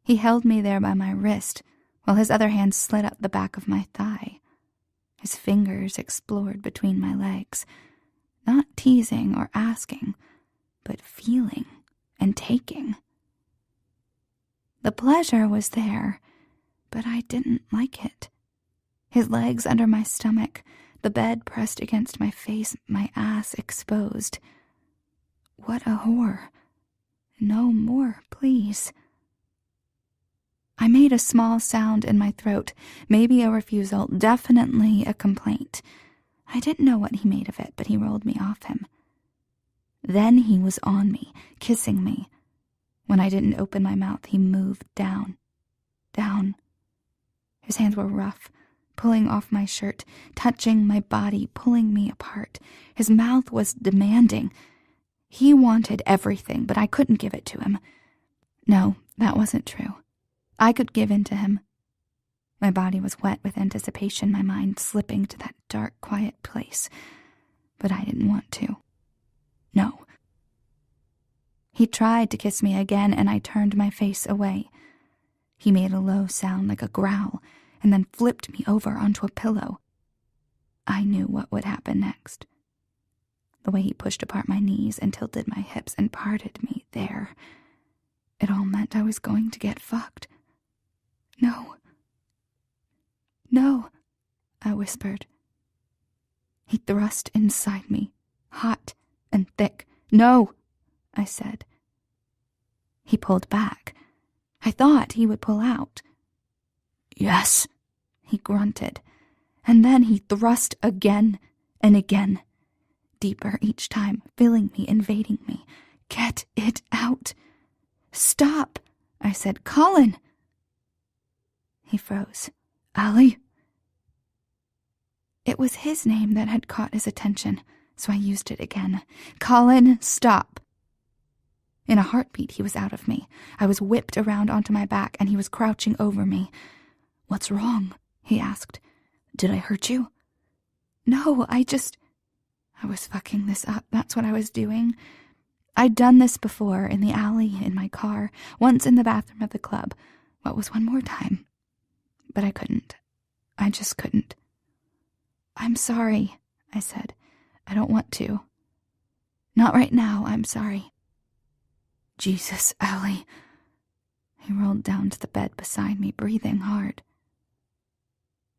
[SPEAKER 2] He held me there by my wrist, while his other hand slid up the back of my thigh. His fingers explored between my legs, not teasing or asking, but feeling and taking. The pleasure was there, but I didn't like it. His legs under my stomach, the bed pressed against my face, my ass exposed. What a whore. No more, please. I made a small sound in my throat, maybe a refusal, definitely a complaint. I didn't know what he made of it, but he rolled me off him. Then he was on me, kissing me. When I didn't open my mouth, he moved down. Down. His hands were rough, pulling off my shirt, touching my body, pulling me apart. His mouth was demanding. He wanted everything, but I couldn't give it to him. No, that wasn't true. I could give in to him. My body was wet with anticipation, my mind slipping to that dark, quiet place. But I didn't want to. No. He tried to kiss me again, and I turned my face away. He made a low sound like a growl, and then flipped me over onto a pillow. I knew what would happen next. The way he pushed apart my knees and tilted my hips and parted me there. It all meant I was going to get fucked. No. No, I whispered. He thrust inside me, hot and thick. No, I said. He pulled back. I thought he would pull out. Yes, he grunted, and then he thrust again and again, deeper each time, filling me, invading me. Get it out. Stop, I said. Colin. He froze. Allie? It was his name that had caught his attention, so I used it again. Colin, stop. In a heartbeat, he was out of me. I was whipped around onto my back, and he was crouching over me. What's wrong? He asked. Did I hurt you? No, I was fucking this up. That's what I was doing. I'd done this before, in the alley, in my car, once in the bathroom of the club. What was one more time? But I couldn't. I just couldn't. I'm sorry, I said. I don't want to. Not right now, I'm sorry. Jesus, Allie. He rolled down to the bed beside me, breathing hard.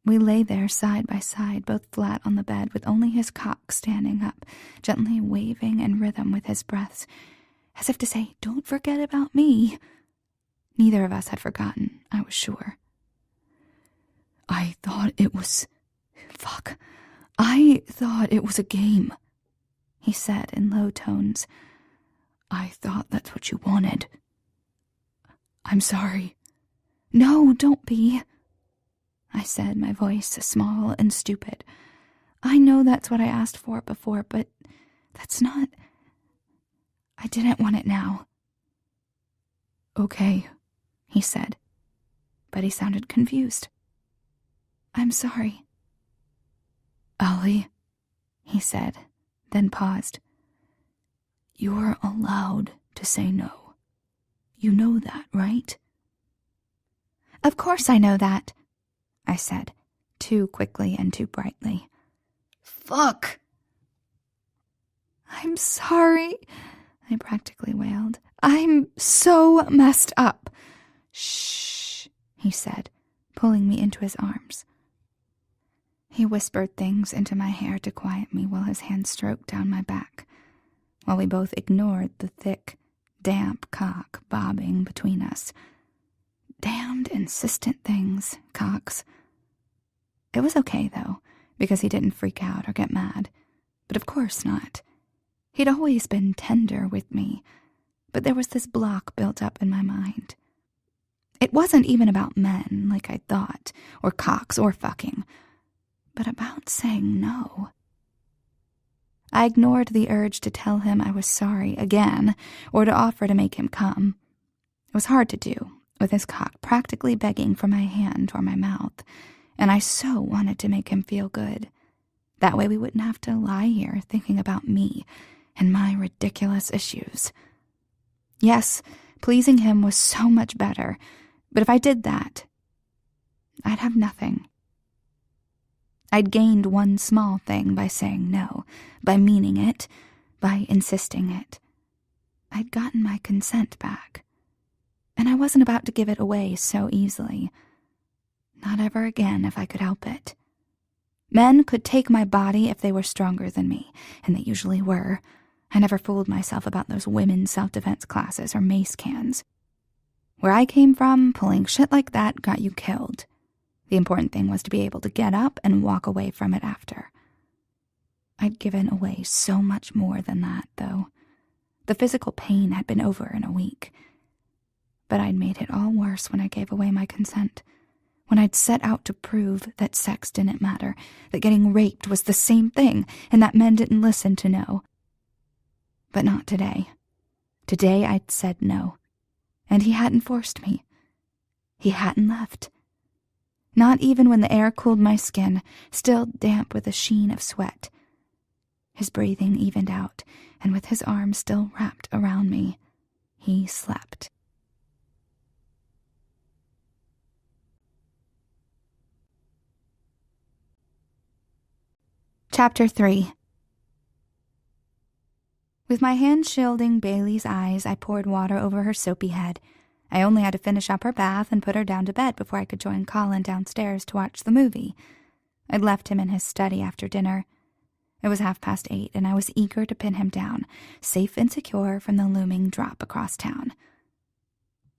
[SPEAKER 2] We lay there side by side, both flat on the bed, with only his cock standing up, gently waving in rhythm with his breaths, as if to say, don't forget about me. Neither of us had forgotten, I was sure. I thought it was a game, he said in low tones. I thought that's what you wanted. I'm sorry. No, don't be, I said, my voice small and stupid. I know that's what I asked for before, but that's not... I didn't want it now. Okay, he said, but he sounded confused. I'm sorry. Allie, he said, then paused. You're allowed to say no. You know that, right? Of course I know that, I said, too quickly and too brightly. Fuck! I'm sorry, I practically wailed. I'm so messed up. Shh, he said, pulling me into his arms. He whispered things into my hair to quiet me while his hand stroked down my back, while we both ignored the thick, damp cock bobbing between us. Damned insistent things, cocks. It was okay, though, because he didn't freak out or get mad. But of course not. He'd always been tender with me, but there was this block built up in my mind. It wasn't even about men, like I thought, or cocks or fucking, but about saying no. I ignored the urge to tell him I was sorry again, or to offer to make him come. It was hard to do, with his cock practically begging for my hand or my mouth, and I so wanted to make him feel good. That way we wouldn't have to lie here thinking about me and my ridiculous issues. Yes, pleasing him was so much better, but if I did that, I'd have nothing. I'd gained one small thing by saying no, by meaning it, by insisting it. I'd gotten my consent back, and I wasn't about to give it away so easily. Not ever again if I could help it. Men could take my body if they were stronger than me, and they usually were. I never fooled myself about those women's self-defense classes or mace cans. Where I came from, pulling shit like that got you killed. The important thing was to be able to get up and walk away from it after. I'd given away so much more than that, though. The physical pain had been over in a week. But I'd made it all worse when I gave away my consent. When I'd set out to prove that sex didn't matter, that getting raped was the same thing, and that men didn't listen to no. But not today. Today I'd said no. And he hadn't forced me. He hadn't left. Not even when the air cooled my skin, still damp with a sheen of sweat. His breathing evened out, and with his arms still wrapped around me, he slept. Chapter 3. With my hand shielding Bailey's eyes, I poured water over her soapy head. I only had to finish up her bath and put her down to bed before I could join Colin downstairs to watch the movie. I'd left him in his study after dinner. It was 8:30, and I was eager to pin him down, safe and secure from the looming drop across town.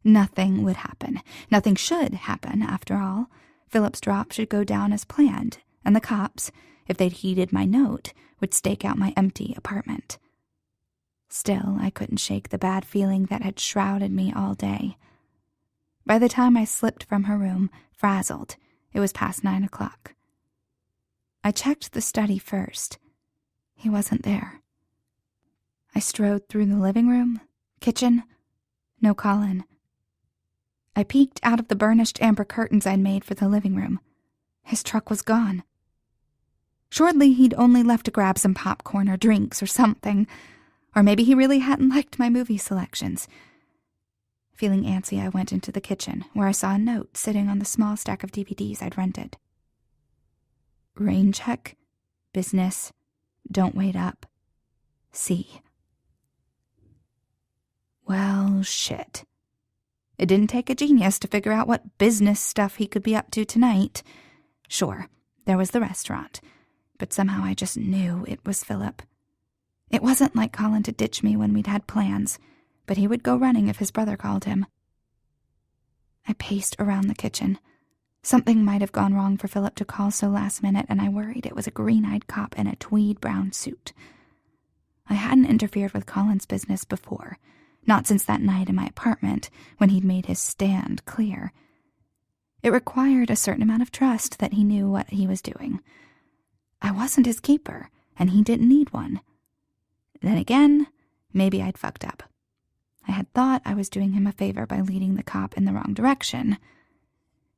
[SPEAKER 2] Nothing would happen. Nothing should happen, after all. Philip's drop should go down as planned, and the cops, if they'd heeded my note, would stake out my empty apartment. Still, I couldn't shake the bad feeling that had shrouded me all day. By the time I slipped from her room, frazzled, it was past 9 o'clock. I checked the study first. He wasn't there. I strode through the living room, kitchen. No Colin. I peeked out of the burnished amber curtains I'd made for the living room. His truck was gone. Surely he'd only left to grab some popcorn or drinks or something. Or maybe he really hadn't liked my movie selections. Feeling antsy, I went into the kitchen, where I saw a note sitting on the small stack of DVDs I'd rented. Rain check. Business. Don't wait up. C. Well, shit. It didn't take a genius to figure out what business stuff he could be up to tonight. Sure, there was the restaurant, but somehow I just knew it was Philip. It wasn't like Colin to ditch me when we'd had plans, but he would go running if his brother called him. I paced around the kitchen. Something might have gone wrong for Philip to call so last minute, and I worried it was a green-eyed cop in a tweed brown suit. I hadn't interfered with Colin's business before, not since that night in my apartment when he'd made his stand clear. It required a certain amount of trust that he knew what he was doing. I wasn't his keeper, and he didn't need one. Then again, maybe I'd fucked up. I had thought I was doing him a favor by leading the cop in the wrong direction,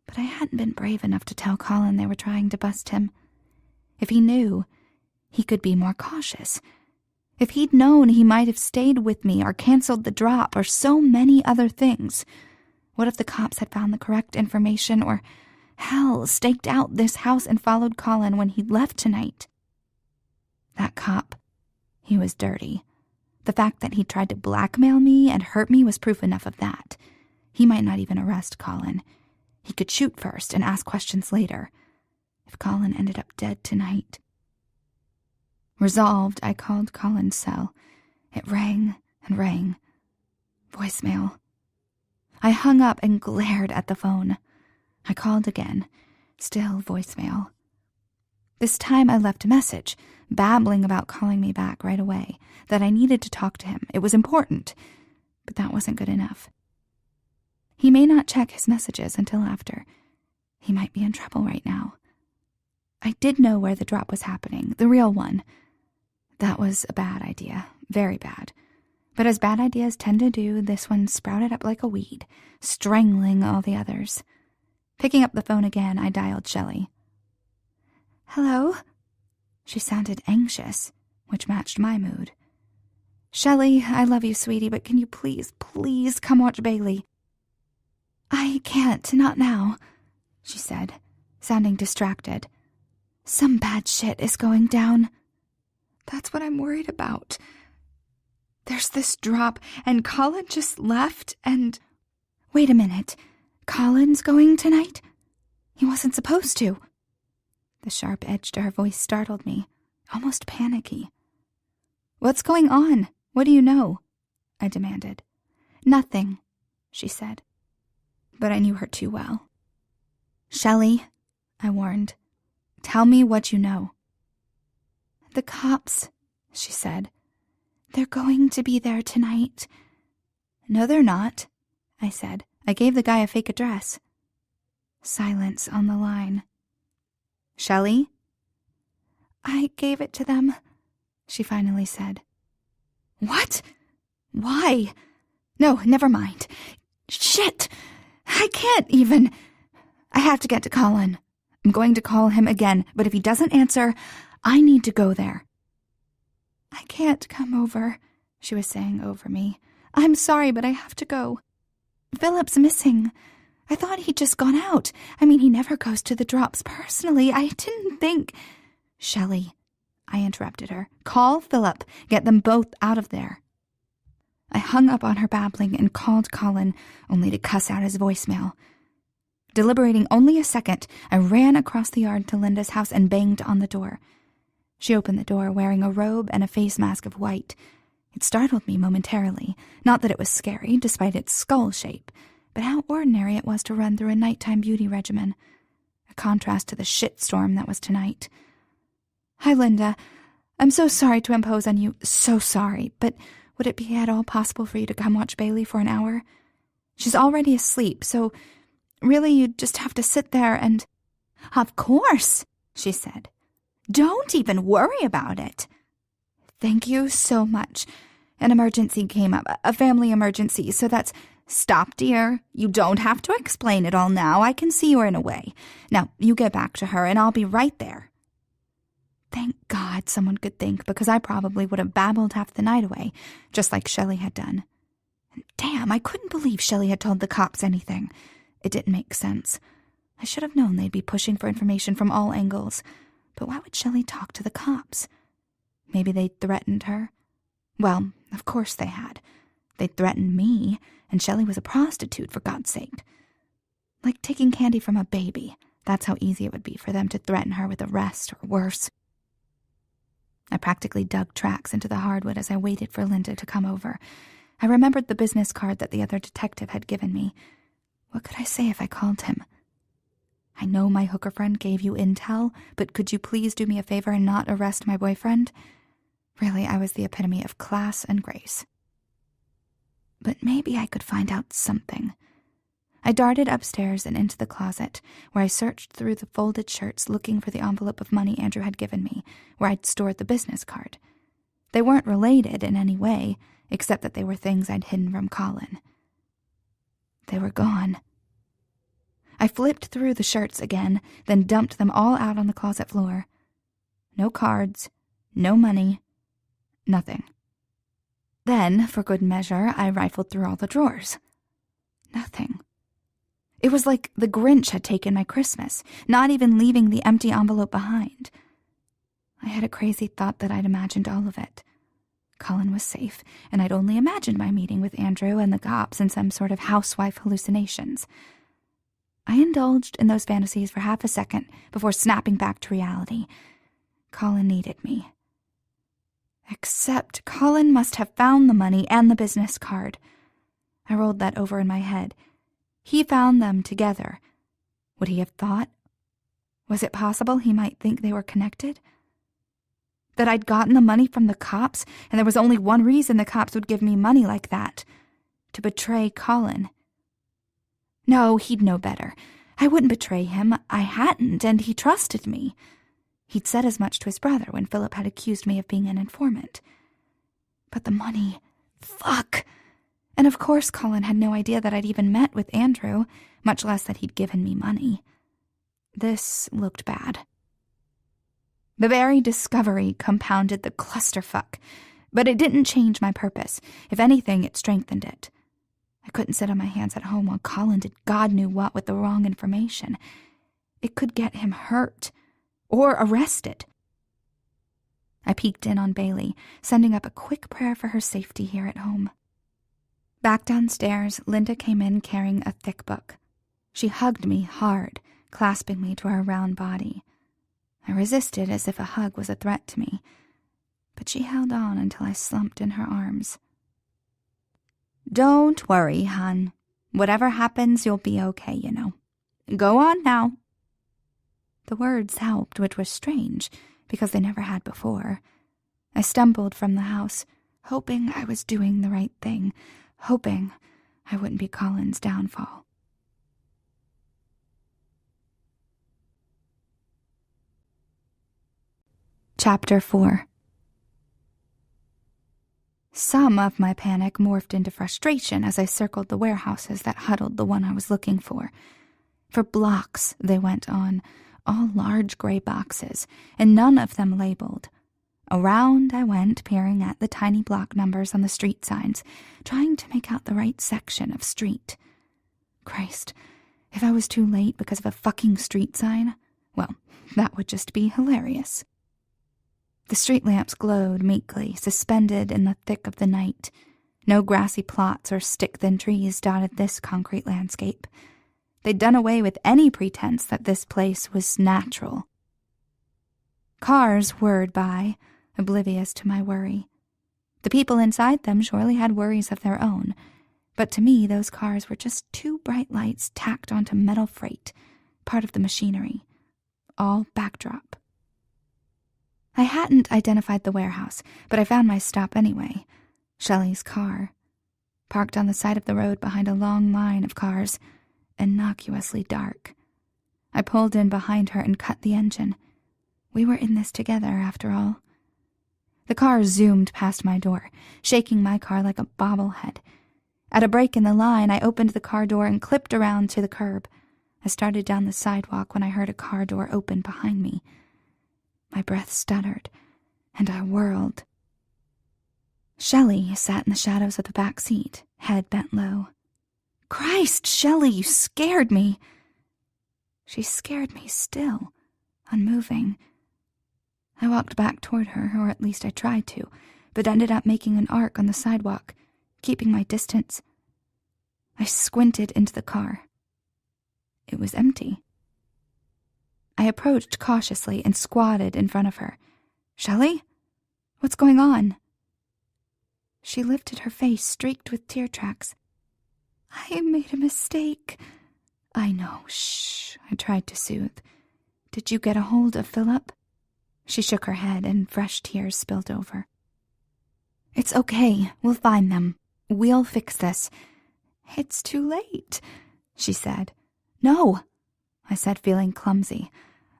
[SPEAKER 2] but I hadn't been brave enough to tell Colin they were trying to bust him. If he knew, he could be more cautious. If he'd known, he might have stayed with me or canceled the drop or so many other things. What if the cops had found the correct information or, hell, staked out this house and followed Colin when he'd left tonight? That cop, he was dirty. The fact that he tried to blackmail me and hurt me was proof enough of that. He might not even arrest Colin. He could shoot first and ask questions later. If Colin ended up dead tonight. Resolved, I called Colin's cell. It rang and rang. Voicemail. I hung up and glared at the phone. I called again. Still voicemail. This time I left a message, babbling about calling me back right away, that I needed to talk to him. It was important, but that wasn't good enough. He may not check his messages until after. He might be in trouble right now. I did know where the drop was happening, the real one. That was a bad idea, very bad. But as bad ideas tend to do, this one sprouted up like a weed, strangling all the others. Picking up the phone again, I dialed Shelley. Hello? She sounded anxious, which matched my mood. Shelley, I love you, sweetie, but can you please come watch Bailey? I can't, not now, she said, sounding distracted. Some bad shit is going down. That's what I'm worried about. There's this drop, and Colin just left, and... Wait a minute. Colin's going tonight? He wasn't supposed to. The sharp edge to her voice startled me, almost panicky. What's going on? What do you know? I demanded. Nothing, she said. But I knew her too well. Shelley, I warned. Tell me what you know. The cops, she said. They're going to be there tonight. No, they're not, I said. I gave the guy a fake address. Silence on the line. Shelley? I gave it to them, she finally said. What? Why? No, never mind. Shit! I can't even. I have to get to Colin. I'm going to call him again, but if he doesn't answer, I need to go there. I can't come over, she was saying over me. I'm sorry, but I have to go. Philip's missing. I thought he'd just gone out. I mean, he never goes to the drops personally. I didn't think... Shelley, I interrupted her. Call Philip. Get them both out of there. I hung up on her babbling and called Colin, only to cuss out his voicemail. Deliberating only a second, I ran across the yard to Linda's house and banged on the door. She opened the door wearing a robe and a face mask of white. It startled me momentarily. Not that it was scary, despite its skull shape. but how ordinary it was to run through a nighttime beauty regimen. A contrast to the shitstorm that was tonight. "Hi, Linda. I'm so sorry to impose on you, so sorry, but would it be at all possible for you to come watch Bailey for an hour? She's already asleep, so really you'd just have to sit there and—"
[SPEAKER 1] "Of course," she said. "Don't even worry about it."
[SPEAKER 2] "Thank you so much. An emergency came up, a family emergency, so that's—"
[SPEAKER 1] "Stop, dear. You don't have to explain it all now. I can see you're in a way. Now, you get back to her, and I'll be right there."
[SPEAKER 2] Thank God, someone could think, because I probably would have babbled half the night away, just like Shelley had done. And damn, I couldn't believe Shelley had told the cops anything. It didn't make sense. I should have known they'd be pushing for information from all angles. But why would Shelley talk to the cops? Maybe they'd threatened her. Well, of course they had. They'd threatened me, and Shelley was a prostitute, for God's sake. Like taking candy from a baby. That's how easy it would be for them to threaten her with arrest or worse. I practically dug tracks into the hardwood as I waited for Linda to come over. I remembered the business card that the other detective had given me. What could I say if I called him? "I know my hooker friend gave you intel, but could you please do me a favor and not arrest my boyfriend?" Really, I was the epitome of class and grace. But maybe I could find out something. I darted upstairs and into the closet, where I searched through the folded shirts looking for the envelope of money Andrew had given me, where I'd stored the business card. They weren't related in any way, except that they were things I'd hidden from Colin. They were gone. I flipped through the shirts again, then dumped them all out on the closet floor. No cards, no money, nothing. Then, for good measure, I rifled through all the drawers. Nothing. It was like the Grinch had taken my Christmas, not even leaving the empty envelope behind. I had a crazy thought that I'd imagined all of it. Colin was safe, and I'd only imagined my meeting with Andrew and the cops in some sort of housewife hallucinations. I indulged in those fantasies for half a second before snapping back to reality. Colin needed me. Except Colin must have found the money and the business card. I rolled that over in my head. He found them together. Would he have thought? Was it possible he might think they were connected? That I'd gotten the money from the cops, and there was only one reason the cops would give me money like that. To betray Colin. No, he'd know better. I wouldn't betray him. I hadn't, and he trusted me. He'd said as much to his brother when Philip had accused me of being an informant. But the money... Fuck! And of course Colin had no idea that I'd even met with Andrew, much less that he'd given me money. This looked bad. The very discovery compounded the clusterfuck, but it didn't change my purpose. If anything, it strengthened it. I couldn't sit on my hands at home while Colin did God knew what with the wrong information. It could get him hurt. Or arrested. I peeked in on Bailey, sending up a quick prayer for her safety here at home. Back downstairs, Linda came in carrying a thick book. She hugged me hard, clasping me to her round body. I resisted as if a hug was a threat to me, but she held on until I slumped in her arms.
[SPEAKER 1] "Don't worry, hon. Whatever happens, you'll be okay, you know. Go on now."
[SPEAKER 2] The words helped, which was strange, because they never had before. I stumbled from the house, hoping I was doing the right thing, hoping I wouldn't be Colin's downfall. Chapter 4. Some of my panic morphed into frustration as I circled the warehouses that huddled the one I was looking for. For blocks they went on, all large gray boxes, and none of them labeled. Around I went, peering at the tiny block numbers on the street signs, trying to make out the right section of street. Christ, if I was too late because of a fucking street sign, well, that would just be hilarious. The street lamps glowed meekly, suspended in the thick of the night. No grassy plots or stick-thin trees dotted this concrete landscape. They'd done away with any pretense that this place was natural. Cars whirred by, oblivious to my worry. The people inside them surely had worries of their own. But to me, those cars were just two bright lights tacked onto metal freight, part of the machinery, all backdrop. I hadn't identified the warehouse, but I found my stop anyway. Shelley's car, parked on the side of the road behind a long line of cars, innocuously dark. I pulled in behind her and cut the engine. We were in this together, after all. The car zoomed past my door, shaking my car like a bobblehead. At a break in the line, I opened the car door and clipped around to the curb. I started down the sidewalk when I heard a car door open behind me. My breath stuttered, and I whirled. Shelley sat in the shadows of the back seat, head bent low. "Christ, Shelley, you scared me!" She scared me still, unmoving. I walked back toward her, or at least I tried to, but ended up making an arc on the sidewalk, keeping my distance. I squinted into the car. It was empty. I approached cautiously and squatted in front of her. "Shelley? What's going on?" She lifted her face, streaked with tear tracks. "I made a mistake." "I know, shh," I tried to soothe. "Did you get a hold of Philip?" She shook her head and fresh tears spilled over. "It's okay, we'll find them. We'll fix this." "It's too late," she said. "No," I said, feeling clumsy.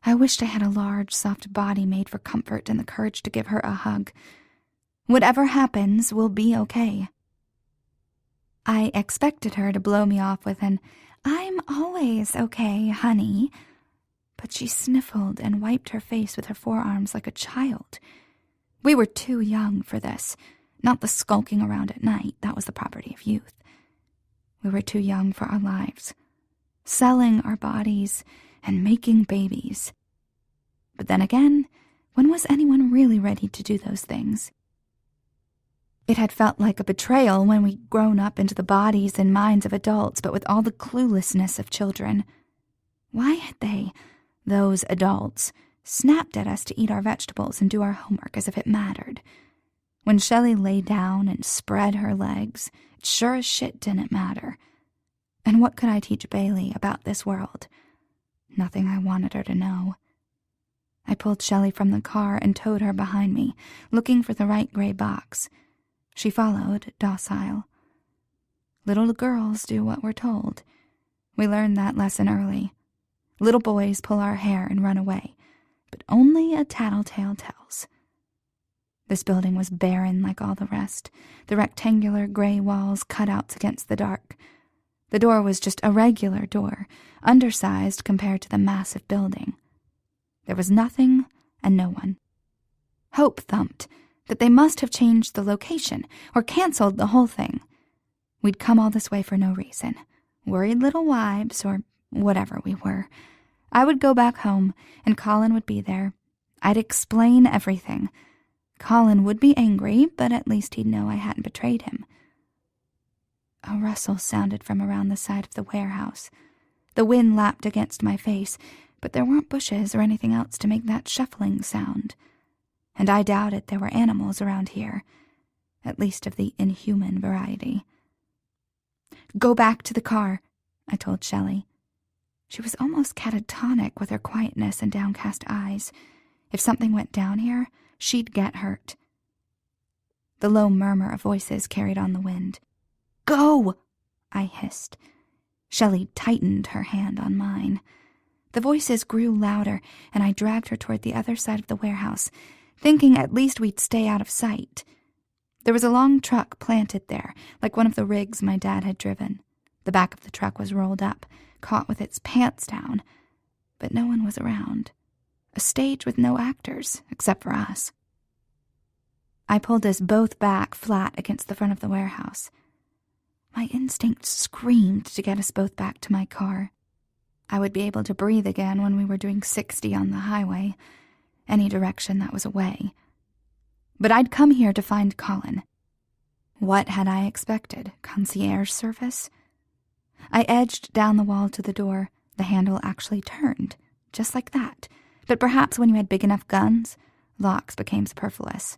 [SPEAKER 2] I wished I had a large, soft body made for comfort and the courage to give her a hug. "Whatever happens, we'll be okay." I expected her to blow me off with an, "I'm always okay, honey." But she sniffled and wiped her face with her forearms like a child. We were too young for this, not the skulking around at night, that was the property of youth. We were too young for our lives, selling our bodies and making babies. But then again, when was anyone really ready to do those things? It had felt like a betrayal when we'd grown up into the bodies and minds of adults, but with all the cluelessness of children. Why had they, those adults, snapped at us to eat our vegetables and do our homework as if it mattered? When Shelley lay down and spread her legs, it sure as shit didn't matter. And what could I teach Bailey about this world? Nothing I wanted her to know. I pulled Shelley from the car and towed her behind me, looking for the right gray box. She followed, docile. Little girls do what we're told. We learned that lesson early. Little boys pull our hair and run away, but only a tattletale tells. This building was barren like all the rest, the rectangular gray walls cutouts against the dark. The door was just a regular door, undersized compared to the massive building. There was nothing and no one. Hope thumped that they must have changed the location or canceled the whole thing. We'd come all this way for no reason. Worried little wives or whatever we were. I would go back home and Colin would be there. I'd explain everything. Colin would be angry, but at least he'd know I hadn't betrayed him. A rustle sounded from around the side of the warehouse. The wind lapped against my face, but there weren't bushes or anything else to make that shuffling sound. And I doubted there were animals around here, at least of the inhuman variety. "Go back to the car," I told Shelley. She was almost catatonic with her quietness and downcast eyes. If something went down here, she'd get hurt. The low murmur of voices carried on the wind. "Go!" I hissed. Shelley tightened her hand on mine. The voices grew louder, and I dragged her toward the other side of the warehouse, thinking at least we'd stay out of sight. There was a long truck planted there, like one of the rigs my dad had driven. The back of the truck was rolled up, caught with its pants down, but no one was around. A stage with no actors, except for us. I pulled us both back flat against the front of the warehouse. My instinct screamed to get us both back to my car. I would be able to breathe again when we were doing 60 on the highway, any direction that was away. But I'd come here to find Colin. What had I expected? Concierge service? I edged down the wall to the door. The handle actually turned, just like that. But perhaps when you had big enough guns, locks became superfluous.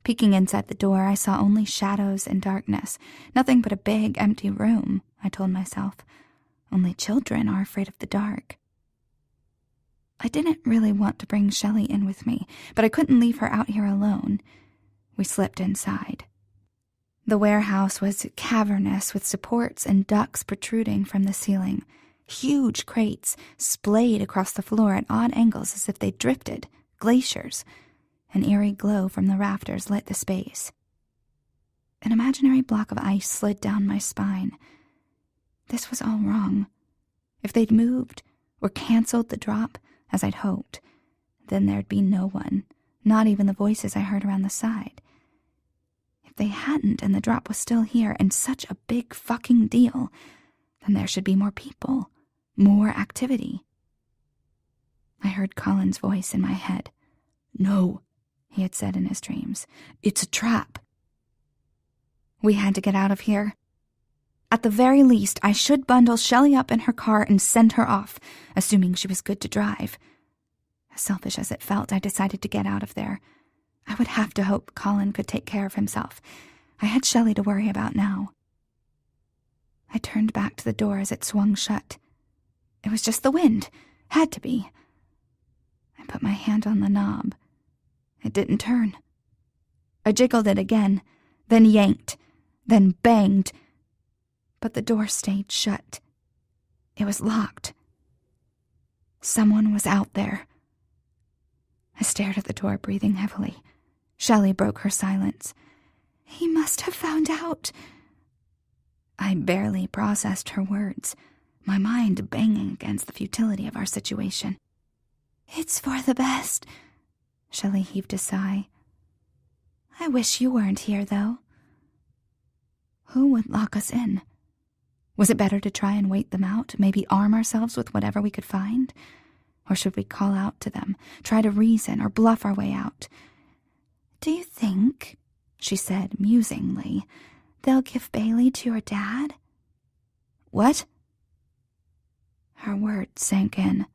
[SPEAKER 1] Peeking inside the door, I saw only shadows and darkness. Nothing but a big, empty room, I told myself. Only children are afraid of the dark. I didn't really want to bring Shelley in with me, but I couldn't leave her out here alone. We slipped inside. The warehouse was cavernous, with supports and ducts protruding from the ceiling. Huge crates splayed across the floor at odd angles as if they drifted, glaciers. An eerie glow from the rafters lit the space. An imaginary block of ice slid down my spine. This was all wrong. If they'd moved or canceled the drop, as I'd hoped, then there'd be no one, not even the voices I heard around the side. If they hadn't and the drop was still here and such a big fucking deal, then there should be more people, more activity. I heard Colin's voice in my head. "No," he had said in his dreams. "It's a trap." We had to get out of here. At the very least, I should bundle Shelley up in her car and send her off, assuming she was good to drive. As selfish as it felt, I decided to get out of there. I would have to hope Colin could take care of himself. I had Shelley to worry about now. I turned back to the door as it swung shut. It was just the wind. Had to be. I put my hand on the knob. It didn't turn. I jiggled it again, then yanked, then banged. But the door stayed shut. It was locked. Someone was out there. I stared at the door, breathing heavily. Shelley broke her silence. "He must have found out." I barely processed her words, my mind banging against the futility of our situation. "It's for the best." Shelley heaved a sigh. "I wish you weren't here, though." Who would lock us in? Was it better to try and wait them out, maybe arm ourselves with whatever we could find? Or should we call out to them, try to reason or bluff our way out? "Do you think," she said musingly, "they'll give Bailey to your dad?" "What?" Her words sank in.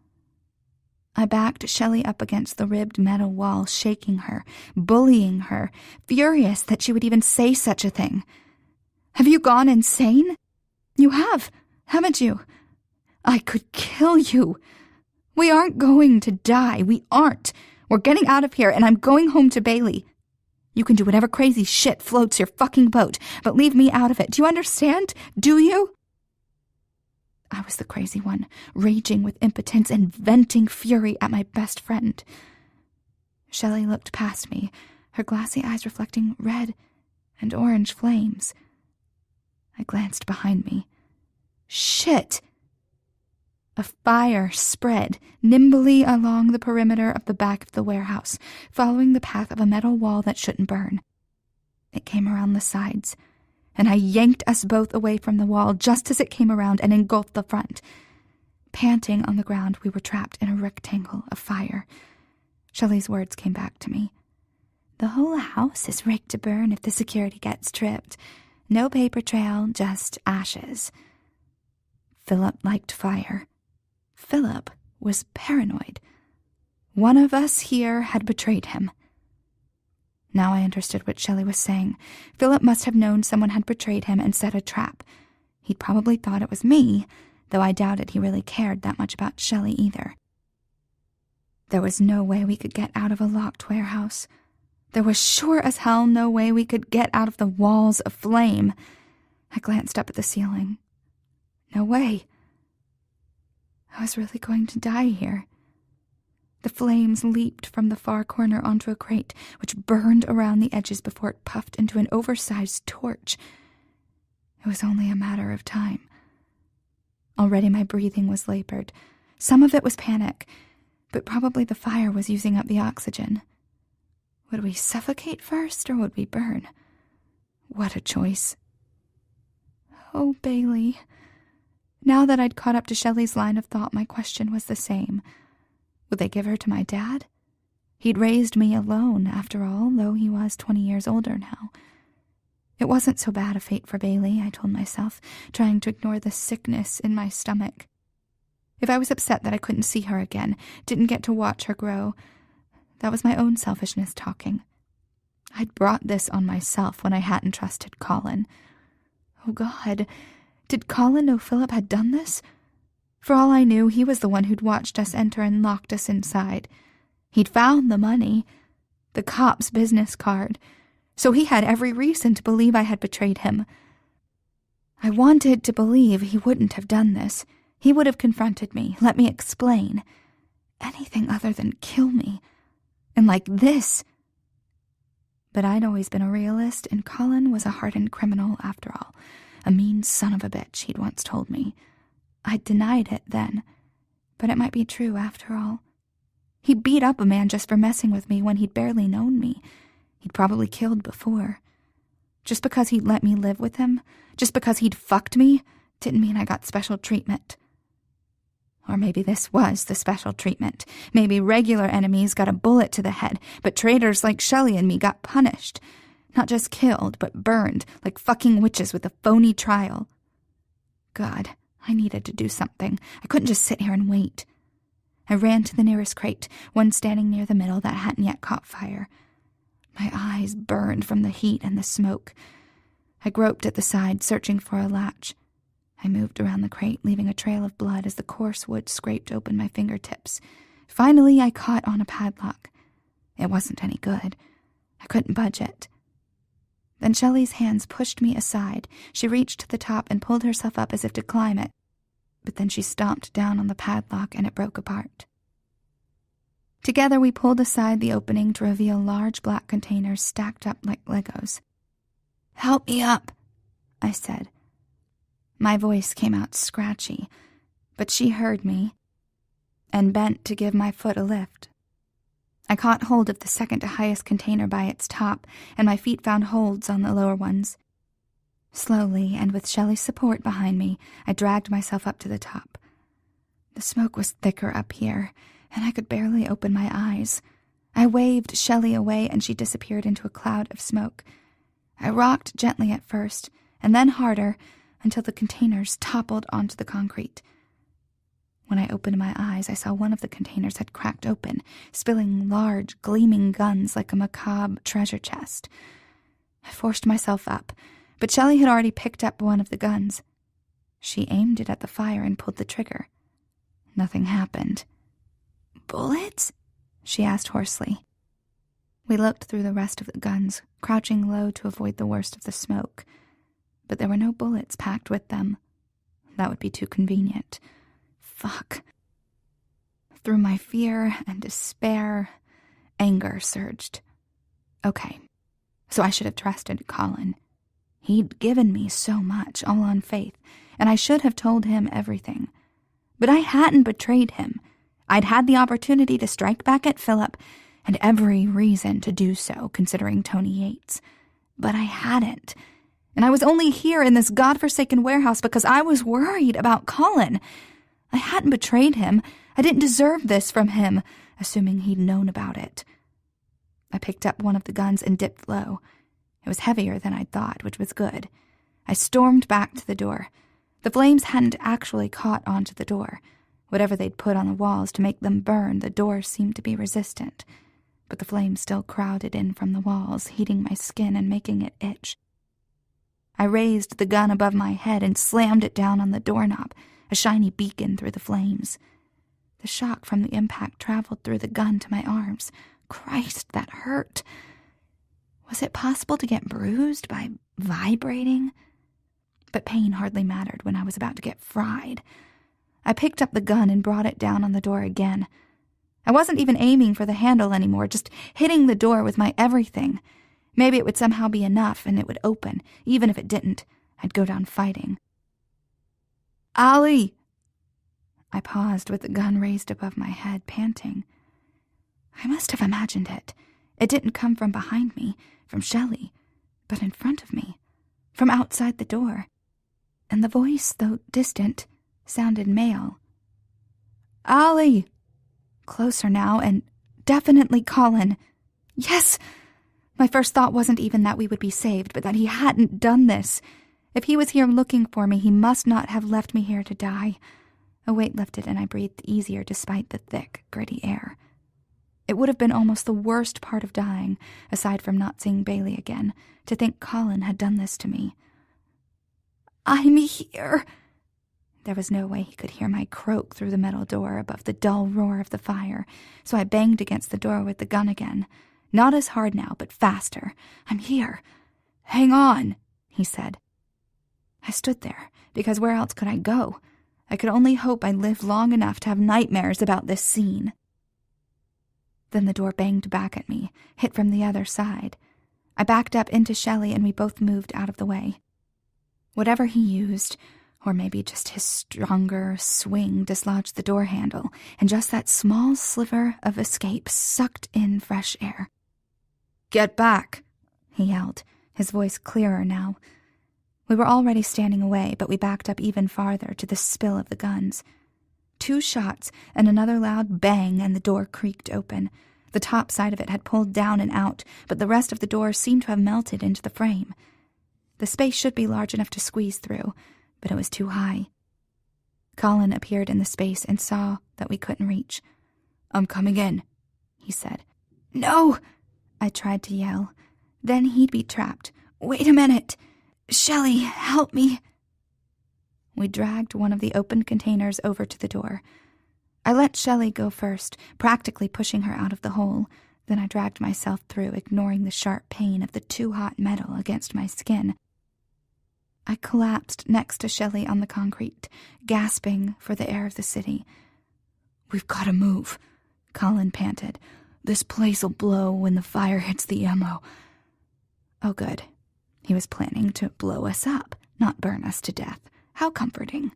[SPEAKER 1] I backed Shelley up against the ribbed metal wall, shaking her, bullying her, furious that she would even say such a thing. "Have you gone insane? You have, haven't you? I could kill you. We aren't going to die. We aren't. We're getting out of here, and I'm going home to Bailey. You can do whatever crazy shit floats your fucking boat, but leave me out of it. Do you understand? Do you?" I was the crazy one, raging with impotence and venting fury at my best friend. Shelley looked past me, her glassy eyes reflecting red and orange flames. I glanced behind me. Shit! A fire spread nimbly along the perimeter of the back of the warehouse, following the path of a metal wall that shouldn't burn. It came around the sides, and I yanked us both away from the wall just as it came around and engulfed the front. Panting on the ground, we were trapped in a rectangle of fire. Shelley's words came back to me. "The whole house is rigged to burn if the security gets tripped. No paper trail, just ashes." Philip liked fire. Philip was paranoid. One of us here had betrayed him. Now I understood what Shelley was saying. Philip must have known someone had betrayed him and set a trap. He'd probably thought it was me, though I doubted he really cared that much about Shelley either. There was no way we could get out of a locked warehouse. There was sure as hell no way we could get out of the walls of flame. I glanced up at the ceiling. No way. I was really going to die here. The flames leaped from the far corner onto a crate, which burned around the edges before it puffed into an oversized torch. It was only a matter of time. Already my breathing was labored. Some of it was panic, but probably the fire was using up the oxygen. Would we suffocate first, or would we burn? What a choice. Oh, Bailey. Now that I'd caught up to Shelley's line of thought, my question was the same. Would they give her to my dad? He'd raised me alone, after all, though he was 20 years older now. It wasn't so bad a fate for Bailey, I told myself, trying to ignore the sickness in my stomach. If I was upset that I couldn't see her again, didn't get to watch her grow, that was my own selfishness talking.
[SPEAKER 2] I'd brought this on myself when I hadn't trusted Colin. Oh God, did Colin know Philip had done this? For all I knew, he was the one who'd watched us enter and locked us inside. He'd found the money, the cop's business card, so he had every reason to believe I had betrayed him. I wanted to believe he wouldn't have done this. He would have confronted me, let me explain. Anything other than kill me. And like this. But I'd always been a realist, and Colin was a hardened criminal after all. A mean son of a bitch, he'd once told me. I denied it then, but it might be true after all. He beat up a man just for messing with me when he'd barely known me. He'd probably killed before. Just because he'd let me live with him, just because he'd fucked me, didn't mean I got special treatment. Or maybe this was the special treatment. Maybe regular enemies got a bullet to the head, but traitors like Shelley and me got punished. Not just killed, but burned, like fucking witches with a phony trial. God, I needed to do something. I couldn't just sit here and wait. I ran to the nearest crate, one standing near the middle that hadn't yet caught fire. My eyes burned from the heat and the smoke. I groped at the side, searching for a latch. I moved around the crate, leaving a trail of blood as the coarse wood scraped open my fingertips. Finally, I caught on a padlock. It wasn't any good. I couldn't budge it. Then Shelley's hands pushed me aside. She reached to the top and pulled herself up as if to climb it. But then she stomped down on the padlock and it broke apart. Together we pulled aside the opening to reveal large black containers stacked up like Legos. "Help me up," I said. My voice came out scratchy, but she heard me and bent to give my foot a lift. I caught hold of the second to highest container by its top, and my feet found holds on the lower ones. Slowly, and with Shelley's support behind me, I dragged myself up to the top. The smoke was thicker up here, and I could barely open my eyes. I waved Shelley away, and she disappeared into a cloud of smoke. I rocked gently at first, and then harder, until the containers toppled onto the concrete. When I opened my eyes, I saw one of the containers had cracked open, spilling large, gleaming guns like a macabre treasure chest. I forced myself up, but Shelley had already picked up one of the guns. She aimed it at the fire and pulled the trigger. Nothing happened. "Bullets?" she asked hoarsely. We looked through the rest of the guns, crouching low to avoid the worst of the smoke. But there were no bullets packed with them. That would be too convenient. Fuck. Through my fear and despair, anger surged. Okay, so I should have trusted Colin. He'd given me so much, all on faith, and I should have told him everything. But I hadn't betrayed him. I'd had the opportunity to strike back at Philip, and every reason to do so, considering Tony Yates. But I hadn't. And I was only here in this godforsaken warehouse because I was worried about Colin. I hadn't betrayed him. I didn't deserve this from him, assuming he'd known about it. I picked up one of the guns and dipped low. It was heavier than I'd thought, which was good. I stormed back to the door. The flames hadn't actually caught onto the door. Whatever they'd put on the walls to make them burn, the door seemed to be resistant. But the flames still crowded in from the walls, heating my skin and making it itch. I raised the gun above my head and slammed it down on the doorknob, a shiny beacon through the flames. The shock from the impact traveled through the gun to my arms. Christ, that hurt. Was it possible to get bruised by vibrating? But pain hardly mattered when I was about to get fried. I picked up the gun and brought it down on the door again. I wasn't even aiming for the handle anymore, just hitting the door with my everything. Maybe it would somehow be enough and it would open. Even if it didn't, I'd go down fighting. "Ollie!" I paused with the gun raised above my head, panting. I must have imagined it. It didn't come from behind me, from Shelley, but in front of me, from outside the door. And the voice, though distant, sounded male. "Ollie!" Closer now, and definitely Colin. Yes! My first thought wasn't even that we would be saved, but that he hadn't done this. If he was here looking for me, he must not have left me here to die. A weight lifted and I breathed easier despite the thick, gritty air. It would have been almost the worst part of dying, aside from not seeing Bailey again, to think Colin had done this to me. "I'm here." There was no way he could hear my croak through the metal door above the dull roar of the fire, so I banged against the door with the gun again. Not as hard now, but faster. "I'm here." "Hang on," he said. I stood there, because where else could I go? I could only hope I'd live long enough to have nightmares about this scene. Then the door banged back at me, hit from the other side. I backed up into Shelley and we both moved out of the way. Whatever he used, or maybe just his stronger swing, dislodged the door handle, and just that small sliver of escape sucked in fresh air. "Get back," he yelled, his voice clearer now. We were already standing away, but we backed up even farther to the spill of the guns. 2 shots and another loud bang, and the door creaked open. The top side of it had pulled down and out, but the rest of the door seemed to have melted into the frame. The space should be large enough to squeeze through, but it was too high. Colin appeared in the space and saw that we couldn't reach. "I'm coming in," he said. "No!" I tried to yell. Then he'd be trapped. "Wait a minute! Shelley, help me!" We dragged one of the open containers over to the door. I let Shelley go first, practically pushing her out of the hole. Then I dragged myself through, ignoring the sharp pain of the too hot metal against my skin. I collapsed next to Shelley on the concrete, gasping for the air of the city. "We've got to move," Colin panted. "This place'll blow when the fire hits the ammo." Oh, good. He was planning to blow us up, not burn us to death. How comforting.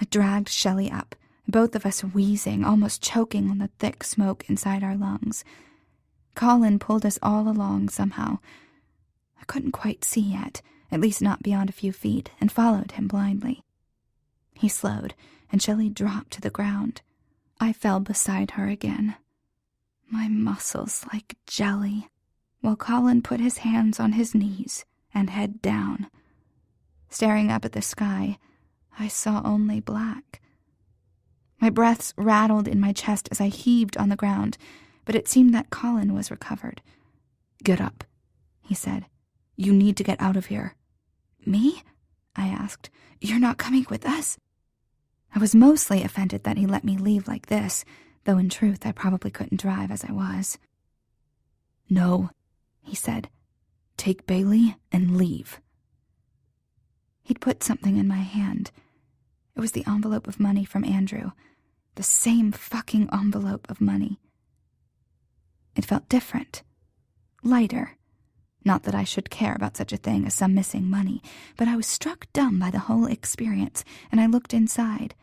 [SPEAKER 2] I dragged Shelley up, both of us wheezing, almost choking on the thick smoke inside our lungs. Colin pulled us all along somehow. I couldn't quite see yet, at least not beyond a few feet, and followed him blindly. He slowed, and Shelley dropped to the ground. I fell beside her again, my muscles like jelly, while Colin put his hands on his knees and head down. Staring up at the sky, I saw only black. My breaths rattled in my chest as I heaved on the ground, but it seemed that Colin was recovered. "Get up," he said. "You need to get out of here." "Me?" I asked. "You're not coming with us?" I was mostly offended that he let me leave like this, though in truth I probably couldn't drive as I was. "No," he said. "Take Bailey and leave." He'd put something in my hand. It was the envelope of money from Andrew. The same fucking envelope of money. It felt different. Lighter. Not that I should care about such a thing as some missing money, but I was struck dumb by the whole experience, and I looked inside.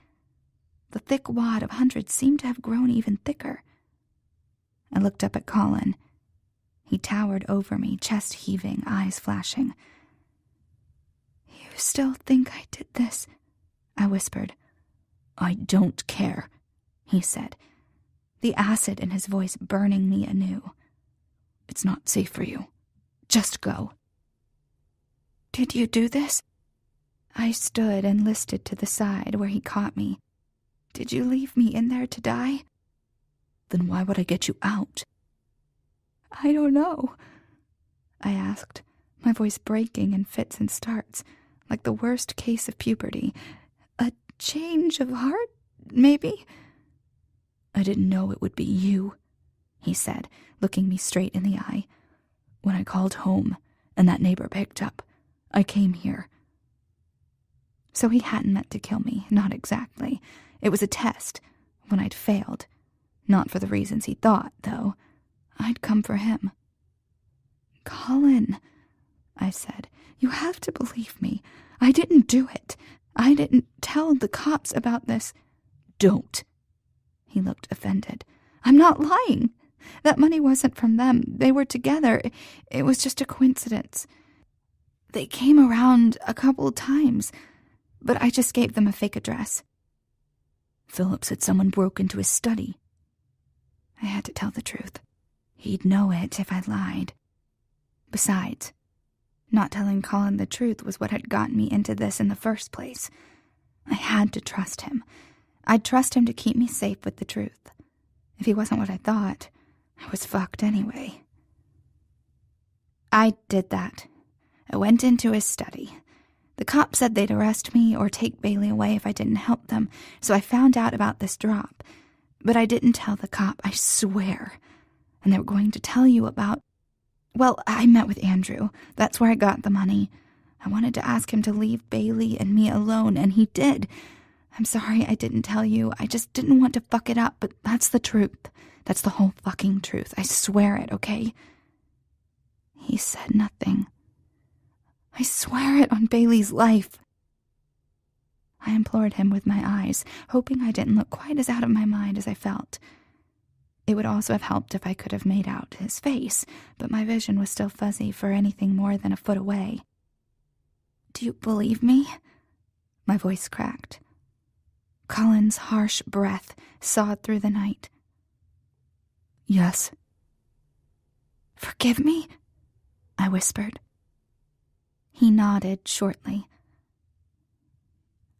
[SPEAKER 2] The thick wad of hundreds seemed to have grown even thicker. I looked up at Colin. He towered over me, chest heaving, eyes flashing. "You still think I did this?" I whispered. "I don't care," he said, the acid in his voice burning me anew. "It's not safe for you. Just go." "Did you do this?" I stood and listed to the side where he caught me. "Did you leave me in there to die?" "Then why would I get you out?" "I don't know," I asked, my voice breaking in fits and starts, like the worst case of puberty. "A change of heart, maybe?" "I didn't know it would be you," he said, looking me straight in the eye. "When I called home, and that neighbor picked up, I came here." So he hadn't meant to kill me, not exactly. It was a test, when I'd failed. Not for the reasons he thought, though. I'd come for him. "Colin," I said, "you have to believe me. I didn't do it. I didn't tell the cops about this." "Don't." He looked offended. "I'm not lying. That money wasn't from them. They were together. It was just a coincidence. They came around a couple times, but I just gave them a fake address." "Philip said someone broke into his study." I had to tell the truth. He'd know it if I lied. Besides, not telling Colin the truth was what had gotten me into this in the first place. I had to trust him. I'd trust him to keep me safe with the truth. If he wasn't what I thought, I was fucked anyway. I did that. I went into his study. The cops said they'd arrest me or take Bailey away if I didn't help them, so I found out about this drop. But I didn't tell the cop, I swear. And they were going to tell you about... Well, I met with Andrew. That's where I got the money. I wanted to ask him to leave Bailey and me alone, and he did. I'm sorry I didn't tell you. I just didn't want to fuck it up, but that's the truth. That's the whole fucking truth. I swear it, okay? He said nothing. I swear it on Bailey's life. I implored him with my eyes, hoping I didn't look quite as out of my mind as I felt. It would also have helped if I could have made out his face, but my vision was still fuzzy for anything more than a foot away. Do you believe me? My voice cracked. Colin's harsh breath sawed through the night. Yes. Forgive me? I whispered. He nodded shortly.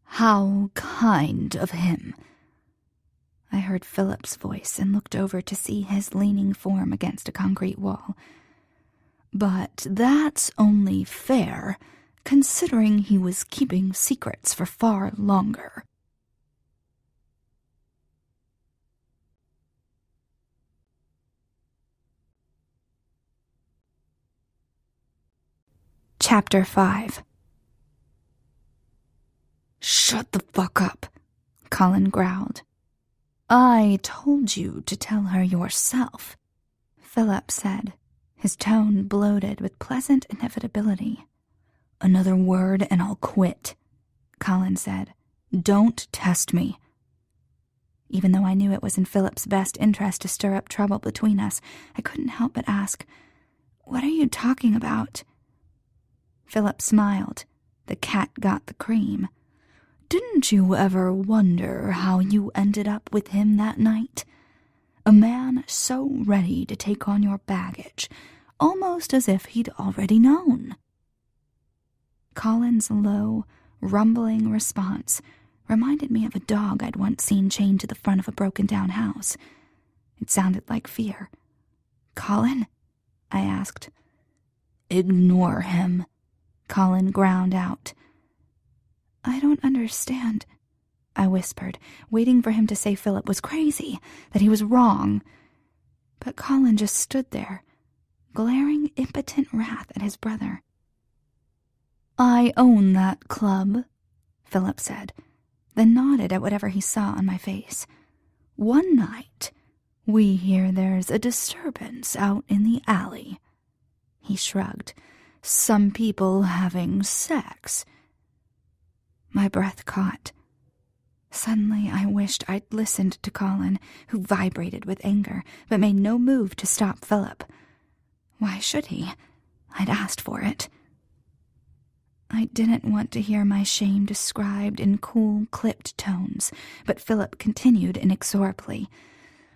[SPEAKER 2] How kind of him. I heard Philip's voice and looked over to see his leaning form against a concrete wall. But that's only fair, considering he was keeping secrets for far longer. Chapter 5. Shut the fuck up, Colin growled. I told you to tell her yourself, Philip said, his tone bloated with pleasant inevitability. Another word and I'll quit, Colin said. Don't test me. Even though I knew it was in Philip's best interest to stir up trouble between us, I couldn't help but ask, What are you talking about? Philip smiled. The cat got the cream. Didn't you ever wonder how you ended up with him that night? A man so ready to take on your baggage, almost as if he'd already known. Colin's low, rumbling response reminded me of a dog I'd once seen chained to the front of a broken-down house. It sounded like fear. Colin? I asked. Ignore him, Colin ground out. I don't understand, I whispered, waiting for him to say Philip was crazy, that he was wrong. But Colin just stood there, glaring impotent wrath at his brother. I own that club, Philip said, then nodded at whatever he saw on my face. One night, we hear there's a disturbance out in the alley. He shrugged. Some people having sex. My breath caught. Suddenly I wished I'd listened to Colin, who vibrated with anger, but made no move to stop Philip. Why should he? I'd asked for it. I didn't want to hear my shame described in cool, clipped tones, but Philip continued inexorably.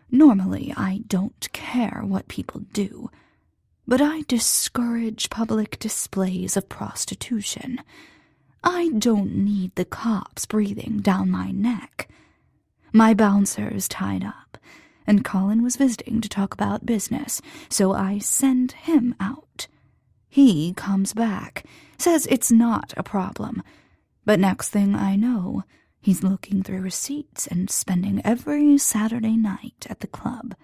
[SPEAKER 2] Normally, I don't care what people do, but I discourage public displays of prostitution. I don't need the cops breathing down my neck. My bouncer's tied up, and Colin was visiting to talk about business, so I send him out. He comes back, says it's not a problem, but next thing I know, he's looking through receipts and spending every Saturday night at the club.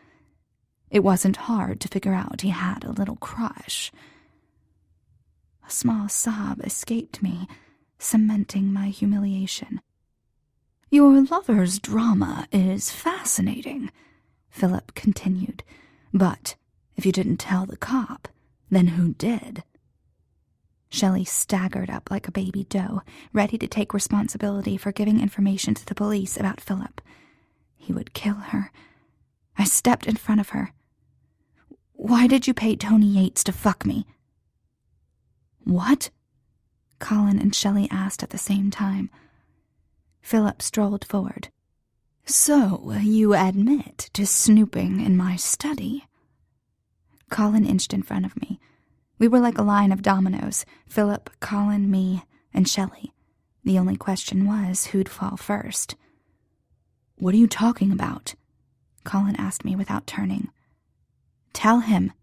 [SPEAKER 2] It wasn't hard to figure out he had a little crush. A small sob escaped me, cementing my humiliation. Your lover's drama is fascinating, Philip continued, but if you didn't tell the cop, then who did? Shelley staggered up like a baby doe, ready to take responsibility for giving information to the police about Philip. He would kill her. I stepped in front of her. Why did you pay Tony Yates to fuck me? What? Colin and Shelley asked at the same time. Philip strolled forward. So, you admit to snooping in my study? Colin inched in front of me. We were like a line of dominoes, Philip, Colin, me, and Shelley. The only question was who'd fall first. What are you talking about? Colin asked me without turning. "Tell him,"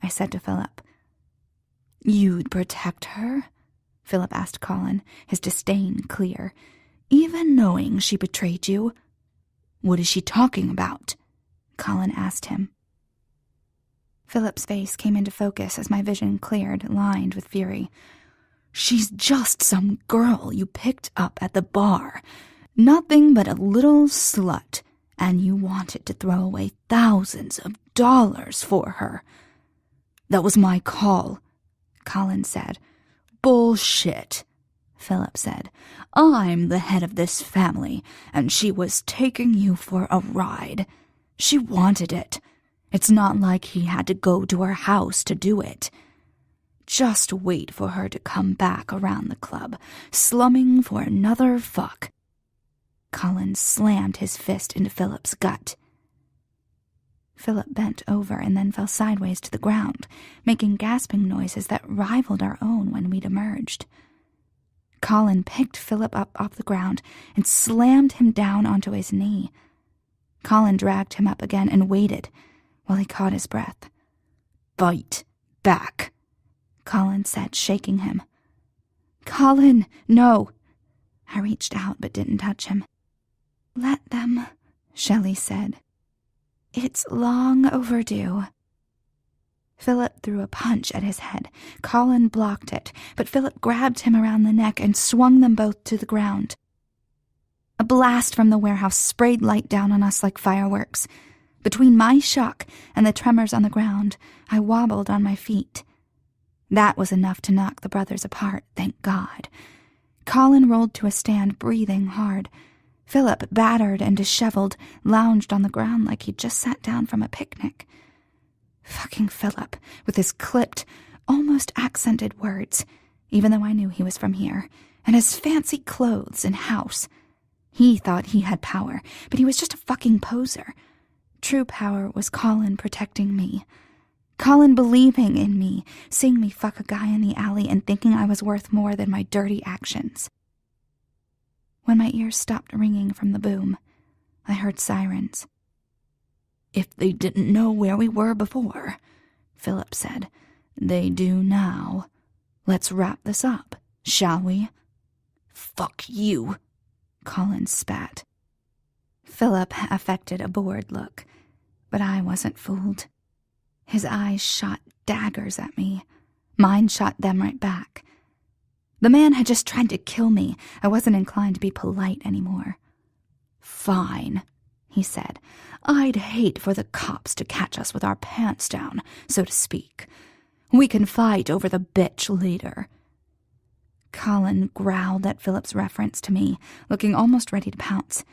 [SPEAKER 2] I said to Philip. "You'd protect her?" Philip asked Colin, his disdain clear. "Even knowing she betrayed you?" "What is she talking about?" Colin asked him.
[SPEAKER 1] Philip's face came into focus as my vision cleared, lined with fury.
[SPEAKER 2] "She's just some girl you picked up at the bar. Nothing but a little slut, and you wanted to throw away thousands of dollars for her." "That was my call," Colin said. "Bullshit," Philip said. "I'm the head of this family, and she was taking you for a ride. She wanted it. It's not like he had to go to her house to do it. Just wait for her to come back around the club, slumming for another fuck." Colin slammed his fist into Philip's gut.
[SPEAKER 1] Philip bent over and then fell sideways to the ground, making gasping noises that rivaled our own when we'd emerged. Colin picked Philip up off the ground and slammed him down onto his knee. Colin dragged him up again and waited while he caught his breath.
[SPEAKER 2] "Fight back,"
[SPEAKER 1] Colin said, shaking him. "Colin, no!" I reached out but didn't touch him. "Let them," Shelley said. "It's long overdue." Philip threw a punch at his head. Colin blocked it, but Philip grabbed him around the neck and swung them both to the ground. A blast from the warehouse sprayed light down on us like fireworks. Between my shock and the tremors on the ground, I wobbled on my feet. That was enough to knock the brothers apart, thank God. Colin rolled to a stand, breathing hard. Philip, battered and disheveled, lounged on the ground like he'd just sat down from a picnic. Fucking Philip, with his clipped, almost accented words, even though I knew he was from here, and his fancy clothes and house. He thought he had power, but he was just a fucking poser. True power was Colin protecting me. Colin believing in me, seeing me fuck a guy in the alley and thinking I was worth more than my dirty actions. When my ears stopped ringing from the boom, I heard sirens.
[SPEAKER 2] "If they didn't know where we were before," Philip said, "they do now. Let's wrap this up, shall we?" "Fuck you," Colin spat.
[SPEAKER 1] Philip affected a bored look, but I wasn't fooled. His eyes shot daggers at me. Mine shot them right back. The man had just tried to kill me. I wasn't inclined to be polite anymore.
[SPEAKER 2] "Fine," he said. "I'd hate for the cops to catch us with our pants down, so to speak. We can fight over the bitch later."
[SPEAKER 1] Colin growled at Philip's reference to me, looking almost ready to pounce.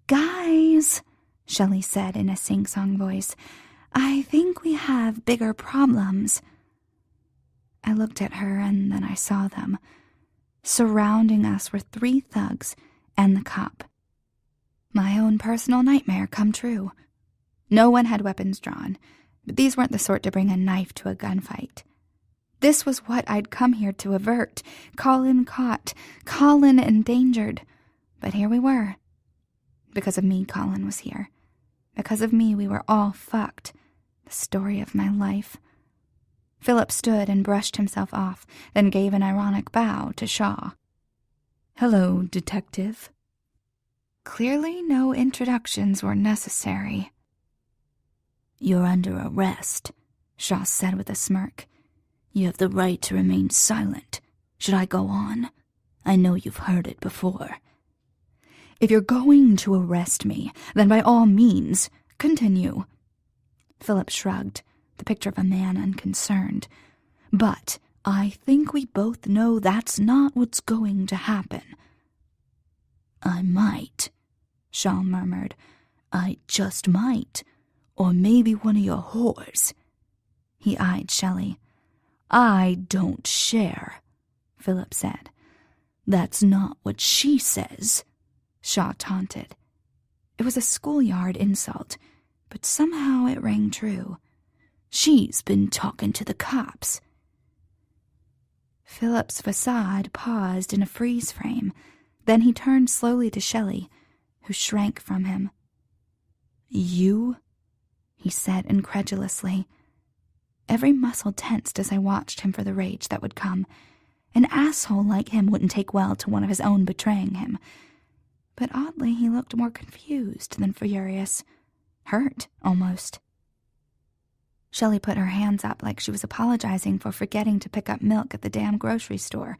[SPEAKER 1] "Guys," Shelley said in a sing-song voice, "I think we have bigger problems." I looked at her and then I saw them. Surrounding us were 3 thugs and the cop. My own personal nightmare come true. No one had weapons drawn, but these weren't the sort to bring a knife to a gunfight. This was what I'd come here to avert. Colin caught, Colin endangered. But here we were. Because of me, Colin was here. Because of me, we were all fucked. The story of my life. Philip stood and brushed himself off, then gave an ironic bow to Shaw.
[SPEAKER 2] "Hello, detective."
[SPEAKER 1] Clearly no introductions were necessary.
[SPEAKER 2] "You're under arrest," Shaw said with a smirk. "You have the right to remain silent. Should I go on? I know you've heard it before." "If you're going to arrest me, then by all means, continue." Philip shrugged, the picture of a man unconcerned. "But I think we both know that's not what's going to happen." "I might," Shaw murmured. "I just might. Or maybe one of your whores." He eyed Shelley. "I don't share," Philip said. "That's not what she says," Shaw taunted. It was a schoolyard insult, but somehow it rang true. "She's been talking to the cops." Philip's facade paused in a freeze frame. Then he turned slowly to Shelley, who shrank from him. "You?" he said incredulously. Every muscle tensed as I watched him for the rage that would come. An asshole like him wouldn't take well to one of his own betraying him. But oddly, he looked more confused than furious. Hurt, almost. Shelley put her hands up like she was apologizing for forgetting to pick up milk at the damn grocery store.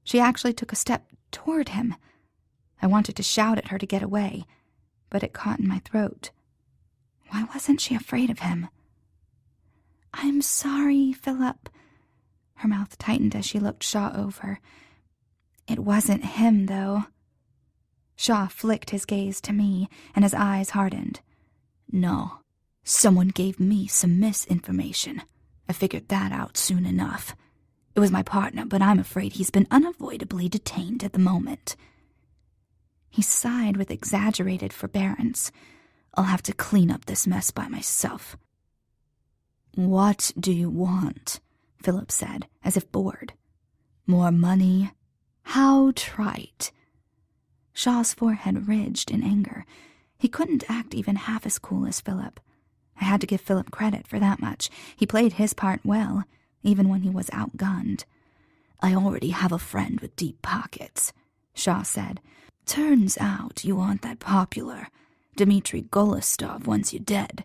[SPEAKER 2] She actually took a step toward him. I wanted to shout at her to get away, but it caught in my throat. Why wasn't she afraid of him? "I'm sorry, Philip." Her mouth tightened as she looked Shaw over. "It wasn't him, though." Shaw flicked his gaze to me, and his eyes hardened. "No. Someone gave me some misinformation. I figured that out soon enough. It was my partner, but I'm afraid he's been unavoidably detained at the moment." He sighed with exaggerated forbearance. "I'll have to clean up this mess by myself." "What do you want?" Philip said, as if bored. "More money? How trite." Shaw's forehead ridged in anger. He couldn't act even half as cool as Philip. I had to give Philip credit for that much. He played his part well, even when he was outgunned. "I already have a friend with deep pockets," Shaw said. "Turns out you aren't that popular. Dmitri Golostov wants you dead."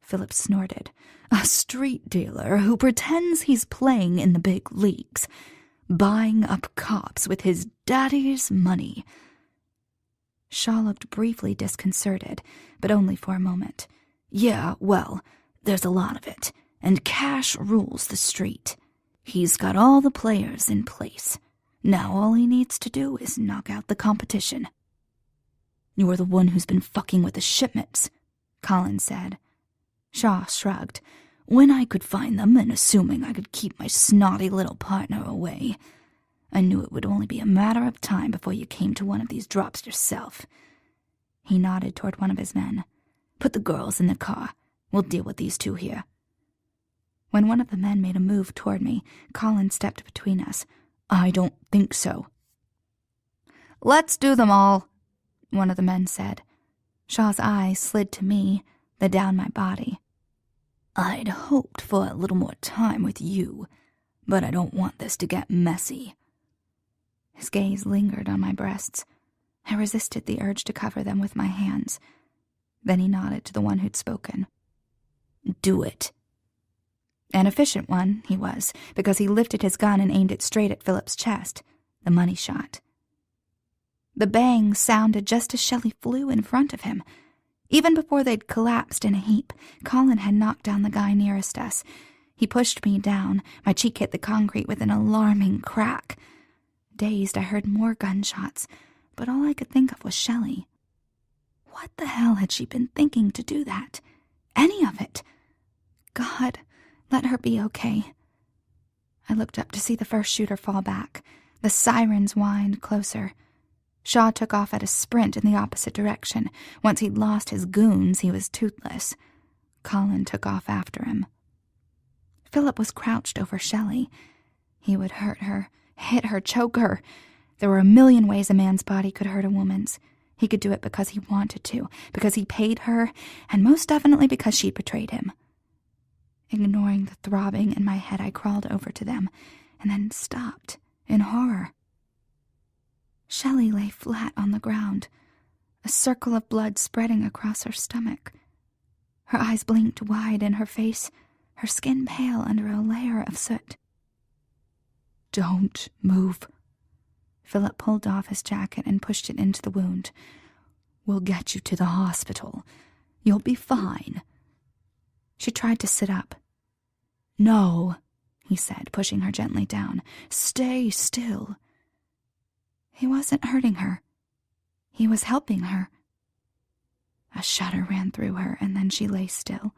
[SPEAKER 2] Philip snorted. "A street dealer who pretends he's playing in the big leagues, buying up cops with his daddy's money." Shaw looked briefly disconcerted, but only for a moment. "Yeah, well, there's a lot of it, and cash rules the street. He's got all the players in place. Now all he needs to do is knock out the competition." "You're the one who's been fucking with the shipments," Colin said. Shaw shrugged. "When I could find them, and assuming I could keep my snotty little partner away, I knew it would only be a matter of time before you came to one of these drops yourself." He nodded toward one of his men. "Put the girls in the car. We'll deal with these two here." When one of the men made a move toward me, Colin stepped between us. "I don't think so." "Let's do them all," one of the men said. Shaw's eyes slid to me, then down my body. "I'd hoped for a little more time with you, but I don't want this to get messy." His gaze lingered on my breasts. I resisted the urge to cover them with my hands. Then he nodded to the one who'd spoken. "Do it." An efficient one, he was, because he lifted his gun and aimed it straight at Philip's chest, the money shot. The bang sounded just as Shelley flew in front of him. Even before they'd collapsed in a heap, Colin had knocked down the guy nearest us. He pushed me down. My cheek hit the concrete with an alarming crack. Dazed, I heard more gunshots, but all I could think of was Shelley. What the hell had she been thinking to do that? Any of it? God, let her be okay. I looked up to see the first shooter fall back. The sirens whined closer. Shaw took off at a sprint in the opposite direction. Once he'd lost his goons, he was toothless. Colin took off after him. Philip was crouched over Shelley. He would hurt her, hit her, choke her. There were a million ways a man's body could hurt a woman's. He could do it because he wanted to, because he paid her, and most definitely because she betrayed him. Ignoring the throbbing in my head, I crawled over to them, and then stopped in horror. Shelley lay flat on the ground, a circle of blood spreading across her stomach. Her eyes blinked wide in her face, her skin pale under a layer of soot. "Don't move." Philip pulled off his jacket and pushed it into the wound. "We'll get you to the hospital. You'll be fine." She tried to sit up. "No," he said, pushing her gently down. "Stay still." He wasn't hurting her. He was helping her. A shudder ran through her, and then she lay still.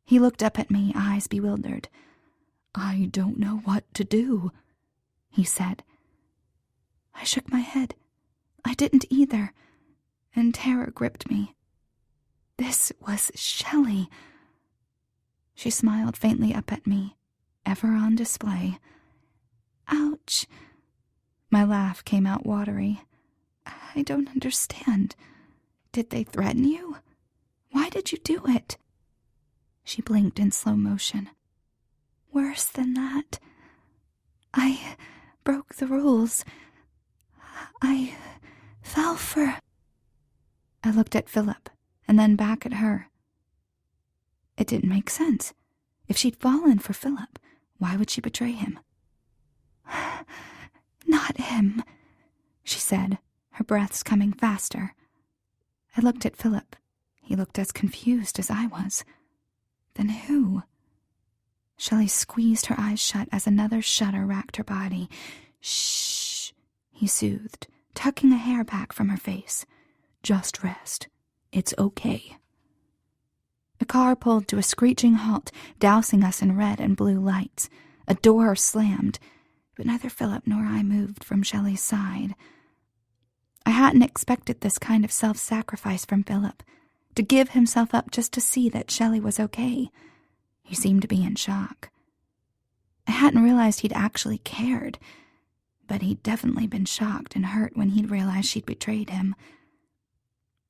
[SPEAKER 2] He looked up at me, eyes bewildered. "I don't know what to do," he said. I shook my head. I didn't either, and terror gripped me. This was Shelley. She smiled faintly up at me, ever on display. "Ouch." My laugh came out watery. "I don't understand. Did they threaten you? Why did you do it?" She blinked in slow motion. "Worse than that. I broke the rules. I fell for—" I looked at Philip and then back at her. It didn't make sense. If she'd fallen for Philip, why would she betray him? "Not him," she said, her breaths coming faster. I looked at Philip. He looked as confused as I was. Then who? Shelley squeezed her eyes shut as another shudder racked her body. "Shh," he soothed, tucking a hair back from her face. "Just rest. It's okay." A car pulled to a screeching halt, dousing us in red and blue lights. A door slammed, but neither Philip nor I moved from Shelley's side. I hadn't expected this kind of self-sacrifice from Philip, to give himself up just to see that Shelley was okay. He seemed to be in shock. I hadn't realized he'd actually cared, but he'd definitely been shocked and hurt when he'd realized she'd betrayed him.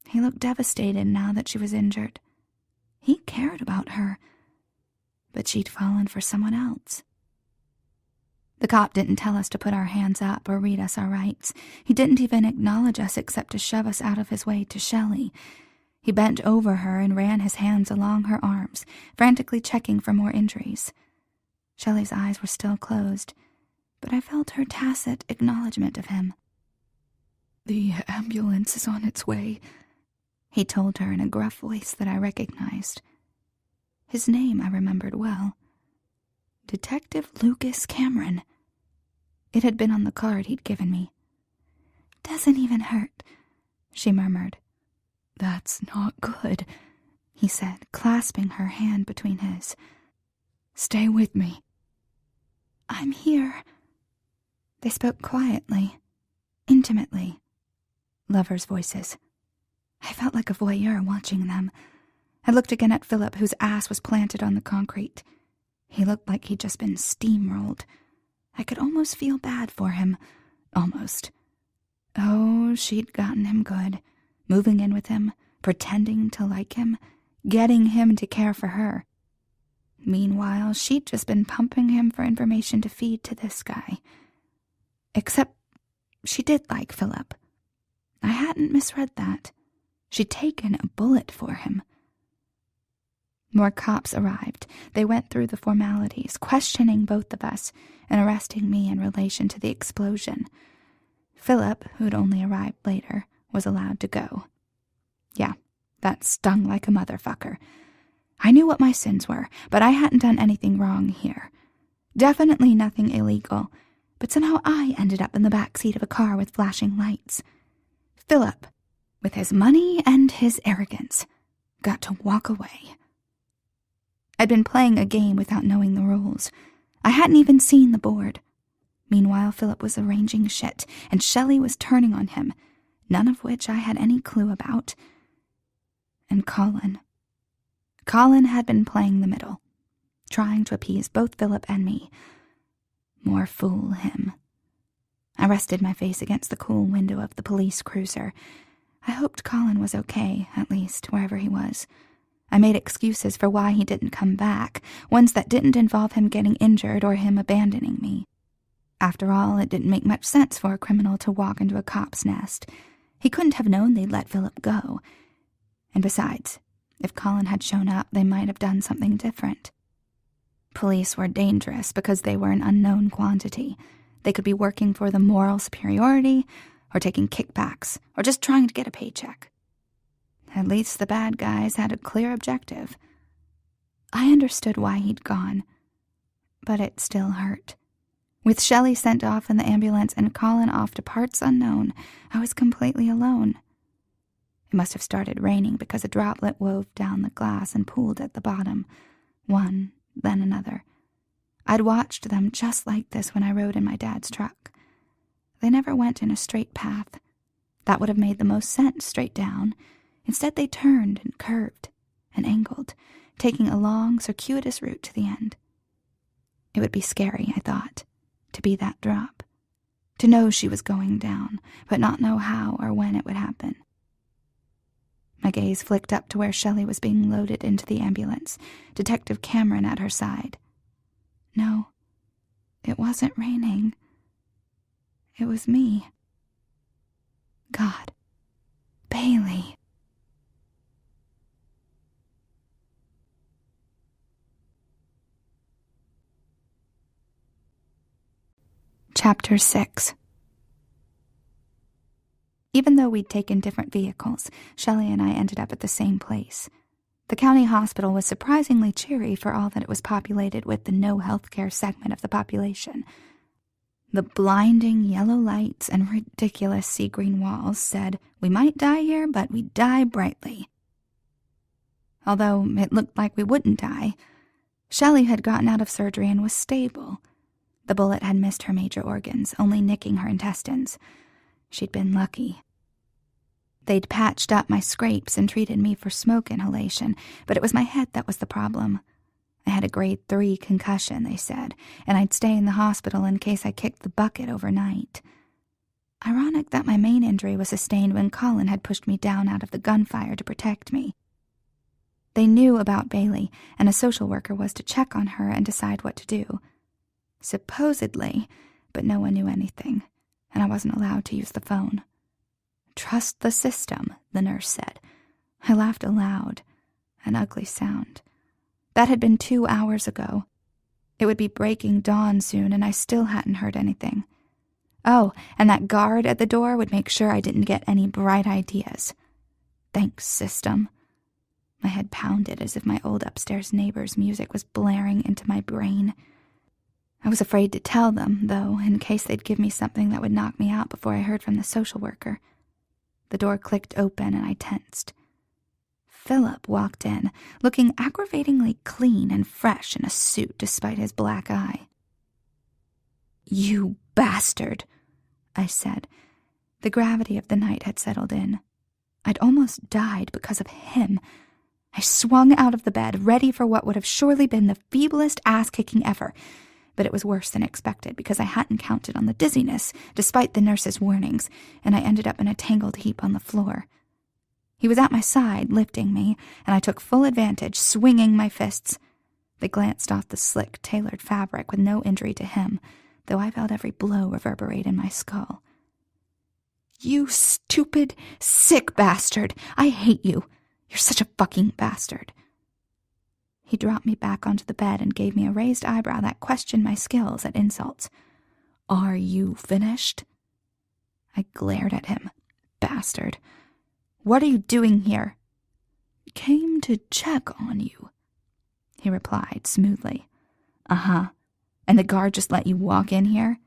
[SPEAKER 2] He looked devastated now that she was injured. He cared about her, but she'd fallen for someone else. The cop didn't tell us to put our hands up or read us our rights. He didn't even acknowledge us except to shove us out of his way to Shelley. He bent over her and ran his hands along her arms, frantically checking for more injuries. Shelley's eyes were still closed, but I felt her tacit acknowledgement of him. "The ambulance is on its way," he told her in a gruff voice that I recognized. His name I remembered well. Detective Lucas Cameron. It had been on the card he'd given me. "Doesn't even hurt," she murmured. "That's not good," he said, clasping her hand between his. "Stay with me." "I'm here." They spoke quietly, intimately. Lovers' voices. I felt like a voyeur watching them. I looked again at Philip, whose ass was planted on the concrete. He looked like he'd just been steamrolled. I could almost feel bad for him. Almost. Oh, she'd gotten him good. Moving in with him, pretending to like him, getting him to care for her. Meanwhile, she'd just been pumping him for information to feed to this guy. Except she did like Philip. I hadn't misread that. She'd taken a bullet for him. More cops arrived. They went through the formalities, questioning both of us and arresting me in relation to the explosion. Philip, who'd only arrived later, was allowed to go. Yeah, that stung like a motherfucker. I knew what my sins were, but I hadn't done anything wrong here. Definitely nothing illegal, but somehow I ended up in the back seat of a car with flashing lights. Philip, with his money and his arrogance, got to walk away. I'd been playing a game without knowing the rules. I hadn't even seen the board. Meanwhile, Philip was arranging shit, and Shelley was turning on him, none of which I had any clue about. And Colin. Colin had been playing the middle, trying to appease both Philip and me. More fool him. I rested my face against the cool window of the police cruiser. I hoped Colin was okay, at least, wherever he was. I made excuses for why he didn't come back, ones that didn't involve him getting injured or him abandoning me. After all, it didn't make much sense for a criminal to walk into a cop's nest. He couldn't have known they'd let Philip go. And besides, if Colin had shown up, they might have done something different. Police were dangerous because they were an unknown quantity. They could be working for the moral superiority, or taking kickbacks, or just trying to get a paycheck. At least the bad guys had a clear objective. I understood why he'd gone, but it still hurt. With Shelley sent off in the ambulance and Colin off to parts unknown, I was completely alone. It must have started raining because a droplet wove down the glass and pooled at the bottom. One, then another. I'd watched them just like this when I rode in my dad's truck. They never went in a straight path. That would have made the most sense straight down. Instead, they turned and curved and angled, taking a long, circuitous route to the end. It would be scary, I thought, to be that drop. To know she was going down, but not know how or when it would happen.
[SPEAKER 1] My gaze flicked up to where Shelley was being loaded into the ambulance, Detective Cameron at her side. No, it wasn't raining. It was me. God. Bailey. Chapter 6. Even though we'd taken different vehicles, Shelley and I ended up at the same place. The county hospital was surprisingly cheery for all that it was populated with the no healthcare segment of the population. The blinding yellow lights and ridiculous sea green walls said, "We might die here, but we die brightly." Although it looked like we wouldn't die, Shelley had gotten out of surgery and was stable. The bullet had missed her major organs, only nicking her intestines. She'd been lucky. They'd patched up my scrapes and treated me for smoke inhalation, but it was my head that was the problem. I had a grade 3 concussion, they said, and I'd stay in the hospital in case I kicked the bucket overnight. Ironic that my main injury was sustained when Colin had pushed me down out of the gunfire to protect me. They knew about Bailey, and a social worker was to check on her and decide what to do. Supposedly, but no one knew anything, and I wasn't allowed to use the phone. "Trust the system," the nurse said. I laughed aloud, an ugly sound. That had been 2 hours ago. It would be breaking dawn soon, and I still hadn't heard anything. Oh, and that guard at the door would make sure I didn't get any bright ideas. Thanks, system. My head pounded as if my old upstairs neighbor's music was blaring into my brain. I was afraid to tell them, though, in case they'd give me something that would knock me out before I heard from the social worker. The door clicked open and I tensed. Philip walked in, looking aggravatingly clean and fresh in a suit despite his black eye. "You bastard," I said. The gravity of the night had settled in. I'd almost died because of him. I swung out of the bed, ready for what would have surely been the feeblest ass-kicking ever. But it was worse than expected because I hadn't counted on the dizziness, despite the nurse's warnings, and I ended up in a tangled heap on the floor. He was at my side, lifting me, and I took full advantage, swinging my fists. They glanced off the slick, tailored fabric with no injury to him, though I felt every blow reverberate in my skull. "You stupid, sick bastard! I hate you! You're such a fucking bastard!" He dropped me back onto the bed and gave me a raised eyebrow that questioned my skills at insults. "Are you finished?" I glared at him. Bastard. "What are you doing here?" "Came to check on you," he replied smoothly. "Uh-huh. And the guard just let you walk in here?"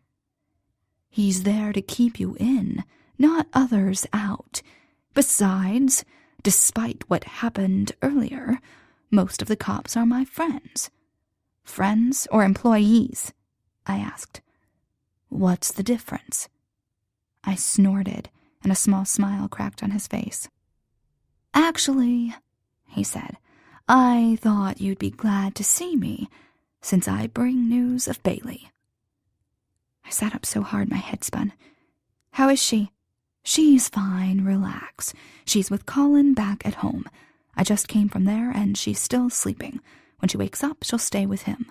[SPEAKER 1] "He's there to keep you in, not others out. Besides, despite what happened earlier, most of the cops are my friends." "Friends or employees?" I asked. "What's the difference?" I snorted, and a small smile cracked on his face. "Actually," he said, "I thought you'd be glad to see me, since I bring news of Bailey." I sat up so hard my head spun. "How is she?" "She's fine, relax. She's with Colin back at home. I just came from there, and she's still sleeping. When she wakes up, she'll stay with him."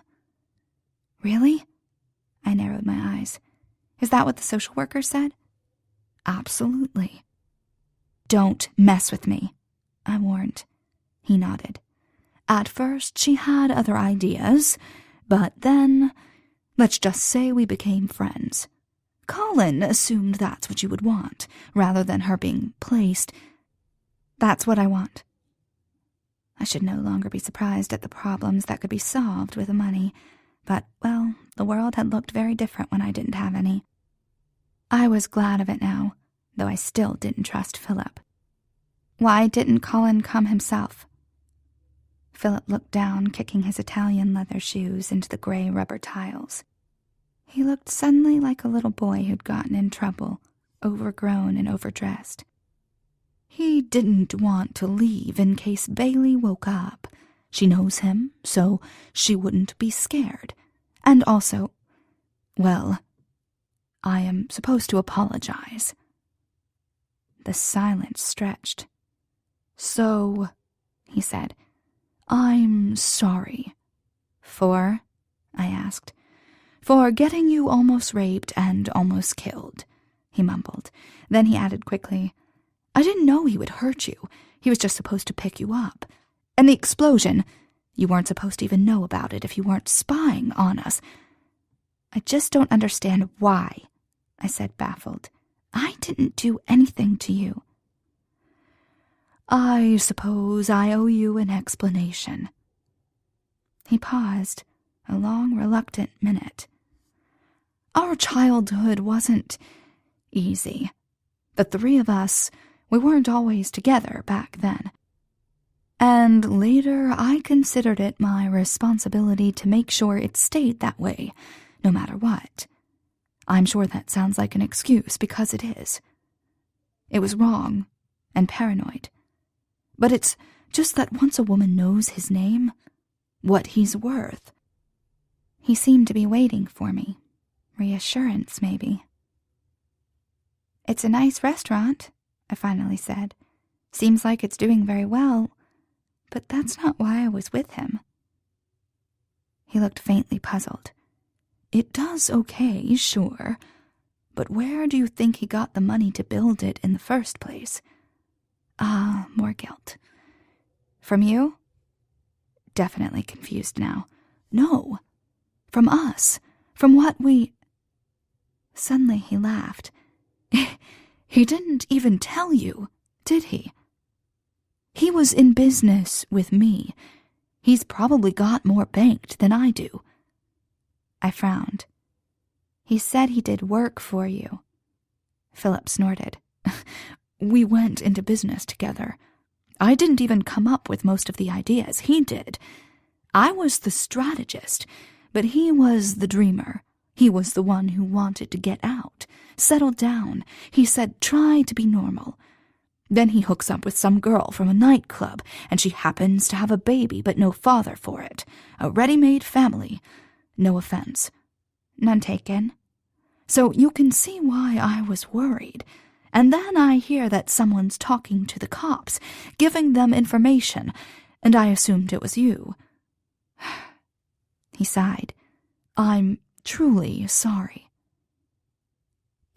[SPEAKER 1] "Really?" I narrowed my eyes. "Is that what the social worker said?" "Absolutely." "Don't mess with me," I warned. He nodded. "At first, she had other ideas, but then, let's just say we became friends. Colin assumed that's what you would want, rather than her being placed." "That's what I want." I should no longer be surprised at the problems that could be solved with money, but, well, the world had looked very different when I didn't have any. I was glad of it now, though I still didn't trust Philip. "Why didn't Colin come himself?" Philip looked down, kicking his Italian leather shoes into the gray rubber tiles. He looked suddenly like a little boy who'd gotten in trouble, overgrown and overdressed. "He didn't want to leave in case Bailey woke up. She knows him, so she wouldn't be scared. And also, well, I am supposed to apologize." The silence stretched.
[SPEAKER 2] "So," he said, "I'm sorry."
[SPEAKER 1] "For?" I asked.
[SPEAKER 2] "For getting you almost raped and almost killed," he mumbled. Then he added quickly, "I didn't know he would hurt you. He was just supposed to pick you up. And the explosion, you weren't supposed to even know about it if you weren't spying on us."
[SPEAKER 1] "I just don't understand why," I said, baffled. "I didn't do anything to you."
[SPEAKER 2] "I suppose I owe you an explanation."
[SPEAKER 1] He paused, a long, reluctant minute.
[SPEAKER 2] "Our childhood wasn't easy. The three of us, we weren't always together back then. And later I considered it my responsibility to make sure it stayed that way, no matter what. I'm sure that sounds like an excuse, because it is. It was wrong and paranoid. But it's just that once a woman knows his name, what he's worth."
[SPEAKER 1] He seemed to be waiting for me. Reassurance, maybe. "It's a nice restaurant," I finally said. "Seems like it's doing very well. But that's not why I was with him." He looked faintly puzzled.
[SPEAKER 2] "It does okay, sure. But where do you think he got the money to build it in the first place?"
[SPEAKER 1] Ah, more guilt. "From you?" Definitely confused now.
[SPEAKER 2] "No. From us. From what we—"
[SPEAKER 1] Suddenly he laughed.
[SPEAKER 2] "He didn't even tell you, did he? He was in business with me. He's probably got more banked than I do."
[SPEAKER 1] I frowned. "He said he did work for you."
[SPEAKER 2] Philip snorted. "We went into business together. I didn't even come up with most of the ideas. He did. I was the strategist, but he was the dreamer. He was the one who wanted to get out, settle down. He said, try to be normal. Then he hooks up with some girl from a nightclub, and she happens to have a baby but no father for it. A ready-made family. No offense."
[SPEAKER 1] "None taken."
[SPEAKER 2] "So you can see why I was worried. And then I hear that someone's talking to the cops, giving them information, and I assumed it was you." He sighed. "I'm truly sorry."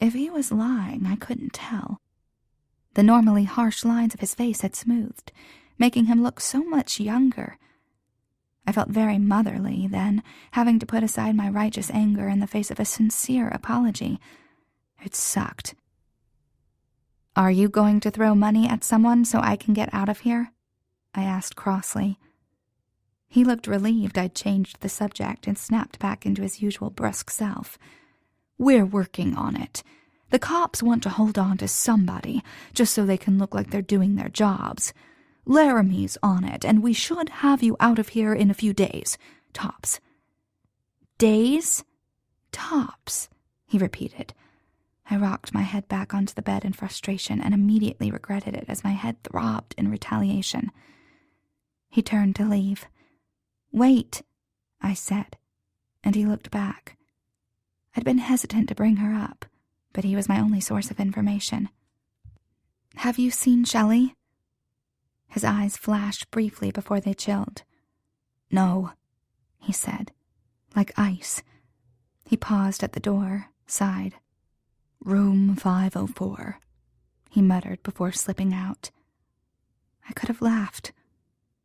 [SPEAKER 1] If he was lying, I couldn't tell. The normally harsh lines of his face had smoothed, making him look so much younger. I felt very motherly then, having to put aside my righteous anger in the face of a sincere apology. It sucked. "Are you going to throw money at someone so I can get out of here?" I asked crossly. He looked relieved I'd changed the subject and snapped back into his usual brusque self.
[SPEAKER 2] "We're working on it. The cops want to hold on to somebody, just so they can look like they're doing their jobs. Laramie's on it, and we should have you out of here in a few days. Tops."
[SPEAKER 1] "Days?"
[SPEAKER 2] "Tops," he repeated.
[SPEAKER 1] I rocked my head back onto the bed in frustration and immediately regretted it as my head throbbed in retaliation. He turned to leave. "Wait," I said, and he looked back. I'd been hesitant to bring her up, but he was my only source of information. "Have you seen Shelley?" His eyes flashed briefly before they chilled.
[SPEAKER 2] "No,"
[SPEAKER 1] he said, like ice. He paused at the door, sighed.
[SPEAKER 2] "Room 504,
[SPEAKER 1] he muttered before slipping out. I could have laughed.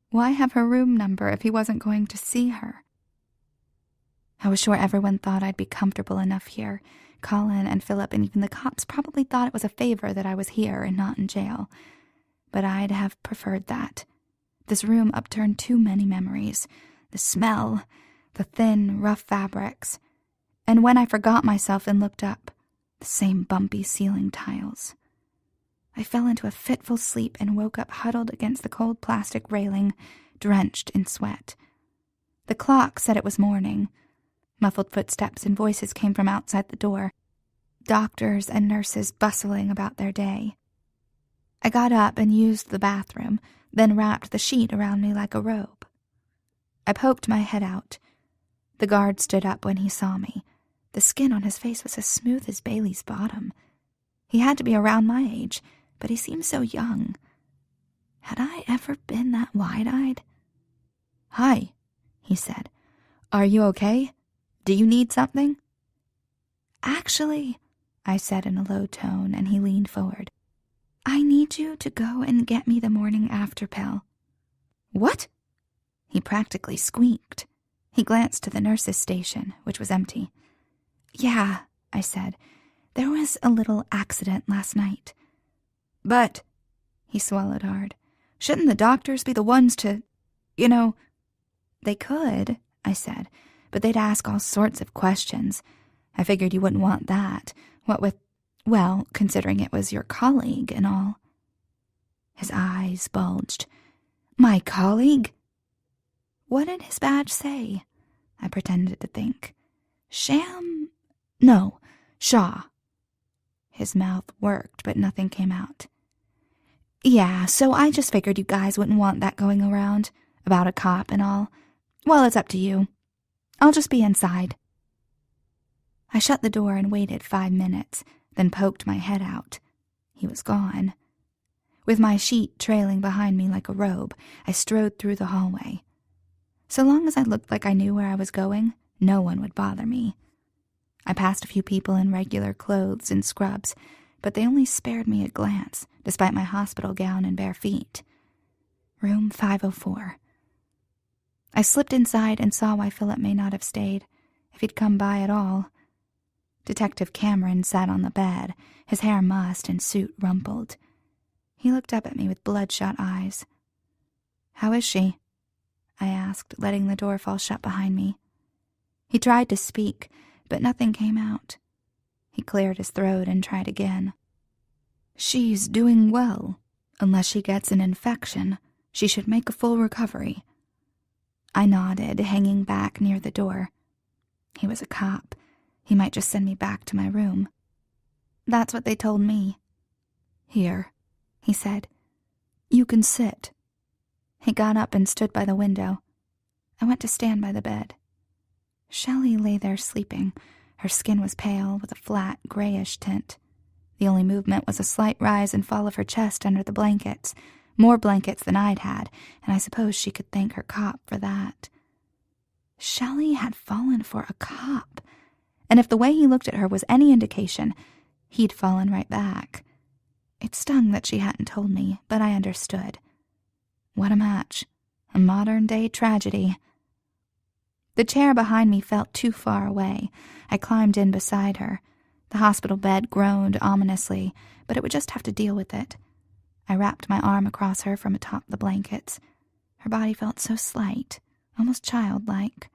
[SPEAKER 1] Why have her room number if he wasn't going to see her? I was sure everyone thought I'd be comfortable enough here. Colin and Philip and even the cops probably thought it was a favor that I was here and not in jail. But I'd have preferred that. This room upturned too many memories. The smell, the thin, rough fabrics. And when I forgot myself and looked up, the same bumpy ceiling tiles. I fell into a fitful sleep and woke up huddled against the cold plastic railing, drenched in sweat. The clock said it was morning. Muffled footsteps and voices came from outside the door. Doctors and nurses bustling about their day. I got up and used the bathroom, then wrapped the sheet around me like a robe. I poked my head out. The guard stood up when he saw me. The skin on his face was as smooth as Bailey's bottom. He had to be around my age, but he seemed so young.
[SPEAKER 2] Had I ever been that wide-eyed? "Hi," he said. "Are you okay? Do you need something?"
[SPEAKER 1] "Actually," I said in a low tone, and he leaned forward. "I need you to go and get me the morning after pill."
[SPEAKER 2] "What?"
[SPEAKER 1] He practically squeaked. He glanced to the nurse's station, which was empty. "Yeah," I said. "There was a little accident last night."
[SPEAKER 2] "But," he swallowed hard, "shouldn't the doctors be the ones to,
[SPEAKER 1] "They could," I said, "but they'd ask all sorts of questions. I figured you wouldn't want that, what with, well, considering it was your colleague and all." His eyes bulged. "My colleague?" What did his badge say? I pretended to think. Sham? No, Shaw. His mouth worked, but nothing came out. "Yeah, so I just figured you guys wouldn't want that going around, about a cop and all. Well, it's up to you. I'll just be inside." I shut the door and waited 5 minutes, then poked my head out. He was gone. With my sheet trailing behind me like a robe, I strode through the hallway. So long as I looked like I knew where I was going, no one would bother me. I passed a few people in regular clothes and scrubs, but they only spared me a glance, despite my hospital gown and bare feet. Room 504. I slipped inside and saw why Philip may not have stayed, if he'd come by at all. Detective Cameron sat on the bed, his hair mussed and suit rumpled. He looked up at me with bloodshot eyes. "How is she?" I asked, letting the door fall shut behind me. He tried to speak, but nothing came out. He cleared his throat and tried again. "She's doing well. Unless she gets an infection, she should make a full recovery." I nodded, hanging back near the door. He was a cop. He might just send me back to my room. That's what they told me. "Here," he said. "You can sit." He got up and stood by the window. I went to stand by the bed. Shelley lay there sleeping. Her skin was pale, with a flat, grayish tint. The only movement was a slight rise and fall of her chest under the blankets. More blankets than I'd had, and I suppose she could thank her cop for that. Shelley had fallen for a cop, and if the way he looked at her was any indication, he'd fallen right back. It stung that she hadn't told me, but I understood. What a match. A modern-day tragedy. The chair behind me felt too far away. I climbed in beside her. The hospital bed groaned ominously, but it would just have to deal with it. I wrapped my arm across her from atop the blankets. Her body felt so slight, almost childlike.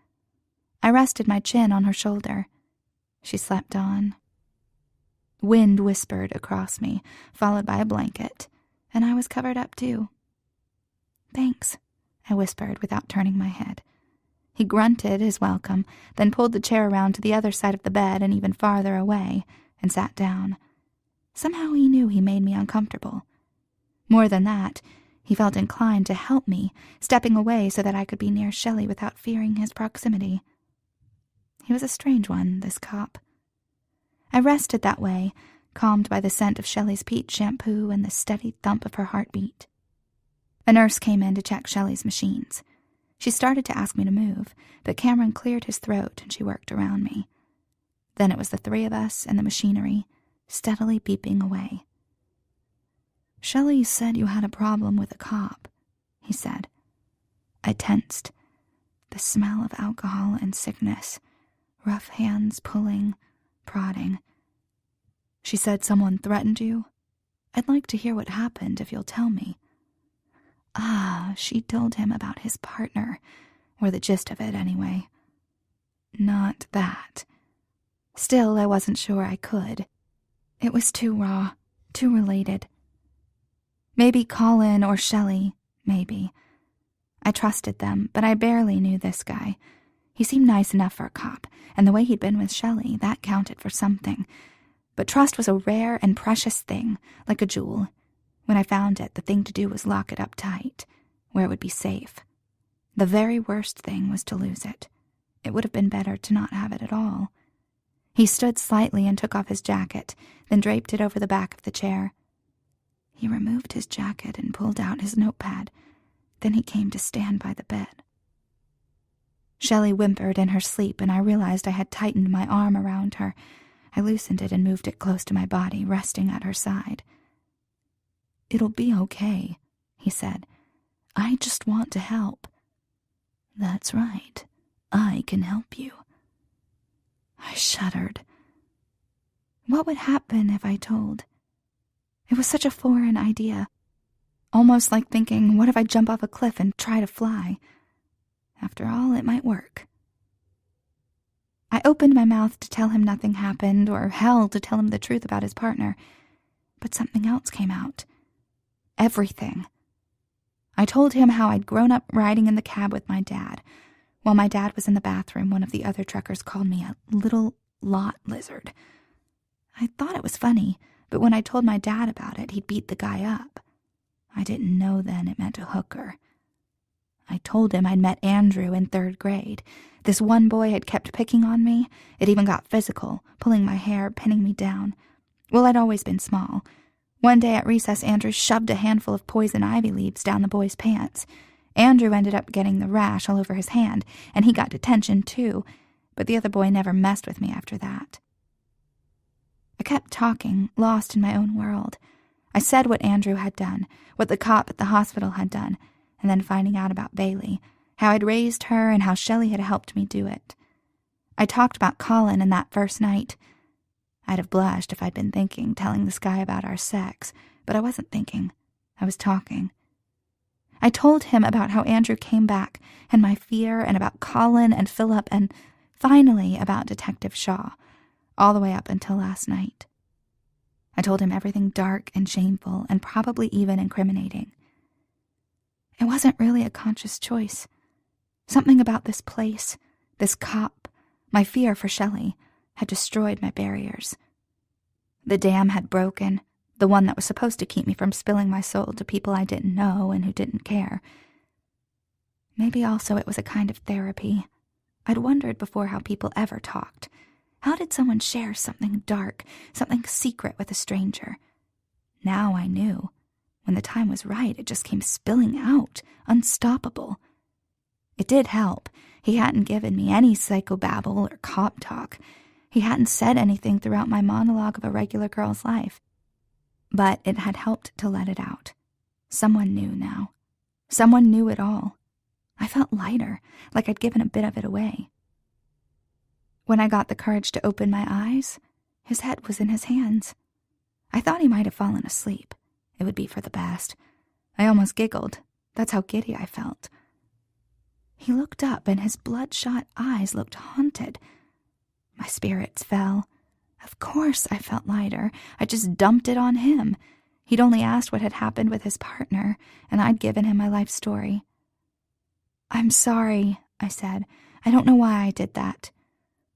[SPEAKER 1] I rested my chin on her shoulder. She slept on. Wind whispered across me, followed by a blanket, and I was covered up too. "Thanks," I whispered without turning my head. He grunted his welcome, then pulled the chair around to the other side of the bed and even farther away, and sat down. Somehow he knew he made me uncomfortable. More than that, he felt inclined to help me, stepping away so that I could be near Shelley without fearing his proximity. He was a strange one, this cop. I rested that way, calmed by the scent of Shelley's peach shampoo and the steady thump of her heartbeat. A nurse came in to check Shelley's machines. She started to ask me to move, but Cameron cleared his throat and she worked around me. Then it was the three of us and the machinery, steadily beeping away. "Shelley said you had a problem with a cop," he said. I tensed. The smell of alcohol and sickness, rough hands pulling, prodding. "She said someone threatened you? I'd like to hear what happened if you'll tell me." She told him about his partner, or the gist of it anyway. Not that. Still, I wasn't sure I could. It was too raw, too related. Maybe Colin or Shelley, maybe. I trusted them, but I barely knew this guy. He seemed nice enough for a cop, and the way he'd been with Shelley, that counted for something. But trust was a rare and precious thing, like a jewel. When I found it, the thing to do was lock it up tight, where it would be safe. The very worst thing was to lose it. It would have been better to not have it at all. He stood slightly and took off his jacket, then draped it over the back of the chair.
[SPEAKER 2] He removed his jacket and pulled out his notepad. Then he came to stand by the bed. Shelley whimpered in her sleep, and I realized I had tightened my arm around her. I loosened it and moved it close to my body, resting at her side. "It'll be okay," he said. "I just want to help." "That's right. I can help you." I shuddered. What would happen if I told? It was such a foreign idea. Almost like thinking, what if I jump off a cliff and try to fly? After all, it might work. I opened my mouth to tell him nothing happened, or hell, to tell him the truth about his partner. But something else came out. Everything. I told him how I'd grown up riding in the cab with my dad. While my dad was in the bathroom, one of the other truckers called me a little lot lizard. I thought it was funny, but when I told my dad about it, he'd beat the guy up. I didn't know then it meant a hooker. I told him I'd met Andrew in 3rd grade. This one boy had kept picking on me. It even got physical, pulling my hair, pinning me down. Well, I'd always been small. One day at recess, Andrew shoved a handful of poison ivy leaves down the boy's pants. Andrew ended up getting the rash all over his hand, and he got detention too, but the other boy never messed with me after that. I kept talking, lost in my own world. I said what Andrew had done, what the cop at the hospital had done, and then finding out about Bailey, how I'd raised her and how Shelley had helped me do it. I talked about Colin and that first night. I'd have blushed if I'd been thinking, telling this guy about our sex, but I wasn't thinking. I was talking. I told him about how Andrew came back, and my fear, and about Colin and Philip, and finally about Detective Shaw, all the way up until last night. I told him everything dark and shameful, and probably even incriminating. It wasn't really a conscious choice. Something about this place, this cop, my fear for Shelley, had destroyed my barriers. The dam had broken, the one that was supposed to keep me from spilling my soul to people I didn't know and who didn't care. Maybe also it was a kind of therapy. I'd wondered before how people ever talked. How did someone share something dark, something secret with a stranger? Now I knew. When the time was right, it just came spilling out, unstoppable. It did help. He hadn't given me any psychobabble or cop talk. He hadn't said anything throughout my monologue of a regular girl's life. But it had helped to let it out. Someone knew now. Someone knew it all. I felt lighter, like I'd given a bit of it away. When I got the courage to open my eyes, his head was in his hands. I thought he might have fallen asleep. It would be for the best. I almost giggled. That's how giddy I felt. He looked up, and his bloodshot eyes looked haunted. My spirits fell. Of course I felt lighter. I just dumped it on him. He'd only asked what had happened with his partner, and I'd given him my life story. "I'm sorry," I said. "I don't know why I did that."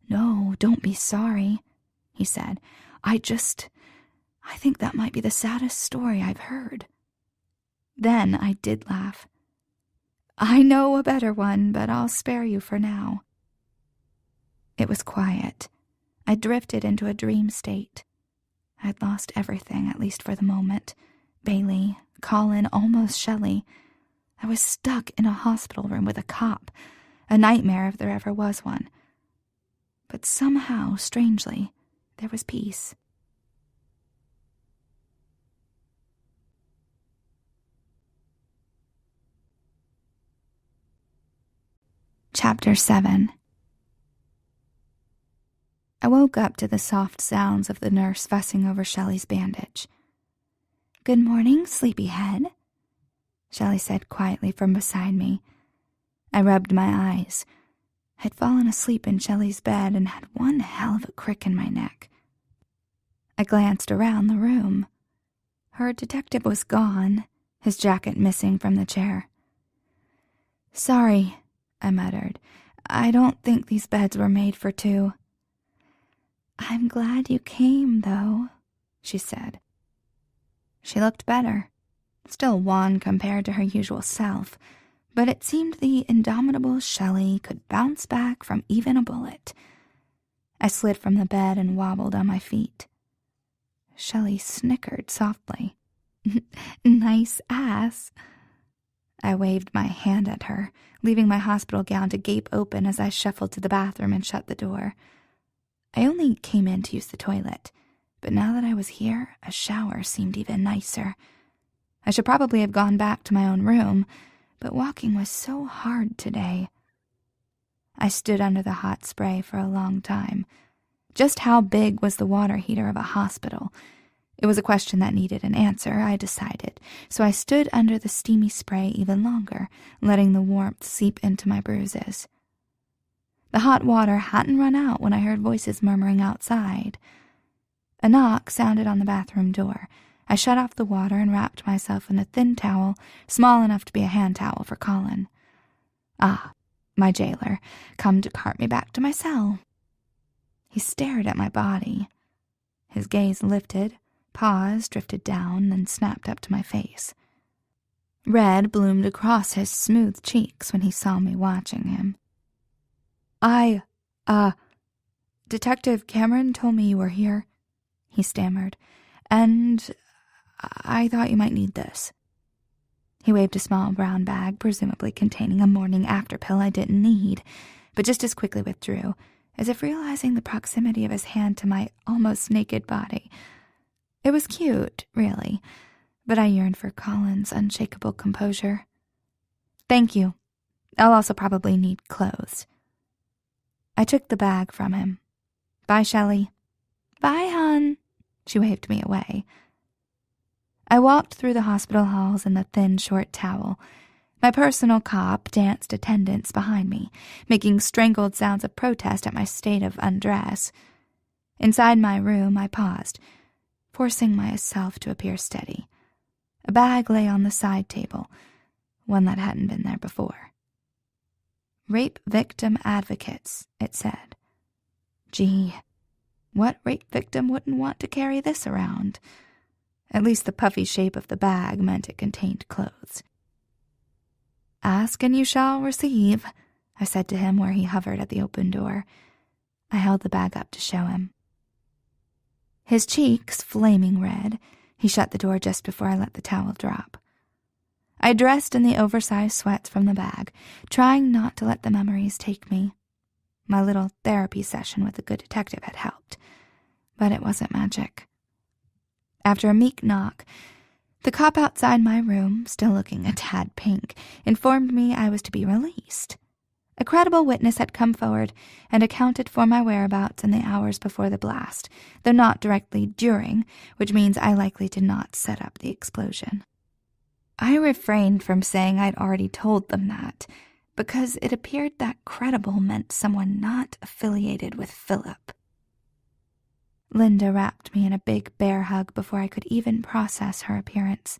[SPEAKER 2] "No, don't be sorry," he said. I think that might be the saddest story I've heard." Then I did laugh. "I know a better one, but I'll spare you for now." It was quiet. I drifted into a dream state. I'd lost everything, at least for the moment. Bailey, Colin, almost Shelley. I was stuck in a hospital room with a cop. A nightmare if there ever was one. But somehow, strangely, there was peace. Chapter 7. I woke up to the soft sounds of the nurse fussing over Shelley's bandage. "Good morning, sleepyhead," Shelley said quietly from beside me. I rubbed my eyes. I'd fallen asleep in Shelley's bed and had one hell of a crick in my neck. I glanced around the room. Her detective was gone, his jacket missing from the chair. "Sorry," I muttered. "I don't think these beds were made for two." "I'm glad you came, though," she said. She looked better, still wan compared to her usual self, but it seemed the indomitable Shelley could bounce back from even a bullet. I slid from the bed and wobbled on my feet. Shelley snickered softly. Nice ass. I waved my hand at her, leaving my hospital gown to gape open as I shuffled to the bathroom and shut the door. I only came in to use the toilet, but now that I was here, a shower seemed even nicer. I should probably have gone back to my own room, but walking was so hard today. I stood under the hot spray for a long time. Just how big was the water heater of a hospital? It was a question that needed an answer, I decided, so I stood under the steamy spray even longer, letting the warmth seep into my bruises. The hot water hadn't run out when I heard voices murmuring outside. A knock sounded on the bathroom door. I shut off the water and wrapped myself in a thin towel, small enough to be a hand towel for Colin. Ah, my jailer, come to cart me back to my cell. He stared at my body. His gaze lifted, paused, drifted down, then snapped up to my face. Red bloomed across his smooth cheeks when he saw me watching him. Detective Cameron told me you were here, he stammered, and I thought you might need this. He waved a small brown bag, presumably containing a morning after pill I didn't need, but just as quickly withdrew, as if realizing the proximity of his hand to my almost naked body. It was cute, really, but I yearned for Colin's unshakable composure. Thank you. I'll also probably need clothes. I took the bag from him. Bye, Shelley. Bye, hon. She waved me away. I walked through the hospital halls in the thin, short towel. My personal cop danced attendance behind me, making strangled sounds of protest at my state of undress. Inside my room, I paused, forcing myself to appear steady. A bag lay on the side table, one that hadn't been there before. Rape Victim Advocates, it said. Gee, what rape victim wouldn't want to carry this around? At least the puffy shape of the bag meant it contained clothes. Ask and you shall receive, I said to him where he hovered at the open door. I held the bag up to show him. His cheeks flaming red, he shut the door just before I let the towel drop. I dressed in the oversized sweats from the bag, trying not to let the memories take me. My little therapy session with the good detective had helped, but it wasn't magic. After a meek knock, the cop outside my room, still looking a tad pink, informed me I was to be released. A credible witness had come forward and accounted for my whereabouts in the hours before the blast, though not directly during, which means I likely did not set up the explosion. I refrained from saying I'd already told them that, because it appeared that credible meant someone not affiliated with Philip. Linda wrapped me in a big bear hug before I could even process her appearance.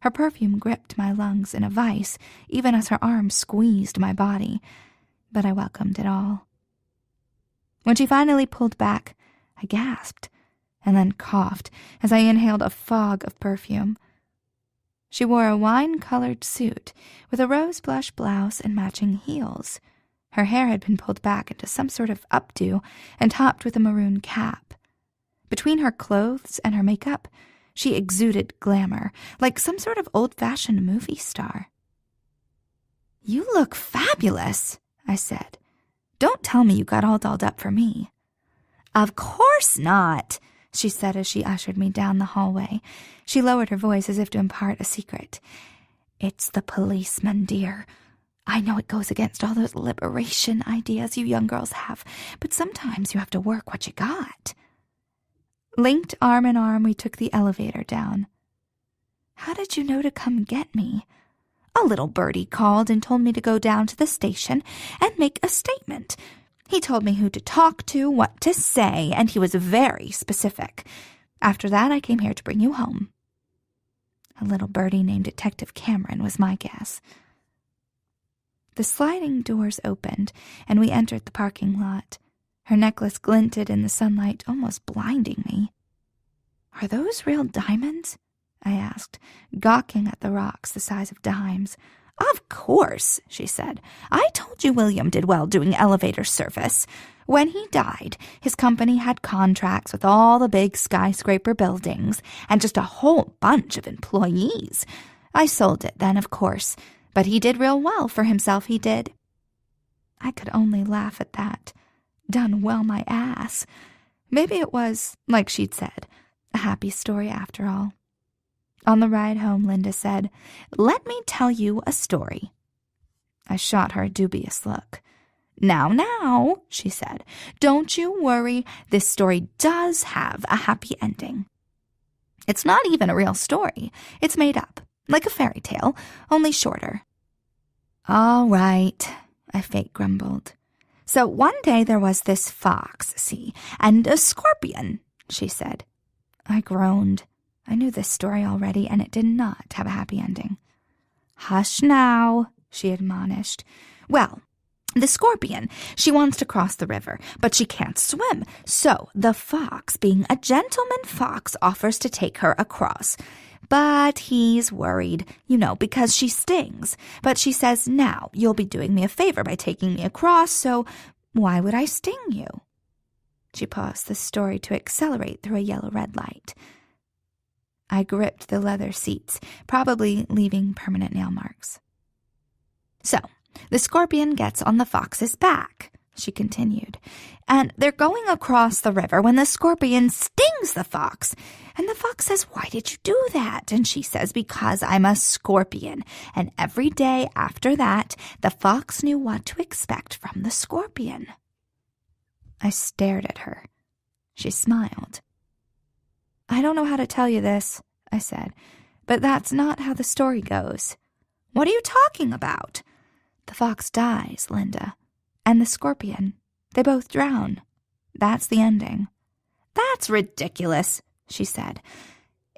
[SPEAKER 2] Her perfume gripped my lungs in a vice, even as her arms squeezed my body, but I welcomed it all. When she finally pulled back, I gasped, and then coughed as I inhaled a fog of perfume. She wore a wine-colored suit with a rose-blush blouse and matching heels. Her hair had been pulled back into some sort of updo and topped with a maroon cap. Between her clothes and her makeup, she exuded glamour, like some sort of old-fashioned movie star. "You look fabulous," I said. "Don't tell me you got all dolled up for me." "Of course not," she said as she ushered me down the hallway. She lowered her voice as if to impart a secret. "It's the policeman, dear. I know it goes against all those liberation ideas you young girls have, but sometimes you have to work what you got." Linked arm in arm, we took the elevator down. "How did you know to come get me?" "A little birdie called and told me to go down to the station and make a statement. He told me who to talk to, what to say, and he was very specific. After that, I came here to bring you home." A little birdie named Detective Cameron was my guess. The sliding doors opened, and we entered the parking lot. Her necklace glinted in the sunlight, almost blinding me. "Are those real diamonds?" I asked, gawking at the rocks the size of dimes.
[SPEAKER 1] Of course, she said. I told you William did well doing elevator service. When he died, his company had contracts with all the big skyscraper buildings and just a whole bunch of employees. I sold it then, of course, but he did real well for himself, he did. I could only laugh at that. Done well my ass. Maybe it was, like she'd said, a happy story after all. On the ride home, Linda said, "Let me tell you a story." I shot her a dubious look. Now, she said, don't you worry. This story does have a happy ending. It's not even a real story. It's made up, like a fairy tale, only shorter. All right, I fake grumbled. So one day there was this fox, see, and a scorpion, she said. I groaned. I knew this story already, and it did not have a happy ending. Hush now, she admonished. Well, the scorpion, she wants to cross the river, but she can't swim, so the fox, being a gentleman fox, offers to take her across. But he's worried, because she stings. But she says, now, you'll be doing me a favor by taking me across, so why would I sting you? She paused the story to accelerate through a yellow red light. I gripped the leather seats, probably leaving permanent nail marks. So, the scorpion gets on the fox's back, she continued, and they're going across the river when the scorpion stings the fox. And the fox says, "Why did you do that?" And she says, "Because I'm a scorpion." And every day after that, the fox knew what to expect from the scorpion. I stared at her. She smiled. "I don't know how to tell you this," I said, "but that's not how the story goes." "What are you talking about?" "The fox dies, Linda, and the scorpion. They both drown. That's the ending." "That's ridiculous," she said.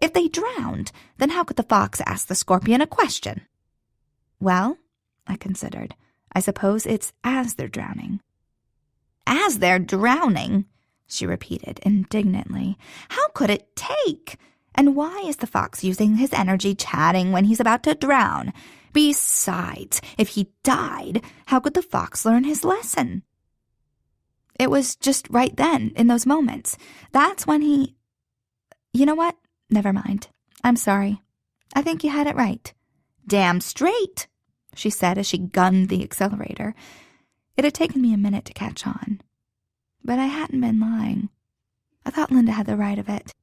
[SPEAKER 1] "If they drowned, then how could the fox ask the scorpion a question?" "Well," I considered, "I suppose it's as they're drowning." "As they're drowning," she repeated indignantly. "How could it take? And why is the fox using his energy chatting when he's about to drown? Besides, if he died, how could the fox learn his lesson?" "It was just right then, in those moments. That's when he... You know what? Never mind. I'm sorry. I think you had it right." "Damn straight," she said as she gunned the accelerator. It had taken me a minute to catch on. But I hadn't been lying. I thought Linda had the right of it.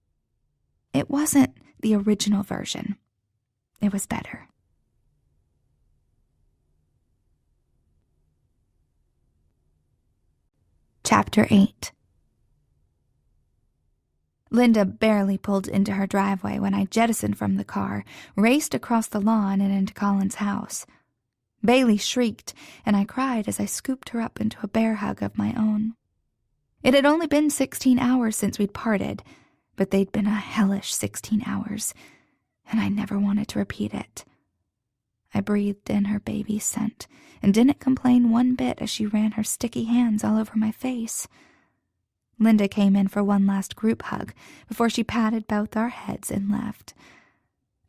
[SPEAKER 1] It wasn't the original version. It was better. Chapter 8. Linda barely pulled into her driveway when I jettisoned from the car, raced across the lawn and into Colin's house. Bailey shrieked, and I cried as I scooped her up into a bear hug of my own. It had only been 16 hours since we'd parted, but they'd been a hellish 16 hours, and I never wanted to repeat it. I breathed in her baby scent and didn't complain one bit as she ran her sticky hands all over my face. Linda came in for one last group hug before she patted both our heads and left.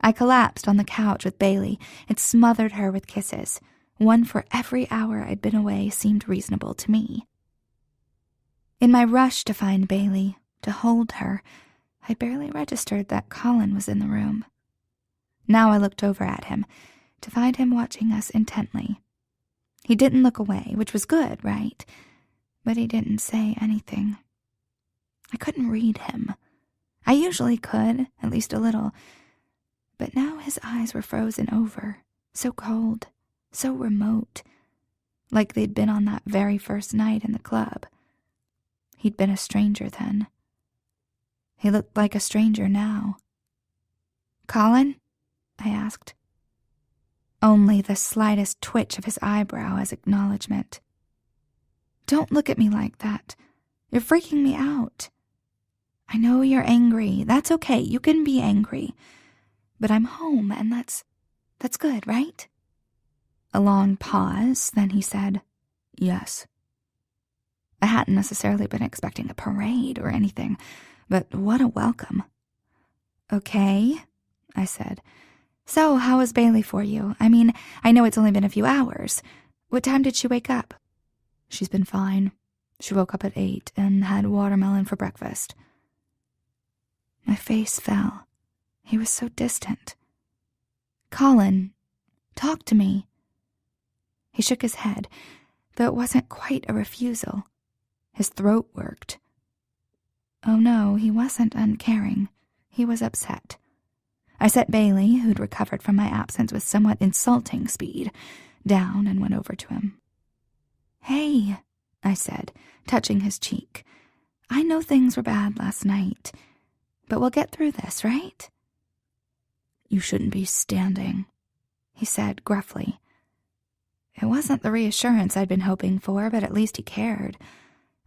[SPEAKER 1] I collapsed on the couch with Bailey and smothered her with kisses. One for every hour I'd been away seemed reasonable to me. In my rush to find Bailey, to hold her, I barely registered that Colin was in the room. Now I looked over at him, to find him watching us intently. He didn't look away, which was good, right? But he didn't say anything. I couldn't read him. I usually could, at least a little. But now his eyes were frozen over, so cold, so remote, like they'd been on that very first night in the club. He'd been a stranger then. He looked like a stranger now. "Colin?" I asked. Only the slightest twitch of his eyebrow as acknowledgement. "Don't look at me like that. You're freaking me out. I know you're angry. That's okay. You can be angry. But I'm home, and that's good, right?" A long pause, then he said, "Yes." I hadn't necessarily been expecting a parade or anything, but what a welcome. "Okay," I said. So, how was Bailey for you? I mean, I know it's only been a few hours. What time did she wake up?
[SPEAKER 2] She's been fine. She woke up at 8 and had watermelon for breakfast.
[SPEAKER 1] My face fell. He was so distant. Colin, talk to me. He shook his head, though it wasn't quite a refusal. His throat worked. Oh no, he wasn't uncaring. He was upset. I set Bailey, who'd recovered from my absence with somewhat insulting speed, down and went over to him. Hey, I said, touching his cheek. I know things were bad last night, but we'll get through this, right?
[SPEAKER 2] You shouldn't be standing,
[SPEAKER 1] he said gruffly. It wasn't the reassurance I'd been hoping for, but at least he cared.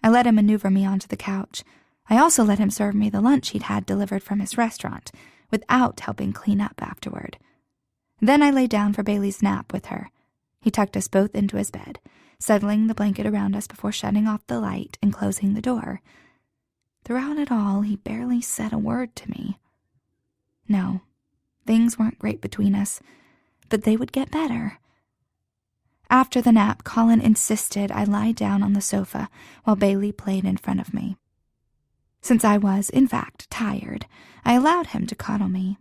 [SPEAKER 1] I let him maneuver me onto the couch. I also let him serve me the lunch he'd had delivered from his restaurant, without helping clean up afterward. Then I lay down for Bailey's nap with her. He tucked us both into his bed, settling the blanket around us before shutting off the light and closing the door. Throughout it all, he barely said a word to me. No, things weren't great between us, but they would get better. After the nap, Colin insisted I lie down on the sofa while Bailey played in front of me. Since I was, in fact, tired, I allowed him to coddle me.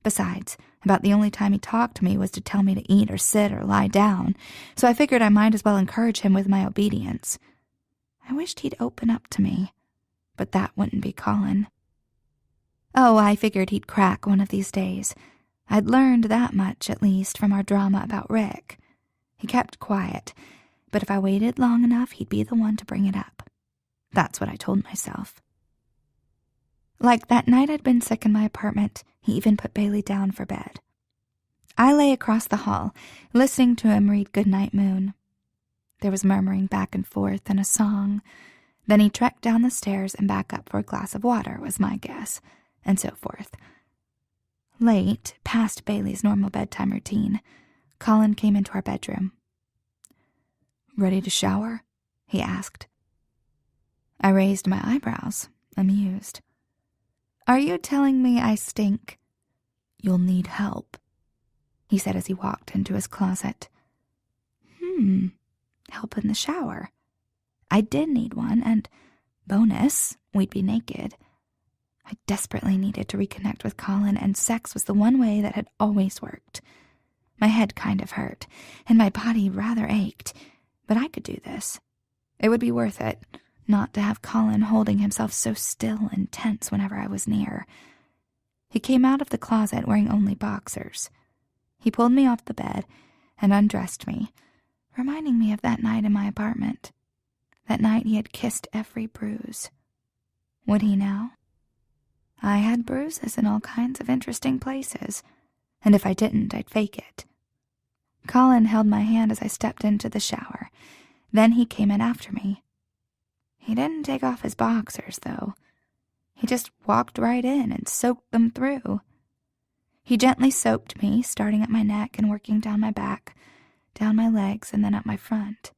[SPEAKER 1] Besides, about the only time he talked to me was to tell me to eat or sit or lie down, so I figured I might as well encourage him with my obedience. I wished he'd open up to me, but that wouldn't be Colin. Oh, I figured he'd crack one of these days. I'd learned that much, at least, from our drama about Rick. He kept quiet, but if I waited long enough, he'd be the one to bring it up. That's what I told myself. Like that night I'd been sick in my apartment, he even put Bailey down for bed. I lay across the hall, listening to him read Goodnight Moon. There was murmuring back and forth and a song. Then he trekked down the stairs and back up for a glass of water, was my guess, and so forth. Late, past Bailey's normal bedtime routine, Colin came into our bedroom.
[SPEAKER 2] Ready to shower? He asked.
[SPEAKER 1] I raised my eyebrows, amused. Are you telling me I stink?
[SPEAKER 2] You'll need help, he said as he walked into his closet.
[SPEAKER 1] Help in the shower. I did need one, and bonus, we'd be naked. I desperately needed to reconnect with Colin, and sex was the one way that had always worked. My head kind of hurt, and my body rather ached, but I could do this. It would be worth it, not to have Colin holding himself so still and tense whenever I was near. He came out of the closet wearing only boxers. He pulled me off the bed and undressed me, reminding me of that night in my apartment. That night he had kissed every bruise. Would he now? I had bruises in all kinds of interesting places, and if I didn't, I'd fake it. Colin held my hand as I stepped into the shower. Then he came in after me. He didn't take off his boxers, though. He just walked right in and soaked them through. He gently soaped me, starting at my neck and working down my back, down my legs, and then up my front.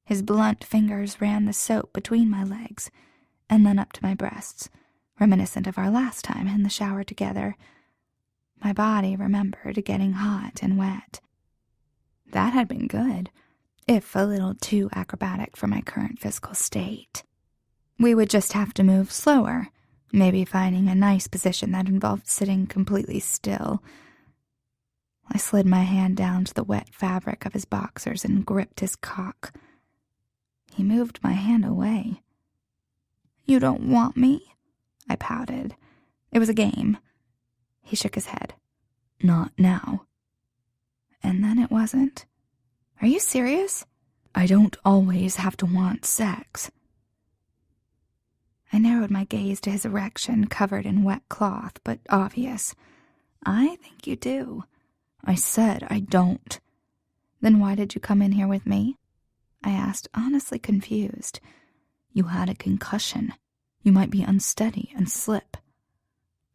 [SPEAKER 1] His blunt fingers ran the soap between my legs, and then up to my breasts, reminiscent of our last time in the shower together. My body remembered getting hot and wet. That had been good, if a little too acrobatic for my current physical state. We would just have to move slower, maybe finding a nice position that involved sitting completely still. I slid my hand down to the wet fabric of his boxers and gripped his cock. He moved my hand away. You don't want me? I pouted. It was a game. He shook his head.
[SPEAKER 2] Not now.
[SPEAKER 1] And then it wasn't. Are you serious?
[SPEAKER 2] I don't always have to want sex.
[SPEAKER 1] I narrowed my gaze to his erection covered in wet cloth, but obvious. I think you do.
[SPEAKER 2] I said I don't.
[SPEAKER 1] Then why did you come in here with me? I asked, honestly confused.
[SPEAKER 2] You had a concussion. You might be unsteady and slip.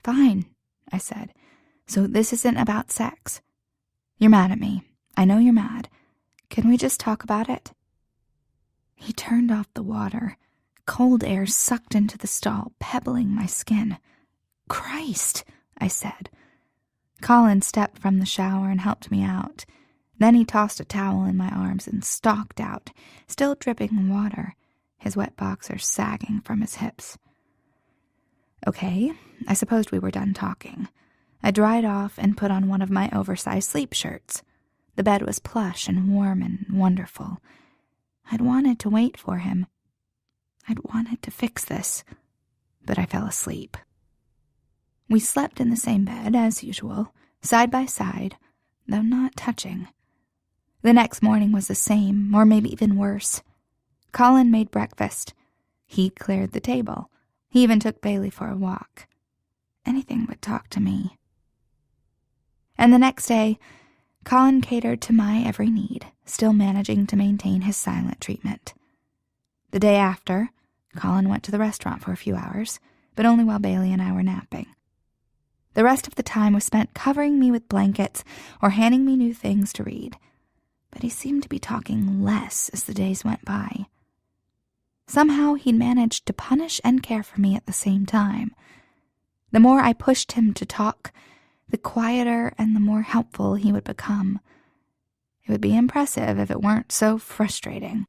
[SPEAKER 1] Fine, I said. So this isn't about sex. You're mad at me. I know you're mad. Can we just talk about it? He turned off the water. Cold air sucked into the stall, pebbling my skin. Christ, I said.
[SPEAKER 2] Colin stepped from the shower and helped me out. Then he tossed a towel in my arms and stalked out, still dripping water, his wet boxers sagging from his hips. Okay, I supposed we were done talking. I dried off and put on one of my oversized sleep shirts. The bed was plush and warm and wonderful. I'd wanted to wait for him. I'd wanted to fix this, but I fell asleep. We slept in the same bed, as usual, side by side, though not touching. The next morning was the same, or maybe even worse. Colin made breakfast. He cleared the table. He even took Bailey for a walk. Anything but talk to me. And the next day, Colin catered to my every need, still managing to maintain his silent treatment. The day after, Colin went to the restaurant for a few hours, but only while Bailey and I were napping. The rest of the time was spent covering me with blankets or handing me new things to read, but he seemed to be talking less as the days went by. Somehow he'd managed to punish and care for me at the same time. The more I pushed him to talk, the quieter and the more helpful he would become. It would be impressive if it weren't so frustrating.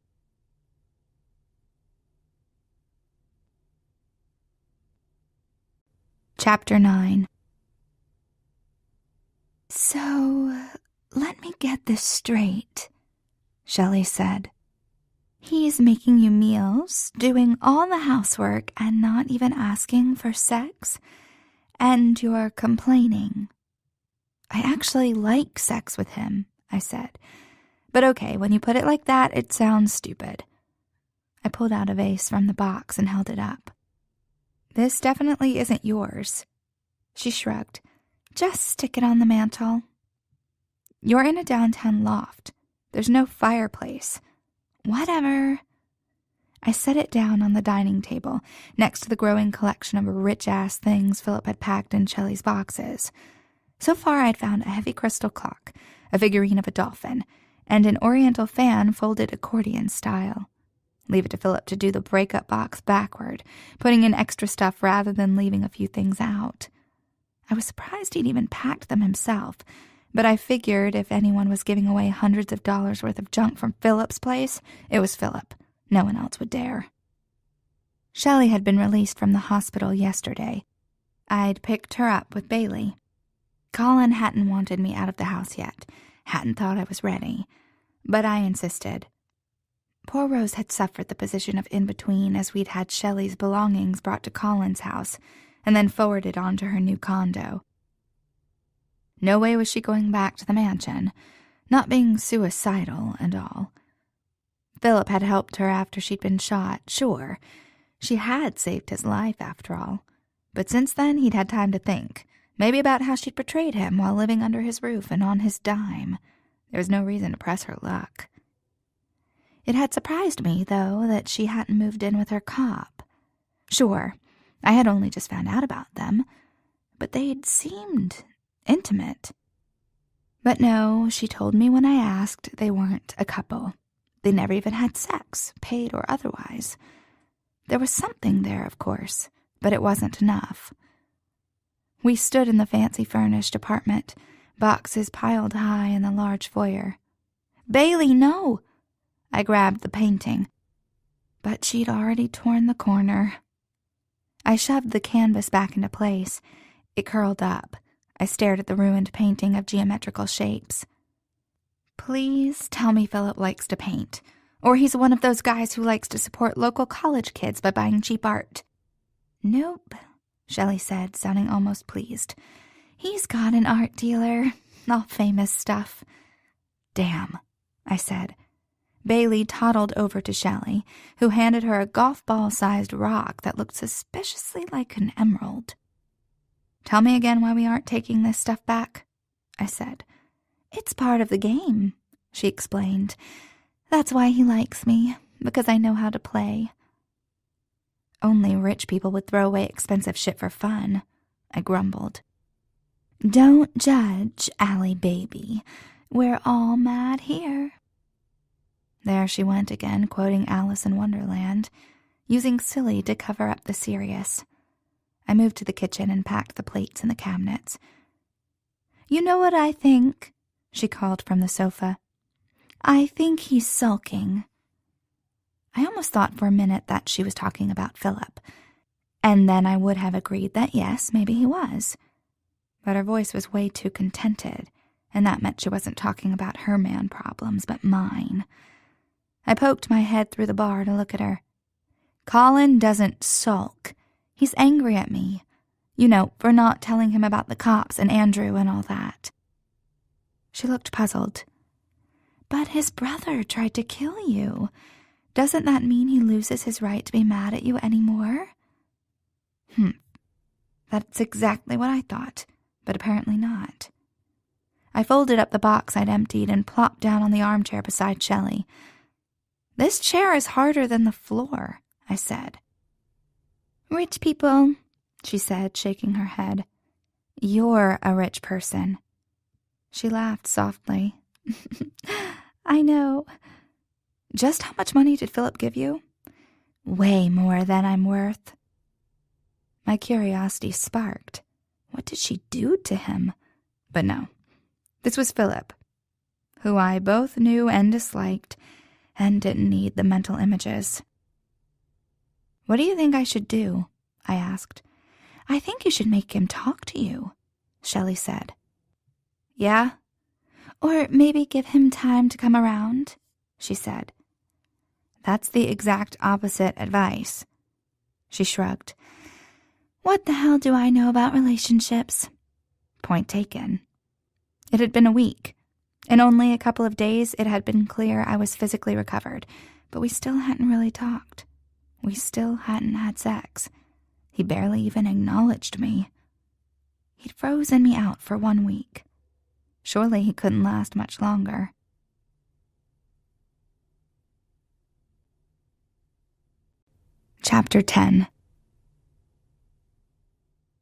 [SPEAKER 2] Chapter 9. So, let me get this straight, Shelley said. He's making you meals, doing all the housework, and not even asking for sex? And you're complaining. I actually like sex with him, I said. But okay, when you put it like that, it sounds stupid. I pulled out a vase from the box and held it up. This definitely isn't yours. She shrugged. Just stick it on the mantel. You're in a downtown loft. There's no fireplace. Whatever. I set it down on the dining table, next to the growing collection of rich-ass things Philip had packed in Shelley's boxes. So far I'd found a heavy crystal clock, a figurine of a dolphin, and an oriental fan folded accordion style. Leave it to Philip to do the breakup box backward, putting in extra stuff rather than leaving a few things out. I was surprised he'd even packed them himself, but I figured if anyone was giving away hundreds of dollars worth of junk from Philip's place, it was Philip. No one else would dare. Shelley had been released from the hospital yesterday. I'd picked her up with Bailey. Colin hadn't wanted me out of the house yet, hadn't thought I was ready, but I insisted. Poor Rose had suffered the position of in-between as we'd had Shelley's belongings brought to Colin's house and then forwarded on to her new condo. No way was she going back to the mansion, not being suicidal and all. Philip had helped her after she'd been shot, sure. She had saved his life, after all. But since then, he'd had time to think, maybe about how she'd betrayed him while living under his roof and on his dime. There was no reason to press her luck. It had surprised me, though, that she hadn't moved in with her cop. Sure, I had only just found out about them, but they'd seemed intimate. But no, she told me when I asked, they weren't a couple. They never even had sex, paid or otherwise. There was something there, of course, but it wasn't enough. We stood in the fancy furnished apartment, boxes piled high in the large foyer. Bailey, no! I grabbed the painting, but she'd already torn the corner. I shoved the canvas back into place. It curled up. I stared at the ruined painting of geometrical shapes. Please tell me Philip likes to paint, or he's one of those guys who likes to support local college kids by buying cheap art. Nope, Shelley said, sounding almost pleased. He's got an art dealer, all famous stuff. Damn, I said. Bailey toddled over to Shelley, who handed her a golf ball-sized rock that looked suspiciously like an emerald. Tell me again why we aren't taking this stuff back, I said. It's part of the game, she explained. That's why he likes me, because I know how to play. Only rich people would throw away expensive shit for fun, I grumbled. Don't judge, Allie baby. We're all mad here. There she went again, quoting Alice in Wonderland, using silly to cover up the serious. I moved to the kitchen and packed the plates in the cabinets. "You know what I think?" she called from the sofa. "I think he's sulking." I almost thought for a minute that she was talking about Philip, and then I would have agreed that yes, maybe he was. But her voice was way too contented, and that meant she wasn't talking about her man problems, but mine. I poked my head through the bar to look at her. "Colin doesn't sulk. He's angry at me. You know, for not telling him about the cops and Andrew and all that." She looked puzzled. "But his brother tried to kill you. Doesn't that mean he loses his right to be mad at you anymore?" That's exactly what I thought, but apparently not. I folded up the box I'd emptied and plopped down on the armchair beside Shelley. "This chair is harder than the floor," I said. "Rich people," she said, shaking her head. "You're a rich person." She laughed softly. "I know." "Just how much money did Philip give you?" "Way more than I'm worth." My curiosity sparked. What did she do to him? But no, this was Philip, who I both knew and disliked, and didn't need the mental images. "What do you think I should do?" I asked. "I think you should make him talk to you," Shelley said. "Yeah? Or maybe give him time to come around," she said. "That's the exact opposite advice." She shrugged. "What the hell do I know about relationships?" Point taken. It had been a week. In only a couple of days, it had been clear I was physically recovered, but we still hadn't really talked. We still hadn't had sex. He barely even acknowledged me. He'd frozen me out for 1 week. Surely he couldn't last much longer. Chapter 10.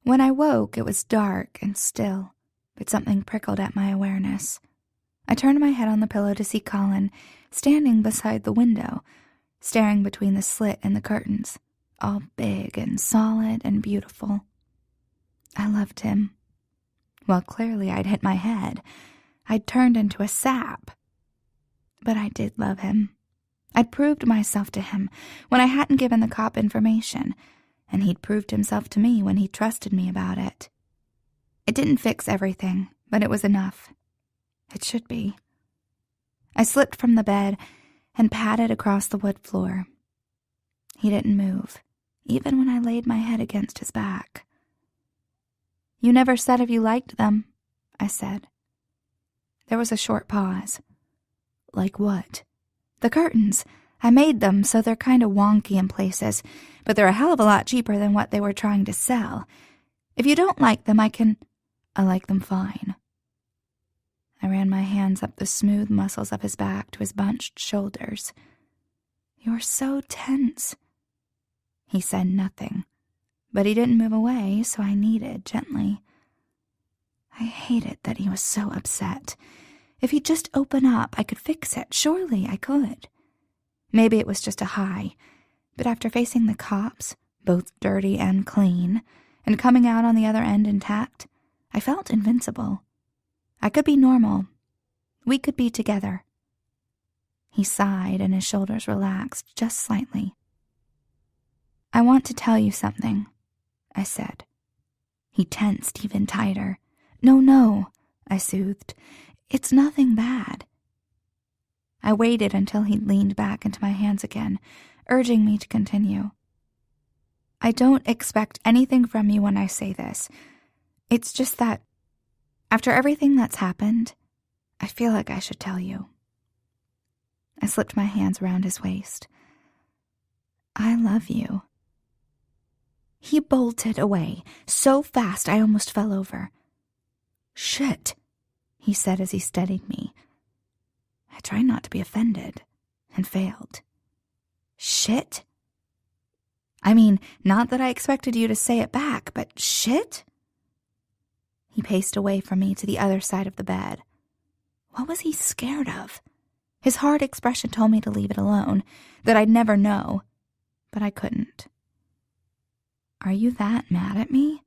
[SPEAKER 2] When I woke, it was dark and still, but something prickled at my awareness. I turned my head on the pillow to see Colin, standing beside the window, staring between the slit and the curtains, all big and solid and beautiful. I loved him. Well, clearly I'd hit my head. I'd turned into a sap. But I did love him. I'd proved myself to him when I hadn't given the cop information, and he'd proved himself to me when he trusted me about it. It didn't fix everything, but it was enough. It should be. I slipped from the bed and padded across the wood floor. He didn't move, even when I laid my head against his back. "You never said if you liked them," I said. There was a short pause. "Like what?" "The curtains. I made them so they're kind of wonky in places, but they're a hell of a lot cheaper than what they were trying to sell. If you don't like them, I like them fine." I ran my hands up the smooth muscles of his back to his bunched shoulders. "You're so tense." He said nothing, but he didn't move away, so I kneaded gently. I hated that he was so upset. If he'd just open up, I could fix it. Surely I could. Maybe it was just a high, but after facing the cops, both dirty and clean, and coming out on the other end intact, I felt invincible. I could be normal. We could be together. He sighed and his shoulders relaxed just slightly. "I want to tell you something," I said. He tensed even tighter. No, I soothed. "It's nothing bad." I waited until he'd leaned back into my hands again, urging me to continue. "I don't expect anything from you when I say this. It's just that, after everything that's happened, I feel like I should tell you." I slipped my hands around his waist. "I love you." He bolted away, so fast I almost fell over. "Shit," he said as he steadied me. I tried not to be offended, and failed. "Shit?" "I mean, not that I expected you to say it back, but shit?" He paced away from me to the other side of the bed. What was he scared of? His hard expression told me to leave it alone, that I'd never know, but I couldn't. "Are you that mad at me?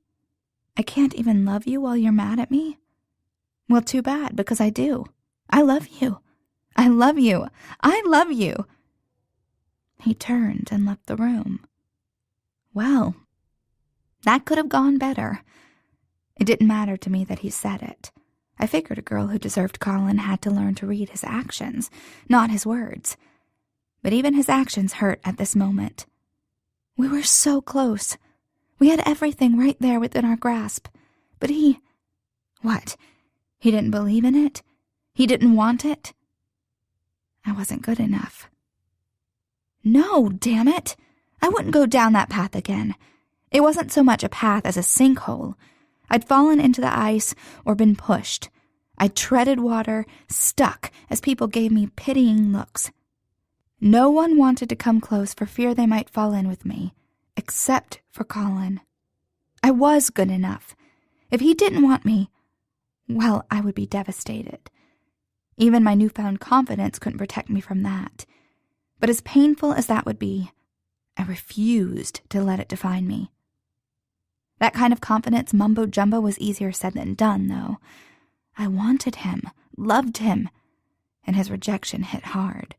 [SPEAKER 2] I can't even love you while you're mad at me?" Well, too bad, because I do. I love you. I love you. I love you. He turned and left the room. Well, that could have gone better. It didn't matter to me that he said it. I figured a girl who deserved Colin had to learn to read his actions, not his words. But even his actions hurt at this moment. We were so close. We had everything right there within our grasp. But he... What? He didn't believe in it? He didn't want it? I wasn't good enough. No, damn it! I wouldn't go down that path again. It wasn't so much a path as a sinkhole. I'd fallen into the ice or been pushed. I'd treaded water, stuck, as people gave me pitying looks. No one wanted to come close for fear they might fall in with me, except for Colin. I was good enough. If he didn't want me, well, I would be devastated. Even my newfound confidence couldn't protect me from that. But as painful as that would be, I refused to let it define me. That kind of confidence mumbo-jumbo was easier said than done, though. I wanted him, loved him, and his rejection hit hard.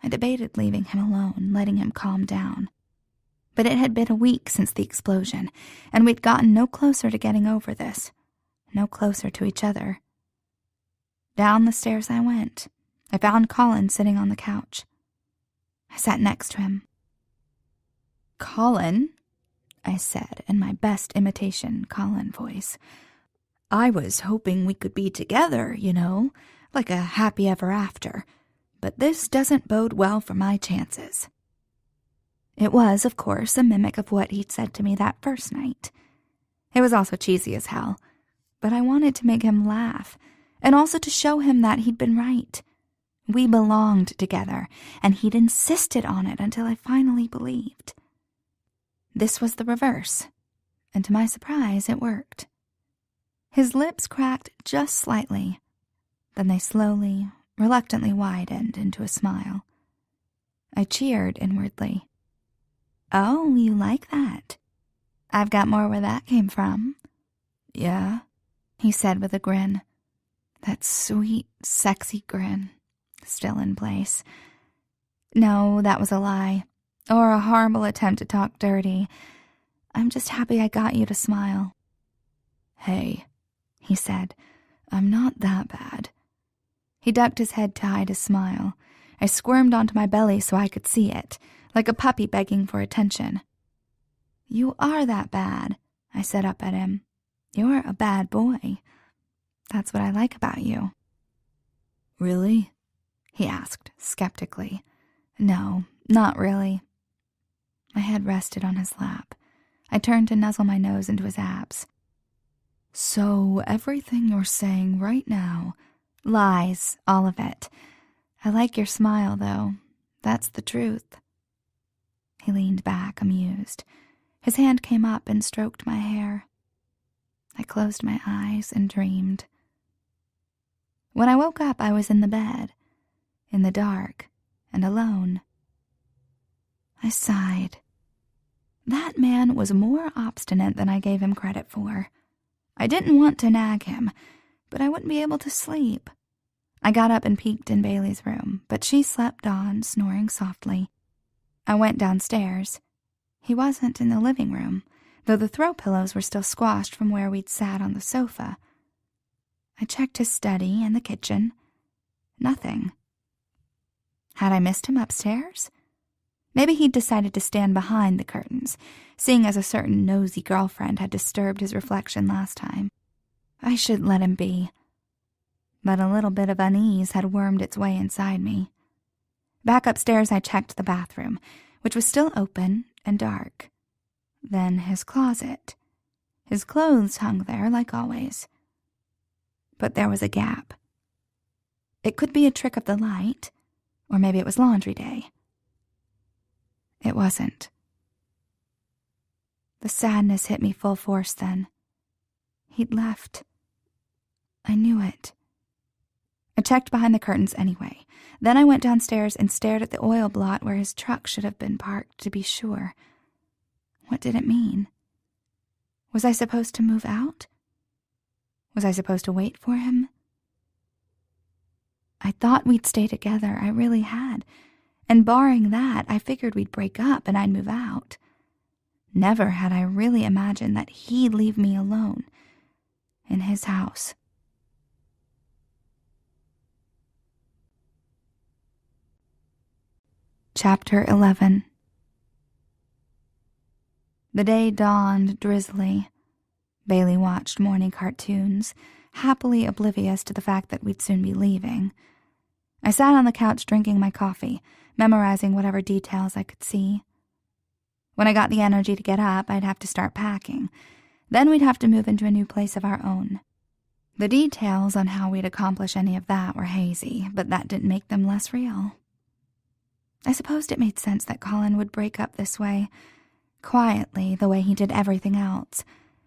[SPEAKER 2] I debated leaving him alone, letting him calm down. But it had been a week since the explosion, and we'd gotten no closer to getting over this, no closer to each other. Down the stairs I went. I found Colin sitting on the couch. I sat next to him. "Colin," I said in my best imitation Colin voice, "I was hoping we could be together, you know, like a happy ever after, but this doesn't bode well for my chances." It was, of course, a mimic of what he'd said to me that first night. It was also cheesy as hell, but I wanted to make him laugh, and also to show him that he'd been right. We belonged together, and he'd insisted on it until I finally believed. This was the reverse, and to my surprise, it worked. His lips cracked just slightly, then they slowly, reluctantly widened into a smile. I cheered inwardly. "Oh, you like that? I've got more where that came from." "Yeah," he said with a grin. That sweet, sexy grin, still in place. No, that was a lie, or a horrible attempt to talk dirty. I'm just happy I got you to smile. "Hey," he said, "I'm not that bad." He ducked his head to hide his smile. I squirmed onto my belly so I could see it, like a puppy begging for attention. "You are that bad," I said up at him. "You're a bad boy. That's what I like about you." "Really?" he asked skeptically. "No, not really." My head rested on his lap. I turned to nuzzle my nose into his abs. "So everything you're saying right now..." "Lies, all of it. I like your smile, though. That's the truth." He leaned back, amused. His hand came up and stroked my hair. I closed my eyes and dreamed. When I woke up, I was in the bed, in the dark, and alone. I sighed. That man was more obstinate than I gave him credit for. I didn't want to nag him, but I wouldn't be able to sleep. I got up and peeked in Bailey's room, but she slept on, snoring softly. I went downstairs. He wasn't in the living room, though the throw pillows were still squashed from where we'd sat on the sofa. I checked his study and the kitchen. Nothing. Had I missed him upstairs? Maybe he'd decided to stand behind the curtains, seeing as a certain nosy girlfriend had disturbed his reflection last time. I should let him be. But a little bit of unease had wormed its way inside me. Back upstairs, I checked the bathroom, which was still open and dark. Then his closet. His clothes hung there, like always. But there was a gap. It could be a trick of the light, or maybe it was laundry day. It wasn't. The sadness hit me full force then. He'd left. I knew it. I checked behind the curtains anyway. Then I went downstairs and stared at the oil blot where his truck should have been parked to be sure. What did it mean? Was I supposed to move out? Was I supposed to wait for him? I thought we'd stay together, I really had. And barring that, I figured we'd break up and I'd move out. Never had I really imagined that he'd leave me alone in his house. Chapter 11. The day dawned drizzly. Bailey watched morning cartoons, happily oblivious to the fact that we'd soon be leaving. I sat on the couch drinking my coffee, memorizing whatever details I could see. When I got the energy to get up, I'd have to start packing. Then we'd have to move into a new place of our own. The details on how we'd accomplish any of that were hazy, but that didn't make them less real. I supposed it made sense that Colin would break up this way, quietly, the way he did everything else.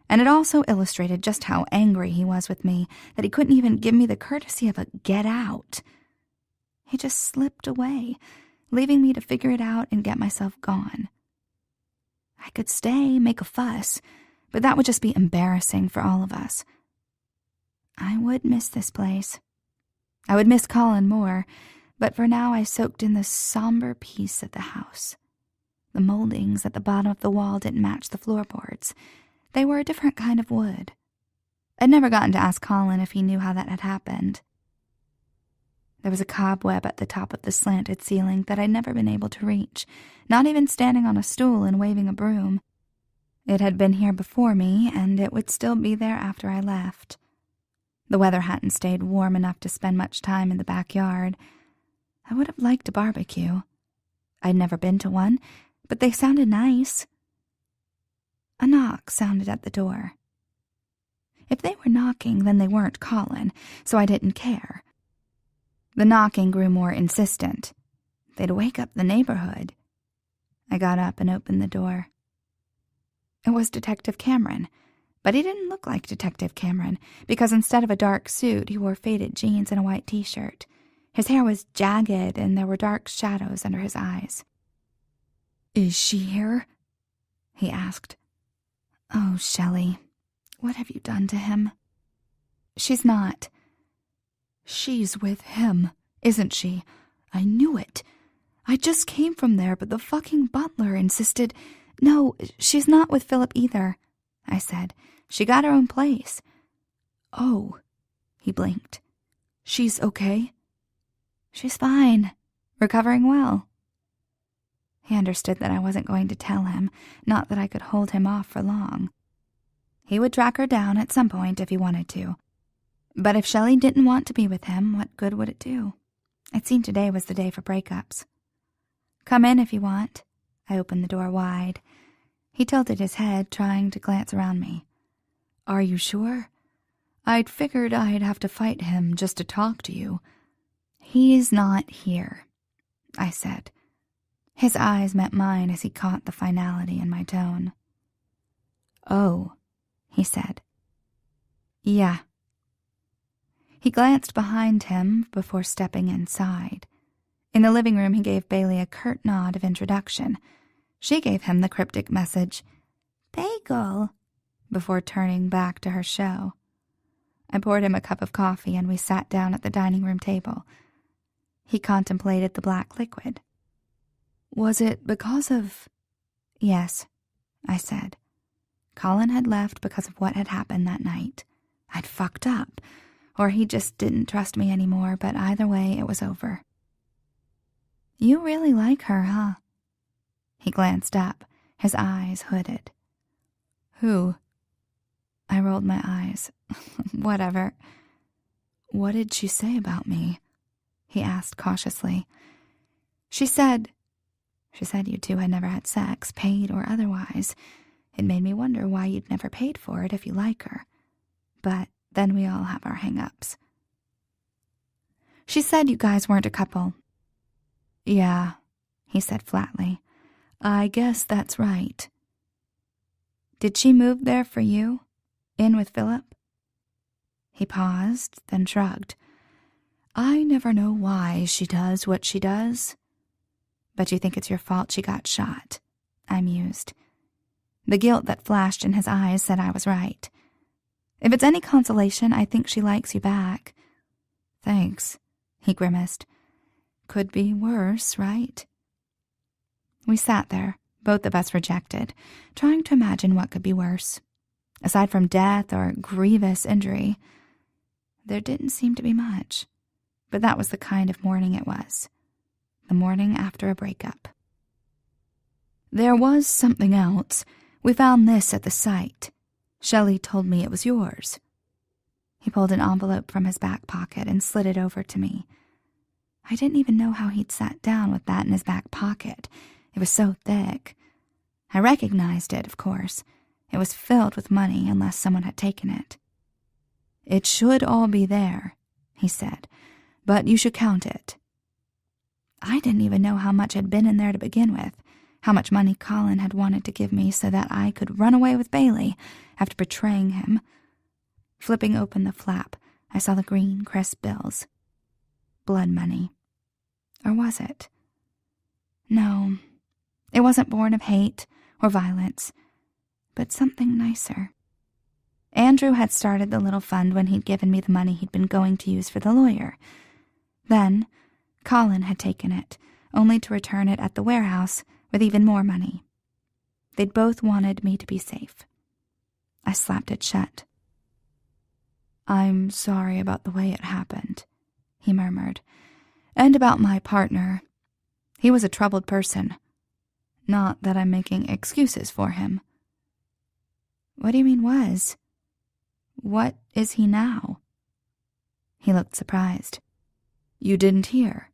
[SPEAKER 2] And it also illustrated just how angry he was with me, that he couldn't even give me the courtesy of a get out. He just slipped away, leaving me to figure it out and get myself gone. I could stay, make a fuss, but that would just be embarrassing for all of us. I would miss this place. I would miss Colin more, but for now I soaked in the somber peace of the house. The moldings at the bottom of the wall didn't match the floorboards. They were a different kind of wood. I'd never gotten to ask Colin if he knew how that had happened. There was a cobweb at the top of the slanted ceiling that I'd never been able to reach, not even standing on a stool and waving a broom. It had been here before me, and it would still be there after I left. The weather hadn't stayed warm enough to spend much time in the backyard. I would have liked a barbecue. I'd never been to one, but they sounded nice. A knock sounded at the door. If they were knocking, then they weren't Colin, so I didn't care. The knocking grew more insistent. They'd wake up the neighborhood. I got up and opened the door. It was Detective Cameron, but he didn't look like Detective Cameron, because instead of a dark suit, he wore faded jeans and a white t-shirt. His hair was jagged, and there were dark shadows under his eyes. "Is she here?" he asked. "Oh, Shelley, what have you done to him?" "She's not." "She's with him, isn't she? I knew it. I just came from there, but the fucking butler insisted—" "No, she's not with Philip either," I said. "She got her own place." "Oh," he blinked. "She's okay?" "She's fine. Recovering well." He understood that I wasn't going to tell him, not that I could hold him off for long. He would track her down at some point if he wanted to. But if Shelley didn't want to be with him, what good would it do? It seemed today was the day for breakups. "Come in if you want." I opened the door wide. He tilted his head, trying to glance around me. "Are you sure? I'd figured I'd have to fight him just to talk to you." "He's not here," I said. His eyes met mine as he caught the finality in my tone. "Oh," he said. "Yeah." He glanced behind him before stepping inside. In the living room, he gave Bailey a curt nod of introduction. She gave him the cryptic message, "Bagel," before turning back to her show. I poured him a cup of coffee and we sat down at the dining room table. He contemplated the black liquid. "Was it because of—" "Yes," I said. Colin had left because of what had happened that night. I'd fucked up, or he just didn't trust me anymore, but either way, it was over. "You really like her, huh?" He glanced up, his eyes hooded. "Who?" I rolled my eyes. "Whatever." "What did she say about me?" he asked cautiously. She said you two had never had sex, paid or otherwise. It made me wonder why you'd never paid for it if you like her. But then we all have our hang-ups. "She said you guys weren't a couple." "Yeah," he said flatly. "I guess that's right." "Did she move there for you? In with Philip?" He paused, then shrugged. "I never know why she does what she does." "But you think it's your fault she got shot?" I mused. The guilt that flashed in his eyes said I was right. If it's any consolation, I think she likes you back." "Thanks," he grimaced. "Could be worse, right?" We sat there, both of us rejected, trying to imagine what could be worse. Aside from death or grievous injury, there didn't seem to be much. But that was the kind of morning it was. The morning after a breakup. "There was something else. We found this at the site. Shelley told me it was yours." He pulled an envelope from his back pocket and slid it over to me. I didn't even know how he'd sat down with that in his back pocket. It was so thick. I recognized it, of course. It was filled with money unless someone had taken it. "It should all be there," he said, "but you should count it." I didn't even know how much had been in there to begin with, how much money Colin had wanted to give me so that I could run away with Bailey after betraying him. Flipping open the flap, I saw the green, crisp bills. Blood money. Or was it? No, it wasn't born of hate or violence, but something nicer. Andrew had started the little fund when he'd given me the money he'd been going to use for the lawyer. Then, Colin had taken it, only to return it at the warehouse with even more money. They'd both wanted me to be safe. I slapped it shut. "I'm sorry about the way it happened," he murmured, "and about my partner. He was a troubled person. Not that I'm making excuses for him." "What do you mean was? What is he now?" He looked surprised. "You didn't hear?"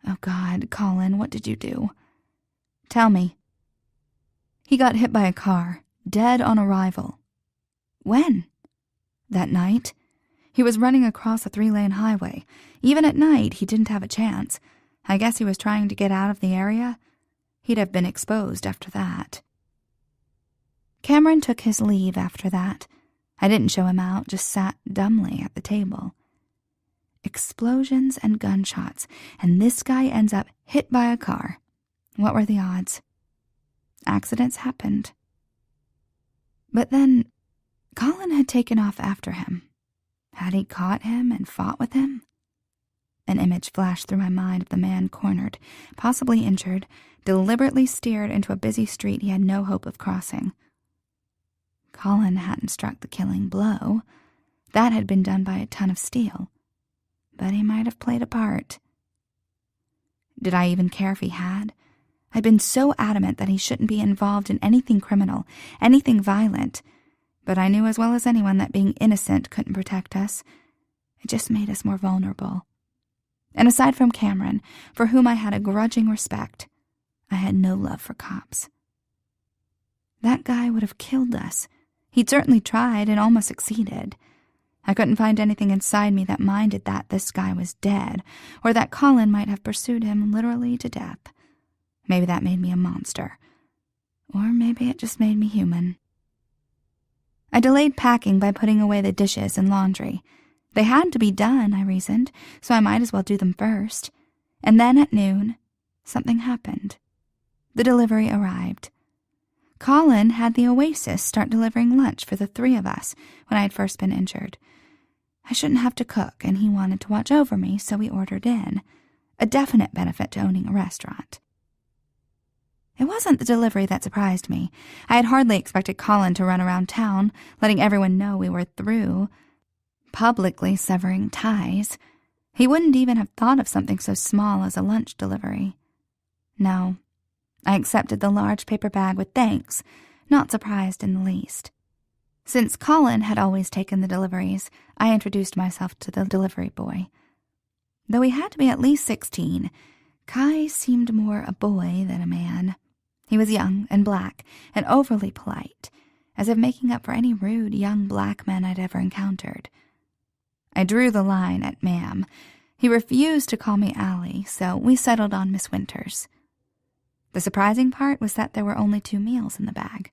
[SPEAKER 2] "Oh God, Colin, what did you do?" "Tell me." "He got hit by a car, dead on arrival." "When?" "That night. He was running across a 3-lane highway. Even at night, he didn't have a chance. I guess he was trying to get out of the area. He'd have been exposed after that." Cameron took his leave after that. I didn't show him out, just sat dumbly at the table. Explosions and gunshots, and this guy ends up hit by a car. What were the odds? Accidents happened. But then, Colin had taken off after him. Had he caught him and fought with him? An image flashed through my mind of the man cornered, possibly injured, deliberately steered into a busy street he had no hope of crossing. Colin hadn't struck the killing blow. That had been done by a ton of steel. But he might have played a part. Did I even care if he had? I'd been so adamant that he shouldn't be involved in anything criminal, anything violent. But I knew as well as anyone that being innocent couldn't protect us. It just made us more vulnerable. And aside from Cameron, for whom I had a grudging respect, I had no love for cops. That guy would have killed us. He'd certainly tried and almost succeeded. I couldn't find anything inside me that minded that this guy was dead, or that Colin might have pursued him literally to death. Maybe that made me a monster. Or maybe it just made me human. I delayed packing by putting away the dishes and laundry. They had to be done, I reasoned, so I might as well do them first. And then at noon, something happened. The delivery arrived. Colin had the Oasis start delivering lunch for the 3 of us when I had first been injured. I shouldn't have to cook, and he wanted to watch over me, so we ordered in. A definite benefit to owning a restaurant. It wasn't the delivery that surprised me. I had hardly expected Colin to run around town, letting everyone know we were through, publicly severing ties. He wouldn't even have thought of something so small as a lunch delivery. No, I accepted the large paper bag with thanks, not surprised in the least. Since Colin had always taken the deliveries, I introduced myself to the delivery boy. Though he had to be at least 16, Kai seemed more a boy than a man. He was young and black and overly polite, as if making up for any rude young black men I'd ever encountered. I drew the line at ma'am. He refused to call me Allie, so we settled on Miss Winters. The surprising part was that there were only 2 meals in the bag,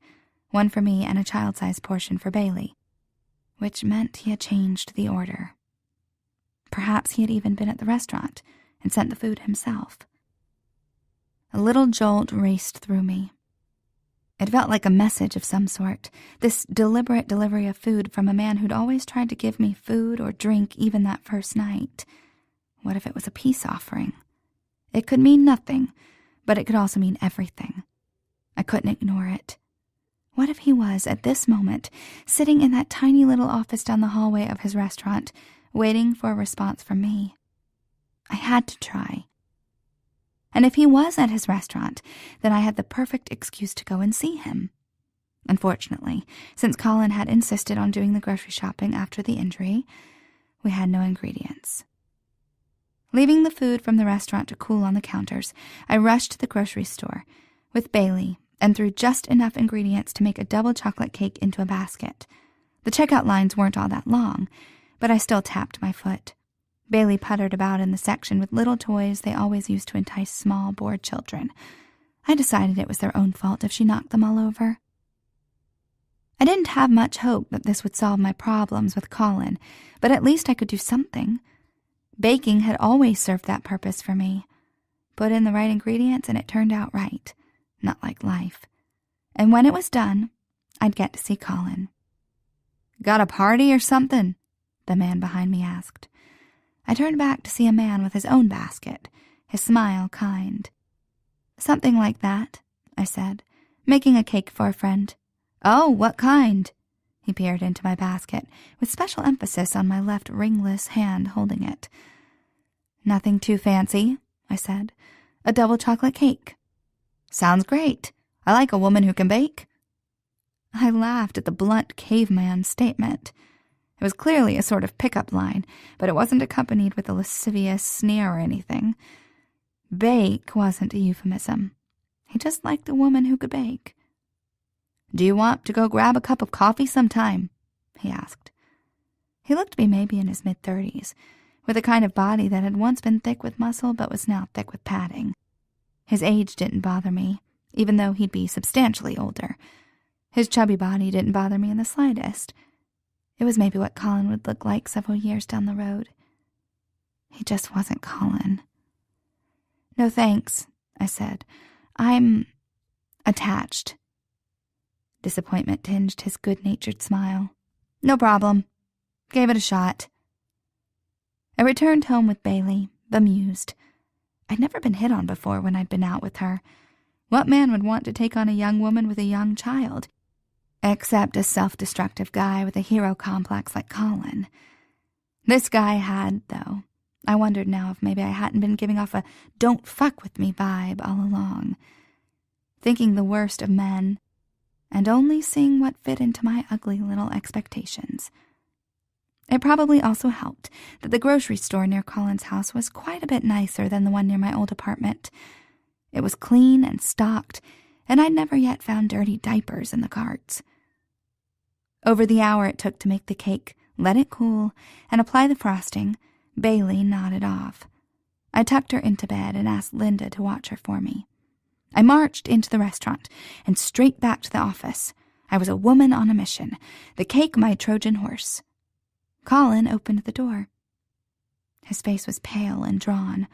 [SPEAKER 2] one for me and a child-sized portion for Bailey, which meant he had changed the order. Perhaps he had even been at the restaurant and sent the food himself. A little jolt raced through me.
[SPEAKER 1] It felt like a message of some sort, this deliberate delivery of food from a man who'd always tried to give me food or drink even that first night. What if it was a peace offering? It could mean nothing, but it could also mean everything. I couldn't ignore it. What if he was, at this moment, sitting in that tiny little office down the hallway of his restaurant, waiting for a response from me? I had to try. And if he was at his restaurant, then I had the perfect excuse to go and see him. Unfortunately, since Colin had insisted on doing the grocery shopping after the injury, we had no ingredients. Leaving the food from the restaurant to cool on the counters, I rushed to the grocery store with Bailey and threw just enough ingredients to make a double chocolate cake into a basket. The checkout lines weren't all that long, but I still tapped my foot. Bailey puttered about in the section with little toys they always used to entice small, bored children. I decided it was their own fault if she knocked them all over. I didn't have much hope that this would solve my problems with Colin, but at least I could do something. Baking had always served that purpose for me. Put in the right ingredients and it turned out right, not like life. And when it was done, I'd get to see Colin. "Got a party or something?" the man behind me asked. I turned back to see a man with his own basket, his smile kind. "Something like that," I said, "making a cake for a friend." "Oh, what kind?" He peered into my basket, with special emphasis on my left ringless hand holding it. "Nothing too fancy," I said. "A double chocolate cake." "Sounds great. I like a woman who can bake." I laughed at the blunt caveman statement. It was clearly a sort of pickup line, but it wasn't accompanied with a lascivious sneer or anything. Bake wasn't a euphemism. He just liked a woman who could bake. "Do you want to go grab a cup of coffee sometime?" he asked. He looked to be maybe in his mid-30s, with a kind of body that had once been thick with muscle but was now thick with padding. His age didn't bother me, even though he'd be substantially older. His chubby body didn't bother me in the slightest. It was maybe what Colin would look like several years down the road. He just wasn't Colin. "No thanks," I said. "I'm attached." Disappointment tinged his good-natured smile. "No problem. Gave it a shot." I returned home with Bailey, bemused. I'd never been hit on before when I'd been out with her. What man would want to take on a young woman with a young child? Except a self-destructive guy with a hero complex like Colin. This guy had, though. I wondered now if maybe I hadn't been giving off a "don't fuck with me" vibe all along. Thinking the worst of men, and only seeing what fit into my ugly little expectations. It probably also helped that the grocery store near Colin's house was quite a bit nicer than the one near my old apartment. It was clean and stocked, and I'd never yet found dirty diapers in the carts. Over the hour it took to make the cake, let it cool, and apply the frosting, Bailey nodded off. I tucked her into bed and asked Linda to watch her for me. I marched into the restaurant and straight back to the office. I was a woman on a mission, the cake my Trojan horse. Colin opened the door. His face was pale and drawn,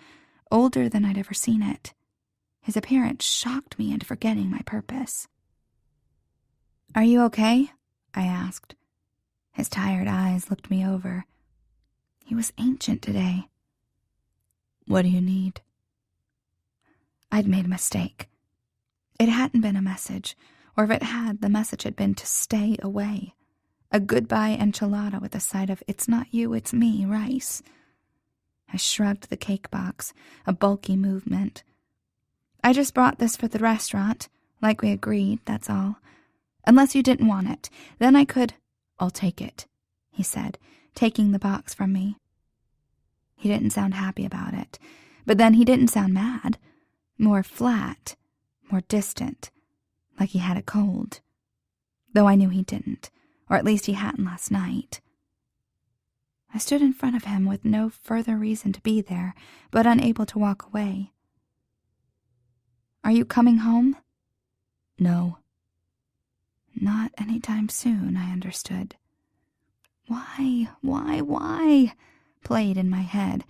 [SPEAKER 1] older than I'd ever seen it. His appearance shocked me into forgetting my purpose. "Are you okay?" I asked. His tired eyes looked me over. He was ancient today. "What do you need?" I'd made a mistake. It hadn't been a message, or if it had, the message had been to stay away. A goodbye enchilada with a side of "it's not you, it's me" rice. I shrugged the cake box, a bulky movement. "I just brought this for the restaurant, like we agreed, that's all. Unless you didn't want it, then I could—" "I'll take it," he said, taking the box from me. He didn't sound happy about it, but then he didn't sound mad. More flat, more distant, like he had a cold. Though I knew he didn't, or at least he hadn't last night. I stood in front of him with no further reason to be there, but unable to walk away. "Are you coming home?" "No." Not any time soon, I understood. Why played in my head,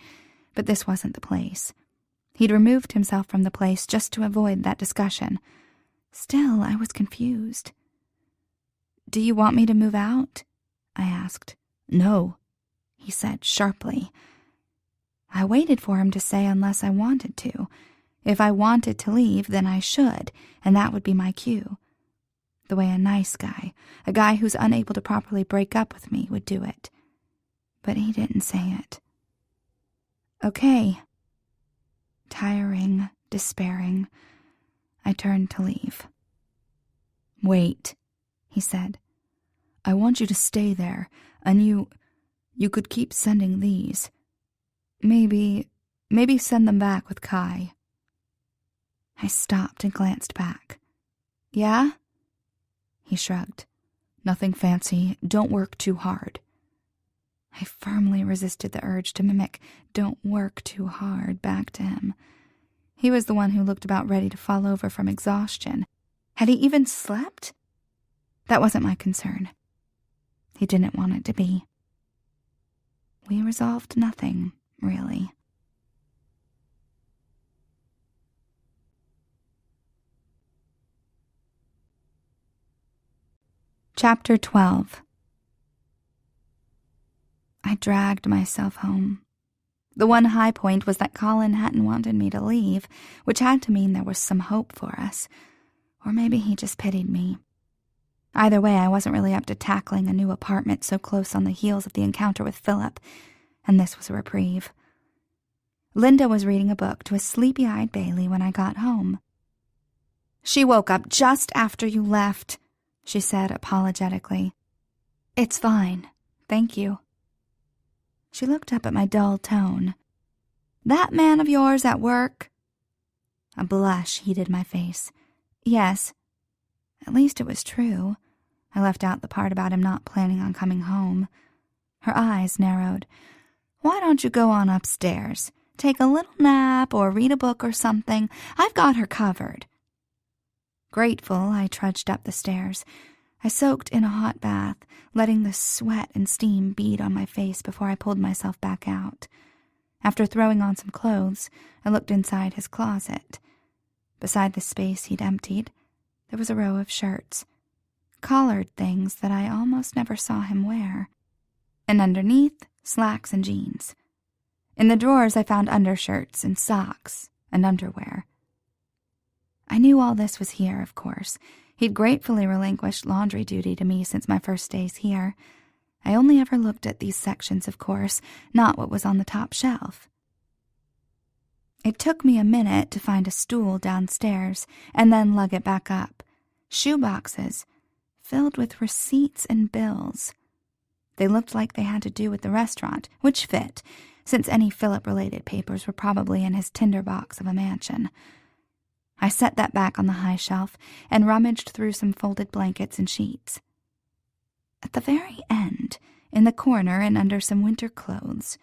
[SPEAKER 1] but this wasn't the place. He'd removed himself from the place just to avoid that discussion.
[SPEAKER 2] Still, I was confused. "Do you want me to move out?" I asked. "No," he said sharply. I waited for him to say unless I wanted to. If I wanted to leave, then I should, and that would be my cue. The way a nice guy, a guy who's unable to properly break up with me, would do it. But he didn't say it. "Okay." Tiring, despairing, I turned to leave. "Wait," he said. "I want you to stay there, and you could keep sending these. Maybe send them back with Kai." I stopped and glanced back. "Yeah?" He shrugged. "Nothing fancy. Don't work too hard." I firmly resisted the urge to mimic "don't work too hard" back to him. He was the one who looked about ready to fall over from exhaustion. Had he even slept? That wasn't my concern. He didn't want it to be. We resolved nothing, really. Chapter 12. I dragged myself home. The one high point was that Colin hadn't wanted me to leave, which had to mean there was some hope for us. Or maybe he just pitied me. Either way, I wasn't really up to tackling a new apartment so close on the heels of the encounter with Philip, and this was a reprieve. Linda was reading a book to a sleepy-eyed Bailey when I got home. "She woke up just after you left," she said apologetically. "It's fine, thank you." She looked up at my dull tone. "That man of yours at work?" A blush heated my face. "Yes." At least it was true. I left out the part about him not planning on coming home. Her eyes narrowed. "Why don't you go on upstairs? Take a little nap or read a book or something. I've got her covered." Grateful, I trudged up the stairs. I soaked in a hot bath, letting the sweat and steam bead on my face before I pulled myself back out. After throwing on some clothes, I looked inside his closet. Beside the space he'd emptied, there was a row of shirts, collared things that I almost never saw him wear, and underneath, slacks and jeans. In the drawers I found undershirts and socks and underwear. I knew all this was here, of course. He'd gratefully relinquished laundry duty to me since my first days here. I only ever looked at these sections, of course, not what was on the top shelf. It took me a minute to find a stool downstairs and then lug it back up. Shoe boxes, filled with receipts and bills. They looked like they had to do with the restaurant, which fit, since any Philip-related papers were probably in his tinderbox of a mansion. I set that back on the high shelf and rummaged through some folded blankets and sheets. At the very end, in the corner and under some winter clothes,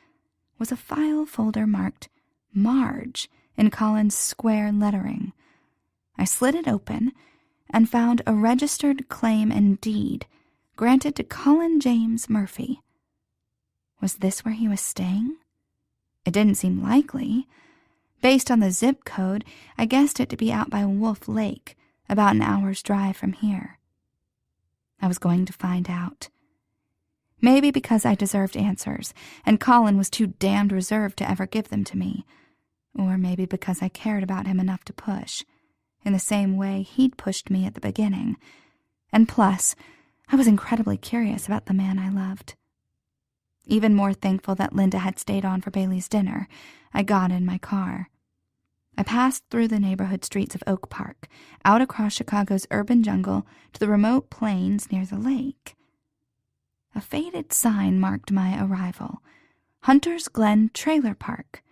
[SPEAKER 2] was a file folder marked Marge in Colin's square lettering. I slid it open and found a registered claim and deed granted to Colin James Murphy. Was this where he was staying? It didn't seem likely. Based on the zip code, I guessed it to be out by Wolf Lake, about an hour's drive from here. I was going to find out. Maybe because I deserved answers, and Colin was too damned reserved to ever give them to me. Or maybe because I cared about him enough to push, in the same way he'd pushed me at the beginning. And plus, I was incredibly curious about the man I loved. Even more thankful that Linda had stayed on for Bailey's dinner, I got in my car. I passed through the neighborhood streets of Oak Park, out across Chicago's urban jungle to the remote plains near the lake. A faded sign marked my arrival. Hunter's Glen Trailer Park.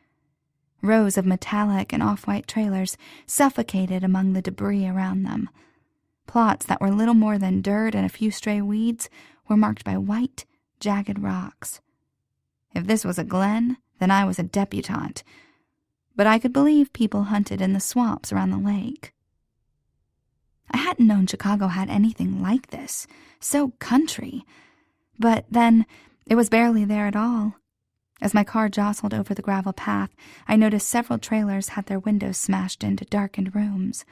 [SPEAKER 2] Rows of metallic and off-white trailers suffocated among the debris around them. Plots that were little more than dirt and a few stray weeds were marked by white, jagged rocks. If this was a glen, then I was a debutante. But I could believe people hunted in the swamps around the lake. I hadn't known Chicago had anything like this, so country. But then, it was barely there at all. As my car jostled over the gravel path, I noticed several trailers had their windows smashed into darkened rooms.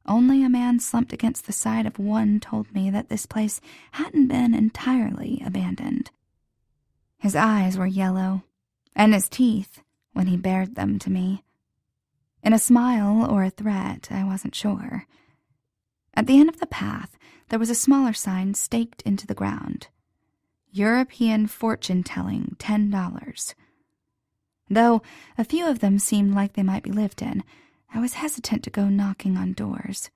[SPEAKER 2] Only a man slumped against the side of one told me that this place hadn't been entirely abandoned. His eyes were yellow, and his teeth when he bared them to me. In a smile or a threat, I wasn't sure. At the end of the path, there was a smaller sign staked into the ground. European fortune-telling, $10. Though a few of them seemed like they might be lived in, I was hesitant to go knocking on doors.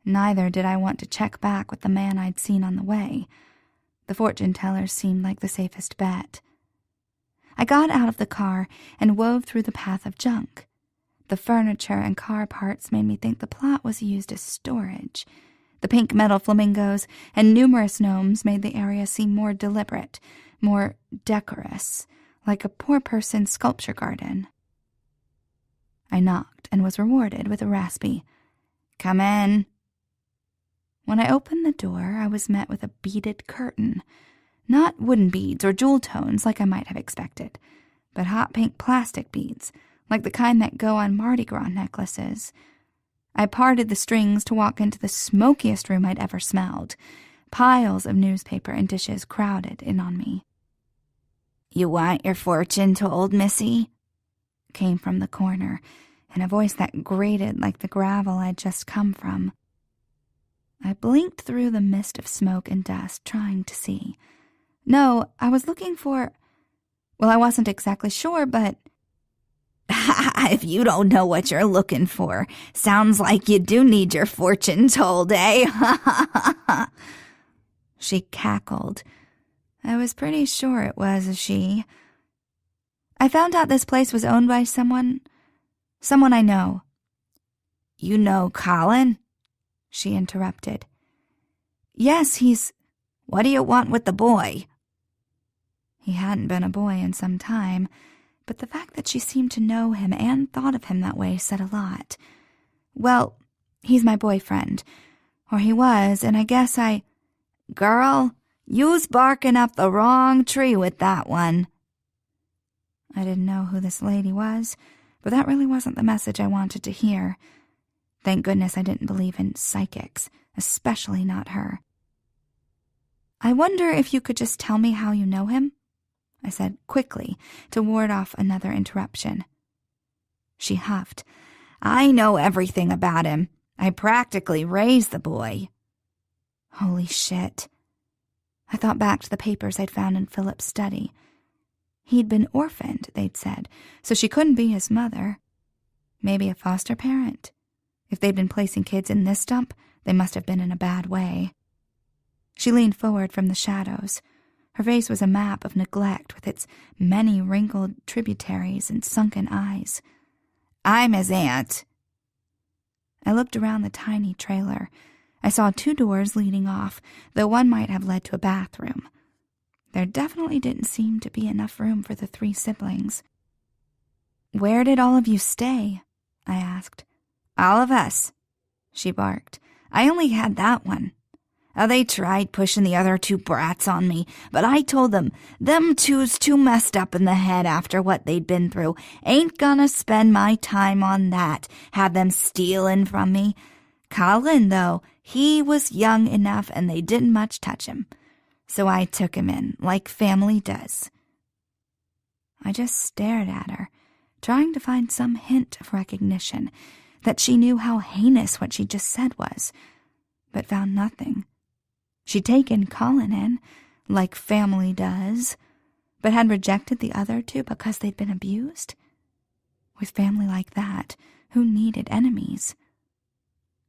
[SPEAKER 2] Neither did I want to check back with the man I'd seen on the way. The fortune-teller seemed like the safest bet. I got out of the car and wove through the path of junk. The furniture and car parts made me think the plot was used as storage. The pink metal flamingos and numerous gnomes made the area seem more deliberate, more decorous, like a poor person's sculpture garden. I knocked and was rewarded with a raspy, "Come in." When I opened the door, I was met with a beaded curtain. Not wooden beads or jewel tones like I might have expected, but hot pink plastic beads, like the kind that go on Mardi Gras necklaces. I parted the strings to walk into the smokiest room I'd ever smelled. Piles of newspaper and dishes crowded in on me. "You want your fortune told, missy?" came from the corner, in a voice that grated like the gravel I'd just come from. I blinked through the mist of smoke and dust, trying to see. No, I was looking for... Well, I wasn't exactly sure, but...
[SPEAKER 3] If you don't know what you're looking for, sounds like you do need your fortune told, eh?
[SPEAKER 2] She cackled. I was pretty sure it was a she. I found out this place was owned by someone I know.
[SPEAKER 3] "You know Colin?"
[SPEAKER 2] she interrupted. "Yes, he's...
[SPEAKER 3] What do you want with the boy?"
[SPEAKER 2] He hadn't been a boy in some time, but the fact that she seemed to know him and thought of him that way said a lot. "Well, he's my boyfriend. Or he was, and I guess I..."
[SPEAKER 3] "Girl, you's barking up the wrong tree with that one."
[SPEAKER 2] I didn't know who this lady was, but that really wasn't the message I wanted to hear. Thank goodness I didn't believe in psychics, especially not her. "I wonder if you could just tell me how you know him?" I said quickly to ward off another interruption.
[SPEAKER 3] She huffed. "I know everything about him. I practically raised the boy."
[SPEAKER 2] Holy shit. I thought back to the papers I'd found in Philip's study. He'd been orphaned, they'd said, so she couldn't be his mother. Maybe a foster parent. If they'd been placing kids in this dump, they must have been in a bad way. She leaned forward from the shadows. Her face was a map of neglect with its many wrinkled tributaries and sunken eyes.
[SPEAKER 3] "I'm his aunt."
[SPEAKER 2] I looked around the tiny trailer. I saw 2 doors leading off, though one might have led to a bathroom. There definitely didn't seem to be enough room for the 3 siblings. "Where did all of you stay?" I asked.
[SPEAKER 3] "All of us," she barked. "I only had that one. They tried pushing the other 2 brats on me, but I told them 2's too messed up in the head after what they'd been through. Ain't gonna spend my time on that, have them stealing from me. Colin, though, he was young enough and they didn't much touch him. So I took him in, like family does."
[SPEAKER 2] I just stared at her, trying to find some hint of recognition, that she knew how heinous what she just said was, but found nothing. She'd taken Colin in, like family does, but had rejected the other 2 because they'd been abused? With family like that, who needed enemies?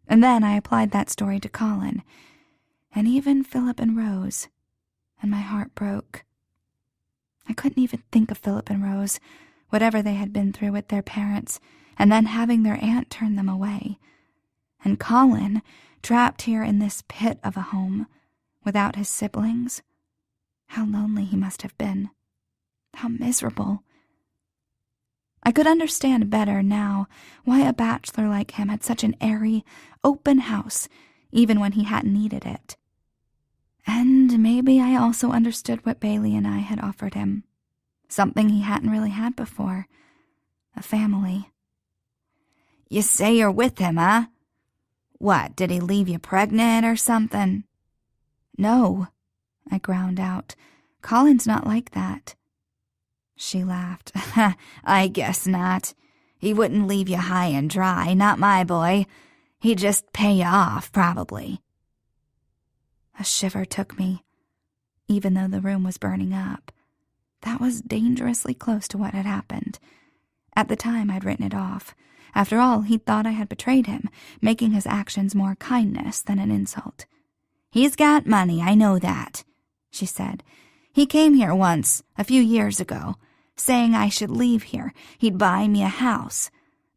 [SPEAKER 2] And then I applied that story to Colin, and even Philip and Rose, and my heart broke. I couldn't even think of Philip and Rose, whatever they had been through with their parents, and then having their aunt turn them away. And Colin, trapped here in this pit of a home, without his siblings. How lonely he must have been. How miserable. I could understand better now why a bachelor like him had such an airy, open house, even when he hadn't needed it. And maybe I also understood what Bailey and I had offered him. Something he hadn't really had before. A family.
[SPEAKER 3] "You say you're with him, huh?" What, did he leave you pregnant or something?
[SPEAKER 2] No, I ground out. Colin's not like that.
[SPEAKER 3] She laughed. I guess not. He wouldn't leave you high and dry, not my boy. He'd just pay you off, probably.
[SPEAKER 2] A shiver took me, even though the room was burning up. That was dangerously close to what had happened. At the time, I'd written it off. After all, he'd thought I had betrayed him, making his actions more kindness than an insult.
[SPEAKER 3] He's got money, I know that, she said. He came here once, a few years ago, saying I should leave here. He'd buy me a house.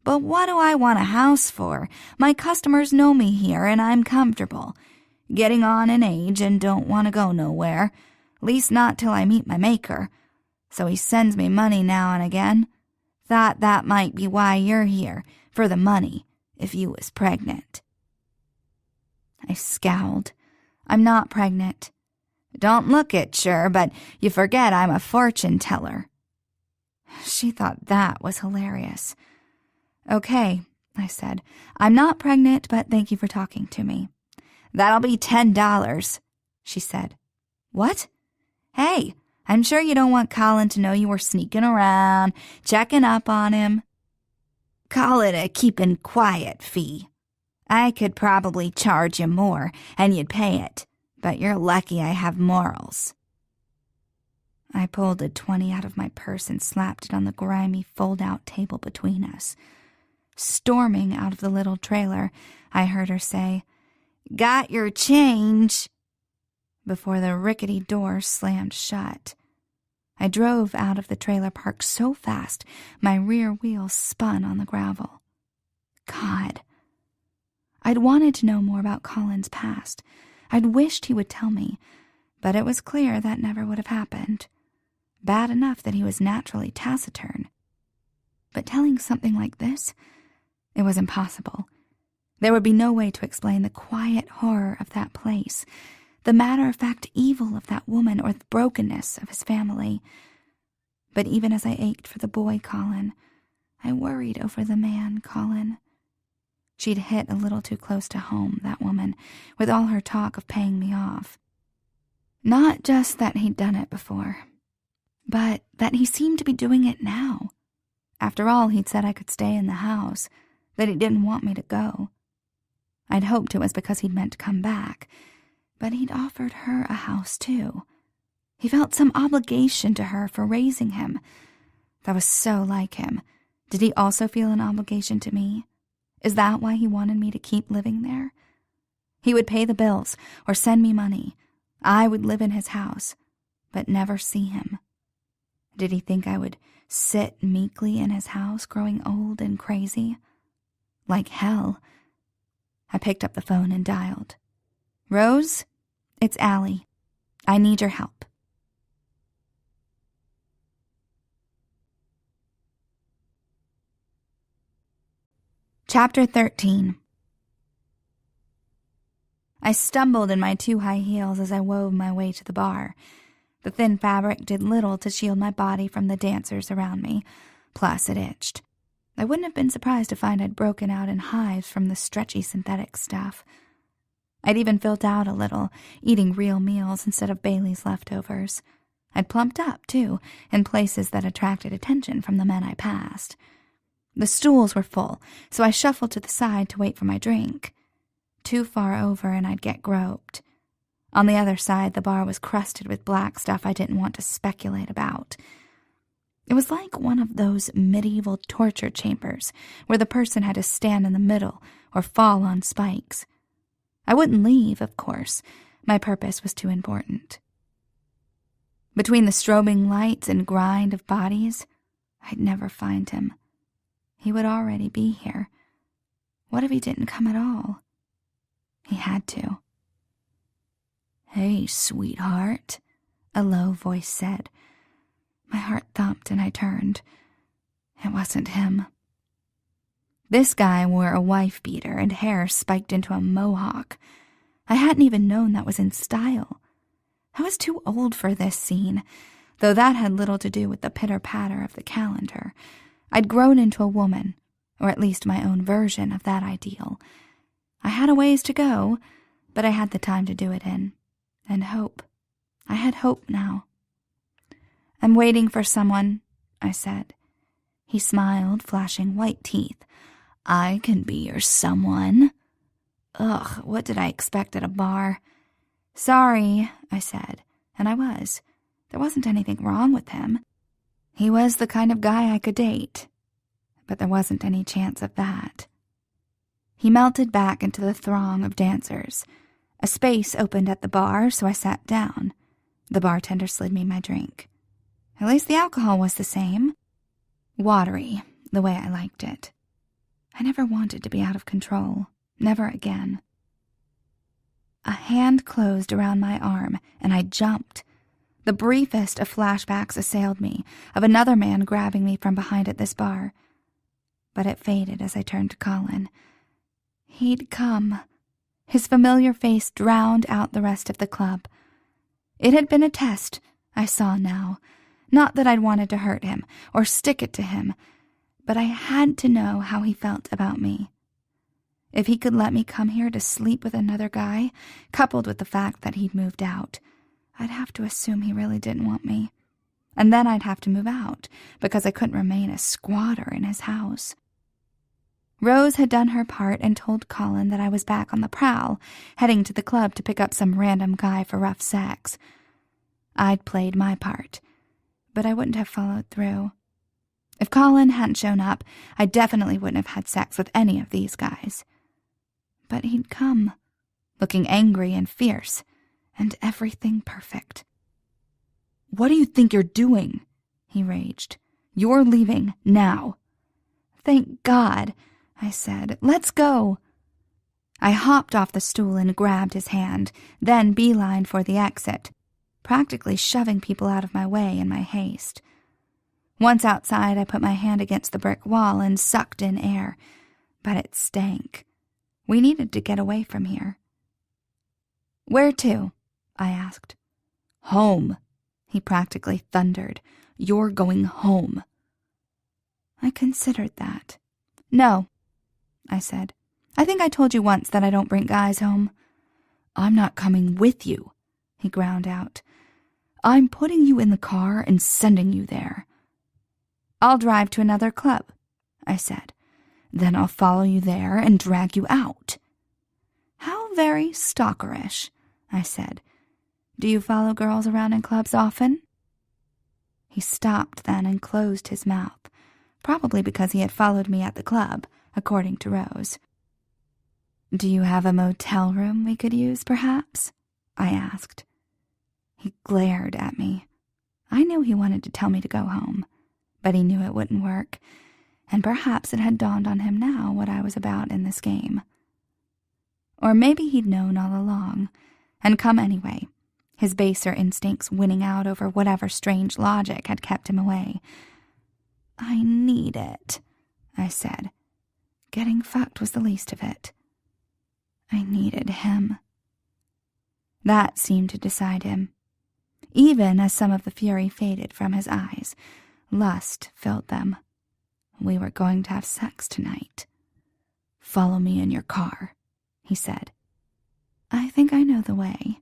[SPEAKER 3] But what do I want a house for? My customers know me here, and I'm comfortable. Getting on in age and don't want to go nowhere, least not till I meet my maker. So he sends me money now and again. Thought that might be why you're here, for the money, if you was pregnant.
[SPEAKER 2] I scowled. I'm not pregnant.
[SPEAKER 3] Don't look it, sure, but you forget I'm a fortune teller.
[SPEAKER 2] She thought that was hilarious. Okay, I said. I'm not pregnant, but thank you for talking to me.
[SPEAKER 3] That'll be $10, she said.
[SPEAKER 2] What?
[SPEAKER 3] Hey, I'm sure you don't want Colin to know you were sneaking around, checking up on him. Call it a keeping quiet fee. I could probably charge you more, and you'd pay it, but you're lucky I have morals.
[SPEAKER 2] I pulled a 20 out of my purse and slapped it on the grimy fold-out table between us. Storming out of the little trailer, I heard her say,
[SPEAKER 3] "Got your change,"
[SPEAKER 2] before the rickety door slammed shut. I drove out of the trailer park so fast my rear wheels spun on the gravel. God. I'd wanted to know more about Colin's past. I'd wished he would tell me, but it was clear that never would have happened. Bad enough that he was naturally taciturn. But telling something like this, it was impossible. There would be no way to explain the quiet horror of that place, the matter-of-fact evil of that woman, or the brokenness of his family. But even as I ached for the boy Colin, I worried over the man Colin. She'd hit a little too close to home, that woman, with all her talk of paying me off. Not just that he'd done it before, but that he seemed to be doing it now. After all, he'd said I could stay in the house, that he didn't want me to go. I'd hoped it was because he'd meant to come back, but he'd offered her a house too. He felt some obligation to her for raising him. That was so like him. Did he also feel an obligation to me? Is that why he wanted me to keep living there? He would pay the bills or send me money. I would live in his house, but never see him. Did he think I would sit meekly in his house, growing old and crazy? Like hell. I picked up the phone and dialed. "Rose, it's Allie. I need your help." Chapter 13. I stumbled in my too high heels as I wove my way to the bar. The thin fabric did little to shield my body from the dancers around me, plus it itched. I wouldn't have been surprised to find I'd broken out in hives from the stretchy synthetic stuff. I'd even filled out a little, eating real meals instead of Bailey's leftovers. I'd plumped up, too, in places that attracted attention from the men I passed. The stools were full, so I shuffled to the side to wait for my drink. Too far over and I'd get groped. On the other side, the bar was crusted with black stuff I didn't want to speculate about. It was like one of those medieval torture chambers where the person had to stand in the middle or fall on spikes. I wouldn't leave, of course. My purpose was too important. Between the strobing lights and grind of bodies, I'd never find him. He would already be here. What if he didn't come at all? He had to. "Hey, sweetheart," a low voice said. My heart thumped and I turned. It wasn't him. This guy wore a wife-beater and hair spiked into a mohawk. I hadn't even known that was in style. I was too old for this scene, though that had little to do with the pitter-patter of the calendar. I'd grown into a woman, or at least my own version of that ideal.
[SPEAKER 1] I had a ways to go, but I had the time to do it in. And hope. I had hope now. "I'm waiting for someone," I said. He smiled, flashing white teeth. "I can be your someone." Ugh, what did I expect at a bar? "Sorry," I said, and I was. There wasn't anything wrong with him. He was the kind of guy I could date. But there wasn't any chance of that. He melted back into the throng of dancers. A space opened at the bar, so I sat down. The bartender slid me my drink. At least the alcohol was the same. Watery, the way I liked it. I never wanted to be out of control. Never again. A hand closed around my arm, and I jumped. The briefest of flashbacks assailed me, of another man grabbing me from behind at this bar. But it faded as I turned to Colin. He'd come. His familiar face drowned out the rest of the club. It had been a test, I saw now. Not that I'd wanted to hurt him or stick it to him, but I had to know how he felt about me. If he could let me come here to sleep with another guy, coupled with the fact that he'd moved out, I'd have to assume he really didn't want me. And then I'd have to move out, because I couldn't remain a squatter in his house. Rose had done her part and told Colin that I was back on the prowl, heading to the club to pick up some random guy for rough sex. I'd played my part, but I wouldn't have followed through. If Colin hadn't shown up, I definitely wouldn't have had sex with any of these guys. But he'd come, looking angry and fierce, and everything perfect. "What do you think you're doing?" he raged. "You're leaving now." "Thank God," I said. "Let's go." I hopped off the stool and grabbed his hand, then beelined for the exit, practically shoving people out of my way in my haste. Once outside, I put my hand against the brick wall and sucked in air, but it stank. We needed to get away from here. "Where to?" I asked. "Home," he practically thundered. "You're going home." I considered that. "No," I said. "I think I told you once that I don't bring guys home." "I'm not coming with you," he ground out. "I'm putting you in the car and sending you there." "I'll drive to another club," I said. "Then I'll follow you there and drag you out." "How very stalkerish," I said. "Do you follow girls around in clubs often?" He stopped then and closed his mouth, probably because he had followed me at the club, according to Rose. "Do you have a motel room we could use, perhaps?" I asked. He glared at me. I knew he wanted to tell me to go home, but he knew it wouldn't work, and perhaps it had dawned on him now what I was about in this game. Or maybe he'd known all along, and come anyway, his baser instincts winning out over whatever strange logic had kept him away. "I need it," I said. Getting fucked was the least of it. I needed him. That seemed to decide him. Even as some of the fury faded from his eyes, lust filled them. We were going to have sex tonight. "Follow me in your car," he said. "I think I know the way."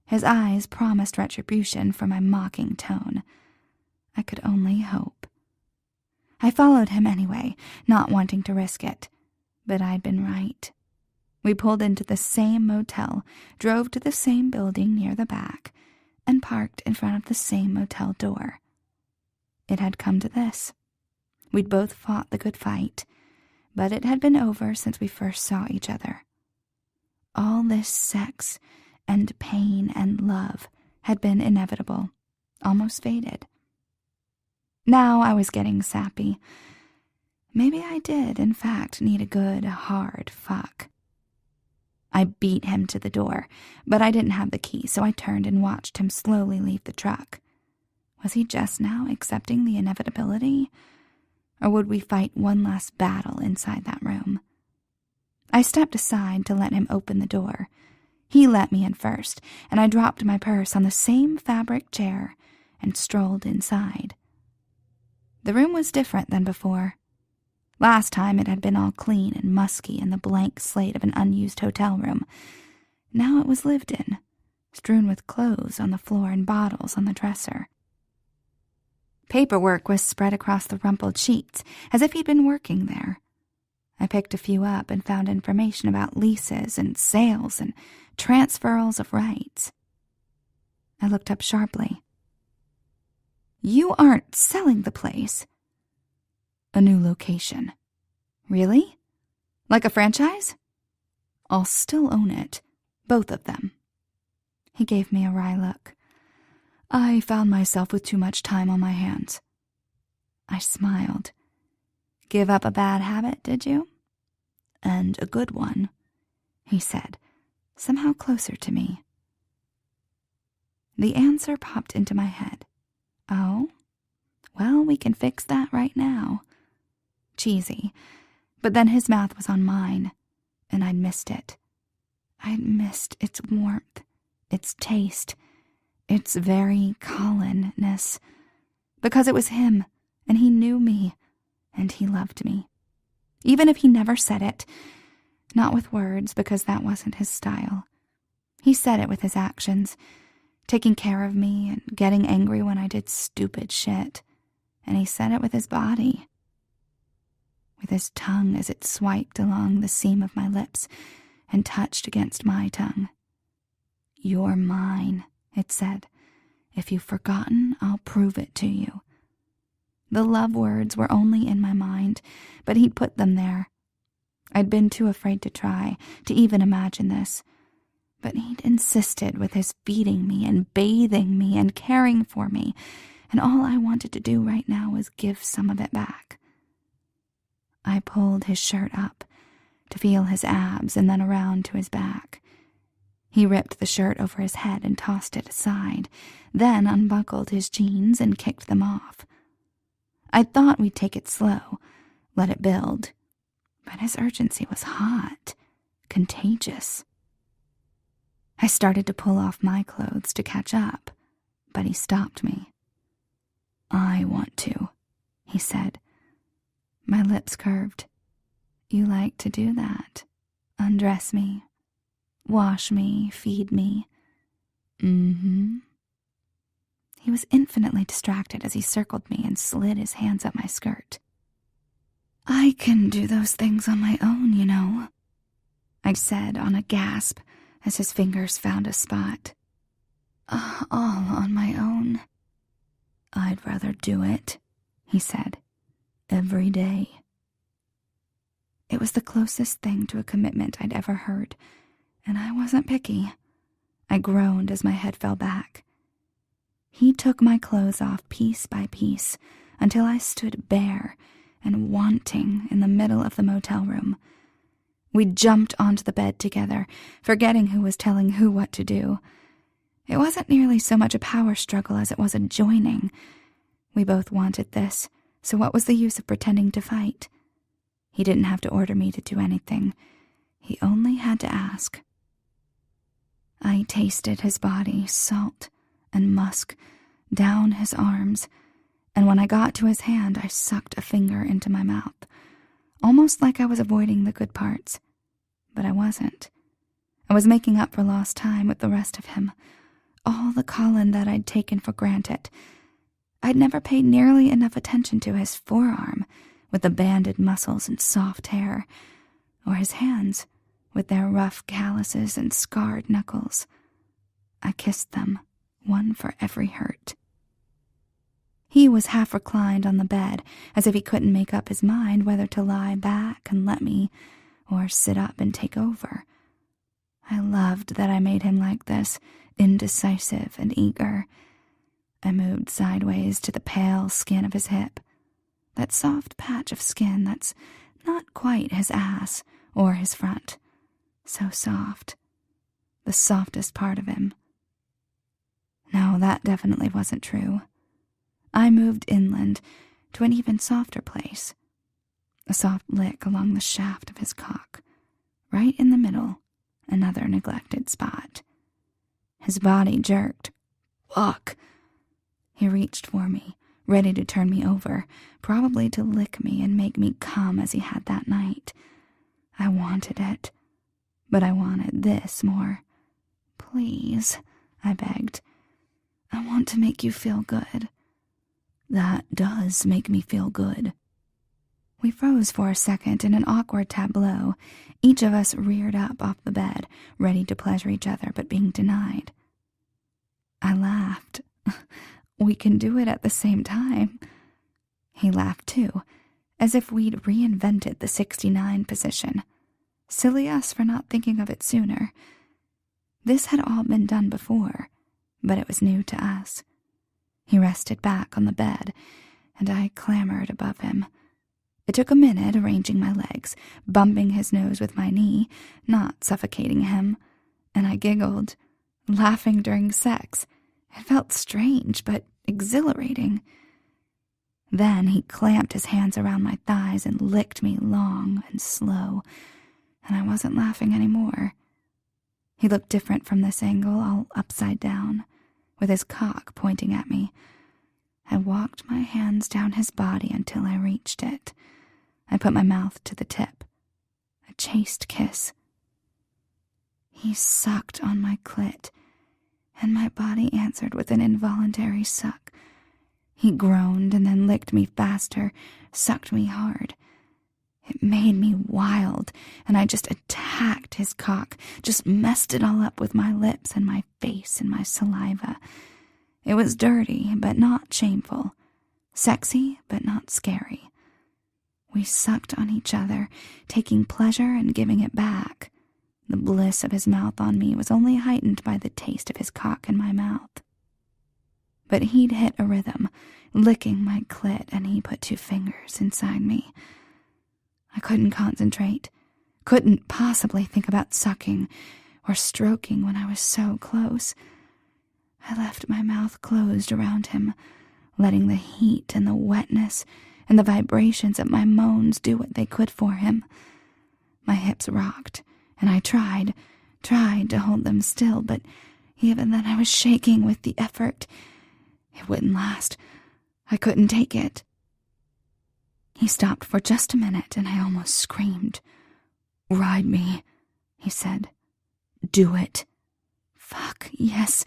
[SPEAKER 1] His eyes promised retribution for my mocking tone. I could only hope. I followed him anyway, not wanting to risk it. But I'd been right. We pulled into the same motel, drove to the same building near the back, and parked in front of the same motel door. It had come to this. We'd both fought the good fight, but it had been over since we first saw each other. All this sex and pain and love had been inevitable, almost faded. Now I was getting sappy. Maybe I did, in fact, need a good, hard fuck. I beat him to the door, but I didn't have the key, so I turned and watched him slowly leave the truck. Was he just now accepting the inevitability? Or would we fight one last battle inside that room? I stepped aside to let him open the door. He let me in first, and I dropped my purse on the same fabric chair and strolled inside. The room was different than before. Last time it had been all clean and musky in the blank slate of an unused hotel room. Now it was lived in, strewn with clothes on the floor and bottles on the dresser. Paperwork was spread across the rumpled sheets, as if he'd been working there. I picked a few up and found information about leases and sales and transferals of rights. I looked up sharply. "You aren't selling the place." "A new location." "Really? Like a franchise?" "I'll still own it, both of them." He gave me a wry look. "I found myself with too much time on my hands." I smiled. "Give up a bad habit, did you?" "And a good one," he said, somehow closer to me. The answer popped into my head. "Oh? Well, we can fix that right now." Cheesy, but then his mouth was on mine, and I'd missed it. I'd missed its warmth, its taste, its very Colin-ness, because it was him, and he knew me, and he loved me. Even if he never said it, not with words, because that wasn't his style. He said it with his actions, taking care of me and getting angry when I did stupid shit. And he said it with his body, with his tongue as it swiped along the seam of my lips and touched against my tongue. "You're mine," it said. "If you've forgotten, I'll prove it to you." The love words were only in my mind, but he'd put them there. I'd been too afraid to try, to even imagine this. But he'd insisted with his feeding me and bathing me and caring for me, and all I wanted to do right now was give some of it back. I pulled his shirt up to feel his abs and then around to his back. He ripped the shirt over his head and tossed it aside, then unbuckled his jeans and kicked them off. I thought we'd take it slow, let it build, but his urgency was hot, contagious. I started to pull off my clothes to catch up, but he stopped me. "I want to," he said. My lips curved. "You like to do that? Undress me, wash me, feed me." "Mm-hmm." He was infinitely distracted as he circled me and slid his hands up my skirt. "I can do those things on my own, you know," I said on a gasp as his fingers found a spot. "All on my own." "I'd rather do it," he said, "every day." It was the closest thing to a commitment I'd ever heard, and I wasn't picky. I groaned as my head fell back. He took my clothes off piece by piece until I stood bare and wanting in the middle of the motel room. We jumped onto the bed together, forgetting who was telling who what to do. It wasn't nearly so much a power struggle as it was a joining. We both wanted this, so what was the use of pretending to fight? He didn't have to order me to do anything. He only had to ask. I tasted his body, salt and musk, down his arms, and when I got to his hand, I sucked a finger into my mouth, almost like I was avoiding the good parts. But I wasn't. I was making up for lost time with the rest of him, all the Colin that I'd taken for granted. I'd never paid nearly enough attention to his forearm, with the banded muscles and soft hair, or his hands, with their rough calluses and scarred knuckles. I kissed them, one for every hurt. He was half reclined on the bed, as if he couldn't make up his mind whether to lie back and let me, or sit up and take over. I loved that I made him like this, indecisive and eager. I moved sideways to the pale skin of his hip, that soft patch of skin that's not quite his ass or his front. So soft. The softest part of him. No, that definitely wasn't true. I moved inland to an even softer place. A soft lick along the shaft of his cock. Right in the middle, another neglected spot. His body jerked. Fuck! He reached for me,
[SPEAKER 2] ready to turn me over, probably to lick me and make me come as he had that night. I wanted it, but I wanted this more. "Please," I begged. "I want to make you feel good." "That does make me feel good." We froze for a second in an awkward tableau, each of us reared up off the bed, ready to pleasure each other but being denied. I laughed. "We can do it at the same time." He laughed too, as if we'd reinvented the 69 position. Silly us for not thinking of it sooner. This had all been done before, but it was new to us. He rested back on the bed, and I clambered above him. It took a minute arranging my legs, bumping his nose with my knee, not suffocating him, and I giggled, laughing during sex. It felt strange, but exhilarating. Then he clamped his hands around my thighs and licked me long and slow, and I wasn't laughing anymore. He looked different from this angle, all upside down, with his cock pointing at me. I walked my hands down his body until I reached it. I put my mouth to the tip. A chaste kiss. He sucked on my clit, and my body answered with an involuntary suck. He groaned and then licked me faster, sucked me hard. It made me wild, and I just attacked his cock, just messed it all up with my lips and my face and my saliva. It was dirty, but not shameful. Sexy, but not scary. We sucked on each other, taking pleasure and giving it back. The bliss of his mouth on me was only heightened by the taste of his cock in my mouth. But he'd hit a rhythm, licking my clit, and he put 2 fingers inside me. I couldn't concentrate, couldn't possibly think about sucking or stroking when I was so close. I left my mouth closed around him, letting the heat and the wetness and the vibrations of my moans do what they could for him. My hips rocked, and I tried to hold them still, but even then I was shaking with the effort. It wouldn't last. I couldn't take it. He stopped for just a minute, and I almost screamed. "Ride me," he said. "Do it." Fuck, yes,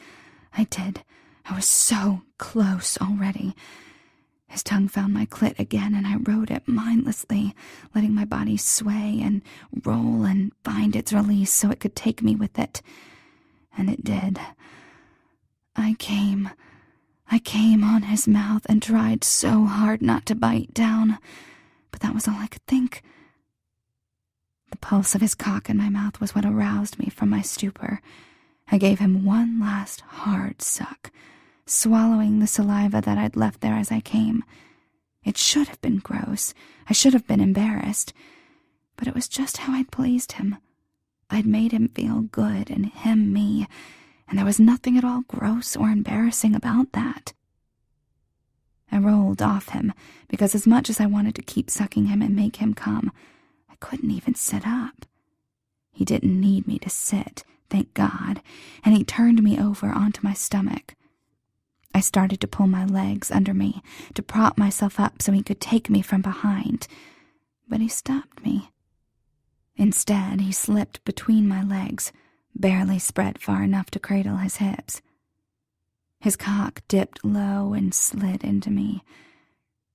[SPEAKER 2] I did. I was so close already. His tongue found my clit again, and I rode it mindlessly, letting my body sway and roll and find its release so it could take me with it. And it did. I came on his mouth and tried so hard not to bite down, but that was all I could think. The pulse of his cock in my mouth was what aroused me from my stupor. I gave him one last hard suck, swallowing the saliva that I'd left there as I came. It should have been gross. I should have been embarrassed. But it was just how I'd pleased him. I'd made him feel good and him me, and there was nothing at all gross or embarrassing about that. I rolled off him, because as much as I wanted to keep sucking him and make him come, I couldn't even sit up. He didn't need me to sit, thank God, and he turned me over onto my stomach. I started to pull my legs under me, to prop myself up so he could take me from behind, but he stopped me. Instead, he slipped between my legs, barely spread far enough to cradle his hips. His cock dipped low and slid into me.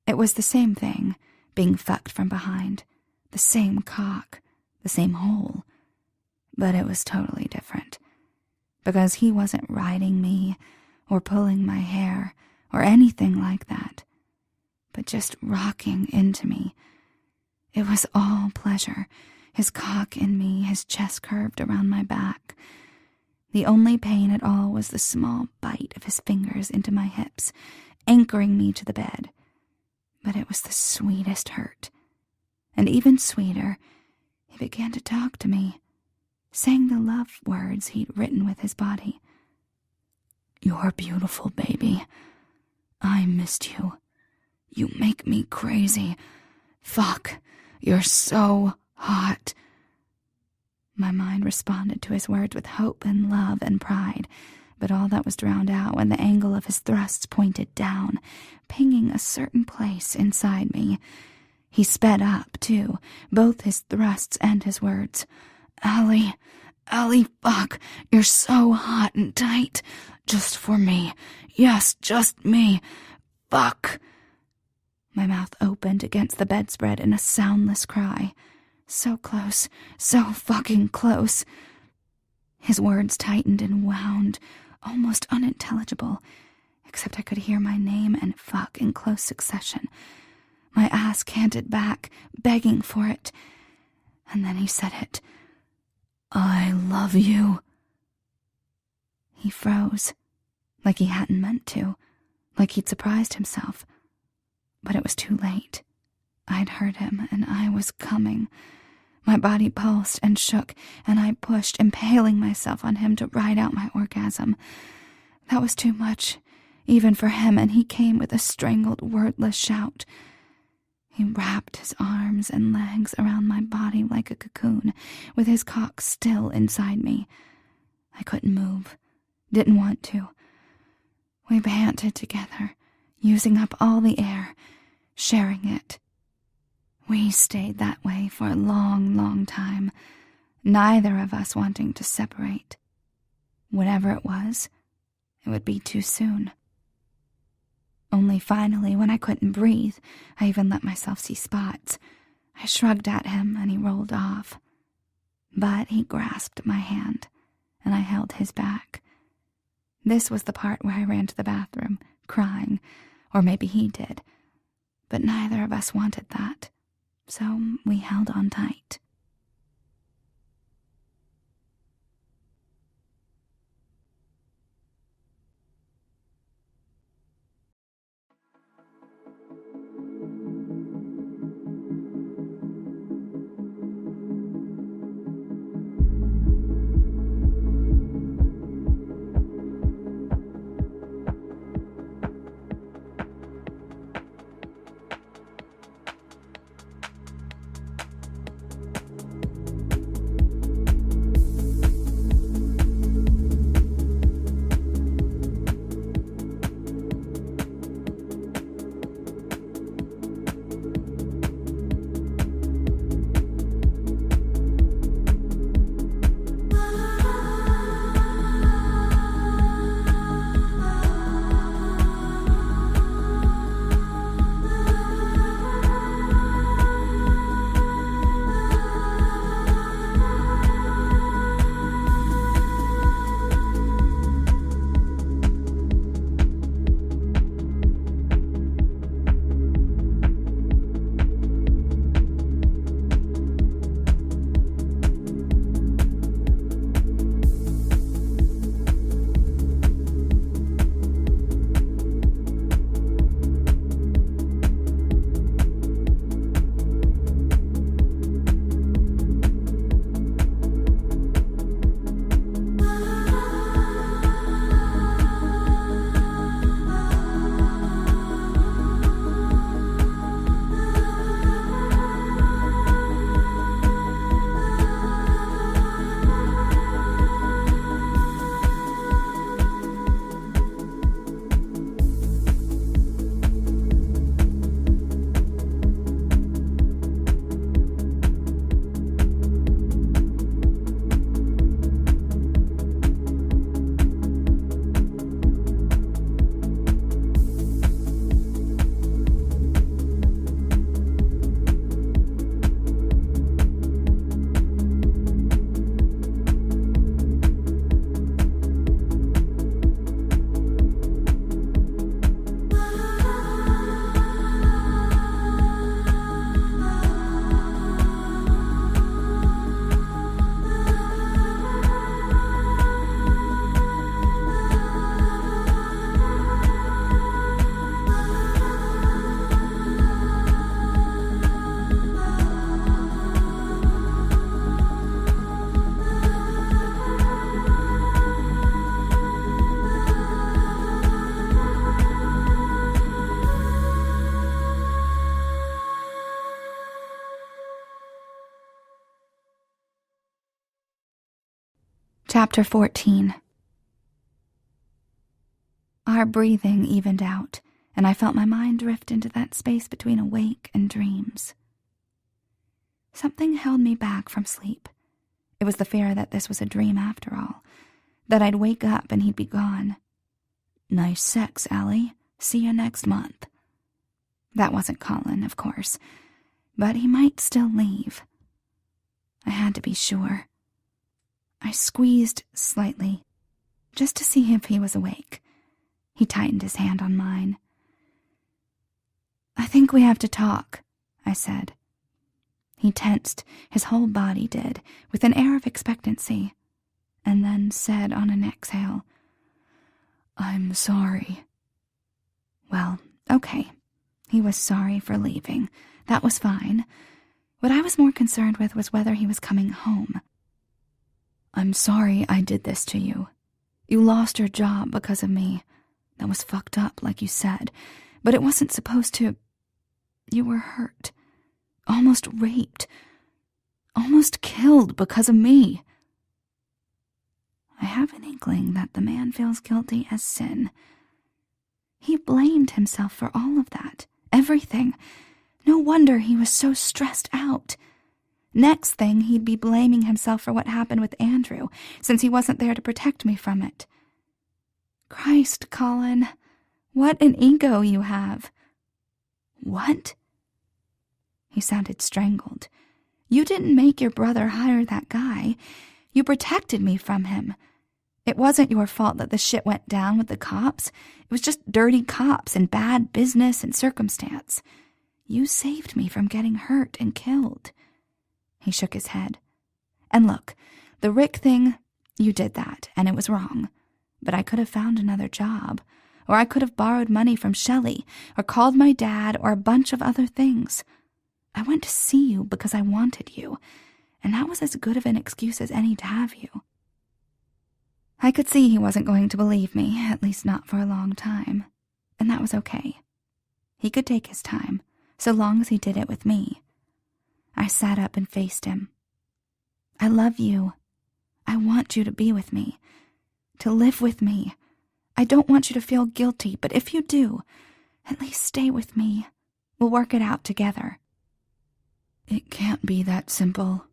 [SPEAKER 2] It was the same thing, being fucked from behind. The same cock, the same hole. But it was totally different. Because he wasn't riding me, or pulling my hair, or anything like that, but just rocking into me. It was all pleasure, his cock in me, his chest curved around my back. The only pain at all was the small bite of his fingers into my hips, anchoring me to the bed. But it was the sweetest hurt. And even sweeter, he began to talk to me, saying the love words he'd written with his body. "You're beautiful, baby. I missed you. You make me crazy. Fuck, you're so hot." My mind responded to his words with hope and love and pride, but all that was drowned out when the angle of his thrusts pointed down, pinging a certain place inside me. He sped up, too, both his thrusts and his words. Allie, fuck, you're so hot and tight. Just for me. Yes, just me. Fuck. My mouth opened against the bedspread in a soundless cry. So close, so fucking close. His words tightened and wound, almost unintelligible, except I could hear my name and fuck in close succession. My ass canted back, begging for it. And then he said it. I love you. He froze, like he hadn't meant to, like he'd surprised himself. But it was too late. I'd heard him, and I was coming. My body pulsed and shook, and I pushed, impaling myself on him to ride out my orgasm. That was too much, even for him, and he came with a strangled, wordless shout. He wrapped his arms and legs around my body like a cocoon, with his cock still inside me. I couldn't move, didn't want to. We panted together, using up all the air, sharing it. We stayed that way for a long, long time, neither of us wanting to separate. Whatever it was, it would be too soon. Only finally, when I couldn't breathe, I even let myself see spots. I shrugged at him, and he rolled off. But he grasped my hand, and I held his back. This was the part where I ran to the bathroom, crying, or maybe he did. But neither of us wanted that, so we held on tight. Chapter 14. Our breathing evened out, and I felt my mind drift into that space between awake and dreams. Something held me back from sleep. It was the fear that this was a dream after all, that I'd wake up and he'd be gone. "Nice sex, Allie. See you next month." That wasn't Colin, of course, but he might still leave. I had to be sure. I squeezed slightly, just to see if he was awake. He tightened his hand on mine. "I think we have to talk," I said. He tensed, his whole body did, with an air of expectancy, and then said on an exhale, "I'm sorry." Well, okay. He was sorry for leaving. That was fine. What I was more concerned with was whether he was coming home. "I'm sorry I did this to you. You lost your job because of me. That was fucked up, like you said, but it wasn't supposed to. You were hurt. Almost raped. Almost killed because of me." I have an inkling that the man feels guilty as sin. He blamed himself for all of that. Everything. No wonder he was so stressed out. Next thing, he'd be blaming himself for what happened with Andrew, since he wasn't there to protect me from it. Christ, Colin, what an ego you have. "What?" He sounded strangled. "You didn't make your brother hire that guy. You protected me from him. It wasn't your fault that the shit went down with the cops. It was just dirty cops and bad business and circumstance. You saved me from getting hurt and killed." He shook his head. "And look, the Rick thing, you did that, and it was wrong. But I could have found another job, or I could have borrowed money from Shelley, or called my dad, or a bunch of other things. I went to see you because I wanted you, and that was as good of an excuse as any to have you." I could see he wasn't going to believe me, at least not for a long time, and that was okay. He could take his time, so long as he did it with me. I sat up and faced him. "I love you. I want you to be with me, to live with me. I don't want you to feel guilty, but if you do, at least stay with me. We'll work it out together." "It can't be that simple."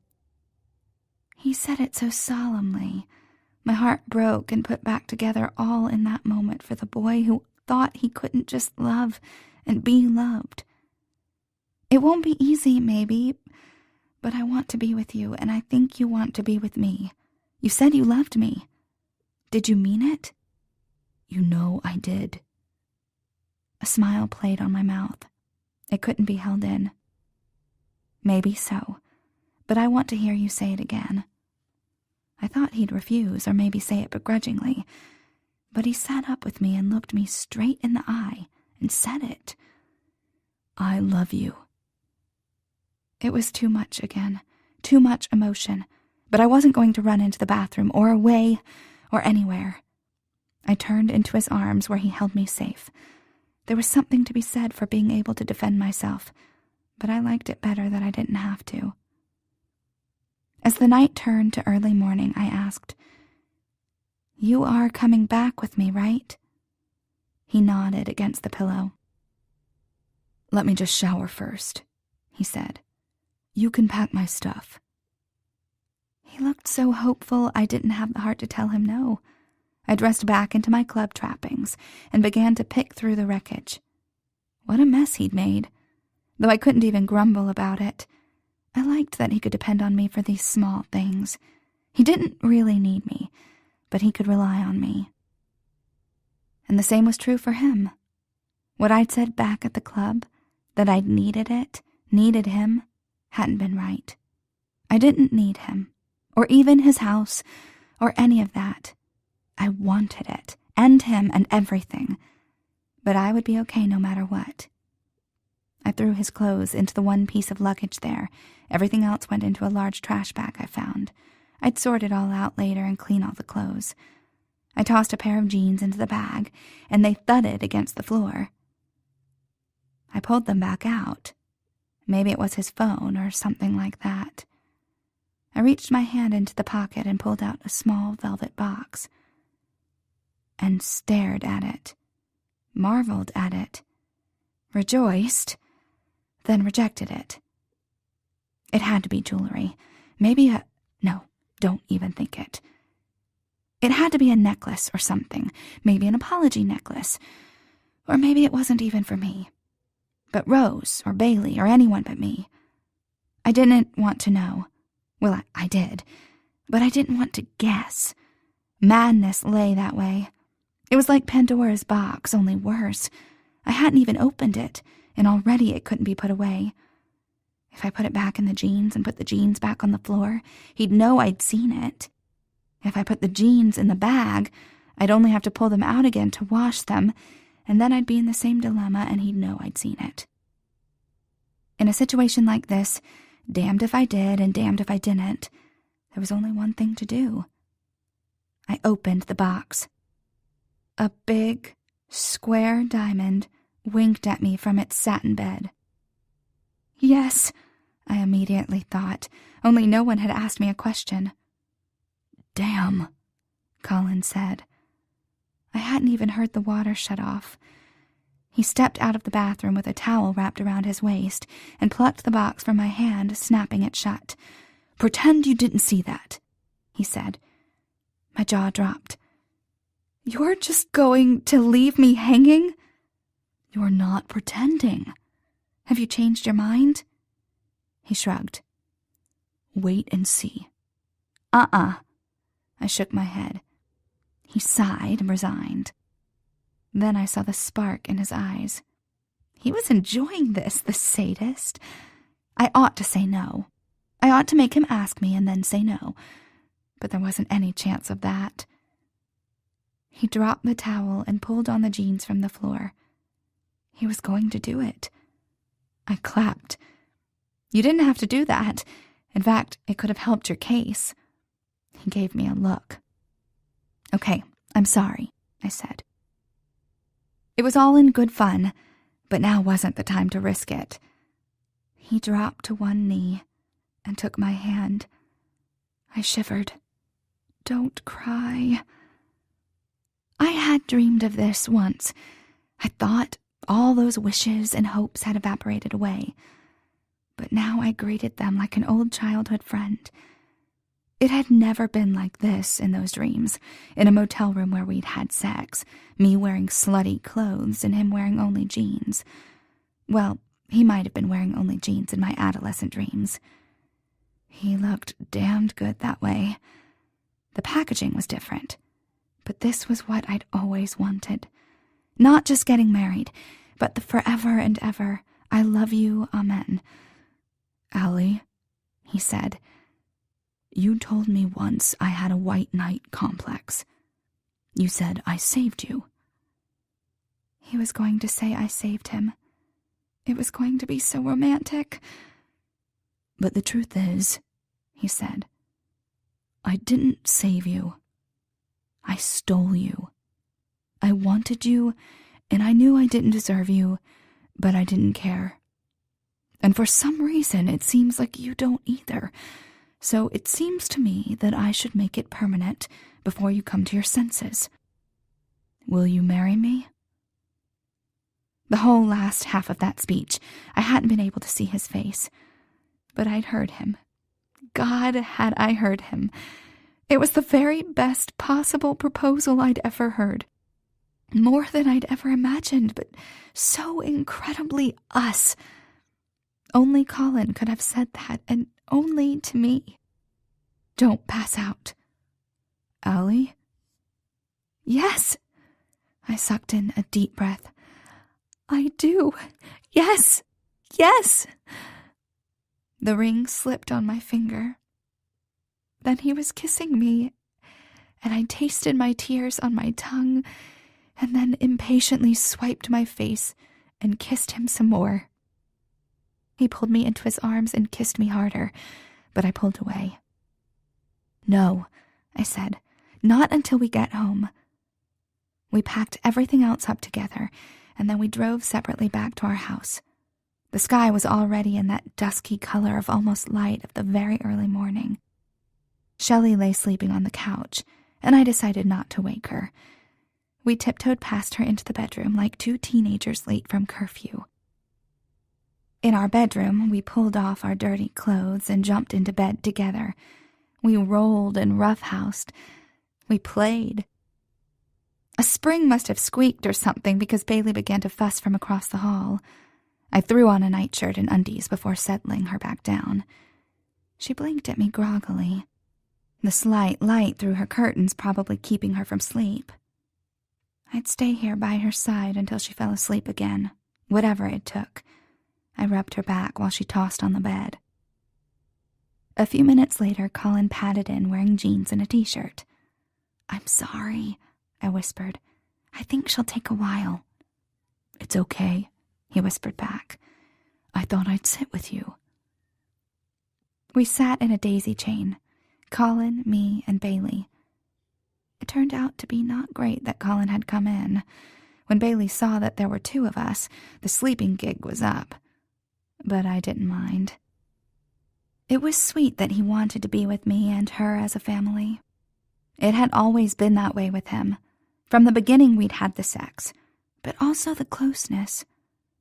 [SPEAKER 2] He said it so solemnly. My heart broke and put back together all in that moment for the boy who thought he couldn't just love and be loved. "It won't be easy, maybe, but I want to be with you, and I think you want to be with me. You said you loved me. Did you mean it?" "You know I did." A smile played on my mouth. It couldn't be held in. "Maybe so, but I want to hear you say it again." I thought he'd refuse, or maybe say it begrudgingly, but he sat up with me and looked me straight in the eye and said it. "I love you." It was too much again, too much emotion, but I wasn't going to run into the bathroom or away or anywhere. I turned into his arms where he held me safe. There was something to be said for being able to defend myself, but I liked it better that I didn't have to. As the night turned to early morning, I asked, "You are coming back with me, right?" He nodded against the pillow. "Let me just shower first," he said. "You can pack my stuff." He looked so hopeful I didn't have the heart to tell him no. I dressed back into my club trappings and began to pick through the wreckage. What a mess he'd made, though I couldn't even grumble about it. I liked that he could depend on me for these small things. He didn't really need me, but he could rely on me. And the same was true for him. What I'd said back at the club, that I'd needed him, hadn't been right. I didn't need him, or even his house, or any of that. I wanted it, and him, and everything. But I would be okay no matter what. I threw his clothes into the one piece of luggage there. Everything else went into a large trash bag I found. I'd sort it all out later and clean all the clothes. I tossed a pair of jeans into the bag, and they thudded against the floor. I pulled them back out. Maybe it was his phone or something like that. I reached my hand into the pocket and pulled out a small velvet box and stared at it marveled at it, rejoiced, then rejected it. It had to be jewelry. Maybe no, don't even think it. It had to be a necklace or something, maybe an apology necklace. Or maybe it wasn't even for me, but Rose or Bailey or anyone but me. I didn't want to know. Well, I did, but I didn't want to guess. Madness lay that way. It was like Pandora's box, only worse. I hadn't even opened it, and already it couldn't be put away. If I put it back in the jeans and put the jeans back on the floor, he'd know I'd seen it. If I put the jeans in the bag, I'd only have to pull them out again to wash them, and then I'd be in the same dilemma and he'd know I'd seen it. In a situation like this, damned if I did and damned if I didn't, there was only one thing to do. I opened the box. A big, square diamond winked at me from its satin bed. Yes, I immediately thought, only no one had asked me a question. Damn, Colin said. I hadn't even heard the water shut off. He stepped out of the bathroom with a towel wrapped around his waist and plucked the box from my hand, snapping it shut. Pretend you didn't see that, he said. My jaw dropped. You're just going to leave me hanging? You're not pretending. Have you changed your mind? He shrugged. Wait and see. I shook my head. He sighed and resigned. Then I saw the spark in his eyes. He was enjoying this, the sadist. I ought to say no. I ought to make him ask me and then say no. But there wasn't any chance of that. He dropped the towel and pulled on the jeans from the floor. He was going to do it. I clapped. You didn't have to do that. In fact, it could have helped your case. He gave me a look. Okay, I'm sorry, I said. It was all in good fun, but now wasn't the time to risk it. He dropped to one knee and took my hand. I shivered. Don't cry. I had dreamed of this once. I thought all those wishes and hopes had evaporated away. But now I greeted them like an old childhood friend. It had never been like this in those dreams, in a motel room where we'd had sex, me wearing slutty clothes and him wearing only jeans. Well, he might have been wearing only jeans in my adolescent dreams. He looked damned good that way. The packaging was different, but this was what I'd always wanted. Not just getting married, but the forever and ever, I love you, amen. Allie, he said, you told me once I had a white knight complex. You said I saved you. He was going to say I saved him. It was going to be so romantic. But the truth is, he said, I didn't save you. I stole you. I wanted you, and I knew I didn't deserve you, but I didn't care. And for some reason, it seems like you don't either. So it seems to me that I should make it permanent before you come to your senses. Will you marry me? The whole last half of that speech, I hadn't been able to see his face. But I'd heard him. God, had I heard him. It was the very best possible proposal I'd ever heard. More than I'd ever imagined, but so incredibly us. Only Colin could have said that, and only to me. Don't pass out. Allie? Yes. I sucked in a deep breath. I do. Yes. Yes. The ring slipped on my finger. Then he was kissing me, and I tasted my tears on my tongue, and then impatiently swiped my face and kissed him some more. He pulled me into his arms and kissed me harder, but I pulled away. No, I said, not until we get home. We packed everything else up together, and then we drove separately back to our house. The sky was already in that dusky color of almost light of the very early morning. Shelley lay sleeping on the couch, and I decided not to wake her.
[SPEAKER 1] We tiptoed past her into the bedroom like two teenagers late from curfew. In our bedroom, we pulled off our dirty clothes and jumped into bed together. We rolled and roughhoused. We played. A spring must have squeaked or something because Bailey began to fuss from across the hall. I threw on a nightshirt and undies before settling her back down. She blinked at me groggily, the slight light through her curtains probably keeping her from sleep. I'd stay here by her side until she fell asleep again, whatever it took. I rubbed her back while she tossed on the bed. A few minutes later, Colin padded in wearing jeans and a t-shirt. "I'm sorry," I whispered. "I think she'll take a while." "It's okay," he whispered back. "I thought I'd sit with you." We sat in a daisy chain, Colin, me, and Bailey. It turned out to be not great that Colin had come in. When Bailey saw that there were two of us, the sleeping gig was up. But I didn't mind. It was sweet that he wanted to be with me and her as a family. It had always been that way with him. From the beginning we'd had the sex, but also the closeness,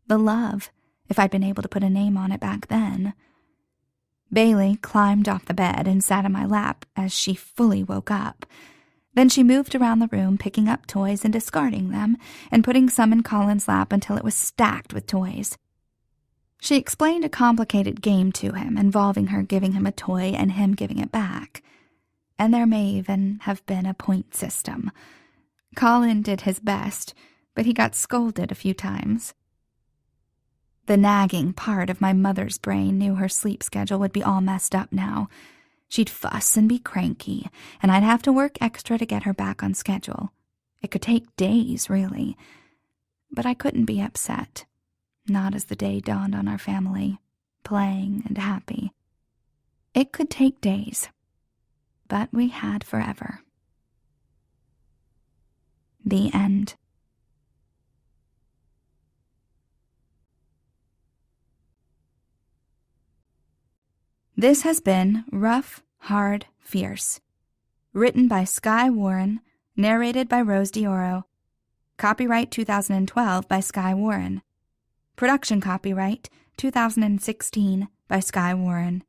[SPEAKER 1] the love, if I'd been able to put a name on it back then. Bailey climbed off the bed and sat in my lap as she fully woke up. Then she moved around the room, picking up toys and discarding them, and putting some in Colin's lap until it was stacked with toys. She explained a complicated game to him, involving her giving him a toy and him giving it back. And there may even have been a point system. Colin did his best, but he got scolded a few times. The nagging part of my mother's brain knew her sleep schedule would be all messed up now. She'd fuss and be cranky, and I'd have to work extra to get her back on schedule. It could take days, really. But I couldn't be upset. Not as the day dawned on our family, playing and happy. It could take days, but we had forever. The end. This has been Rough, Hard, Fierce. Written by Skye Warren, narrated by Rose Dioro. Copyright 2012 by Skye Warren. Production copyright 2016 by Skye Warren.